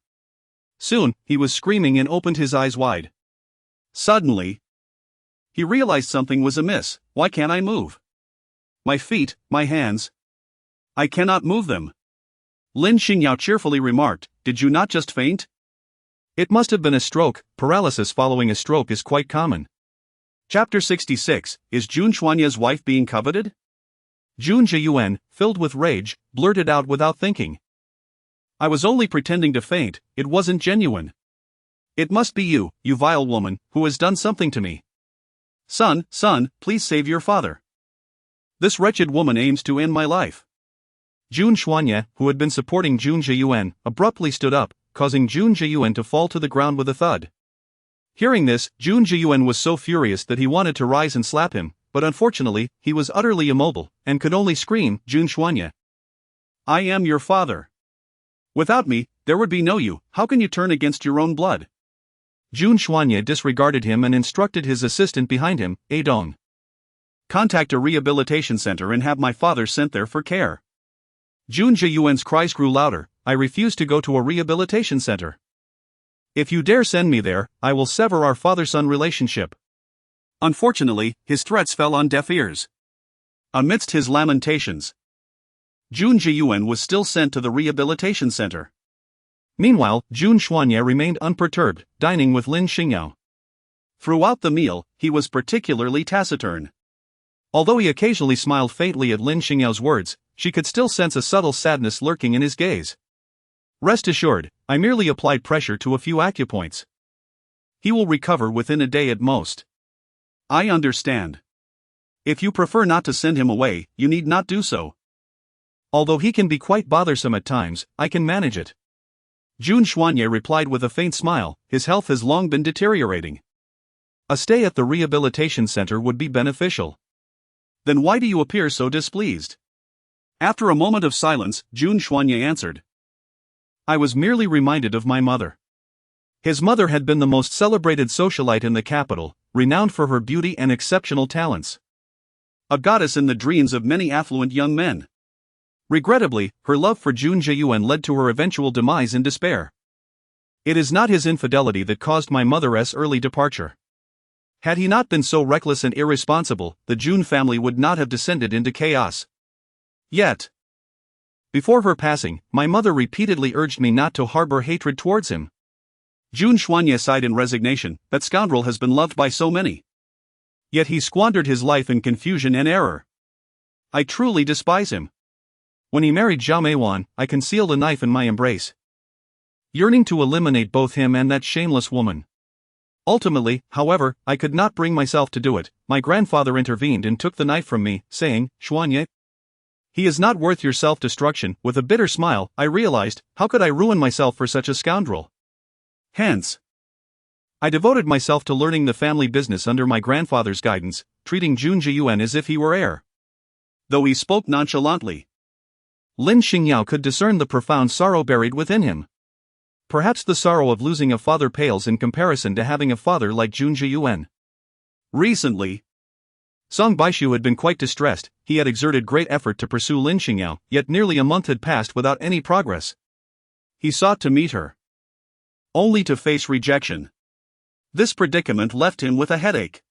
Soon, he was screaming and opened his eyes wide. Suddenly, he realized something was amiss. Why can't I move? My feet, my hands. I cannot move them. Lin Xingyao cheerfully remarked, "Did you not just faint?" It must have been a stroke. Paralysis following a stroke is quite common. Chapter 66, Is Jun Xuanya's wife being coveted? Jun Zhiyuan, filled with rage, blurted out without thinking. "I was only pretending to faint, it wasn't genuine. It must be you, you vile woman, who has done something to me. Son, please save your father. This wretched woman aims to end my life." Jun Xuanya, who had been supporting Jun Zhiyuan, abruptly stood up, causing Jun Zhiyuan to fall to the ground with a thud. Hearing this, Jun Zhiyuan was so furious that he wanted to rise and slap him, but unfortunately, he was utterly immobile, and could only scream, "Jun Xuanya, I am your father. Without me, there would be no you. How can you turn against your own blood?" Jun Xuanya disregarded him and instructed his assistant behind him, Dong. "Contact a rehabilitation center and have my father sent there for care." Jun Zhiyuan's cries grew louder, "I refuse to go to a rehabilitation center. If you dare send me there, I will sever our father-son relationship." Unfortunately, his threats fell on deaf ears. Amidst his lamentations, Jun Zhiyuan was still sent to the rehabilitation center. Meanwhile, Jun Xuanya remained unperturbed, dining with Lin Xingyao. Throughout the meal, he was particularly taciturn. Although he occasionally smiled faintly at Lin Xingyao's words, she could still sense a subtle sadness lurking in his gaze. "Rest assured, I merely applied pressure to a few acupoints. He will recover within a day at most." "I understand. If you prefer not to send him away, you need not do so." "Although he can be quite bothersome at times, I can manage it." Jun Xuanya replied with a faint smile, "His health has long been deteriorating. A stay at the rehabilitation center would be beneficial." "Then why do you appear so displeased?" After a moment of silence, Jun Xuanye answered. I was merely reminded of my mother. His mother had been the most celebrated socialite in the capital, renowned for her beauty and exceptional talents. A goddess in the dreams of many affluent young men. Regrettably, her love for Jun Zhiyuan led to her eventual demise in despair. It is not his infidelity that caused my mother's early departure. Had he not been so reckless and irresponsible, the Jun family would not have descended into chaos. Yet, before her passing, my mother repeatedly urged me not to harbor hatred towards him. Jun Xuanye sighed in resignation. That scoundrel has been loved by so many. Yet he squandered his life in confusion and error. I truly despise him. When he married Zhao Meiwan, I concealed a knife in my embrace, yearning to eliminate both him and that shameless woman. Ultimately, however, I could not bring myself to do it. My grandfather intervened and took the knife from me, saying, Xuanye, he is not worth your self-destruction. With a bitter smile, I realized, how could I ruin myself for such a scoundrel? Hence, I devoted myself to learning the family business under my grandfather's guidance, treating Jun Zhiyuan as if he were heir. Though he spoke nonchalantly, Lin Xingyao could discern the profound sorrow buried within him. Perhaps the sorrow of losing a father pales in comparison to having a father like Jun Zhiyuan. Recently, Song Baishu had been quite distressed. He had exerted great effort to pursue Lin Xingyao, yet nearly a month had passed without any progress. He sought to meet her, only to face rejection. This predicament left him with a headache.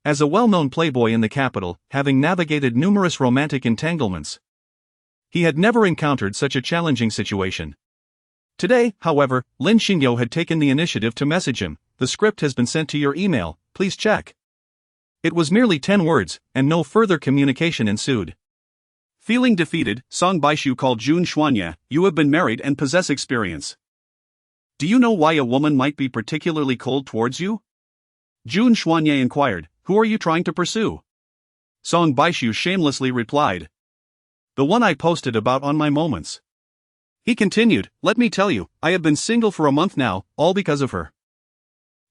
As a well-known playboy in the capital, having navigated numerous romantic entanglements, he had never encountered such a challenging situation. Today, however, Lin Xingyao had taken the initiative to message him. The script has been sent to your email, please check. It was merely 10 words, and no further communication ensued. Feeling defeated, Song Baishu called Jun Xuanye. You have been married and possess experience. Do you know why a woman might be particularly cold towards you? Jun Xuanye inquired. Who are you trying to pursue? Song Baishu shamelessly replied. The one I posted about on my moments. He continued, let me tell you, I have been single for a month now, all because of her.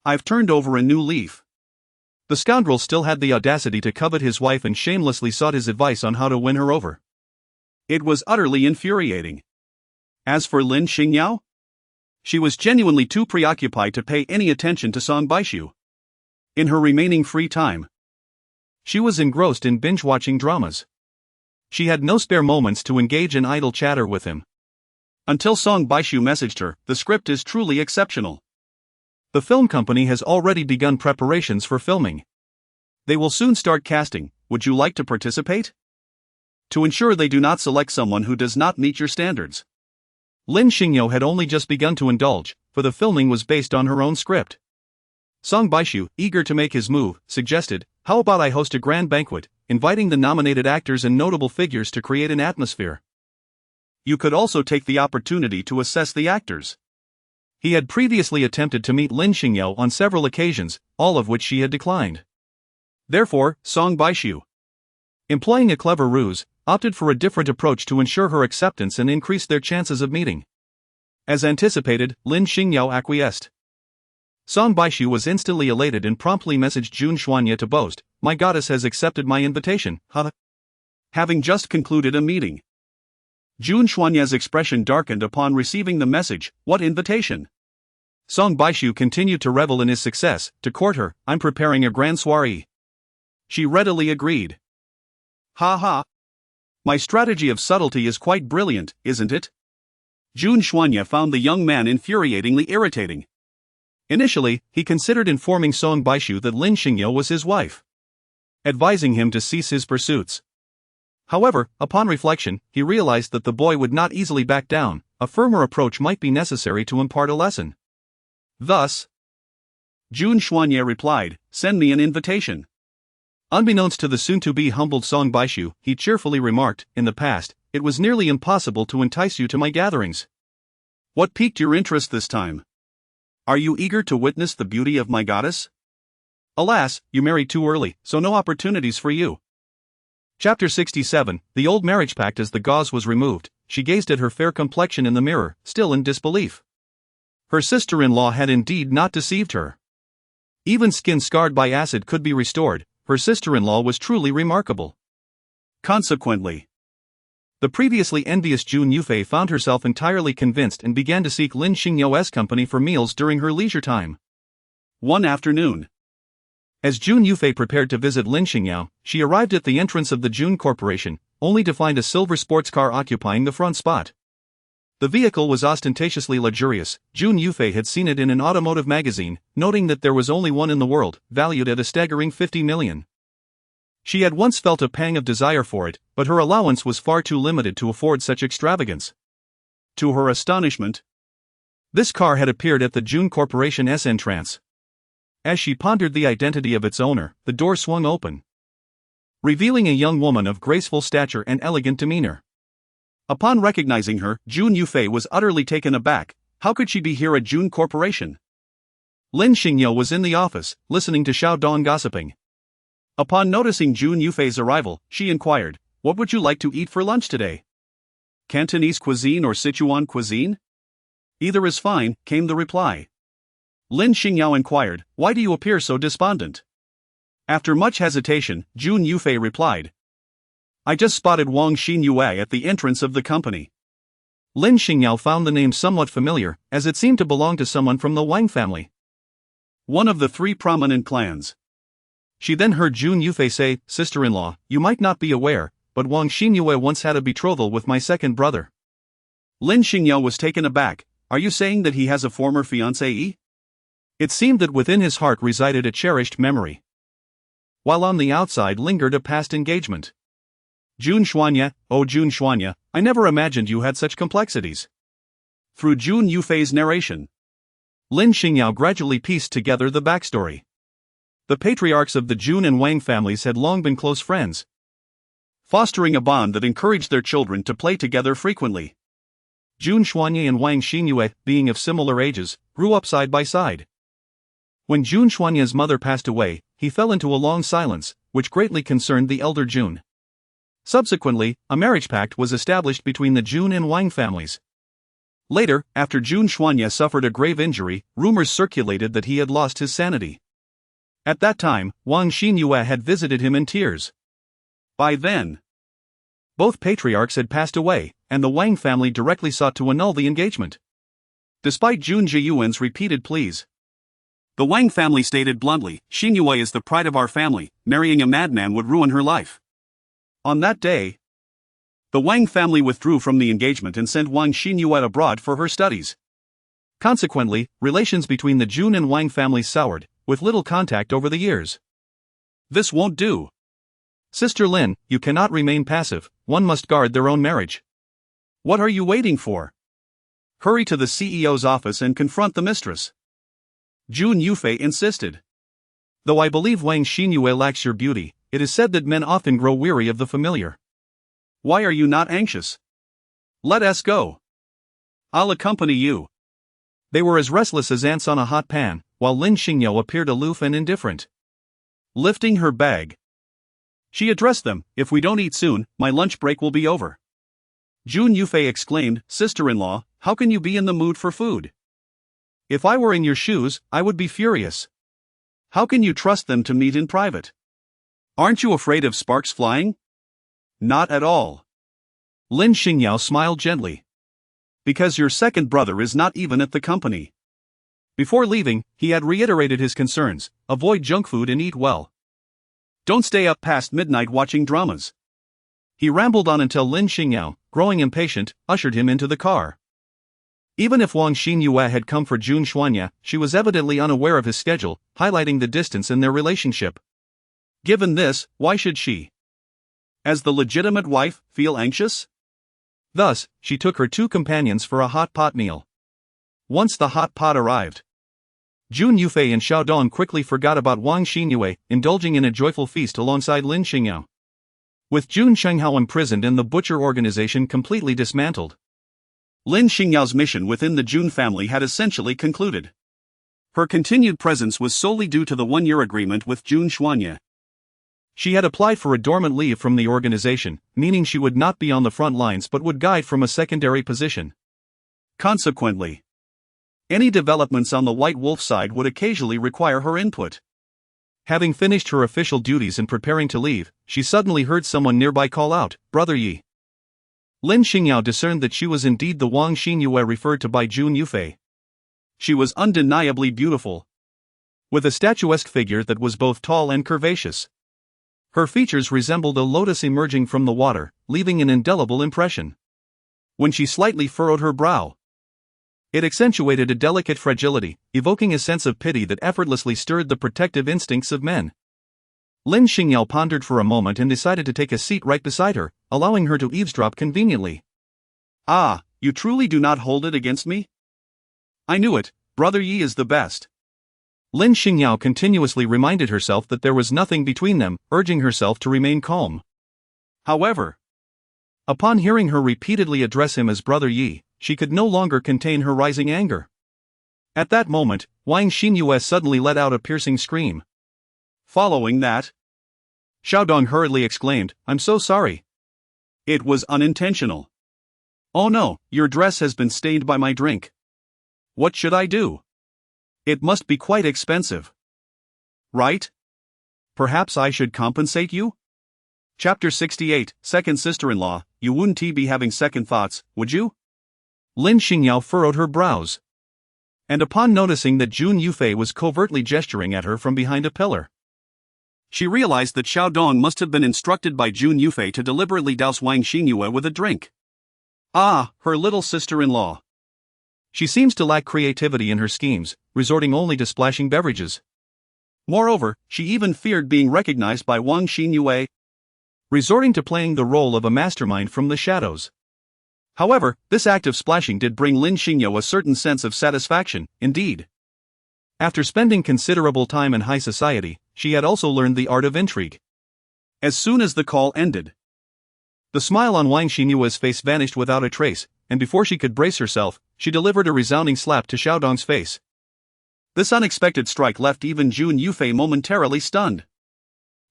I've turned over a new leaf. The scoundrel still had the audacity to covet his wife and shamelessly sought his advice on how to win her over. It was utterly infuriating. As for Lin Xingyao, she was genuinely too preoccupied to pay any attention to Song Baishu. In her remaining free time, she was engrossed in binge-watching dramas. She had no spare moments to engage in idle chatter with him. Until Song Baishu messaged her, the script is truly exceptional. The film company has already begun preparations for filming. They will soon start casting. Would you like to participate? To ensure they do not select someone who does not meet your standards. Lin Xingyao had only just begun to indulge, for the filming was based on her own script. Song Baishu, eager to make his move, suggested, how about I host a grand banquet, inviting the nominated actors and notable figures to create an atmosphere. You could also take the opportunity to assess the actors. He had previously attempted to meet Lin Xingyao on several occasions, all of which she had declined. Therefore, Song Baishu, employing a clever ruse, opted for a different approach to ensure her acceptance and increase their chances of meeting. As anticipated, Lin Xingyao acquiesced. Song Baishu was instantly elated and promptly messaged Jun Xuanye to boast, my goddess has accepted my invitation, having just concluded a meeting. Jun Xuanye's expression darkened upon receiving the message, what invitation? Song Baishu continued to revel in his success. To court her, I'm preparing a grand soiree. She readily agreed. Ha ha. My strategy of subtlety is quite brilliant, isn't it? Jun Xuanye found the young man infuriatingly irritating. Initially, he considered informing Song Baishu that Lin Xingyao was his wife, advising him to cease his pursuits. However, upon reflection, he realized that the boy would not easily back down. A firmer approach might be necessary to impart a lesson. Thus, Jun Xuanye replied, send me an invitation. Unbeknownst to the soon-to-be humbled Song Baishu, he cheerfully remarked, in the past, it was nearly impossible to entice you to my gatherings. What piqued your interest this time? Are you eager to witness the beauty of my goddess? Alas, you married too early, so no opportunities for you. Chapter 67, the old marriage pact. As the gauze was removed, she gazed at her fair complexion in the mirror, still in disbelief. Her sister-in-law had indeed not deceived her. Even skin scarred by acid could be restored. Her sister-in-law was truly remarkable. Consequently, The previously envious Jun Yufei found herself entirely convinced and began to seek Lin Xingyao's company for meals during her leisure time. One afternoon, as Jun Yufei prepared to visit Lin Xingyao, she arrived at the entrance of the Jun Corporation, only to find a silver sports car occupying the front spot. The vehicle was ostentatiously luxurious. Jun Yufei had seen it in an automotive magazine, noting that there was only one in the world, valued at a staggering 50 million. She had once felt a pang of desire for it, but her allowance was far too limited to afford such extravagance. To her astonishment, this car had appeared at the Jun Corporation's entrance. As she pondered the identity of its owner, the door swung open, revealing a young woman of graceful stature and elegant demeanor. Upon recognizing her, Jun Yufei was utterly taken aback. How could she be here at Jun Corporation? Lin Xingyao was in the office, listening to Xiao Dong gossiping. Upon noticing Jun Yufei's arrival, she inquired, "What would you like to eat for lunch today? Cantonese cuisine or Sichuan cuisine?" "Either is fine," came the reply. Lin Xingyao inquired, "Why do you appear so despondent?" After much hesitation, Jun Yufei replied, "I just spotted Wang Xinyue at the entrance of the company." Lin Xingyao found the name somewhat familiar, as it seemed to belong to someone from the Wang family, one of the three prominent clans. She then heard Jun Yufei say, "Sister-in-law, you might not be aware, but Wang Xinyue once had a betrothal with my second brother." Lin Xingyao was taken aback. "Are you saying that he has a former fiancée?" It seemed that within his heart resided a cherished memory, while on the outside lingered a past engagement. "Jun Xuanya, oh Jun Xuanya, I never imagined you had such complexities." Through Jun Yufei's narration, Lin Xingyao gradually pieced together the backstory. The patriarchs of the Jun and Wang families had long been close friends, fostering a bond that encouraged their children to play together frequently. Jun Xuanya and Wang Xinyue, being of similar ages, grew up side by side. When Jun Xuanya's mother passed away, he fell into a long silence, which greatly concerned the elder Jun. Subsequently, a marriage pact was established between the Jun and Wang families. Later, after Jun Xuanya suffered a grave injury, rumors circulated that he had lost his sanity. At that time, Wang Xinyue had visited him in tears. By then, both patriarchs had passed away, and the Wang family directly sought to annul the engagement. Despite Jun Jiyuan's repeated pleas, the Wang family stated bluntly, "Xinyue is the pride of our family, marrying a madman would ruin her life." On that day, the Wang family withdrew from the engagement and sent Wang Xinyue abroad for her studies. Consequently, relations between the Jun and Wang families soured, with little contact over the years. "This won't do. Sister Lin, you cannot remain passive, one must guard their own marriage." "What are you waiting for? Hurry to the CEO's office and confront the mistress," Jun Yufei insisted. "Though I believe Wang Xinyue lacks your beauty, it is said that men often grow weary of the familiar." "Why are you not anxious? Let us go. I'll accompany you." They were as restless as ants on a hot pan, while Lin Xingyao appeared aloof and indifferent. Lifting her bag, she addressed them, "If we don't eat soon, my lunch break will be over." Jun Yufei exclaimed, "Sister-in-law, how can you be in the mood for food? If I were in your shoes, I would be furious. How can you trust them to meet in private? Aren't you afraid of sparks flying?" "Not at all." Lin Xingyao smiled gently. "Because your second brother is not even at the company." Before leaving, he had reiterated his concerns: avoid junk food and eat well. "Don't stay up past midnight watching dramas." He rambled on until Lin Xingyao, growing impatient, ushered him into the car. Even if Wang Xinyue had come for Jun Xuanya, she was evidently unaware of his schedule, highlighting the distance in their relationship. Given this, why should she, as the legitimate wife, feel anxious? Thus, she took her two companions for a hot pot meal. Once the hot pot arrived, Jun Yufei and Xiao Dong quickly forgot about Wang Xinyue, indulging in a joyful feast alongside Lin Xingyao. With Jun Shenghao imprisoned and the butcher organization completely dismantled, Lin Xingyao's mission within the Jun family had essentially concluded. Her continued presence was solely due to the one-year agreement with Jun Xuanya. She had applied for a dormant leave from the organization, meaning she would not be on the front lines but would guide from a secondary position. Consequently, any developments on the White Wolf side would occasionally require her input. Having finished her official duties and preparing to leave, she suddenly heard someone nearby call out, "Brother Yi." Lin Xingyao discerned that she was indeed the Wang Xinyue referred to by Jun Yufei. She was undeniably beautiful, with a statuesque figure that was both tall and curvaceous. Her features resembled a lotus emerging from the water, leaving an indelible impression. When she slightly furrowed her brow, it accentuated a delicate fragility, evoking a sense of pity that effortlessly stirred the protective instincts of men. Lin Xingyao pondered for a moment and decided to take a seat right beside her, allowing her to eavesdrop conveniently. "Ah, you truly do not hold it against me? I knew it, Brother Yi is the best." Lin Xingyao continuously reminded herself that there was nothing between them, urging herself to remain calm. However, upon hearing her repeatedly address him as Brother Yi, she could no longer contain her rising anger. At that moment, Wang Xinyue suddenly let out a piercing scream. Following that, Xiaodong hurriedly exclaimed, "I'm so sorry." "It was unintentional." "Oh no, your dress has been stained by my drink. What should I do? It must be quite expensive. Right? Perhaps I should compensate you?" Chapter 68, Second Sister-in-Law, You wouldn't be having second thoughts, would you? Lin Xingyao furrowed her brows. And upon noticing that Jun Yufei was covertly gesturing at her from behind a pillar, she realized that Xiaodong must have been instructed by Jun Yufei to deliberately douse Wang Xinyue with a drink. Ah, her little sister-in-law. She seems to lack creativity in her schemes, resorting only to splashing beverages. Moreover, she even feared being recognized by Wang Xinyue, resorting to playing the role of a mastermind from the shadows. However, this act of splashing did bring Lin Xingyao a certain sense of satisfaction, indeed. After spending considerable time in high society, she had also learned the art of intrigue. As soon as the call ended, the smile on Wang Xinyue's face vanished without a trace, and before she could brace herself, she delivered a resounding slap to Xiaodong's face. This unexpected strike left even Jun Yufei momentarily stunned.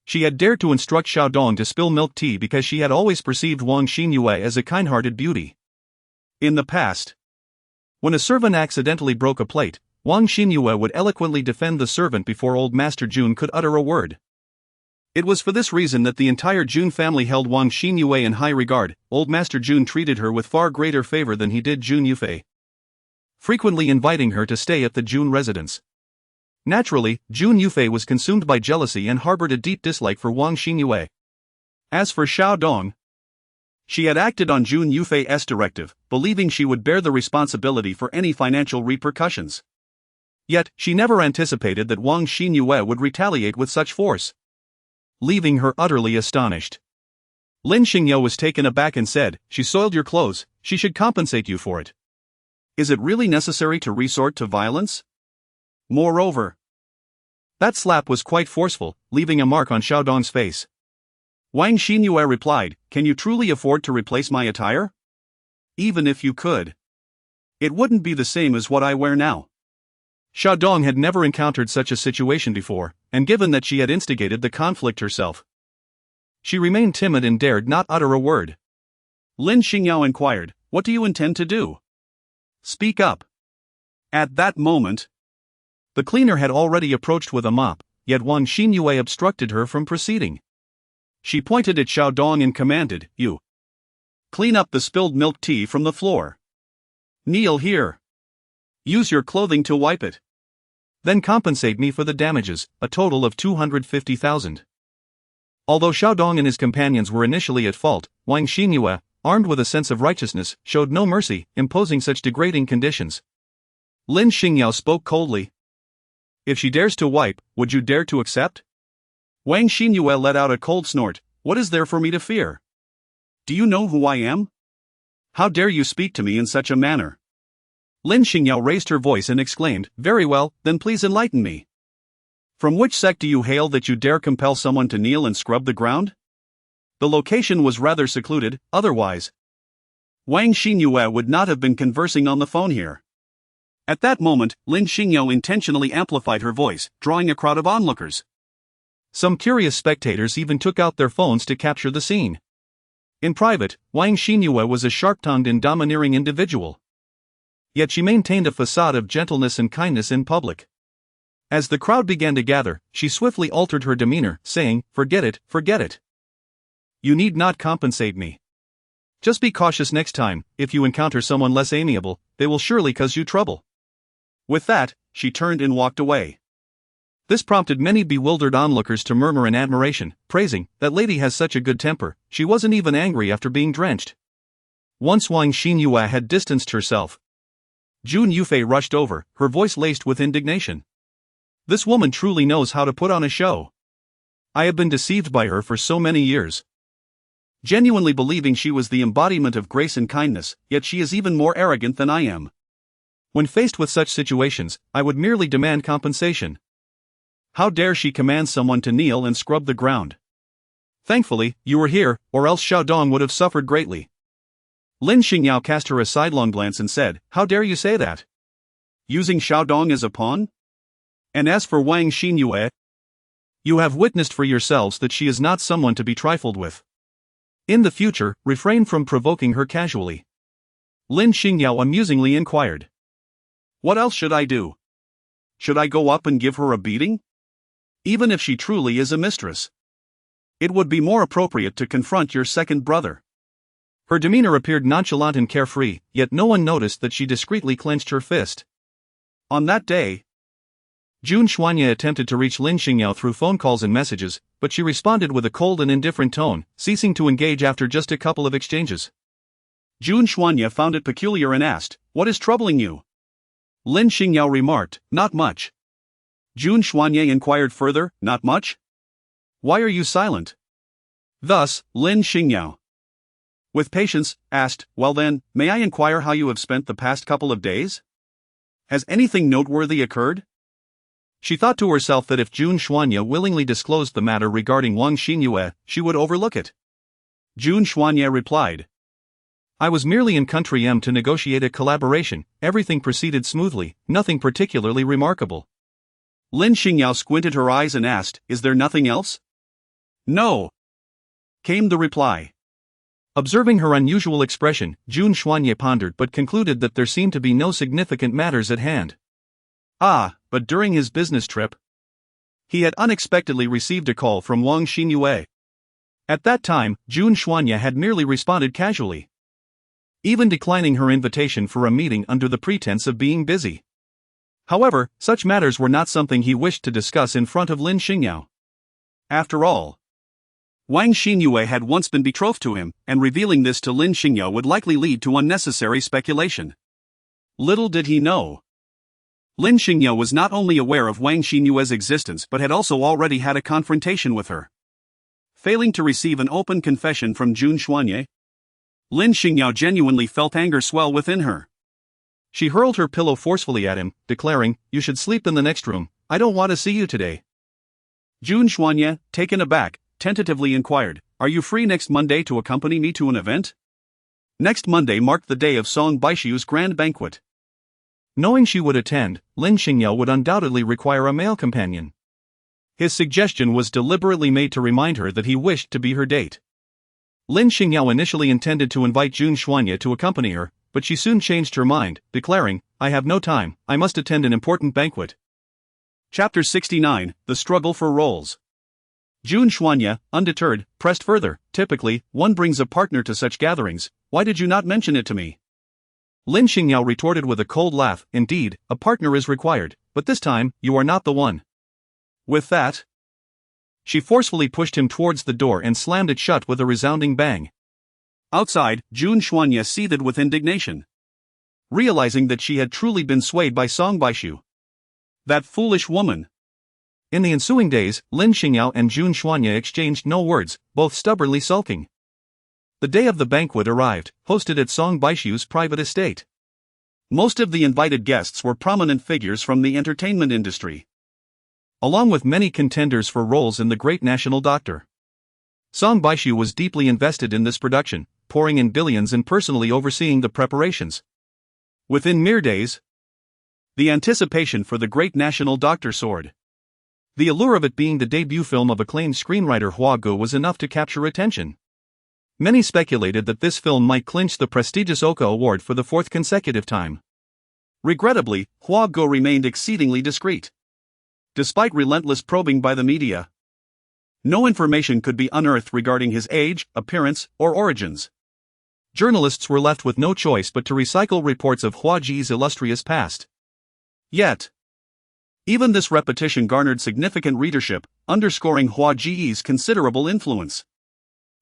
She had dared to instruct Xiaodong to spill milk tea because she had always perceived Wang Xinyue as a kind-hearted beauty. In the past, when a servant accidentally broke a plate, Wang Xinyue would eloquently defend the servant before old Master Jun could utter a word. It was for this reason that the entire Jun family held Wang Xinyue in high regard. Old Master Jun treated her with far greater favor than he did Jun Yufei, frequently inviting her to stay at the Jun residence. Naturally, Jun Yufei was consumed by jealousy and harbored a deep dislike for Wang Xinyue. As for Xiaodong, she had acted on Jun Yufei's directive, believing she would bear the responsibility for any financial repercussions. Yet, she never anticipated that Wang Xinyue would retaliate with such force, leaving her utterly astonished. Lin Xingyao was taken aback and said, "She soiled your clothes, she should compensate you for it. Is it really necessary to resort to violence? Moreover, that slap was quite forceful, leaving a mark on Xiaodong's face." Wang Xinyue replied, "Can you truly afford to replace my attire? Even if you could, it wouldn't be the same as what I wear now." Xiaodong had never encountered such a situation before, and given that she had instigated the conflict herself, she remained timid and dared not utter a word. Lin Xingyao inquired, "What do you intend to do? Speak up." At that moment, the cleaner had already approached with a mop, yet Wang Xinyue obstructed her from proceeding. She pointed at Xiaodong and commanded, "You clean up the spilled milk tea from the floor. Kneel here. Use your clothing to wipe it. Then compensate me for the damages, a total of 250,000. Although Xiaodong and his companions were initially at fault, Wang Xinyue, armed with a sense of righteousness, showed no mercy, imposing such degrading conditions. Lin Xingyao spoke coldly. "If she dares to wipe, would you dare to accept?" Wang Xinyue let out a cold snort. "What is there for me to fear? Do you know who I am? How dare you speak to me in such a manner?" Lin Xingyao raised her voice and exclaimed, "Very well, then please enlighten me. From which sect do you hail that you dare compel someone to kneel and scrub the ground?" The location was rather secluded, otherwise Wang Xinyue would not have been conversing on the phone here. At that moment, Lin Xingyao intentionally amplified her voice, drawing a crowd of onlookers. Some curious spectators even took out their phones to capture the scene. In private, Wang Xinyue was a sharp-tongued and domineering individual. Yet she maintained a facade of gentleness and kindness in public. As the crowd began to gather, she swiftly altered her demeanor, saying, forget it. You need not compensate me. Just be cautious next time. If you encounter someone less amiable, they will surely cause you trouble." With that, she turned and walked away. This prompted many bewildered onlookers to murmur in admiration, praising, "That lady has such a good temper, she wasn't even angry after being drenched." Once Wang Xingyao had distanced herself. Jun Yufei rushed over, her voice laced with indignation. "This woman truly knows how to put on a show. I have been deceived by her for so many years. Genuinely believing she was the embodiment of grace and kindness, yet she is even more arrogant than I am. When faced with such situations, I would merely demand compensation. How dare she command someone to kneel and scrub the ground? Thankfully, you were here, or else Xiaodong would have suffered greatly." Lin Xingyao cast her a sidelong glance and said, "How dare you say that? Using Xiaodong as a pawn? And as for Wang Xingyao, you have witnessed for yourselves that she is not someone to be trifled with. In the future, refrain from provoking her casually." Lin Xingyao amusingly inquired. "What else should I do? Should I go up and give her a beating? Even if she truly is a mistress, it would be more appropriate to confront your second brother." Her demeanor appeared nonchalant and carefree, yet no one noticed that she discreetly clenched her fist. On that day, Jun Xuanye attempted to reach Lin Xingyao through phone calls and messages, but she responded with a cold and indifferent tone, ceasing to engage after just a couple of exchanges. Jun Xuanye found it peculiar and asked, "What is troubling you?" Lin Xingyao remarked, "Not much." Jun Xuanye inquired further, "Not much? Why are you silent?" Thus, Lin Xingyao, with patience, asked, "Well then, may I inquire how you have spent the past couple of days? Has anything noteworthy occurred?" She thought to herself that if Jun Xuanye willingly disclosed the matter regarding Wang Xingyao, she would overlook it. Jun Xuanye replied, "I was merely in Country M to negotiate a collaboration, everything proceeded smoothly, nothing particularly remarkable." Lin Xingyao squinted her eyes and asked, "Is there nothing else?" "No," came the reply. Observing her unusual expression, Jun Xuanye pondered but concluded that there seemed to be no significant matters at hand. But during his business trip, he had unexpectedly received a call from Wang Xingyao. At that time, Jun Xuanye had merely responded casually, even declining her invitation for a meeting under the pretense of being busy. However, such matters were not something he wished to discuss in front of Lin Xingyao. After all, Wang Xingyao had once been betrothed to him, and revealing this to Lin Xingyao would likely lead to unnecessary speculation. Little did he know, Lin Xingyao was not only aware of Wang Xingyue's existence but had also already had a confrontation with her. Failing to receive an open confession from Jun Xuanye, Lin Xingyao genuinely felt anger swell within her. She hurled her pillow forcefully at him, declaring, "You should sleep in the next room, I don't want to see you today." Jun Xuanye, taken aback, tentatively inquired, "Are you free next Monday to accompany me to an event?" Next Monday marked the day of Song Baishu's grand banquet. Knowing she would attend, Lin Xingyao would undoubtedly require a male companion. His suggestion was deliberately made to remind her that he wished to be her date. Lin Xingyao initially intended to invite Jun Xuanye to accompany her, but she soon changed her mind, declaring, "I have no time, I must attend an important banquet." Chapter 69, The Struggle for Roles. Jun Xuanye, undeterred, pressed further, "Typically, one brings a partner to such gatherings, why did you not mention it to me?" Lin Xingyao retorted with a cold laugh, "Indeed, a partner is required, but this time, you are not the one." With that, she forcefully pushed him towards the door and slammed it shut with a resounding bang. Outside, Jun Xuanye seethed with indignation, realizing that she had truly been swayed by Song Baishu. That foolish woman. In the ensuing days, Lin Xingyao and Jun Xuanye exchanged no words, both stubbornly sulking. The day of the banquet arrived, hosted at Song Baishu's private estate. Most of the invited guests were prominent figures from the entertainment industry, along with many contenders for roles in The Great National Doctor. Song Baishu was deeply invested in this production, pouring in billions and personally overseeing the preparations. Within mere days, the anticipation for The Great National Doctor soared. The allure of it being the debut film of acclaimed screenwriter Hua Ge was enough to capture attention. Many speculated that this film might clinch the prestigious Oka Award for the fourth consecutive time. Regrettably, Hua Ge remained exceedingly discreet. Despite relentless probing by the media, no information could be unearthed regarding his age, appearance, or origins. Journalists were left with no choice but to recycle reports of Hua Ji's illustrious past. Yet, even this repetition garnered significant readership, underscoring Hua Ji's considerable influence.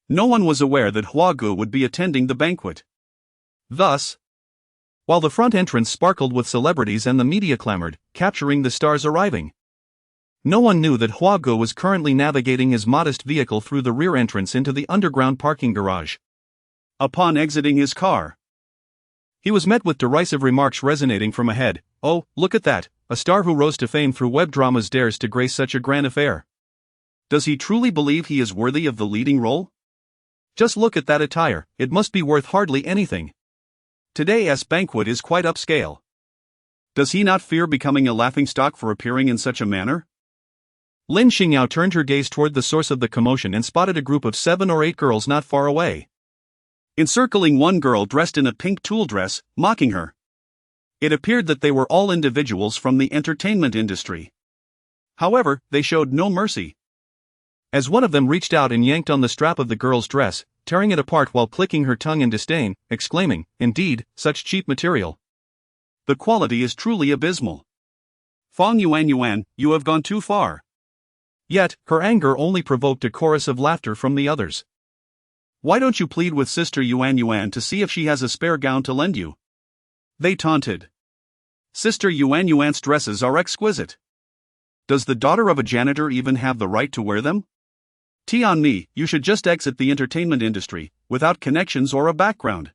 No one was aware that Hua Gu would be attending the banquet. Thus, while the front entrance sparkled with celebrities and the media clamored, capturing the stars arriving, no one knew that Hua Gu was currently navigating his modest vehicle through the rear entrance into the underground parking garage. Upon exiting his car, he was met with derisive remarks resonating from ahead. "Oh, look at that, a star who rose to fame through web dramas dares to grace such a grand affair. Does he truly believe he is worthy of the leading role? Just look at that attire, it must be worth hardly anything. Today's banquet is quite upscale. Does he not fear becoming a laughingstock for appearing in such a manner?" Lin Xingyao turned her gaze toward the source of the commotion and spotted a group of 7 or 8 girls not far away, encircling one girl dressed in a pink tulle dress, mocking her. It appeared that they were all individuals from the entertainment industry. However, they showed no mercy, as one of them reached out and yanked on the strap of the girl's dress, tearing it apart while clicking her tongue in disdain, exclaiming, "Indeed, such cheap material. The quality is truly abysmal. Fang Yuan, you have gone too far." Yet, her anger only provoked a chorus of laughter from the others. "Why don't you plead with Sister Yuan to see if she has a spare gown to lend you?" they taunted. "Sister Yuan's dresses are exquisite. Does the daughter of a janitor even have the right to wear them? Tianmi, you should just exit the entertainment industry, without connections or a background.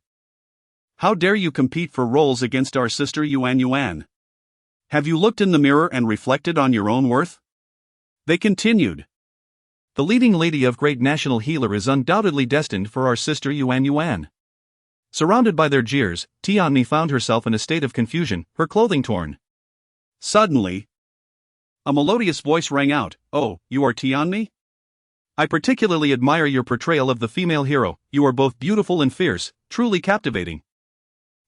How dare you compete for roles against our Sister Yuan? Have you looked in the mirror and reflected on your own worth?" they continued. "The leading lady of great national healer is undoubtedly destined for our Sister Yuan. Surrounded by their jeers, Tianmi found herself in a state of confusion, her clothing torn. Suddenly, a melodious voice rang out, "Oh, you are Tianmi? I particularly admire your portrayal of the female hero, you are both beautiful and fierce, truly captivating.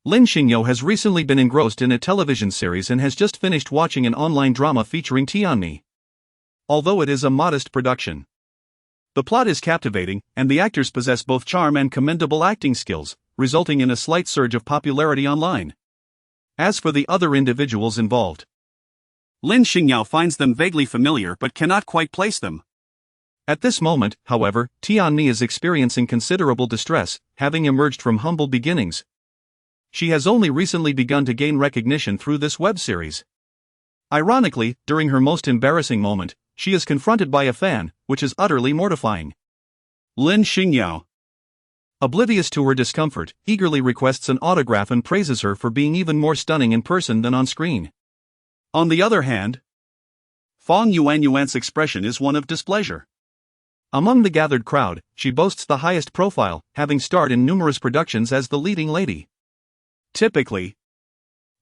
Lin Xingyao has recently been engrossed in a television series and has just finished watching an online drama featuring Tianmi. Although it is a modest production, the plot is captivating, and the actors possess both charm and commendable acting skills, resulting in a slight surge of popularity online. As for the other individuals involved, Lin Xingyao finds them vaguely familiar but cannot quite place them." At this moment, however, Tianmi is experiencing considerable distress, having emerged from humble beginnings. She has only recently begun to gain recognition through this web series. Ironically, during her most embarrassing moment, she is confronted by a fan, which is utterly mortifying. Lin Xingyao, oblivious to her discomfort, eagerly requests an autograph and praises her for being even more stunning in person than on screen. On the other hand, Fang Yuan's expression is one of displeasure. Among the gathered crowd, she boasts the highest profile, having starred in numerous productions as the leading lady. Typically,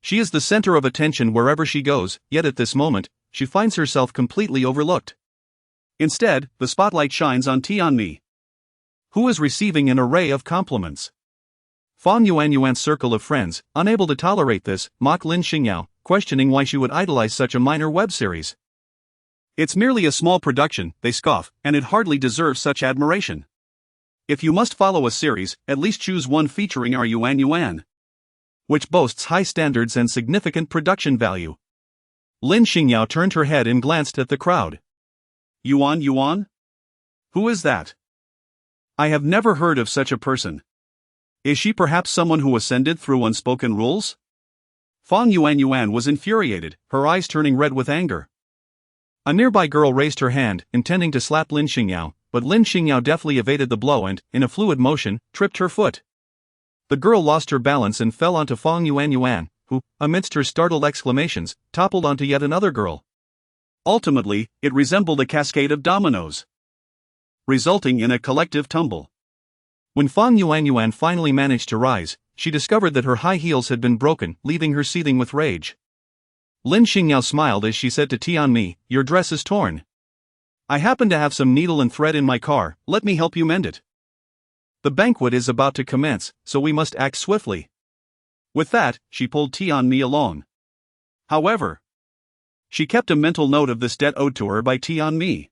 she is the center of attention wherever she goes, yet at this moment, she finds herself completely overlooked. Instead, the spotlight shines on Tianmi, who is receiving an array of compliments. Fang Yuan's circle of friends, unable to tolerate this, mock Lin Xingyao, questioning why she would idolize such a minor web series. "It's merely a small production," they scoff, "and it hardly deserves such admiration. If you must follow a series, at least choose one featuring our Yuan, which boasts high standards and significant production value." Lin Xingyao turned her head and glanced at the crowd. Yuan? Who is that? I have never heard of such a person. Is she perhaps someone who ascended through unspoken rules?" Fang Yuan was infuriated, her eyes turning red with anger. A nearby girl raised her hand, intending to slap Lin Xingyao, but Lin Xingyao deftly evaded the blow and, in a fluid motion, tripped her foot. The girl lost her balance and fell onto Fang Yuan, who, amidst her startled exclamations, toppled onto yet another girl. Ultimately, it resembled a cascade of dominoes, resulting in a collective tumble. When Fang Yuan finally managed to rise, she discovered that her high heels had been broken, leaving her seething with rage. Lin Xingyao smiled as she said to Tianmi, "Your dress is torn. I happen to have some needle and thread in my car, let me help you mend it. The banquet is about to commence, so we must act swiftly." With that, she pulled Tianmi along. However, she kept a mental note of this debt owed to her by Tianmi.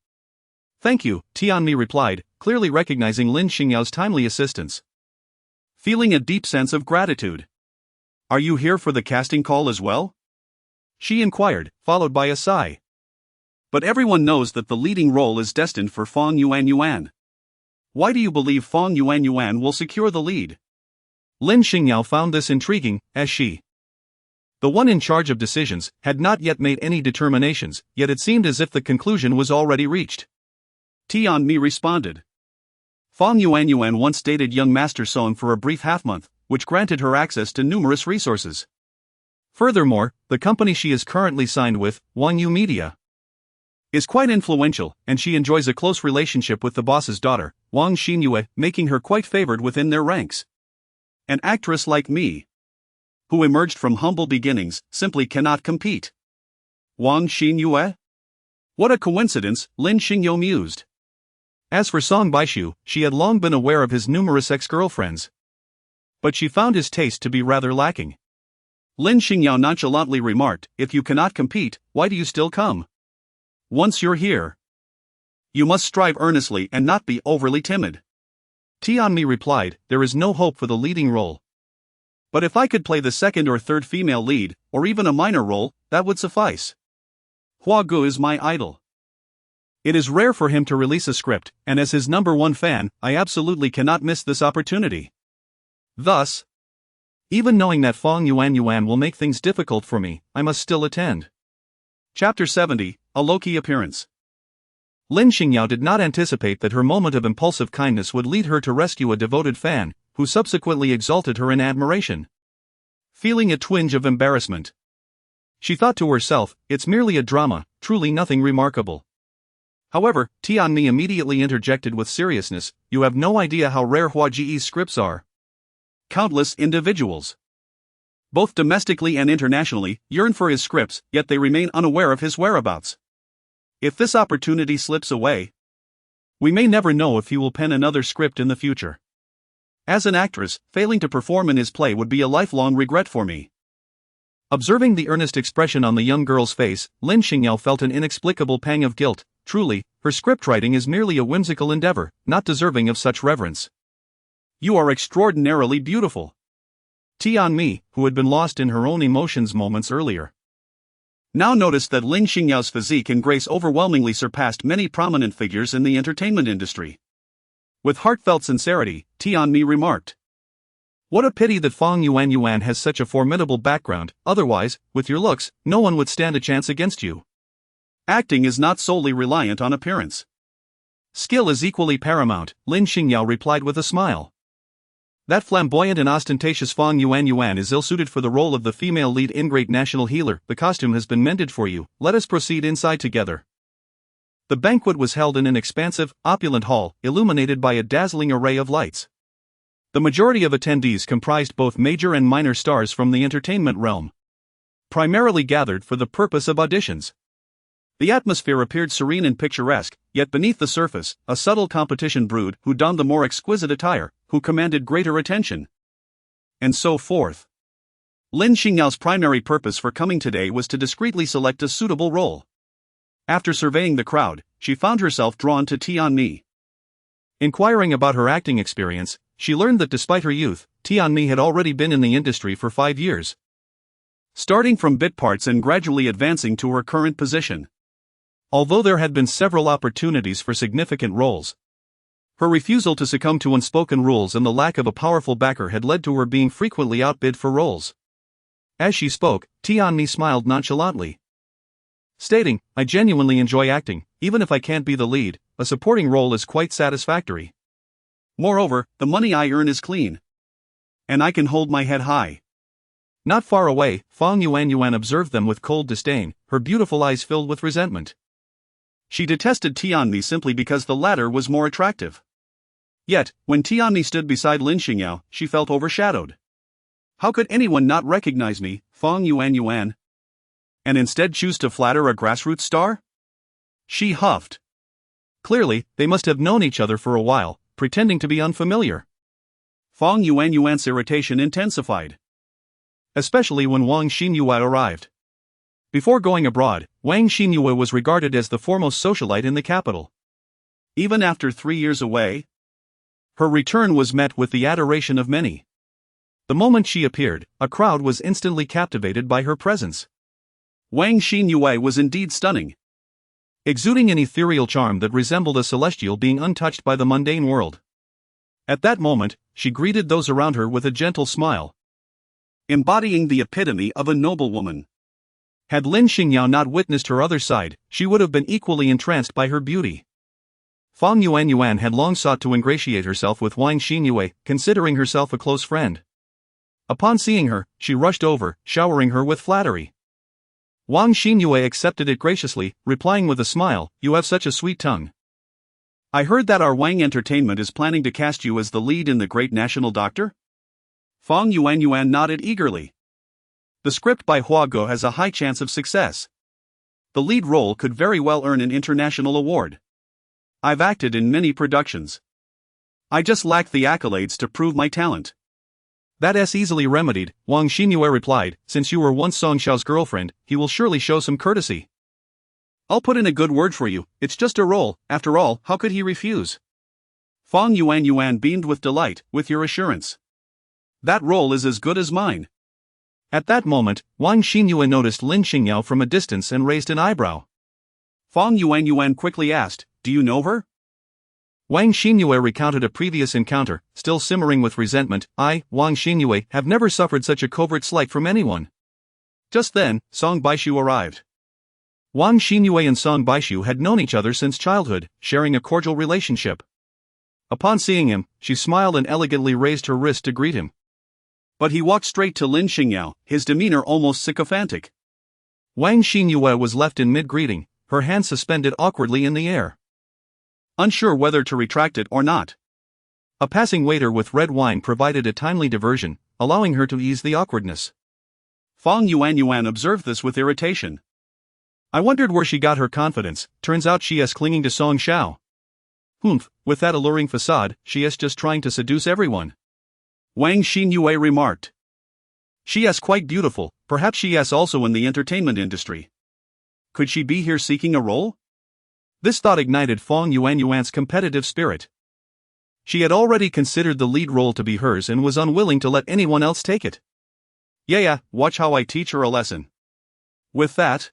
"Thank you," Tianmi replied, clearly recognizing Lin Xingyao's timely assistance. feeling a deep sense of gratitude. "Are you here for the casting call as well?" she inquired, followed by a sigh. "But everyone knows that the leading role is destined for Fong Yuanyuan. Why do you believe Fong Yuanyuan will secure the lead?" Lin Xingyao found this intriguing, as she, the one in charge of decisions, had not yet made any determinations, yet it seemed as if the conclusion was already reached. Tianmi responded. "Fong Yuanyuan once dated young Master Song for a brief half-month, which granted her access to numerous resources. Furthermore, the company she is currently signed with, Wangyu Media, is quite influential, and she enjoys a close relationship with the boss's daughter, Wang Xinyue, making her quite favored within their ranks. An actress like me, who emerged from humble beginnings, simply cannot compete." Wang Xinyue? What a coincidence, Lin Xingyao mused. As for Song Baishu, she had long been aware of his numerous ex-girlfriends, but she found his taste to be rather lacking. Lin Xingyao nonchalantly remarked, "If you cannot compete, why do you still come? Once you're here, you must strive earnestly and not be overly timid." Tianmi replied, "There is no hope for the leading role. But if I could play the second or third female lead, or even a minor role, that would suffice. Hua Gu is my idol. It is rare for him to release a script, and as his #1 fan, I absolutely cannot miss this opportunity. Thus, even knowing that Fong Yuanyuan will make things difficult for me, I must still attend." Chapter 70, A Low-Key Appearance. Lin Xingyao did not anticipate that her moment of impulsive kindness would lead her to rescue a devoted fan, who subsequently exalted her in admiration. Feeling a twinge of embarrassment, she thought to herself, "It's merely a drama, truly nothing remarkable." However, Tianmi immediately interjected with seriousness, "You have no idea how rare Hua Ji's scripts are. Countless individuals, both domestically and internationally, yearn for his scripts, yet they remain unaware of his whereabouts. If this opportunity slips away, we may never know if he will pen another script in the future. As an actress, failing to perform in his play would be a lifelong regret for me." Observing the earnest expression on the young girl's face, Lin Xingyao felt an inexplicable pang of guilt. Truly, her scriptwriting is merely a whimsical endeavor, not deserving of such reverence. "You are extraordinarily beautiful." Tianmi, who had been lost in her own emotions moments earlier, now noticed that Lin Xingyao's physique and grace overwhelmingly surpassed many prominent figures in the entertainment industry. With heartfelt sincerity, Tianmi remarked, "What a pity that Fong Yuanyuan has such a formidable background, otherwise, with your looks, no one would stand a chance against you." "Acting is not solely reliant on appearance. Skill is equally paramount," Lin Xingyao replied with a smile. "That flamboyant and ostentatious Fong Yuanyuan is ill-suited for the role of the female lead ingrate national healer. The costume has been mended for you, let us proceed inside together." The banquet was held in an expansive, opulent hall, illuminated by a dazzling array of lights. The majority of attendees comprised both major and minor stars from the entertainment realm, primarily gathered for the purpose of auditions. The atmosphere appeared serene and picturesque, yet beneath the surface, a subtle competition brewed, who donned the more exquisite attire, who commanded greater attention, and so forth. Lin Xingyao's primary purpose for coming today was to discreetly select a suitable role. After surveying the crowd, she found herself drawn to Tianmi. Inquiring about her acting experience, she learned that despite her youth, Tianmi had already been in the industry for 5 years, starting from bit parts and gradually advancing to her current position. Although there had been several opportunities for significant roles, her refusal to succumb to unspoken rules and the lack of a powerful backer had led to her being frequently outbid for roles. As she spoke, Tianmi smiled nonchalantly, stating, "I genuinely enjoy acting, even if I can't be the lead, a supporting role is quite satisfactory. Moreover, the money I earn is clean, and I can hold my head high." Not far away, Fong Yuanyuan observed them with cold disdain, her beautiful eyes filled with resentment. She detested Tianmi simply because the latter was more attractive. Yet, when Tianmi stood beside Lin Xingyao, she felt overshadowed. How could anyone not recognize me, Fong Yuanyuan, and instead choose to flatter a grassroots star? She huffed. Clearly, they must have known each other for a while, pretending to be unfamiliar. Fong Yuanyuan's irritation intensified, especially when Wang Xinyue arrived. Before going abroad, Wang Xinyue was regarded as the foremost socialite in the capital. Even after 3 years away, her return was met with the adoration of many. The moment she appeared, a crowd was instantly captivated by her presence. Wang Xingyao was indeed stunning, exuding an ethereal charm that resembled a celestial being untouched by the mundane world. At that moment, she greeted those around her with a gentle smile, embodying the epitome of a noble woman. Had Lin Xingyao not witnessed her other side, she would have been equally entranced by her beauty. Fang Yuan had long sought to ingratiate herself with Wang Xingyao, considering herself a close friend. Upon seeing her, she rushed over, showering her with flattery. Wang Xingyao accepted it graciously, replying with a smile, "You have such a sweet tongue. I heard that our Wang Entertainment is planning to cast you as the lead in The Great National Doctor?" Fang Yuan nodded eagerly. The script by Huago has a high chance of success. The lead role could very well earn an international award. I've acted in many productions. I just lack the accolades to prove my talent. That's easily remedied, Wang Xingyao replied. Since you were once Song Xiao's girlfriend, he will surely show some courtesy. I'll put in a good word for you, it's just a role, after all, how could he refuse? Fang Yuan beamed with delight, with your assurance. That role is as good as mine. At that moment, Wang Xingyao noticed Lin Xingyao from a distance and raised an eyebrow. Fang Yuan quickly asked, "Do you know her?" Wang Xingyao recounted a previous encounter, still simmering with resentment. "I, Wang Xingyao, have never suffered such a covert slight from anyone." Just then, Song Baishu arrived. Wang Xingyao and Song Baishu had known each other since childhood, sharing a cordial relationship. Upon seeing him, she smiled and elegantly raised her wrist to greet him. But he walked straight to Lin Xingyao, his demeanor almost sycophantic. Wang Xingyao was left in mid-greeting, her hand suspended awkwardly in the air, unsure whether to retract it or not. A passing waiter with red wine provided a timely diversion, allowing her to ease the awkwardness. Fang Yuan observed this with irritation. I wondered where she got her confidence. Turns out she is clinging to Song Xiao. Humph, with that alluring facade, she is just trying to seduce everyone. Wang Xingyao remarked. She is quite beautiful, perhaps she is also in the entertainment industry. Could she be here seeking a role? This thought ignited Fang Yuan's competitive spirit. She had already considered the lead role to be hers and was unwilling to let anyone else take it. Yeah, watch how I teach her a lesson. With that,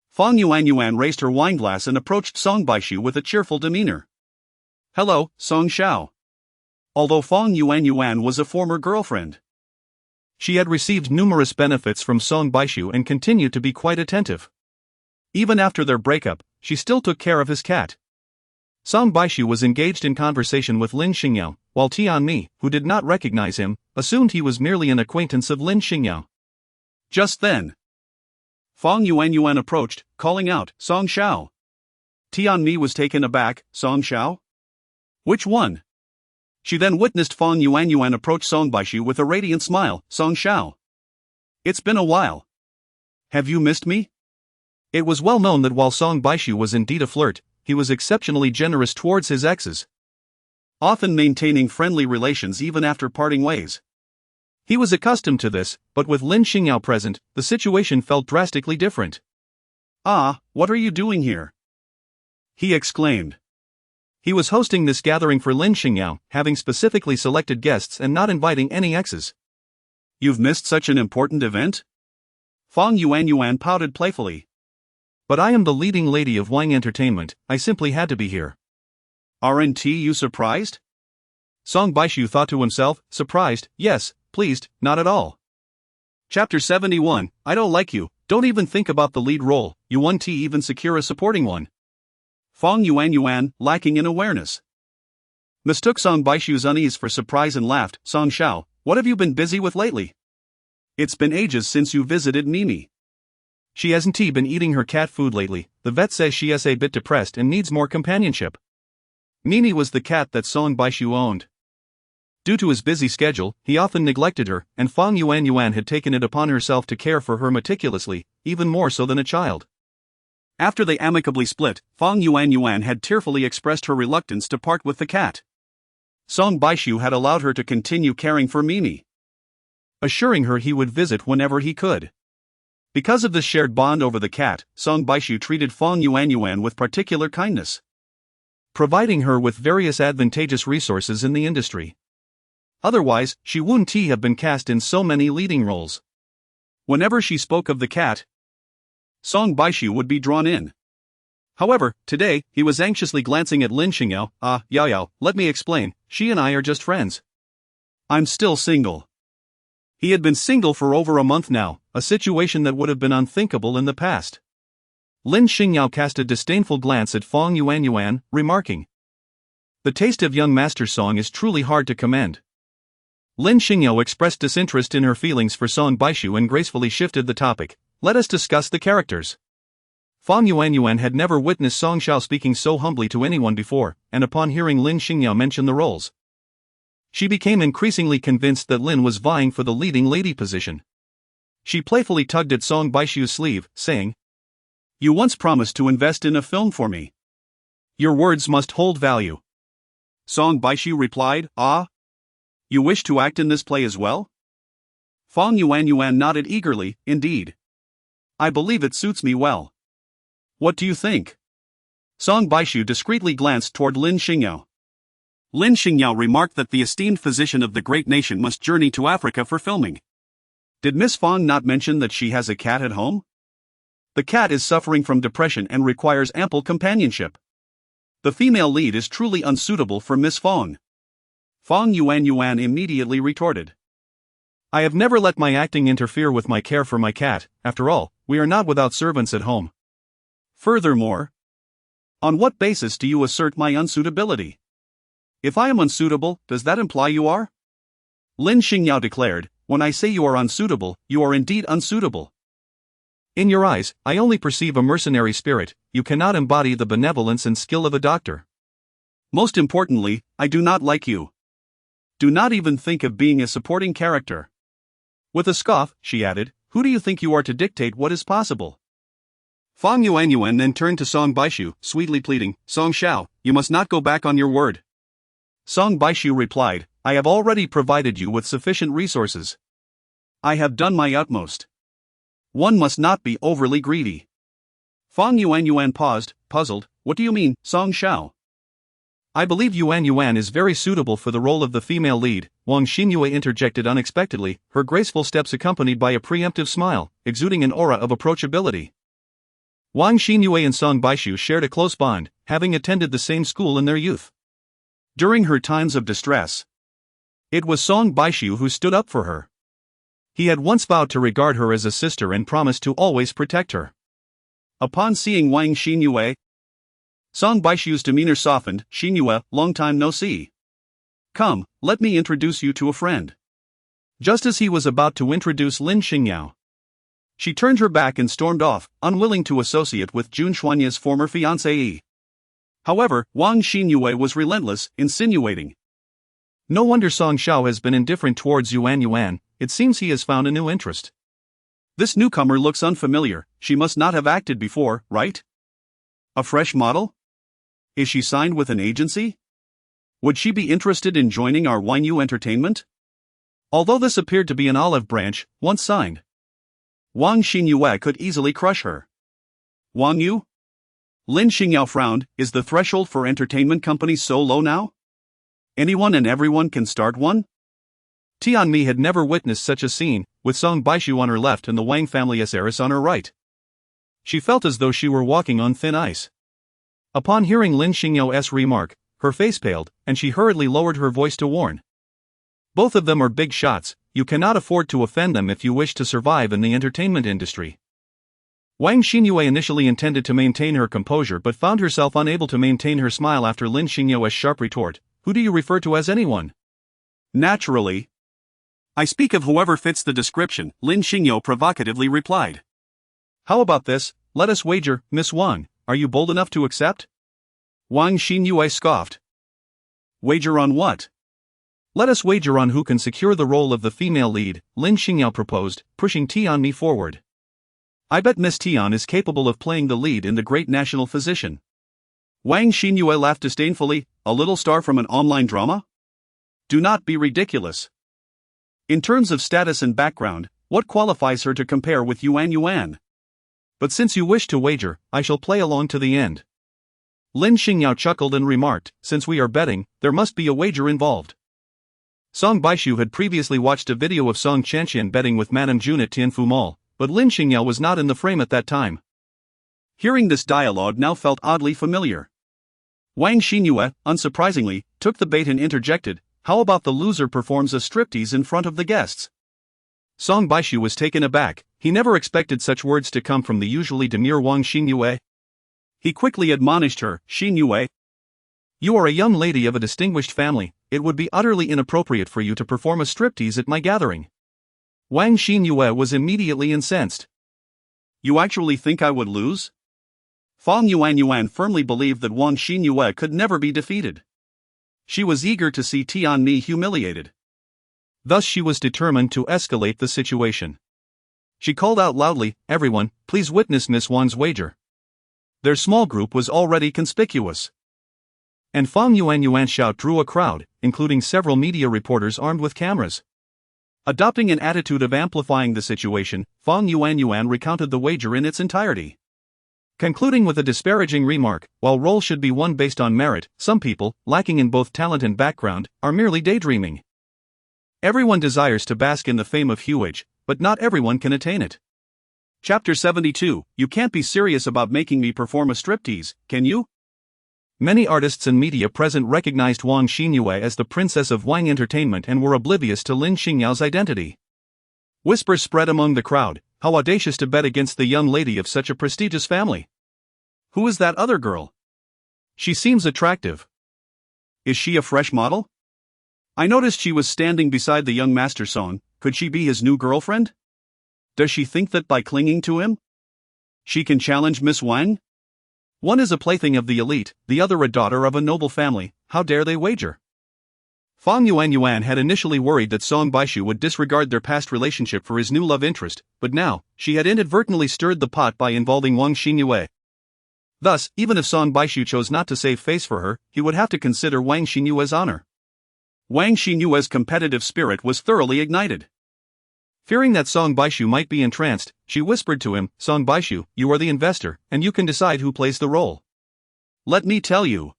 Fang Yuan raised her wineglass and approached Song Baishu with a cheerful demeanor. Hello, Song Xiao. Although Fang Yuan was a former girlfriend, she had received numerous benefits from Song Baishu and continued to be quite attentive. Even after their breakup, she still took care of his cat. Song Baishu was engaged in conversation with Lin Xingyao, while Tianmi, who did not recognize him, assumed he was merely an acquaintance of Lin Xingyao. Just then, Fang Yuan approached, calling out, Song Xiao. Tianmi was taken aback, Song Xiao? Which one? She then witnessed Fang Yuan approach Song Baishu with a radiant smile, Song Xiao. It's been a while. Have you missed me? It was well known that while Song Baishu was indeed a flirt, he was exceptionally generous towards his exes, often maintaining friendly relations even after parting ways. He was accustomed to this, but with Lin Xingyao present, the situation felt drastically different. Ah, what are you doing here? He exclaimed. He was hosting this gathering for Lin Xingyao, having specifically selected guests and not inviting any exes. You've missed such an important event? Fang Yuan pouted playfully. But I am the leading lady of Wang Entertainment, I simply had to be here. Aren't you surprised? Song Baishu thought to himself, surprised, yes, pleased, not at all. Chapter 71, I don't like you, don't even think about the lead role, you won't even secure a supporting one. Fang Yuan, lacking in awareness, mistook Song Baishu's unease for surprise and laughed, Song Xiao, what have you been busy with lately? It's been ages since you visited Mimi. She hasn't been eating her cat food lately, the vet says she is a bit depressed and needs more companionship. Mimi was the cat that Song Baishu owned. Due to his busy schedule, he often neglected her, and Fang Yuan had taken it upon herself to care for her meticulously, even more so than a child. After they amicably split, Fang Yuan had tearfully expressed her reluctance to part with the cat. Song Baishu had allowed her to continue caring for Mimi, assuring her he would visit whenever he could. Because of this shared bond over the cat, Song Baishu treated Fang Yuan with particular kindness, providing her with various advantageous resources in the industry. Otherwise, she wouldn't have been cast in so many leading roles. Whenever she spoke of the cat, Song Baishu would be drawn in. However, today, he was anxiously glancing at Lin Xingyao. Yao, let me explain, she and I are just friends. I'm still single. He had been single for over a month now, a situation that would have been unthinkable in the past. Lin Xingyao cast a disdainful glance at Fong Yuan, remarking, "The taste of young master Song is truly hard to commend." Lin Xingyao expressed disinterest in her feelings for Song Baishu and gracefully shifted the topic. "Let us discuss the characters." Fong Yuan had never witnessed Song Shao speaking so humbly to anyone before, and upon hearing Lin Xingyao mention the roles, she became increasingly convinced that Lin was vying for the leading lady position. She playfully tugged at Song Baishu's sleeve, saying, "You once promised to invest in a film for me. Your words must hold value." Song Baishu replied, You wish to act in this play as well? Fong Yuan nodded eagerly, "Indeed. I believe it suits me well. What do you think?" Song Baishu discreetly glanced toward Lin Xingyao. Lin Xingyao remarked that the esteemed physician of the great nation must journey to Africa for filming. Did Miss Fong not mention that she has a cat at home? The cat is suffering from depression and requires ample companionship. The female lead is truly unsuitable for Miss Fong. Fong Yuan immediately retorted, "I have never let my acting interfere with my care for my cat. After all, we are not without servants at home. Furthermore, on what basis do you assert my unsuitability? If I am unsuitable, does that imply you are?" Lin Xingyao declared, "When I say you are unsuitable, you are indeed unsuitable. In your eyes, I only perceive a mercenary spirit. You cannot embody the benevolence and skill of a doctor. Most importantly, I do not like you. Do not even think of being a supporting character." With a scoff, she added, "Who do you think you are to dictate what is possible?" Fong Yuan then turned to Song Baishu, sweetly pleading, "Song Shao, you must not go back on your word." Song Baishu replied, "I have already provided you with sufficient resources. I have done my utmost. One must not be overly greedy." Fong Yuan paused, puzzled. "What do you mean, Song Shao?" "I believe Yuan is very suitable for the role of the female lead," Wang Xingyue interjected unexpectedly, her graceful steps accompanied by a preemptive smile, exuding an aura of approachability. Wang Xingyue and Song Baishu shared a close bond, having attended the same school in their youth. During her times of distress, it was Song Baishu who stood up for her. He had once vowed to regard her as a sister and promised to always protect her. Upon seeing Wang Xingyue, Song Baishu's demeanor softened. "Xingyue, long time no see. Come, let me introduce you to a friend." Just as he was about to introduce Lin Xingyao, she turned her back and stormed off, unwilling to associate with Jun Xuanye's former fiancée. However, Wang Xingyue was relentless, insinuating, "No wonder Song Shao has been indifferent towards Yuan. It seems he has found a new interest. This newcomer looks unfamiliar. She must not have acted before, right? A fresh model? Is she signed with an agency? Would she be interested in joining our Yu entertainment?" Although this appeared to be an olive branch, once signed, Wang Xingyue could easily crush her. "Wang Yu?" Lin Xingyao frowned. "Is the threshold for entertainment companies so low now? Anyone and everyone can start one?" Tianmi had never witnessed such a scene, with Song Baishu on her left and the Wang family's heiress on her right. She felt as though she were walking on thin ice. Upon hearing Lin Xingyao's remark, her face paled, and she hurriedly lowered her voice to warn, "Both of them are big shots. You cannot afford to offend them if you wish to survive in the entertainment industry." Wang Xingyue initially intended to maintain her composure but found herself unable to maintain her smile after Lin Xingyao's sharp retort, "Who do you refer to as anyone?" "Naturally, I speak of whoever fits the description," Lin Xingyao provocatively replied. "How about this? Let us wager, Miss Wang, are you bold enough to accept?" Wang Xingyue scoffed. "Wager on what?" "Let us wager on who can secure the role of the female lead," Lin Xingyao proposed, pushing Tianmi forward. "I bet Miss Tian is capable of playing the lead in The Great National Physician." Wang Xingyue laughed disdainfully. "A little star from an online drama? Do not be ridiculous. In terms of status and background, what qualifies her to compare with Yuan? But since you wish to wager, I shall play along to the end." Lin Xingyao chuckled and remarked, "Since we are betting, there must be a wager involved." Song Baishu had previously watched a video of Song Qianqian betting with Madame June at Tianfu Mall, but Lin Xingyao was not in the frame at that time. Hearing this dialogue now felt oddly familiar. Wang Xinyue, unsurprisingly, took the bait and interjected, "How about the loser performs a striptease in front of the guests?" Song Baishu was taken aback. He never expected such words to come from the usually demure Wang Xinyue. He quickly admonished her, "Xinyue, you are a young lady of a distinguished family, it would be utterly inappropriate for you to perform a striptease at my gathering." Wang Xinyue was immediately incensed. You actually think I would lose? Fang Yuan firmly believed that Wang Xinyue could never be defeated. She was eager to see Tianmi humiliated. Thus she was determined to escalate the situation. She called out loudly, "Everyone, please witness Miss Wang's wager." Their small group was already conspicuous. And Fang Yuan's shout drew a crowd, including several media reporters armed with cameras. Adopting an attitude of amplifying the situation, Fang Yuan recounted the wager in its entirety. Concluding with a disparaging remark, while roles should be won based on merit, some people, lacking in both talent and background, are merely daydreaming. Everyone desires to bask in the fame of Huage, but not everyone can attain it. Chapter 72, You can't be serious about making me perform a striptease, can you? Many artists and media present recognized Wang Xinyue as the princess of Wang Entertainment and were oblivious to Lin Xingyao's identity. Whispers spread among the crowd, "How audacious to bet against the young lady of such a prestigious family. Who is that other girl? She seems attractive. Is she a fresh model? I noticed she was standing beside the young master Song. Could she be his new girlfriend? Does she think that by clinging to him, she can challenge Miss Wang? One is a plaything of the elite, the other a daughter of a noble family, how dare they wager?" Fang Yuan had initially worried that Song Baishu would disregard their past relationship for his new love interest, but now, she had inadvertently stirred the pot by involving Wang Xinyue. Thus, even if Song Baishu chose not to save face for her, he would have to consider Wang Xinyue's honor. Wang Xinyue's competitive spirit was thoroughly ignited. Fearing that Song Baishu might be entranced, she whispered to him, "Song Baishu, you are the investor, and you can decide who plays the role. Let me tell you.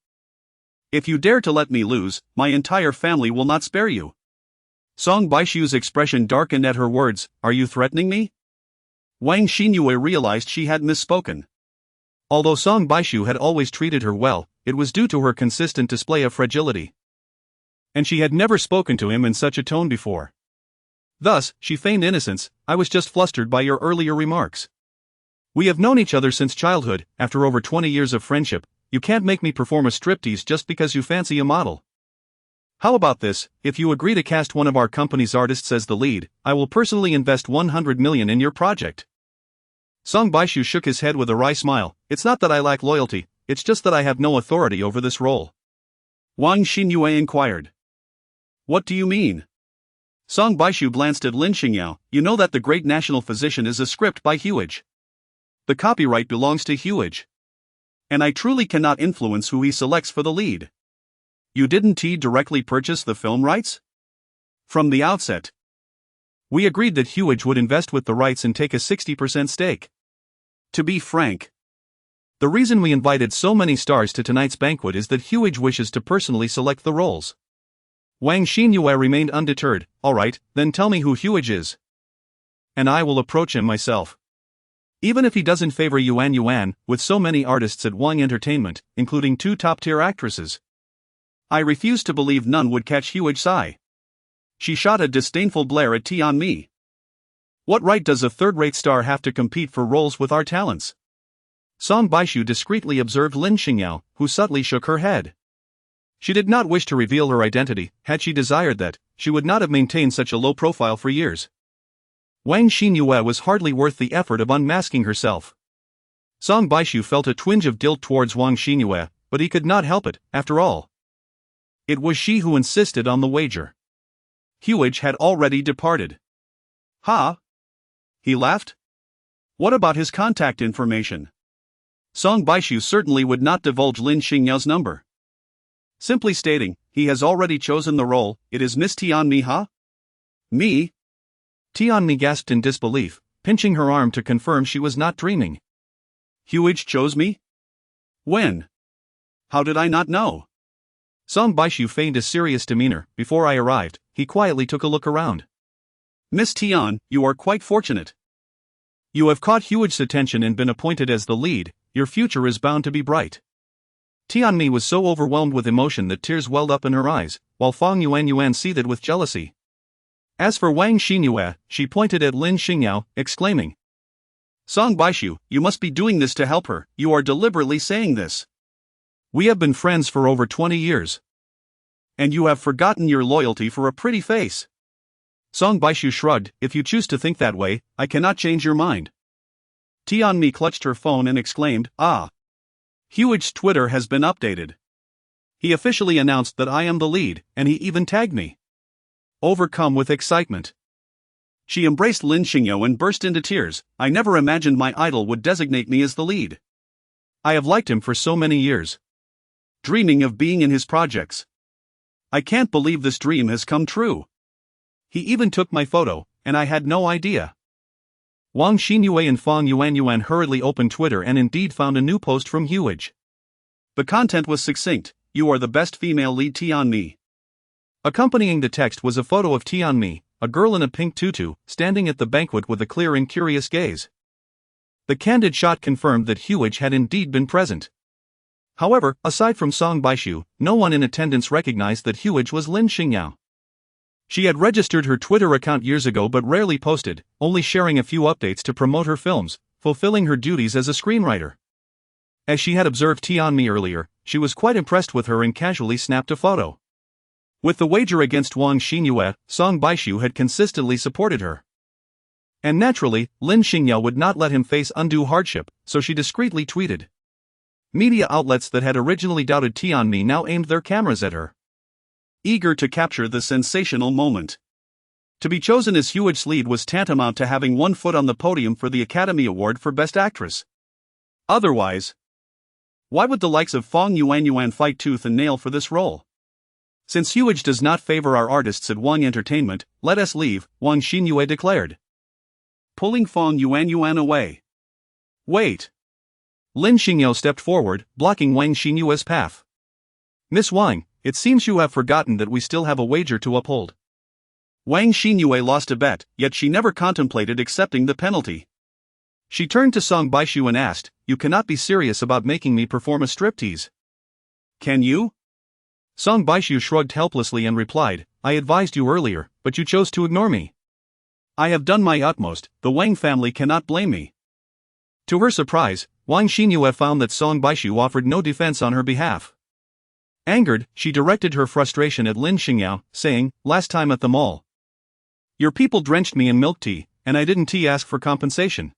If you dare to let me lose, my entire family will not spare you." Song Baishu's expression darkened at her words, "Are you threatening me?" Wang Xinyue realized she had misspoken. Although Song Baishu had always treated her well, it was due to her consistent display of fragility. And she had never spoken to him in such a tone before. Thus, she feigned innocence, "I was just flustered by your earlier remarks. We have known each other since childhood, after over 20 years of friendship. You can't make me perform a striptease just because you fancy a model. How about this, if you agree to cast one of our company's artists as the lead, I will personally invest 100 million in your project." Song Baishu shook his head with a wry smile, "It's not that I lack loyalty, it's just that I have no authority over this role." Wang Xinyue inquired. "What do you mean?" Song Baishu glanced at Lin Xingyao. "You know that the great national physician is a script by Huage. The copyright belongs to Huage. And I truly cannot influence who he selects for the lead. You didn't directly purchase the film rights? From the outset, we agreed that Huage would invest with the rights and take a 60% stake. To be frank, the reason we invited so many stars to tonight's banquet is that Huage wishes to personally select the roles." Wang Xinyue remained undeterred. "All right, then tell me who Huage is. And I will approach him myself. Even if he doesn't favor Yuan, with so many artists at Wang Entertainment, including 2 top-tier actresses. I refuse to believe none would catch Huage's eye." She shot a disdainful glare at Tianmi. "What right does a third-rate star have to compete for roles with our talents?" Song Baishu discreetly observed Lin Xingyao, who subtly shook her head. She did not wish to reveal her identity. Had she desired that, she would not have maintained such a low profile for years. Wang Xinyue was hardly worth the effort of unmasking herself. Song Baishu felt a twinge of guilt towards Wang Xinyue, but he could not help it, after all. It was she who insisted on the wager. Huage had already departed. "Ha?" he laughed. "What about his contact information?" Song Baishu certainly would not divulge Lin Xingyao's number. Simply stating, "He has already chosen the role, it is Miss Tianmi, huh?" "Me?" Tianmi gasped in disbelief, pinching her arm to confirm she was not dreaming. "Huage chose me? When? How did I not know?" Song Baishu feigned a serious demeanor. Before I arrived, he quietly took a look around. Miss Tian, you are quite fortunate. You have caught Huige's attention and been appointed as the lead. Your future is bound to be bright. Tianmi was so overwhelmed with emotion that tears welled up in her eyes, while Fang Yuanyuan seethed with jealousy. As for Wang Xinyue, she pointed at Lin Xingyao, exclaiming, Song Baishu, you must be doing this to help her. You are deliberately saying this. We have been friends for over 20 years. And you have forgotten your loyalty for a pretty face. Song Baishu shrugged. If you choose to think that way, I cannot change your mind. Tianmi clutched her phone and exclaimed, Ah! Huige's Twitter has been updated. He officially announced that I am the lead, and he even tagged me. Overcome with excitement, she embraced Lin Xingyao and burst into tears. I never imagined my idol would designate me as the lead. I have liked him for so many years, dreaming of being in his projects. I can't believe this dream has come true. He even took my photo, and I had no idea. Wang Xinyue and Fang Yuanyuan hurriedly opened Twitter and indeed found a new post from Huige. The content was succinct. You are the best female lead, Tianmi. Accompanying the text was a photo of Tianmi, a girl in a pink tutu, standing at the banquet with a clear and curious gaze. The candid shot confirmed that Huige had indeed been present. However, aside from Song Baishu, no one in attendance recognized that Huige was Lin Xingyao. She had registered her Twitter account years ago but rarely posted, only sharing a few updates to promote her films, fulfilling her duties as a screenwriter. As she had observed Tianmi earlier, she was quite impressed with her and casually snapped a photo. With the wager against Wang Xinyue, Song Baishu had consistently supported her. And naturally, Lin Xingyao would not let him face undue hardship, so she discreetly tweeted. Media outlets that had originally doubted Tianmi now aimed their cameras at her, eager to capture the sensational moment. To be chosen as Huige's lead was tantamount to having one foot on the podium for the Academy Award for Best Actress. Otherwise, why would the likes of Fang Yuanyuan fight tooth and nail for this role? Since Huige does not favor our artists at Wang Entertainment, let us leave, Wang Xinyue declared, pulling Fang Yuanyuan away. Wait. Lin Xingyao stepped forward, blocking Wang Xinyue's path. Miss Wang, it seems you have forgotten that we still have a wager to uphold. Wang Xinyue lost a bet, yet she never contemplated accepting the penalty. She turned to Song Baishu and asked, You cannot be serious about making me perform a striptease. Can you? Song Baishu shrugged helplessly and replied, I advised you earlier, but you chose to ignore me. I have done my utmost, the Wang family cannot blame me. To her surprise, Wang Xinyue found that Song Baishu offered no defense on her behalf. Angered, she directed her frustration at Lin Xingyao, saying, Last time at the mall, your people drenched me in milk tea, and I didn't ask for compensation.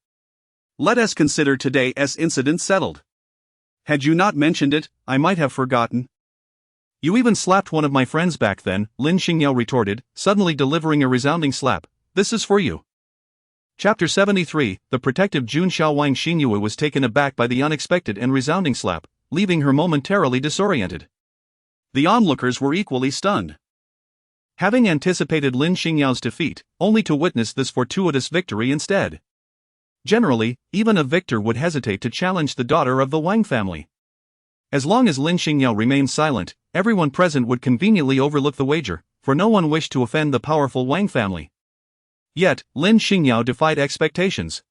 Let us consider today as incident settled. Had you not mentioned it, I might have forgotten. You even slapped one of my friends back then, Lin Xingyao retorted, suddenly delivering a resounding slap. This is for you. Chapter 73, The protective Jun Xiao. Wang Xinyue was taken aback by the unexpected and resounding slap, leaving her momentarily disoriented. The onlookers were equally stunned. Having anticipated Lin Xingyao's defeat, only to witness this fortuitous victory instead. Generally, even a victor would hesitate to challenge the daughter of the Wang family. As long as Lin Xingyao remained silent, everyone present would conveniently overlook the wager, for no one wished to offend the powerful Wang family. Yet, Lin Xingyao defied expectations,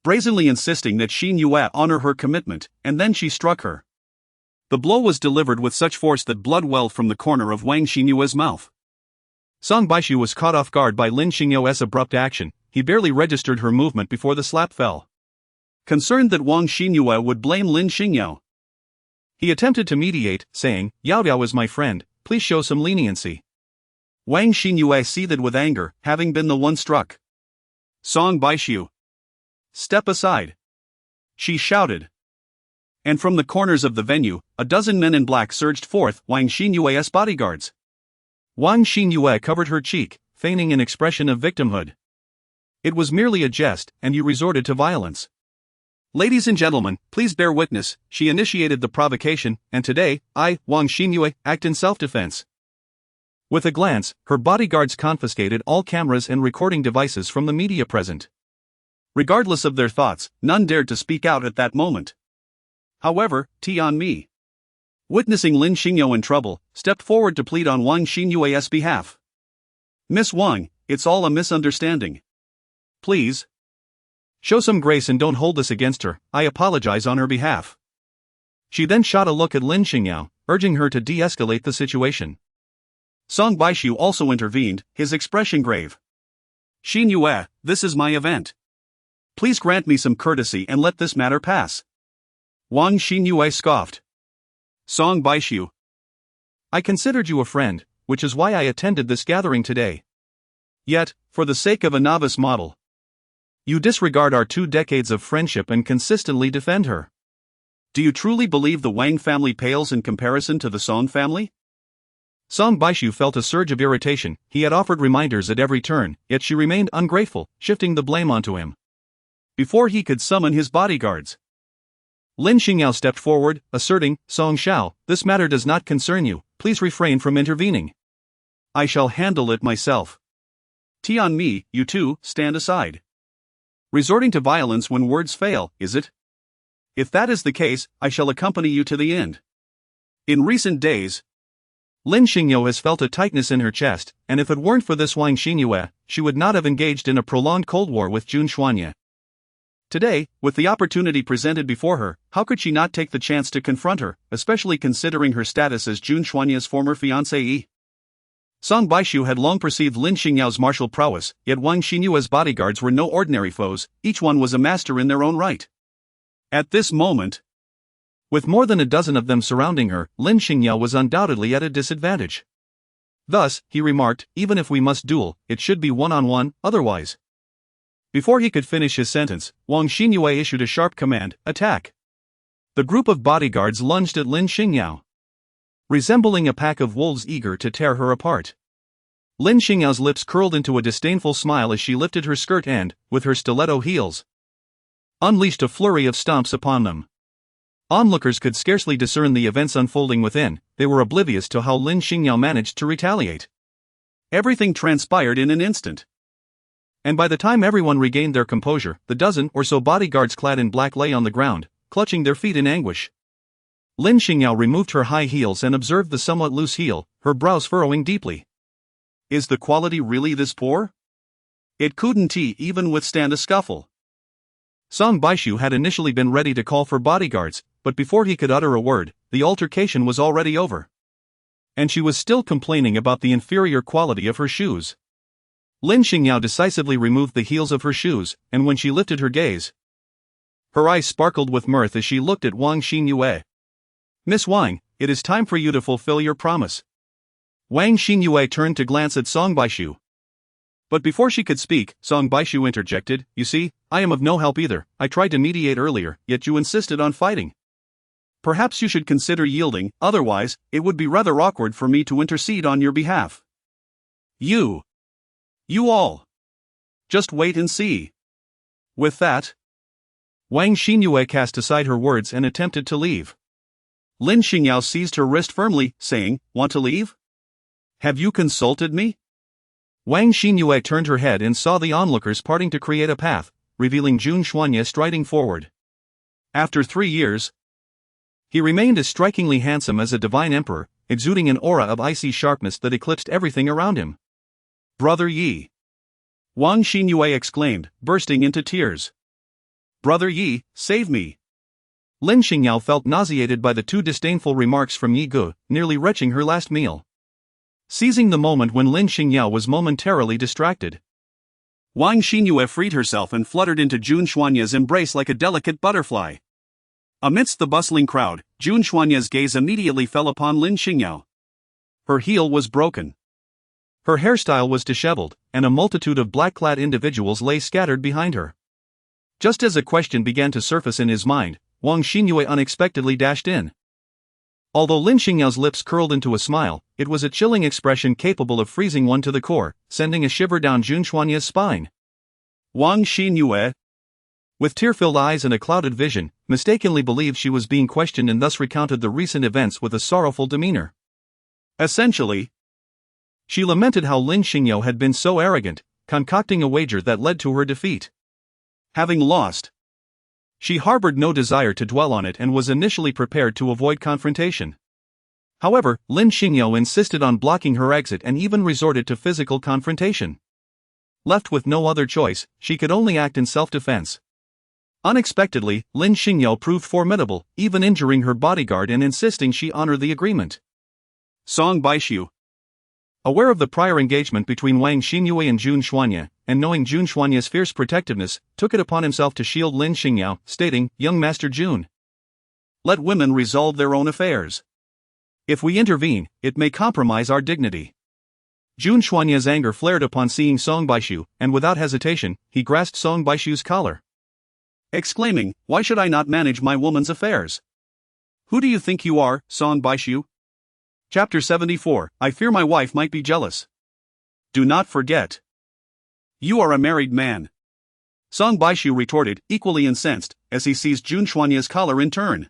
brazenly insisting that Xinyue honor her commitment, and then she struck her. The blow was delivered with such force that blood welled from the corner of Wang Xinyue's mouth. Song Baishu was caught off guard by Lin Xingyao's abrupt action. He barely registered her movement before the slap fell. Concerned that Wang Xinyue would blame Lin Xingyao, he attempted to mediate, saying, Yao Yao is my friend, please show some leniency. Wang Xinyue seethed with anger, having been the one struck. Song Baishu, step aside, she shouted. And from the corners of the venue, a dozen men in black surged forth, Wang Xinyue's bodyguards. Wang Xinyue covered her cheek, feigning an expression of victimhood. It was merely a jest, and you resorted to violence. Ladies and gentlemen, please bear witness, she initiated the provocation, and today, I, Wang Xinyue, act in self-defense. With a glance, her bodyguards confiscated all cameras and recording devices from the media present. Regardless of their thoughts, none dared to speak out at that moment. However, Tianmi, witnessing Lin Xingyao in trouble, stepped forward to plead on Wang Xinyue's behalf. "Miss Wang, it's all a misunderstanding. Please, show some grace and don't hold this against her. I apologize on her behalf." She then shot a look at Lin Xingyao, urging her to de-escalate the situation. Song Baishu also intervened, his expression grave. "Xinyue, this is my event. Please grant me some courtesy and let this matter pass." Wang Xinyue scoffed. "Song Baishu, I considered you a friend, which is why I attended this gathering today. Yet, for the sake of a novice model, you disregard our 2 decades of friendship and consistently defend her. Do you truly believe the Wang family pales in comparison to the Song family?" Song Baishu felt a surge of irritation. He had offered reminders at every turn, yet she remained ungrateful, shifting the blame onto him. Before he could summon his bodyguards, Lin Xingyao stepped forward, asserting, "Song Xiao, this matter does not concern you, please refrain from intervening. I shall handle it myself. Tian Mi, you two, stand aside. Resorting to violence when words fail, is it? If that is the case, I shall accompany you to the end." In recent days, Lin Xingyao has felt a tightness in her chest, and if it weren't for this Wang Xinyue, she would not have engaged in a prolonged cold war with Jun Xuanye. Today, with the opportunity presented before her, how could she not take the chance to confront her, especially considering her status as Jun Xuanye's former fiancée? Song Baishu had long perceived Lin Xingyao's martial prowess, yet Wang Xinyue's bodyguards were no ordinary foes, each one was a master in their own right. At this moment, with more than a dozen of them surrounding her, Lin Xingyao was undoubtedly at a disadvantage. Thus, he remarked, "Even if we must duel, it should be one-on-one, otherwise." Before he could finish his sentence, Wang Xinyue issued a sharp command, "Attack." The group of bodyguards lunged at Lin Xingyao, resembling a pack of wolves eager to tear her apart. Lin Xingyao's lips curled into a disdainful smile as she lifted her skirt and, with her stiletto heels, unleashed a flurry of stomps upon them. Onlookers could scarcely discern the events unfolding within, they were oblivious to how Lin Xingyao managed to retaliate. Everything transpired in an instant. And by the time everyone regained their composure, the dozen or so bodyguards clad in black lay on the ground, clutching their feet in anguish. Lin Xingyao removed her high heels and observed the somewhat loose heel, her brows furrowing deeply. Is the quality really this poor? It couldn't even withstand a scuffle. Song Baishu had initially been ready to call for bodyguards, but before he could utter a word, the altercation was already over. And she was still complaining about the inferior quality of her shoes. Lin Xingyao decisively removed the heels of her shoes, and when she lifted her gaze, her eyes sparkled with mirth as she looked at Wang Xinyue. "Miss Wang, it is time for you to fulfill your promise." Wang Xinyue turned to glance at Song Baishu. But before she could speak, Song Baishu interjected, "You see, I am of no help either. I tried to mediate earlier, yet you insisted on fighting. Perhaps you should consider yielding, otherwise, it would be rather awkward for me to intercede on your behalf. You all. Just wait and see." With that, Wang Xinyue cast aside her words and attempted to leave. Lin Xingyao seized her wrist firmly, saying, "Want to leave? Have you consulted me?" Wang Xinyue turned her head and saw the onlookers parting to create a path, revealing Jun Xuanye striding forward. After 3 years, he remained as strikingly handsome as a divine emperor, exuding an aura of icy sharpness that eclipsed everything around him. "Brother Yi!" Wang Xinyue exclaimed, bursting into tears. "Brother Yi, save me!" Lin Xingyao felt nauseated by the 2 disdainful remarks from Yi Gu, nearly retching her last meal. Seizing the moment when Lin Xingyao was momentarily distracted, Wang Xinyue freed herself and fluttered into Jun Xuanye's embrace like a delicate butterfly. Amidst the bustling crowd, Jun Xuanye's gaze immediately fell upon Lin Xingyao. Her heel was broken. Her hairstyle was disheveled, and a multitude of black-clad individuals lay scattered behind her. Just as a question began to surface in his mind, Wang Xinyue unexpectedly dashed in. Although Lin Xingyao's lips curled into a smile, it was a chilling expression capable of freezing one to the core, sending a shiver down Jun Xuanye's spine. Wang Xinyue, with tear-filled eyes and a clouded vision, mistakenly believed she was being questioned and thus recounted the recent events with a sorrowful demeanor. Essentially, she lamented how Lin Xingyao had been so arrogant, concocting a wager that led to her defeat. Having lost, she harbored no desire to dwell on it and was initially prepared to avoid confrontation. However, Lin Xingyao insisted on blocking her exit and even resorted to physical confrontation. Left with no other choice, she could only act in self-defense. Unexpectedly, Lin Xingyao proved formidable, even injuring her bodyguard and insisting she honor the agreement. Song Baishu. Aware of the prior engagement between Wang Xinyue and Jun Xuanye, and knowing Jun Xuanye's fierce protectiveness, took it upon himself to shield Lin Xingyao, stating, "Young Master Jun, let women resolve their own affairs. If we intervene, it may compromise our dignity." Jun Xuanye's anger flared upon seeing Song Baishu, and without hesitation, he grasped Song Baishu's collar, exclaiming, "Why should I not manage my woman's affairs? Who do you think you are, Song Baishu?" Chapter 74, I fear my wife might be jealous. Do not forget. You are a married man. Song Baishu retorted, equally incensed, as he seized Jun Xuanye's collar in turn.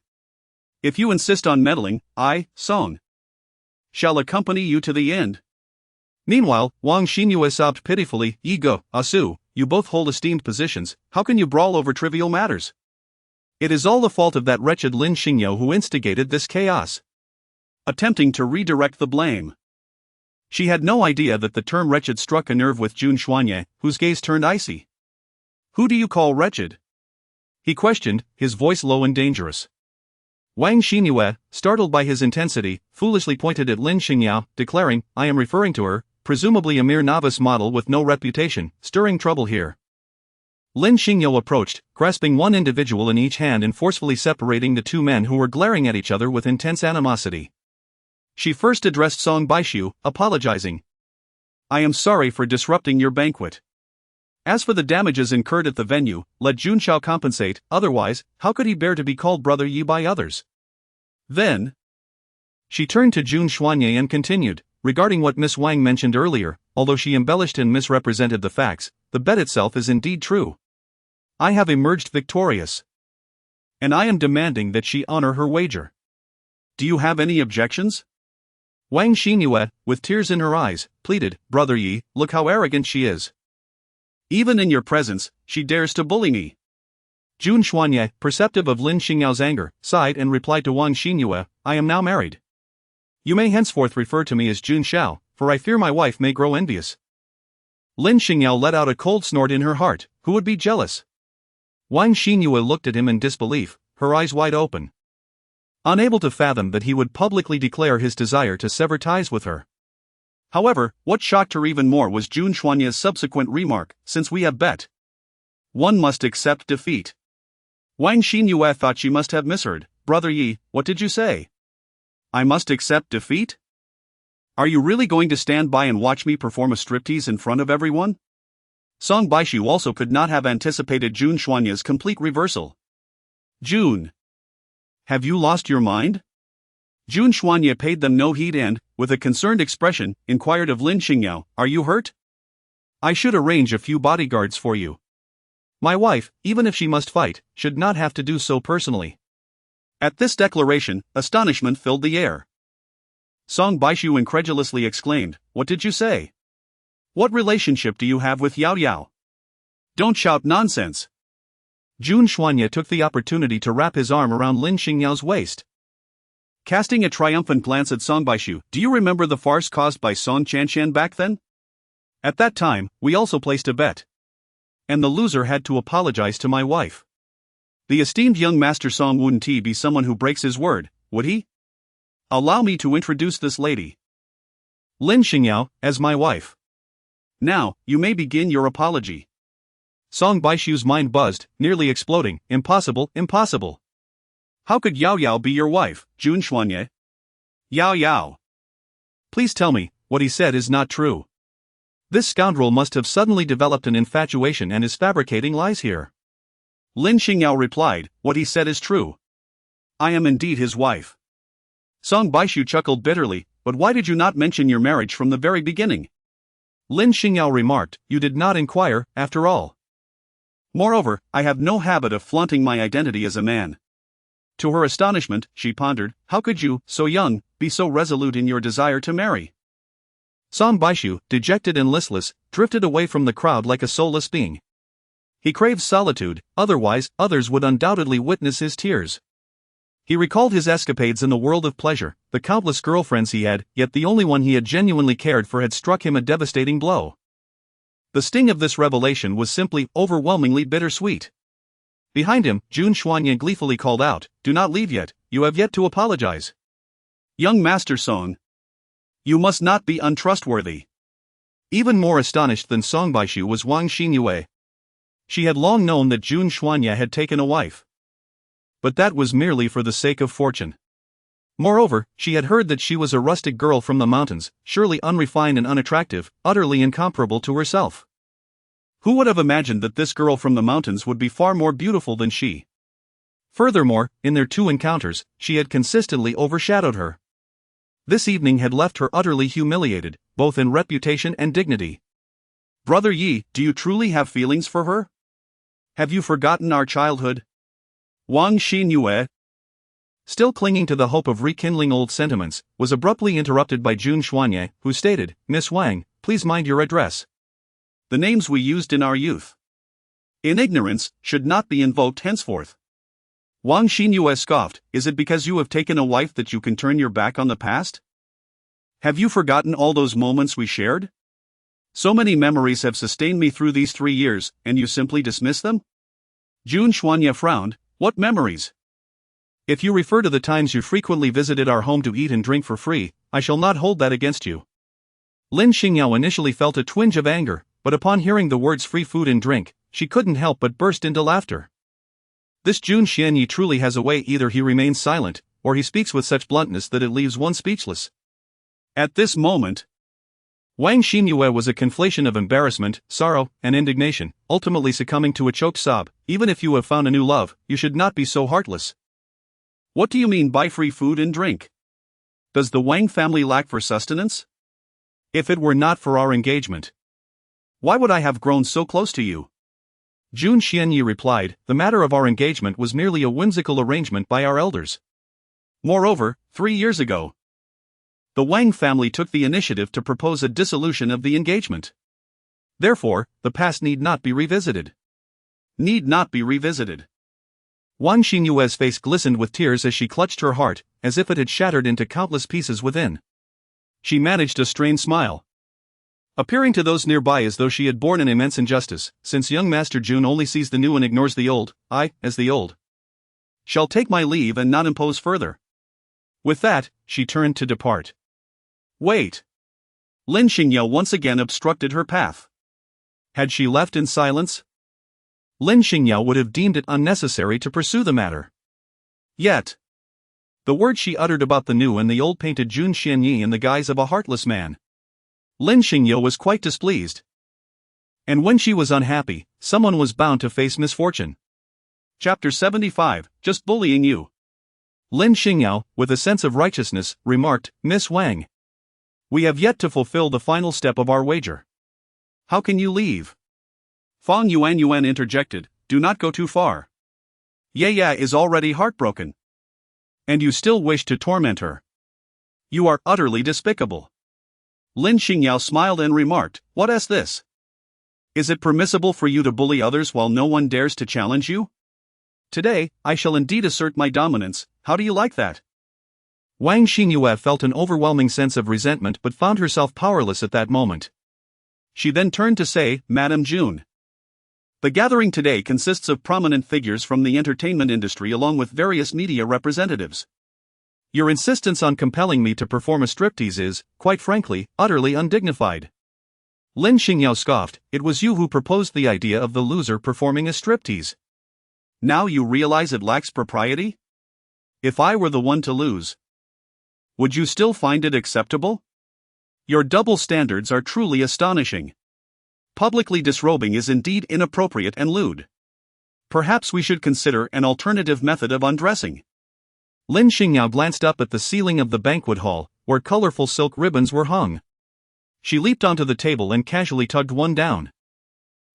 If you insist on meddling, I, Song, shall accompany you to the end. Meanwhile, Wang Xinyue sobbed pitifully, "Yigo, Asu, you both hold esteemed positions, how can you brawl over trivial matters? It is all the fault of that wretched Lin Xingyao who instigated this chaos." Attempting to redirect the blame. She had no idea that the term wretched struck a nerve with Jun Xuanye, whose gaze turned icy. "Who do you call wretched?" he questioned, his voice low and dangerous. Wang Xinyue, startled by his intensity, foolishly pointed at Lin Xingyao, declaring, "I am referring to her, presumably a mere novice model with no reputation, stirring trouble here." Lin Xingyao approached, grasping one individual in each hand and forcefully separating the two men who were glaring at each other with intense animosity. She first addressed Song Baishu, apologizing. "I am sorry for disrupting your banquet. As for the damages incurred at the venue, let Jun Xiao compensate, otherwise, how could he bear to be called Brother Yi by others?" Then, she turned to Jun Xuanye and continued, "Regarding what Miss Wang mentioned earlier, although she embellished and misrepresented the facts, the bet itself is indeed true. I have emerged victorious. And I am demanding that she honor her wager. Do you have any objections?" Wang Xinyue, with tears in her eyes, pleaded, "Brother Yi, look how arrogant she is. Even in your presence, she dares to bully me." Jun Xuanye, perceptive of Lin Xingyao's anger, sighed and replied to Wang Xinyue, "I am now married. You may henceforth refer to me as Jun Xiao, for I fear my wife may grow envious." Lin Xingyao let out a cold snort in her heart, who would be jealous? Wang Xinyue looked at him in disbelief, her eyes wide open, unable to fathom that he would publicly declare his desire to sever ties with her. However, what shocked her even more was Jun Xuanye's subsequent remark, "Since we have bet, one must accept defeat." Wang Xinyue thought she must have misheard. "Brother Yi, what did you say? I must accept defeat? Are you really going to stand by and watch me perform a striptease in front of everyone?" Song Baishu also could not have anticipated Jun Xuanye's complete reversal. "Jun, have you lost your mind?" Jun Xuanye paid them no heed and, with a concerned expression, inquired of Lin Xingyao, "Are you hurt? I should arrange a few bodyguards for you. My wife, even if she must fight, should not have to do so personally." At this declaration, astonishment filled the air. Song Baishu incredulously exclaimed, "What did you say? What relationship do you have with Yao Yao? Don't shout nonsense." Jun Xuanye took the opportunity to wrap his arm around Lin Xingyao's waist. Casting a triumphant glance at Song Baishu, "Do you remember the farce caused by Song Chanshan back then? At that time, we also placed a bet. And the loser had to apologize to my wife. The esteemed young master Song wouldn't he be someone who breaks his word, would he? Allow me to introduce this lady. Lin Xingyao, as my wife. Now, you may begin your apology." Song Baishu's mind buzzed, nearly exploding. "Impossible, impossible. How could Yao Yao be your wife, Jun Xuanye? Yao Yao. Please tell me, what he said is not true. This scoundrel must have suddenly developed an infatuation and is fabricating lies here." Lin Xingyao replied, "What he said is true. I am indeed his wife." Song Baishu chuckled bitterly, "But why did you not mention your marriage from the very beginning?" Lin Xingyao remarked, "You did not inquire, after all. Moreover, I have no habit of flaunting my identity as a man." To her astonishment, she pondered, "How could you, so young, be so resolute in your desire to marry?" Song Baishu, dejected and listless, drifted away from the crowd like a soulless being. He craved solitude, otherwise, others would undoubtedly witness his tears. He recalled his escapades in the world of pleasure, the countless girlfriends he had, yet the only one he had genuinely cared for had struck him a devastating blow. The sting of this revelation was simply, overwhelmingly bittersweet. Behind him, Jun Xuanye gleefully called out, "Do not leave yet, you have yet to apologize." Young Master Song, you must not be untrustworthy. Even more astonished than Song Baishu was Wang Xinyue. She had long known that Jun Xuanye had taken a wife. But that was merely for the sake of fortune. Moreover, she had heard that she was a rustic girl from the mountains, surely unrefined and unattractive, utterly incomparable to herself. Who would have imagined that this girl from the mountains would be far more beautiful than she? Furthermore, in their two encounters, she had consistently overshadowed her. This evening had left her utterly humiliated, both in reputation and dignity. Brother Yi, do you truly have feelings for her? Have you forgotten our childhood? Wang Xinyue, still clinging to the hope of rekindling old sentiments, was abruptly interrupted by Jun Xuanye, who stated, "Miss Wang, please mind your address. The names we used in our youth, in ignorance, should not be invoked henceforth." Wang Xinyue scoffed, "Is it because you have taken a wife that you can turn your back on the past? Have you forgotten all those moments we shared? So many memories have sustained me through these 3 years, and you simply dismiss them?" Jun Xuanye frowned. "What memories?" "If you refer to the times you frequently visited our home to eat and drink for free, I shall not hold that against you." Lin Xingyao initially felt a twinge of anger, but upon hearing the words free food and drink, she couldn't help but burst into laughter. This Jun Xianyi truly has a way, either he remains silent, or he speaks with such bluntness that it leaves one speechless. At this moment, Wang Xinyue was a conflation of embarrassment, sorrow, and indignation, ultimately succumbing to a choked sob. "Even if you have found a new love, you should not be so heartless." "What do you mean by free food and drink? Does the Wang family lack for sustenance? If it were not for our engagement, why would I have grown so close to you?" Jun Xianyi replied, "The matter of our engagement was merely a whimsical arrangement by our elders. Moreover, 3 years ago, the Wang family took the initiative to propose a dissolution of the engagement. Therefore, the past need not be revisited." Need not be revisited. Wang Xinyue's face glistened with tears as she clutched her heart, as if it had shattered into countless pieces within. She managed a strained smile, appearing to those nearby as though she had borne an immense injustice, since young Master Jun only sees the new and ignores the old. "I, as the old, shall take my leave and not impose further." With that, she turned to depart. Wait. Lin Xingyao once again obstructed her path. Had she left in silence, Lin Xingyao would have deemed it unnecessary to pursue the matter. Yet, the words she uttered about the new and the old painted Jun Xianyi in the guise of a heartless man. Lin Xingyao was quite displeased. And when she was unhappy, someone was bound to face misfortune. Chapter 75, Just Bullying You. Lin Xingyao, with a sense of righteousness, remarked, "Miss Wang, we have yet to fulfill the final step of our wager. How can you leave?" Fang Yuan interjected, "Do not go too far. Ye is already heartbroken. And you still wish to torment her. You are utterly despicable." Lin Xingyao smiled and remarked, "What is this? Is it permissible for you to bully others while no one dares to challenge you? Today, I shall indeed assert my dominance. How do you like that?" Wang Xinyue felt an overwhelming sense of resentment but found herself powerless at that moment. She then turned to say, "Madam Jun, the gathering today consists of prominent figures from the entertainment industry along with various media representatives. Your insistence on compelling me to perform a striptease is, quite frankly, utterly undignified." Lin Xingyao scoffed, "It was you who proposed the idea of the loser performing a striptease. Now you realize it lacks propriety? If I were the one to lose, would you still find it acceptable? Your double standards are truly astonishing. Publicly disrobing is indeed inappropriate and lewd. Perhaps we should consider an alternative method of undressing." Lin Xingyao glanced up at the ceiling of the banquet hall, where colorful silk ribbons were hung. She leaped onto the table and casually tugged one down.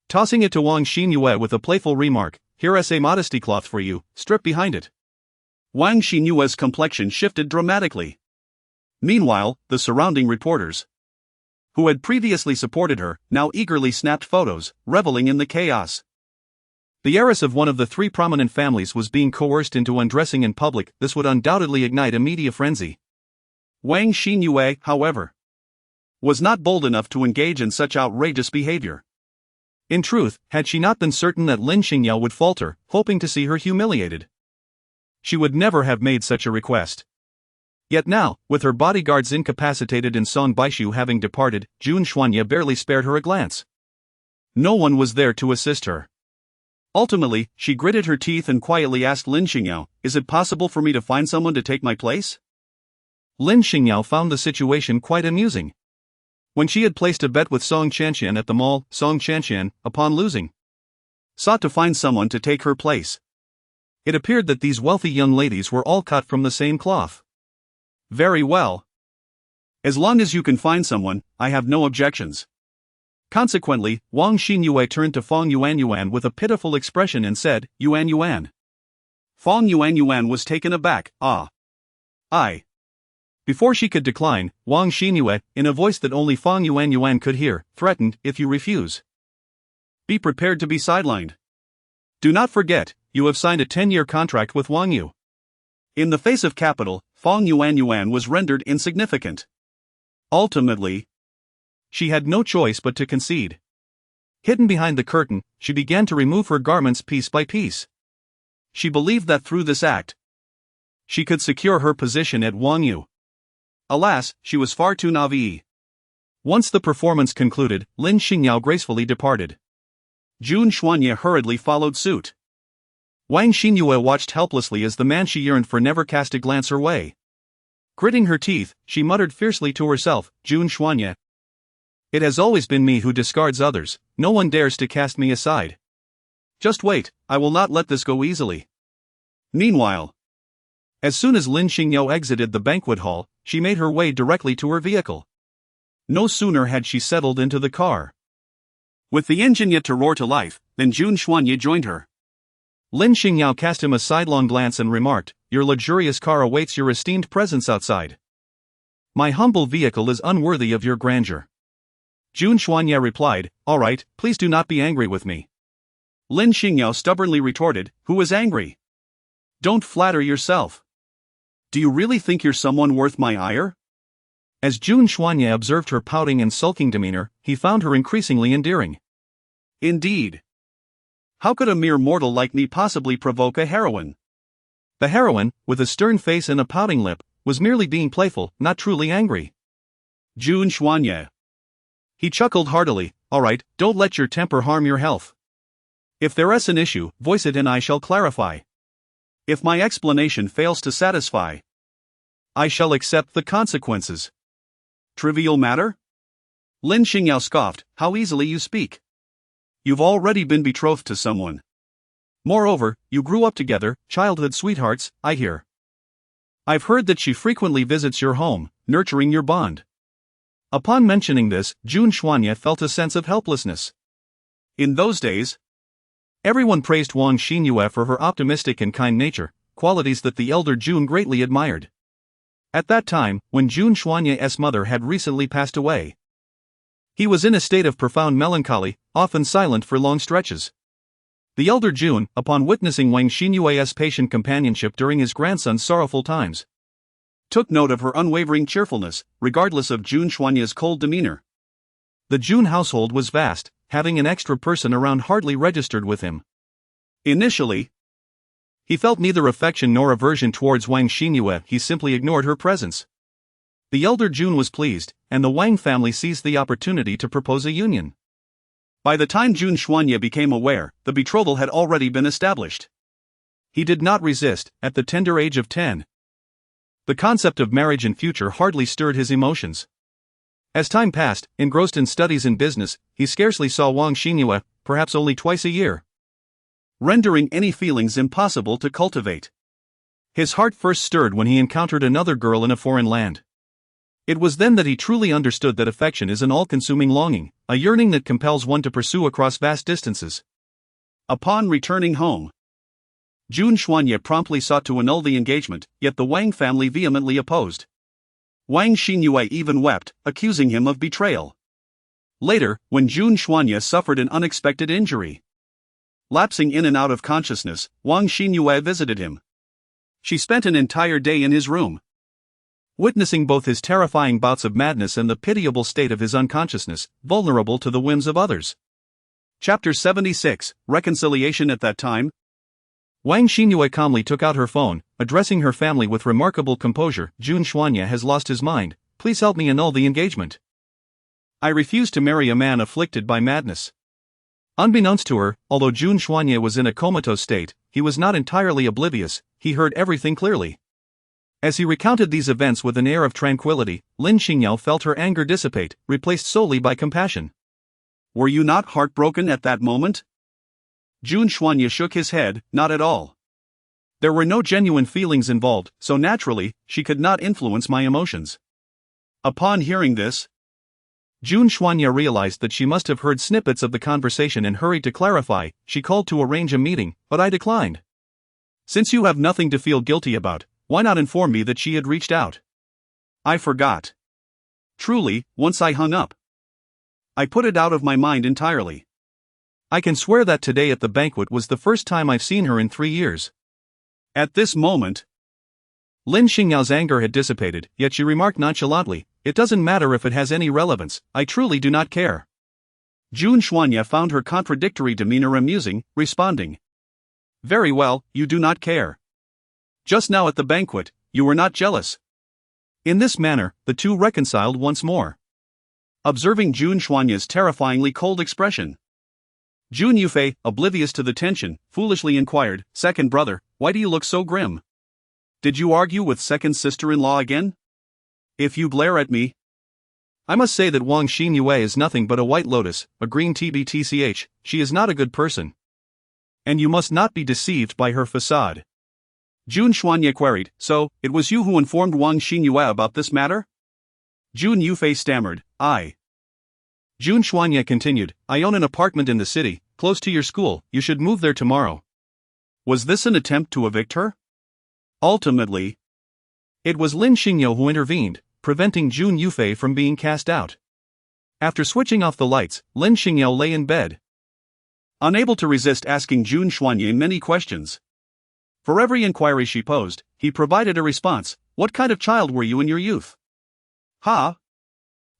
Tossing it to Wang Xinyue with a playful remark, "Here is a modesty cloth for you, strip behind it." Wang Xinyue's complexion shifted dramatically. Meanwhile, the surrounding reporters, who had previously supported her, now eagerly snapped photos, reveling in the chaos. The heiress of one of the three prominent families was being coerced into undressing in public. This would undoubtedly ignite a media frenzy. Wang Xingyao, however, was not bold enough to engage in such outrageous behavior. In truth, had she not been certain that Lin Xingyao would falter, hoping to see her humiliated, she would never have made such a request. Yet now, with her bodyguards incapacitated and Song Baishu having departed, Jun Xuanye barely spared her a glance. No one was there to assist her. Ultimately, she gritted her teeth and quietly asked Lin Xingyao, "Is it possible for me to find someone to take my place?" Lin Xingyao found the situation quite amusing. When she had placed a bet with Song Chanxian at the mall, Song Chanxian, upon losing, sought to find someone to take her place. It appeared that these wealthy young ladies were all cut from the same cloth. Very well. As long as you can find someone, I have no objections. Consequently, Wang Xinyue turned to Fong Yuanyuan with a pitiful expression and said, "Yuanyuan." Fong Yuanyuan was taken aback. I. Before she could decline, Wang Xinyue, in a voice that only Fong Yuanyuan could hear, threatened, "If you refuse, be prepared to be sidelined. Do not forget, you have signed a 10-year contract with Wang Yu." In the face of capital, Fong Yuanyuan was rendered insignificant. Ultimately, she had no choice but to concede. Hidden behind the curtain, she began to remove her garments piece by piece. She believed that through this act, she could secure her position at Wang Yu. Alas, she was far too naive. Once the performance concluded, Lin Xingyao gracefully departed. Jun Xuanye hurriedly followed suit. Wang Xinyue watched helplessly as the man she yearned for never cast a glance her way. Gritting her teeth, she muttered fiercely to herself, "Jun Xuanye. It has always been me who discards others, no one dares to cast me aside. Just wait, I will not let this go easily." Meanwhile, as soon as Lin Xingyao exited the banquet hall, she made her way directly to her vehicle. No sooner had she settled into the car, with the engine yet to roar to life, than Jun Xuanye joined her. Lin Xingyao cast him a sidelong glance and remarked, "Your luxurious car awaits your esteemed presence outside. My humble vehicle is unworthy of your grandeur." Jun Xuanye replied, "All right, please do not be angry with me." Lin Xingyao stubbornly retorted, "Who is angry? Don't flatter yourself. Do you really think you're someone worth my ire?" As Jun Xuanye observed her pouting and sulking demeanor, he found her increasingly endearing. Indeed. How could a mere mortal like me possibly provoke a heroine? The heroine, with a stern face and a pouting lip, was merely being playful, not truly angry. Jun Xuanye. He chuckled heartily, "All right, don't let your temper harm your health. If there is an issue, voice it and I shall clarify. If my explanation fails to satisfy, I shall accept the consequences." Trivial matter? Lin Xingyao scoffed, "How easily you speak. You've already been betrothed to someone. Moreover, you grew up together, childhood sweethearts, I hear. I've heard that she frequently visits your home, nurturing your bond." Upon mentioning this, Jun Xuanye felt a sense of helplessness. In those days, everyone praised Wang Xinyue for her optimistic and kind nature, qualities that the elder Jun greatly admired. At that time, when Jun Xuanye's mother had recently passed away, he was in a state of profound melancholy, often silent for long stretches. The elder Jun, upon witnessing Wang Xinyue's patient companionship during his grandson's sorrowful times, took note of her unwavering cheerfulness, regardless of Jun Xuanye's cold demeanor. The Jun household was vast, having an extra person around hardly registered with him. Initially, he felt neither affection nor aversion towards Wang Xinyue, he simply ignored her presence. The elder Jun was pleased, and the Wang family seized the opportunity to propose a union. By the time Jun Xuanye became aware, the betrothal had already been established. He did not resist, at the tender age of 10. The concept of marriage and future hardly stirred his emotions. As time passed, engrossed in studies and business, he scarcely saw Wang Xinyue, perhaps only twice a year, rendering any feelings impossible to cultivate. His heart first stirred when he encountered another girl in a foreign land. It was then that he truly understood that affection is an all-consuming longing, a yearning that compels one to pursue across vast distances. Upon returning home, Jun Xuanye promptly sought to annul the engagement, yet the Wang family vehemently opposed. Wang Xinyue even wept, accusing him of betrayal. Later, when Jun Xuanye suffered an unexpected injury, lapsing in and out of consciousness, Wang Xinyue visited him. She spent an entire day in his room, witnessing both his terrifying bouts of madness and the pitiable state of his unconsciousness, vulnerable to the whims of others. Chapter 76, Reconciliation. At that time, Wang Xinyue calmly took out her phone, addressing her family with remarkable composure. Jun Xuanya has lost his mind, please help me annul the engagement. I refuse to marry a man afflicted by madness. Unbeknownst to her, although Jun Xuanya was in a comatose state, he was not entirely oblivious, he heard everything clearly. As he recounted these events with an air of tranquility, Lin Xingyao felt her anger dissipate, replaced solely by compassion. Were you not heartbroken at that moment? Jun Xuanya shook his head, not at all. There were no genuine feelings involved, so naturally, she could not influence my emotions. Upon hearing this, Jun Xuanya realized that she must have heard snippets of the conversation and hurried to clarify. She called to arrange a meeting, but I declined. Since you have nothing to feel guilty about, why not inform me that she had reached out? I forgot. Truly, once I hung up, I put it out of my mind entirely. I can swear that today at the banquet was the first time I've seen her in 3 years. At this moment, Lin Xingyao's anger had dissipated, yet she remarked nonchalantly, it doesn't matter if it has any relevance, I truly do not care. Jun Xuanya found her contradictory demeanor amusing, responding, very well, you do not care. Just now at the banquet, you were not jealous. In this manner, the two reconciled once more. Observing Jun Xuanya's terrifyingly cold expression, Jun Yufei, oblivious to the tension, foolishly inquired, second brother, why do you look so grim? Did you argue with second sister-in-law again? If you blare at me, I must say that Wang Xinyue is nothing but a white lotus, a green tbtch, she is not a good person. And you must not be deceived by her facade. Jun Xuanya queried, so, it was you who informed Wang Xinyue about this matter? Jun Yufei stammered, I. Jun Xuanya continued, I own an apartment in the city, close to your school, you should move there tomorrow. Was this an attempt to evict her? Ultimately, it was Lin Xingyao who intervened, preventing Jun Yufei from being cast out. After switching off the lights, Lin Xingyao lay in bed, unable to resist asking Jun Xuanya many questions. For every inquiry she posed, he provided a response. What kind of child were you in your youth? Ha?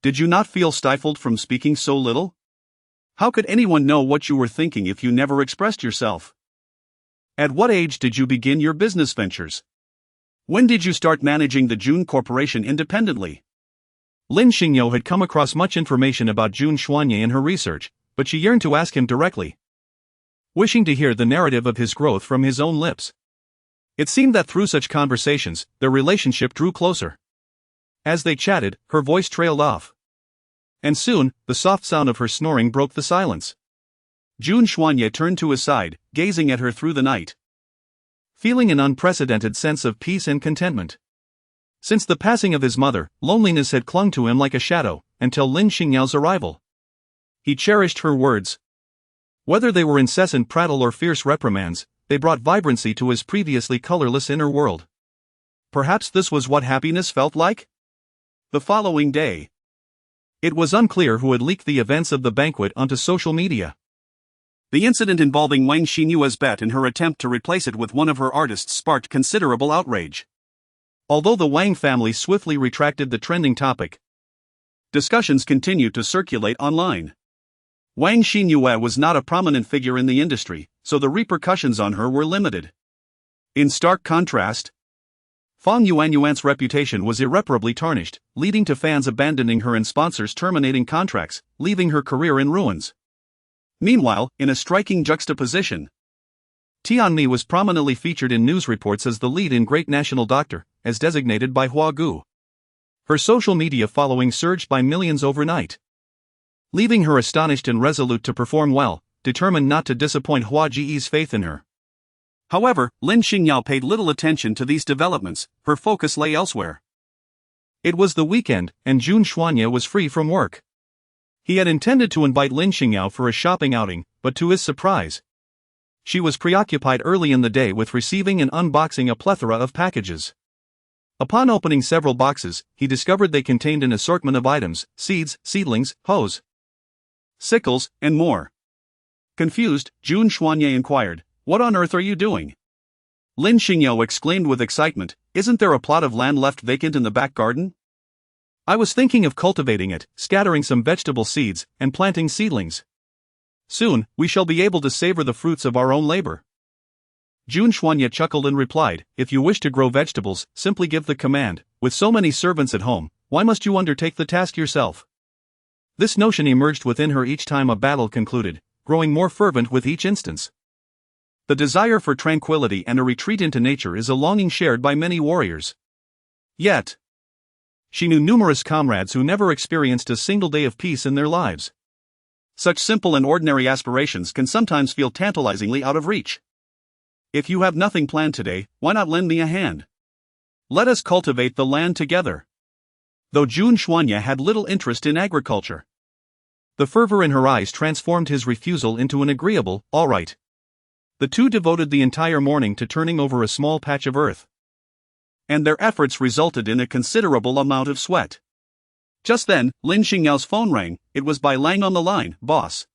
Did you not feel stifled from speaking so little? How could anyone know what you were thinking if you never expressed yourself? At what age did you begin your business ventures? When did you start managing the Jun Corporation independently? Lin Xingyao had come across much information about Jun Xuanya in her research, but she yearned to ask him directly, wishing to hear the narrative of his growth from his own lips. It seemed that through such conversations, their relationship drew closer. As they chatted, her voice trailed off. And soon, the soft sound of her snoring broke the silence. Jun Xuanya turned to his side, gazing at her through the night, feeling an unprecedented sense of peace and contentment. Since the passing of his mother, loneliness had clung to him like a shadow, until Lin Xingyao's arrival. He cherished her words. Whether they were incessant prattle or fierce reprimands, they brought vibrancy to his previously colorless inner world. Perhaps this was what happiness felt like? The following day, it was unclear who had leaked the events of the banquet onto social media. The incident involving Wang Xinyue's bet and her attempt to replace it with one of her artists sparked considerable outrage. Although the Wang family swiftly retracted the trending topic, discussions continued to circulate online. Wang Xinyue was not a prominent figure in the industry, so the repercussions on her were limited. In stark contrast, Fang Yuanyuan's reputation was irreparably tarnished, leading to fans abandoning her and sponsors terminating contracts, leaving her career in ruins. Meanwhile, in a striking juxtaposition, Tianmi was prominently featured in news reports as the lead in Great National Doctor, as designated by Hua Gu. Her social media following surged by millions overnight, leaving her astonished and resolute to perform well, determined not to disappoint Hua Ji's faith in her. However, Lin Xingyao paid little attention to these developments, her focus lay elsewhere. It was the weekend, and Jun Xuanya was free from work. He had intended to invite Lin Xingyao for a shopping outing, but to his surprise, she was preoccupied early in the day with receiving and unboxing a plethora of packages. Upon opening several boxes, he discovered they contained an assortment of items, seeds, seedlings, hoes, sickles, and more. Confused, Jun Xuanye inquired, "What on earth are you doing?" Lin Xingyao exclaimed with excitement, "Isn't there a plot of land left vacant in the back garden?" "I was thinking of cultivating it, scattering some vegetable seeds, and planting seedlings. Soon, we shall be able to savor the fruits of our own labor." Jun Xuanye chuckled and replied, "If you wish to grow vegetables, simply give the command. With so many servants at home, why must you undertake the task yourself?" This notion emerged within her each time a battle concluded, growing more fervent with each instance. The desire for tranquility and a retreat into nature is a longing shared by many warriors. Yet, she knew numerous comrades who never experienced a single day of peace in their lives. Such simple and ordinary aspirations can sometimes feel tantalizingly out of reach. If you have nothing planned today, why not lend me a hand? Let us cultivate the land together. Though Jun Xuanye had little interest in agriculture, the fervor in her eyes transformed his refusal into an agreeable, "all right." The two devoted the entire morning to turning over a small patch of earth, and their efforts resulted in a considerable amount of sweat. Just then, Lin Xingyao's phone rang. It was Bai Lang on the line. "Boss,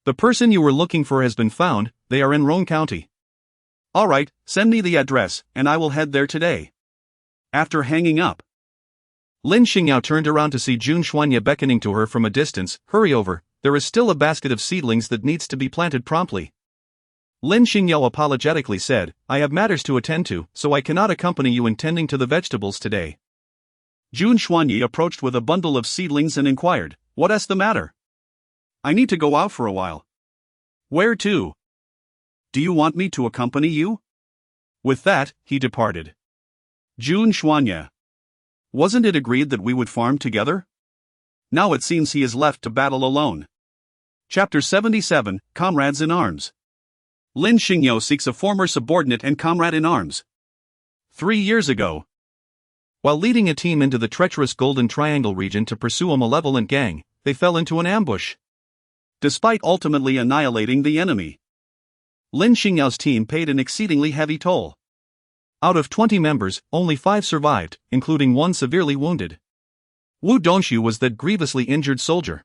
the person you were looking for has been found. They are in Rong County." "All right, send me the address, and I will head there today." After hanging up, Lin Xingyao turned around to see Jun Xuanye beckoning to her from a distance. "Hurry over, there is still a basket of seedlings that needs to be planted promptly." Lin Xingyao apologetically said, "I have matters to attend to, so I cannot accompany you in tending to the vegetables today." Jun Xuanye approached with a bundle of seedlings and inquired, "What's the matter?" "I need to go out for a while." "Where to?" "Do you want me to accompany you?" With that, he departed. Jun Xuanye. Wasn't it agreed that we would farm together? Now it seems he is left to battle alone. Chapter 77, Comrades in Arms. Lin Xingyao seeks a former subordinate and comrade in arms. 3 years ago, while leading a team into the treacherous Golden Triangle region to pursue a malevolent gang, they fell into an ambush. Despite ultimately annihilating the enemy, Lin Xingyao's team paid an exceedingly heavy toll. Out of 20 members, only 5 survived, including one severely wounded. Wu Dongshu was that grievously injured soldier.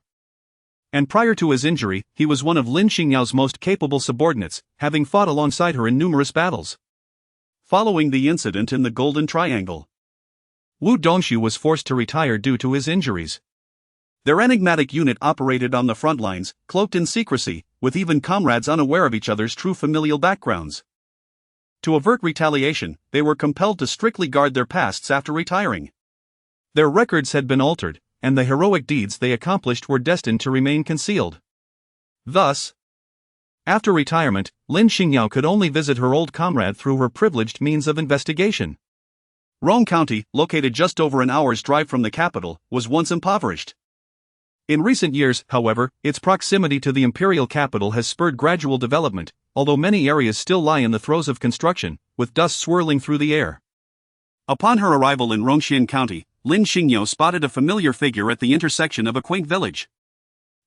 And prior to his injury, he was one of Lin Xingyao's most capable subordinates, having fought alongside her in numerous battles. Following the incident in the Golden Triangle, Wu Dongshu was forced to retire due to his injuries. Their enigmatic unit operated on the front lines, cloaked in secrecy, with even comrades unaware of each other's true familial backgrounds. To avert retaliation, they were compelled to strictly guard their pasts after retiring. Their records had been altered, and the heroic deeds they accomplished were destined to remain concealed. Thus, after retirement, Lin Xingyao could only visit her old comrade through her privileged means of investigation. Rong County, located just over an hour's drive from the capital, was once impoverished. In recent years, however, its proximity to the imperial capital has spurred gradual development, although many areas still lie in the throes of construction, with dust swirling through the air. Upon her arrival in Rongxian County, Lin Xingyao spotted a familiar figure at the intersection of a quaint village.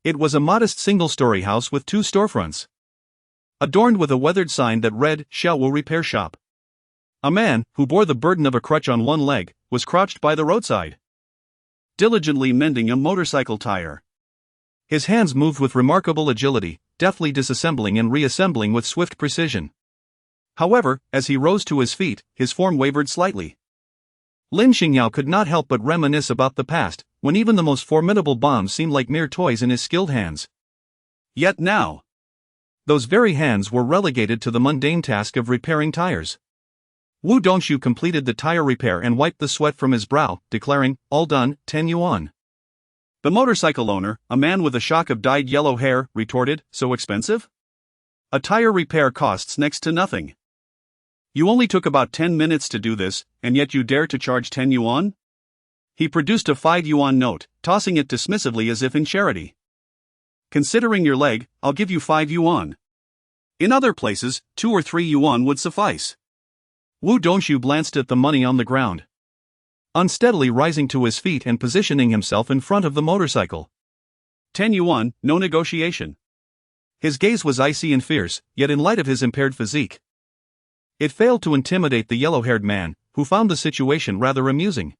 It was a modest single-story house with 2 storefronts, adorned with a weathered sign that read, "Xiaowu Repair Shop." A man, who bore the burden of a crutch on one leg, was crouched by the roadside, diligently mending a motorcycle tire. His hands moved with remarkable agility, deftly disassembling and reassembling with swift precision. However, as he rose to his feet, his form wavered slightly. Lin Xingyao could not help but reminisce about the past, when even the most formidable bombs seemed like mere toys in his skilled hands. Yet now, those very hands were relegated to the mundane task of repairing tires. Wu Dongshu completed the tire repair and wiped the sweat from his brow, declaring, "All done, 10 yuan." The motorcycle owner, a man with a shock of dyed yellow hair, retorted, "So expensive? A tire repair costs next to nothing. You only took about 10 minutes to do this, and yet you dare to charge 10 yuan? He produced a 5 yuan note, tossing it dismissively as if in charity. "Considering your leg, I'll give you 5 yuan. In other places, 2 or 3 yuan would suffice." Wu Dongshu glanced at the money on the ground, unsteadily rising to his feet and positioning himself in front of the motorcycle. 10 yuan, no negotiation. His gaze was icy and fierce, yet in light of his impaired physique, it failed to intimidate the yellow-haired man, who found the situation rather amusing.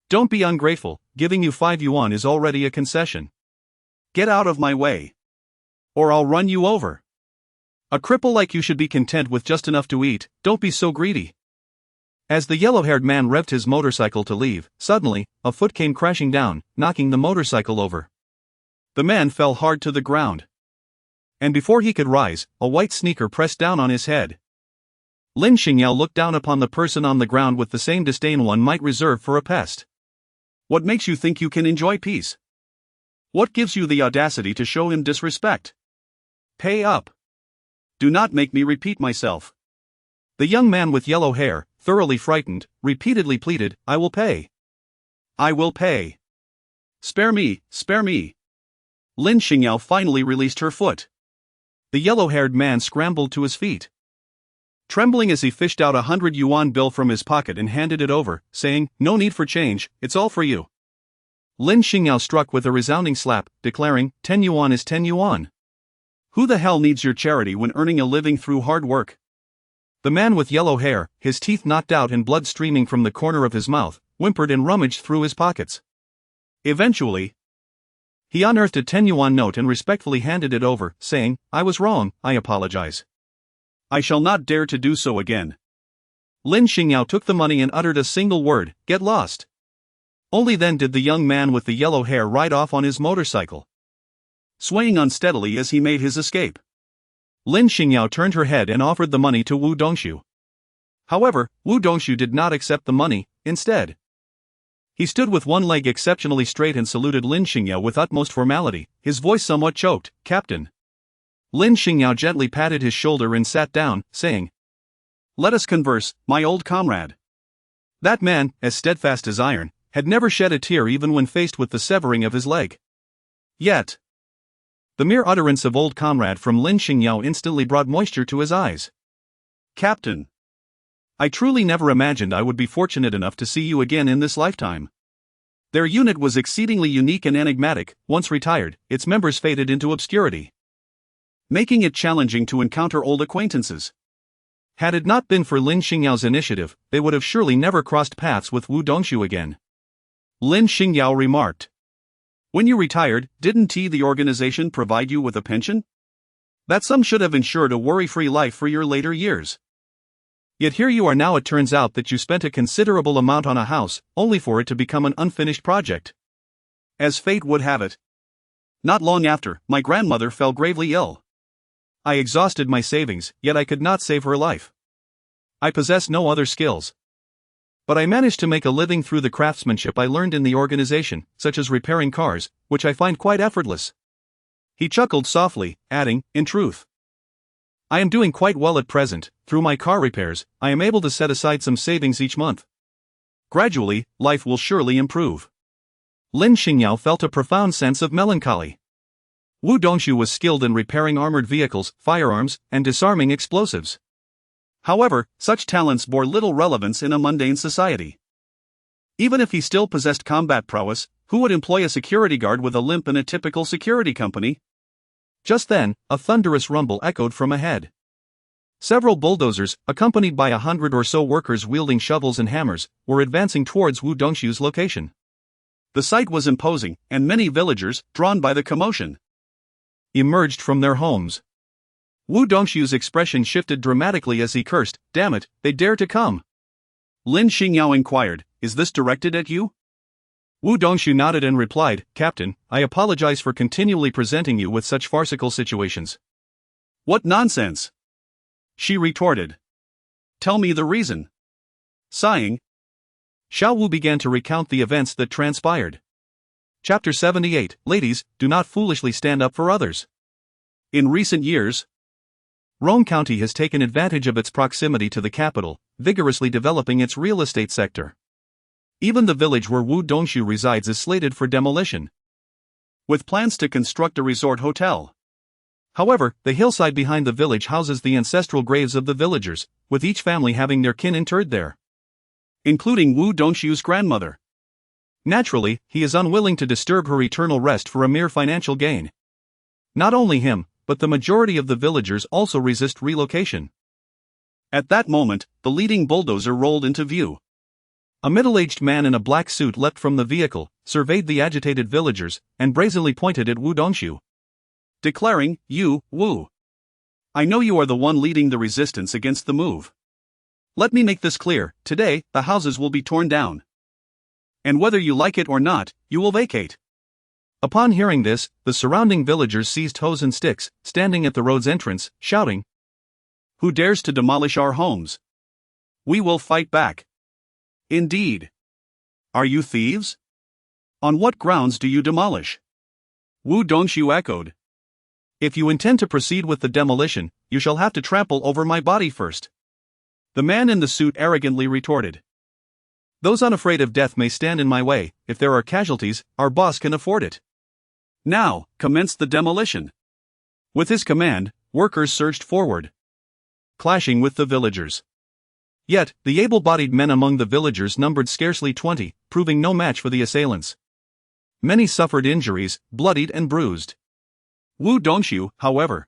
"Don't be ungrateful, giving you 5 yuan is already a concession. Get out of my way." or I'll run you over. A cripple like you should be content with just enough to eat, don't be so greedy. As the yellow-haired man revved his motorcycle to leave, suddenly, a foot came crashing down, knocking the motorcycle over. The man fell hard to the ground. And before he could rise, a white sneaker pressed down on his head. Lin Xingyao looked down upon the person on the ground with the same disdain one might reserve for a pest. What makes you think you can enjoy peace? What gives you the audacity to show him disrespect? Pay up. Do not make me repeat myself. The young man with yellow hair, thoroughly frightened, repeatedly pleaded, I will pay. I will pay. Spare me, spare me. Lin Xingyao finally released her foot. The yellow-haired man scrambled to his feet. Trembling as he fished out 100 yuan bill from his pocket and handed it over, saying, No need for change, it's all for you. Lin Xingyao struck with a resounding slap, declaring, 10 yuan is 10 yuan. Who the hell needs your charity when earning a living through hard work? The man with yellow hair, his teeth knocked out and blood streaming from the corner of his mouth, whimpered and rummaged through his pockets. Eventually, he unearthed a 10 yuan note and respectfully handed it over, saying, I was wrong, I apologize. I shall not dare to do so again. Lin Xingyao took the money and uttered a single word, get lost. Only then did the young man with the yellow hair ride off on his motorcycle, swaying unsteadily as he made his escape. Lin Xingyao turned her head and offered the money to Wu Dongshu. However, Wu Dongshu did not accept the money. Instead, he stood with one leg exceptionally straight and saluted Lin Xingyao with utmost formality, his voice somewhat choked, Captain. Lin Xingyao gently patted his shoulder and sat down, saying, Let us converse, my old comrade. That man, as steadfast as iron, had never shed a tear even when faced with the severing of his leg. Yet, the mere utterance of old comrade from Lin Xingyao instantly brought moisture to his eyes. Captain, I truly never imagined I would be fortunate enough to see you again in this lifetime. Their unit was exceedingly unique and enigmatic. Once retired, its members faded into obscurity, making it challenging to encounter old acquaintances. Had it not been for Lin Xingyao's initiative, they would have surely never crossed paths with Wu Dongshu again. Lin Xingyao remarked. When you retired, didn't the organization provide you with a pension? That sum should have ensured a worry-free life for your later years. Yet here you are now. It turns out that you spent a considerable amount on a house, only for it to become an unfinished project. As fate would have it, not long after, my grandmother fell gravely ill. I exhausted my savings, yet I could not save her life. I possess no other skills, but I managed to make a living through the craftsmanship I learned in the organization, such as repairing cars, which I find quite effortless. He chuckled softly, adding, in truth, I am doing quite well at present. Through my car repairs, I am able to set aside some savings each month. Gradually, life will surely improve. Lin Xingyao felt a profound sense of melancholy. Wu Dongshu was skilled in repairing armored vehicles, firearms, and disarming explosives. However, such talents bore little relevance in a mundane society. Even if he still possessed combat prowess, who would employ a security guard with a limp in a typical security company? Just then, a thunderous rumble echoed from ahead. Several bulldozers, accompanied by 100 or so workers wielding shovels and hammers, were advancing towards Wu Dongshu's location. The sight was imposing, and many villagers, drawn by the commotion, emerged from their homes. Wu Dongshu's expression shifted dramatically as he cursed, Damn it, they dare to come. Lin Xingyao inquired, Is this directed at you? Wu Dongshu nodded and replied, Captain, I apologize for continually presenting you with such farcical situations. What nonsense! She retorted. Tell me the reason. Sighing, Xiao Wu began to recount the events that transpired. Chapter 78, Ladies, do not foolishly stand up for others. In recent years, Rome County has taken advantage of its proximity to the capital, vigorously developing its real estate sector. Even the village where Wu Dongshu resides is slated for demolition, with plans to construct a resort hotel. However, the hillside behind the village houses the ancestral graves of the villagers, with each family having their kin interred there, including Wu Dongshu's grandmother. Naturally, he is unwilling to disturb her eternal rest for a mere financial gain. Not only him, but the majority of the villagers also resist relocation. At that moment, the leading bulldozer rolled into view. A middle-aged man in a black suit leapt from the vehicle, surveyed the agitated villagers, and brazenly pointed at Wu Dongshu. declaring, "You, Wu. I know you are the one leading the resistance against the move. Let me make this clear, today, the houses will be torn down. And whether you like it or not, you will vacate." Upon hearing this, the surrounding villagers seized hoes and sticks, standing at the road's entrance, shouting, "Who dares to demolish our homes? We will fight back." "Indeed. Are you thieves? On what grounds do you demolish?" Wu Dongshu echoed. "If you intend to proceed with the demolition, you shall have to trample over my body first." The man in the suit arrogantly retorted. "Those unafraid of death may stand in my way. If there are casualties, our boss can afford it." Now, commence the demolition. With his command, workers surged forward, clashing with the villagers. Yet, the able-bodied men among the villagers numbered scarcely 20, proving no match for the assailants. Many suffered injuries, bloodied and bruised. Wu Dongshu, however,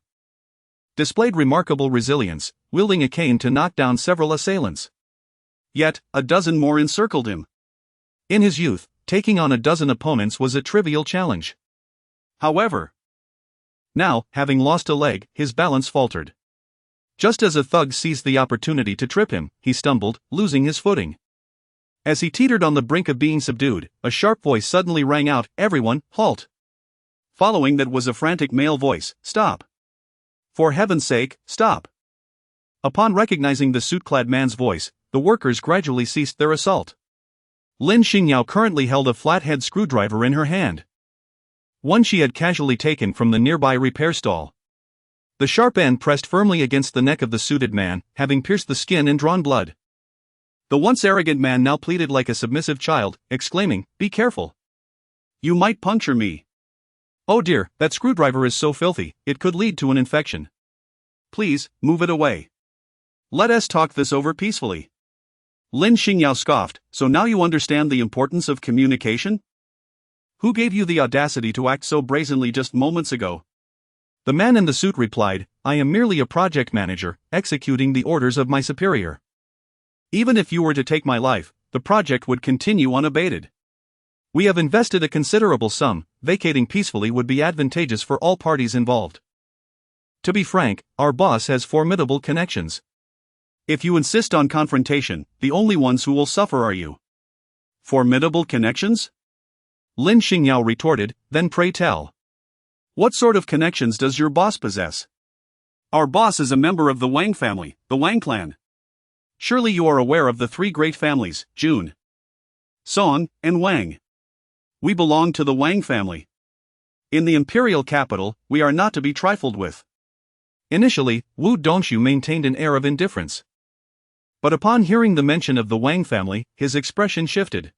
displayed remarkable resilience, wielding a cane to knock down several assailants. Yet, a dozen more encircled him. In his youth, taking on a dozen opponents was a trivial challenge. However, now, having lost a leg, his balance faltered. Just as a thug seized the opportunity to trip him, he stumbled, losing his footing. As he teetered on the brink of being subdued, a sharp voice suddenly rang out, "Everyone, halt!" Following that was a frantic male voice, "Stop! For heaven's sake, stop!" Upon recognizing the suit-clad man's voice, the workers gradually ceased their assault. Lin Xingyao currently held a flathead screwdriver in her hand. One she had casually taken from the nearby repair stall. The sharp end pressed firmly against the neck of the suited man, having pierced the skin and drawn blood. The once arrogant man now pleaded like a submissive child, exclaiming, "Be careful. You might puncture me." "Oh dear, that screwdriver is so filthy, it could lead to an infection." "Please, move it away. Let us talk this over peacefully." Lin Xingyao scoffed, "So now you understand the importance of communication? Who gave you the audacity to act so brazenly just moments ago?" The man in the suit replied, "I am merely a project manager, executing the orders of my superior. Even if you were to take my life, the project would continue unabated. We have invested a considerable sum, vacating peacefully would be advantageous for all parties involved. To be frank, our boss has formidable connections. If you insist on confrontation, the only ones who will suffer are you." "Formidable connections?" Lin Xingyao retorted, "Then pray tell. What sort of connections does your boss possess?" "Our boss is a member of the Wang family, the Wang clan. Surely you are aware of the three great families, Jun, Song, and Wang. We belong to the Wang family. In the imperial capital, we are not to be trifled with." Initially, Wu Dongshu maintained an air of indifference. But upon hearing the mention of the Wang family, his expression shifted.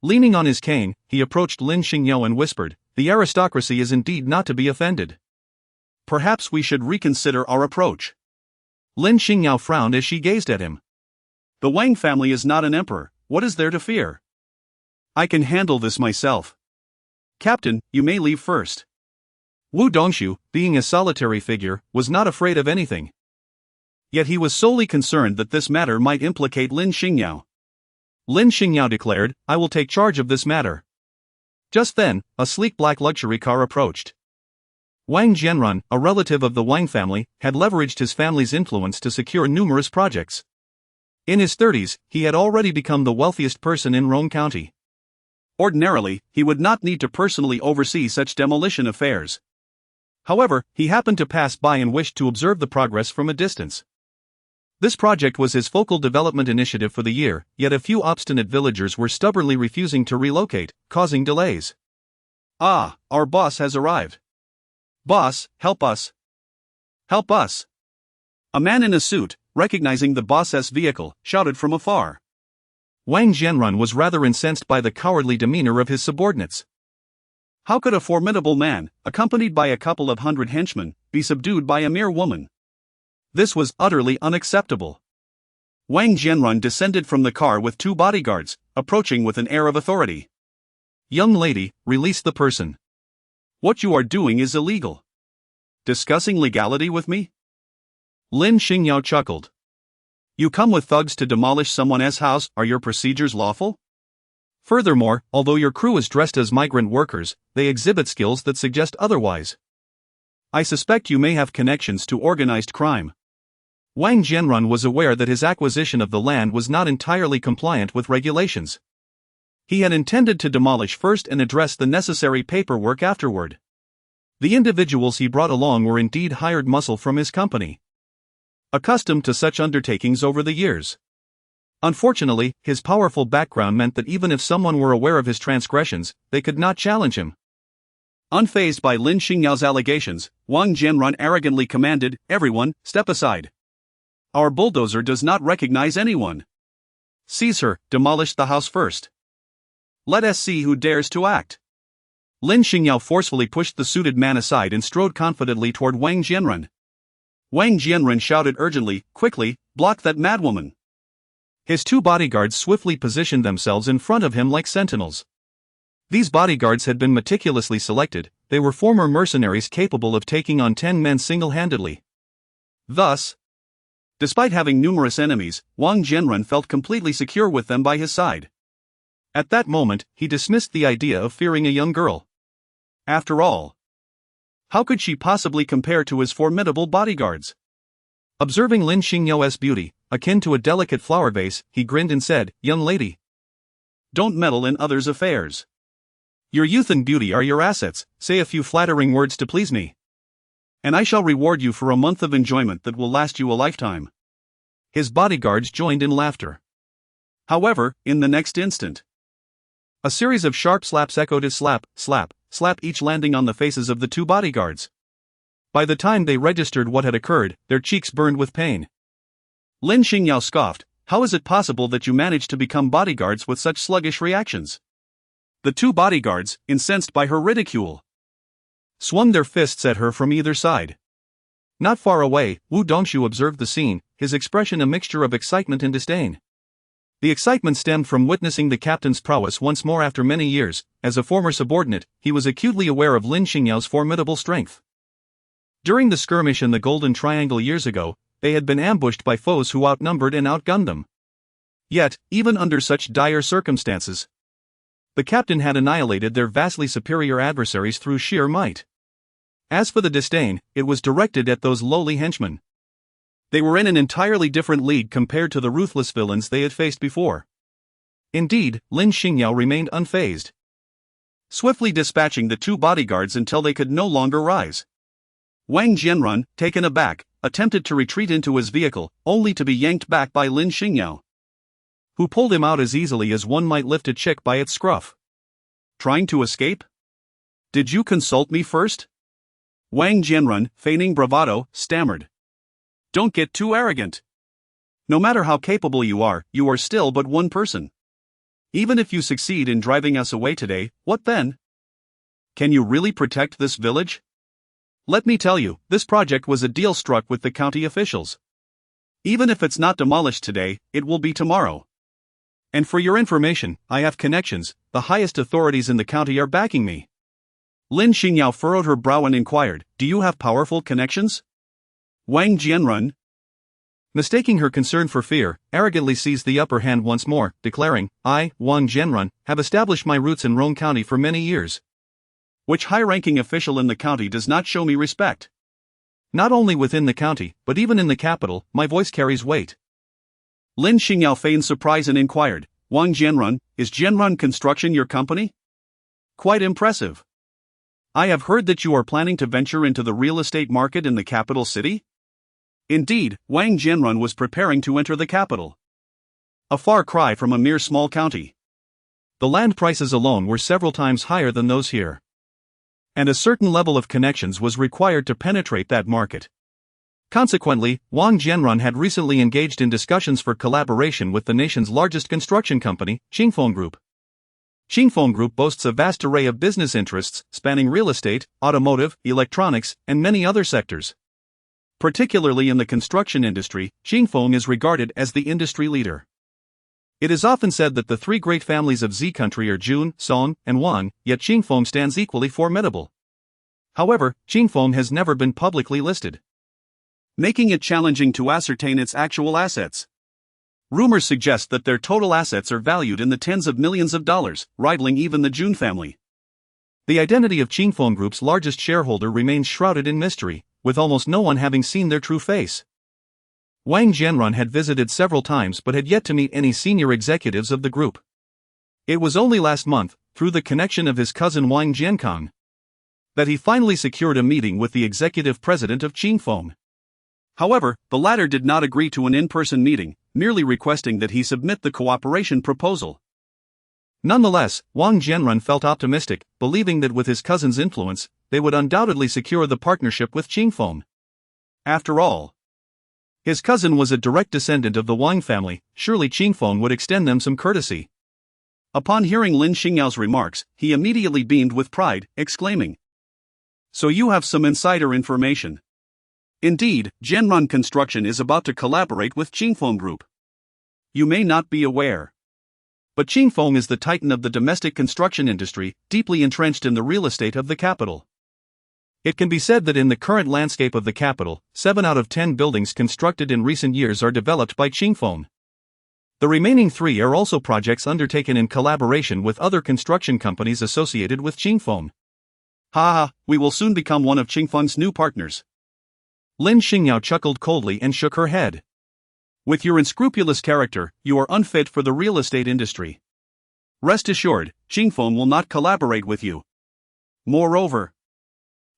Leaning on his cane, he approached Lin Xingyao and whispered, "The aristocracy is indeed not to be offended. Perhaps we should reconsider our approach." Lin Xingyao frowned as she gazed at him. "The Wang family is not an emperor, what is there to fear? I can handle this myself. Captain, you may leave first." Wu Dongshu, being a solitary figure, was not afraid of anything. Yet he was solely concerned that this matter might implicate Lin Xingyao. Lin Xingyao declared, "I will take charge of this matter." Just then, a sleek black luxury car approached. Wang Jianrun, a relative of the Wang family, had leveraged his family's influence to secure numerous projects. In his 30s, he had already become the wealthiest person in Rong County. Ordinarily, he would not need to personally oversee such demolition affairs. However, he happened to pass by and wished to observe the progress from a distance. This project was his focal development initiative for the year, yet a few obstinate villagers were stubbornly refusing to relocate, causing delays. "Ah, our boss has arrived. Boss, help us. Help us." A man in a suit, recognizing the boss's vehicle, shouted from afar. Wang Jianrun was rather incensed by the cowardly demeanor of his subordinates. How could a formidable man, accompanied by a couple of hundred henchmen, be subdued by a mere woman? This was utterly unacceptable. Wang Jianrun descended from the car with two bodyguards, approaching with an air of authority. "Young lady, release the person. What you are doing is illegal." "Discussing legality with me?" Lin Xingyao chuckled. "You come with thugs to demolish someone's house, are your procedures lawful?" "Furthermore, although your crew is dressed as migrant workers, they exhibit skills that suggest otherwise." I suspect you may have connections to organized crime. Wang Jianrun was aware that his acquisition of the land was not entirely compliant with regulations. He had intended to demolish first and address the necessary paperwork afterward. The individuals he brought along were indeed hired muscle from his company, accustomed to such undertakings over the years. Unfortunately, his powerful background meant that even if someone were aware of his transgressions, they could not challenge him. Unfazed by Lin Xingyao's allegations, Wang Jianrun arrogantly commanded, "Everyone, step aside. Our bulldozer does not recognize anyone. Seize her, demolish the house first. Let us see who dares to act." Lin Xingyao forcefully pushed the suited man aside and strode confidently toward Wang Jianrun. Wang Jianrun shouted urgently, "Quickly, block that madwoman." His two bodyguards swiftly positioned themselves in front of him like sentinels. These bodyguards had been meticulously selected. They were former mercenaries capable of taking on 10 men single-handedly. Thus, despite having numerous enemies, Wang Jianrun felt completely secure with them by his side. At that moment, he dismissed the idea of fearing a young girl. After all, how could she possibly compare to his formidable bodyguards? Observing Lin Xingyao's beauty, akin to a delicate flower vase, he grinned and said, "Young lady, don't meddle in others' affairs. Your youth and beauty are your assets. Say a few flattering words to please me, and I shall reward you for a month of enjoyment that will last you a lifetime." His bodyguards joined in laughter. However, in the next instant, a series of sharp slaps echoed as slap, slap, slap, each landing on the faces of the two bodyguards. By the time they registered what had occurred, their cheeks burned with pain. Lin Xingyao scoffed, "How is it possible that you managed to become bodyguards with such sluggish reactions?" The two bodyguards, incensed by her ridicule, swung their fists at her from either side. Not far away, Wu Dongshu observed the scene, his expression a mixture of excitement and disdain. The excitement stemmed from witnessing the captain's prowess once more after many years. As a former subordinate, he was acutely aware of Lin Xingyao's formidable strength. During the skirmish in the Golden Triangle years ago, they had been ambushed by foes who outnumbered and outgunned them. Yet, even under such dire circumstances, the captain had annihilated their vastly superior adversaries through sheer might. As for the disdain, it was directed at those lowly henchmen. They were in an entirely different league compared to the ruthless villains they had faced before. Indeed, Lin Xingyao remained unfazed, swiftly dispatching the two bodyguards until they could no longer rise. Wang Jianrun, taken aback, attempted to retreat into his vehicle, only to be yanked back by Lin Xingyao, who pulled him out as easily as one might lift a chick by its scruff. "Trying to escape? Did you consult me first?" Wang Jianrun, feigning bravado, stammered. "Don't get too arrogant. No matter how capable you are still but one person. Even if you succeed in driving us away today, what then? Can you really protect this village? Let me tell you, this project was a deal struck with the county officials. Even if it's not demolished today, it will be tomorrow. And for your information, I have connections. The highest authorities in the county are backing me." Lin Xingyao furrowed her brow and inquired, "Do you have powerful connections?" Wang Jianrun, mistaking her concern for fear, arrogantly seized the upper hand once more, declaring, "I, Wang Jianrun, have established my roots in Rong County for many years. Which high-ranking official in the county does not show me respect? Not only within the county, but even in the capital, my voice carries weight." Lin Xingyao feigned surprise and inquired, "Wang Jianrun, is Jianrun Construction your company? Quite impressive. I have heard that you are planning to venture into the real estate market in the capital city?" Indeed, Wang Jianrun was preparing to enter the capital. A far cry from a mere small county. The land prices alone were several times higher than those here, and a certain level of connections was required to penetrate that market. Consequently, Wang Jianrun had recently engaged in discussions for collaboration with the nation's largest construction company, Xingfeng Group. Xingfeng Group boasts a vast array of business interests, spanning real estate, automotive, electronics, and many other sectors. Particularly in the construction industry, Xingfeng is regarded as the industry leader. It is often said that the three great families of Z country are Jun, Song, and Wang, yet Xingfeng stands equally formidable. However, Xingfeng has never been publicly listed, making it challenging to ascertain its actual assets. Rumors suggest that their total assets are valued in the tens of millions of dollars, rivaling even the Jun family. The identity of Qingfeng Group's largest shareholder remains shrouded in mystery, with almost no one having seen their true face. Wang Jianrun had visited several times but had yet to meet any senior executives of the group. It was only last month, through the connection of his cousin Wang Jiankang, that he finally secured a meeting with the executive president of Qingfeng. However, the latter did not agree to an in-person meeting, merely requesting that he submit the cooperation proposal. Nonetheless, Wang Jianrun felt optimistic, believing that with his cousin's influence, they would undoubtedly secure the partnership with Qingfeng. After all, his cousin was a direct descendant of the Wang family, surely Qingfeng would extend them some courtesy. Upon hearing Lin Xingyao's remarks, he immediately beamed with pride, exclaiming, "So you have some insider information. Indeed, Jianrun Construction is about to collaborate with Qingfeng Group. You may not be aware, but Qingfeng is the titan of the domestic construction industry, deeply entrenched in the real estate of the capital. It can be said that in the current landscape of the capital, 7 out of 10 buildings constructed in recent years are developed by Qingfeng. The remaining 3 are also projects undertaken in collaboration with other construction companies associated with Qingfeng. Ha, we will soon become one of Qingfeng's new partners." Lin Xingyao chuckled coldly and shook her head. "With your unscrupulous character, you are unfit for the real estate industry. Rest assured, Qingfeng will not collaborate with you. Moreover,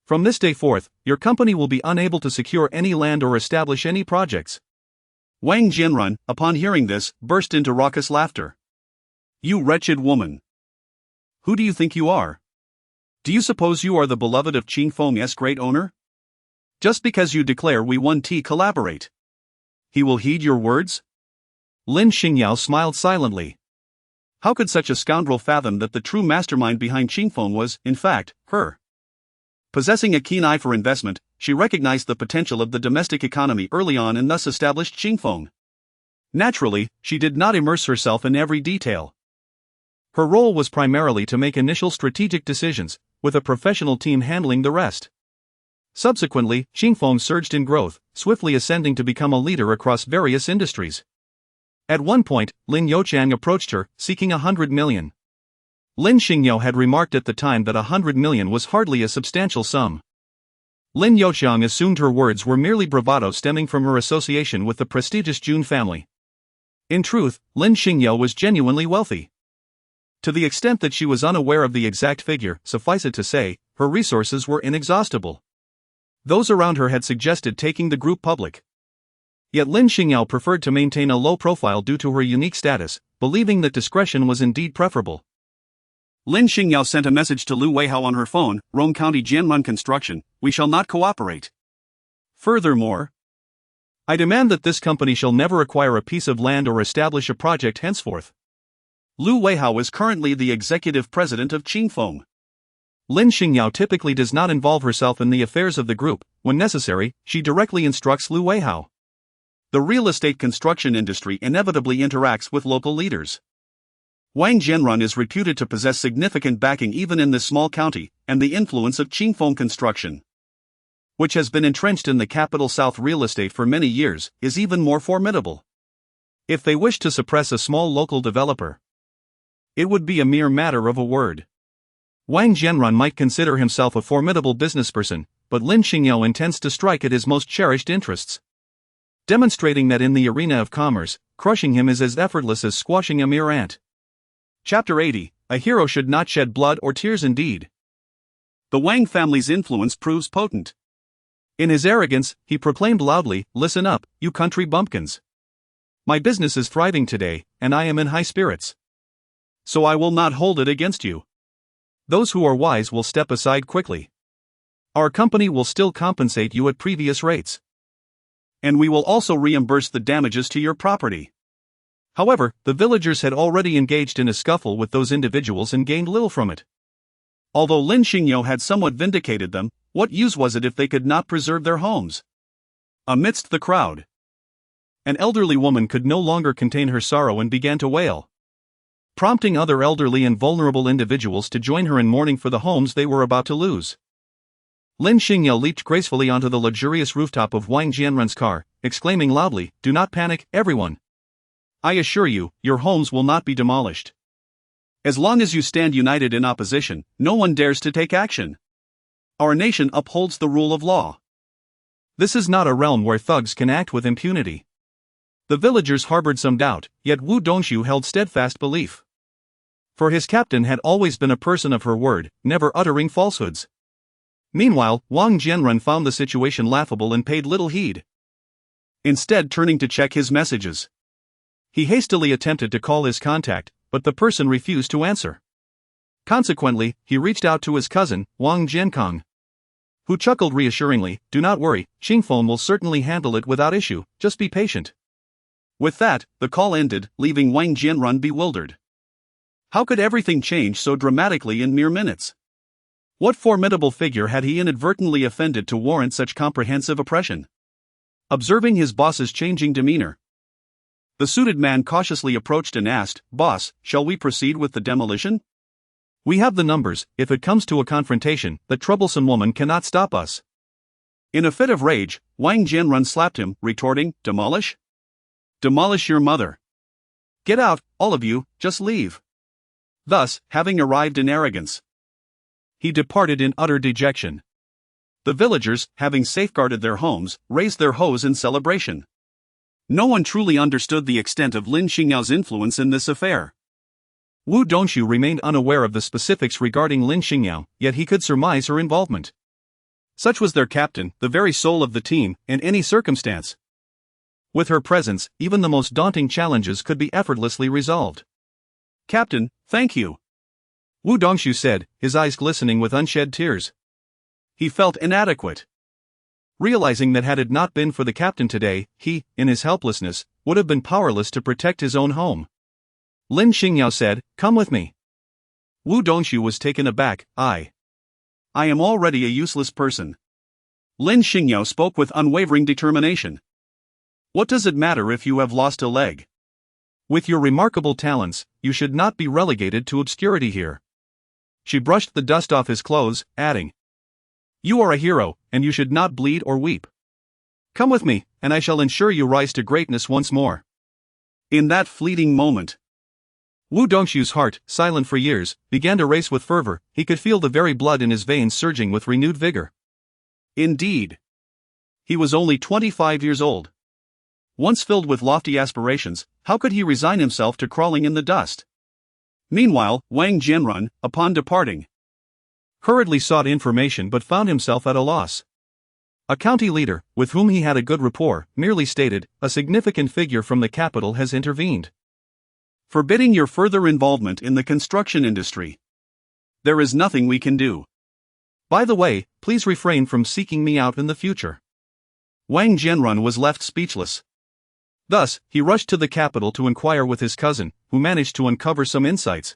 from this day forth, your company will be unable to secure any land or establish any projects." Wang Jianrun, upon hearing this, burst into raucous laughter. "You wretched woman! Who do you think you are? Do you suppose you are the beloved of Qingfeng's great owner? Just because you declare we won't collaborate, he will heed your words?" Lin Xingyao smiled silently. How could such a scoundrel fathom that the true mastermind behind Qingfeng was, in fact, her? Possessing a keen eye for investment, she recognized the potential of the domestic economy early on and thus established Qingfeng. Naturally, she did not immerse herself in every detail. Her role was primarily to make initial strategic decisions, with a professional team handling the rest. Subsequently, Qingfeng surged in growth, swiftly ascending to become a leader across various industries. At one point, Lin Youchang approached her, seeking 100 million. Lin Xingyao had remarked at the time that 100 million was hardly a substantial sum. Lin Youchang assumed her words were merely bravado stemming from her association with the prestigious Jun family. In truth, Lin Xingyao was genuinely wealthy. To the extent that she was unaware of the exact figure, suffice it to say, her resources were inexhaustible. Those around her had suggested taking the group public. Yet Lin Xingyao preferred to maintain a low profile due to her unique status, believing that discretion was indeed preferable. Lin Xingyao sent a message to Lu Weihao on her phone, "Rome County Jianrun Construction, we shall not cooperate. Furthermore, I demand that this company shall never acquire a piece of land or establish a project henceforth." Lu Weihao is currently the executive president of Qingfeng. Lin Xingyao typically does not involve herself in the affairs of the group. When necessary, she directly instructs Lu Weihao. The real estate construction industry inevitably interacts with local leaders. Wang Jianrun is reputed to possess significant backing even in this small county, and the influence of Qingfeng Construction, which has been entrenched in the capital South real estate for many years, is even more formidable. If they wish to suppress a small local developer, it would be a mere matter of a word. Wang Jianrun might consider himself a formidable businessperson, but Lin Xingyao intends to strike at his most cherished interests, demonstrating that in the arena of commerce, crushing him is as effortless as squashing a mere ant. Chapter 80, A Hero Should Not Shed Blood or Tears Indeed. The Wang family's influence proves potent. In his arrogance, he proclaimed loudly, "Listen up, you country bumpkins. My business is thriving today, and I am in high spirits. So I will not hold it against you. Those who are wise will step aside quickly. Our company will still compensate you at previous rates. And we will also reimburse the damages to your property." However, the villagers had already engaged in a scuffle with those individuals and gained little from it. Although Lin Xingyao had somewhat vindicated them, what use was it if they could not preserve their homes? Amidst the crowd, an elderly woman could no longer contain her sorrow and began to wail, prompting other elderly and vulnerable individuals to join her in mourning for the homes they were about to lose. Lin Xingyao leaped gracefully onto the luxurious rooftop of Wang Jianrun's car, exclaiming loudly, "Do not panic, everyone. I assure you, your homes will not be demolished. As long as you stand united in opposition, no one dares to take action. Our nation upholds the rule of law. This is not a realm where thugs can act with impunity. The villagers harbored some doubt, yet Wu Dongshu held steadfast belief. For his captain had always been a person of her word, never uttering falsehoods. Meanwhile, Wang Jianrun found the situation laughable and paid little heed. Instead, turning to check his messages, he hastily attempted to call his contact, but the person refused to answer. Consequently, he reached out to his cousin, Wang Jiankong, who chuckled reassuringly, "Do not worry, Xingfeng will certainly handle it without issue, just be patient." With that, the call ended, leaving Wang Jianrun bewildered. How could everything change so dramatically in mere minutes? What formidable figure had he inadvertently offended to warrant such comprehensive oppression? Observing his boss's changing demeanor, the suited man cautiously approached and asked, "Boss, shall we proceed with the demolition?" "We have the numbers. If it comes to a confrontation, that troublesome woman cannot stop us." In a fit of rage, Wang Jianrun slapped him, retorting, "Demolish? Demolish your mother. Get out, all of you, just leave." Thus, having arrived in arrogance, he departed in utter dejection. The villagers, having safeguarded their homes, raised their hose in celebration. No one truly understood the extent of Lin Xingyao's influence in this affair. Wu Dongshu remained unaware of the specifics regarding Lin Xingyao, yet he could surmise her involvement. Such was their captain, the very soul of the team, in any circumstance. With her presence, even the most daunting challenges could be effortlessly resolved. "Captain, thank you," Wu Dongshu said, his eyes glistening with unshed tears. He felt inadequate, realizing that had it not been for the captain today, he, in his helplessness, would have been powerless to protect his own home. Lin Xingyao said, "Come with me." Wu Dongshu was taken aback. I am already a useless person." Lin Xingyao spoke with unwavering determination. "What does it matter if you have lost a leg? With your remarkable talents, you should not be relegated to obscurity here." She brushed the dust off his clothes, adding, "You are a hero, and you should not bleed or weep. Come with me, and I shall ensure you rise to greatness once more." In that fleeting moment, Wu Dongshu's heart, silent for years, began to race with fervor. He could feel the very blood in his veins surging with renewed vigor. Indeed, he was only 25 years old. Once filled with lofty aspirations, how could he resign himself to crawling in the dust? Meanwhile, Wang Jianrun, upon departing, hurriedly sought information but found himself at a loss. A county leader, with whom he had a good rapport, merely stated, "A significant figure from the capital has intervened, forbidding your further involvement in the construction industry. There is nothing we can do. By the way, please refrain from seeking me out in the future." Wang Jianrun was left speechless. Thus, he rushed to the capital to inquire with his cousin, who managed to uncover some insights,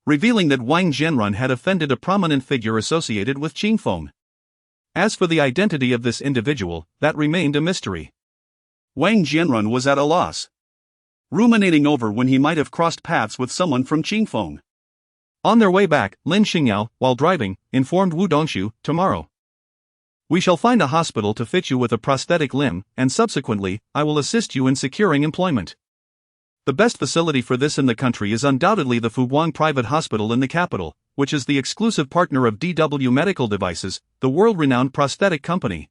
revealing that Wang Jianrun had offended a prominent figure associated with Xingfeng. As for the identity of this individual, that remained a mystery. Wang Jianrun was at a loss, ruminating over when he might have crossed paths with someone from Xingfeng. On their way back, Lin Xingyao, while driving, informed Wu Dongshu, "Tomorrow, we shall find a hospital to fit you with a prosthetic limb, and subsequently, I will assist you in securing employment. The best facility for this in the country is undoubtedly the Fuguang Private Hospital in the capital, which is the exclusive partner of DW Medical Devices, the world-renowned prosthetic company.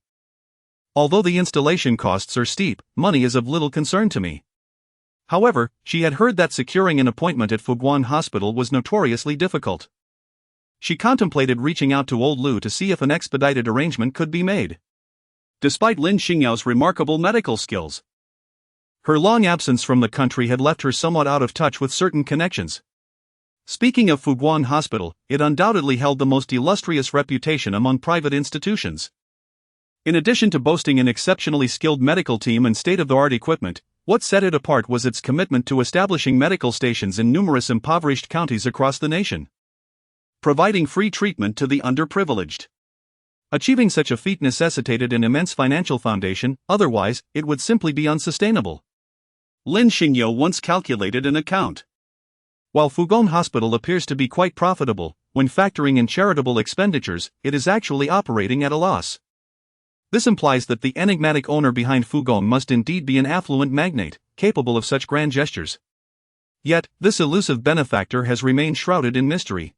Although the installation costs are steep, money is of little concern to me." However, she had heard that securing an appointment at Fuguang Hospital was notoriously difficult. She contemplated reaching out to old Lu to see if an expedited arrangement could be made. Despite Lin Xingyao's remarkable medical skills, her long absence from the country had left her somewhat out of touch with certain connections. Speaking of Fuguang Hospital, it undoubtedly held the most illustrious reputation among private institutions. In addition to boasting an exceptionally skilled medical team and state-of-the-art equipment, what set it apart was its commitment to establishing medical stations in numerous impoverished counties across the nation, providing free treatment to the underprivileged. Achieving such a feat necessitated an immense financial foundation, otherwise, it would simply be unsustainable. Lin Xingyao once calculated an account. While Fuguang Hospital appears to be quite profitable, when factoring in charitable expenditures, it is actually operating at a loss. This implies that the enigmatic owner behind Fuguang must indeed be an affluent magnate, capable of such grand gestures. Yet, this elusive benefactor has remained shrouded in mystery,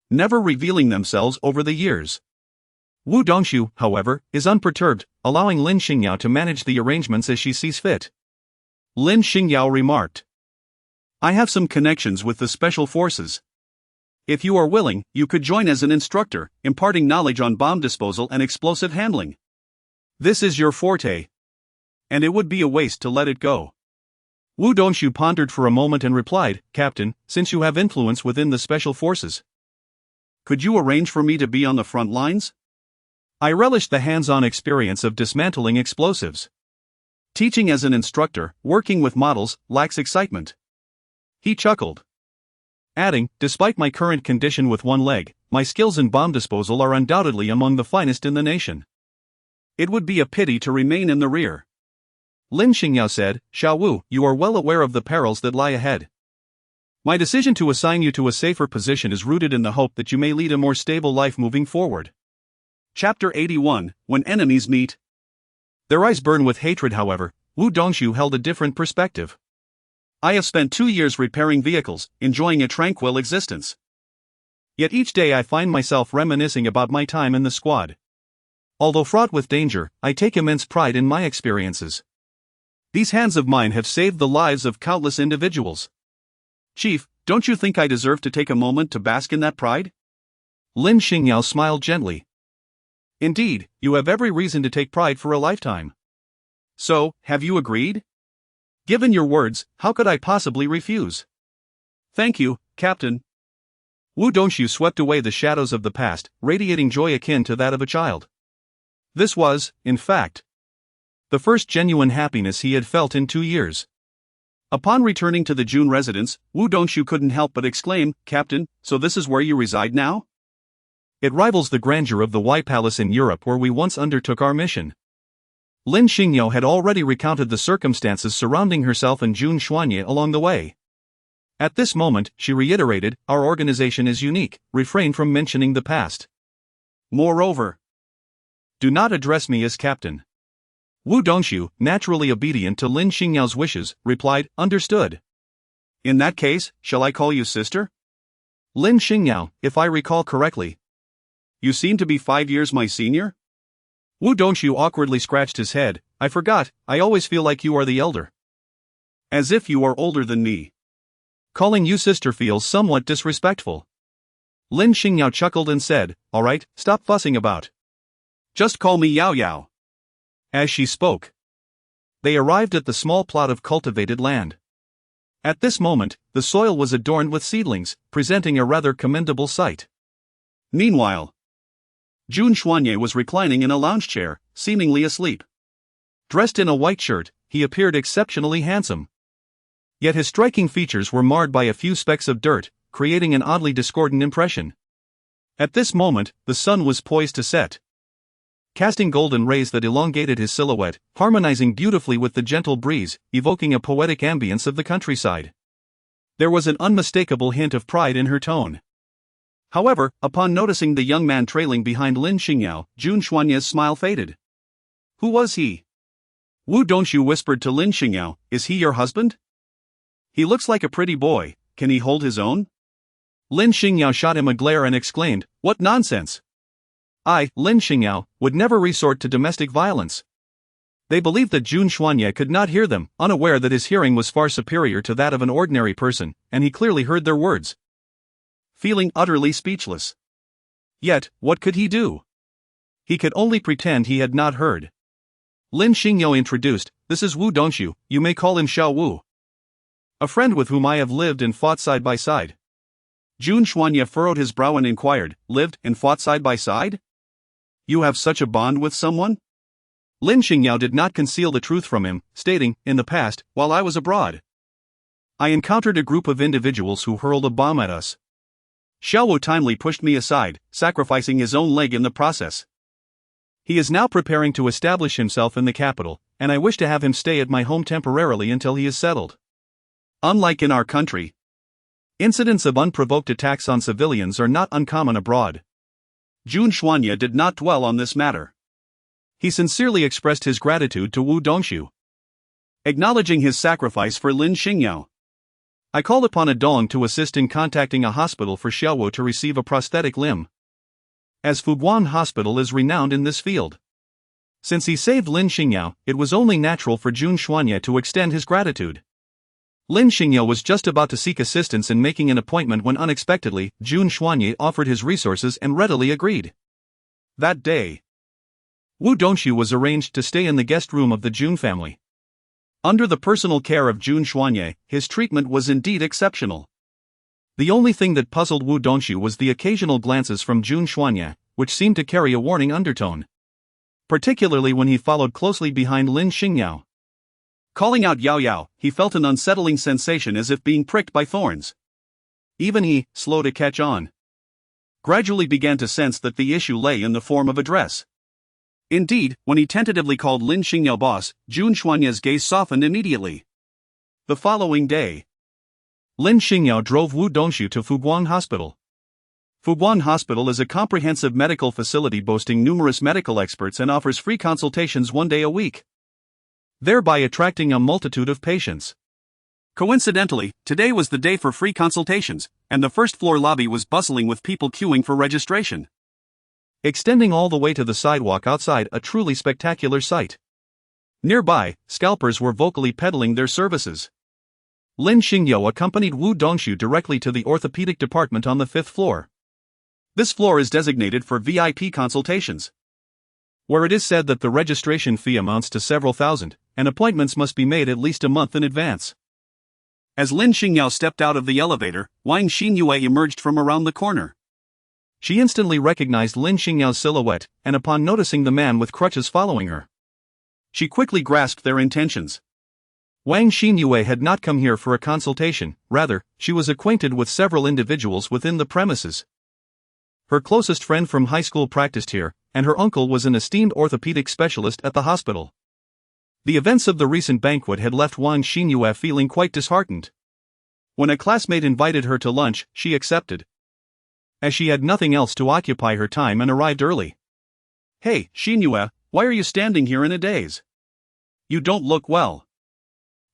never revealing themselves over the years. Wu Dongshu, however, is unperturbed, allowing Lin Xingyao to manage the arrangements as she sees fit. Lin Xingyao remarked, "I have some connections with the special forces. If you are willing, you could join as an instructor, imparting knowledge on bomb disposal and explosive handling. This is your forte, and it would be a waste to let it go." Wu Dongshu pondered for a moment and replied, "Captain, since you have influence within the special forces, could you arrange for me to be on the front lines? I relish the hands-on experience of dismantling explosives. Teaching as an instructor, working with models, lacks excitement." He chuckled, adding, "Despite my current condition with one leg, my skills in bomb disposal are undoubtedly among the finest in the nation. It would be a pity to remain in the rear." Lin Xingyao said, "Xiao Wu, you are well aware of the perils that lie ahead. My decision to assign you to a safer position is rooted in the hope that you may lead a more stable life moving forward." Chapter 81, When Enemies Meet. Their eyes burn with hatred, however. Wu Dongshu held a different perspective. "I have spent 2 years repairing vehicles, enjoying a tranquil existence. Yet each day I find myself reminiscing about my time in the squad. Although fraught with danger, I take immense pride in my experiences. These hands of mine have saved the lives of countless individuals. Chief, don't you think I deserve to take a moment to bask in that pride?" Lin Xingyao smiled gently. "Indeed, you have every reason to take pride for a lifetime. So, have you agreed?" Given your words, how could I possibly refuse?" "Thank you, Captain." Wu Dongshu swept away the shadows of the past, radiating joy akin to that of a child. This was, in fact, the first genuine happiness he had felt in 2 years. Upon returning to the June residence, Wu Dongshu couldn't help but exclaim, "Captain, so this is where you reside now?" "It rivals the grandeur of the Y Palace in Europe where we once undertook our mission." Lin Xingyao had already recounted the circumstances surrounding herself and Jun Xuanye along the way. At this moment, she reiterated, "Our organization is unique, refrain from mentioning the past. Moreover, do not address me as captain." Wu Dongshu, naturally obedient to Lin Xingyao's wishes, replied, "Understood." "In that case, shall I call you sister?" "Lin Xingyao, if I recall correctly." "You seem to be 5 years my senior?" Wu Dongshu awkwardly scratched his head. "I forgot, I always feel like you are the elder." "As if you are older than me." "Calling you sister feels somewhat disrespectful." Lin Xingyao chuckled and said, "All right, stop fussing about. Just call me Yao Yao." As she spoke, they arrived at the small plot of cultivated land. At this moment, the soil was adorned with seedlings, presenting a rather commendable sight. Meanwhile, Jun Xuanye was reclining in a lounge chair, seemingly asleep. Dressed in a white shirt, he appeared exceptionally handsome. Yet his striking features were marred by a few specks of dirt, creating an oddly discordant impression. At this moment, the sun was poised to set, casting golden rays that elongated his silhouette, harmonizing beautifully with the gentle breeze, evoking a poetic ambience of the countryside. There was an unmistakable hint of pride in her tone. However, upon noticing the young man trailing behind Lin Xingyao, Jun Xuanye's smile faded. "Who was he?" Wu Dongshu whispered to Lin Xingyao, "Is he your husband? He looks like a pretty boy, can he hold his own?" Lin Xingyao shot him a glare and exclaimed, "What nonsense! I, Lin Xingyao, would never resort to domestic violence." They believed that Jun Xuanye could not hear them, unaware that his hearing was far superior to that of an ordinary person, and he clearly heard their words. Feeling utterly speechless. Yet, what could he do? He could only pretend he had not heard. Lin Xingyao introduced, "This is Wu Dongshu, you may call him Xiao Wu. A friend with whom I have lived and fought side by side." Jun Xuanye furrowed his brow and inquired, "Lived and fought side by side? You have such a bond with someone?" Lin Xingyao did not conceal the truth from him, stating, "In the past, while I was abroad, I encountered a group of individuals who hurled a bomb at us. Xiao Wu timely pushed me aside, sacrificing his own leg in the process. He is now preparing to establish himself in the capital, and I wish to have him stay at my home temporarily until he is settled. Unlike in our country, incidents of unprovoked attacks on civilians are not uncommon abroad." Jun Xuanye did not dwell on this matter. He sincerely expressed his gratitude to Wu Dongshu, acknowledging his sacrifice for Lin Xingyao. I called upon a Dong to assist in contacting a hospital for Xiaowo to receive a prosthetic limb, as Fuguan Hospital is renowned in this field. Since he saved Lin Xingyao, it was only natural for Jun Xuanye to extend his gratitude. Lin Xingyao was just about to seek assistance in making an appointment when unexpectedly, Jun Xuanye offered his resources and readily agreed. That day, Wu Dongxu was arranged to stay in the guest room of the Jun family. Under the personal care of Jun Xuanye, his treatment was indeed exceptional. The only thing that puzzled Wu Dongxu was the occasional glances from Jun Xuanye, which seemed to carry a warning undertone, particularly when he followed closely behind Lin Xingyao. Calling out Yao Yao, he felt an unsettling sensation as if being pricked by thorns. Even he, slow to catch on, gradually began to sense that the issue lay in the form of address. Indeed, when he tentatively called Lin Xingyao boss, Jun Xuanye's gaze softened immediately. The following day, Lin Xingyao drove Wu Dongxu to Fuguan Hospital. Fuguan Hospital is a comprehensive medical facility boasting numerous medical experts and offers free consultations 1 day a week, thereby attracting a multitude of patients. Coincidentally, today was the day for free consultations, and the first-floor lobby was bustling with people queuing for registration, extending all the way to the sidewalk outside, a truly spectacular sight. Nearby, scalpers were vocally peddling their services. Lin Xingyao accompanied Wu Dongxu directly to the orthopedic department on the 5th floor. This floor is designated for VIP consultations, where it is said that the registration fee amounts to several thousand, and appointments must be made at least a month in advance. As Lin Xingyao stepped out of the elevator, Wang Xinyue emerged from around the corner. She instantly recognized Lin Xingyao's silhouette, and upon noticing the man with crutches following her, she quickly grasped their intentions. Wang Xinyue had not come here for a consultation, rather, she was acquainted with several individuals within the premises. Her closest friend from high school practiced here, and her uncle was an esteemed orthopedic specialist at the hospital. The events of the recent banquet had left Wang Xinyue feeling quite disheartened. When a classmate invited her to lunch, she accepted, as she had nothing else to occupy her time and arrived early. "Hey, Xinyue, why are you standing here in a daze? You don't look well.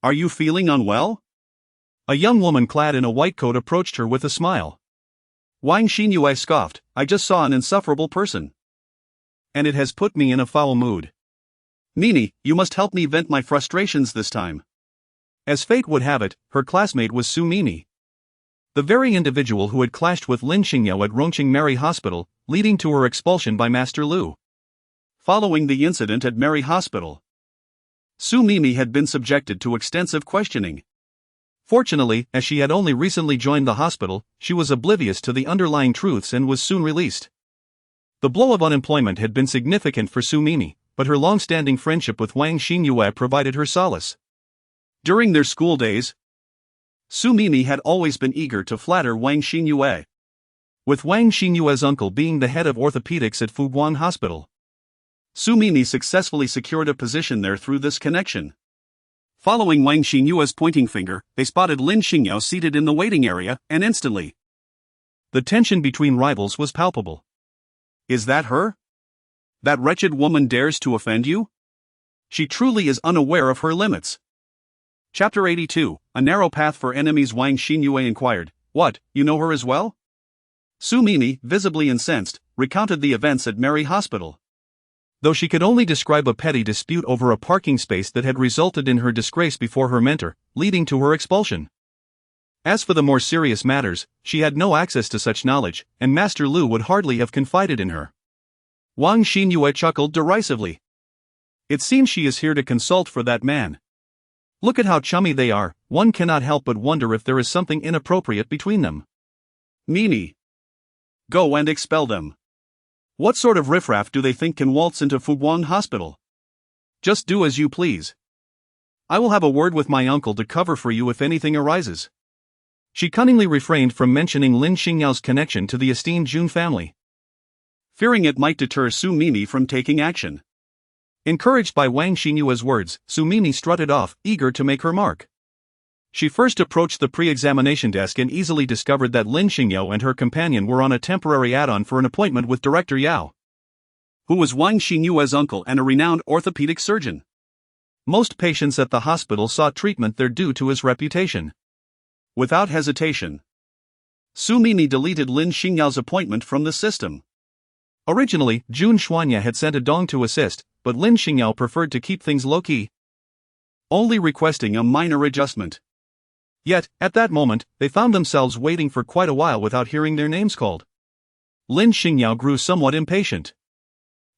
Are you feeling unwell?" A young woman clad in a white coat approached her with a smile. Wang Xinyue scoffed, "I just saw an insufferable person, and it has put me in a foul mood. Nini, you must help me vent my frustrations this time." As fate would have it, her classmate was Su Mimi, the very individual who had clashed with Lin Xingyao at Rongqing Mary Hospital, leading to her expulsion by Master Lu. Following the incident at Mary Hospital, Su Mimi had been subjected to extensive questioning. Fortunately, as she had only recently joined the hospital, she was oblivious to the underlying truths and was soon released. The blow of unemployment had been significant for Su Mimi, but her long-standing friendship with Wang Xinyue provided her solace. During their school days, Su Mimi had always been eager to flatter Wang Xinyue, with Wang Xinyue's uncle being the head of orthopedics at Fuguan Hospital. Su Mimi successfully secured a position there through this connection. Following Wang Xinyue's pointing finger, they spotted Lin Xingyao seated in the waiting area, and instantly, the tension between rivals was palpable. "Is that her? That wretched woman dares to offend you? She truly is unaware of her limits." Chapter 82, A Narrow Path for Enemies. Wang Xinyue inquired, "What, you know her as well?" Su Mimi, visibly incensed, recounted the events at Mary Hospital. Though she could only describe a petty dispute over a parking space that had resulted in her disgrace before her mentor, leading to her expulsion. As for the more serious matters, she had no access to such knowledge, and Master Lu would hardly have confided in her. Wang Xinyue chuckled derisively. "It seems she is here to consult for that man. Look at how chummy they are, one cannot help but wonder if there is something inappropriate between them. Mimi, go and expel them. What sort of riffraff do they think can waltz into Fuguan Hospital? Just do as you please. I will have a word with my uncle to cover for you if anything arises." She cunningly refrained from mentioning Lin Xingyao's connection to the esteemed Jun family, fearing it might deter Su Mimi from taking action. Encouraged by Wang Xinyue's words, Su Mimi strutted off, eager to make her mark. She first approached the pre-examination desk and easily discovered that Lin Xingyao and her companion were on a temporary add-on for an appointment with Director Yao, who was Wang Xinyue's uncle and a renowned orthopedic surgeon. Most patients at the hospital sought treatment there due to his reputation. Without hesitation, Su Mimi deleted Lin Xingyao's appointment from the system. Originally, Jun Xuanya had sent a dong to assist, but Lin Xingyao preferred to keep things low-key, only requesting a minor adjustment. Yet, at that moment, they found themselves waiting for quite a while without hearing their names called. Lin Xingyao grew somewhat impatient.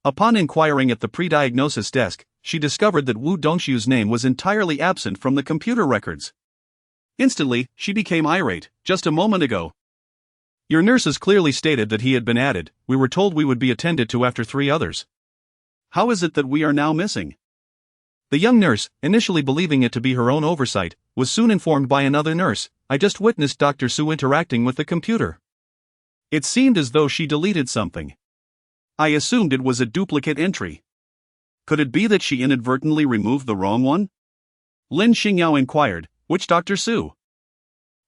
Upon inquiring at the pre-diagnosis desk, she discovered that Wu Dongxiu's name was entirely absent from the computer records. Instantly, she became irate. Just a moment ago, your nurses clearly stated that he had been added. We were told we would be attended to after 3 others. How is it that we are now missing? The young nurse, initially believing it to be her own oversight, was soon informed by another nurse. I just witnessed Dr. Su interacting with the computer. It seemed as though she deleted something. I assumed it was a duplicate entry. Could it be that she inadvertently removed the wrong one? Lin Xingyao inquired, which Dr. Su?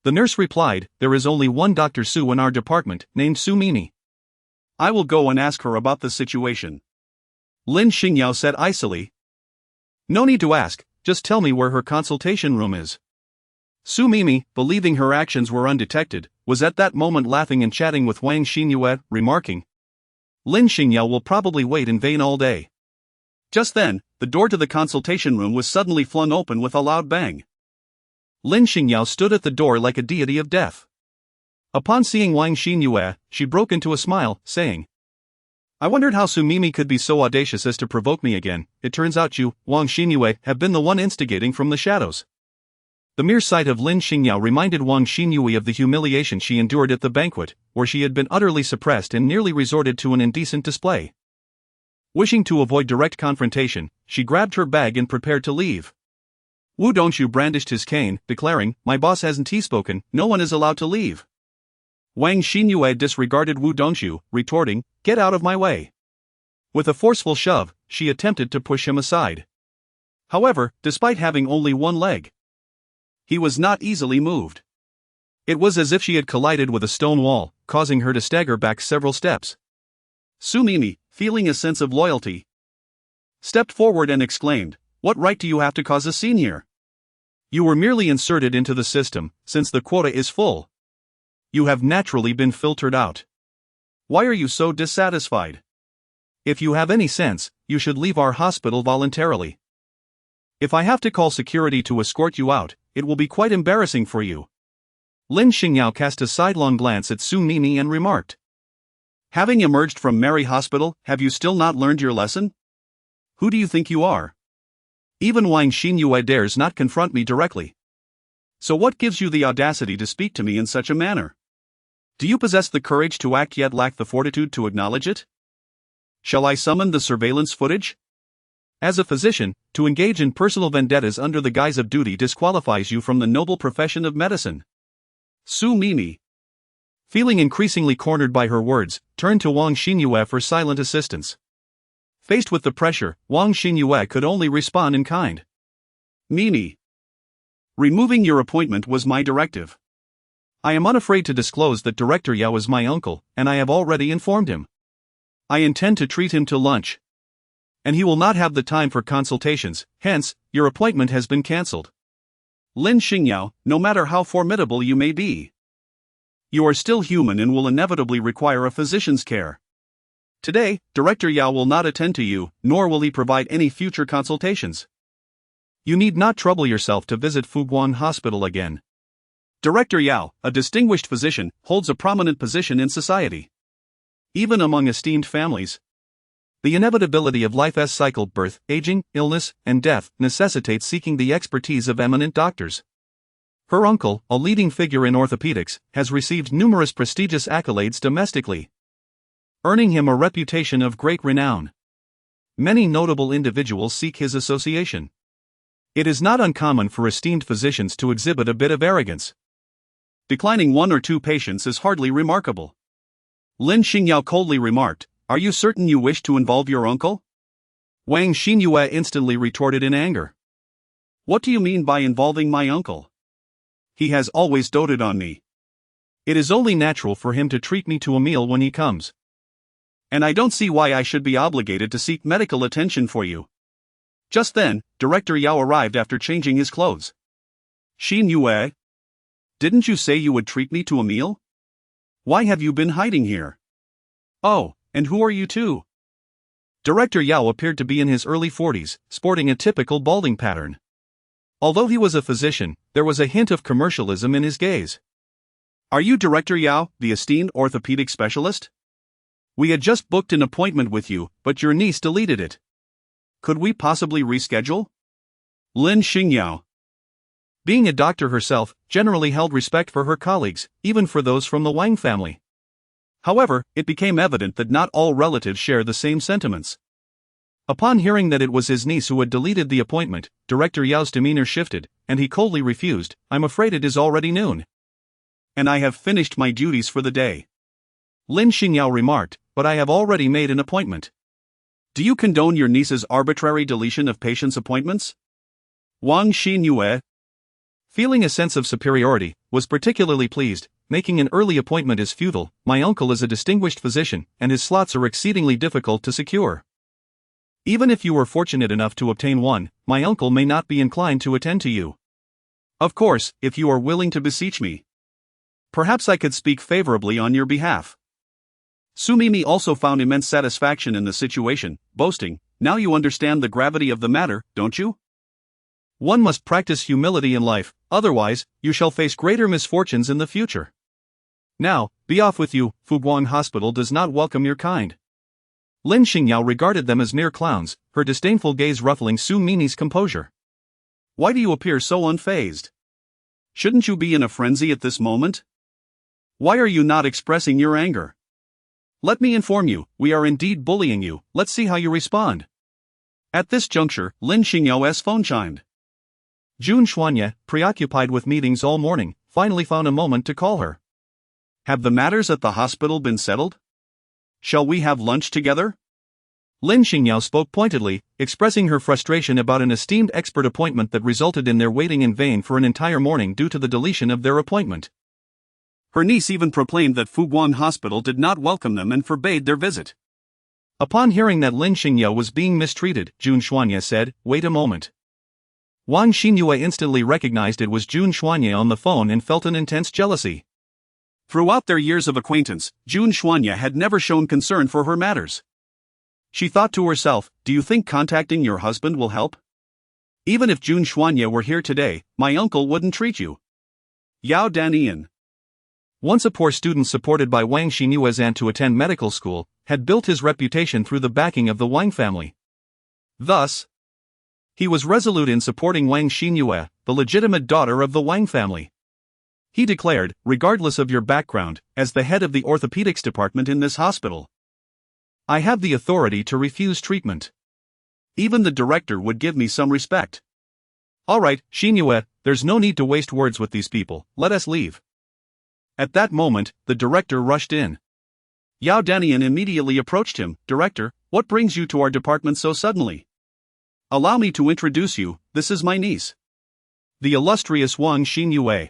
The nurse replied, there is only one Dr. Su in our department, named Su Mimi. I will go and ask her about the situation. Lin Xingyao said icily. No need to ask, just tell me where her consultation room is. Su Mimi, believing her actions were undetected, was at that moment laughing and chatting with Wang Xinyue, remarking, Lin Xingyao will probably wait in vain all day. Just then, the door to the consultation room was suddenly flung open with a loud bang. Lin Xingyao stood at the door like a deity of death. Upon seeing Wang Xinyue, she broke into a smile, saying, I wondered how Su Mimi could be so audacious as to provoke me again. It turns out you, Wang Xinyue, have been the one instigating from the shadows. The mere sight of Lin Xingyao reminded Wang Xinyue of the humiliation she endured at the banquet, where she had been utterly suppressed and nearly resorted to an indecent display. Wishing to avoid direct confrontation, she grabbed her bag and prepared to leave. Wu Dongxiu brandished his cane, declaring, my boss hasn't spoken, no one is allowed to leave. Wang Xinyue disregarded Wu Dongxiu, retorting, get out of my way. With a forceful shove, she attempted to push him aside. However, despite having only one leg, he was not easily moved. It was as if she had collided with a stone wall, causing her to stagger back several steps. Su Mimi, feeling a sense of loyalty, stepped forward and exclaimed, what right do you have to cause a scene here? You were merely inserted into the system, since the quota is full. You have naturally been filtered out. Why are you so dissatisfied? If you have any sense, you should leave our hospital voluntarily. If I have to call security to escort you out, it will be quite embarrassing for you. Lin Xingyao cast a sidelong glance at Su Mimi and remarked, having emerged from Mary Hospital, have you still not learned your lesson? Who do you think you are? Even Wang Xinyue dares not confront me directly. So what gives you the audacity to speak to me in such a manner? Do you possess the courage to act yet lack the fortitude to acknowledge it? Shall I summon the surveillance footage? As a physician, to engage in personal vendettas under the guise of duty disqualifies you from the noble profession of medicine. Su Mimi, feeling increasingly cornered by her words, turned to Wang Xinyue for silent assistance. Faced with the pressure, Wang Xinyue could only respond in kind. Mimi, removing your appointment was my directive. I am unafraid to disclose that Director Yao is my uncle, and I have already informed him. I intend to treat him to lunch. And he will not have the time for consultations, hence, your appointment has been cancelled. Lin Xingyao, no matter how formidable you may be, you are still human and will inevitably require a physician's care. Today, Director Yao will not attend to you, nor will he provide any future consultations. You need not trouble yourself to visit Fuguan Hospital again. Director Yao, a distinguished physician, holds a prominent position in society, even among esteemed families. The inevitability of life's cycle, birth, aging, illness, and death, necessitates seeking the expertise of eminent doctors. Her uncle, a leading figure in orthopedics, has received numerous prestigious accolades domestically, earning him a reputation of great renown. Many notable individuals seek his association. It is not uncommon for esteemed physicians to exhibit a bit of arrogance. Declining 1 or 2 patients is hardly remarkable. Lin Xingyao coldly remarked, are you certain you wish to involve your uncle? Wang Xinyue instantly retorted in anger. What do you mean by involving my uncle? He has always doted on me. It is only natural for him to treat me to a meal when he comes. And I don't see why I should be obligated to seek medical attention for you. Just then, Director Yao arrived after changing his clothes. Xinyue, Didn't you say you would treat me to a meal? Why have you been hiding here? Oh, and who are you two? Director Yao appeared to be in his early 40s, sporting a typical balding pattern. Although he was a physician, there was a hint of commercialism in his gaze. Are you Director Yao, the esteemed orthopedic specialist? We had just booked an appointment with you, but your niece deleted it. Could we possibly reschedule? Lin Xingyao. Being a doctor herself, generally held respect for her colleagues, even for those from the Wang family. However, it became evident that not all relatives share the same sentiments. Upon hearing that it was his niece who had deleted the appointment, Director Yao's demeanor shifted, and he coldly refused. I'm afraid it is already noon. And I have finished my duties for the day. Lin Xingyao remarked, but I have already made an appointment. Do you condone your niece's arbitrary deletion of patients' appointments? Wang Xinyue, feeling a sense of superiority, was particularly pleased. Making an early appointment is futile. My uncle is a distinguished physician, and his slots are exceedingly difficult to secure. Even if you were fortunate enough to obtain one, my uncle may not be inclined to attend to you. Of course, if you are willing to beseech me. Perhaps I could speak favorably on your behalf. Sumimi also found immense satisfaction in the situation, boasting, now you understand the gravity of the matter, don't you? One must practice humility in life, otherwise, you shall face greater misfortunes in the future. Now, be off with you, Fuguang Hospital does not welcome your kind. Lin Xingyao regarded them as mere clowns, her disdainful gaze ruffling Su Mini's composure. Why do you appear so unfazed? Shouldn't you be in a frenzy at this moment? Why are you not expressing your anger? Let me inform you, we are indeed bullying you, let's see how you respond. At this juncture, Lin Xingyao's phone chimed. Jun Xuanye, preoccupied with meetings all morning, finally found a moment to call her. Have the matters at the hospital been settled? Shall we have lunch together? Lin Xingyao spoke pointedly, expressing her frustration about an esteemed expert appointment that resulted in their waiting in vain for an entire morning due to the deletion of their appointment. Her niece even proclaimed that Fuguang Hospital did not welcome them and forbade their visit. Upon hearing that Lin Xingyao was being mistreated, Jun Xuanye said, wait a moment. Wang Xinyue instantly recognized it was Jun Xuanye on the phone and felt an intense jealousy. Throughout their years of acquaintance, Jun Xuanye had never shown concern for her matters. She thought to herself, do you think contacting your husband will help? Even if Jun Xuanye were here today, my uncle wouldn't treat you. Yao Danian, once a poor student supported by Wang Xinyue's aunt to attend medical school, had built his reputation through the backing of the Wang family. Thus, he was resolute in supporting Wang Xinyue, the legitimate daughter of the Wang family. He declared, regardless of your background, as the head of the orthopedics department in this hospital, I have the authority to refuse treatment. Even the director would give me some respect. Alright, Xinyue, there's no need to waste words with these people, let us leave. At that moment, the director rushed in. Yao Danian immediately approached him. Director, what brings you to our department so suddenly? Allow me to introduce you, this is my niece, the illustrious Wang Xinyue.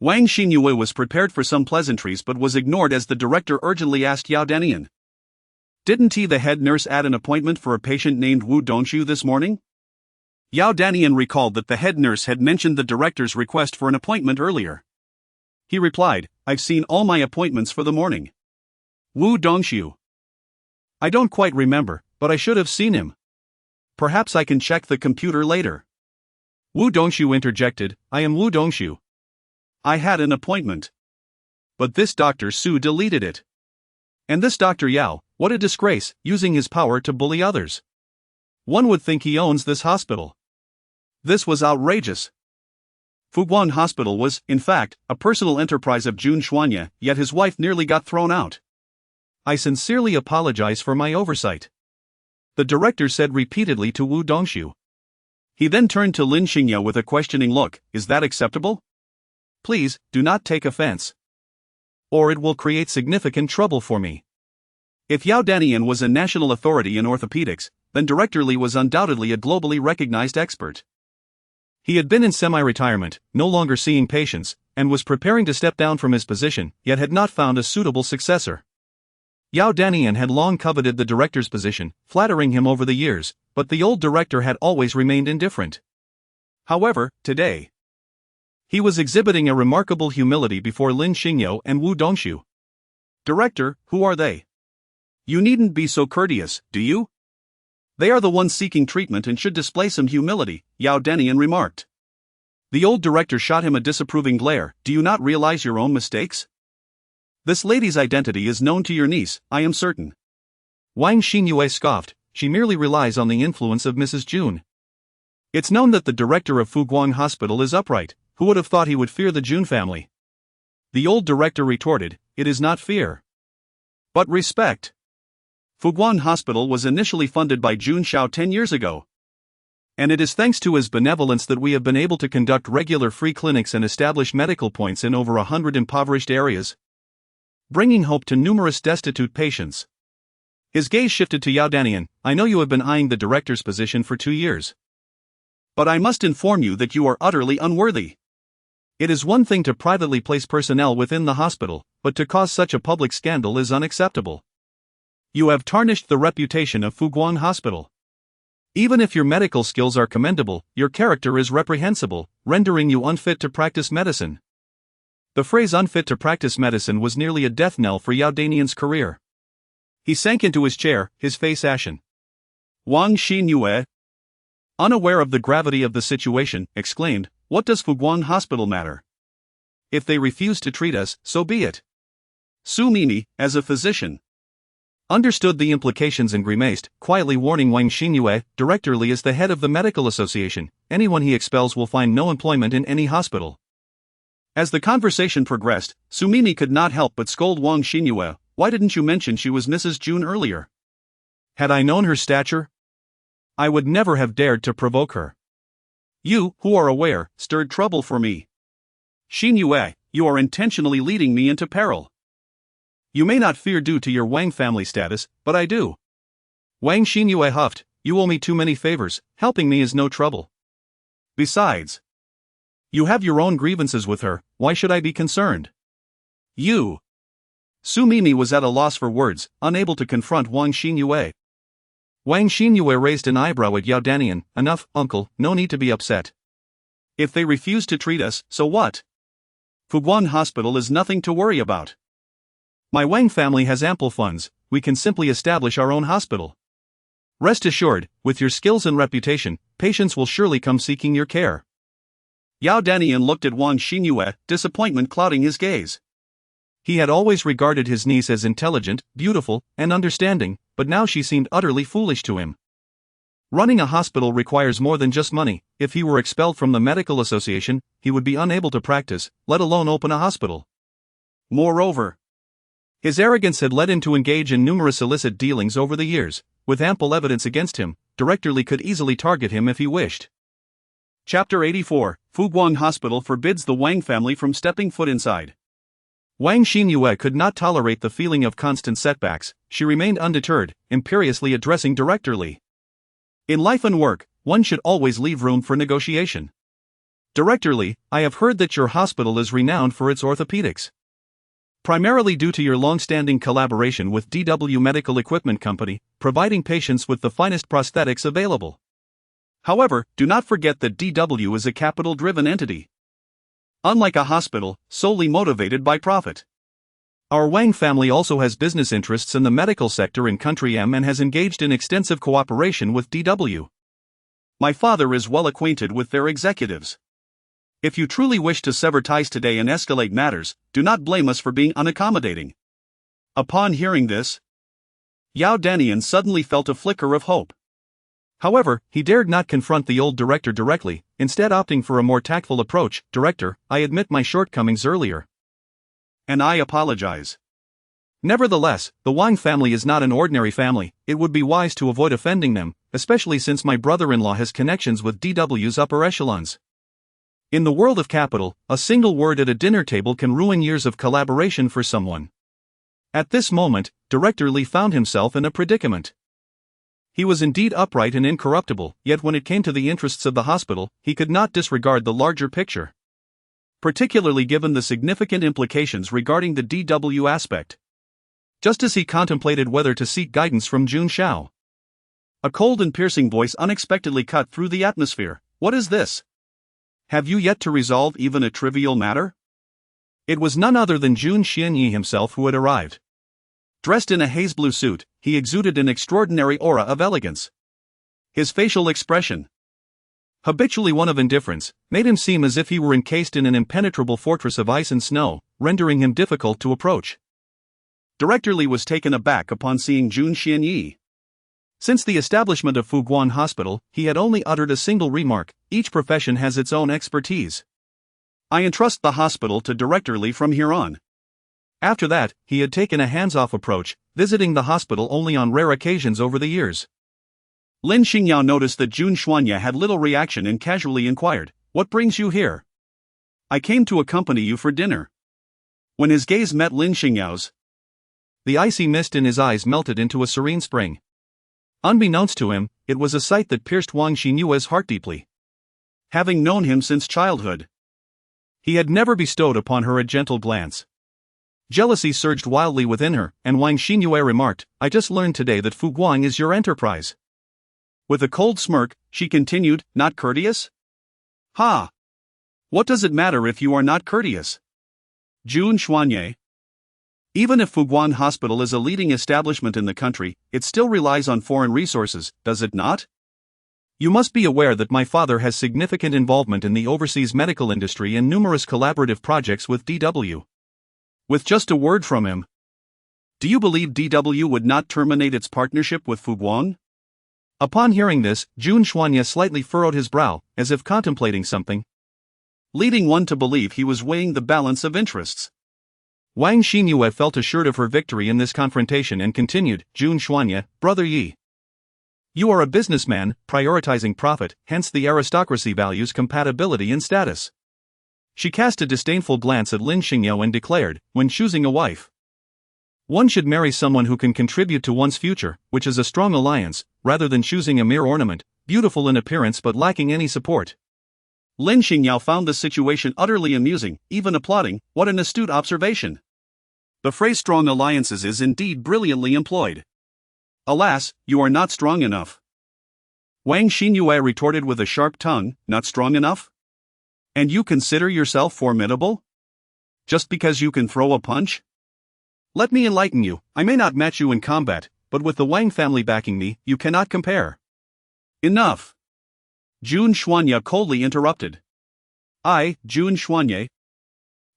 Wang Xinyue was prepared for some pleasantries but was ignored as the director urgently asked Yao Danian. Didn't he, the head nurse, add an appointment for a patient named Wu Dongxiu this morning? Yao Danian recalled that the head nurse had mentioned the director's request for an appointment earlier. He replied, I've seen all my appointments for the morning. Wu Dongxiu. I don't quite remember, but I should have seen him. Perhaps I can check the computer later. Wu Dongxiu interjected, I am Wu Dongxiu. I had an appointment. But this Dr. Su deleted it. And this Dr. Yao, what a disgrace, using his power to bully others. One would think he owns this hospital. This was outrageous. Fuguang Hospital was, in fact, a personal enterprise of Jun Xuanye, yet his wife nearly got thrown out. I sincerely apologize for my oversight, the director said repeatedly to Wu Dongxiu. He then turned to Lin Xingyao with a questioning look, is that acceptable? Please, do not take offense, or it will create significant trouble for me. If Yao Danian was a national authority in orthopedics, then Director Li was undoubtedly a globally recognized expert. He had been in semi-retirement, no longer seeing patients, and was preparing to step down from his position, yet had not found a suitable successor. Yao Danian had long coveted the director's position, flattering him over the years, but the old director had always remained indifferent. However, today, He was exhibiting a remarkable humility before Lin Xingyao and Wu Dongshu. Director, who are they? You needn't be so courteous, do you? They are the ones seeking treatment and should display some humility, Yao Danian remarked. The old director shot him a disapproving glare. Do you not realize your own mistakes? This lady's identity is known to your niece, I am certain. Wang Xinyue scoffed. She merely relies on the influence of Mrs. Jun. It's known that the director of Fuguang Hospital is upright. Who would have thought he would fear the Jun family? The old director retorted, it is not fear, but respect. Fuguang Hospital was initially funded by Jun Xiao 10 years ago. And it is thanks to his benevolence that we have been able to conduct regular free clinics and establish medical points in over 100 impoverished areas, bringing hope to numerous destitute patients. His gaze shifted to Yao Danian. I know you have been eyeing the director's position for 2 years. But I must inform you that you are utterly unworthy. It is one thing to privately place personnel within the hospital, but to cause such a public scandal is unacceptable. You have tarnished the reputation of Fuguang Hospital. Even if your medical skills are commendable, your character is reprehensible, rendering you unfit to practice medicine. The phrase unfit to practice medicine was nearly a death knell for Yao Danian's career. He sank into his chair, his face ashen. Wang Xinyue, unaware of the gravity of the situation, exclaimed, what does Fuguang Hospital matter? If they refuse to treat us, so be it. Su Mimi, as a physician, understood the implications and grimaced, quietly warning Wang Xinyue. Director Li is the head of the medical association. Anyone he expels will find no employment in any hospital. As the conversation progressed, Su Mimi could not help but scold Wang Xinyue. Why didn't you mention she was Mrs. Jun earlier? Had I known her stature, I would never have dared to provoke her. You, who are aware, stirred trouble for me. Xinyue, you are intentionally leading me into peril. You may not fear due to your Wang family status, but I do. Wang Xinyue huffed, you owe me too many favors, helping me is no trouble. Besides, you have your own grievances with her, why should I be concerned? You. Su Mimi was at a loss for words, unable to confront Wang Xinyue. Wang Xinyue raised an eyebrow at Yao Danian. Enough, uncle, no need to be upset. If they refuse to treat us, so what? Fuguang Hospital is nothing to worry about. My Wang family has ample funds, we can simply establish our own hospital. Rest assured, with your skills and reputation, patients will surely come seeking your care. Yao Danian looked at Wang Xinyue, disappointment clouding his gaze. He had always regarded his niece as intelligent, beautiful, and understanding, but now she seemed utterly foolish to him. Running a hospital requires more than just money. If he were expelled from the medical association, he would be unable to practice, let alone open a hospital. Moreover, his arrogance had led him to engage in numerous illicit dealings over the years. With ample evidence against him, Director Li could easily target him if he wished. Chapter 84, Fuguang Hospital forbids the Wang family from stepping foot inside. Wang Xinyue could not tolerate the feeling of constant setbacks. She remained undeterred, imperiously addressing Director Li. In life and work, one should always leave room for negotiation. Director Li, I have heard that your hospital is renowned for its orthopedics. Primarily due to your long-standing collaboration with DW Medical Equipment Company, providing patients with the finest prosthetics available. However, do not forget that DW is a capital-driven entity. Unlike a hospital, solely motivated by profit. Our Wang family also has business interests in the medical sector in Country M and has engaged in extensive cooperation with DW. My father is well acquainted with their executives. If you truly wish to sever ties today and escalate matters, do not blame us for being unaccommodating. Upon hearing this, Yao Danian suddenly felt a flicker of hope. However, he dared not confront the old director directly, instead opting for a more tactful approach. Director, I admit my shortcomings earlier. And I apologize. Nevertheless, the Wang family is not an ordinary family. It would be wise to avoid offending them, especially since my brother-in-law has connections with DW's upper echelons. In the world of capital, a single word at a dinner table can ruin years of collaboration for someone. At this moment, Director Li found himself in a predicament. He was indeed upright and incorruptible, yet when it came to the interests of the hospital, he could not disregard the larger picture. Particularly given the significant implications regarding the DW aspect. Just as he contemplated whether to seek guidance from Jun Xiao, a cold and piercing voice unexpectedly cut through the atmosphere. What is this? Have you yet to resolve even a trivial matter? It was none other than Jun Xianyi himself who had arrived. Dressed in a haze blue suit, he exuded an extraordinary aura of elegance. His facial expression, habitually one of indifference, made him seem as if he were encased in an impenetrable fortress of ice and snow, rendering him difficult to approach. Director Li was taken aback upon seeing Jun Xianyi. Since the establishment of Fuguan Hospital, he had only uttered a single remark: each profession has its own expertise. I entrust the hospital to Director Li from here on. After that, he had taken a hands-off approach, visiting the hospital only on rare occasions over the years. Lin Xingyao noticed that Jun Xuanya had little reaction and casually inquired, "What brings you here?" "I came to accompany you for dinner." When his gaze met Lin Xingyao's, the icy mist in his eyes melted into a serene spring. Unbeknownst to him, it was a sight that pierced Wang Xinyue's heart deeply. Having known him since childhood, he had never bestowed upon her a gentle glance. Jealousy surged wildly within her, and Wang Xinyue remarked, "I just learned today that Fuguan is your enterprise." With a cold smirk, she continued, "Not courteous? Ha! What does it matter if you are not courteous? Jun Xuanye. Even if Fuguan Hospital is a leading establishment in the country, it still relies on foreign resources, does it not? You must be aware that my father has significant involvement in the overseas medical industry and numerous collaborative projects with DW. With just a word from him, do you believe DW would not terminate its partnership with Fuguan?" Upon hearing this, Jun Xuanya slightly furrowed his brow, as if contemplating something, leading one to believe he was weighing the balance of interests. Wang Xinyue felt assured of her victory in this confrontation and continued, "Jun Xuanya, brother Yi. You are a businessman, prioritizing profit, hence the aristocracy values compatibility in status." She cast a disdainful glance at Lin Xingyao and declared, "When choosing a wife, one should marry someone who can contribute to one's future, which is a strong alliance, rather than choosing a mere ornament, beautiful in appearance but lacking any support." Lin Xingyao found the situation utterly amusing, even applauding, "What an astute observation. The phrase strong alliances is indeed brilliantly employed. Alas, you are not strong enough." Wang Xinyue retorted with a sharp tongue, "Not strong enough? And you consider yourself formidable? Just because you can throw a punch? Let me enlighten you, I may not match you in combat, but with the Wang family backing me, you cannot compare." "Enough!" Jun Xuanya coldly interrupted. "I, Jun Xuanye,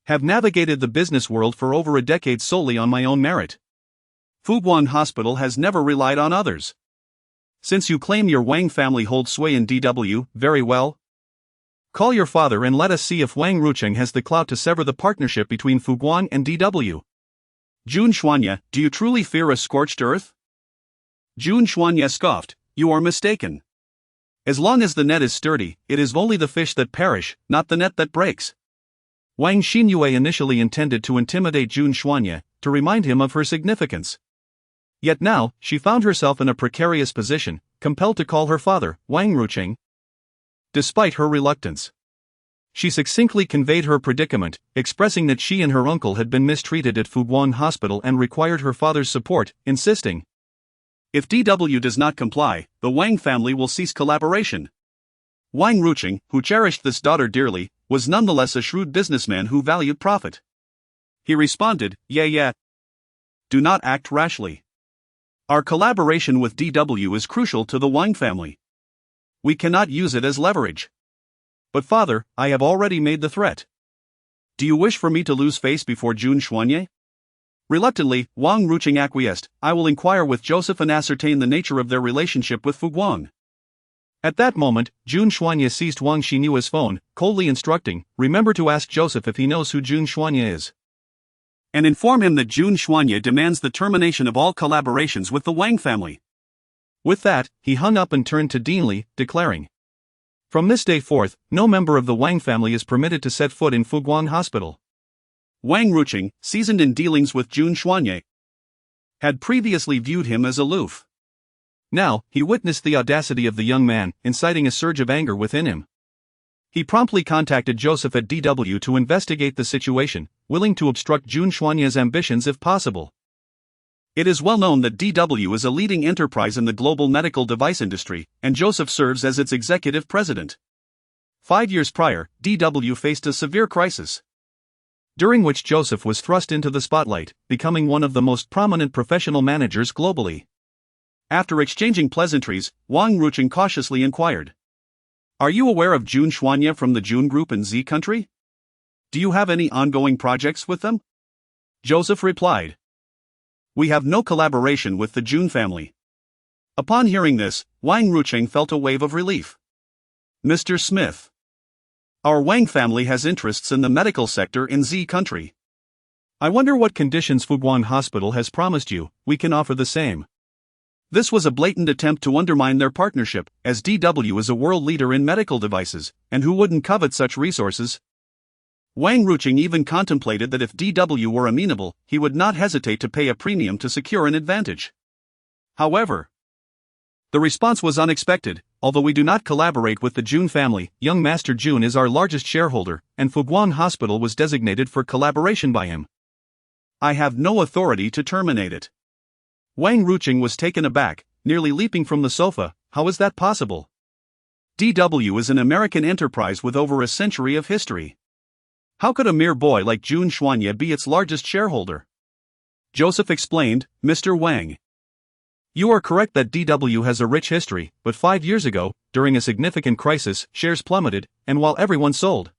have navigated the business world for over a decade solely on my own merit. Fuguan Hospital has never relied on others. Since you claim your Wang family holds sway in DW, very well. Call your father and let us see if Wang Rucheng has the clout to sever the partnership between Fuguan and DW. Jun Xuanya, do you truly fear a scorched earth?" Jun Xuanya scoffed, "You are mistaken. As long as the net is sturdy, it is only the fish that perish, not the net that breaks." Wang Xinyue initially intended to intimidate Jun Xuanya, to remind him of her significance. Yet now, she found herself in a precarious position, compelled to call her father, Wang Rucheng. Despite her reluctance, she succinctly conveyed her predicament, expressing that she and her uncle had been mistreated at Fuguan Hospital and required her father's support, insisting, "If DW does not comply, the Wang family will cease collaboration." Wang Rucheng, who cherished this daughter dearly, was nonetheless a shrewd businessman who valued profit. He responded, Yeah. Do not act rashly. Our collaboration with DW is crucial to the Wang family. We cannot use it as leverage." "But father, I have already made the threat." "Do you wish for me to lose face before Jun Xuanye?" Reluctantly, Wang Rucheng acquiesced, "I will inquire with Joseph and ascertain the nature of their relationship with Fuguan." At that moment, Jun Xuanye seized Wang Xinyue's phone, coldly instructing, "Remember to ask Joseph if he knows who Jun Xuanye is. And inform him that Jun Xuanye demands the termination of all collaborations with the Wang family." With that, he hung up and turned to Dean Li, declaring, "From this day forth, no member of the Wang family is permitted to set foot in Fuguan Hospital." Wang Rucheng, seasoned in dealings with Jun Xuanye, had previously viewed him as aloof. Now, he witnessed the audacity of the young man, inciting a surge of anger within him. He promptly contacted Joseph at DW to investigate the situation, willing to obstruct Jun Xuanye's ambitions if possible. It is well known that DW is a leading enterprise in the global medical device industry, and Joseph serves as its executive president. 5 years prior, DW faced a severe crisis, during which Joseph was thrust into the spotlight, becoming one of the most prominent professional managers globally. After exchanging pleasantries, Wang Rucheng cautiously inquired, "Are you aware of Jun Xuanye from the Jun Group in Z country? Do you have any ongoing projects with them?" Joseph replied, "We have no collaboration with the Jun family." Upon hearing this, Wang Rucheng felt a wave of relief. "Mr. Smith, our Wang family has interests in the medical sector in Z country. I wonder what conditions Fuguan Hospital has promised you. We can offer the same." This was a blatant attempt to undermine their partnership, as DW is a world leader in medical devices, and who wouldn't covet such resources? Wang Rucheng even contemplated that if DW were amenable, he would not hesitate to pay a premium to secure an advantage. However, the response was unexpected. "Although we do not collaborate with the Jun family, young Master Jun is our largest shareholder, and Fuguan Hospital was designated for collaboration by him. I have no authority to terminate it." Wang Rucheng was taken aback, nearly leaping from the sofa. "How is that possible? DW is an American enterprise with over a century of history. How could a mere boy like Jun Xuanye be its largest shareholder?" Joseph explained, "Mr. Wang, you are correct that DW has a rich history, but 5 years ago, during a significant crisis, shares plummeted, and while everyone sold,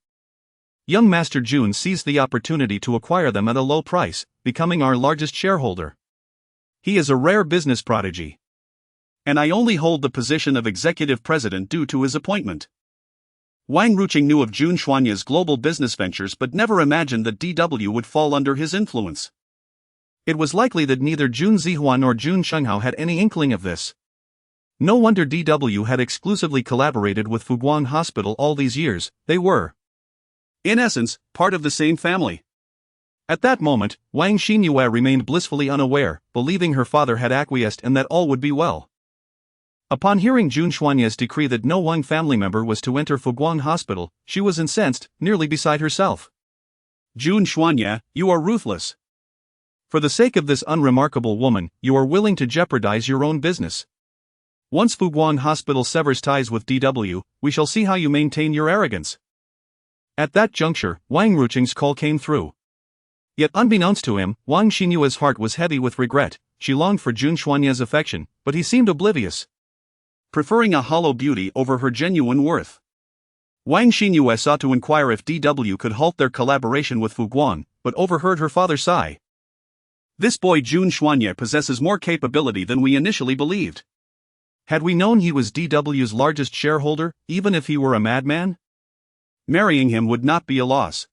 young Master Jun seized the opportunity to acquire them at a low price, becoming our largest shareholder. He is a rare business prodigy. And I only hold the position of executive president due to his appointment." Wang Rucheng knew of Jun Xuanye's global business ventures but never imagined that DW would fall under his influence. It was likely that neither Jun Zihua nor Jun Xingyao had any inkling of this. No wonder DW had exclusively collaborated with Fuguan Hospital all these years. They were, in essence, part of the same family. At that moment, Wang Xingyao remained blissfully unaware, believing her father had acquiesced and that all would be well. Upon hearing Jun Xuanye's decree that no Wang family member was to enter Fuguan Hospital, she was incensed, nearly beside herself. "Jun Xuanye, you are ruthless. For the sake of this unremarkable woman, you are willing to jeopardize your own business. Once Fuguan Hospital severs ties with DW, we shall see how you maintain your arrogance." At that juncture, Wang Rucheng's call came through. Yet unbeknownst to him, Wang Xingyue's heart was heavy with regret. She longed for Jun Xuanye's affection, but he seemed oblivious, preferring a hollow beauty over her genuine worth. Wang Xingyue sought to inquire if DW could halt their collaboration with Fuguan, but overheard her father sigh. "This boy Jun Xuanye possesses more capability than we initially believed. Had we known he was DW's largest shareholder, even if he were a madman, marrying him would not be a loss."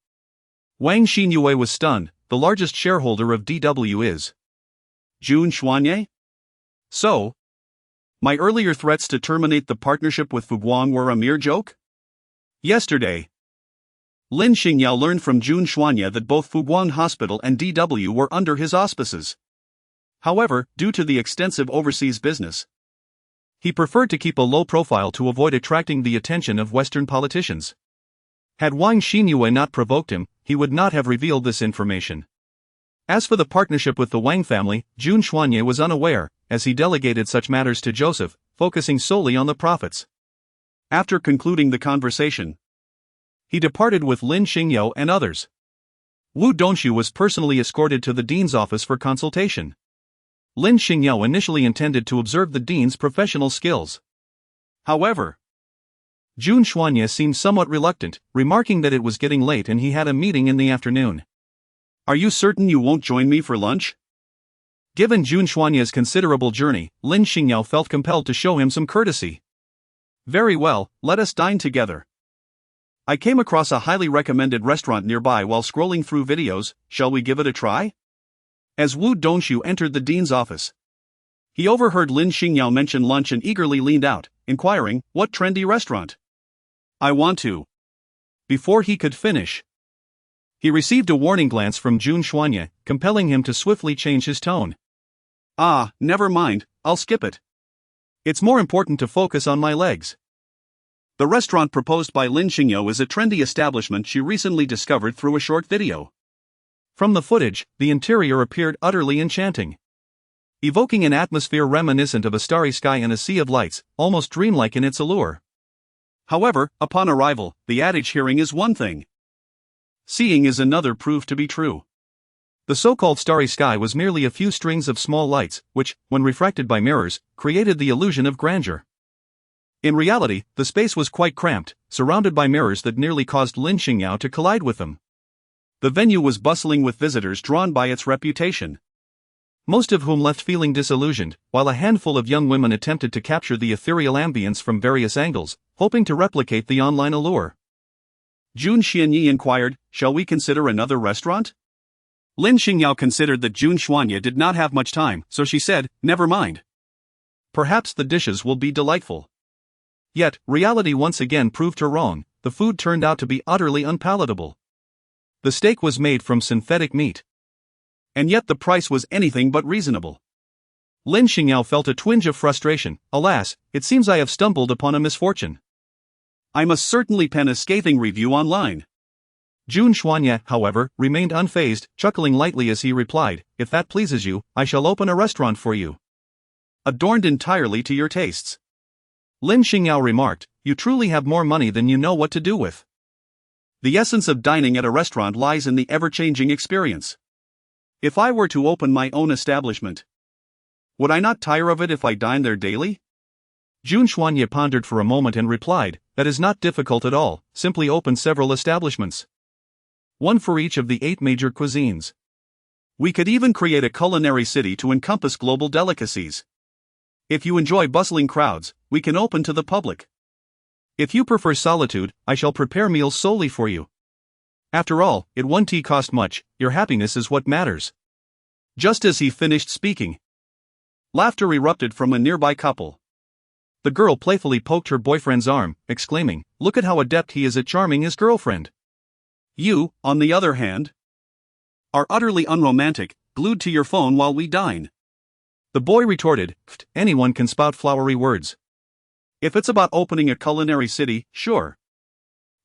Wang Xingyue was stunned. The largest shareholder of DW is Jun Xuanye? So, my earlier threats to terminate the partnership with Fuguan were a mere joke? Yesterday, Lin Xingyao learned from Jun Xuanye that both Fuguan Hospital and DW were under his auspices. However, due to the extensive overseas business, he preferred to keep a low profile to avoid attracting the attention of Western politicians. Had Wang Xingyue not provoked him, he would not have revealed this information. As for the partnership with the Wang family, Jun Xuanye was unaware, as he delegated such matters to Joseph, focusing solely on the profits. After concluding the conversation, he departed with Lin Xingyao and others. Wu Dongxu was personally escorted to the dean's office for consultation. Lin Xingyao initially intended to observe the dean's professional skills. However, Jun Xuanye seemed somewhat reluctant, remarking that it was getting late and he had a meeting in the afternoon. "Are you certain you won't join me for lunch?" Given Jun Xuanye's considerable journey, Lin Xingyao felt compelled to show him some courtesy. "Very well, let us dine together. I came across a highly recommended restaurant nearby while scrolling through videos. Shall we give it a try?" As Wu Dongxu entered the dean's office, he overheard Lin Xingyao mention lunch and eagerly leaned out, inquiring, "What trendy restaurant?" "I want to." Before he could finish, he received a warning glance from Jun Xuanye, compelling him to swiftly change his tone. "Ah, never mind, I'll skip it. It's more important to focus on my legs." The restaurant proposed by Lin Xingyao is a trendy establishment she recently discovered through a short video. From the footage, the interior appeared utterly enchanting, evoking an atmosphere reminiscent of a starry sky and a sea of lights, almost dreamlike in its allure. However, upon arrival, the adage hearing is one thing. Seeing is another proved to be true. The so-called starry sky was merely a few strings of small lights, which, when refracted by mirrors, created the illusion of grandeur. In reality, the space was quite cramped, surrounded by mirrors that nearly caused Lin Xingyao to collide with them. The venue was bustling with visitors drawn by its reputation, most of whom left feeling disillusioned, while a handful of young women attempted to capture the ethereal ambience from various angles, hoping to replicate the online allure. Jun Xianyi inquired, "Shall we consider another restaurant?" Lin Xingyao considered that Jun Xuanya did not have much time, so she said, "Never mind. Perhaps the dishes will be delightful." Yet, reality once again proved her wrong. The food turned out to be utterly unpalatable. The steak was made from synthetic meat, and yet the price was anything but reasonable. Lin Xingyao felt a twinge of frustration. Alas, it seems I have stumbled upon a misfortune. I must certainly pen a scathing review online. Jun Xuanya, however, remained unfazed, chuckling lightly as he replied, "If that pleases you, I shall open a restaurant for you, adorned entirely to your tastes." Lin Xingyao remarked, "You truly have more money than you know what to do with." The essence of dining at a restaurant lies in the ever-changing experience. If I were to open my own establishment, would I not tire of it if I dined there daily? Jun Xuanya pondered for a moment and replied, "That is not difficult at all, simply open several establishments, one for each of the 8 major cuisines. We could even create a culinary city to encompass global delicacies. If you enjoy bustling crowds, we can open to the public. If you prefer solitude, I shall prepare meals solely for you. After all, it won't cost much, your happiness is what matters." Just as he finished speaking, laughter erupted from a nearby couple. The girl playfully poked her boyfriend's arm, exclaiming, "Look at how adept he is at charming his girlfriend. You, on the other hand, are utterly unromantic, glued to your phone while we dine." The boy retorted, "Anyone can spout flowery words. If it's about opening a culinary city, sure.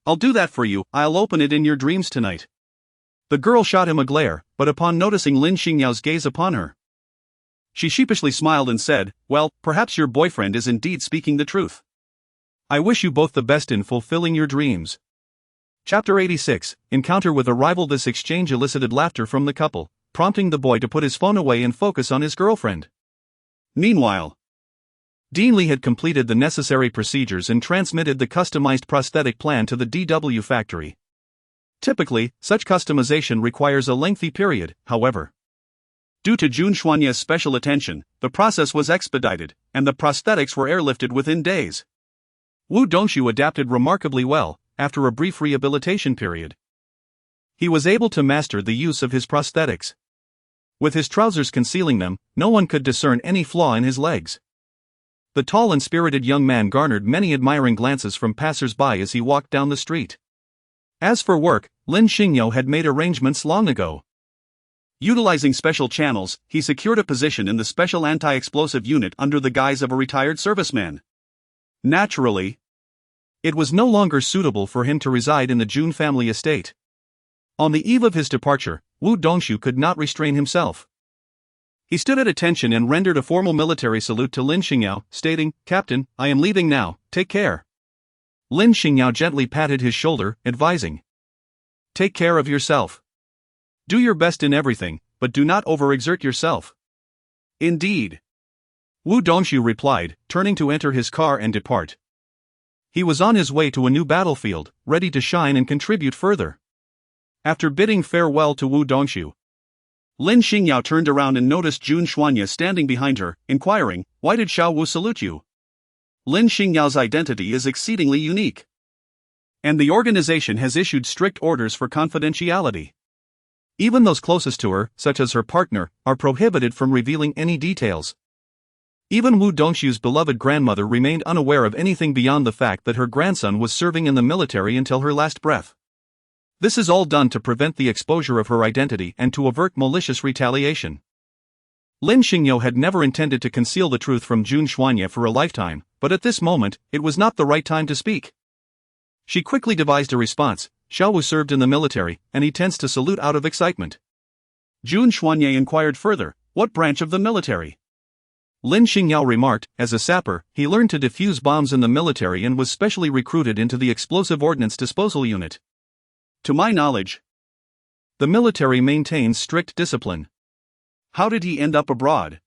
I'll do that for you, I'll open it in your dreams tonight." The girl shot him a glare, but upon noticing Lin Xingyao's gaze upon her, she sheepishly smiled and said, "Well, perhaps your boyfriend is indeed speaking the truth. I wish you both the best in fulfilling your dreams." Chapter 86, Encounter with a Rival. This exchange elicited laughter from the couple, prompting the boy to put his phone away and focus on his girlfriend. Meanwhile, Dean Li had completed the necessary procedures and transmitted the customized prosthetic plan to the DW factory. Typically, such customization requires a lengthy period, however. Due to Jun Xuanya's special attention, the process was expedited, and the prosthetics were airlifted within days. Wu Dongshu adapted remarkably well, after a brief rehabilitation period. He was able to master the use of his prosthetics. With his trousers concealing them, no one could discern any flaw in his legs. The tall and spirited young man garnered many admiring glances from passers-by as he walked down the street. As for work, Lin Xingyao had made arrangements long ago. Utilizing special channels, he secured a position in the Special Anti-Explosive Unit under the guise of a retired serviceman. Naturally, it was no longer suitable for him to reside in the Jun family estate. On the eve of his departure, Wu Dongshu could not restrain himself. He stood at attention and rendered a formal military salute to Lin Xingyao, stating, "Captain, I am leaving now, take care." Lin Xingyao gently patted his shoulder, advising, "Take care of yourself. Do your best in everything, but do not overexert yourself." "Indeed," Wu Dongshu replied, turning to enter his car and depart. He was on his way to a new battlefield, ready to shine and contribute further. After bidding farewell to Wu Dongshu, Lin Xingyao turned around and noticed Jun Xuanya standing behind her, inquiring, "Why did Xiao Wu salute you?" Lin Xingyao's identity is exceedingly unique, and the organization has issued strict orders for confidentiality. Even those closest to her, such as her partner, are prohibited from revealing any details. Even Wu Dongshu's beloved grandmother remained unaware of anything beyond the fact that her grandson was serving in the military until her last breath. This is all done to prevent the exposure of her identity and to avert malicious retaliation. Lin Xingyao had never intended to conceal the truth from Jun Xuanya for a lifetime, but at this moment, it was not the right time to speak. She quickly devised a response. "Xiao Wu served in the military, and he tends to salute out of excitement." Jun Xuanya inquired further, "What branch of the military?" Lin Xingyao remarked, as a sapper, he learned to defuse bombs in the military and was specially recruited into the explosive ordnance disposal unit. To my knowledge, the military maintains strict discipline. How did he end up abroad?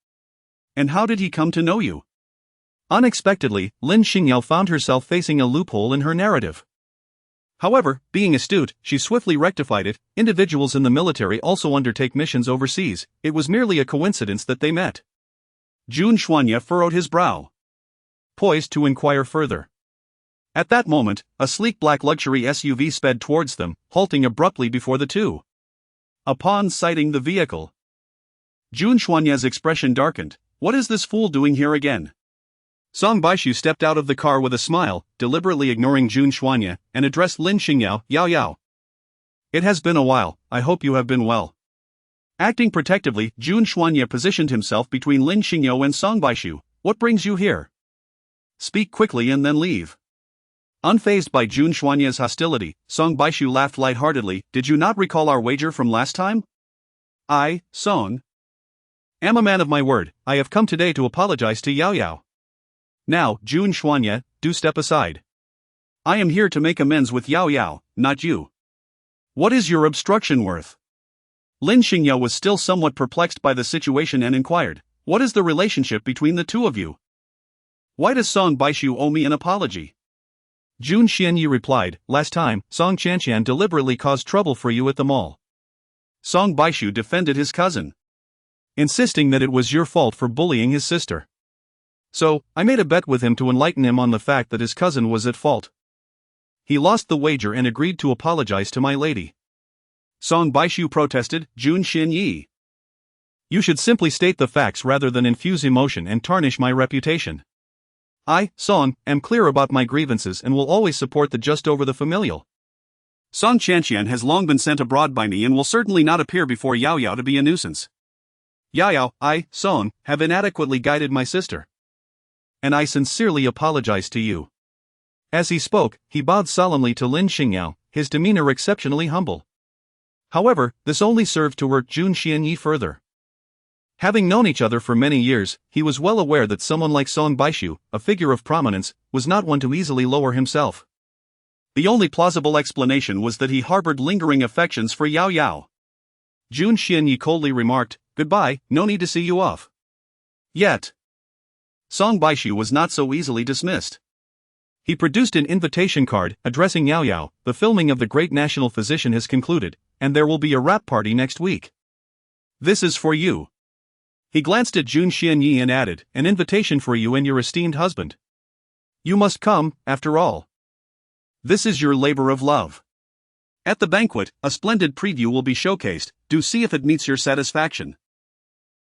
And how did he come to know you? Unexpectedly, Lin Xingyao found herself facing a loophole in her narrative. However, being astute, she swiftly rectified it. Individuals in the military also undertake missions overseas. It was merely a coincidence that they met. Jun Xuanye furrowed his brow, poised to inquire further. At that moment, a sleek black luxury SUV sped towards them, halting abruptly before the two. Upon sighting the vehicle, Jun Xuanye's expression darkened. What is this fool doing here again? Song Baishu stepped out of the car with a smile, deliberately ignoring Jun Xuanye, and addressed Lin Xingyao. Yao Yao. It has been a while, I hope you have been well. Acting protectively, Jun Xuanye positioned himself between Lin Xingyao and Song Baishu. What brings you here? Speak quickly and then leave. Unfazed by Jun Xuanye's hostility, Song Baishu laughed lightheartedly. Did you not recall our wager from last time? I, Song, am a man of my word. I have come today to apologize to Yao Yao. Now, Jun Xuanye, do step aside. I am here to make amends with Yao Yao, not you. What is your obstruction worth? Lin Xingyao was still somewhat perplexed by the situation and inquired, what is the relationship between the two of you? Why does Song Baishu owe me an apology? Jun Xianyi replied, last time, Song Qianqian deliberately caused trouble for you at the mall. Song Baishu defended his cousin, insisting that it was your fault for bullying his sister. So, I made a bet with him to enlighten him on the fact that his cousin was at fault. He lost the wager and agreed to apologize to my lady. Song Baishu protested. Jun Xianyi, you should simply state the facts rather than infuse emotion and tarnish my reputation. I, Song, am clear about my grievances and will always support the just over the familial. Song Qianqian has long been sent abroad by me and will certainly not appear before Yao Yao to be a nuisance. Yao Yao, I, Song, have inadequately guided my sister. And I sincerely apologize to you. As he spoke, he bowed solemnly to Lin Xingyao, his demeanor exceptionally humble. However, this only served to irk Jun Xianyi further. Having known each other for many years, he was well aware that someone like Song Baishu, a figure of prominence, was not one to easily lower himself. The only plausible explanation was that he harbored lingering affections for Yao Yao. Jun Xianyi coldly remarked, goodbye, no need to see you off. Yet, Song Baishu was not so easily dismissed. He produced an invitation card, addressing Yao Yao. The filming of The Great National Physician has concluded, and there will be a wrap party next week. This is for you. He glanced at Jun Xianyi and added, an invitation for you and your esteemed husband. You must come, after all. This is your labor of love. At the banquet, a splendid preview will be showcased. Do see if it meets your satisfaction.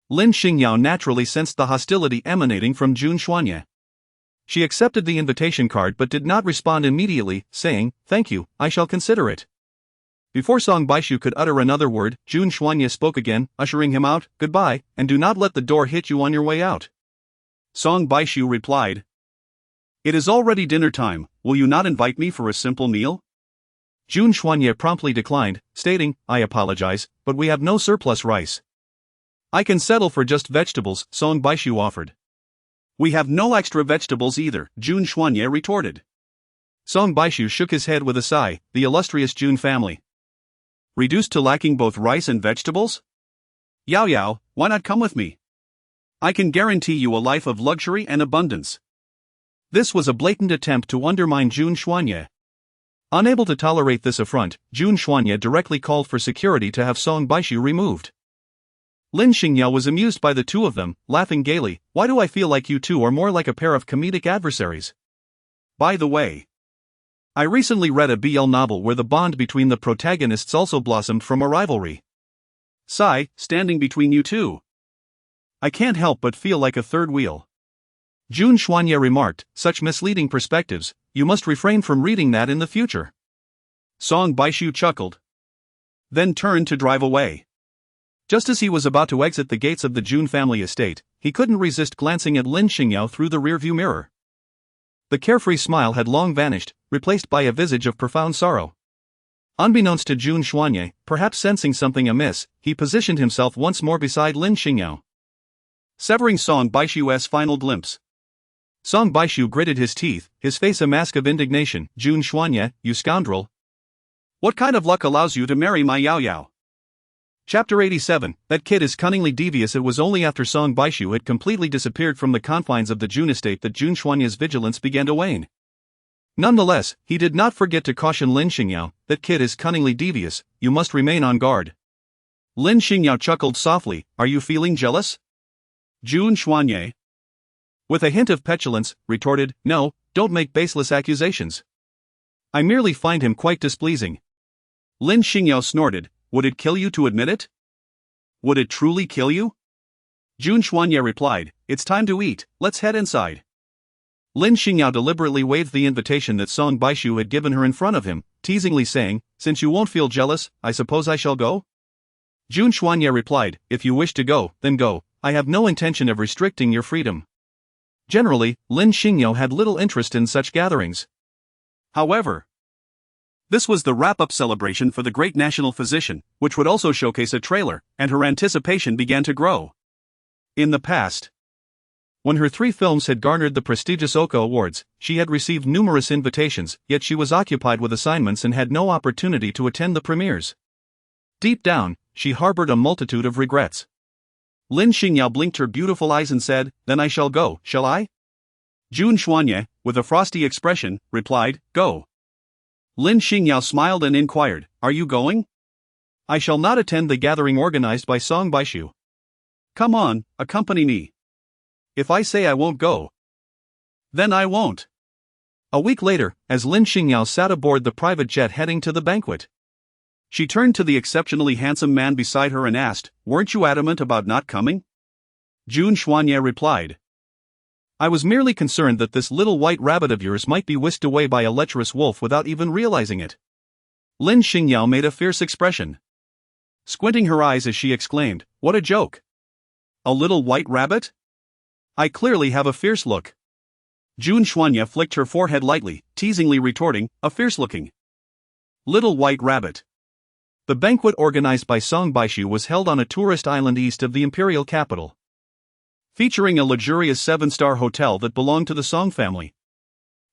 Lin Xingyao naturally sensed the hostility emanating from Jun Xuanye. She accepted the invitation card but did not respond immediately, saying, thank you, I shall consider it. Before Song Baishu could utter another word, Jun Xuanye spoke again, ushering him out, goodbye, and do not let the door hit you on your way out. Song Baishu replied, it is already dinner time, will you not invite me for a simple meal? Jun Xuanye promptly declined, stating, I apologize, but we have no surplus rice. I can settle for just vegetables, Song Baishu offered. We have no extra vegetables either, Jun Xuanye retorted. Song Baishu shook his head with a sigh, the illustrious Jun family. Reduced to lacking both rice and vegetables? Yao Yao, why not come with me? I can guarantee you a life of luxury and abundance. This was a blatant attempt to undermine Jun Xuanye. Unable to tolerate this affront, Jun Xuanye directly called for security to have Song Baishu removed. Lin Xingyao was amused by the two of them, laughing gaily. Why do I feel like you two are more like a pair of comedic adversaries? By the way, I recently read a BL novel where the bond between the protagonists also blossomed from a rivalry. Sigh, standing between you two. I can't help but feel like a third wheel. Jun Xuanye remarked, such misleading perspectives, you must refrain from reading that in the future. Song Baishu chuckled, then turned to drive away. Just as he was about to exit the gates of the Jun family estate, he couldn't resist glancing at Lin Xingyao through the rearview mirror. The carefree smile had long vanished, replaced by a visage of profound sorrow. Unbeknownst to Jun Xuanye, perhaps sensing something amiss, he positioned himself once more beside Lin Xingyao. severing Song Baishu's final glimpse. Song Baishu gritted his teeth, his face a mask of indignation. Jun Xuanye, you scoundrel. What kind of luck allows you to marry my Yao Yao? Chapter 87, that kid is cunningly devious. It was only after Song Baishu had completely disappeared from the confines of the Jun estate that Jun Xuanye's vigilance began to wane. Nonetheless, he did not forget to caution Lin Xingyao, that kid is cunningly devious, you must remain on guard. Lin Xingyao chuckled softly, are you feeling jealous? Jun Xuanye, with a hint of petulance, retorted, no, don't make baseless accusations. I merely find him quite displeasing. Lin Xingyao snorted, would it kill you to admit it? Would it truly kill you? Jun Xuanye replied, it's time to eat, let's head inside. Lin Xingyao deliberately waived the invitation that Song Baishu had given her in front of him, teasingly saying, since you won't feel jealous, I suppose I shall go? Jun Xuanye replied, if you wish to go, then go, I have no intention of restricting your freedom. Generally, Lin Xingyao had little interest in such gatherings. However, this was the wrap-up celebration for the great national physician, which would also showcase a trailer, and her anticipation began to grow. In the past, when her 3 films had garnered the prestigious Oka Awards, she had received numerous invitations, yet she was occupied with assignments and had no opportunity to attend the premieres. Deep down, she harbored a multitude of regrets. Lin Xingyao blinked her beautiful eyes and said, then I shall go, shall I? Jun Xuanye, with a frosty expression, replied, go. Lin Xingyao smiled and inquired, are you going? I shall not attend the gathering organized by Song Baishu. Come on, accompany me. If I say I won't go, then I won't. A week later, as Lin Xingyao sat aboard the private jet heading to the banquet, she turned to the exceptionally handsome man beside her and asked, weren't you adamant about not coming? Jun Xuanye replied, I was merely concerned that this little white rabbit of yours might be whisked away by a lecherous wolf without even realizing it. Lin Xingyao made a fierce expression, squinting her eyes as she exclaimed, what a joke. A little white rabbit? I clearly have a fierce look. Jun Xuanye flicked her forehead lightly, teasingly retorting, a fierce-looking little white rabbit. The banquet organized by Song Baishu was held on a tourist island east of the imperial capital, featuring a luxurious 7-star hotel that belonged to the Song family.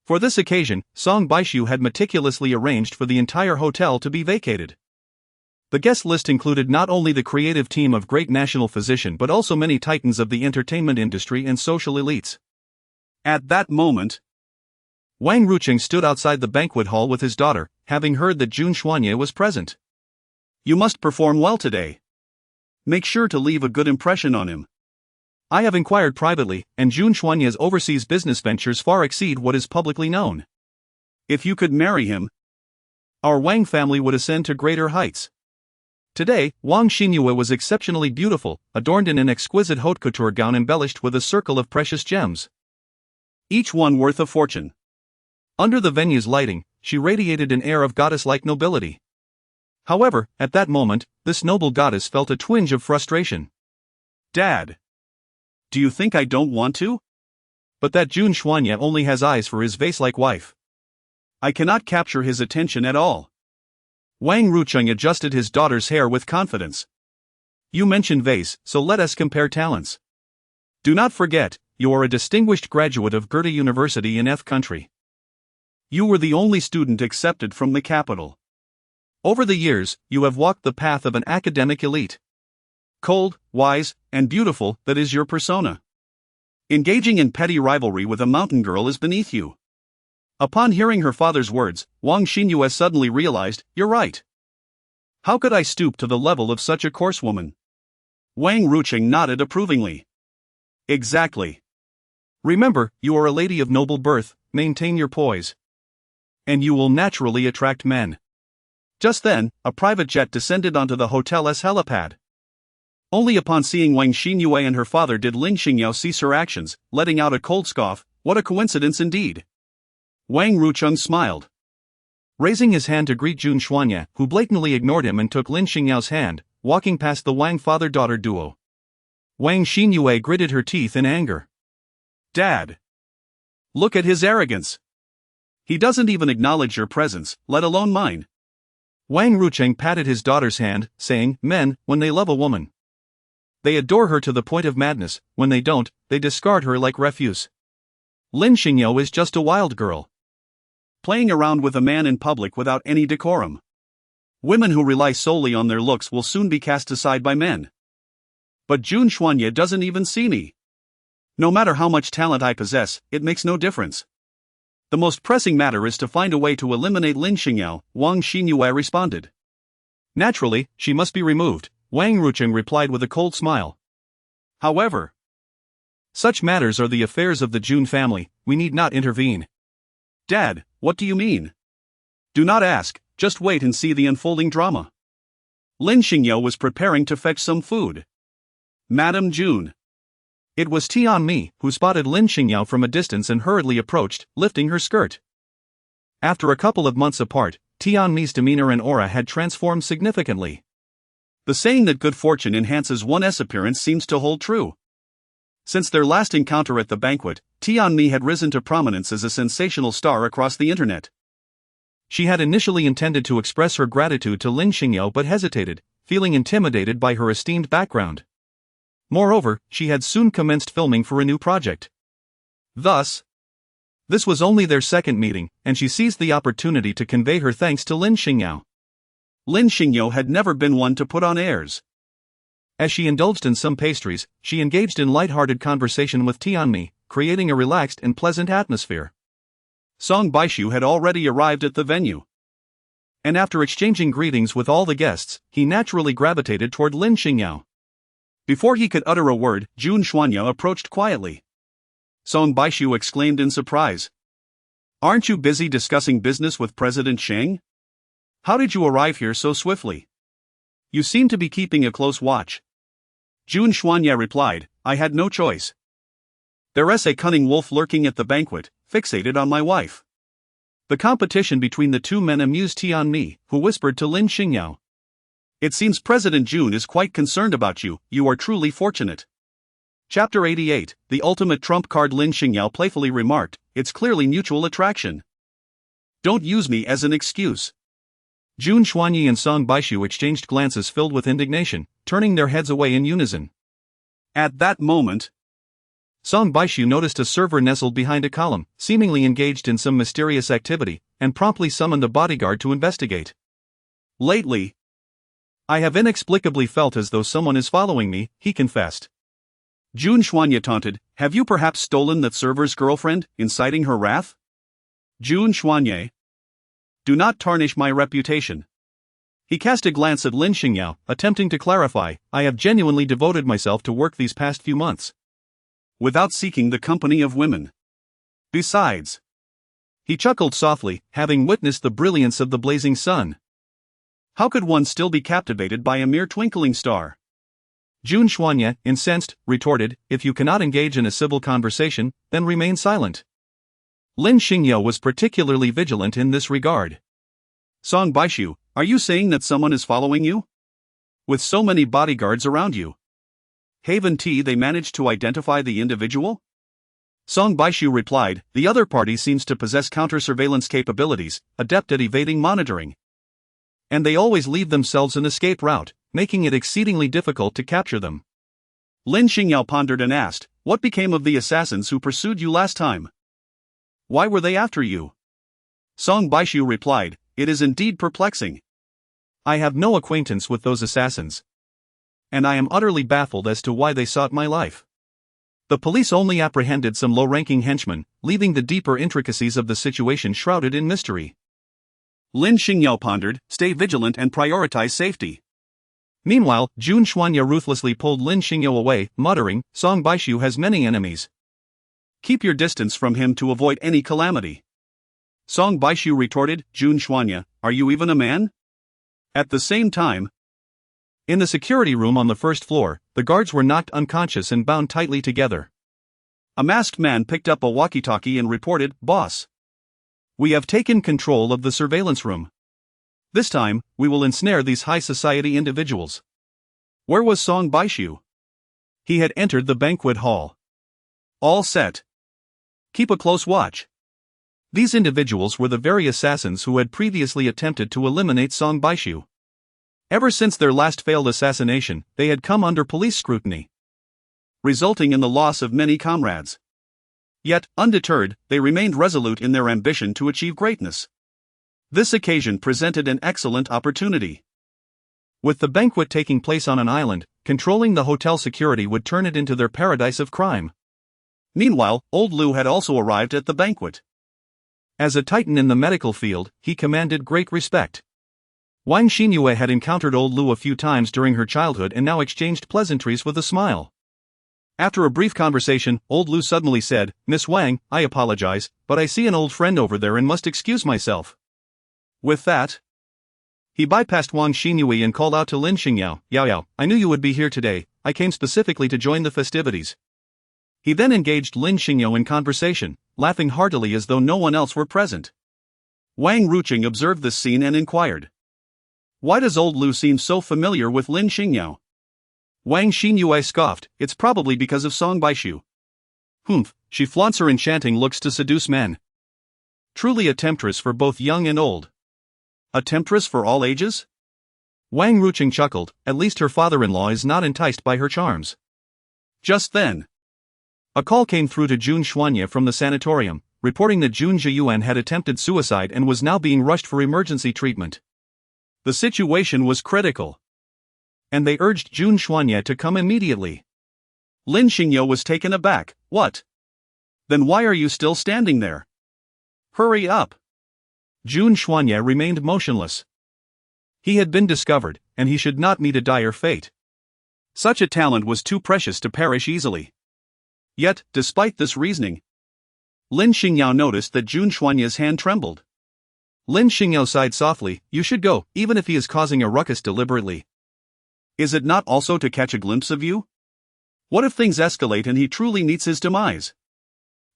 For this occasion, Song Baishu had meticulously arranged for the entire hotel to be vacated. The guest list included not only the creative team of great national physician but also many titans of the entertainment industry and social elites. At that moment, Wang Rucheng stood outside the banquet hall with his daughter, having heard that Jun Xuanye was present. You must perform well today. Make sure to leave a good impression on him. I have inquired privately, and Jun Xuanye's overseas business ventures far exceed what is publicly known. If you could marry him, our Wang family would ascend to greater heights. Today, Wang Xinyue was exceptionally beautiful, adorned in an exquisite haute couture gown embellished with a circle of precious gems, each one worth a fortune. Under the venue's lighting, she radiated an air of goddess-like nobility. However, at that moment, this noble goddess felt a twinge of frustration. Dad, do you think I don't want to? But that Jun Xuanye only has eyes for his vase-like wife. I cannot capture his attention at all. Wang Rucheng adjusted his daughter's hair with confidence. You mentioned vase, so let us compare talents. Do not forget, you are a distinguished graduate of Goethe University in F country. You were the only student accepted from the capital. Over the years, you have walked the path of an academic elite. Cold, wise, and beautiful, that is your persona. Engaging in petty rivalry with a mountain girl is beneath you. Upon hearing her father's words, Wang Xinyue suddenly realized, you're right. How could I stoop to the level of such a coarse woman? Wang Rucheng nodded approvingly. Exactly. Remember, you are a lady of noble birth, maintain your poise, and you will naturally attract men. Just then, a private jet descended onto the hotel's helipad. Only upon seeing Wang Xinyue and her father did Lin Xingyao cease her actions, letting out a cold scoff. What a coincidence indeed. Wang Rucheng smiled, raising his hand to greet Jun Xuanye, who blatantly ignored him and took Lin Xingyao's hand, walking past the Wang father-daughter duo. Wang Xinyue gritted her teeth in anger. Dad, look at his arrogance. He doesn't even acknowledge your presence, let alone mine. Wang Rucheng patted his daughter's hand, saying, men, when they love a woman, They adore her to the point of madness. When they don't, they discard her like refuse. Lin Xingyao is just a wild girl, playing around with a man in public without any decorum. Women who rely solely on their looks will soon be cast aside by men. But Jun Xuanye doesn't even see me. No matter how much talent I possess, it makes no difference. The most pressing matter is to find a way to eliminate Lin Xingyao, Wang Xinyue responded. Naturally, she must be removed, Wang Rucheng replied with a cold smile. However, such matters are the affairs of the Jun family, we need not intervene. Dad, what do you mean? Do not ask, just wait and see the unfolding drama. Lin Xingyao was preparing to fetch some food. Madam Jun. It was Tianmi who spotted Lin Xingyao from a distance and hurriedly approached, lifting her skirt. After a couple of months apart, Tianmi's demeanor and aura had transformed significantly. The saying that good fortune enhances one's appearance seems to hold true. Since their last encounter at the banquet, Tianmi had risen to prominence as a sensational star across the internet. She had initially intended to express her gratitude to Lin Xingyao but hesitated, feeling intimidated by her esteemed background. Moreover, she had soon commenced filming for a new project. Thus, this was only their second meeting, and she seized the opportunity to convey her thanks to Lin Xingyao. Lin Xingyao had never been one to put on airs. As she indulged in some pastries, she engaged in light-hearted conversation with Tianmi, creating a relaxed and pleasant atmosphere. Song Baishu had already arrived at the venue. And after exchanging greetings with all the guests, he naturally gravitated toward Lin Xingyao. Before he could utter a word, Jun Xuanye approached quietly. Song Baishu exclaimed in surprise. Aren't you busy discussing business with President Sheng? How did you arrive here so swiftly? You seem to be keeping a close watch. Jun Xuanye replied, I had no choice. There's a cunning wolf lurking at the banquet, fixated on my wife. The competition between the two men amused Tianmi, who whispered to Lin Xingyao. It seems President Jun is quite concerned about you, you are truly fortunate. Chapter 88, The Ultimate Trump Card. Lin Xingyao playfully remarked, it's clearly mutual attraction. Don't use me as an excuse. Jun Xuanye and Song Baishu exchanged glances filled with indignation, turning their heads away in unison. At that moment, Song Baishu noticed a server nestled behind a column, seemingly engaged in some mysterious activity, and promptly summoned a bodyguard to investigate. Lately, I have inexplicably felt as though someone is following me, he confessed. Jun Xuanye taunted, have you perhaps stolen that server's girlfriend, inciting her wrath? Jun Xuanye, do not tarnish my reputation. He cast a glance at Lin Xingyao, attempting to clarify, I have genuinely devoted myself to work these past few months, without seeking the company of women. Besides, he chuckled softly, having witnessed the brilliance of the blazing sun. How could one still be captivated by a mere twinkling star? Jun Xuanye, incensed, retorted, if you cannot engage in a civil conversation, then remain silent. Lin Xingyao was particularly vigilant in this regard. Song Baishu, are you saying that someone is following you? With so many bodyguards around you, haven't they managed to identify the individual? Song Baishu replied, the other party seems to possess counter-surveillance capabilities, adept at evading monitoring. And they always leave themselves an escape route, making it exceedingly difficult to capture them. Lin Xingyao pondered and asked, what became of the assassins who pursued you last time? Why were they after you? Song Baishu replied, it is indeed perplexing. I have no acquaintance with those assassins, and I am utterly baffled as to why they sought my life. The police only apprehended some low-ranking henchmen, leaving the deeper intricacies of the situation shrouded in mystery. Lin Xingyao pondered, stay vigilant and prioritize safety. Meanwhile, Jun Xuanye ruthlessly pulled Lin Xingyao away, muttering, Song Baishu has many enemies. Keep your distance from him to avoid any calamity. Song Baishu retorted, Jun Xuanye, are you even a man? At the same time, in the security room on the first floor, the guards were knocked unconscious and bound tightly together. A masked man picked up a walkie-talkie and reported, Boss, we have taken control of the surveillance room. This time, we will ensnare these high society individuals. Where was Song Baishu? He had entered the banquet hall. All set. Keep a close watch. These individuals were the very assassins who had previously attempted to eliminate Song Baishu. Ever since their last failed assassination, they had come under police scrutiny, resulting in the loss of many comrades. Yet, undeterred, they remained resolute in their ambition to achieve greatness. This occasion presented an excellent opportunity. With the banquet taking place on an island, controlling the hotel security would turn it into their paradise of crime. Meanwhile, old Lu had also arrived at the banquet. As a titan in the medical field, he commanded great respect. Lin Xingyao had encountered old Lu a few times during her childhood and now exchanged pleasantries with a smile. After a brief conversation, old Lu suddenly said, "Miss Wang, I apologize, but I see an old friend over there and must excuse myself." With that, he bypassed Wang Xingyao and called out to Lin Xingyao, "Yao, I knew you would be here today, I came specifically to join the festivities." He then engaged Lin Xingyao in conversation, laughing heartily as though no one else were present. Wang Ruqing observed this scene and inquired, "Why does old Lu seem so familiar with Lin Xingyao?" Wang Xingyao scoffed, "It's probably because of Song Baishu. Humph, she flaunts her enchanting looks to seduce men. Truly a temptress for both young and old." "A temptress for all ages?" Wang Ruqing chuckled, "At least her father-in-law is not enticed by her charms." Just then, a call came through to Jun Xuanye from the sanatorium, reporting that Jun Zhiyuan had attempted suicide and was now being rushed for emergency treatment. The situation was critical, and they urged Jun Xuanye to come immediately. Lin Xingyao was taken aback. "What? Then why are you still standing there? Hurry up!" Jun Xuanye remained motionless. He had been discovered, and he should not meet a dire fate. Such a talent was too precious to perish easily. Yet, despite this reasoning, Lin Xingyao noticed that Jun Xuanye's hand trembled. Lin Xingyao sighed softly, "You should go, even if he is causing a ruckus deliberately. Is it not also to catch a glimpse of you? What if things escalate and he truly meets his demise?"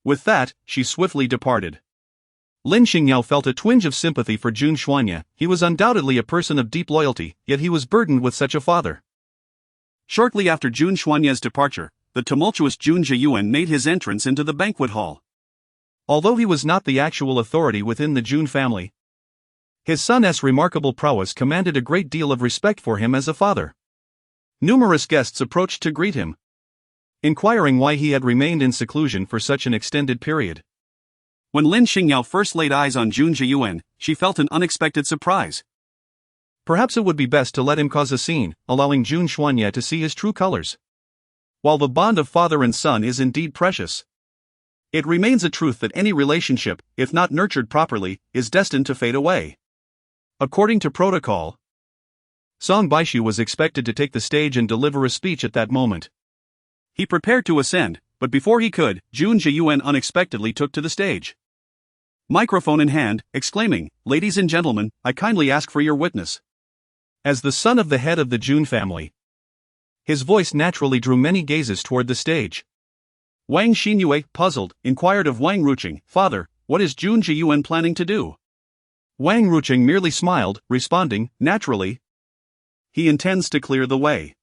With that, she swiftly departed. Lin Xingyao felt a twinge of sympathy for Jun Xuanye. He was undoubtedly a person of deep loyalty, yet he was burdened with such a father. Shortly after Jun Xuanye's departure, the tumultuous Jun Zhiyuan made his entrance into the banquet hall. Although he was not the actual authority within the Jun family, his son's remarkable prowess commanded a great deal of respect for him as a father. Numerous guests approached to greet him, inquiring why he had remained in seclusion for such an extended period. When Lin Xingyao first laid eyes on Jun Zhiyuan, she felt an unexpected surprise. Perhaps it would be best to let him cause a scene, allowing Jun Xuanye to see his true colors. While the bond of father and son is indeed precious, it remains a truth that any relationship, if not nurtured properly, is destined to fade away. According to protocol, Song Baishu was expected to take the stage and deliver a speech at that moment. He prepared to ascend, but before he could, Jun Zhiyuan unexpectedly took to the stage, microphone in hand, exclaiming, "Ladies and gentlemen, I kindly ask for your witness." As the son of the head of the Jun family, his voice naturally drew many gazes toward the stage. Wang Xingyao, puzzled, inquired of Wang Ruqing, "Father, what is Jun Zhiyuan planning to do?" Wang Ruqing merely smiled, responding, "Naturally, he intends to clear the way.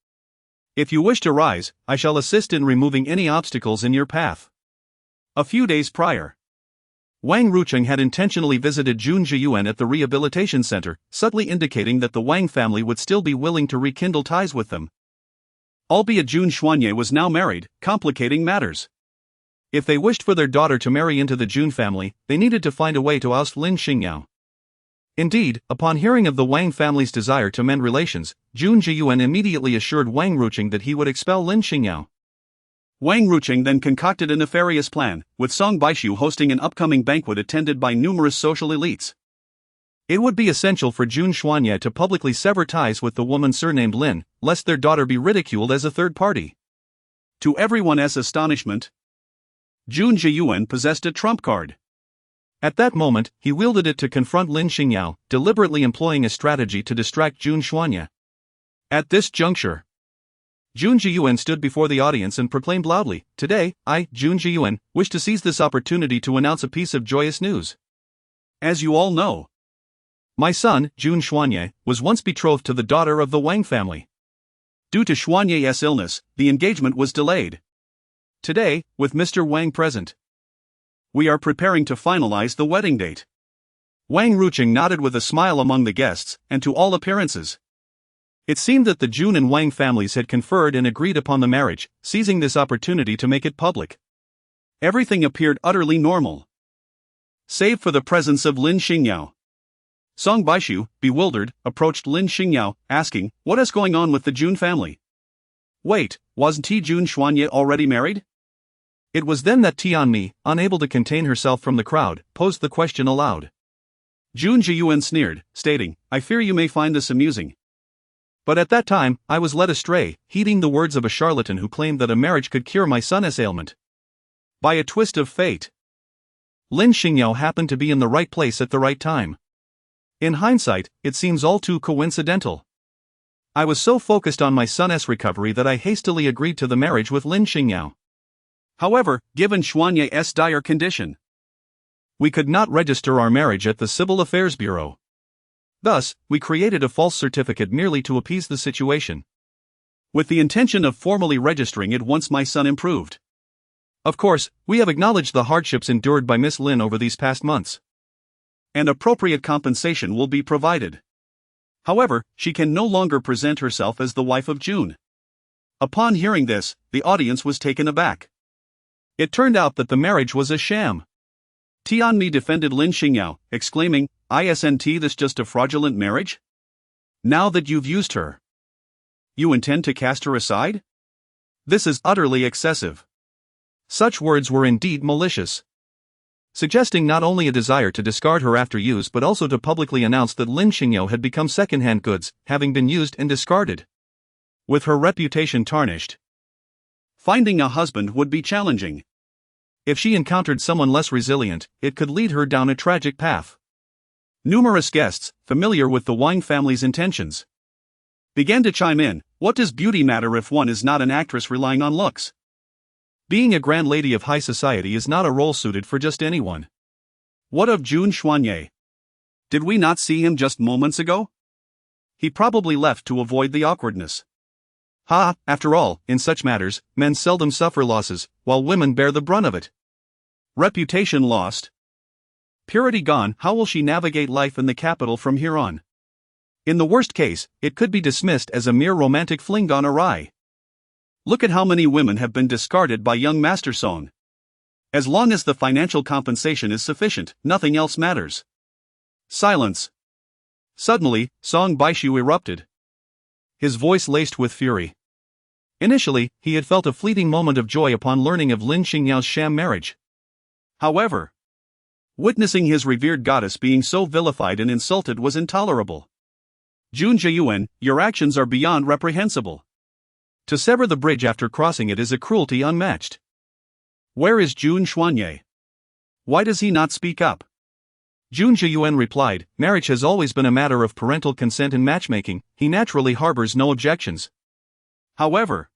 If you wish to rise, I shall assist in removing any obstacles in your path." A few days prior, Wang Ruqing had intentionally visited Jun Zhiyuan at the rehabilitation center, subtly indicating that the Wang family would still be willing to rekindle ties with them. Albeit Jun Xuanye was now married, complicating matters. If they wished for their daughter to marry into the Jun family, they needed to find a way to oust Lin Xingyao. Indeed, upon hearing of the Wang family's desire to mend relations, Jun Zhiyuan immediately assured Wang Ruqing that he would expel Lin Xingyao. Wang Ruqing then concocted a nefarious plan, with Song Baishu hosting an upcoming banquet attended by numerous social elites. It would be essential for Jun Xuanye to publicly sever ties with the woman surnamed Lin, lest their daughter be ridiculed as a third party. To everyone's astonishment, Jun Zhiyuan possessed a trump card. At that moment, he wielded it to confront Lin Xingyao, deliberately employing a strategy to distract Jun Xuanye. At this juncture, Jun Zhiyuan stood before the audience and proclaimed loudly, "Today, I, Jun Zhiyuan, wish to seize this opportunity to announce a piece of joyous news. As you all know, my son, Jun Xuanye, was once betrothed to the daughter of the Wang family. Due to Xuanye's illness, the engagement was delayed. Today, with Mr. Wang present, we are preparing to finalize the wedding date." Wang Ruqing nodded with a smile among the guests, and to all appearances, It seemed that the Jun and Wang families had conferred and agreed upon the marriage, seizing this opportunity to make it public. Everything appeared utterly normal, save for the presence of Lin Xingyao. Song Baishu, bewildered, approached Lin Xingyao, asking, "What is going on with the Jun family?" "Wait, wasn't Jun Xuanye already married?" It was then that Tianmi, unable to contain herself from the crowd, posed the question aloud. Jun Zhiyuan sneered, stating, "I fear you may find this amusing." But at that time, I was led astray, heeding the words of a charlatan who claimed that a marriage could cure my son's ailment. By a twist of fate, Lin Xingyao happened to be in the right place at the right time. In hindsight, it seems all too coincidental. I was so focused on my son's recovery that I hastily agreed to the marriage with Lin Xingyao. However, given Xuanye's dire condition, we could not register our marriage at the Civil Affairs Bureau. Thus, we created a false certificate merely to appease the situation, with the intention of formally registering it once my son improved. Of course, we have acknowledged the hardships endured by Miss Lin over these past months, and appropriate compensation will be provided. However, she can no longer present herself as the wife of Jun. Upon hearing this, the audience was taken aback. It turned out that the marriage was a sham. Tianmi defended Lin Xingyao, exclaiming, "Isn't this just a fraudulent marriage? Now that you've used her, you intend to cast her aside? This is utterly excessive." Such words were indeed malicious, suggesting not only a desire to discard her after use but also to publicly announce that Lin Xingyao had become second-hand goods, having been used and discarded. With her reputation tarnished, finding a husband would be challenging. If she encountered someone less resilient, it could lead her down a tragic path. Numerous guests, familiar with the Wang family's intentions, began to chime in. What does beauty matter if one is not an actress relying on looks? Being a grand lady of high society is not a role suited for just anyone. What of Jun Xuanye? Did we not see him just moments ago? He probably left to avoid the awkwardness. After all, in such matters, men seldom suffer losses, while women bear the brunt of it. Reputation lost, purity gone, how will she navigate life in the capital from here on? In the worst case, it could be dismissed as a mere romantic fling gone awry. Look at how many women have been discarded by young Master Song. As long as the financial compensation is sufficient, nothing else matters. Silence. Suddenly, Song Baishu erupted, his voice laced with fury. Initially, he had felt a fleeting moment of joy upon learning of Lin Xingyao's sham marriage. However, witnessing his revered goddess being so vilified and insulted was intolerable. Jun Zhiyuan, your actions are beyond reprehensible. To sever the bridge after crossing it is a cruelty unmatched. Where is Jun Xuanye? Why does he not speak up? Jun Zhiyuan replied, marriage has always been a matter of parental consent and matchmaking, he naturally harbors no objections. However,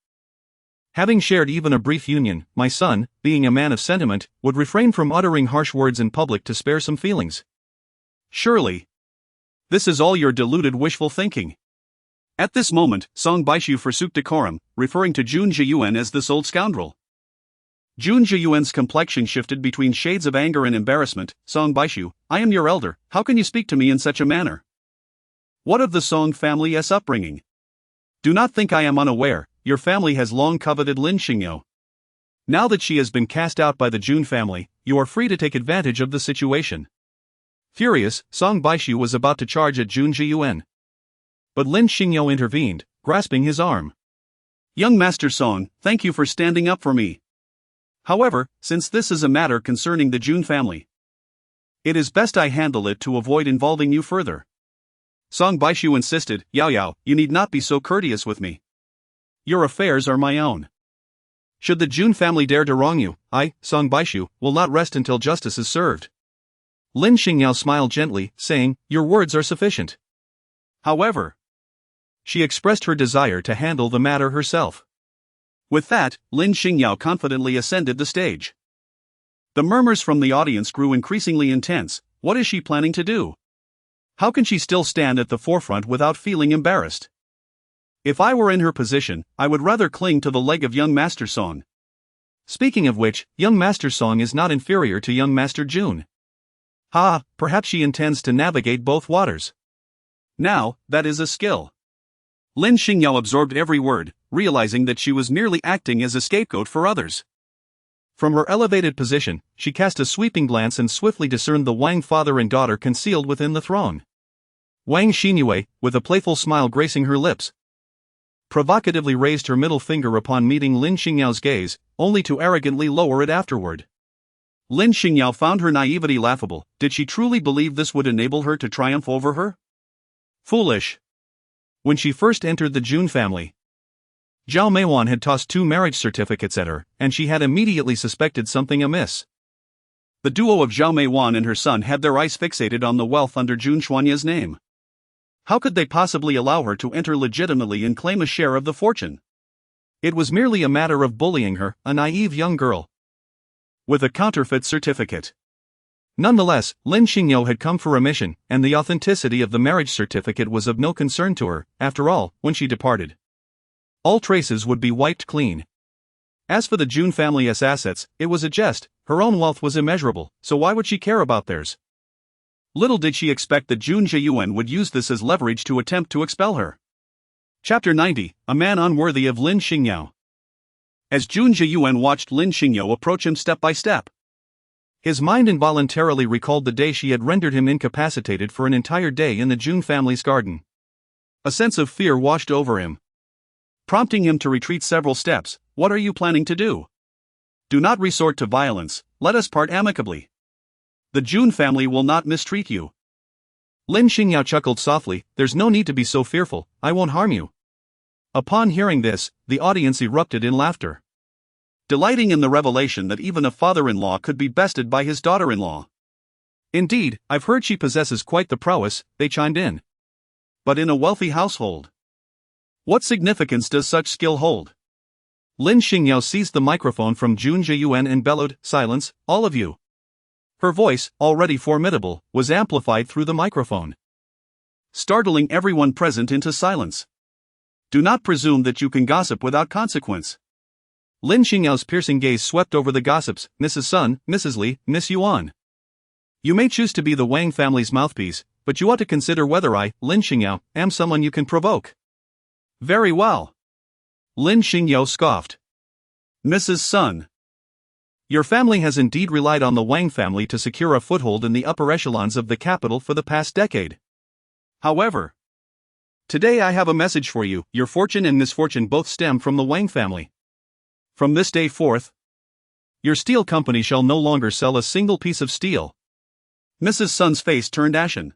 having shared even a brief union, my son, being a man of sentiment, would refrain from uttering harsh words in public to spare some feelings. Surely, this is all your deluded wishful thinking. At this moment, Song Baishu forsook decorum, referring to Jun Zhiyuan as this old scoundrel. Jun Zhiyuan's complexion shifted between shades of anger and embarrassment. Song Baishu, I am your elder, how can you speak to me in such a manner? What of the Song family's upbringing? Do not think I am unaware, your family has long coveted Lin Xingyao. Now that she has been cast out by the Jun family, you are free to take advantage of the situation. Furious, Song Baishu was about to charge at Jun Zhiyuan. But Lin Xingyao intervened, grasping his arm. Young Master Song, thank you for standing up for me. However, since this is a matter concerning the Jun family, it is best I handle it to avoid involving you further. Song Baishu insisted, Yao, you need not be so courteous with me. Your affairs are my own. Should the Jun family dare to wrong you, I, Song Baishu, will not rest until justice is served. Lin Xingyao smiled gently, saying, your words are sufficient. However, she expressed her desire to handle the matter herself. With that, Lin Xingyao confidently ascended the stage. The murmurs from the audience grew increasingly intense. What is she planning to do? How can she still stand at the forefront without feeling embarrassed? If I were in her position, I would rather cling to the leg of young Master Song. Speaking of which, young Master Song is not inferior to young Master Jun. Perhaps she intends to navigate both waters. Now, that is a skill. Lin Xingyao absorbed every word, realizing that she was merely acting as a scapegoat for others. From her elevated position, she cast a sweeping glance and swiftly discerned the Wang father and daughter concealed within the throng. Wang Xingyao, with a playful smile gracing her lips, provocatively raised her middle finger upon meeting Lin Xingyao's gaze, only to arrogantly lower it afterward. Lin Xingyao found her naivety laughable. Did she truly believe this would enable her to triumph over her? Foolish. When she first entered the Jun family, Zhao Meiwan had tossed 2 marriage certificates at her, and she had immediately suspected something amiss. The duo of Zhao Meiwan and her son had their eyes fixated on the wealth under Jun Xuanye's name. How could they possibly allow her to enter legitimately and claim a share of the fortune? It was merely a matter of bullying her, a naive young girl, with a counterfeit certificate. Nonetheless, Lin Xingyao had come for a mission, and the authenticity of the marriage certificate was of no concern to her. After all, when she departed, all traces would be wiped clean. As for the Jun family's assets, it was a jest. Her own wealth was immeasurable, so why would she care about theirs? Little did she expect that Jun Zhiyuan would use this as leverage to attempt to expel her. Chapter 90, A Man Unworthy of Lin Xingyao. As Jun Zhiyuan watched Lin Xingyao approach him step by step, his mind involuntarily recalled the day she had rendered him incapacitated for an entire day in the Jun family's garden. A sense of fear washed over him, prompting him to retreat several steps. What are you planning to do? Do not resort to violence, let us part amicably. The Jun family will not mistreat you. Lin Xingyao chuckled softly, there's no need to be so fearful, I won't harm you. Upon hearing this, the audience erupted in laughter, delighting in the revelation that even a father-in-law could be bested by his daughter-in-law. Indeed, I've heard she possesses quite the prowess, they chimed in. But in a wealthy household, what significance does such skill hold? Lin Xingyao seized the microphone from Jun Zhiyuan and bellowed, silence, all of you. Her voice, already formidable, was amplified through the microphone, startling everyone present into silence. Do not presume that you can gossip without consequence. Lin Xingyao's piercing gaze swept over the gossips, Mrs. Sun, Mrs. Li, Miss Yuan. You may choose to be the Wang family's mouthpiece, but you ought to consider whether I, Lin Xingyao, am someone you can provoke. Very well. Lin Xingyao scoffed. Mrs. Sun, your family has indeed relied on the Wang family to secure a foothold in the upper echelons of the capital for the past decade. However, today I have a message for you. Your fortune and misfortune both stem from the Wang family. From this day forth, your steel company shall no longer sell a single piece of steel. Mrs. Sun's face turned ashen.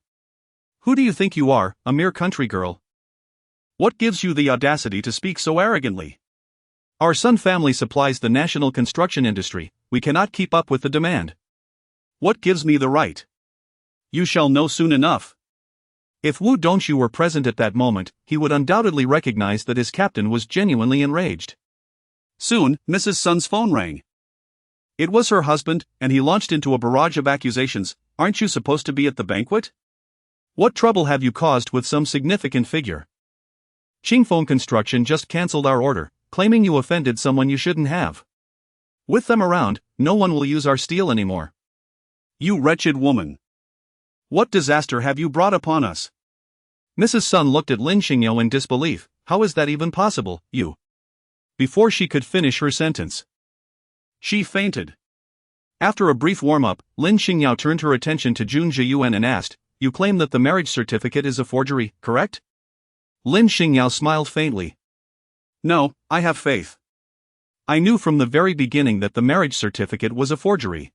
Who do you think you are, a mere country girl? What gives you the audacity to speak so arrogantly? Our Sun family supplies the national construction industry. We cannot keep up with the demand. What gives me the right? You shall know soon enough. If Wu Dongshu were present at that moment, he would undoubtedly recognize that his captain was genuinely enraged. Soon, Mrs. Sun's phone rang. It was her husband, and he launched into a barrage of accusations. Aren't you supposed to be at the banquet? What trouble have you caused with some significant figure? Qingfeng Construction just cancelled our order, claiming you offended someone you shouldn't have. With them around, no one will use our steel anymore. You wretched woman. What disaster have you brought upon us? Mrs. Sun looked at Lin Xingyao in disbelief. How is that even possible, you? Before she could finish her sentence, she fainted. After a brief warm-up, Lin Xingyao turned her attention to Jun Zhiyuan and asked, you claim that the marriage certificate is a forgery, correct? Lin Xingyao smiled faintly. No, I have faith. I knew from the very beginning that the marriage certificate was a forgery.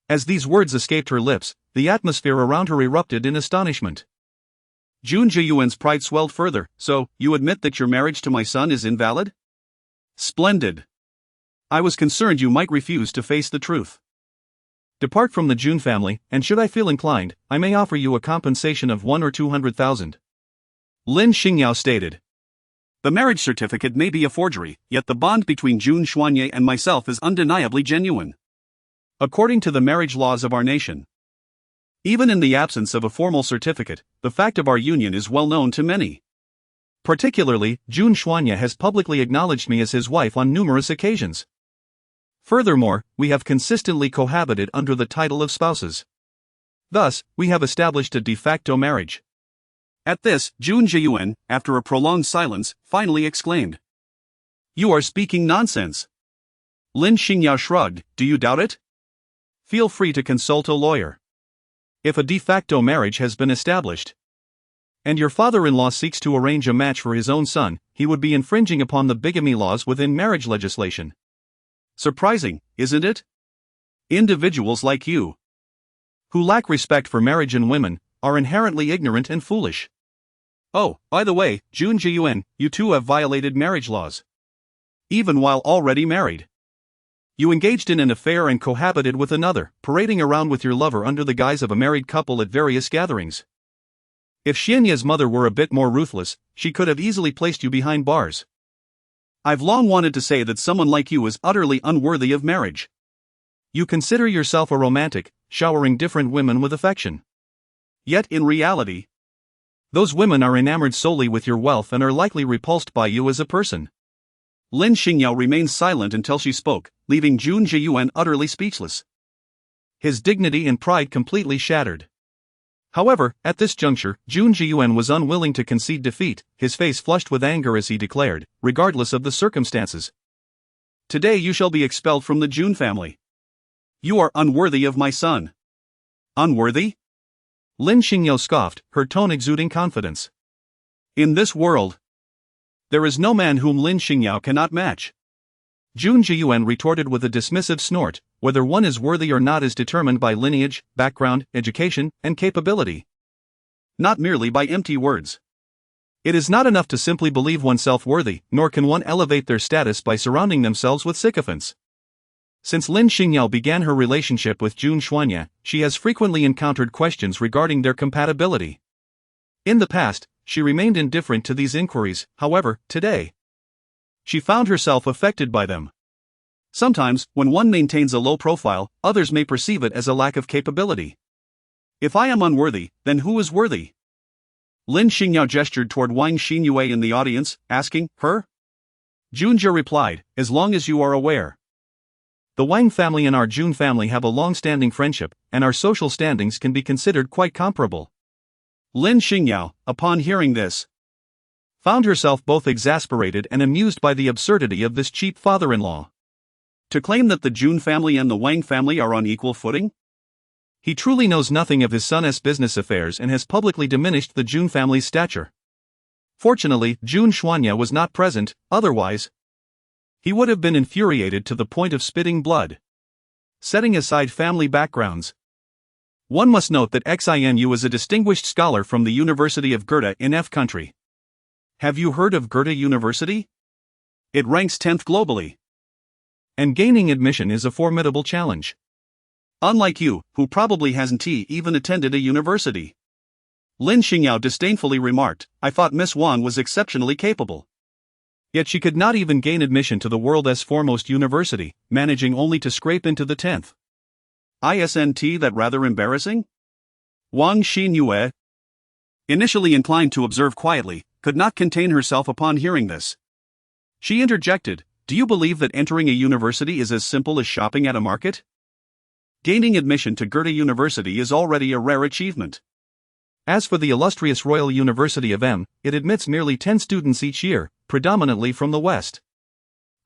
As these words escaped her lips, the atmosphere around her erupted in astonishment. Jun Zhiyuan's pride swelled further. So, you admit that your marriage to my son is invalid? Splendid. I was concerned you might refuse to face the truth. Depart from the Jun family, and should I feel inclined, I may offer you a compensation of 1 or 200,000. Lin Xingyao stated. The marriage certificate may be a forgery, yet the bond between Jun Xuanye and myself is undeniably genuine. According to the marriage laws of our nation, even in the absence of a formal certificate, the fact of our union is well known to many. Particularly, Jun Xuanye has publicly acknowledged me as his wife on numerous occasions. Furthermore, we have consistently cohabited under the title of spouses. Thus, we have established a de facto marriage. At this, Jun Jiyuan, after a prolonged silence, finally exclaimed. You are speaking nonsense. Lin Xingyao shrugged, do you doubt it? Feel free to consult a lawyer. If a de facto marriage has been established, and your father-in-law seeks to arrange a match for his own son, he would be infringing upon the bigamy laws within marriage legislation. Surprising, isn't it? Individuals like you, who lack respect for marriage and women, are inherently ignorant and foolish. Oh, by the way, Jun Jiyuan, you too have violated marriage laws. Even while already married. You engaged in an affair and cohabited with another, parading around with your lover under the guise of a married couple at various gatherings. If Xianya's mother were a bit more ruthless, she could have easily placed you behind bars. I've long wanted to say that someone like you is utterly unworthy of marriage. You consider yourself a romantic, showering different women with affection. Yet in reality, those women are enamored solely with your wealth and are likely repulsed by you as a person. Lin Xingyao remained silent until she spoke, leaving Jun Jiyuan utterly speechless. His dignity and pride completely shattered. However, at this juncture, Jun Jiyuan was unwilling to concede defeat, his face flushed with anger as he declared, regardless of the circumstances. Today you shall be expelled from the Jun family. You are unworthy of my son. Unworthy? Lin Xingyao scoffed, her tone exuding confidence. In this world, there is no man whom Lin Xingyao cannot match. Jun Jiyuan retorted with a dismissive snort, whether one is worthy or not is determined by lineage, background, education, and capability. Not merely by empty words. It is not enough to simply believe oneself worthy, nor can one elevate their status by surrounding themselves with sycophants. Since Lin Xingyao began her relationship with Jun Xuanya, she has frequently encountered questions regarding their compatibility. In the past, she remained indifferent to these inquiries, however, today, she found herself affected by them. Sometimes, when one maintains a low profile, others may perceive it as a lack of capability. If I am unworthy, then who is worthy? Lin Xingyao gestured toward Wang Xinyue in the audience, asking, her? Junjie replied, as long as you are aware. The Wang family and our Jun family have a long-standing friendship, and our social standings can be considered quite comparable. Lin Xingyao, upon hearing this, found herself both exasperated and amused by the absurdity of this cheap father-in-law. To claim that the Jun family and the Wang family are on equal footing? He truly knows nothing of his son's business affairs and has publicly diminished the Jun family's stature. Fortunately, Jun Xuanya was not present, otherwise, he would have been infuriated to the point of spitting blood. Setting aside family backgrounds, one must note that Xinu is a distinguished scholar from the University of Goethe in F country. Have you heard of Goethe University? It ranks 10th globally. And gaining admission is a formidable challenge. Unlike you, who probably hasn't even attended a university. Lin Xingyao disdainfully remarked, I thought Miss Wang was exceptionally capable. Yet she could not even gain admission to the world's foremost university, managing only to scrape into the 10th. Isn't that rather embarrassing? Wang Xinyue, initially inclined to observe quietly, could not contain herself upon hearing this. She interjected, do you believe that entering a university is as simple as shopping at a market? Gaining admission to Goethe University is already a rare achievement. As for the illustrious Royal University of M, it admits merely 10 students each year, predominantly from the West.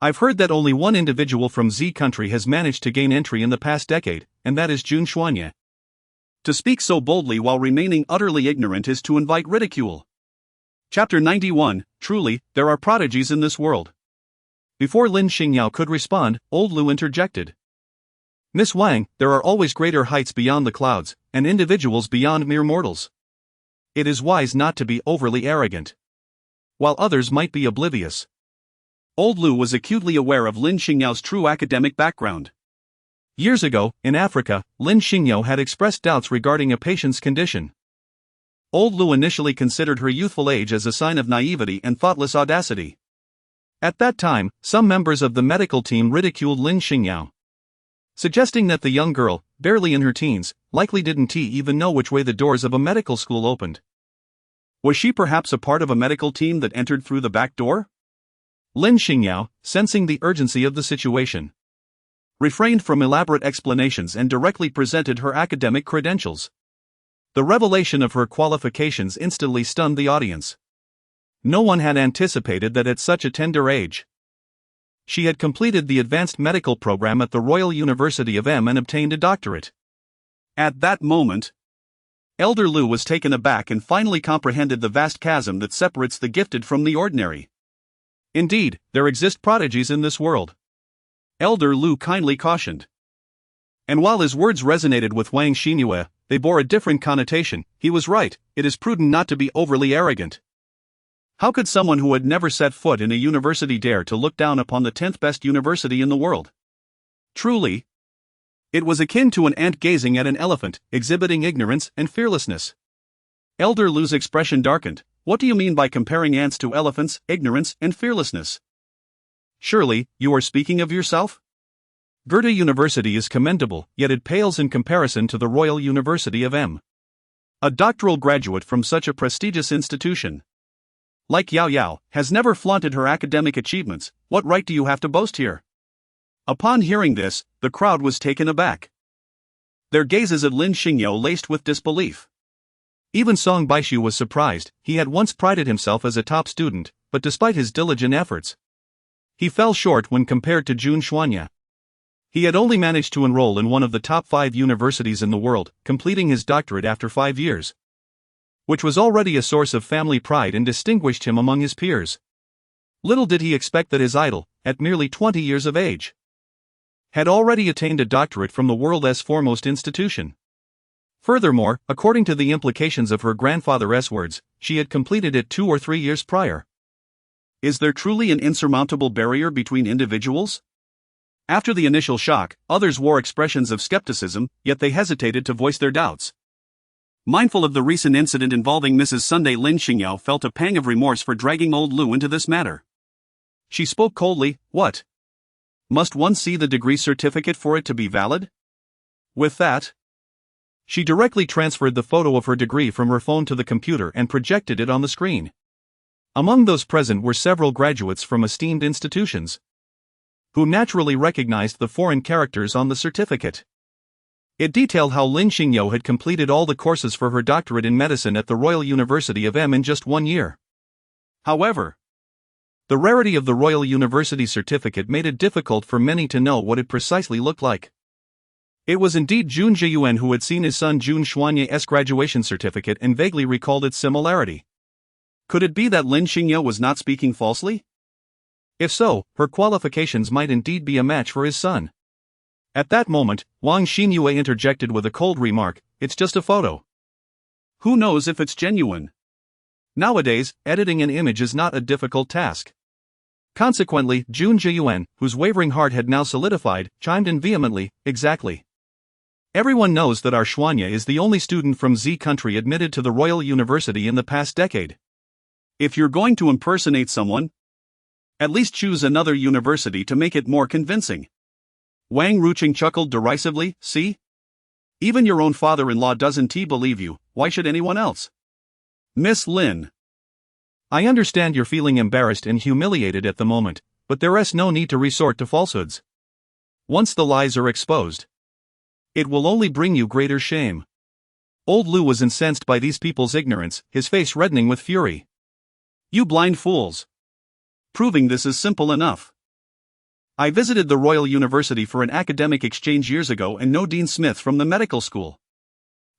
I've heard that only one individual from Z country has managed to gain entry in the past decade, and that is Jun Xuanya. To speak so boldly while remaining utterly ignorant is to invite ridicule. Chapter 91, Truly, there are prodigies in this world. Before Lin Xingyao could respond, Old Lu interjected. Miss Wang, there are always greater heights beyond the clouds, and individuals beyond mere mortals. It is wise not to be overly arrogant, while others might be oblivious. Old Lu was acutely aware of Lin Xingyao's true academic background. Years ago, in Africa, Lin Xingyao had expressed doubts regarding a patient's condition. Old Lu initially considered her youthful age as a sign of naivety and thoughtless audacity. At that time, some members of the medical team ridiculed Lin Xingyao, suggesting that the young girl, barely in her teens, likely didn't even know which way the doors of a medical school opened. Was she perhaps a part of a medical team that entered through the back door? Lin Xingyao, sensing the urgency of the situation, refrained from elaborate explanations and directly presented her academic credentials. The revelation of her qualifications instantly stunned the audience. No one had anticipated that at such a tender age. She had completed the advanced medical program at the Royal University of M and obtained a doctorate. At that moment, Elder Lu was taken aback and finally comprehended the vast chasm that separates the gifted from the ordinary. Indeed, there exist prodigies in this world, Elder Lu kindly cautioned. And while his words resonated with Wang Xingyao, they bore a different connotation. He was right, it is prudent not to be overly arrogant. How could someone who had never set foot in a university dare to look down upon the 10th best university in the world? Truly, it was akin to an ant gazing at an elephant, exhibiting ignorance and fearlessness. Elder Lu's expression darkened. What do you mean by comparing ants to elephants, ignorance and fearlessness? Surely, you are speaking of yourself? Goethe University is commendable, yet it pales in comparison to the Royal University of M. A doctoral graduate from such a prestigious institution, like Yao Yao, has never flaunted her academic achievements. What right do you have to boast here? Upon hearing this, the crowd was taken aback. Their gazes at Lin Xingyao laced with disbelief. Even Song Baishu was surprised. He had once prided himself as a top student, but despite his diligent efforts, he fell short when compared to Jun Xuanya. He had only managed to enroll in one of the top 5 universities in the world, completing his doctorate after 5 years, which was already a source of family pride and distinguished him among his peers. Little did he expect that his idol, at merely 20 years of age, had already attained a doctorate from the world's foremost institution. Furthermore, according to the implications of her grandfather's words, she had completed it 2 or 3 years prior. Is there truly an insurmountable barrier between individuals? After the initial shock, others wore expressions of skepticism, yet they hesitated to voice their doubts. Mindful of the recent incident involving Mrs. Sunday, Lin Xingyao felt a pang of remorse for dragging old Lu into this matter. She spoke coldly. What? Must one see the degree certificate for it to be valid? With that, she directly transferred the photo of her degree from her phone to the computer and projected it on the screen. Among those present were several graduates from esteemed institutions, who naturally recognized the foreign characters on the certificate. It detailed how Lin Xingyao had completed all the courses for her doctorate in medicine at the Royal University of M in just 1 year. However, the rarity of the Royal University certificate made it difficult for many to know what it precisely looked like. It was indeed Jun Zhiyuan who had seen his son Jun Xuanye's graduation certificate and vaguely recalled its similarity. Could it be that Lin Xingyao was not speaking falsely? If so, her qualifications might indeed be a match for his son. At that moment, Wang Xingyue interjected with a cold remark, "It's just a photo. Who knows if it's genuine?" Nowadays, editing an image is not a difficult task. Consequently, Jun Zhiyuan, whose wavering heart had now solidified, chimed in vehemently, "Exactly. Everyone knows that our Xuanya is the only student from Z country admitted to the Royal University in the past decade. If you're going to impersonate someone, at least choose another university to make it more convincing." Wang Ruqing chuckled derisively, "See? Even your own father-in-law doesn't believe you, why should anyone else? Miss Lin, I understand you're feeling embarrassed and humiliated at the moment, but there's no need to resort to falsehoods. Once the lies are exposed, it will only bring you greater shame." Old Lu was incensed by these people's ignorance, his face reddening with fury. "You blind fools! Proving this is simple enough. I visited the Royal University for an academic exchange years ago and know Dean Smith from the medical school.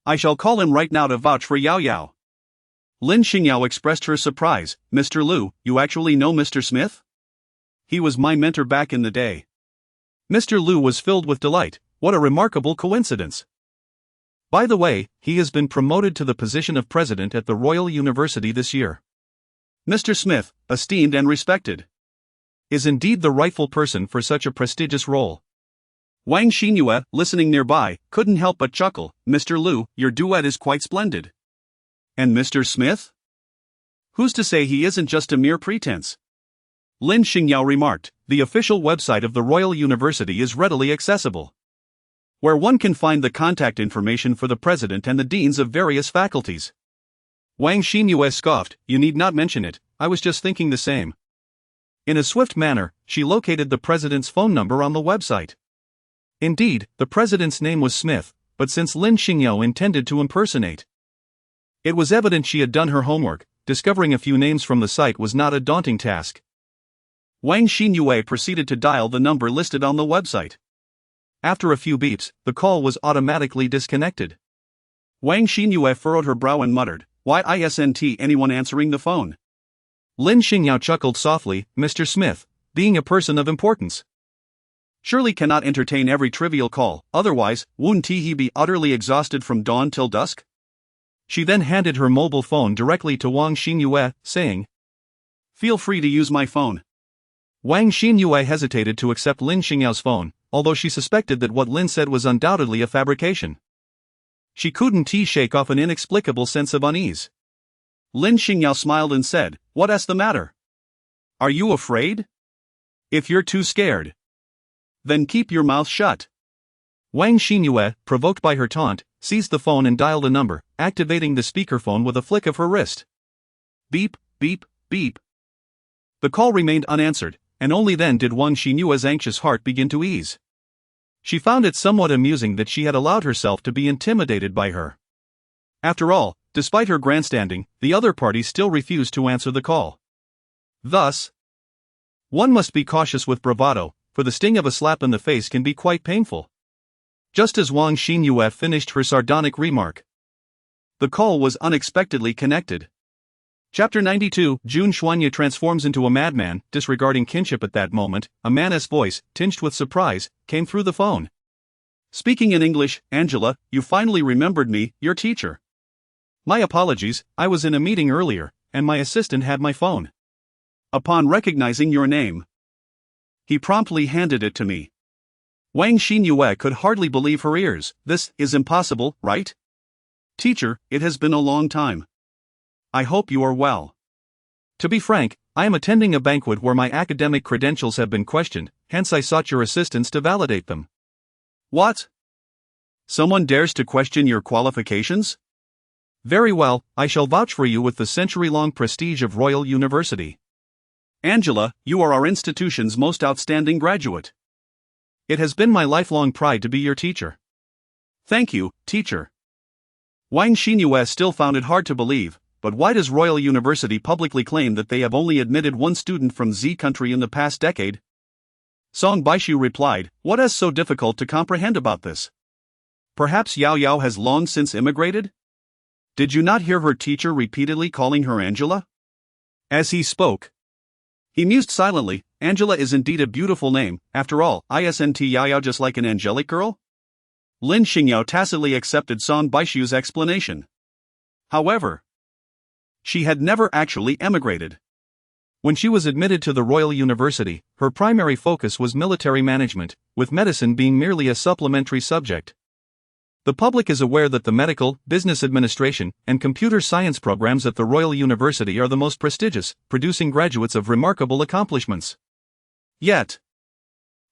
I shall call him right now to vouch for Yao Yao." Lin Xingyao expressed her surprise. "Mr. Lu, you actually know Mr. Smith? He was my mentor back in the day." Mr. Lu was filled with delight. What a remarkable coincidence. By the way, he has been promoted to the position of president at the Royal University this year. Mr. Smith, esteemed and respected, is indeed the rightful person for such a prestigious role. Wang Xingyue, listening nearby, couldn't help but chuckle. "Mr. Lu, your duet is quite splendid. And Mr. Smith? Who's to say he isn't just a mere pretense?" Lin Xingyao remarked. "The official website of the Royal University is readily accessible, where one can find the contact information for the president and the deans of various faculties." Wang Xingyue scoffed. "You need not mention it, I was just thinking the same." In a swift manner, she located the president's phone number on the website. Indeed, the president's name was Smith, but since Lin Xingyao intended to impersonate It was evident she had done her homework. Discovering a few names from the site was not a daunting task. Wang Xingyao proceeded to dial the number listed on the website. After a few beeps, the call was automatically disconnected. Wang Xingyao furrowed her brow and muttered, "Why isn't anyone answering the phone?" Lin Xingyao chuckled softly, "Mr. Smith, being a person of importance. Surely cannot entertain every trivial call, otherwise, wouldn't he be utterly exhausted from dawn till dusk?" She then handed her mobile phone directly to Wang Xingyao, saying, "Feel free to use my phone." Wang Xingyao hesitated to accept Lin Xingyao's phone, although she suspected that what Lin said was undoubtedly a fabrication. She couldn't shake off an inexplicable sense of unease. Lin Xingyao smiled and said, "What's the matter? Are you afraid? If you're too scared, then keep your mouth shut." Wang Xingyao, provoked by her taunt, seized the phone and dialed a number, activating the speakerphone with a flick of her wrist. Beep, beep, beep. The call remained unanswered, and only then did Wang Xingyue's anxious heart begin to ease. She found it somewhat amusing that she had allowed herself to be intimidated by her. After all, despite her grandstanding, the other party still refused to answer the call. Thus, one must be cautious with bravado, for the sting of a slap in the face can be quite painful. Just as Wang Xingyao finished her sardonic remark, the call was unexpectedly connected. Chapter 92. Jun Xuanye transforms into a madman. Disregarding kinship at that moment, a man's voice, tinged with surprise, came through the phone. Speaking in English, "Angela, you finally remembered me, your teacher." "My apologies, I was in a meeting earlier, and my assistant had my phone." Upon recognizing your name, he promptly handed it to me. Wang Xingyao could hardly believe her ears. "This is impossible, right? Teacher, it has been a long time. I hope you are well." "To be frank, I am attending a banquet where my academic credentials have been questioned, hence I sought your assistance to validate them." "What? Someone dares to question your qualifications?" "Very well, I shall vouch for you with the century-long prestige of Royal University." "Angela, you are our institution's most outstanding graduate." "It has been my lifelong pride to be your teacher." "Thank you, teacher." Wang Xingyao still found it hard to believe, but why does Royal University publicly claim that they have only admitted one student from Z country in the past decade? Song Baishu replied, "What is so difficult to comprehend about this? Perhaps Yao Yao has long since immigrated? Did you not hear her teacher repeatedly calling her Angela?" As he spoke, he mused silently. Angela is indeed a beautiful name, after all, isn't Yao Yao just like an angelic girl? Lin Xingyao tacitly accepted Song Baishu's explanation. However, she had never actually emigrated. When she was admitted to the Royal University, her primary focus was military management, with medicine being merely a supplementary subject. The public is aware that the medical, business administration, and computer science programs at the Royal University are the most prestigious, producing graduates of remarkable accomplishments. Yet,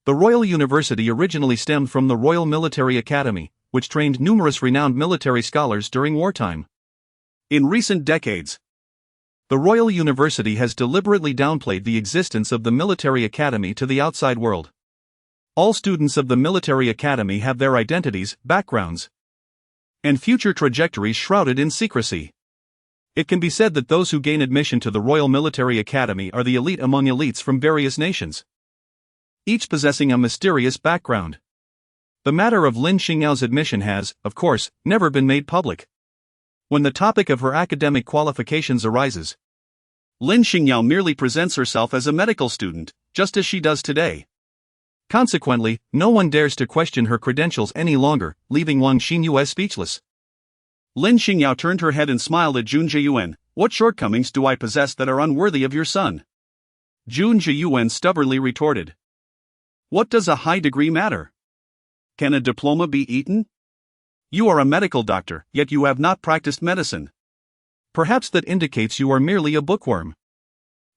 the Royal University originally stemmed from the Royal Military Academy, which trained numerous renowned military scholars during wartime. In recent decades, the Royal University has deliberately downplayed the existence of the military academy to the outside world. All students of the military academy have their identities, backgrounds, and future trajectories shrouded in secrecy. It can be said that those who gain admission to the Royal Military Academy are the elite among elites from various nations, each possessing a mysterious background. The matter of Lin Xingyao's admission has, of course, never been made public. When the topic of her academic qualifications arises, Lin Xingyao merely presents herself as a medical student, just as she does today. Consequently, no one dares to question her credentials any longer, leaving Wang Xingyao speechless. Lin Xingyao turned her head and smiled at Jun Zhiyuan. "What shortcomings do I possess that are unworthy of your son?" Jun Zhiyuan stubbornly retorted, "What does a high degree matter? Can a diploma be eaten? You are a medical doctor, yet you have not practiced medicine. Perhaps that indicates you are merely a bookworm,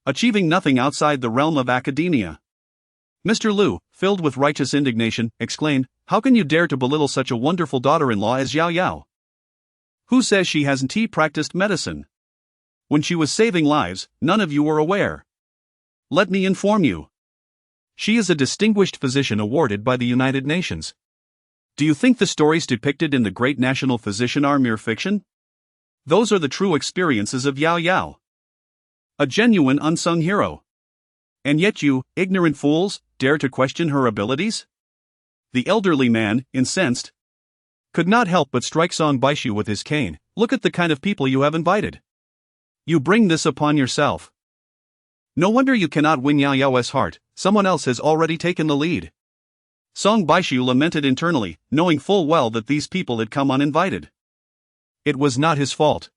achieving nothing outside the realm of academia." Mr. Liu, filled with righteous indignation, exclaimed, "How can you dare to belittle such a wonderful daughter-in-law as Yao Yao? Who says she hasn't practiced medicine? When she was saving lives, none of you were aware. Let me inform you. She is a distinguished physician awarded by the United Nations. Do you think the stories depicted in the Great National Physician are mere fiction? Those are the true experiences of Yao Yao. A genuine unsung hero. And yet you, ignorant fools, dare to question her abilities? The elderly man, incensed, could not help but strike Song Baishu with his cane. Look at the kind of people you have invited. You bring this upon yourself. No wonder you cannot win Yao Yao's heart, someone else has already taken the lead. Song Baishu lamented internally, knowing full well that these people had come uninvited. It was not his fault.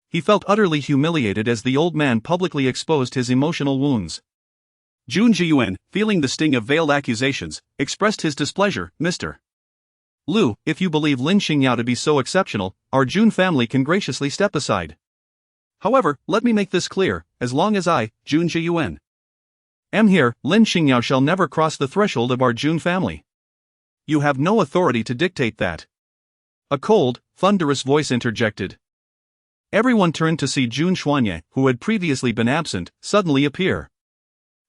He felt utterly humiliated as the old man publicly exposed his emotional wounds. Jun Jiyuan, feeling the sting of veiled accusations, expressed his displeasure. Mr. Lu, if you believe Lin Xingyao to be so exceptional, our Jun family can graciously step aside. However, let me make this clear, as long as I, Jun Jiyuan, am here, Lin Xingyao shall never cross the threshold of our Jun family. You have no authority to dictate that. A cold, thunderous voice interjected. Everyone turned to see Jun Xuanye, who had previously been absent, suddenly appear.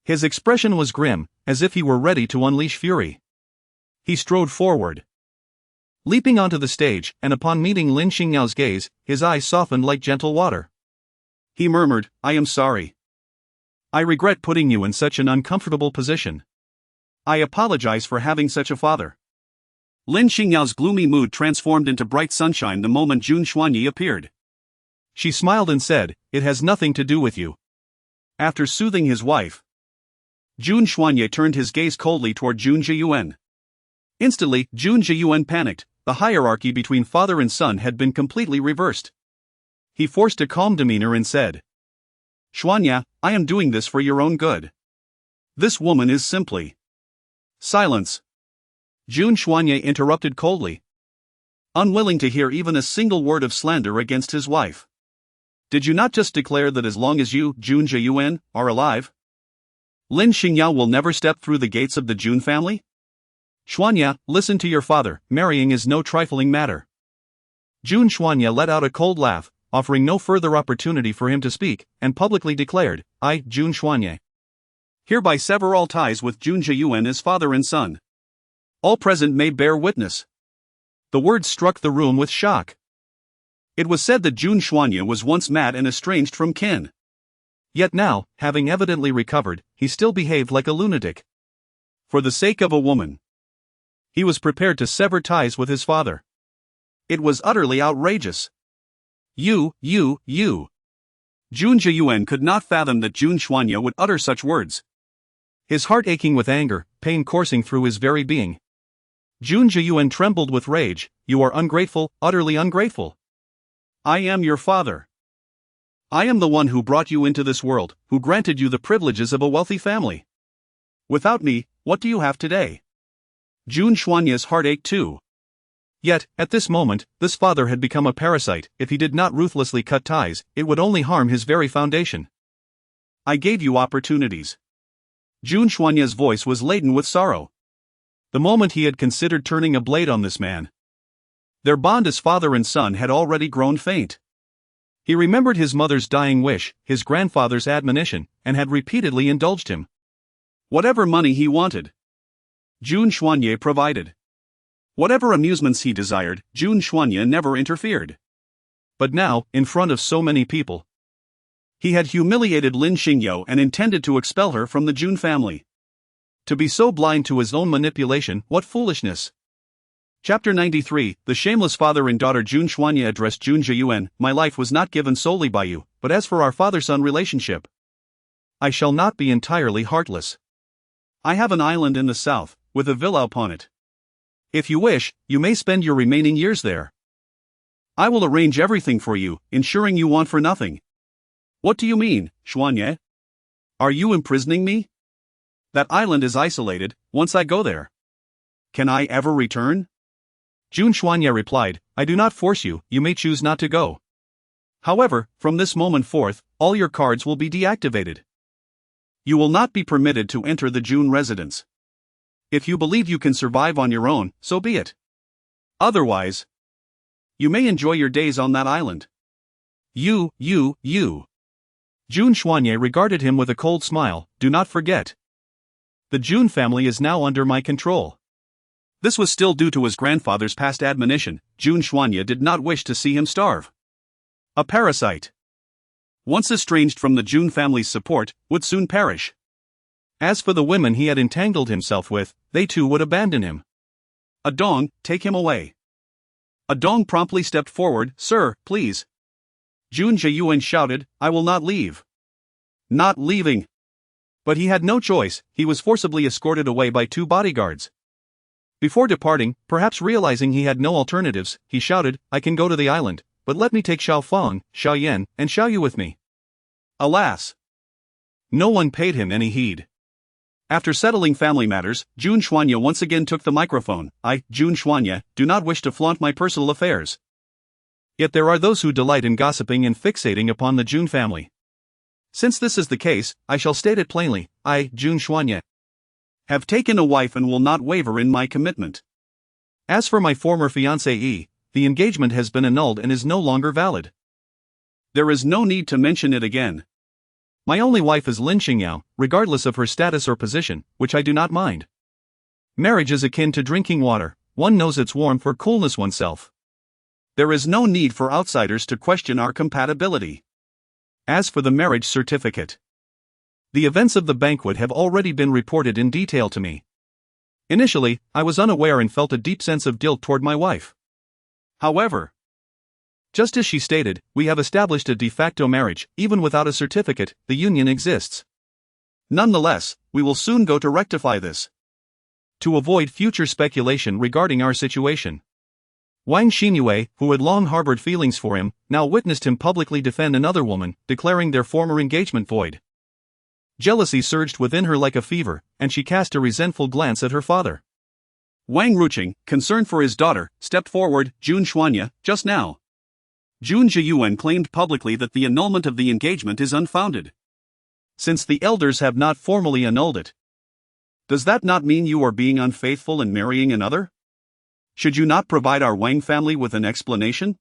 His expression was grim, as if he were ready to unleash fury. He strode forward, leaping onto the stage, and upon meeting Lin Xingyao's gaze, his eyes softened like gentle water. He murmured, I am sorry. I regret putting you in such an uncomfortable position. I apologize for having such a father. Lin Xingyao's gloomy mood transformed into bright sunshine the moment Jun Xuanye appeared. She smiled and said, it has nothing to do with you. After soothing his wife, Jun Xuanye turned his gaze coldly toward Jun Jiyuan. Instantly, Jun Jiyuan panicked. The hierarchy between father and son had been completely reversed. He forced a calm demeanor and said, Xuanye, I am doing this for your own good. This woman is simply... Silence. Jun Xuanye interrupted coldly, unwilling to hear even a single word of slander against his wife. Did you not just declare that as long as you, Jun Jiyuan, are alive, Lin Xingyao will never step through the gates of the Jun family? Xuanye, listen to your father, marrying is no trifling matter. Jun Xuanye let out a cold laugh, offering no further opportunity for him to speak, and publicly declared, I, Jun Xuanye, hereby sever all ties with Jun Jiyuan as father and son. All present may bear witness. The words struck the room with shock. It was said that Jun Xuanye was once mad and estranged from kin. Yet now, having evidently recovered, he still behaved like a lunatic. For the sake of a woman, he was prepared to sever ties with his father. It was utterly outrageous. You. Jun Jiyuan could not fathom that Jun Xuanye would utter such words. His heart aching with anger, pain coursing through his very being. Jun Jiyuan trembled with rage. You are ungrateful, utterly ungrateful. I am your father. I am the one who brought you into this world, who granted you the privileges of a wealthy family. Without me, what do you have today? Jun Xuanye's heart ached too. Yet, at this moment, this father had become a parasite. If he did not ruthlessly cut ties, it would only harm his very foundation. I gave you opportunities. Jun Xuanye's voice was laden with sorrow. The moment he had considered turning a blade on this man, their bond as father and son had already grown faint. He remembered his mother's dying wish, his grandfather's admonition, and had repeatedly indulged him. Whatever money he wanted, Jun Xuanye provided. Whatever amusements he desired, Jun Xuanye never interfered. But now, in front of so many people, he had humiliated Lin Xingyao and intended to expel her from the Jun family. To be so blind to his own manipulation, what foolishness! Chapter 93, the shameless father and daughter. Jun Xuanye addressed Jun Jiyuan, my life was not given solely by you, but as for our father-son relationship, I shall not be entirely heartless. I have an island in the south, with a villa upon it. If you wish, you may spend your remaining years there. I will arrange everything for you, ensuring you want for nothing. What do you mean, Xuanye? Are you imprisoning me? That island is isolated. Once I go there, can I ever return? Jun Xuanye replied, I do not force you, you may choose not to go. However, from this moment forth, all your cards will be deactivated. You will not be permitted to enter the Jun residence. If you believe you can survive on your own, so be it. Otherwise, you may enjoy your days on that island. You. Jun Xuanye regarded him with a cold smile, do not forget. The Jun family is now under my control. This was still due to his grandfather's past admonition. Jun Xuanye did not wish to see him starve. A parasite. Once estranged from the Jun family's support, would soon perish. As for the women he had entangled himself with, they too would abandon him. Adong, take him away. Adong promptly stepped forward. Sir, please. Jun Zhiyuan shouted, I will not leave. Not leaving. But he had no choice, he was forcibly escorted away by 2 bodyguards. Before departing, perhaps realizing he had no alternatives, he shouted, I can go to the island, but let me take Xiao Fang, Xiao Yan, and Xiao Yu with me. Alas! No one paid him any heed. After settling family matters, Jun Xuanya once again took the microphone. I, Jun Xuanya, do not wish to flaunt my personal affairs. Yet there are those who delight in gossiping and fixating upon the Jun family. Since this is the case, I shall state it plainly. I, Jun Xuanya, have taken a wife and will not waver in my commitment. As for my former fiancée, the engagement has been annulled and is no longer valid. There is no need to mention it again. My only wife is Lin Xingyao, regardless of her status or position, which I do not mind. Marriage is akin to drinking water, one knows its warmth or coolness oneself. There is no need for outsiders to question our compatibility. As for the marriage certificate, the events of the banquet have already been reported in detail to me. Initially, I was unaware and felt a deep sense of guilt toward my wife. However, just as she stated, we have established a de facto marriage. Even without a certificate, the union exists. Nonetheless, we will soon go to rectify this. To avoid future speculation regarding our situation, Wang Xinyue, who had long harbored feelings for him, now witnessed him publicly defend another woman, declaring their former engagement void. Jealousy surged within her like a fever, and she cast a resentful glance at her father. Wang Ruqing, concerned for his daughter, stepped forward. Jun Xuanya, just now, Jun Zhiyuan claimed publicly that the annulment of the engagement is unfounded, since the elders have not formally annulled it. Does that not mean you are being unfaithful and marrying another? Should you not provide our Wang family with an explanation?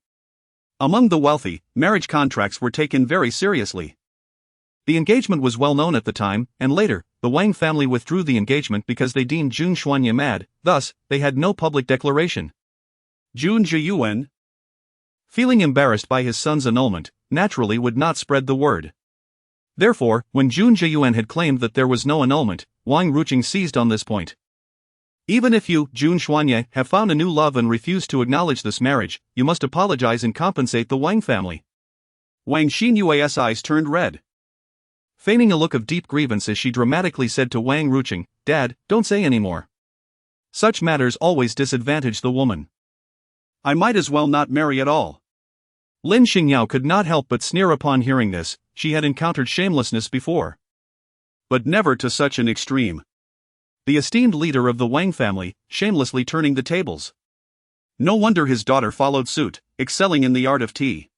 Among the wealthy, marriage contracts were taken very seriously. The engagement was well known at the time, and later, the Wang family withdrew the engagement because they deemed Jun Xuanya mad, thus, they had no public declaration. Jun Zhiyuan, feeling embarrassed by his son's annulment, naturally would not spread the word. Therefore, when Jun Zhiyuan had claimed that there was no annulment, Wang Ruqing seized on this point. Even if you, Jun Xuanya, have found a new love and refuse to acknowledge this marriage, you must apologize and compensate the Wang family. Wang Xinyue's eyes turned red. Feigning a look of deep grievance as she dramatically said to Wang Ruqing, Dad, don't say any more. Such matters always disadvantage the woman. I might as well not marry at all. Lin Xingyao could not help but sneer upon hearing this. She had encountered shamelessness before, but never to such an extreme. The esteemed leader of the Wang family, shamelessly turning the tables. No wonder his daughter followed suit, excelling in the art of tea.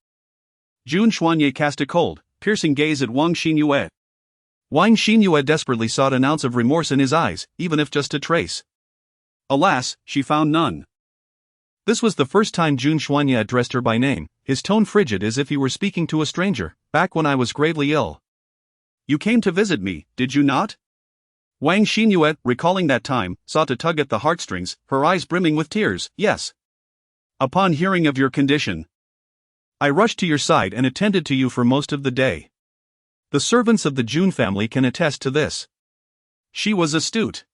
Jun Xuanya cast a cold, piercing gaze at Wang Xinyue. Wang Xinyue desperately sought an ounce of remorse in his eyes, even if just a trace. Alas, she found none. This was the first time Jun Xuanya addressed her by name, his tone frigid as if he were speaking to a stranger. Back when I was gravely ill. You came to visit me, did you not? Wang Xinyue, recalling that time, sought to tug at the heartstrings, her eyes brimming with tears. Yes. Upon hearing of your condition, I rushed to your side and attended to you for most of the day. The servants of the Jun family can attest to this. She was astute.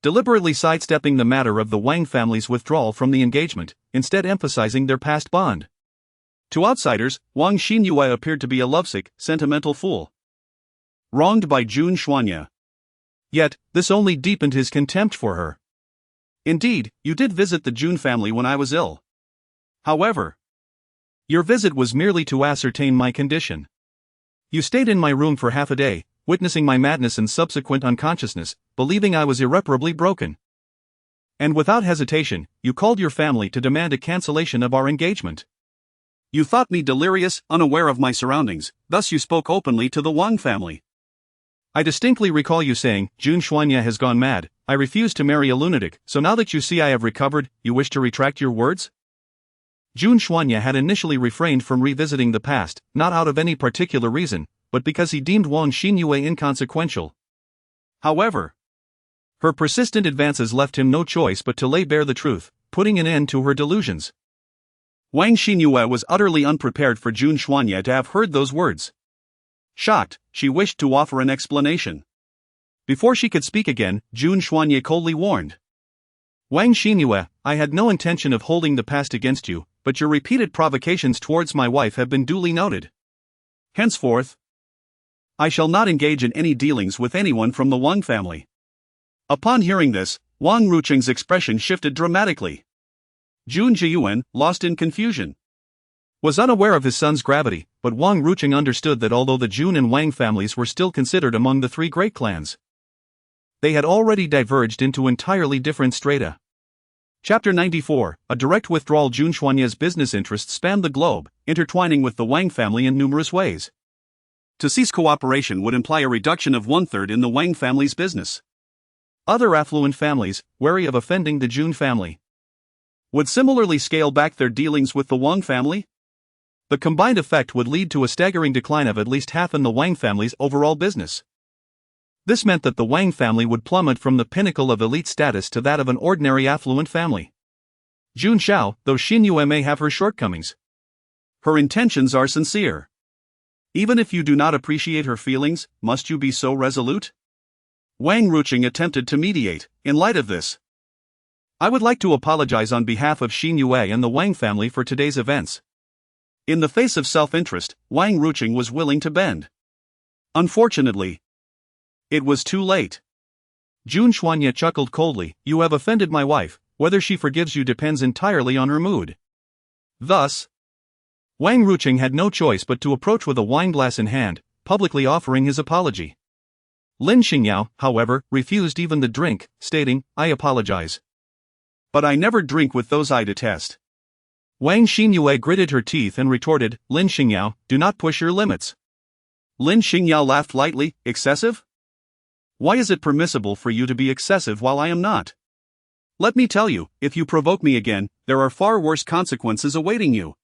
Deliberately sidestepping the matter of the Wang family's withdrawal from the engagement, instead emphasizing their past bond. To outsiders, Wang Xinyue appeared to be a lovesick, sentimental fool, wronged by Jun Xuanya. Yet, this only deepened his contempt for her. Indeed, you did visit the Jun family when I was ill. However, your visit was merely to ascertain my condition. You stayed in my room for half a day, witnessing my madness and subsequent unconsciousness, believing I was irreparably broken. And without hesitation, you called your family to demand a cancellation of our engagement. You thought me delirious, unaware of my surroundings, thus you spoke openly to the Wang family. I distinctly recall you saying, Jun Xuanya has gone mad, I refuse to marry a lunatic, so now that you see I have recovered, you wish to retract your words? Jun Xuanya had initially refrained from revisiting the past, not out of any particular reason, but because he deemed Wang Xinyue inconsequential. However, her persistent advances left him no choice but to lay bare the truth, putting an end to her delusions. Wang Xinyue was utterly unprepared for Jun Xuanye to have heard those words. Shocked, she wished to offer an explanation. Before she could speak again, Jun Xuanye coldly warned. Wang Xinyue, I had no intention of holding the past against you, but your repeated provocations towards my wife have been duly noted. Henceforth, I shall not engage in any dealings with anyone from the Wang family. Upon hearing this, Wang Rucheng's expression shifted dramatically. Jun Jiyuan, lost in confusion, was unaware of his son's gravity, but Wang Rucheng understood that although the Jun and Wang families were still considered among the three great clans, they had already diverged into entirely different strata. Chapter 94, a direct withdrawal. Jun Xuanye's business interests spanned the globe, intertwining with the Wang family in numerous ways. To cease cooperation would imply a reduction of 1/3 in the Wang family's business. Other affluent families, wary of offending the Jun family, would similarly scale back their dealings with the Wang family. The combined effect would lead to a staggering decline of at least half in the Wang family's overall business. This meant that the Wang family would plummet from the pinnacle of elite status to that of an ordinary affluent family. Jun Xiao, though Xinyue may have her shortcomings, her intentions are sincere. Even if you do not appreciate her feelings, must you be so resolute? Wang Rucheng attempted to mediate. In light of this, I would like to apologize on behalf of Xinyue and the Wang family for today's events. In the face of self-interest, Wang Rucheng was willing to bend. Unfortunately, it was too late. Jun Xuanye chuckled coldly. You have offended my wife. Whether she forgives you depends entirely on her mood. Thus, Wang Rucheng had no choice but to approach with a wineglass in hand, publicly offering his apology. Lin Xingyao, however, refused even the drink, stating, I apologize, but I never drink with those I detest. Wang Xinyue gritted her teeth and retorted, Lin Xingyao, do not push your limits. Lin Xingyao laughed lightly. Excessive? Why is it permissible for you to be excessive while I am not? Let me tell you, if you provoke me again, there are far worse consequences awaiting you.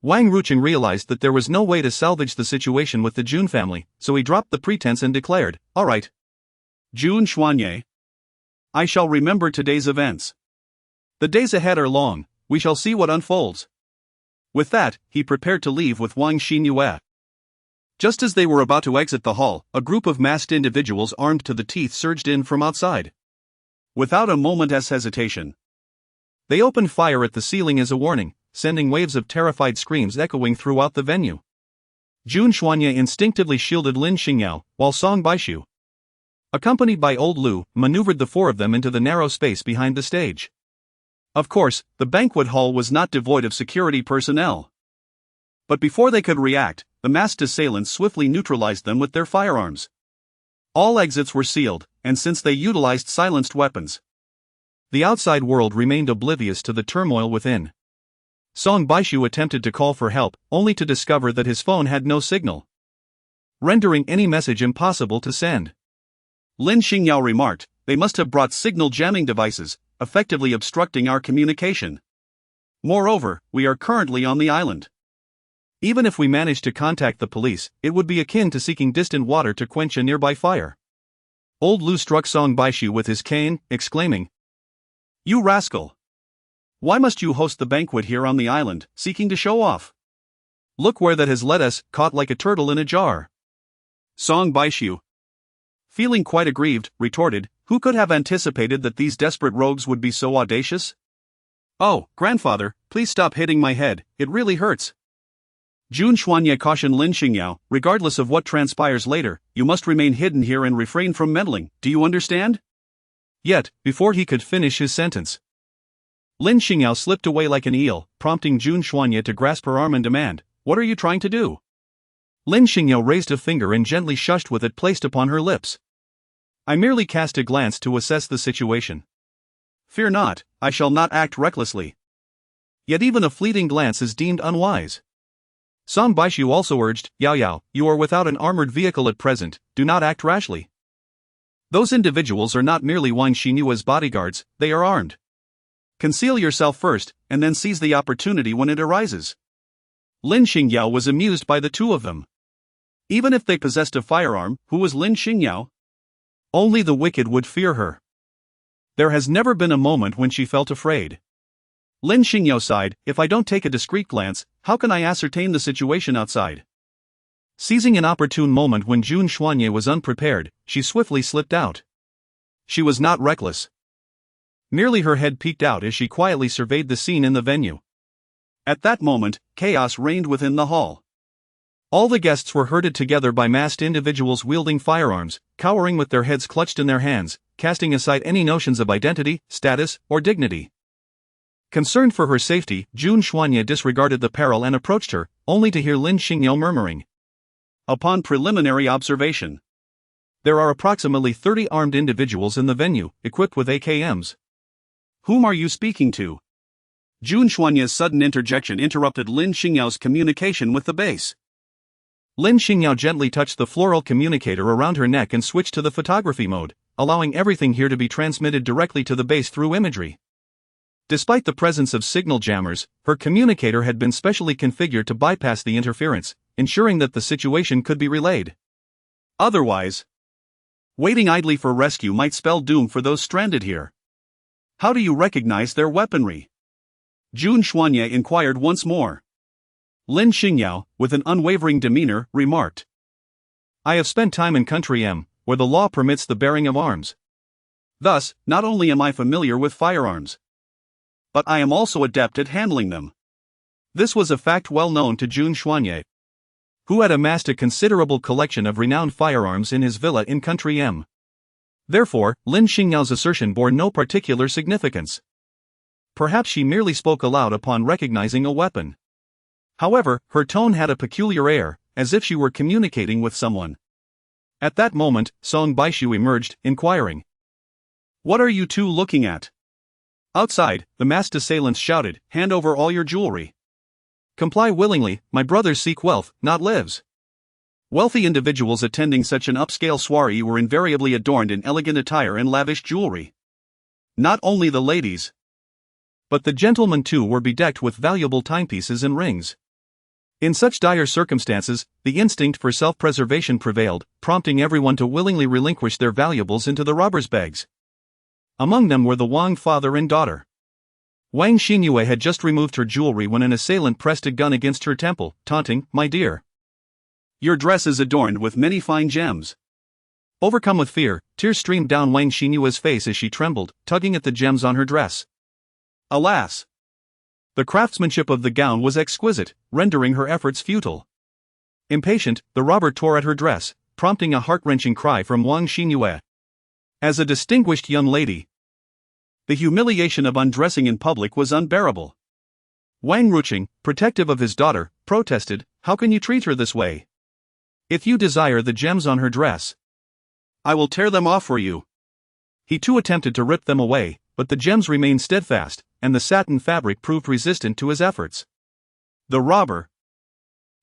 Wang Rucheng realized that there was no way to salvage the situation with the Jun family, so he dropped the pretense and declared, all right. Jun Xuanye, I shall remember today's events. The days ahead are long, we shall see what unfolds. With that, he prepared to leave with Wang Xinyue. Just as they were about to exit the hall, a group of masked individuals armed to the teeth surged in from outside. Without a moment's hesitation, they opened fire at the ceiling as a warning, sending waves of terrified screams echoing throughout the venue. Jun Xuanye instinctively shielded Lin Xingyao, while Song Baishu, accompanied by Old Lu, maneuvered the four of them into the narrow space behind the stage. Of course, the banquet hall was not devoid of security personnel. But before they could react, the masked assailants swiftly neutralized them with their firearms. All exits were sealed, and since they utilized silenced weapons, the outside world remained oblivious to the turmoil within. Song Baishu attempted to call for help, only to discover that his phone had no signal, rendering any message impossible to send. Lin Xingyao remarked, they must have brought signal jamming devices, effectively obstructing our communication. Moreover, we are currently on the island. Even if we managed to contact the police, it would be akin to seeking distant water to quench a nearby fire. Old Lu struck Song Baishu with his cane, exclaiming, You rascal! Why must you host the banquet here on the island, seeking to show off? Look where that has led us, caught like a turtle in a jar. Song Baishu, feeling quite aggrieved, retorted, Who could have anticipated that these desperate rogues would be so audacious? Oh, grandfather, please stop hitting my head, it really hurts. Jun Xuanye cautioned Lin Xingyao, regardless of what transpires later, you must remain hidden here and refrain from meddling, do you understand? Yet, before he could finish his sentence, Lin Xingyao slipped away like an eel, prompting Jun Xuanye to grasp her arm and demand, What are you trying to do? Lin Xingyao raised a finger and gently shushed with it placed upon her lips. I merely cast a glance to assess the situation. Fear not, I shall not act recklessly. Yet even a fleeting glance is deemed unwise. Song Baishu also urged, Yao Yao, you are without an armored vehicle at present, do not act rashly. Those individuals are not merely Wang Xinyue's bodyguards, they are armed. Conceal yourself first, and then seize the opportunity when it arises. Lin Xingyao was amused by the two of them. Even if they possessed a firearm, who was Lin Xingyao? Only the wicked would fear her. There has never been a moment when she felt afraid. Lin Xingyao sighed, if I don't take a discreet glance, how can I ascertain the situation outside? Seizing an opportune moment when Jun Xuanye was unprepared, she swiftly slipped out. She was not reckless. Merely her head peeked out as she quietly surveyed the scene in the venue. At that moment, chaos reigned within the hall. All the guests were herded together by masked individuals wielding firearms, cowering with their heads clutched in their hands, casting aside any notions of identity, status, or dignity. Concerned for her safety, Jun Xuanye disregarded the peril and approached her, only to hear Lin Xingyao murmuring. Upon preliminary observation, there are approximately 30 armed individuals in the venue, equipped with AKMs. Whom are you speaking to? Jun Xuanye's sudden interjection interrupted Lin Xingyao's communication with the base. Lin Xingyao gently touched the floral communicator around her neck and switched to the photography mode, allowing everything here to be transmitted directly to the base through imagery. Despite the presence of signal jammers, her communicator had been specially configured to bypass the interference, ensuring that the situation could be relayed. Otherwise, waiting idly for rescue might spell doom for those stranded here. How do you recognize their weaponry? Jun Xuanye inquired once more. Lin Xingyao, with an unwavering demeanor, remarked. I have spent time in Country M, where the law permits the bearing of arms. Thus, not only am I familiar with firearms, but I am also adept at handling them. This was a fact well known to Jun Xuanye, who had amassed a considerable collection of renowned firearms in his villa in Country M. Therefore, Lin Xingyao's assertion bore no particular significance. Perhaps she merely spoke aloud upon recognizing a weapon. However, her tone had a peculiar air, as if she were communicating with someone. At that moment, Song Baishu emerged, inquiring. What are you two looking at? Outside, the masked assailants shouted, hand over all your jewelry. Comply willingly, my brothers seek wealth, not lives. Wealthy individuals attending such an upscale soiree were invariably adorned in elegant attire and lavish jewelry. Not only the ladies, but the gentlemen too were bedecked with valuable timepieces and rings. In such dire circumstances, the instinct for self-preservation prevailed, prompting everyone to willingly relinquish their valuables into the robbers' bags. Among them were the Wang father and daughter. Wang Xinyue had just removed her jewelry when an assailant pressed a gun against her temple, taunting, my dear. Your dress is adorned with many fine gems. Overcome with fear, tears streamed down Wang Xinyue's face as she trembled, tugging at the gems on her dress. Alas! The craftsmanship of the gown was exquisite, rendering her efforts futile. Impatient, the robber tore at her dress, prompting a heart-wrenching cry from Wang Xinyue. As a distinguished young lady, the humiliation of undressing in public was unbearable. Wang Ruqing, protective of his daughter, protested, how can you treat her this way? If you desire the gems on her dress, I will tear them off for you. He too attempted to rip them away, but the gems remained steadfast, and the satin fabric proved resistant to his efforts. The robber,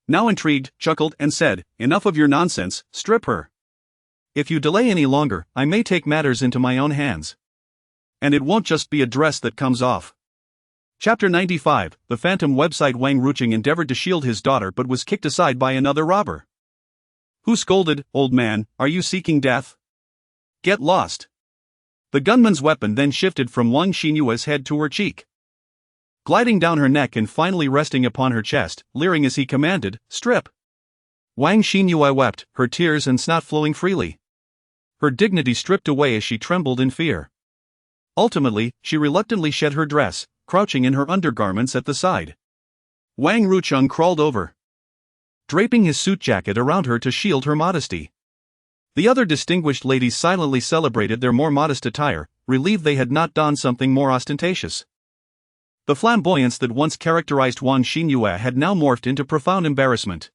now intrigued, chuckled and said, enough of your nonsense, strip her. If you delay any longer, I may take matters into my own hands. And it won't just be a dress that comes off. Chapter 95, the phantom website. Wang Ruqing endeavored to shield his daughter but was kicked aside by another robber. Who scolded, old man, are you seeking death? Get lost. The gunman's weapon then shifted from Wang Xinyue's head to her cheek, gliding down her neck and finally resting upon her chest, leering as he commanded, strip. Wang Xinyue wept, her tears and snot flowing freely. Her dignity stripped away as she trembled in fear. Ultimately, she reluctantly shed her dress, crouching in her undergarments at the side. Wang Ruqing crawled over, draping his suit jacket around her to shield her modesty. The other distinguished ladies silently celebrated their more modest attire, relieved they had not donned something more ostentatious. The flamboyance that once characterized Wang Xinyue had now morphed into profound embarrassment.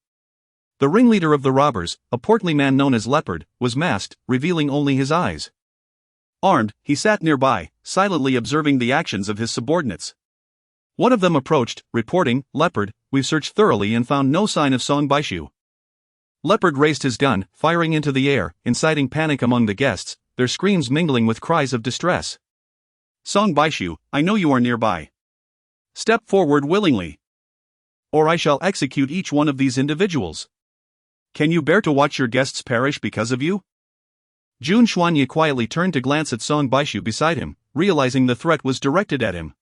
The ringleader of the robbers, a portly man known as Leopard, was masked, revealing only his eyes. Armed, he sat nearby, silently observing the actions of his subordinates. One of them approached, reporting, Leopard, we've searched thoroughly and found no sign of Song Baishu. Leopard raised his gun, firing into the air, inciting panic among the guests, their screams mingling with cries of distress. Song Baishu, I know you are nearby. Step forward willingly, or I shall execute each one of these individuals. Can you bear to watch your guests perish because of you? Jun Xuanye quietly turned to glance at Song Baishu beside him, realizing the threat was directed at him.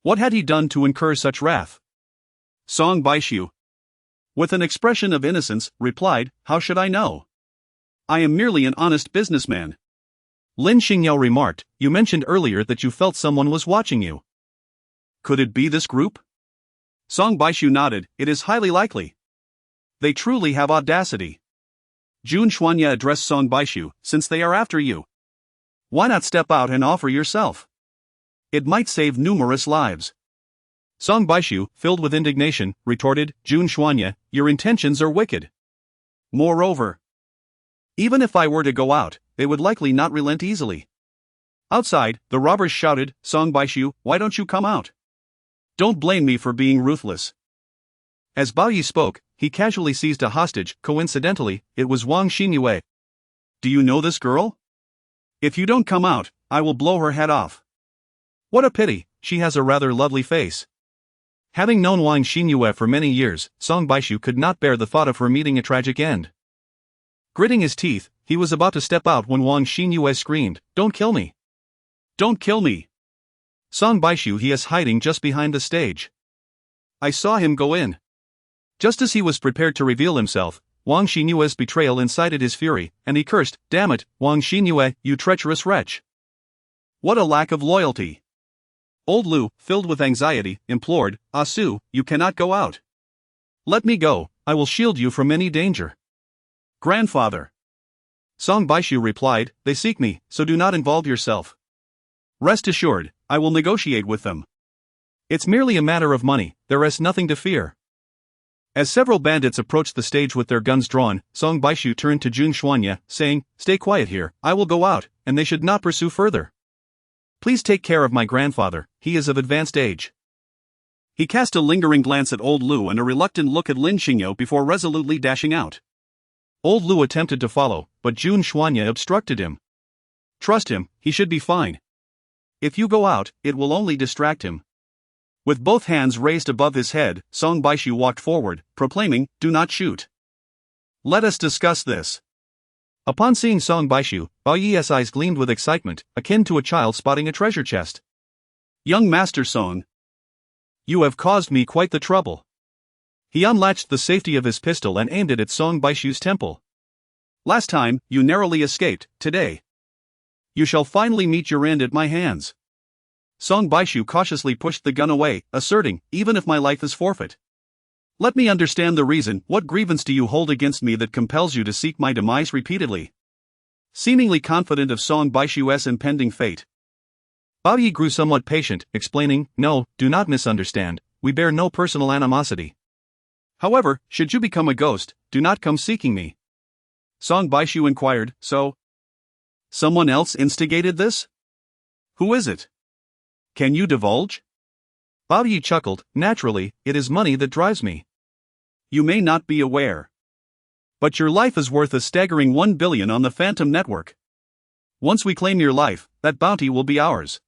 What had he done to incur such wrath? Song Baishu, with an expression of innocence, replied, "How should I know? I am merely an honest businessman." Lin Xingyao remarked, "You mentioned earlier that you felt someone was watching you. Could it be this group?" Song Baishu nodded, "It is highly likely. They truly have audacity." Jun Xuanya addressed Song Baishu, "Since they are after you, why not step out and offer yourself? It might save numerous lives." Song Baishu, filled with indignation, retorted, "Jun Xuanya, your intentions are wicked. Moreover, even if I were to go out, they would likely not relent easily." Outside, the robbers shouted, "Song Baishu, why don't you come out? Don't blame me for being ruthless." As Bao Yi spoke, he casually seized a hostage. Coincidentally, it was Wang Xinyue. "Do you know this girl? If you don't come out, I will blow her head off." "What a pity, she has a rather lovely face." Having known Wang Xinyue for many years, Song Baishu could not bear the thought of her meeting a tragic end. Gritting his teeth, he was about to step out when Wang Xinyue screamed, "Don't kill me! Don't kill me! Song Baishu, he is hiding just behind the stage. I saw him go in." Just as he was prepared to reveal himself, Wang Xinyue's betrayal incited his fury, and he cursed, "Damn it, Wang Xinyue, you treacherous wretch! What a lack of loyalty!" Old Lu, filled with anxiety, implored, "Asu, you cannot go out. Let me go, I will shield you from any danger." "Grandfather," Song Baishu replied, "They seek me, so do not involve yourself. rest assured, I will negotiate with them. It's merely a matter of money, there is nothing to fear." As several bandits approached the stage with their guns drawn, Song Baishu turned to Jun Xuanya, saying, "Stay quiet here, I will go out, and they should not pursue further. Please take care of my grandfather, he is of advanced age." He cast a lingering glance at Old Lu and a reluctant look at Lin Xingyao before resolutely dashing out. Old Lu attempted to follow, but Jun Xuanya obstructed him. "Trust him, he should be fine. If you go out, it will only distract him." With both hands raised above his head, Song Baishu walked forward, proclaiming, "Do not shoot. Let us discuss this." Upon seeing Song Baishu, Bao Yi's eyes gleamed with excitement, akin to a child spotting a treasure chest. "Young Master Song, you have caused me quite the trouble." He unlatched the safety of his pistol and aimed it at Song Baishu's temple. "Last time, you narrowly escaped. Today, you shall finally meet your end at my hands." Song Baishu cautiously pushed the gun away, asserting, "Even if my life is forfeit, let me understand the reason. What grievance do you hold against me that compels you to seek my demise repeatedly?" Seemingly confident of Song Baishu's impending fate, Bao Yi grew somewhat patient, explaining, "No, do not misunderstand, we bear no personal animosity. However, should you become a ghost, do not come seeking me." Song Baishu inquired, "So, someone else instigated this? Who is it? Can you divulge?" Bao Yi chuckled, "Naturally, it is money that drives me. You may not be aware, but your life is worth a staggering 1 billion on the Phantom Network. Once we claim your life, that bounty will be ours."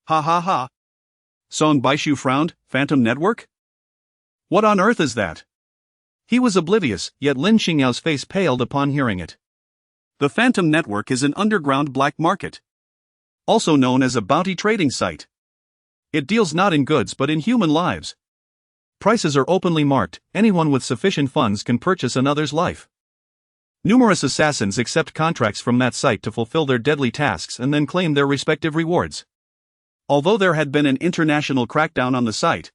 "Ha ha ha." Song Baishu frowned, "Phantom Network? What on earth is that?" He was oblivious, yet Lin Xingyao's face paled upon hearing it. The Phantom Network is an underground black market, also known as a bounty trading site. It deals not in goods but in human lives. Prices are openly marked, anyone with sufficient funds can purchase another's life. Numerous assassins accept contracts from that site to fulfill their deadly tasks and then claim their respective rewards. Although there had been an international crackdown on the site,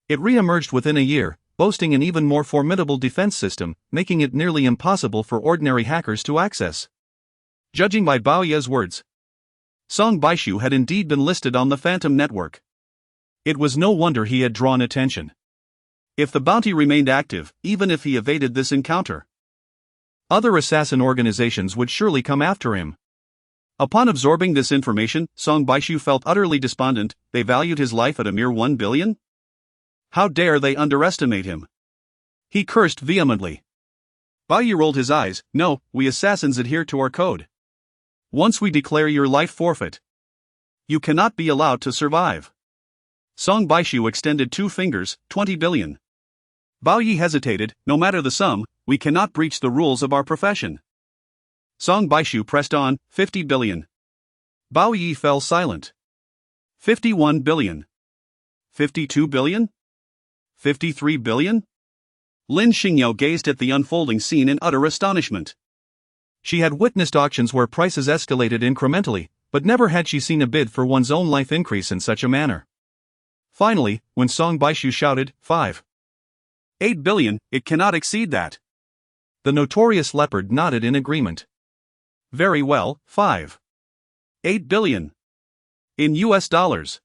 it re-emerged within a year, boasting an even more formidable defense system, making it nearly impossible for ordinary hackers to access. Judging by Bao Yi's words, Song Baishu had indeed been listed on the Phantom Network. It was no wonder he had drawn attention. If the bounty remained active, even if he evaded this encounter, other assassin organizations would surely come after him. Upon absorbing this information, Song Baishu felt utterly despondent. They valued his life at a mere 1 billion? How dare they underestimate him? He cursed vehemently. Bao Yi rolled his eyes. "No, we assassins adhere to our code. Once we declare your life forfeit, you cannot be allowed to survive." Song Baishu extended 2 fingers, 20 billion. Bao Yi hesitated. "No matter the sum, we cannot breach the rules of our profession." Song Baishu pressed on, 50 billion. Bao Yi fell silent. 51 billion. 52 billion? 53 billion? Lin Xingyao gazed at the unfolding scene in utter astonishment. She had witnessed auctions where prices escalated incrementally, but never had she seen a bid for one's own life increase in such a manner. Finally, when Song Baishu shouted, 8 billion, it cannot exceed that. The notorious leopard nodded in agreement. Very well, 8 billion. In US dollars.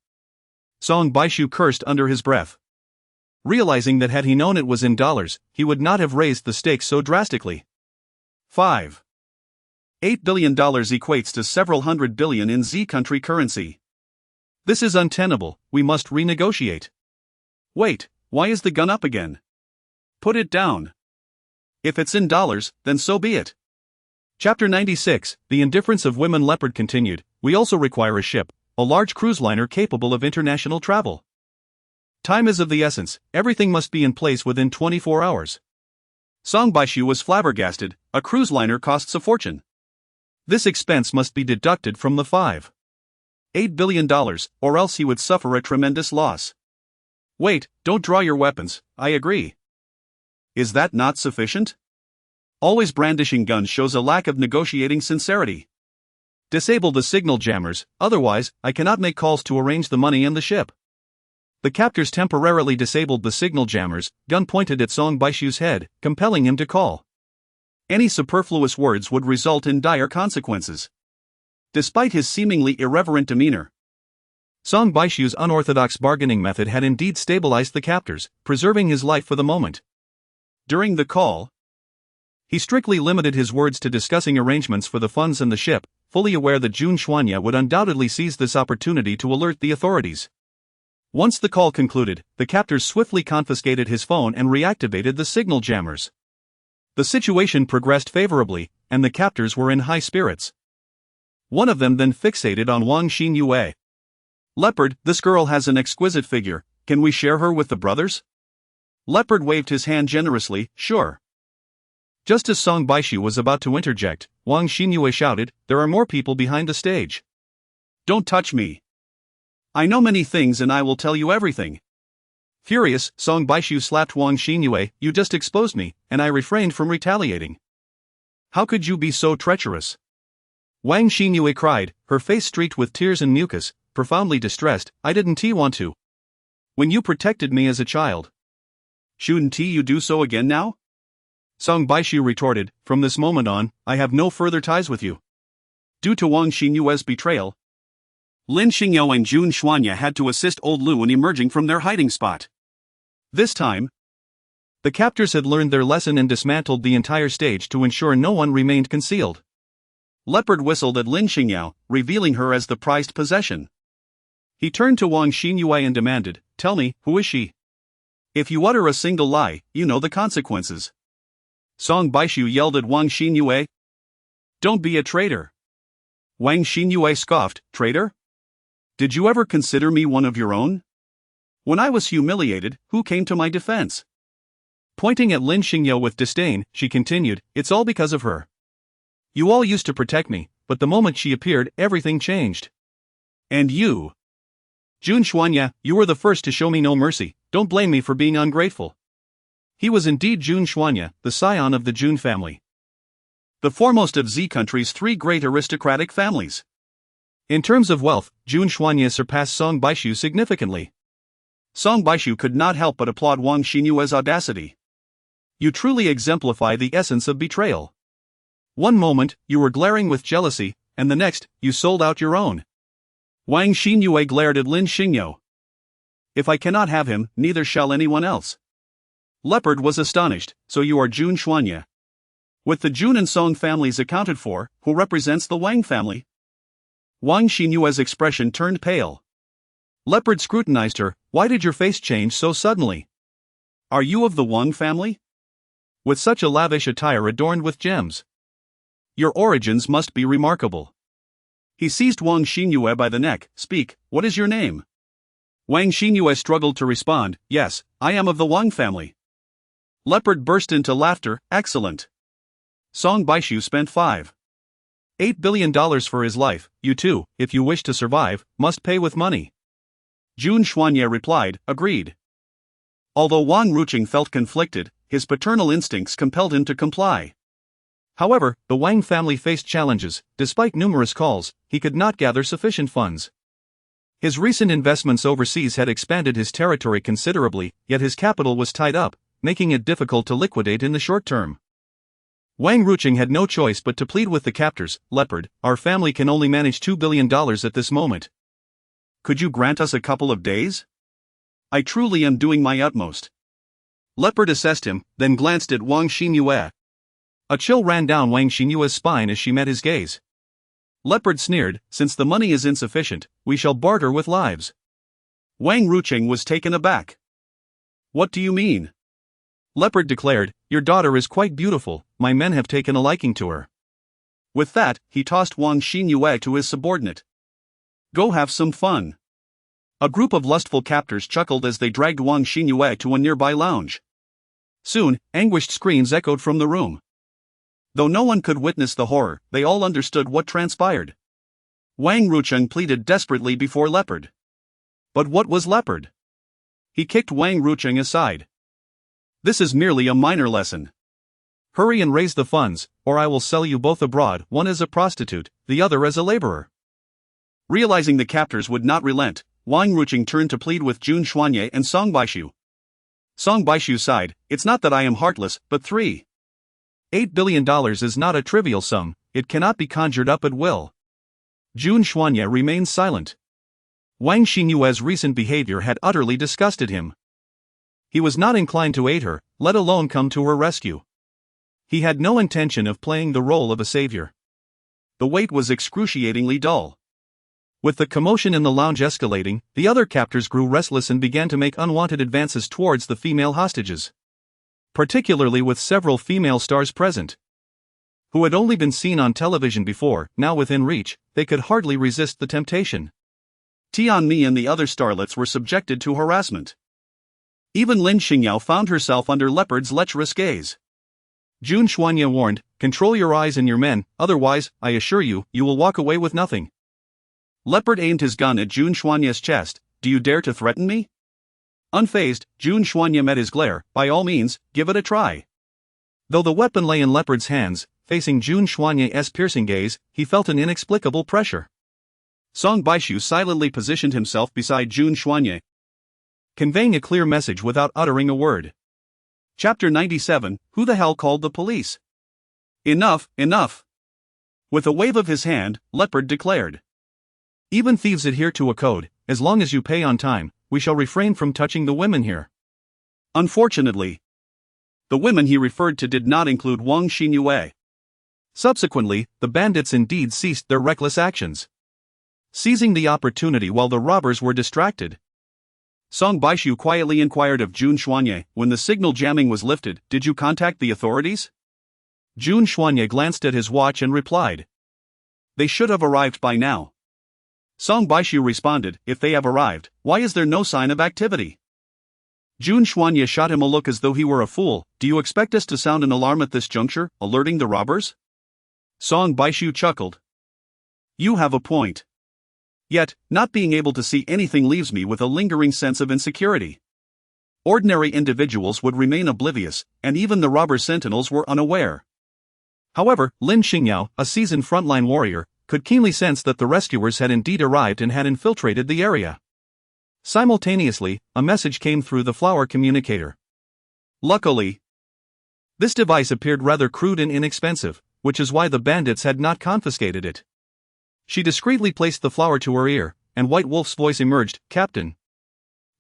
Song Baishu cursed under his breath. Realizing that had he known it was in dollars, he would not have raised the stakes so drastically. $8 billion equates to several hundred billion in Z country currency. This is untenable, we must renegotiate. Wait, why is the gun up again? Put it down. If it's in dollars, then so be it. Chapter 96, The Indifference of Women. Leopard continued, we also require a ship, a large cruise liner capable of international travel. Time is of the essence, everything must be in place within 24 hours. Song Baishu was flabbergasted, a cruise liner costs a fortune. This expense must be deducted from the $8 billion, or else he would suffer a tremendous loss. Wait, don't draw your weapons, I agree. Is that not sufficient? Always brandishing guns shows a lack of negotiating sincerity. Disable the signal jammers, otherwise, I cannot make calls to arrange the money and the ship. The captors temporarily disabled the signal jammers, gun pointed at Song Baishu's head, compelling him to call. Any superfluous words would result in dire consequences. Despite his seemingly irreverent demeanor, Song Baishu's unorthodox bargaining method had indeed stabilized the captors, preserving his life for the moment. During the call, he strictly limited his words to discussing arrangements for the funds and the ship, fully aware that Jun Xuanya would undoubtedly seize this opportunity to alert the authorities. Once the call concluded, the captors swiftly confiscated his phone and reactivated the signal jammers. The situation progressed favorably, and the captors were in high spirits. One of them then fixated on Wang Xinyue. Leopard, this girl has an exquisite figure, can we share her with the brothers? Leopard waved his hand generously, sure. Just as Song Baishu was about to interject, Wang Xinyue shouted, there are more people behind the stage. Don't touch me. I know many things and I will tell you everything. Furious, Song Baishu slapped Wang Xinyue, you just exposed me, and I refrained from retaliating. How could you be so treacherous? Wang Xinyue cried, her face streaked with tears and mucus, profoundly distressed, I didn't want to. When you protected me as a child. Shouldn't you do so again now? Song Baishu retorted, from this moment on, I have no further ties with you. Due to Wang Xinyue's betrayal, Lin Xingyao and Jun Xuanya had to assist Old Lu in emerging from their hiding spot. This time, the captors had learned their lesson and dismantled the entire stage to ensure no one remained concealed. Leopard whistled at Lin Xingyao, revealing her as the prized possession. He turned to Wang Xinyue and demanded, tell me, who is she? If you utter a single lie, you know the consequences. Song Baishu yelled at Wang Xinyue. Don't be a traitor. Wang Xinyue scoffed, traitor? Did you ever consider me one of your own? When I was humiliated, who came to my defense? Pointing at Lin Xingyao with disdain, she continued, it's all because of her. You all used to protect me, but the moment she appeared, everything changed. And you? Jun Xuanya, you were the first to show me no mercy, don't blame me for being ungrateful. He was indeed Jun Xuanya, the scion of the Jun family. The foremost of Z country's three great aristocratic families. In terms of wealth, Jun Xuanya surpassed Song Baishu significantly. Song Baishu could not help but applaud Wang Xinyue's audacity. You truly exemplify the essence of betrayal. One moment, you were glaring with jealousy, and the next, you sold out your own. Wang Xinyue glared at Lin Xingyao. If I cannot have him, neither shall anyone else. Leopard was astonished, so you are Jun Xuanya. With the Jun and Song families accounted for, who represents the Wang family? Wang Xinyue's expression turned pale. Leopard scrutinized her, why did your face change so suddenly? Are you of the Wang family? With such a lavish attire adorned with gems. Your origins must be remarkable. He seized Wang Xinyue by the neck, speak, what is your name? Wang Xinyue struggled to respond, yes, I am of the Wang family. Leopard burst into laughter, excellent. Song Baishu spent $8 billion for his life, you too, if you wish to survive, must pay with money. Jun Xuanye replied, agreed. Although Wang Ruqing felt conflicted, his paternal instincts compelled him to comply. However, the Wang family faced challenges. Despite numerous calls, he could not gather sufficient funds. His recent investments overseas had expanded his territory considerably, yet his capital was tied up, making it difficult to liquidate in the short term. Wang Ruqing had no choice but to plead with the captors. Leopard, our family can only manage $2 billion at this moment. Could you grant us a couple of days? I truly am doing my utmost. Leopard assessed him, then glanced at Wang Xingyao. A chill ran down Wang Xingyue's spine as she met his gaze. Leopard sneered, since the money is insufficient, we shall barter with lives. Wang Ruqing was taken aback. What do you mean? Leopard declared, your daughter is quite beautiful, my men have taken a liking to her. With that, he tossed Wang Xingyao to his subordinate. Go have some fun. A group of lustful captors chuckled as they dragged Wang Xingyao to a nearby lounge. Soon, anguished screams echoed from the room. Though no one could witness the horror, they all understood what transpired. Wang Ruqing pleaded desperately before Leopard. But what was Leopard? He kicked Wang Ruqing aside. This is merely a minor lesson. Hurry and raise the funds, or I will sell you both abroad, one as a prostitute, the other as a laborer. Realizing the captors would not relent, Wang Ruqing turned to plead with Jun Xuanye and Song Baishu. Song Baishu sighed, it's not that I am heartless, but $8 billion is not a trivial sum, it cannot be conjured up at will. Jun Xuanye remained silent. Wang Xingyue's recent behavior had utterly disgusted him. He was not inclined to aid her, let alone come to her rescue. He had no intention of playing the role of a savior. The wait was excruciatingly dull. With the commotion in the lounge escalating, the other captors grew restless and began to make unwanted advances towards the female hostages. Particularly with several female stars present. Who had only been seen on television before, now within reach, they could hardly resist the temptation. Tianmi and the other starlets were subjected to harassment. Even Lin Xingyao found herself under Leopard's lecherous gaze. Jun Xuanye warned, control your eyes and your men, otherwise, I assure you, you will walk away with nothing. Leopard aimed his gun at Jun Xuanye's chest. Do you dare to threaten me? Unfazed, Jun Xuanye met his glare. By all means, give it a try. Though the weapon lay in Leopard's hands, facing Jun Xuanye's piercing gaze, he felt an inexplicable pressure. Song Baishu silently positioned himself beside Jun Xuanye, conveying a clear message without uttering a word. Chapter 97, Who the hell called the police? Enough, enough. With a wave of his hand, Leopard declared. Even thieves adhere to a code, as long as you pay on time, we shall refrain from touching the women here. Unfortunately, the women he referred to did not include Wang Xingyao. Subsequently, the bandits indeed ceased their reckless actions. Seizing the opportunity while the robbers were distracted, Song Baishu quietly inquired of Jun Xuanye, when the signal jamming was lifted, did you contact the authorities? Jun Xuanye glanced at his watch and replied. They should have arrived by now. Song Baishu responded, if they have arrived, why is there no sign of activity? Jun Xuanye shot him a look as though he were a fool. Do you expect us to sound an alarm at this juncture, alerting the robbers? Song Baishu chuckled. You have a point. Yet, not being able to see anything leaves me with a lingering sense of insecurity. Ordinary individuals would remain oblivious, and even the robber sentinels were unaware. However, Lin Xingyao, a seasoned frontline warrior, could keenly sense that the rescuers had indeed arrived and had infiltrated the area. Simultaneously, a message came through the flower communicator. Luckily, this device appeared rather crude and inexpensive, which is why the bandits had not confiscated it. She discreetly placed the flower to her ear, and White Wolf's voice emerged, Captain.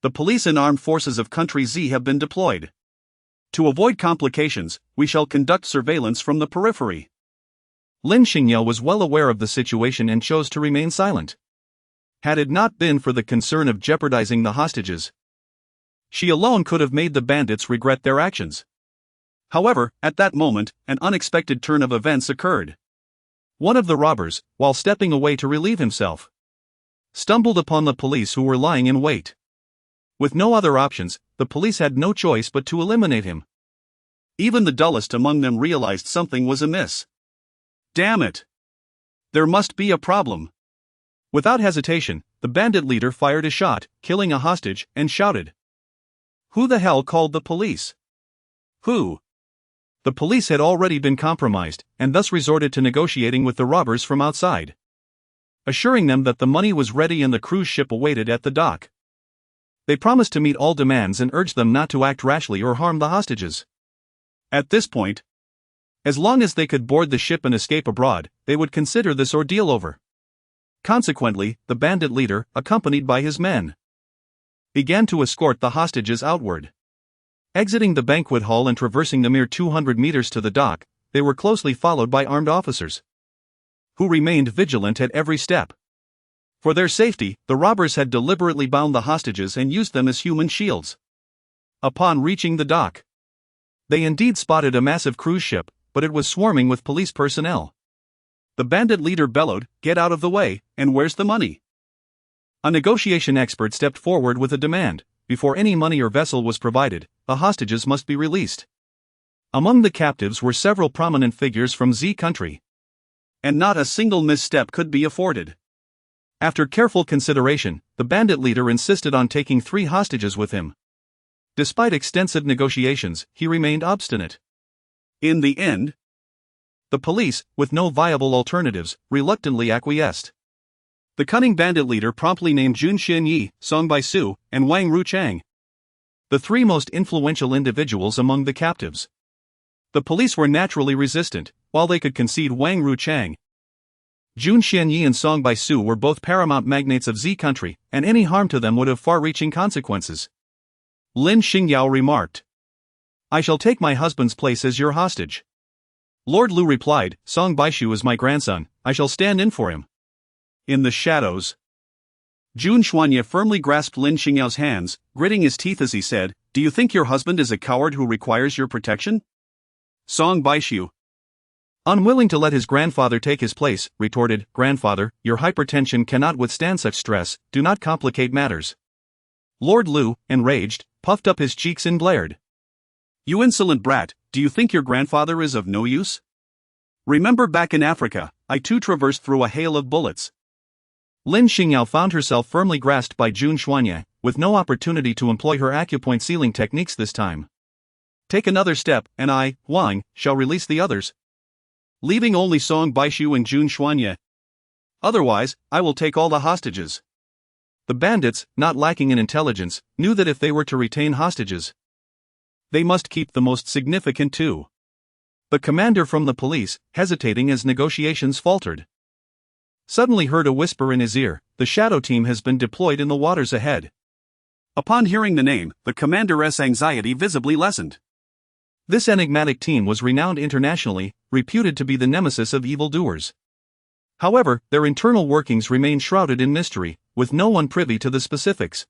The police and armed forces of Country Z have been deployed. To avoid complications, we shall conduct surveillance from the periphery. Lin Xingyao was well aware of the situation and chose to remain silent. Had it not been for the concern of jeopardizing the hostages, she alone could have made the bandits regret their actions. However, at that moment, an unexpected turn of events occurred. One of the robbers, while stepping away to relieve himself, stumbled upon the police who were lying in wait. With no other options, the police had no choice but to eliminate him. Even the dullest among them realized something was amiss. Damn it! There must be a problem. Without hesitation, the bandit leader fired a shot, killing a hostage, and shouted, "Who the hell called the police? Who?" The police had already been compromised, and thus resorted to negotiating with the robbers from outside, assuring them that the money was ready and the cruise ship awaited at the dock. They promised to meet all demands and urged them not to act rashly or harm the hostages. At this point, as long as they could board the ship and escape abroad, they would consider this ordeal over. Consequently, the bandit leader, accompanied by his men, began to escort the hostages outward. Exiting the banquet hall and traversing the mere 200 meters to the dock, they were closely followed by armed officers, who remained vigilant at every step. For their safety, the robbers had deliberately bound the hostages and used them as human shields. Upon reaching the dock, they indeed spotted a massive cruise ship, but it was swarming with police personnel. The bandit leader bellowed, "Get out of the way, and where's the money?" A negotiation expert stepped forward with a demand. Before any money or vessel was provided, the hostages must be released. Among the captives were several prominent figures from Z country, and not a single misstep could be afforded. After careful consideration, the bandit leader insisted on taking 3 hostages with him. Despite extensive negotiations, he remained obstinate. In the end, the police, with no viable alternatives, reluctantly acquiesced. The cunning bandit leader promptly named Jun Xinyi, Song Baisu, and Wang Ruchang, the 3 most influential individuals among the captives. The police were naturally resistant, while they could concede Wang Ruchang. Jun Xinyi and Song Baisu were both paramount magnates of Z country, and any harm to them would have far-reaching consequences. Lin Xingyao remarked, "I shall take my husband's place as your hostage." Lord Lu replied, "Song Baisu is my grandson, I shall stand in for him." In the shadows, Jun Xuanye firmly grasped Lin Xingyao's hands, gritting his teeth as he said, "Do you think your husband is a coward who requires your protection?" Song Baisu, unwilling to let his grandfather take his place, retorted, "Grandfather, your hypertension cannot withstand such stress, do not complicate matters." Lord Lu, enraged, puffed up his cheeks and glared, "You insolent brat, do you think your grandfather is of no use? Remember back in Africa, I too traversed through a hail of bullets." Lin Xingyao found herself firmly grasped by Jun Xuanye, with no opportunity to employ her acupoint sealing techniques this time. "Take another step, and I, Wang, shall release the others, leaving only Song Baisu and Jun Xuanye. Otherwise, I will take all the hostages." The bandits, not lacking in intelligence, knew that if they were to retain hostages, they must keep the most significant too. The commander from the police, hesitating as negotiations faltered, suddenly heard a whisper in his ear, "The shadow team has been deployed in the waters ahead." Upon hearing the name, the commander's anxiety visibly lessened. This enigmatic team was renowned internationally, reputed to be the nemesis of evildoers. However, their internal workings remained shrouded in mystery, with no one privy to the specifics.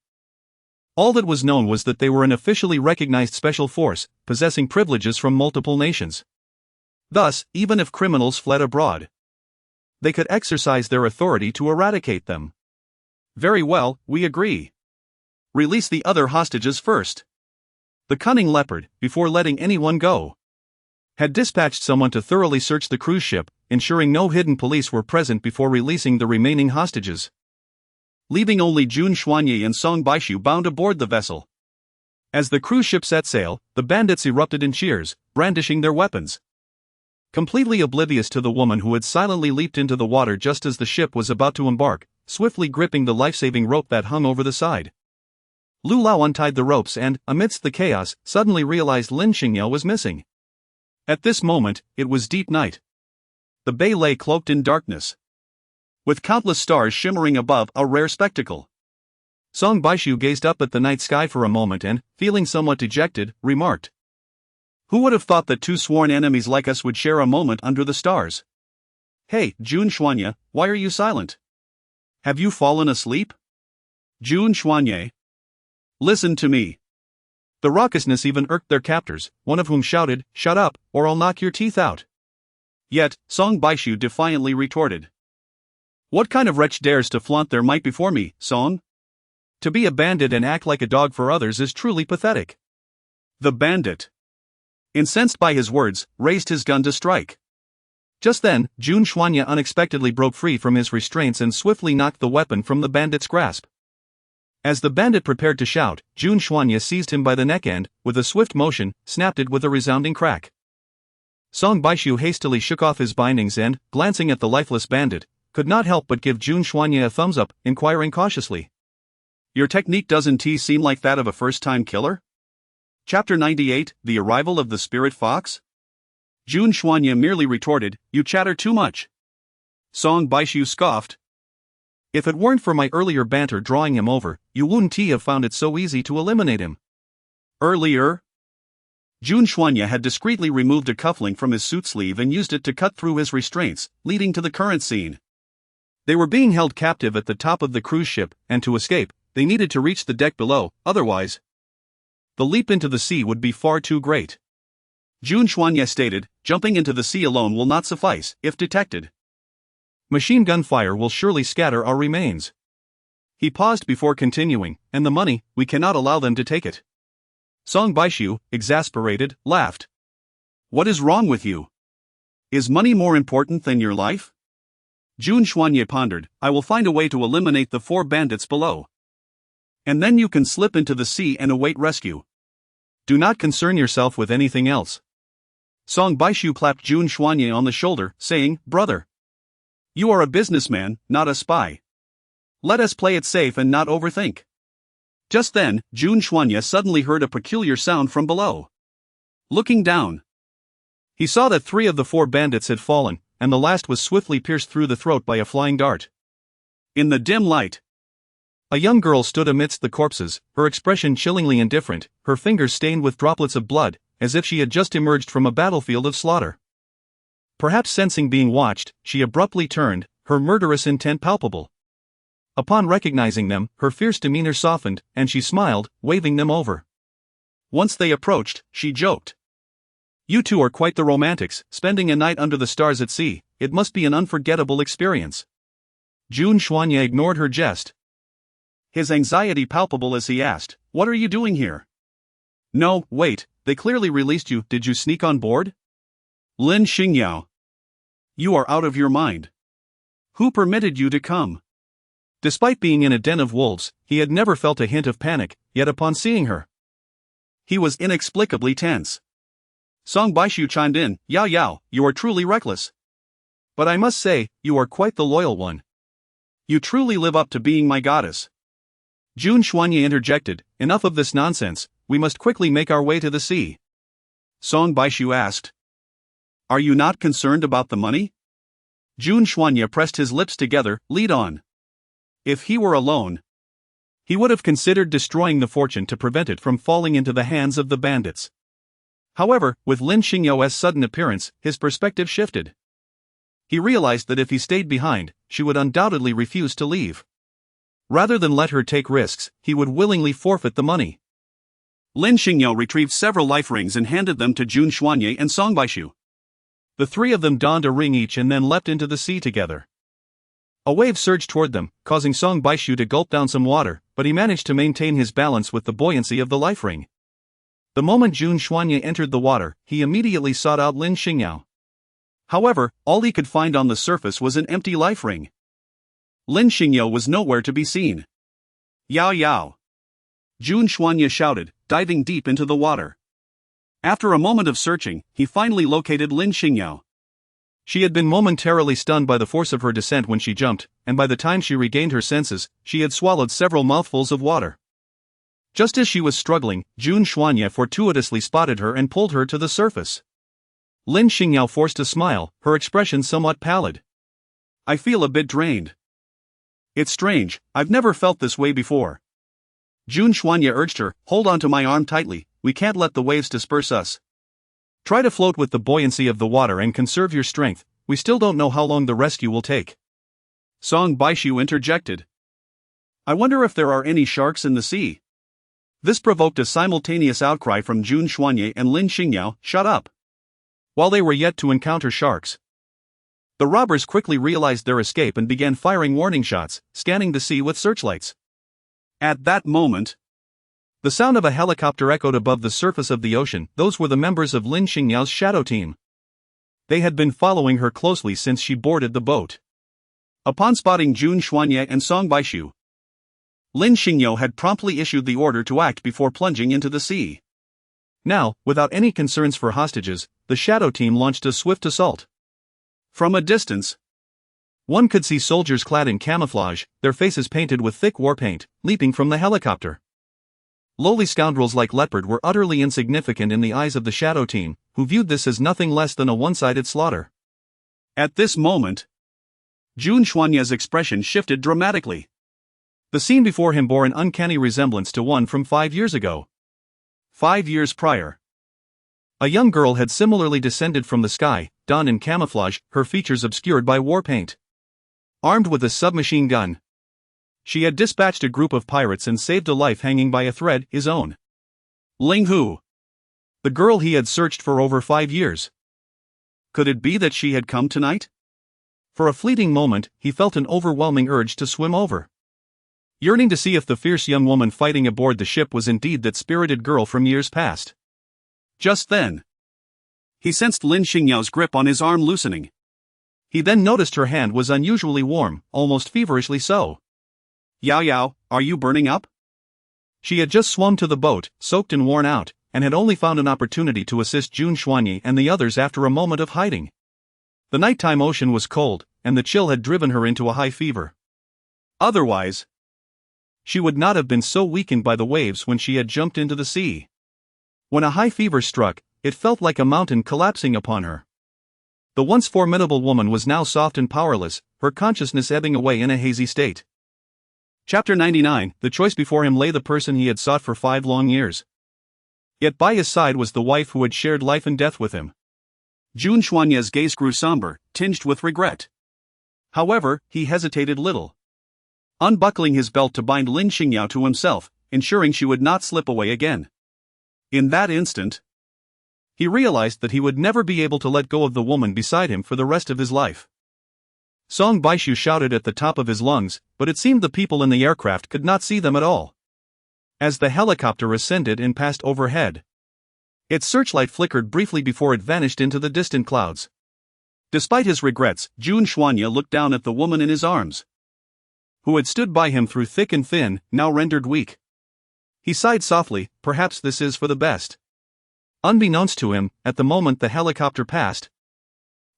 All that was known was that they were an officially recognized special force, possessing privileges from multiple nations. Thus, even if criminals fled abroad, they could exercise their authority to eradicate them. "Very well, we agree. Release the other hostages first." The cunning leopard, before letting anyone go, had dispatched someone to thoroughly search the cruise ship, ensuring no hidden police were present before releasing the remaining hostages, leaving only Jun Xuanye and Song Baisu bound aboard the vessel. As the cruise ship set sail, the bandits erupted in cheers, brandishing their weapons. Completely oblivious to the woman who had silently leaped into the water just as the ship was about to embark, swiftly gripping the life-saving rope that hung over the side, Lu Lao untied the ropes and, amidst the chaos, suddenly realized Lin Xingyao was missing. At this moment, it was deep night. The bay lay cloaked in darkness, with countless stars shimmering above, a rare spectacle. Song Baisu gazed up at the night sky for a moment and, feeling somewhat dejected, remarked, "Who would have thought that 2 sworn enemies like us would share a moment under the stars? Hey, Jun Xuanye, why are you silent? Have you fallen asleep?" Jun Xuanye, "Listen to me." The raucousness even irked their captors, one of whom shouted, "Shut up, or I'll knock your teeth out." Yet, Song Baisu defiantly retorted, "What kind of wretch dares to flaunt their might before me, Song? To be a bandit and act like a dog for others is truly pathetic." The bandit, incensed by his words, raised his gun to strike. Just then, Jun Xuanya unexpectedly broke free from his restraints and swiftly knocked the weapon from the bandit's grasp. As the bandit prepared to shout, Jun Xuanya seized him by the neck and, with a swift motion, snapped it with a resounding crack. Song Baishu hastily shook off his bindings and, glancing at the lifeless bandit, could not help but give Jun Xuanya a thumbs up, inquiring cautiously. Your technique doesn't seem like that of a first-time killer? Chapter 98, The Arrival of the Spirit Fox? Jun Xuanya merely retorted, You chatter too much. Song Baishu scoffed. If it weren't for my earlier banter drawing him over, you wouldn't have found it so easy to eliminate him. Earlier? Jun Xuanya had discreetly removed a cufflink from his suit sleeve and used it to cut through his restraints, leading to the current scene. They were being held captive at the top of the cruise ship, and to escape, they needed to reach the deck below, otherwise the leap into the sea would be far too great. Jun Xuanya stated, jumping into the sea alone will not suffice, if detected. Machine gun fire will surely scatter our remains. He paused before continuing, and the money, we cannot allow them to take it. Song Baishu, exasperated, laughed. What is wrong with you? Is money more important than your life? Jun Xuanya pondered, I will find a way to eliminate the 4 bandits below. And then you can slip into the sea and await rescue. Do not concern yourself with anything else. Song Baishu clapped Jun Xuanya on the shoulder, saying, Brother, you are a businessman, not a spy. Let us play it safe and not overthink. Just then, Jun Xuanya suddenly heard a peculiar sound from below. Looking down, he saw that 3 of the 4 bandits had fallen, and the last was swiftly pierced through the throat by a flying dart. In the dim light, a young girl stood amidst the corpses, her expression chillingly indifferent, her fingers stained with droplets of blood, as if she had just emerged from a battlefield of slaughter. Perhaps sensing being watched, she abruptly turned, her murderous intent palpable. Upon recognizing them, her fierce demeanor softened, and she smiled, waving them over. Once they approached, she joked. You two are quite the romantics, spending a night under the stars at sea. It must be an unforgettable experience. Jun Xuanya ignored her jest. His anxiety palpable as he asked, What are you doing here? No, wait, they clearly released you, did you sneak on board? Lin Xingyao. You are out of your mind. Who permitted you to come? Despite being in a den of wolves, he had never felt a hint of panic, yet upon seeing her, he was inexplicably tense. Song Baishu chimed in, Yao Yao, you are truly reckless. But I must say, you are quite the loyal one. You truly live up to being my goddess. Jun Xuanya interjected, Enough of this nonsense, we must quickly make our way to the sea. Song Baishu asked, Are you not concerned about the money? Jun Xuanya pressed his lips together, lead on. If he were alone, he would have considered destroying the fortune to prevent it from falling into the hands of the bandits. However, with Lin Xingyao's sudden appearance, his perspective shifted. He realized that if he stayed behind, she would undoubtedly refuse to leave. Rather than let her take risks, he would willingly forfeit the money. Lin Xingyao retrieved several life rings and handed them to Jun Xuanya and Song Baishu. The 3 of them donned a ring each and then leapt into the sea together. A wave surged toward them, causing Song Baishu to gulp down some water, but he managed to maintain his balance with the buoyancy of the life ring. The moment Jun Xuanya entered the water, he immediately sought out Lin Xingyao. However, all he could find on the surface was an empty life ring. Lin Xingyao was nowhere to be seen. Yao Yao! Jun Xuanya shouted, diving deep into the water. After a moment of searching, he finally located Lin Xingyao. She had been momentarily stunned by the force of her descent when she jumped, and by the time she regained her senses, she had swallowed several mouthfuls of water. Just as she was struggling, Jun Xuanya fortuitously spotted her and pulled her to the surface. Lin Xingyao forced a smile, her expression somewhat pallid. I feel a bit drained. It's strange, I've never felt this way before. Jun Xuanya urged her, hold on to my arm tightly, we can't let the waves disperse us. Try to float with the buoyancy of the water and conserve your strength, we still don't know how long the rescue will take. Song Baishu interjected. I wonder if there are any sharks in the sea. This provoked a simultaneous outcry from Jun Xuanya and Lin Xingyao, shut up. While they were yet to encounter sharks, the robbers quickly realized their escape and began firing warning shots, scanning the sea with searchlights. At that moment, the sound of a helicopter echoed above the surface of the ocean. Those were the members of Lin Xingyao's shadow team. They had been following her closely since she boarded the boat. Upon spotting Jun Xuanye and Song Baishu, Lin Xingyao had promptly issued the order to act before plunging into the sea. Now, without any concerns for hostages, the shadow team launched a swift assault. From a distance, one could see soldiers clad in camouflage, their faces painted with thick war paint, leaping from the helicopter. Lowly scoundrels like Leopard were utterly insignificant in the eyes of the shadow team, who viewed this as nothing less than a one-sided slaughter. At this moment, Jun Xuanye's expression shifted dramatically. The scene before him bore an uncanny resemblance to one from 5 years ago. 5 years prior, a young girl had similarly descended from the sky, donned in camouflage, her features obscured by war paint. Armed with a submachine gun, she had dispatched a group of pirates and saved a life hanging by a thread, his own. Ling Hu, the girl he had searched for over 5 years. Could it be that she had come tonight? For a fleeting moment, he felt an overwhelming urge to swim over, yearning to see if the fierce young woman fighting aboard the ship was indeed that spirited girl from years past. Just then, he sensed Lin Xingyao's grip on his arm loosening. He then noticed her hand was unusually warm, almost feverishly so. Yao Yao, are you burning up? She had just swum to the boat, soaked and worn out, and had only found an opportunity to assist Jun Xuanye and the others after a moment of hiding. The nighttime ocean was cold, and the chill had driven her into a high fever. Otherwise, she would not have been so weakened by the waves when she had jumped into the sea. When a high fever struck, it felt like a mountain collapsing upon her. The once formidable woman was now soft and powerless, her consciousness ebbing away in a hazy state. Chapter 99. The choice before him lay the person he had sought for 5 long years. Yet by his side was the wife who had shared life and death with him. Jun Xuanye's gaze grew somber, tinged with regret. However, he hesitated little, unbuckling his belt to bind Lin Xingyao to himself, ensuring she would not slip away again. In that instant, he realized that he would never be able to let go of the woman beside him for the rest of his life. Song Baishu shouted at the top of his lungs, but it seemed the people in the aircraft could not see them at all. As the helicopter ascended and passed overhead, its searchlight flickered briefly before it vanished into the distant clouds. Despite his regrets, Jun Xuanye looked down at the woman in his arms, who had stood by him through thick and thin, now rendered weak. He sighed softly, perhaps this is for the best. Unbeknownst to him, at the moment the helicopter passed,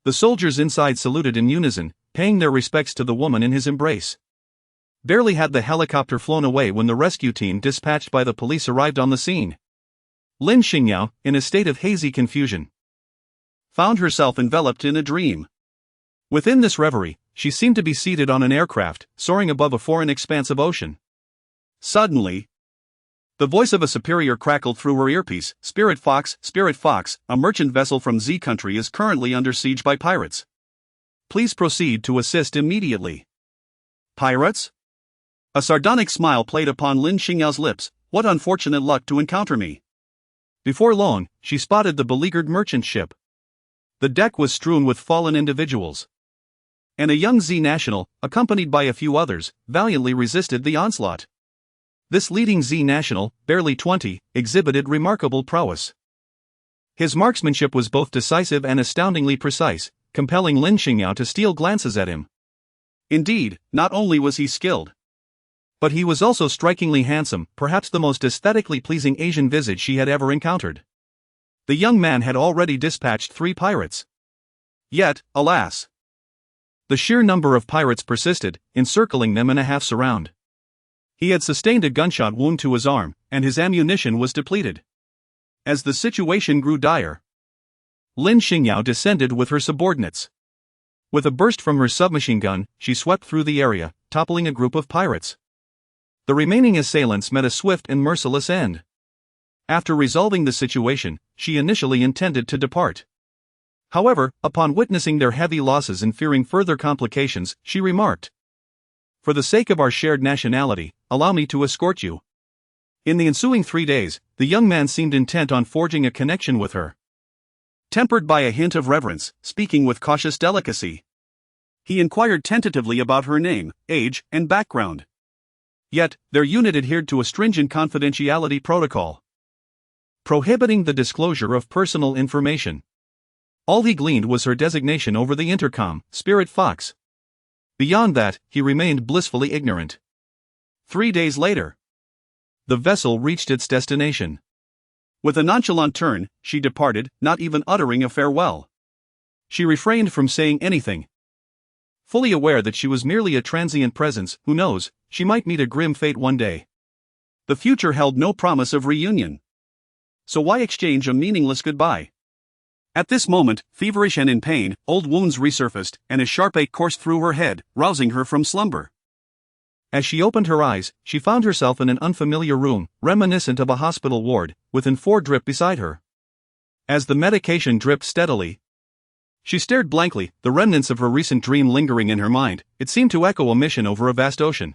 the soldiers inside saluted in unison, paying their respects to the woman in his embrace. Barely had the helicopter flown away when the rescue team dispatched by the police arrived on the scene. Lin Xingyao, in a state of hazy confusion, found herself enveloped in a dream. Within this reverie, she seemed to be seated on an aircraft, soaring above a foreign expanse of ocean. Suddenly, the voice of a superior crackled through her earpiece. Spirit Fox, a merchant vessel from Z country is currently under siege by pirates. Please proceed to assist immediately. Pirates? A sardonic smile played upon Lin Xingyao's lips. What unfortunate luck to encounter me. Before long, she spotted the beleaguered merchant ship. The deck was strewn with fallen individuals, and a young Z national, accompanied by a few others, valiantly resisted the onslaught. This leading Z national, barely 20, exhibited remarkable prowess. His marksmanship was both decisive and astoundingly precise, compelling Lin Xingyao to steal glances at him. Indeed, not only was he skilled, but he was also strikingly handsome, perhaps the most aesthetically pleasing Asian visage she had ever encountered. The young man had already dispatched 3 pirates. Yet, alas, the sheer number of pirates persisted, encircling them in a half-surround. He had sustained a gunshot wound to his arm, and his ammunition was depleted. As the situation grew dire, Lin Xingyao descended with her subordinates. With a burst from her submachine gun, she swept through the area, toppling a group of pirates. The remaining assailants met a swift and merciless end. After resolving the situation, she initially intended to depart. However, upon witnessing their heavy losses and fearing further complications, she remarked, "For the sake of our shared nationality, allow me to escort you." In the ensuing 3 days, the young man seemed intent on forging a connection with her. Tempered by a hint of reverence, speaking with cautious delicacy, he inquired tentatively about her name, age, and background. Yet, their unit adhered to a stringent confidentiality protocol, prohibiting the disclosure of personal information. All he gleaned was her designation over the intercom, Spirit Fox. Beyond that, he remained blissfully ignorant. 3 days later, the vessel reached its destination. With a nonchalant turn, she departed, not even uttering a farewell. She refrained from saying anything. Fully aware that she was merely a transient presence, who knows, she might meet a grim fate one day. The future held no promise of reunion. So why exchange a meaningless goodbye? At this moment, feverish and in pain, old wounds resurfaced, and a sharp ache coursed through her head, rousing her from slumber. As she opened her eyes, she found herself in an unfamiliar room, reminiscent of a hospital ward, with an IV drip beside her. As the medication dripped steadily, she stared blankly, the remnants of her recent dream lingering in her mind. It seemed to echo a mission over a vast ocean.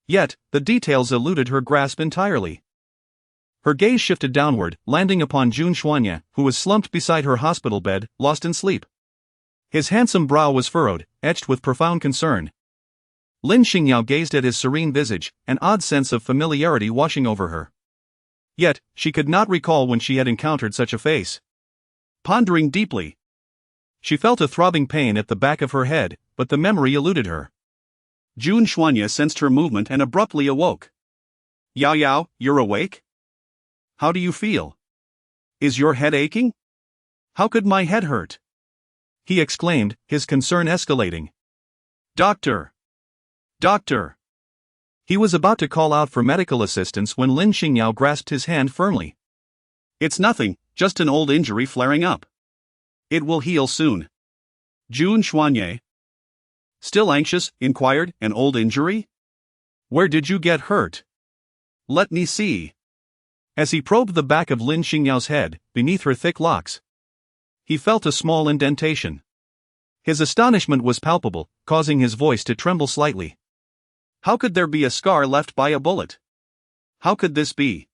Yet, the details eluded her grasp entirely. Her gaze shifted downward, landing upon Jun Xuanye, who was slumped beside her hospital bed, lost in sleep. His handsome brow was furrowed, etched with profound concern. Lin Xingyao gazed at his serene visage, an odd sense of familiarity washing over her. Yet, she could not recall when she had encountered such a face. Pondering deeply, she felt a throbbing pain at the back of her head, but the memory eluded her. Jun Xuanye sensed her movement and abruptly awoke. Yao Yao, you're awake? How do you feel? Is your head aching? How could my head hurt? He exclaimed, his concern escalating. Doctor! Doctor! He was about to call out for medical assistance when Lin Xingyao grasped his hand firmly. It's nothing, just an old injury flaring up. It will heal soon. Jun Xuanye, still anxious, inquired, an old injury? Where did you get hurt? Let me see. As he probed the back of Lin Xingyao's head, beneath her thick locks, he felt a small indentation. His astonishment was palpable, causing his voice to tremble slightly. How could there be a scar left by a bullet? How could this be?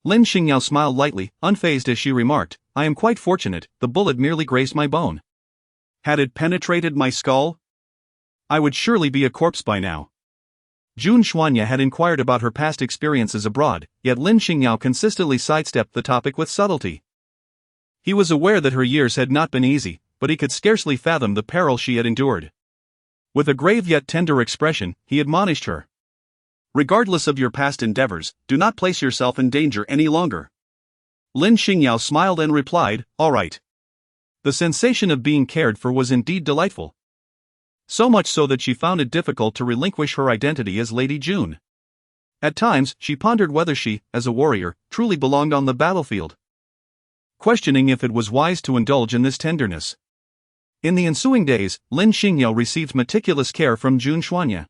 Lin Xingyao smiled lightly, unfazed as she remarked, I am quite fortunate, the bullet merely grazed my bone. Had it penetrated my skull? I would surely be a corpse by now. Jun Xuanye had inquired about her past experiences abroad, yet Lin Xingyao consistently sidestepped the topic with subtlety. He was aware that her years had not been easy, but he could scarcely fathom the peril she had endured. With a grave yet tender expression, he admonished her. Regardless of your past endeavors, do not place yourself in danger any longer. Lin Xingyao smiled and replied, all right. The sensation of being cared for was indeed delightful. So much so that she found it difficult to relinquish her identity as Lady June. At times, she pondered whether she, as a warrior, truly belonged on the battlefield, questioning if it was wise to indulge in this tenderness. In the ensuing days, Lin Xingyao received meticulous care from Jun Xuanye.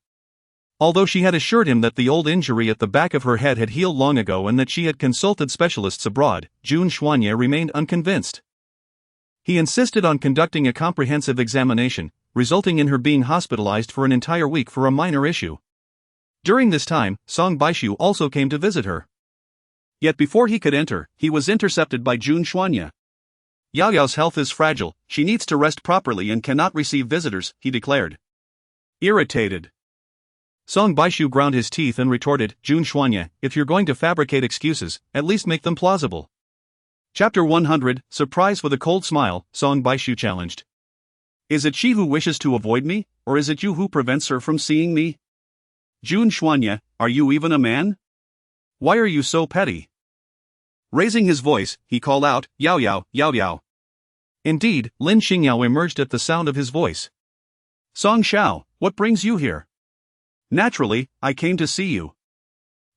Although she had assured him that the old injury at the back of her head had healed long ago and that she had consulted specialists abroad, Jun Xuanye remained unconvinced. He insisted on conducting a comprehensive examination, resulting in her being hospitalized for an entire week for a minor issue. During this time, Song Baishu also came to visit her. Yet before he could enter, he was intercepted by Jun Xuanye. Yao Yao's health is fragile, she needs to rest properly and cannot receive visitors, he declared. Irritated, Song Baishu ground his teeth and retorted, Jun Xuanye, if you're going to fabricate excuses, at least make them plausible. Chapter 100, Surprise with a cold smile, Song Baishu challenged. Is it she who wishes to avoid me, or is it you who prevents her from seeing me? Jun Xuanye, are you even a man? Why are you so petty? Raising his voice, he called out, Yao Yao, Yao Yao. Indeed, Lin Xingyao emerged at the sound of his voice. Song Xiao, what brings you here? Naturally, I came to see you.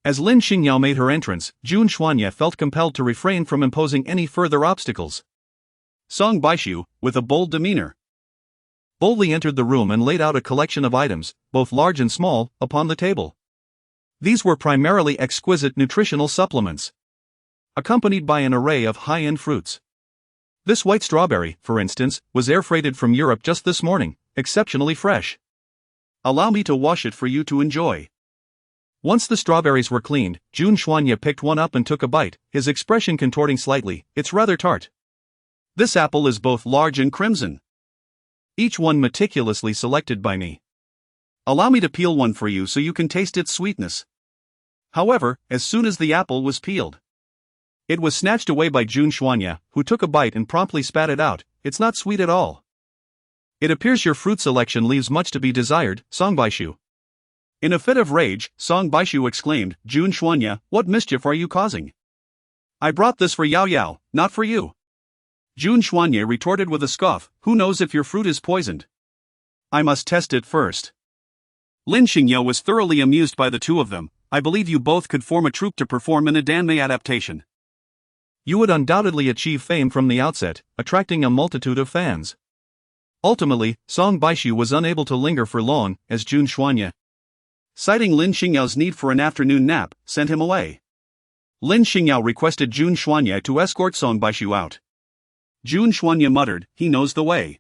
As Lin Xingyao made her entrance, Jun Xuanye felt compelled to refrain from imposing any further obstacles. Song Baishu, with a bold demeanor, boldly entered the room and laid out a collection of items, both large and small, upon the table. These were primarily exquisite nutritional supplements, accompanied by an array of high-end fruits. This white strawberry, for instance, was air-freighted from Europe just this morning, exceptionally fresh. Allow me to wash it for you to enjoy. Once the strawberries were cleaned, Jun Xuanye picked one up and took a bite, his expression contorting slightly. It's rather tart. This apple is both large and crimson. Each one meticulously selected by me. Allow me to peel one for you so you can taste its sweetness. However, as soon as the apple was peeled, it was snatched away by Jun Xuanye, who took a bite and promptly spat it out, it's not sweet at all. It appears your fruit selection leaves much to be desired, Song Baishu. In a fit of rage, Song Baishu exclaimed, Jun Xuanye, what mischief are you causing? I brought this for Yao Yao, not for you. Jun Xuanye retorted with a scoff, who knows if your fruit is poisoned? I must test it first. Lin Xingyao was thoroughly amused by the two of them. I believe you both could form a troupe to perform in a Danmei adaptation. You would undoubtedly achieve fame from the outset, attracting a multitude of fans. Ultimately, Song Baishu was unable to linger for long, as Jun Xuanye, citing Lin Xingyao's need for an afternoon nap, sent him away. Lin Xingyao requested Jun Xuanye to escort Song Baishu out. Jun Xuanye muttered, he knows the way.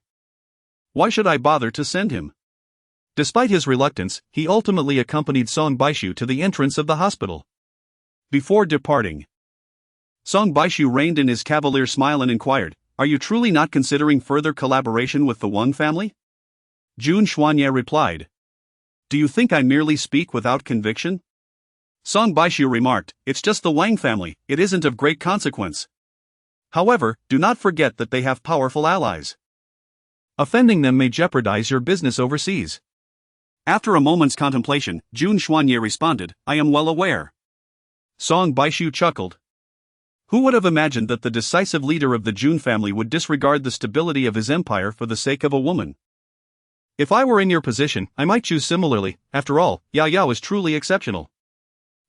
Why should I bother to send him? Despite his reluctance, he ultimately accompanied Song Baishu to the entrance of the hospital. Before departing, Song Baishu reined in his cavalier smile and inquired, are you truly not considering further collaboration with the Wang family? Jun Xuanye replied, do you think I merely speak without conviction? Song Baishu remarked, it's just the Wang family, it isn't of great consequence. However, do not forget that they have powerful allies. Offending them may jeopardize your business overseas. After a moment's contemplation, Jun Xuanye responded, I am well aware. Song Baishu chuckled. Who would have imagined that the decisive leader of the Jun family would disregard the stability of his empire for the sake of a woman? If I were in your position, I might choose similarly. After all, Yao Yao is truly exceptional.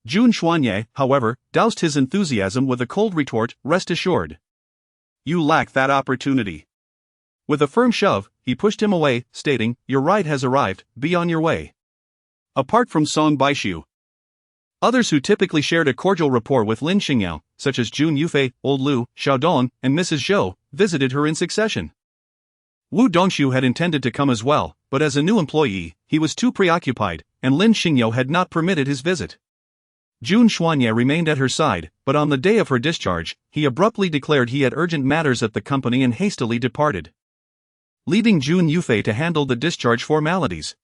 Jun Xuanye, however, doused his enthusiasm with a cold retort, rest assured. You lack that opportunity. With a firm shove, he pushed him away, stating, your ride has arrived, be on your way. Apart from Song Baishu, others who typically shared a cordial rapport with Lin Xingyao, such as Jun Yufei, Old Lu, Xiaodong, and Mrs. Zhou, visited her in succession. Wu Dongshu had intended to come as well, but as a new employee, he was too preoccupied, and Lin Xingyao had not permitted his visit. Jun Xuanye remained at her side, but on the day of her discharge, he abruptly declared he had urgent matters at the company and hastily departed, leaving Jun Yufei to handle the discharge formalities.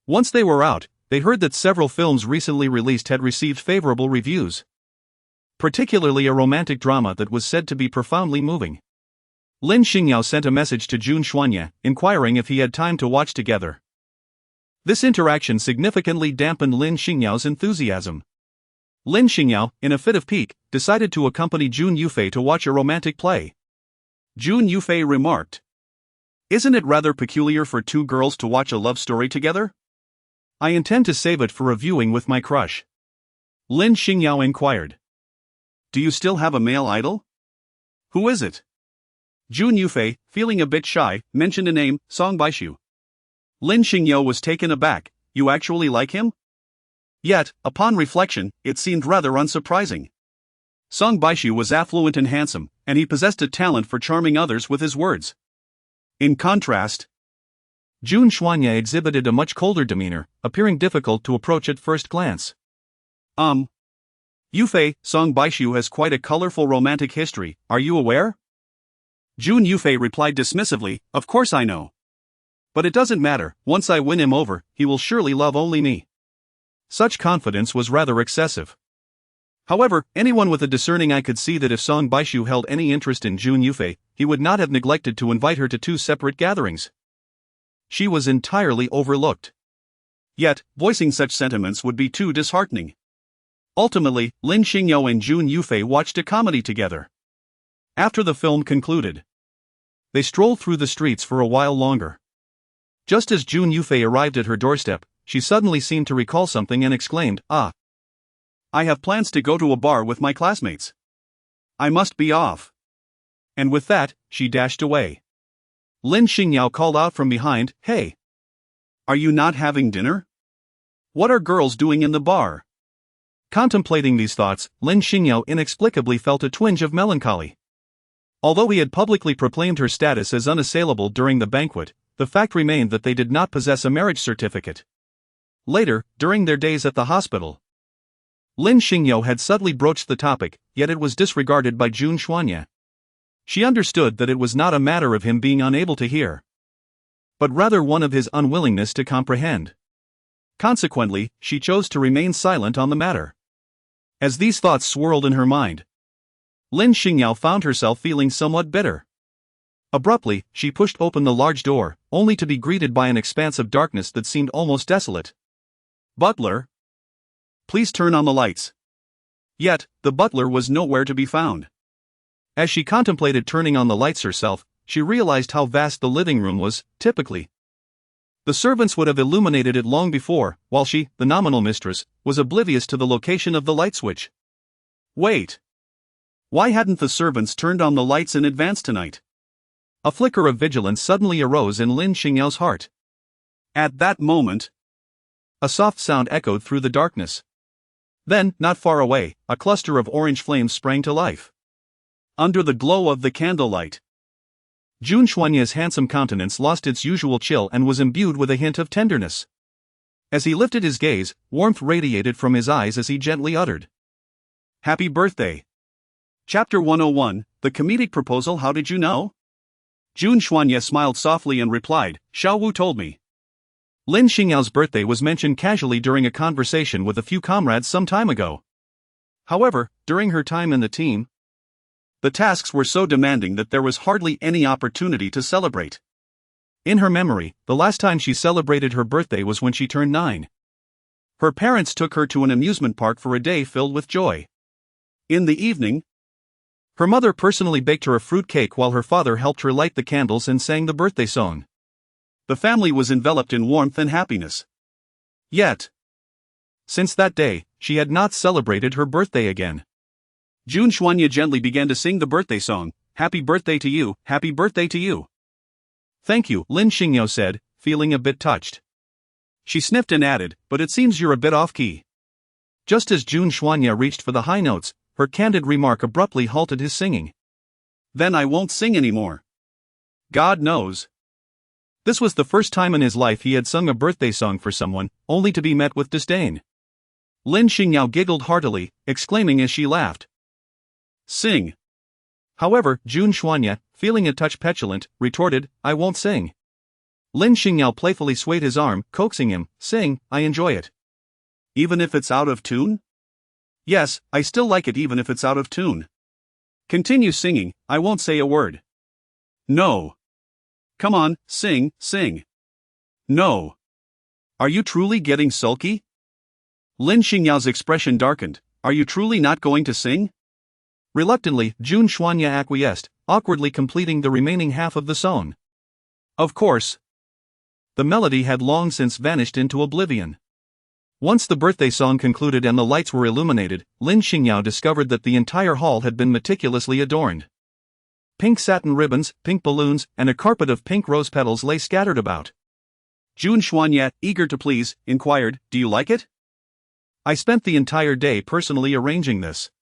Once they were out, they heard that several films recently released had received favorable reviews, particularly a romantic drama that was said to be profoundly moving. Lin Xingyao sent a message to Jun Xuanye, inquiring if he had time to watch together. This interaction significantly dampened Lin Xingyao's enthusiasm. Lin Xingyao, in a fit of pique, decided to accompany Jun Yufei to watch a romantic play. Jun Yufei remarked, isn't it rather peculiar for two girls to watch a love story together? I intend to save it for a viewing with my crush. Lin Xingyao inquired. Do you still have a male idol? Who is it? Jun Yufei, feeling a bit shy, mentioned a name, Song Baishu. Lin Xingyao was taken aback, you actually like him? Yet, upon reflection, it seemed rather unsurprising. Song Baishu was affluent and handsome, and he possessed a talent for charming others with his words. In contrast, Jun Xuanye exhibited a much colder demeanor, appearing difficult to approach at first glance. Yufei, Song Baishu has quite a colorful romantic history, are you aware? Jun Yufei replied dismissively, of course I know. But it doesn't matter, once I win him over, he will surely love only me. Such confidence was rather excessive. However, anyone with a discerning eye could see that if Song Baishu held any interest in Jun Yufei, he would not have neglected to invite her to two separate gatherings. She was entirely overlooked. Yet, voicing such sentiments would be too disheartening. Ultimately, Lin Xingyao and Jun Yufei watched a comedy together. After the film concluded, they strolled through the streets for a while longer. Just as Jun Yufei arrived at her doorstep, she suddenly seemed to recall something and exclaimed, I have plans to go to a bar with my classmates. I must be off. And with that, she dashed away. Lin Xingyao called out from behind, hey! Are you not having dinner? What are girls doing in the bar? Contemplating these thoughts, Lin Xingyao inexplicably felt a twinge of melancholy. Although he had publicly proclaimed her status as unassailable during the banquet, the fact remained that they did not possess a marriage certificate. Later, during their days at the hospital, Lin Xingyao had subtly broached the topic, yet it was disregarded by Jun Xuanye. She understood that it was not a matter of him being unable to hear, but rather one of his unwillingness to comprehend. Consequently, she chose to remain silent on the matter. As these thoughts swirled in her mind, Lin Xingyao found herself feeling somewhat bitter. Abruptly, she pushed open the large door, only to be greeted by an expanse of darkness that seemed almost desolate. "Butler? Please turn on the lights." Yet, the butler was nowhere to be found. As she contemplated turning on the lights herself, she realized how vast the living room was, typically. The servants would have illuminated it long before, while she, the nominal mistress, was oblivious to the location of the light switch. Wait. Why hadn't the servants turned on the lights in advance tonight? A flicker of vigilance suddenly arose in Lin Xingyao's heart. At that moment, a soft sound echoed through the darkness. Then, not far away, a cluster of orange flames sprang to life. Under the glow of the candlelight, Jun Xuanye's handsome countenance lost its usual chill and was imbued with a hint of tenderness. As he lifted his gaze, warmth radiated from his eyes as he gently uttered, "Happy birthday." Chapter 101, The Comedic Proposal. How did you know? Jun Xuanye smiled softly and replied, "Xiao Wu told me." Lin Xingyao's birthday was mentioned casually during a conversation with a few comrades some time ago. However, during her time in the team, the tasks were so demanding that there was hardly any opportunity to celebrate. In her memory, the last time she celebrated her birthday was when she turned 9. Her parents took her to an amusement park for a day filled with joy. In the evening, her mother personally baked her a fruit cake while her father helped her light the candles and sang the birthday song. The family was enveloped in warmth and happiness. Yet, since that day, she had not celebrated her birthday again. Jun Xuanye gently began to sing the birthday song, "Happy birthday to you, happy birthday to you." "Thank you," Lin Xingyao said, feeling a bit touched. She sniffed and added, "But it seems you're a bit off-key." Just as Jun Xuanye reached for the high notes, her candid remark abruptly halted his singing. "Then I won't sing anymore." God knows. This was the first time in his life he had sung a birthday song for someone, only to be met with disdain. Lin Xingyao giggled heartily, exclaiming as she laughed, "Sing." However, Jun Xuanye, feeling a touch petulant, retorted, "I won't sing." Lin Xingyao playfully swayed his arm, coaxing him, "Sing, I enjoy it." "Even if it's out of tune?" "Yes, I still like it even if it's out of tune." "Continue singing, I won't say a word." "No." "Come on, sing, sing." "No." "Are you truly getting sulky?" Lin Xingyao's expression darkened. "Are you truly not going to sing?" Reluctantly, Jun Xuanye acquiesced, awkwardly completing the remaining half of the song. Of course, the melody had long since vanished into oblivion. Once the birthday song concluded and the lights were illuminated, Lin Xingyao discovered that the entire hall had been meticulously adorned. Pink satin ribbons, pink balloons, and a carpet of pink rose petals lay scattered about. Jun Xuanye, eager to please, inquired, "Do you like it?" "I spent the entire day personally arranging this."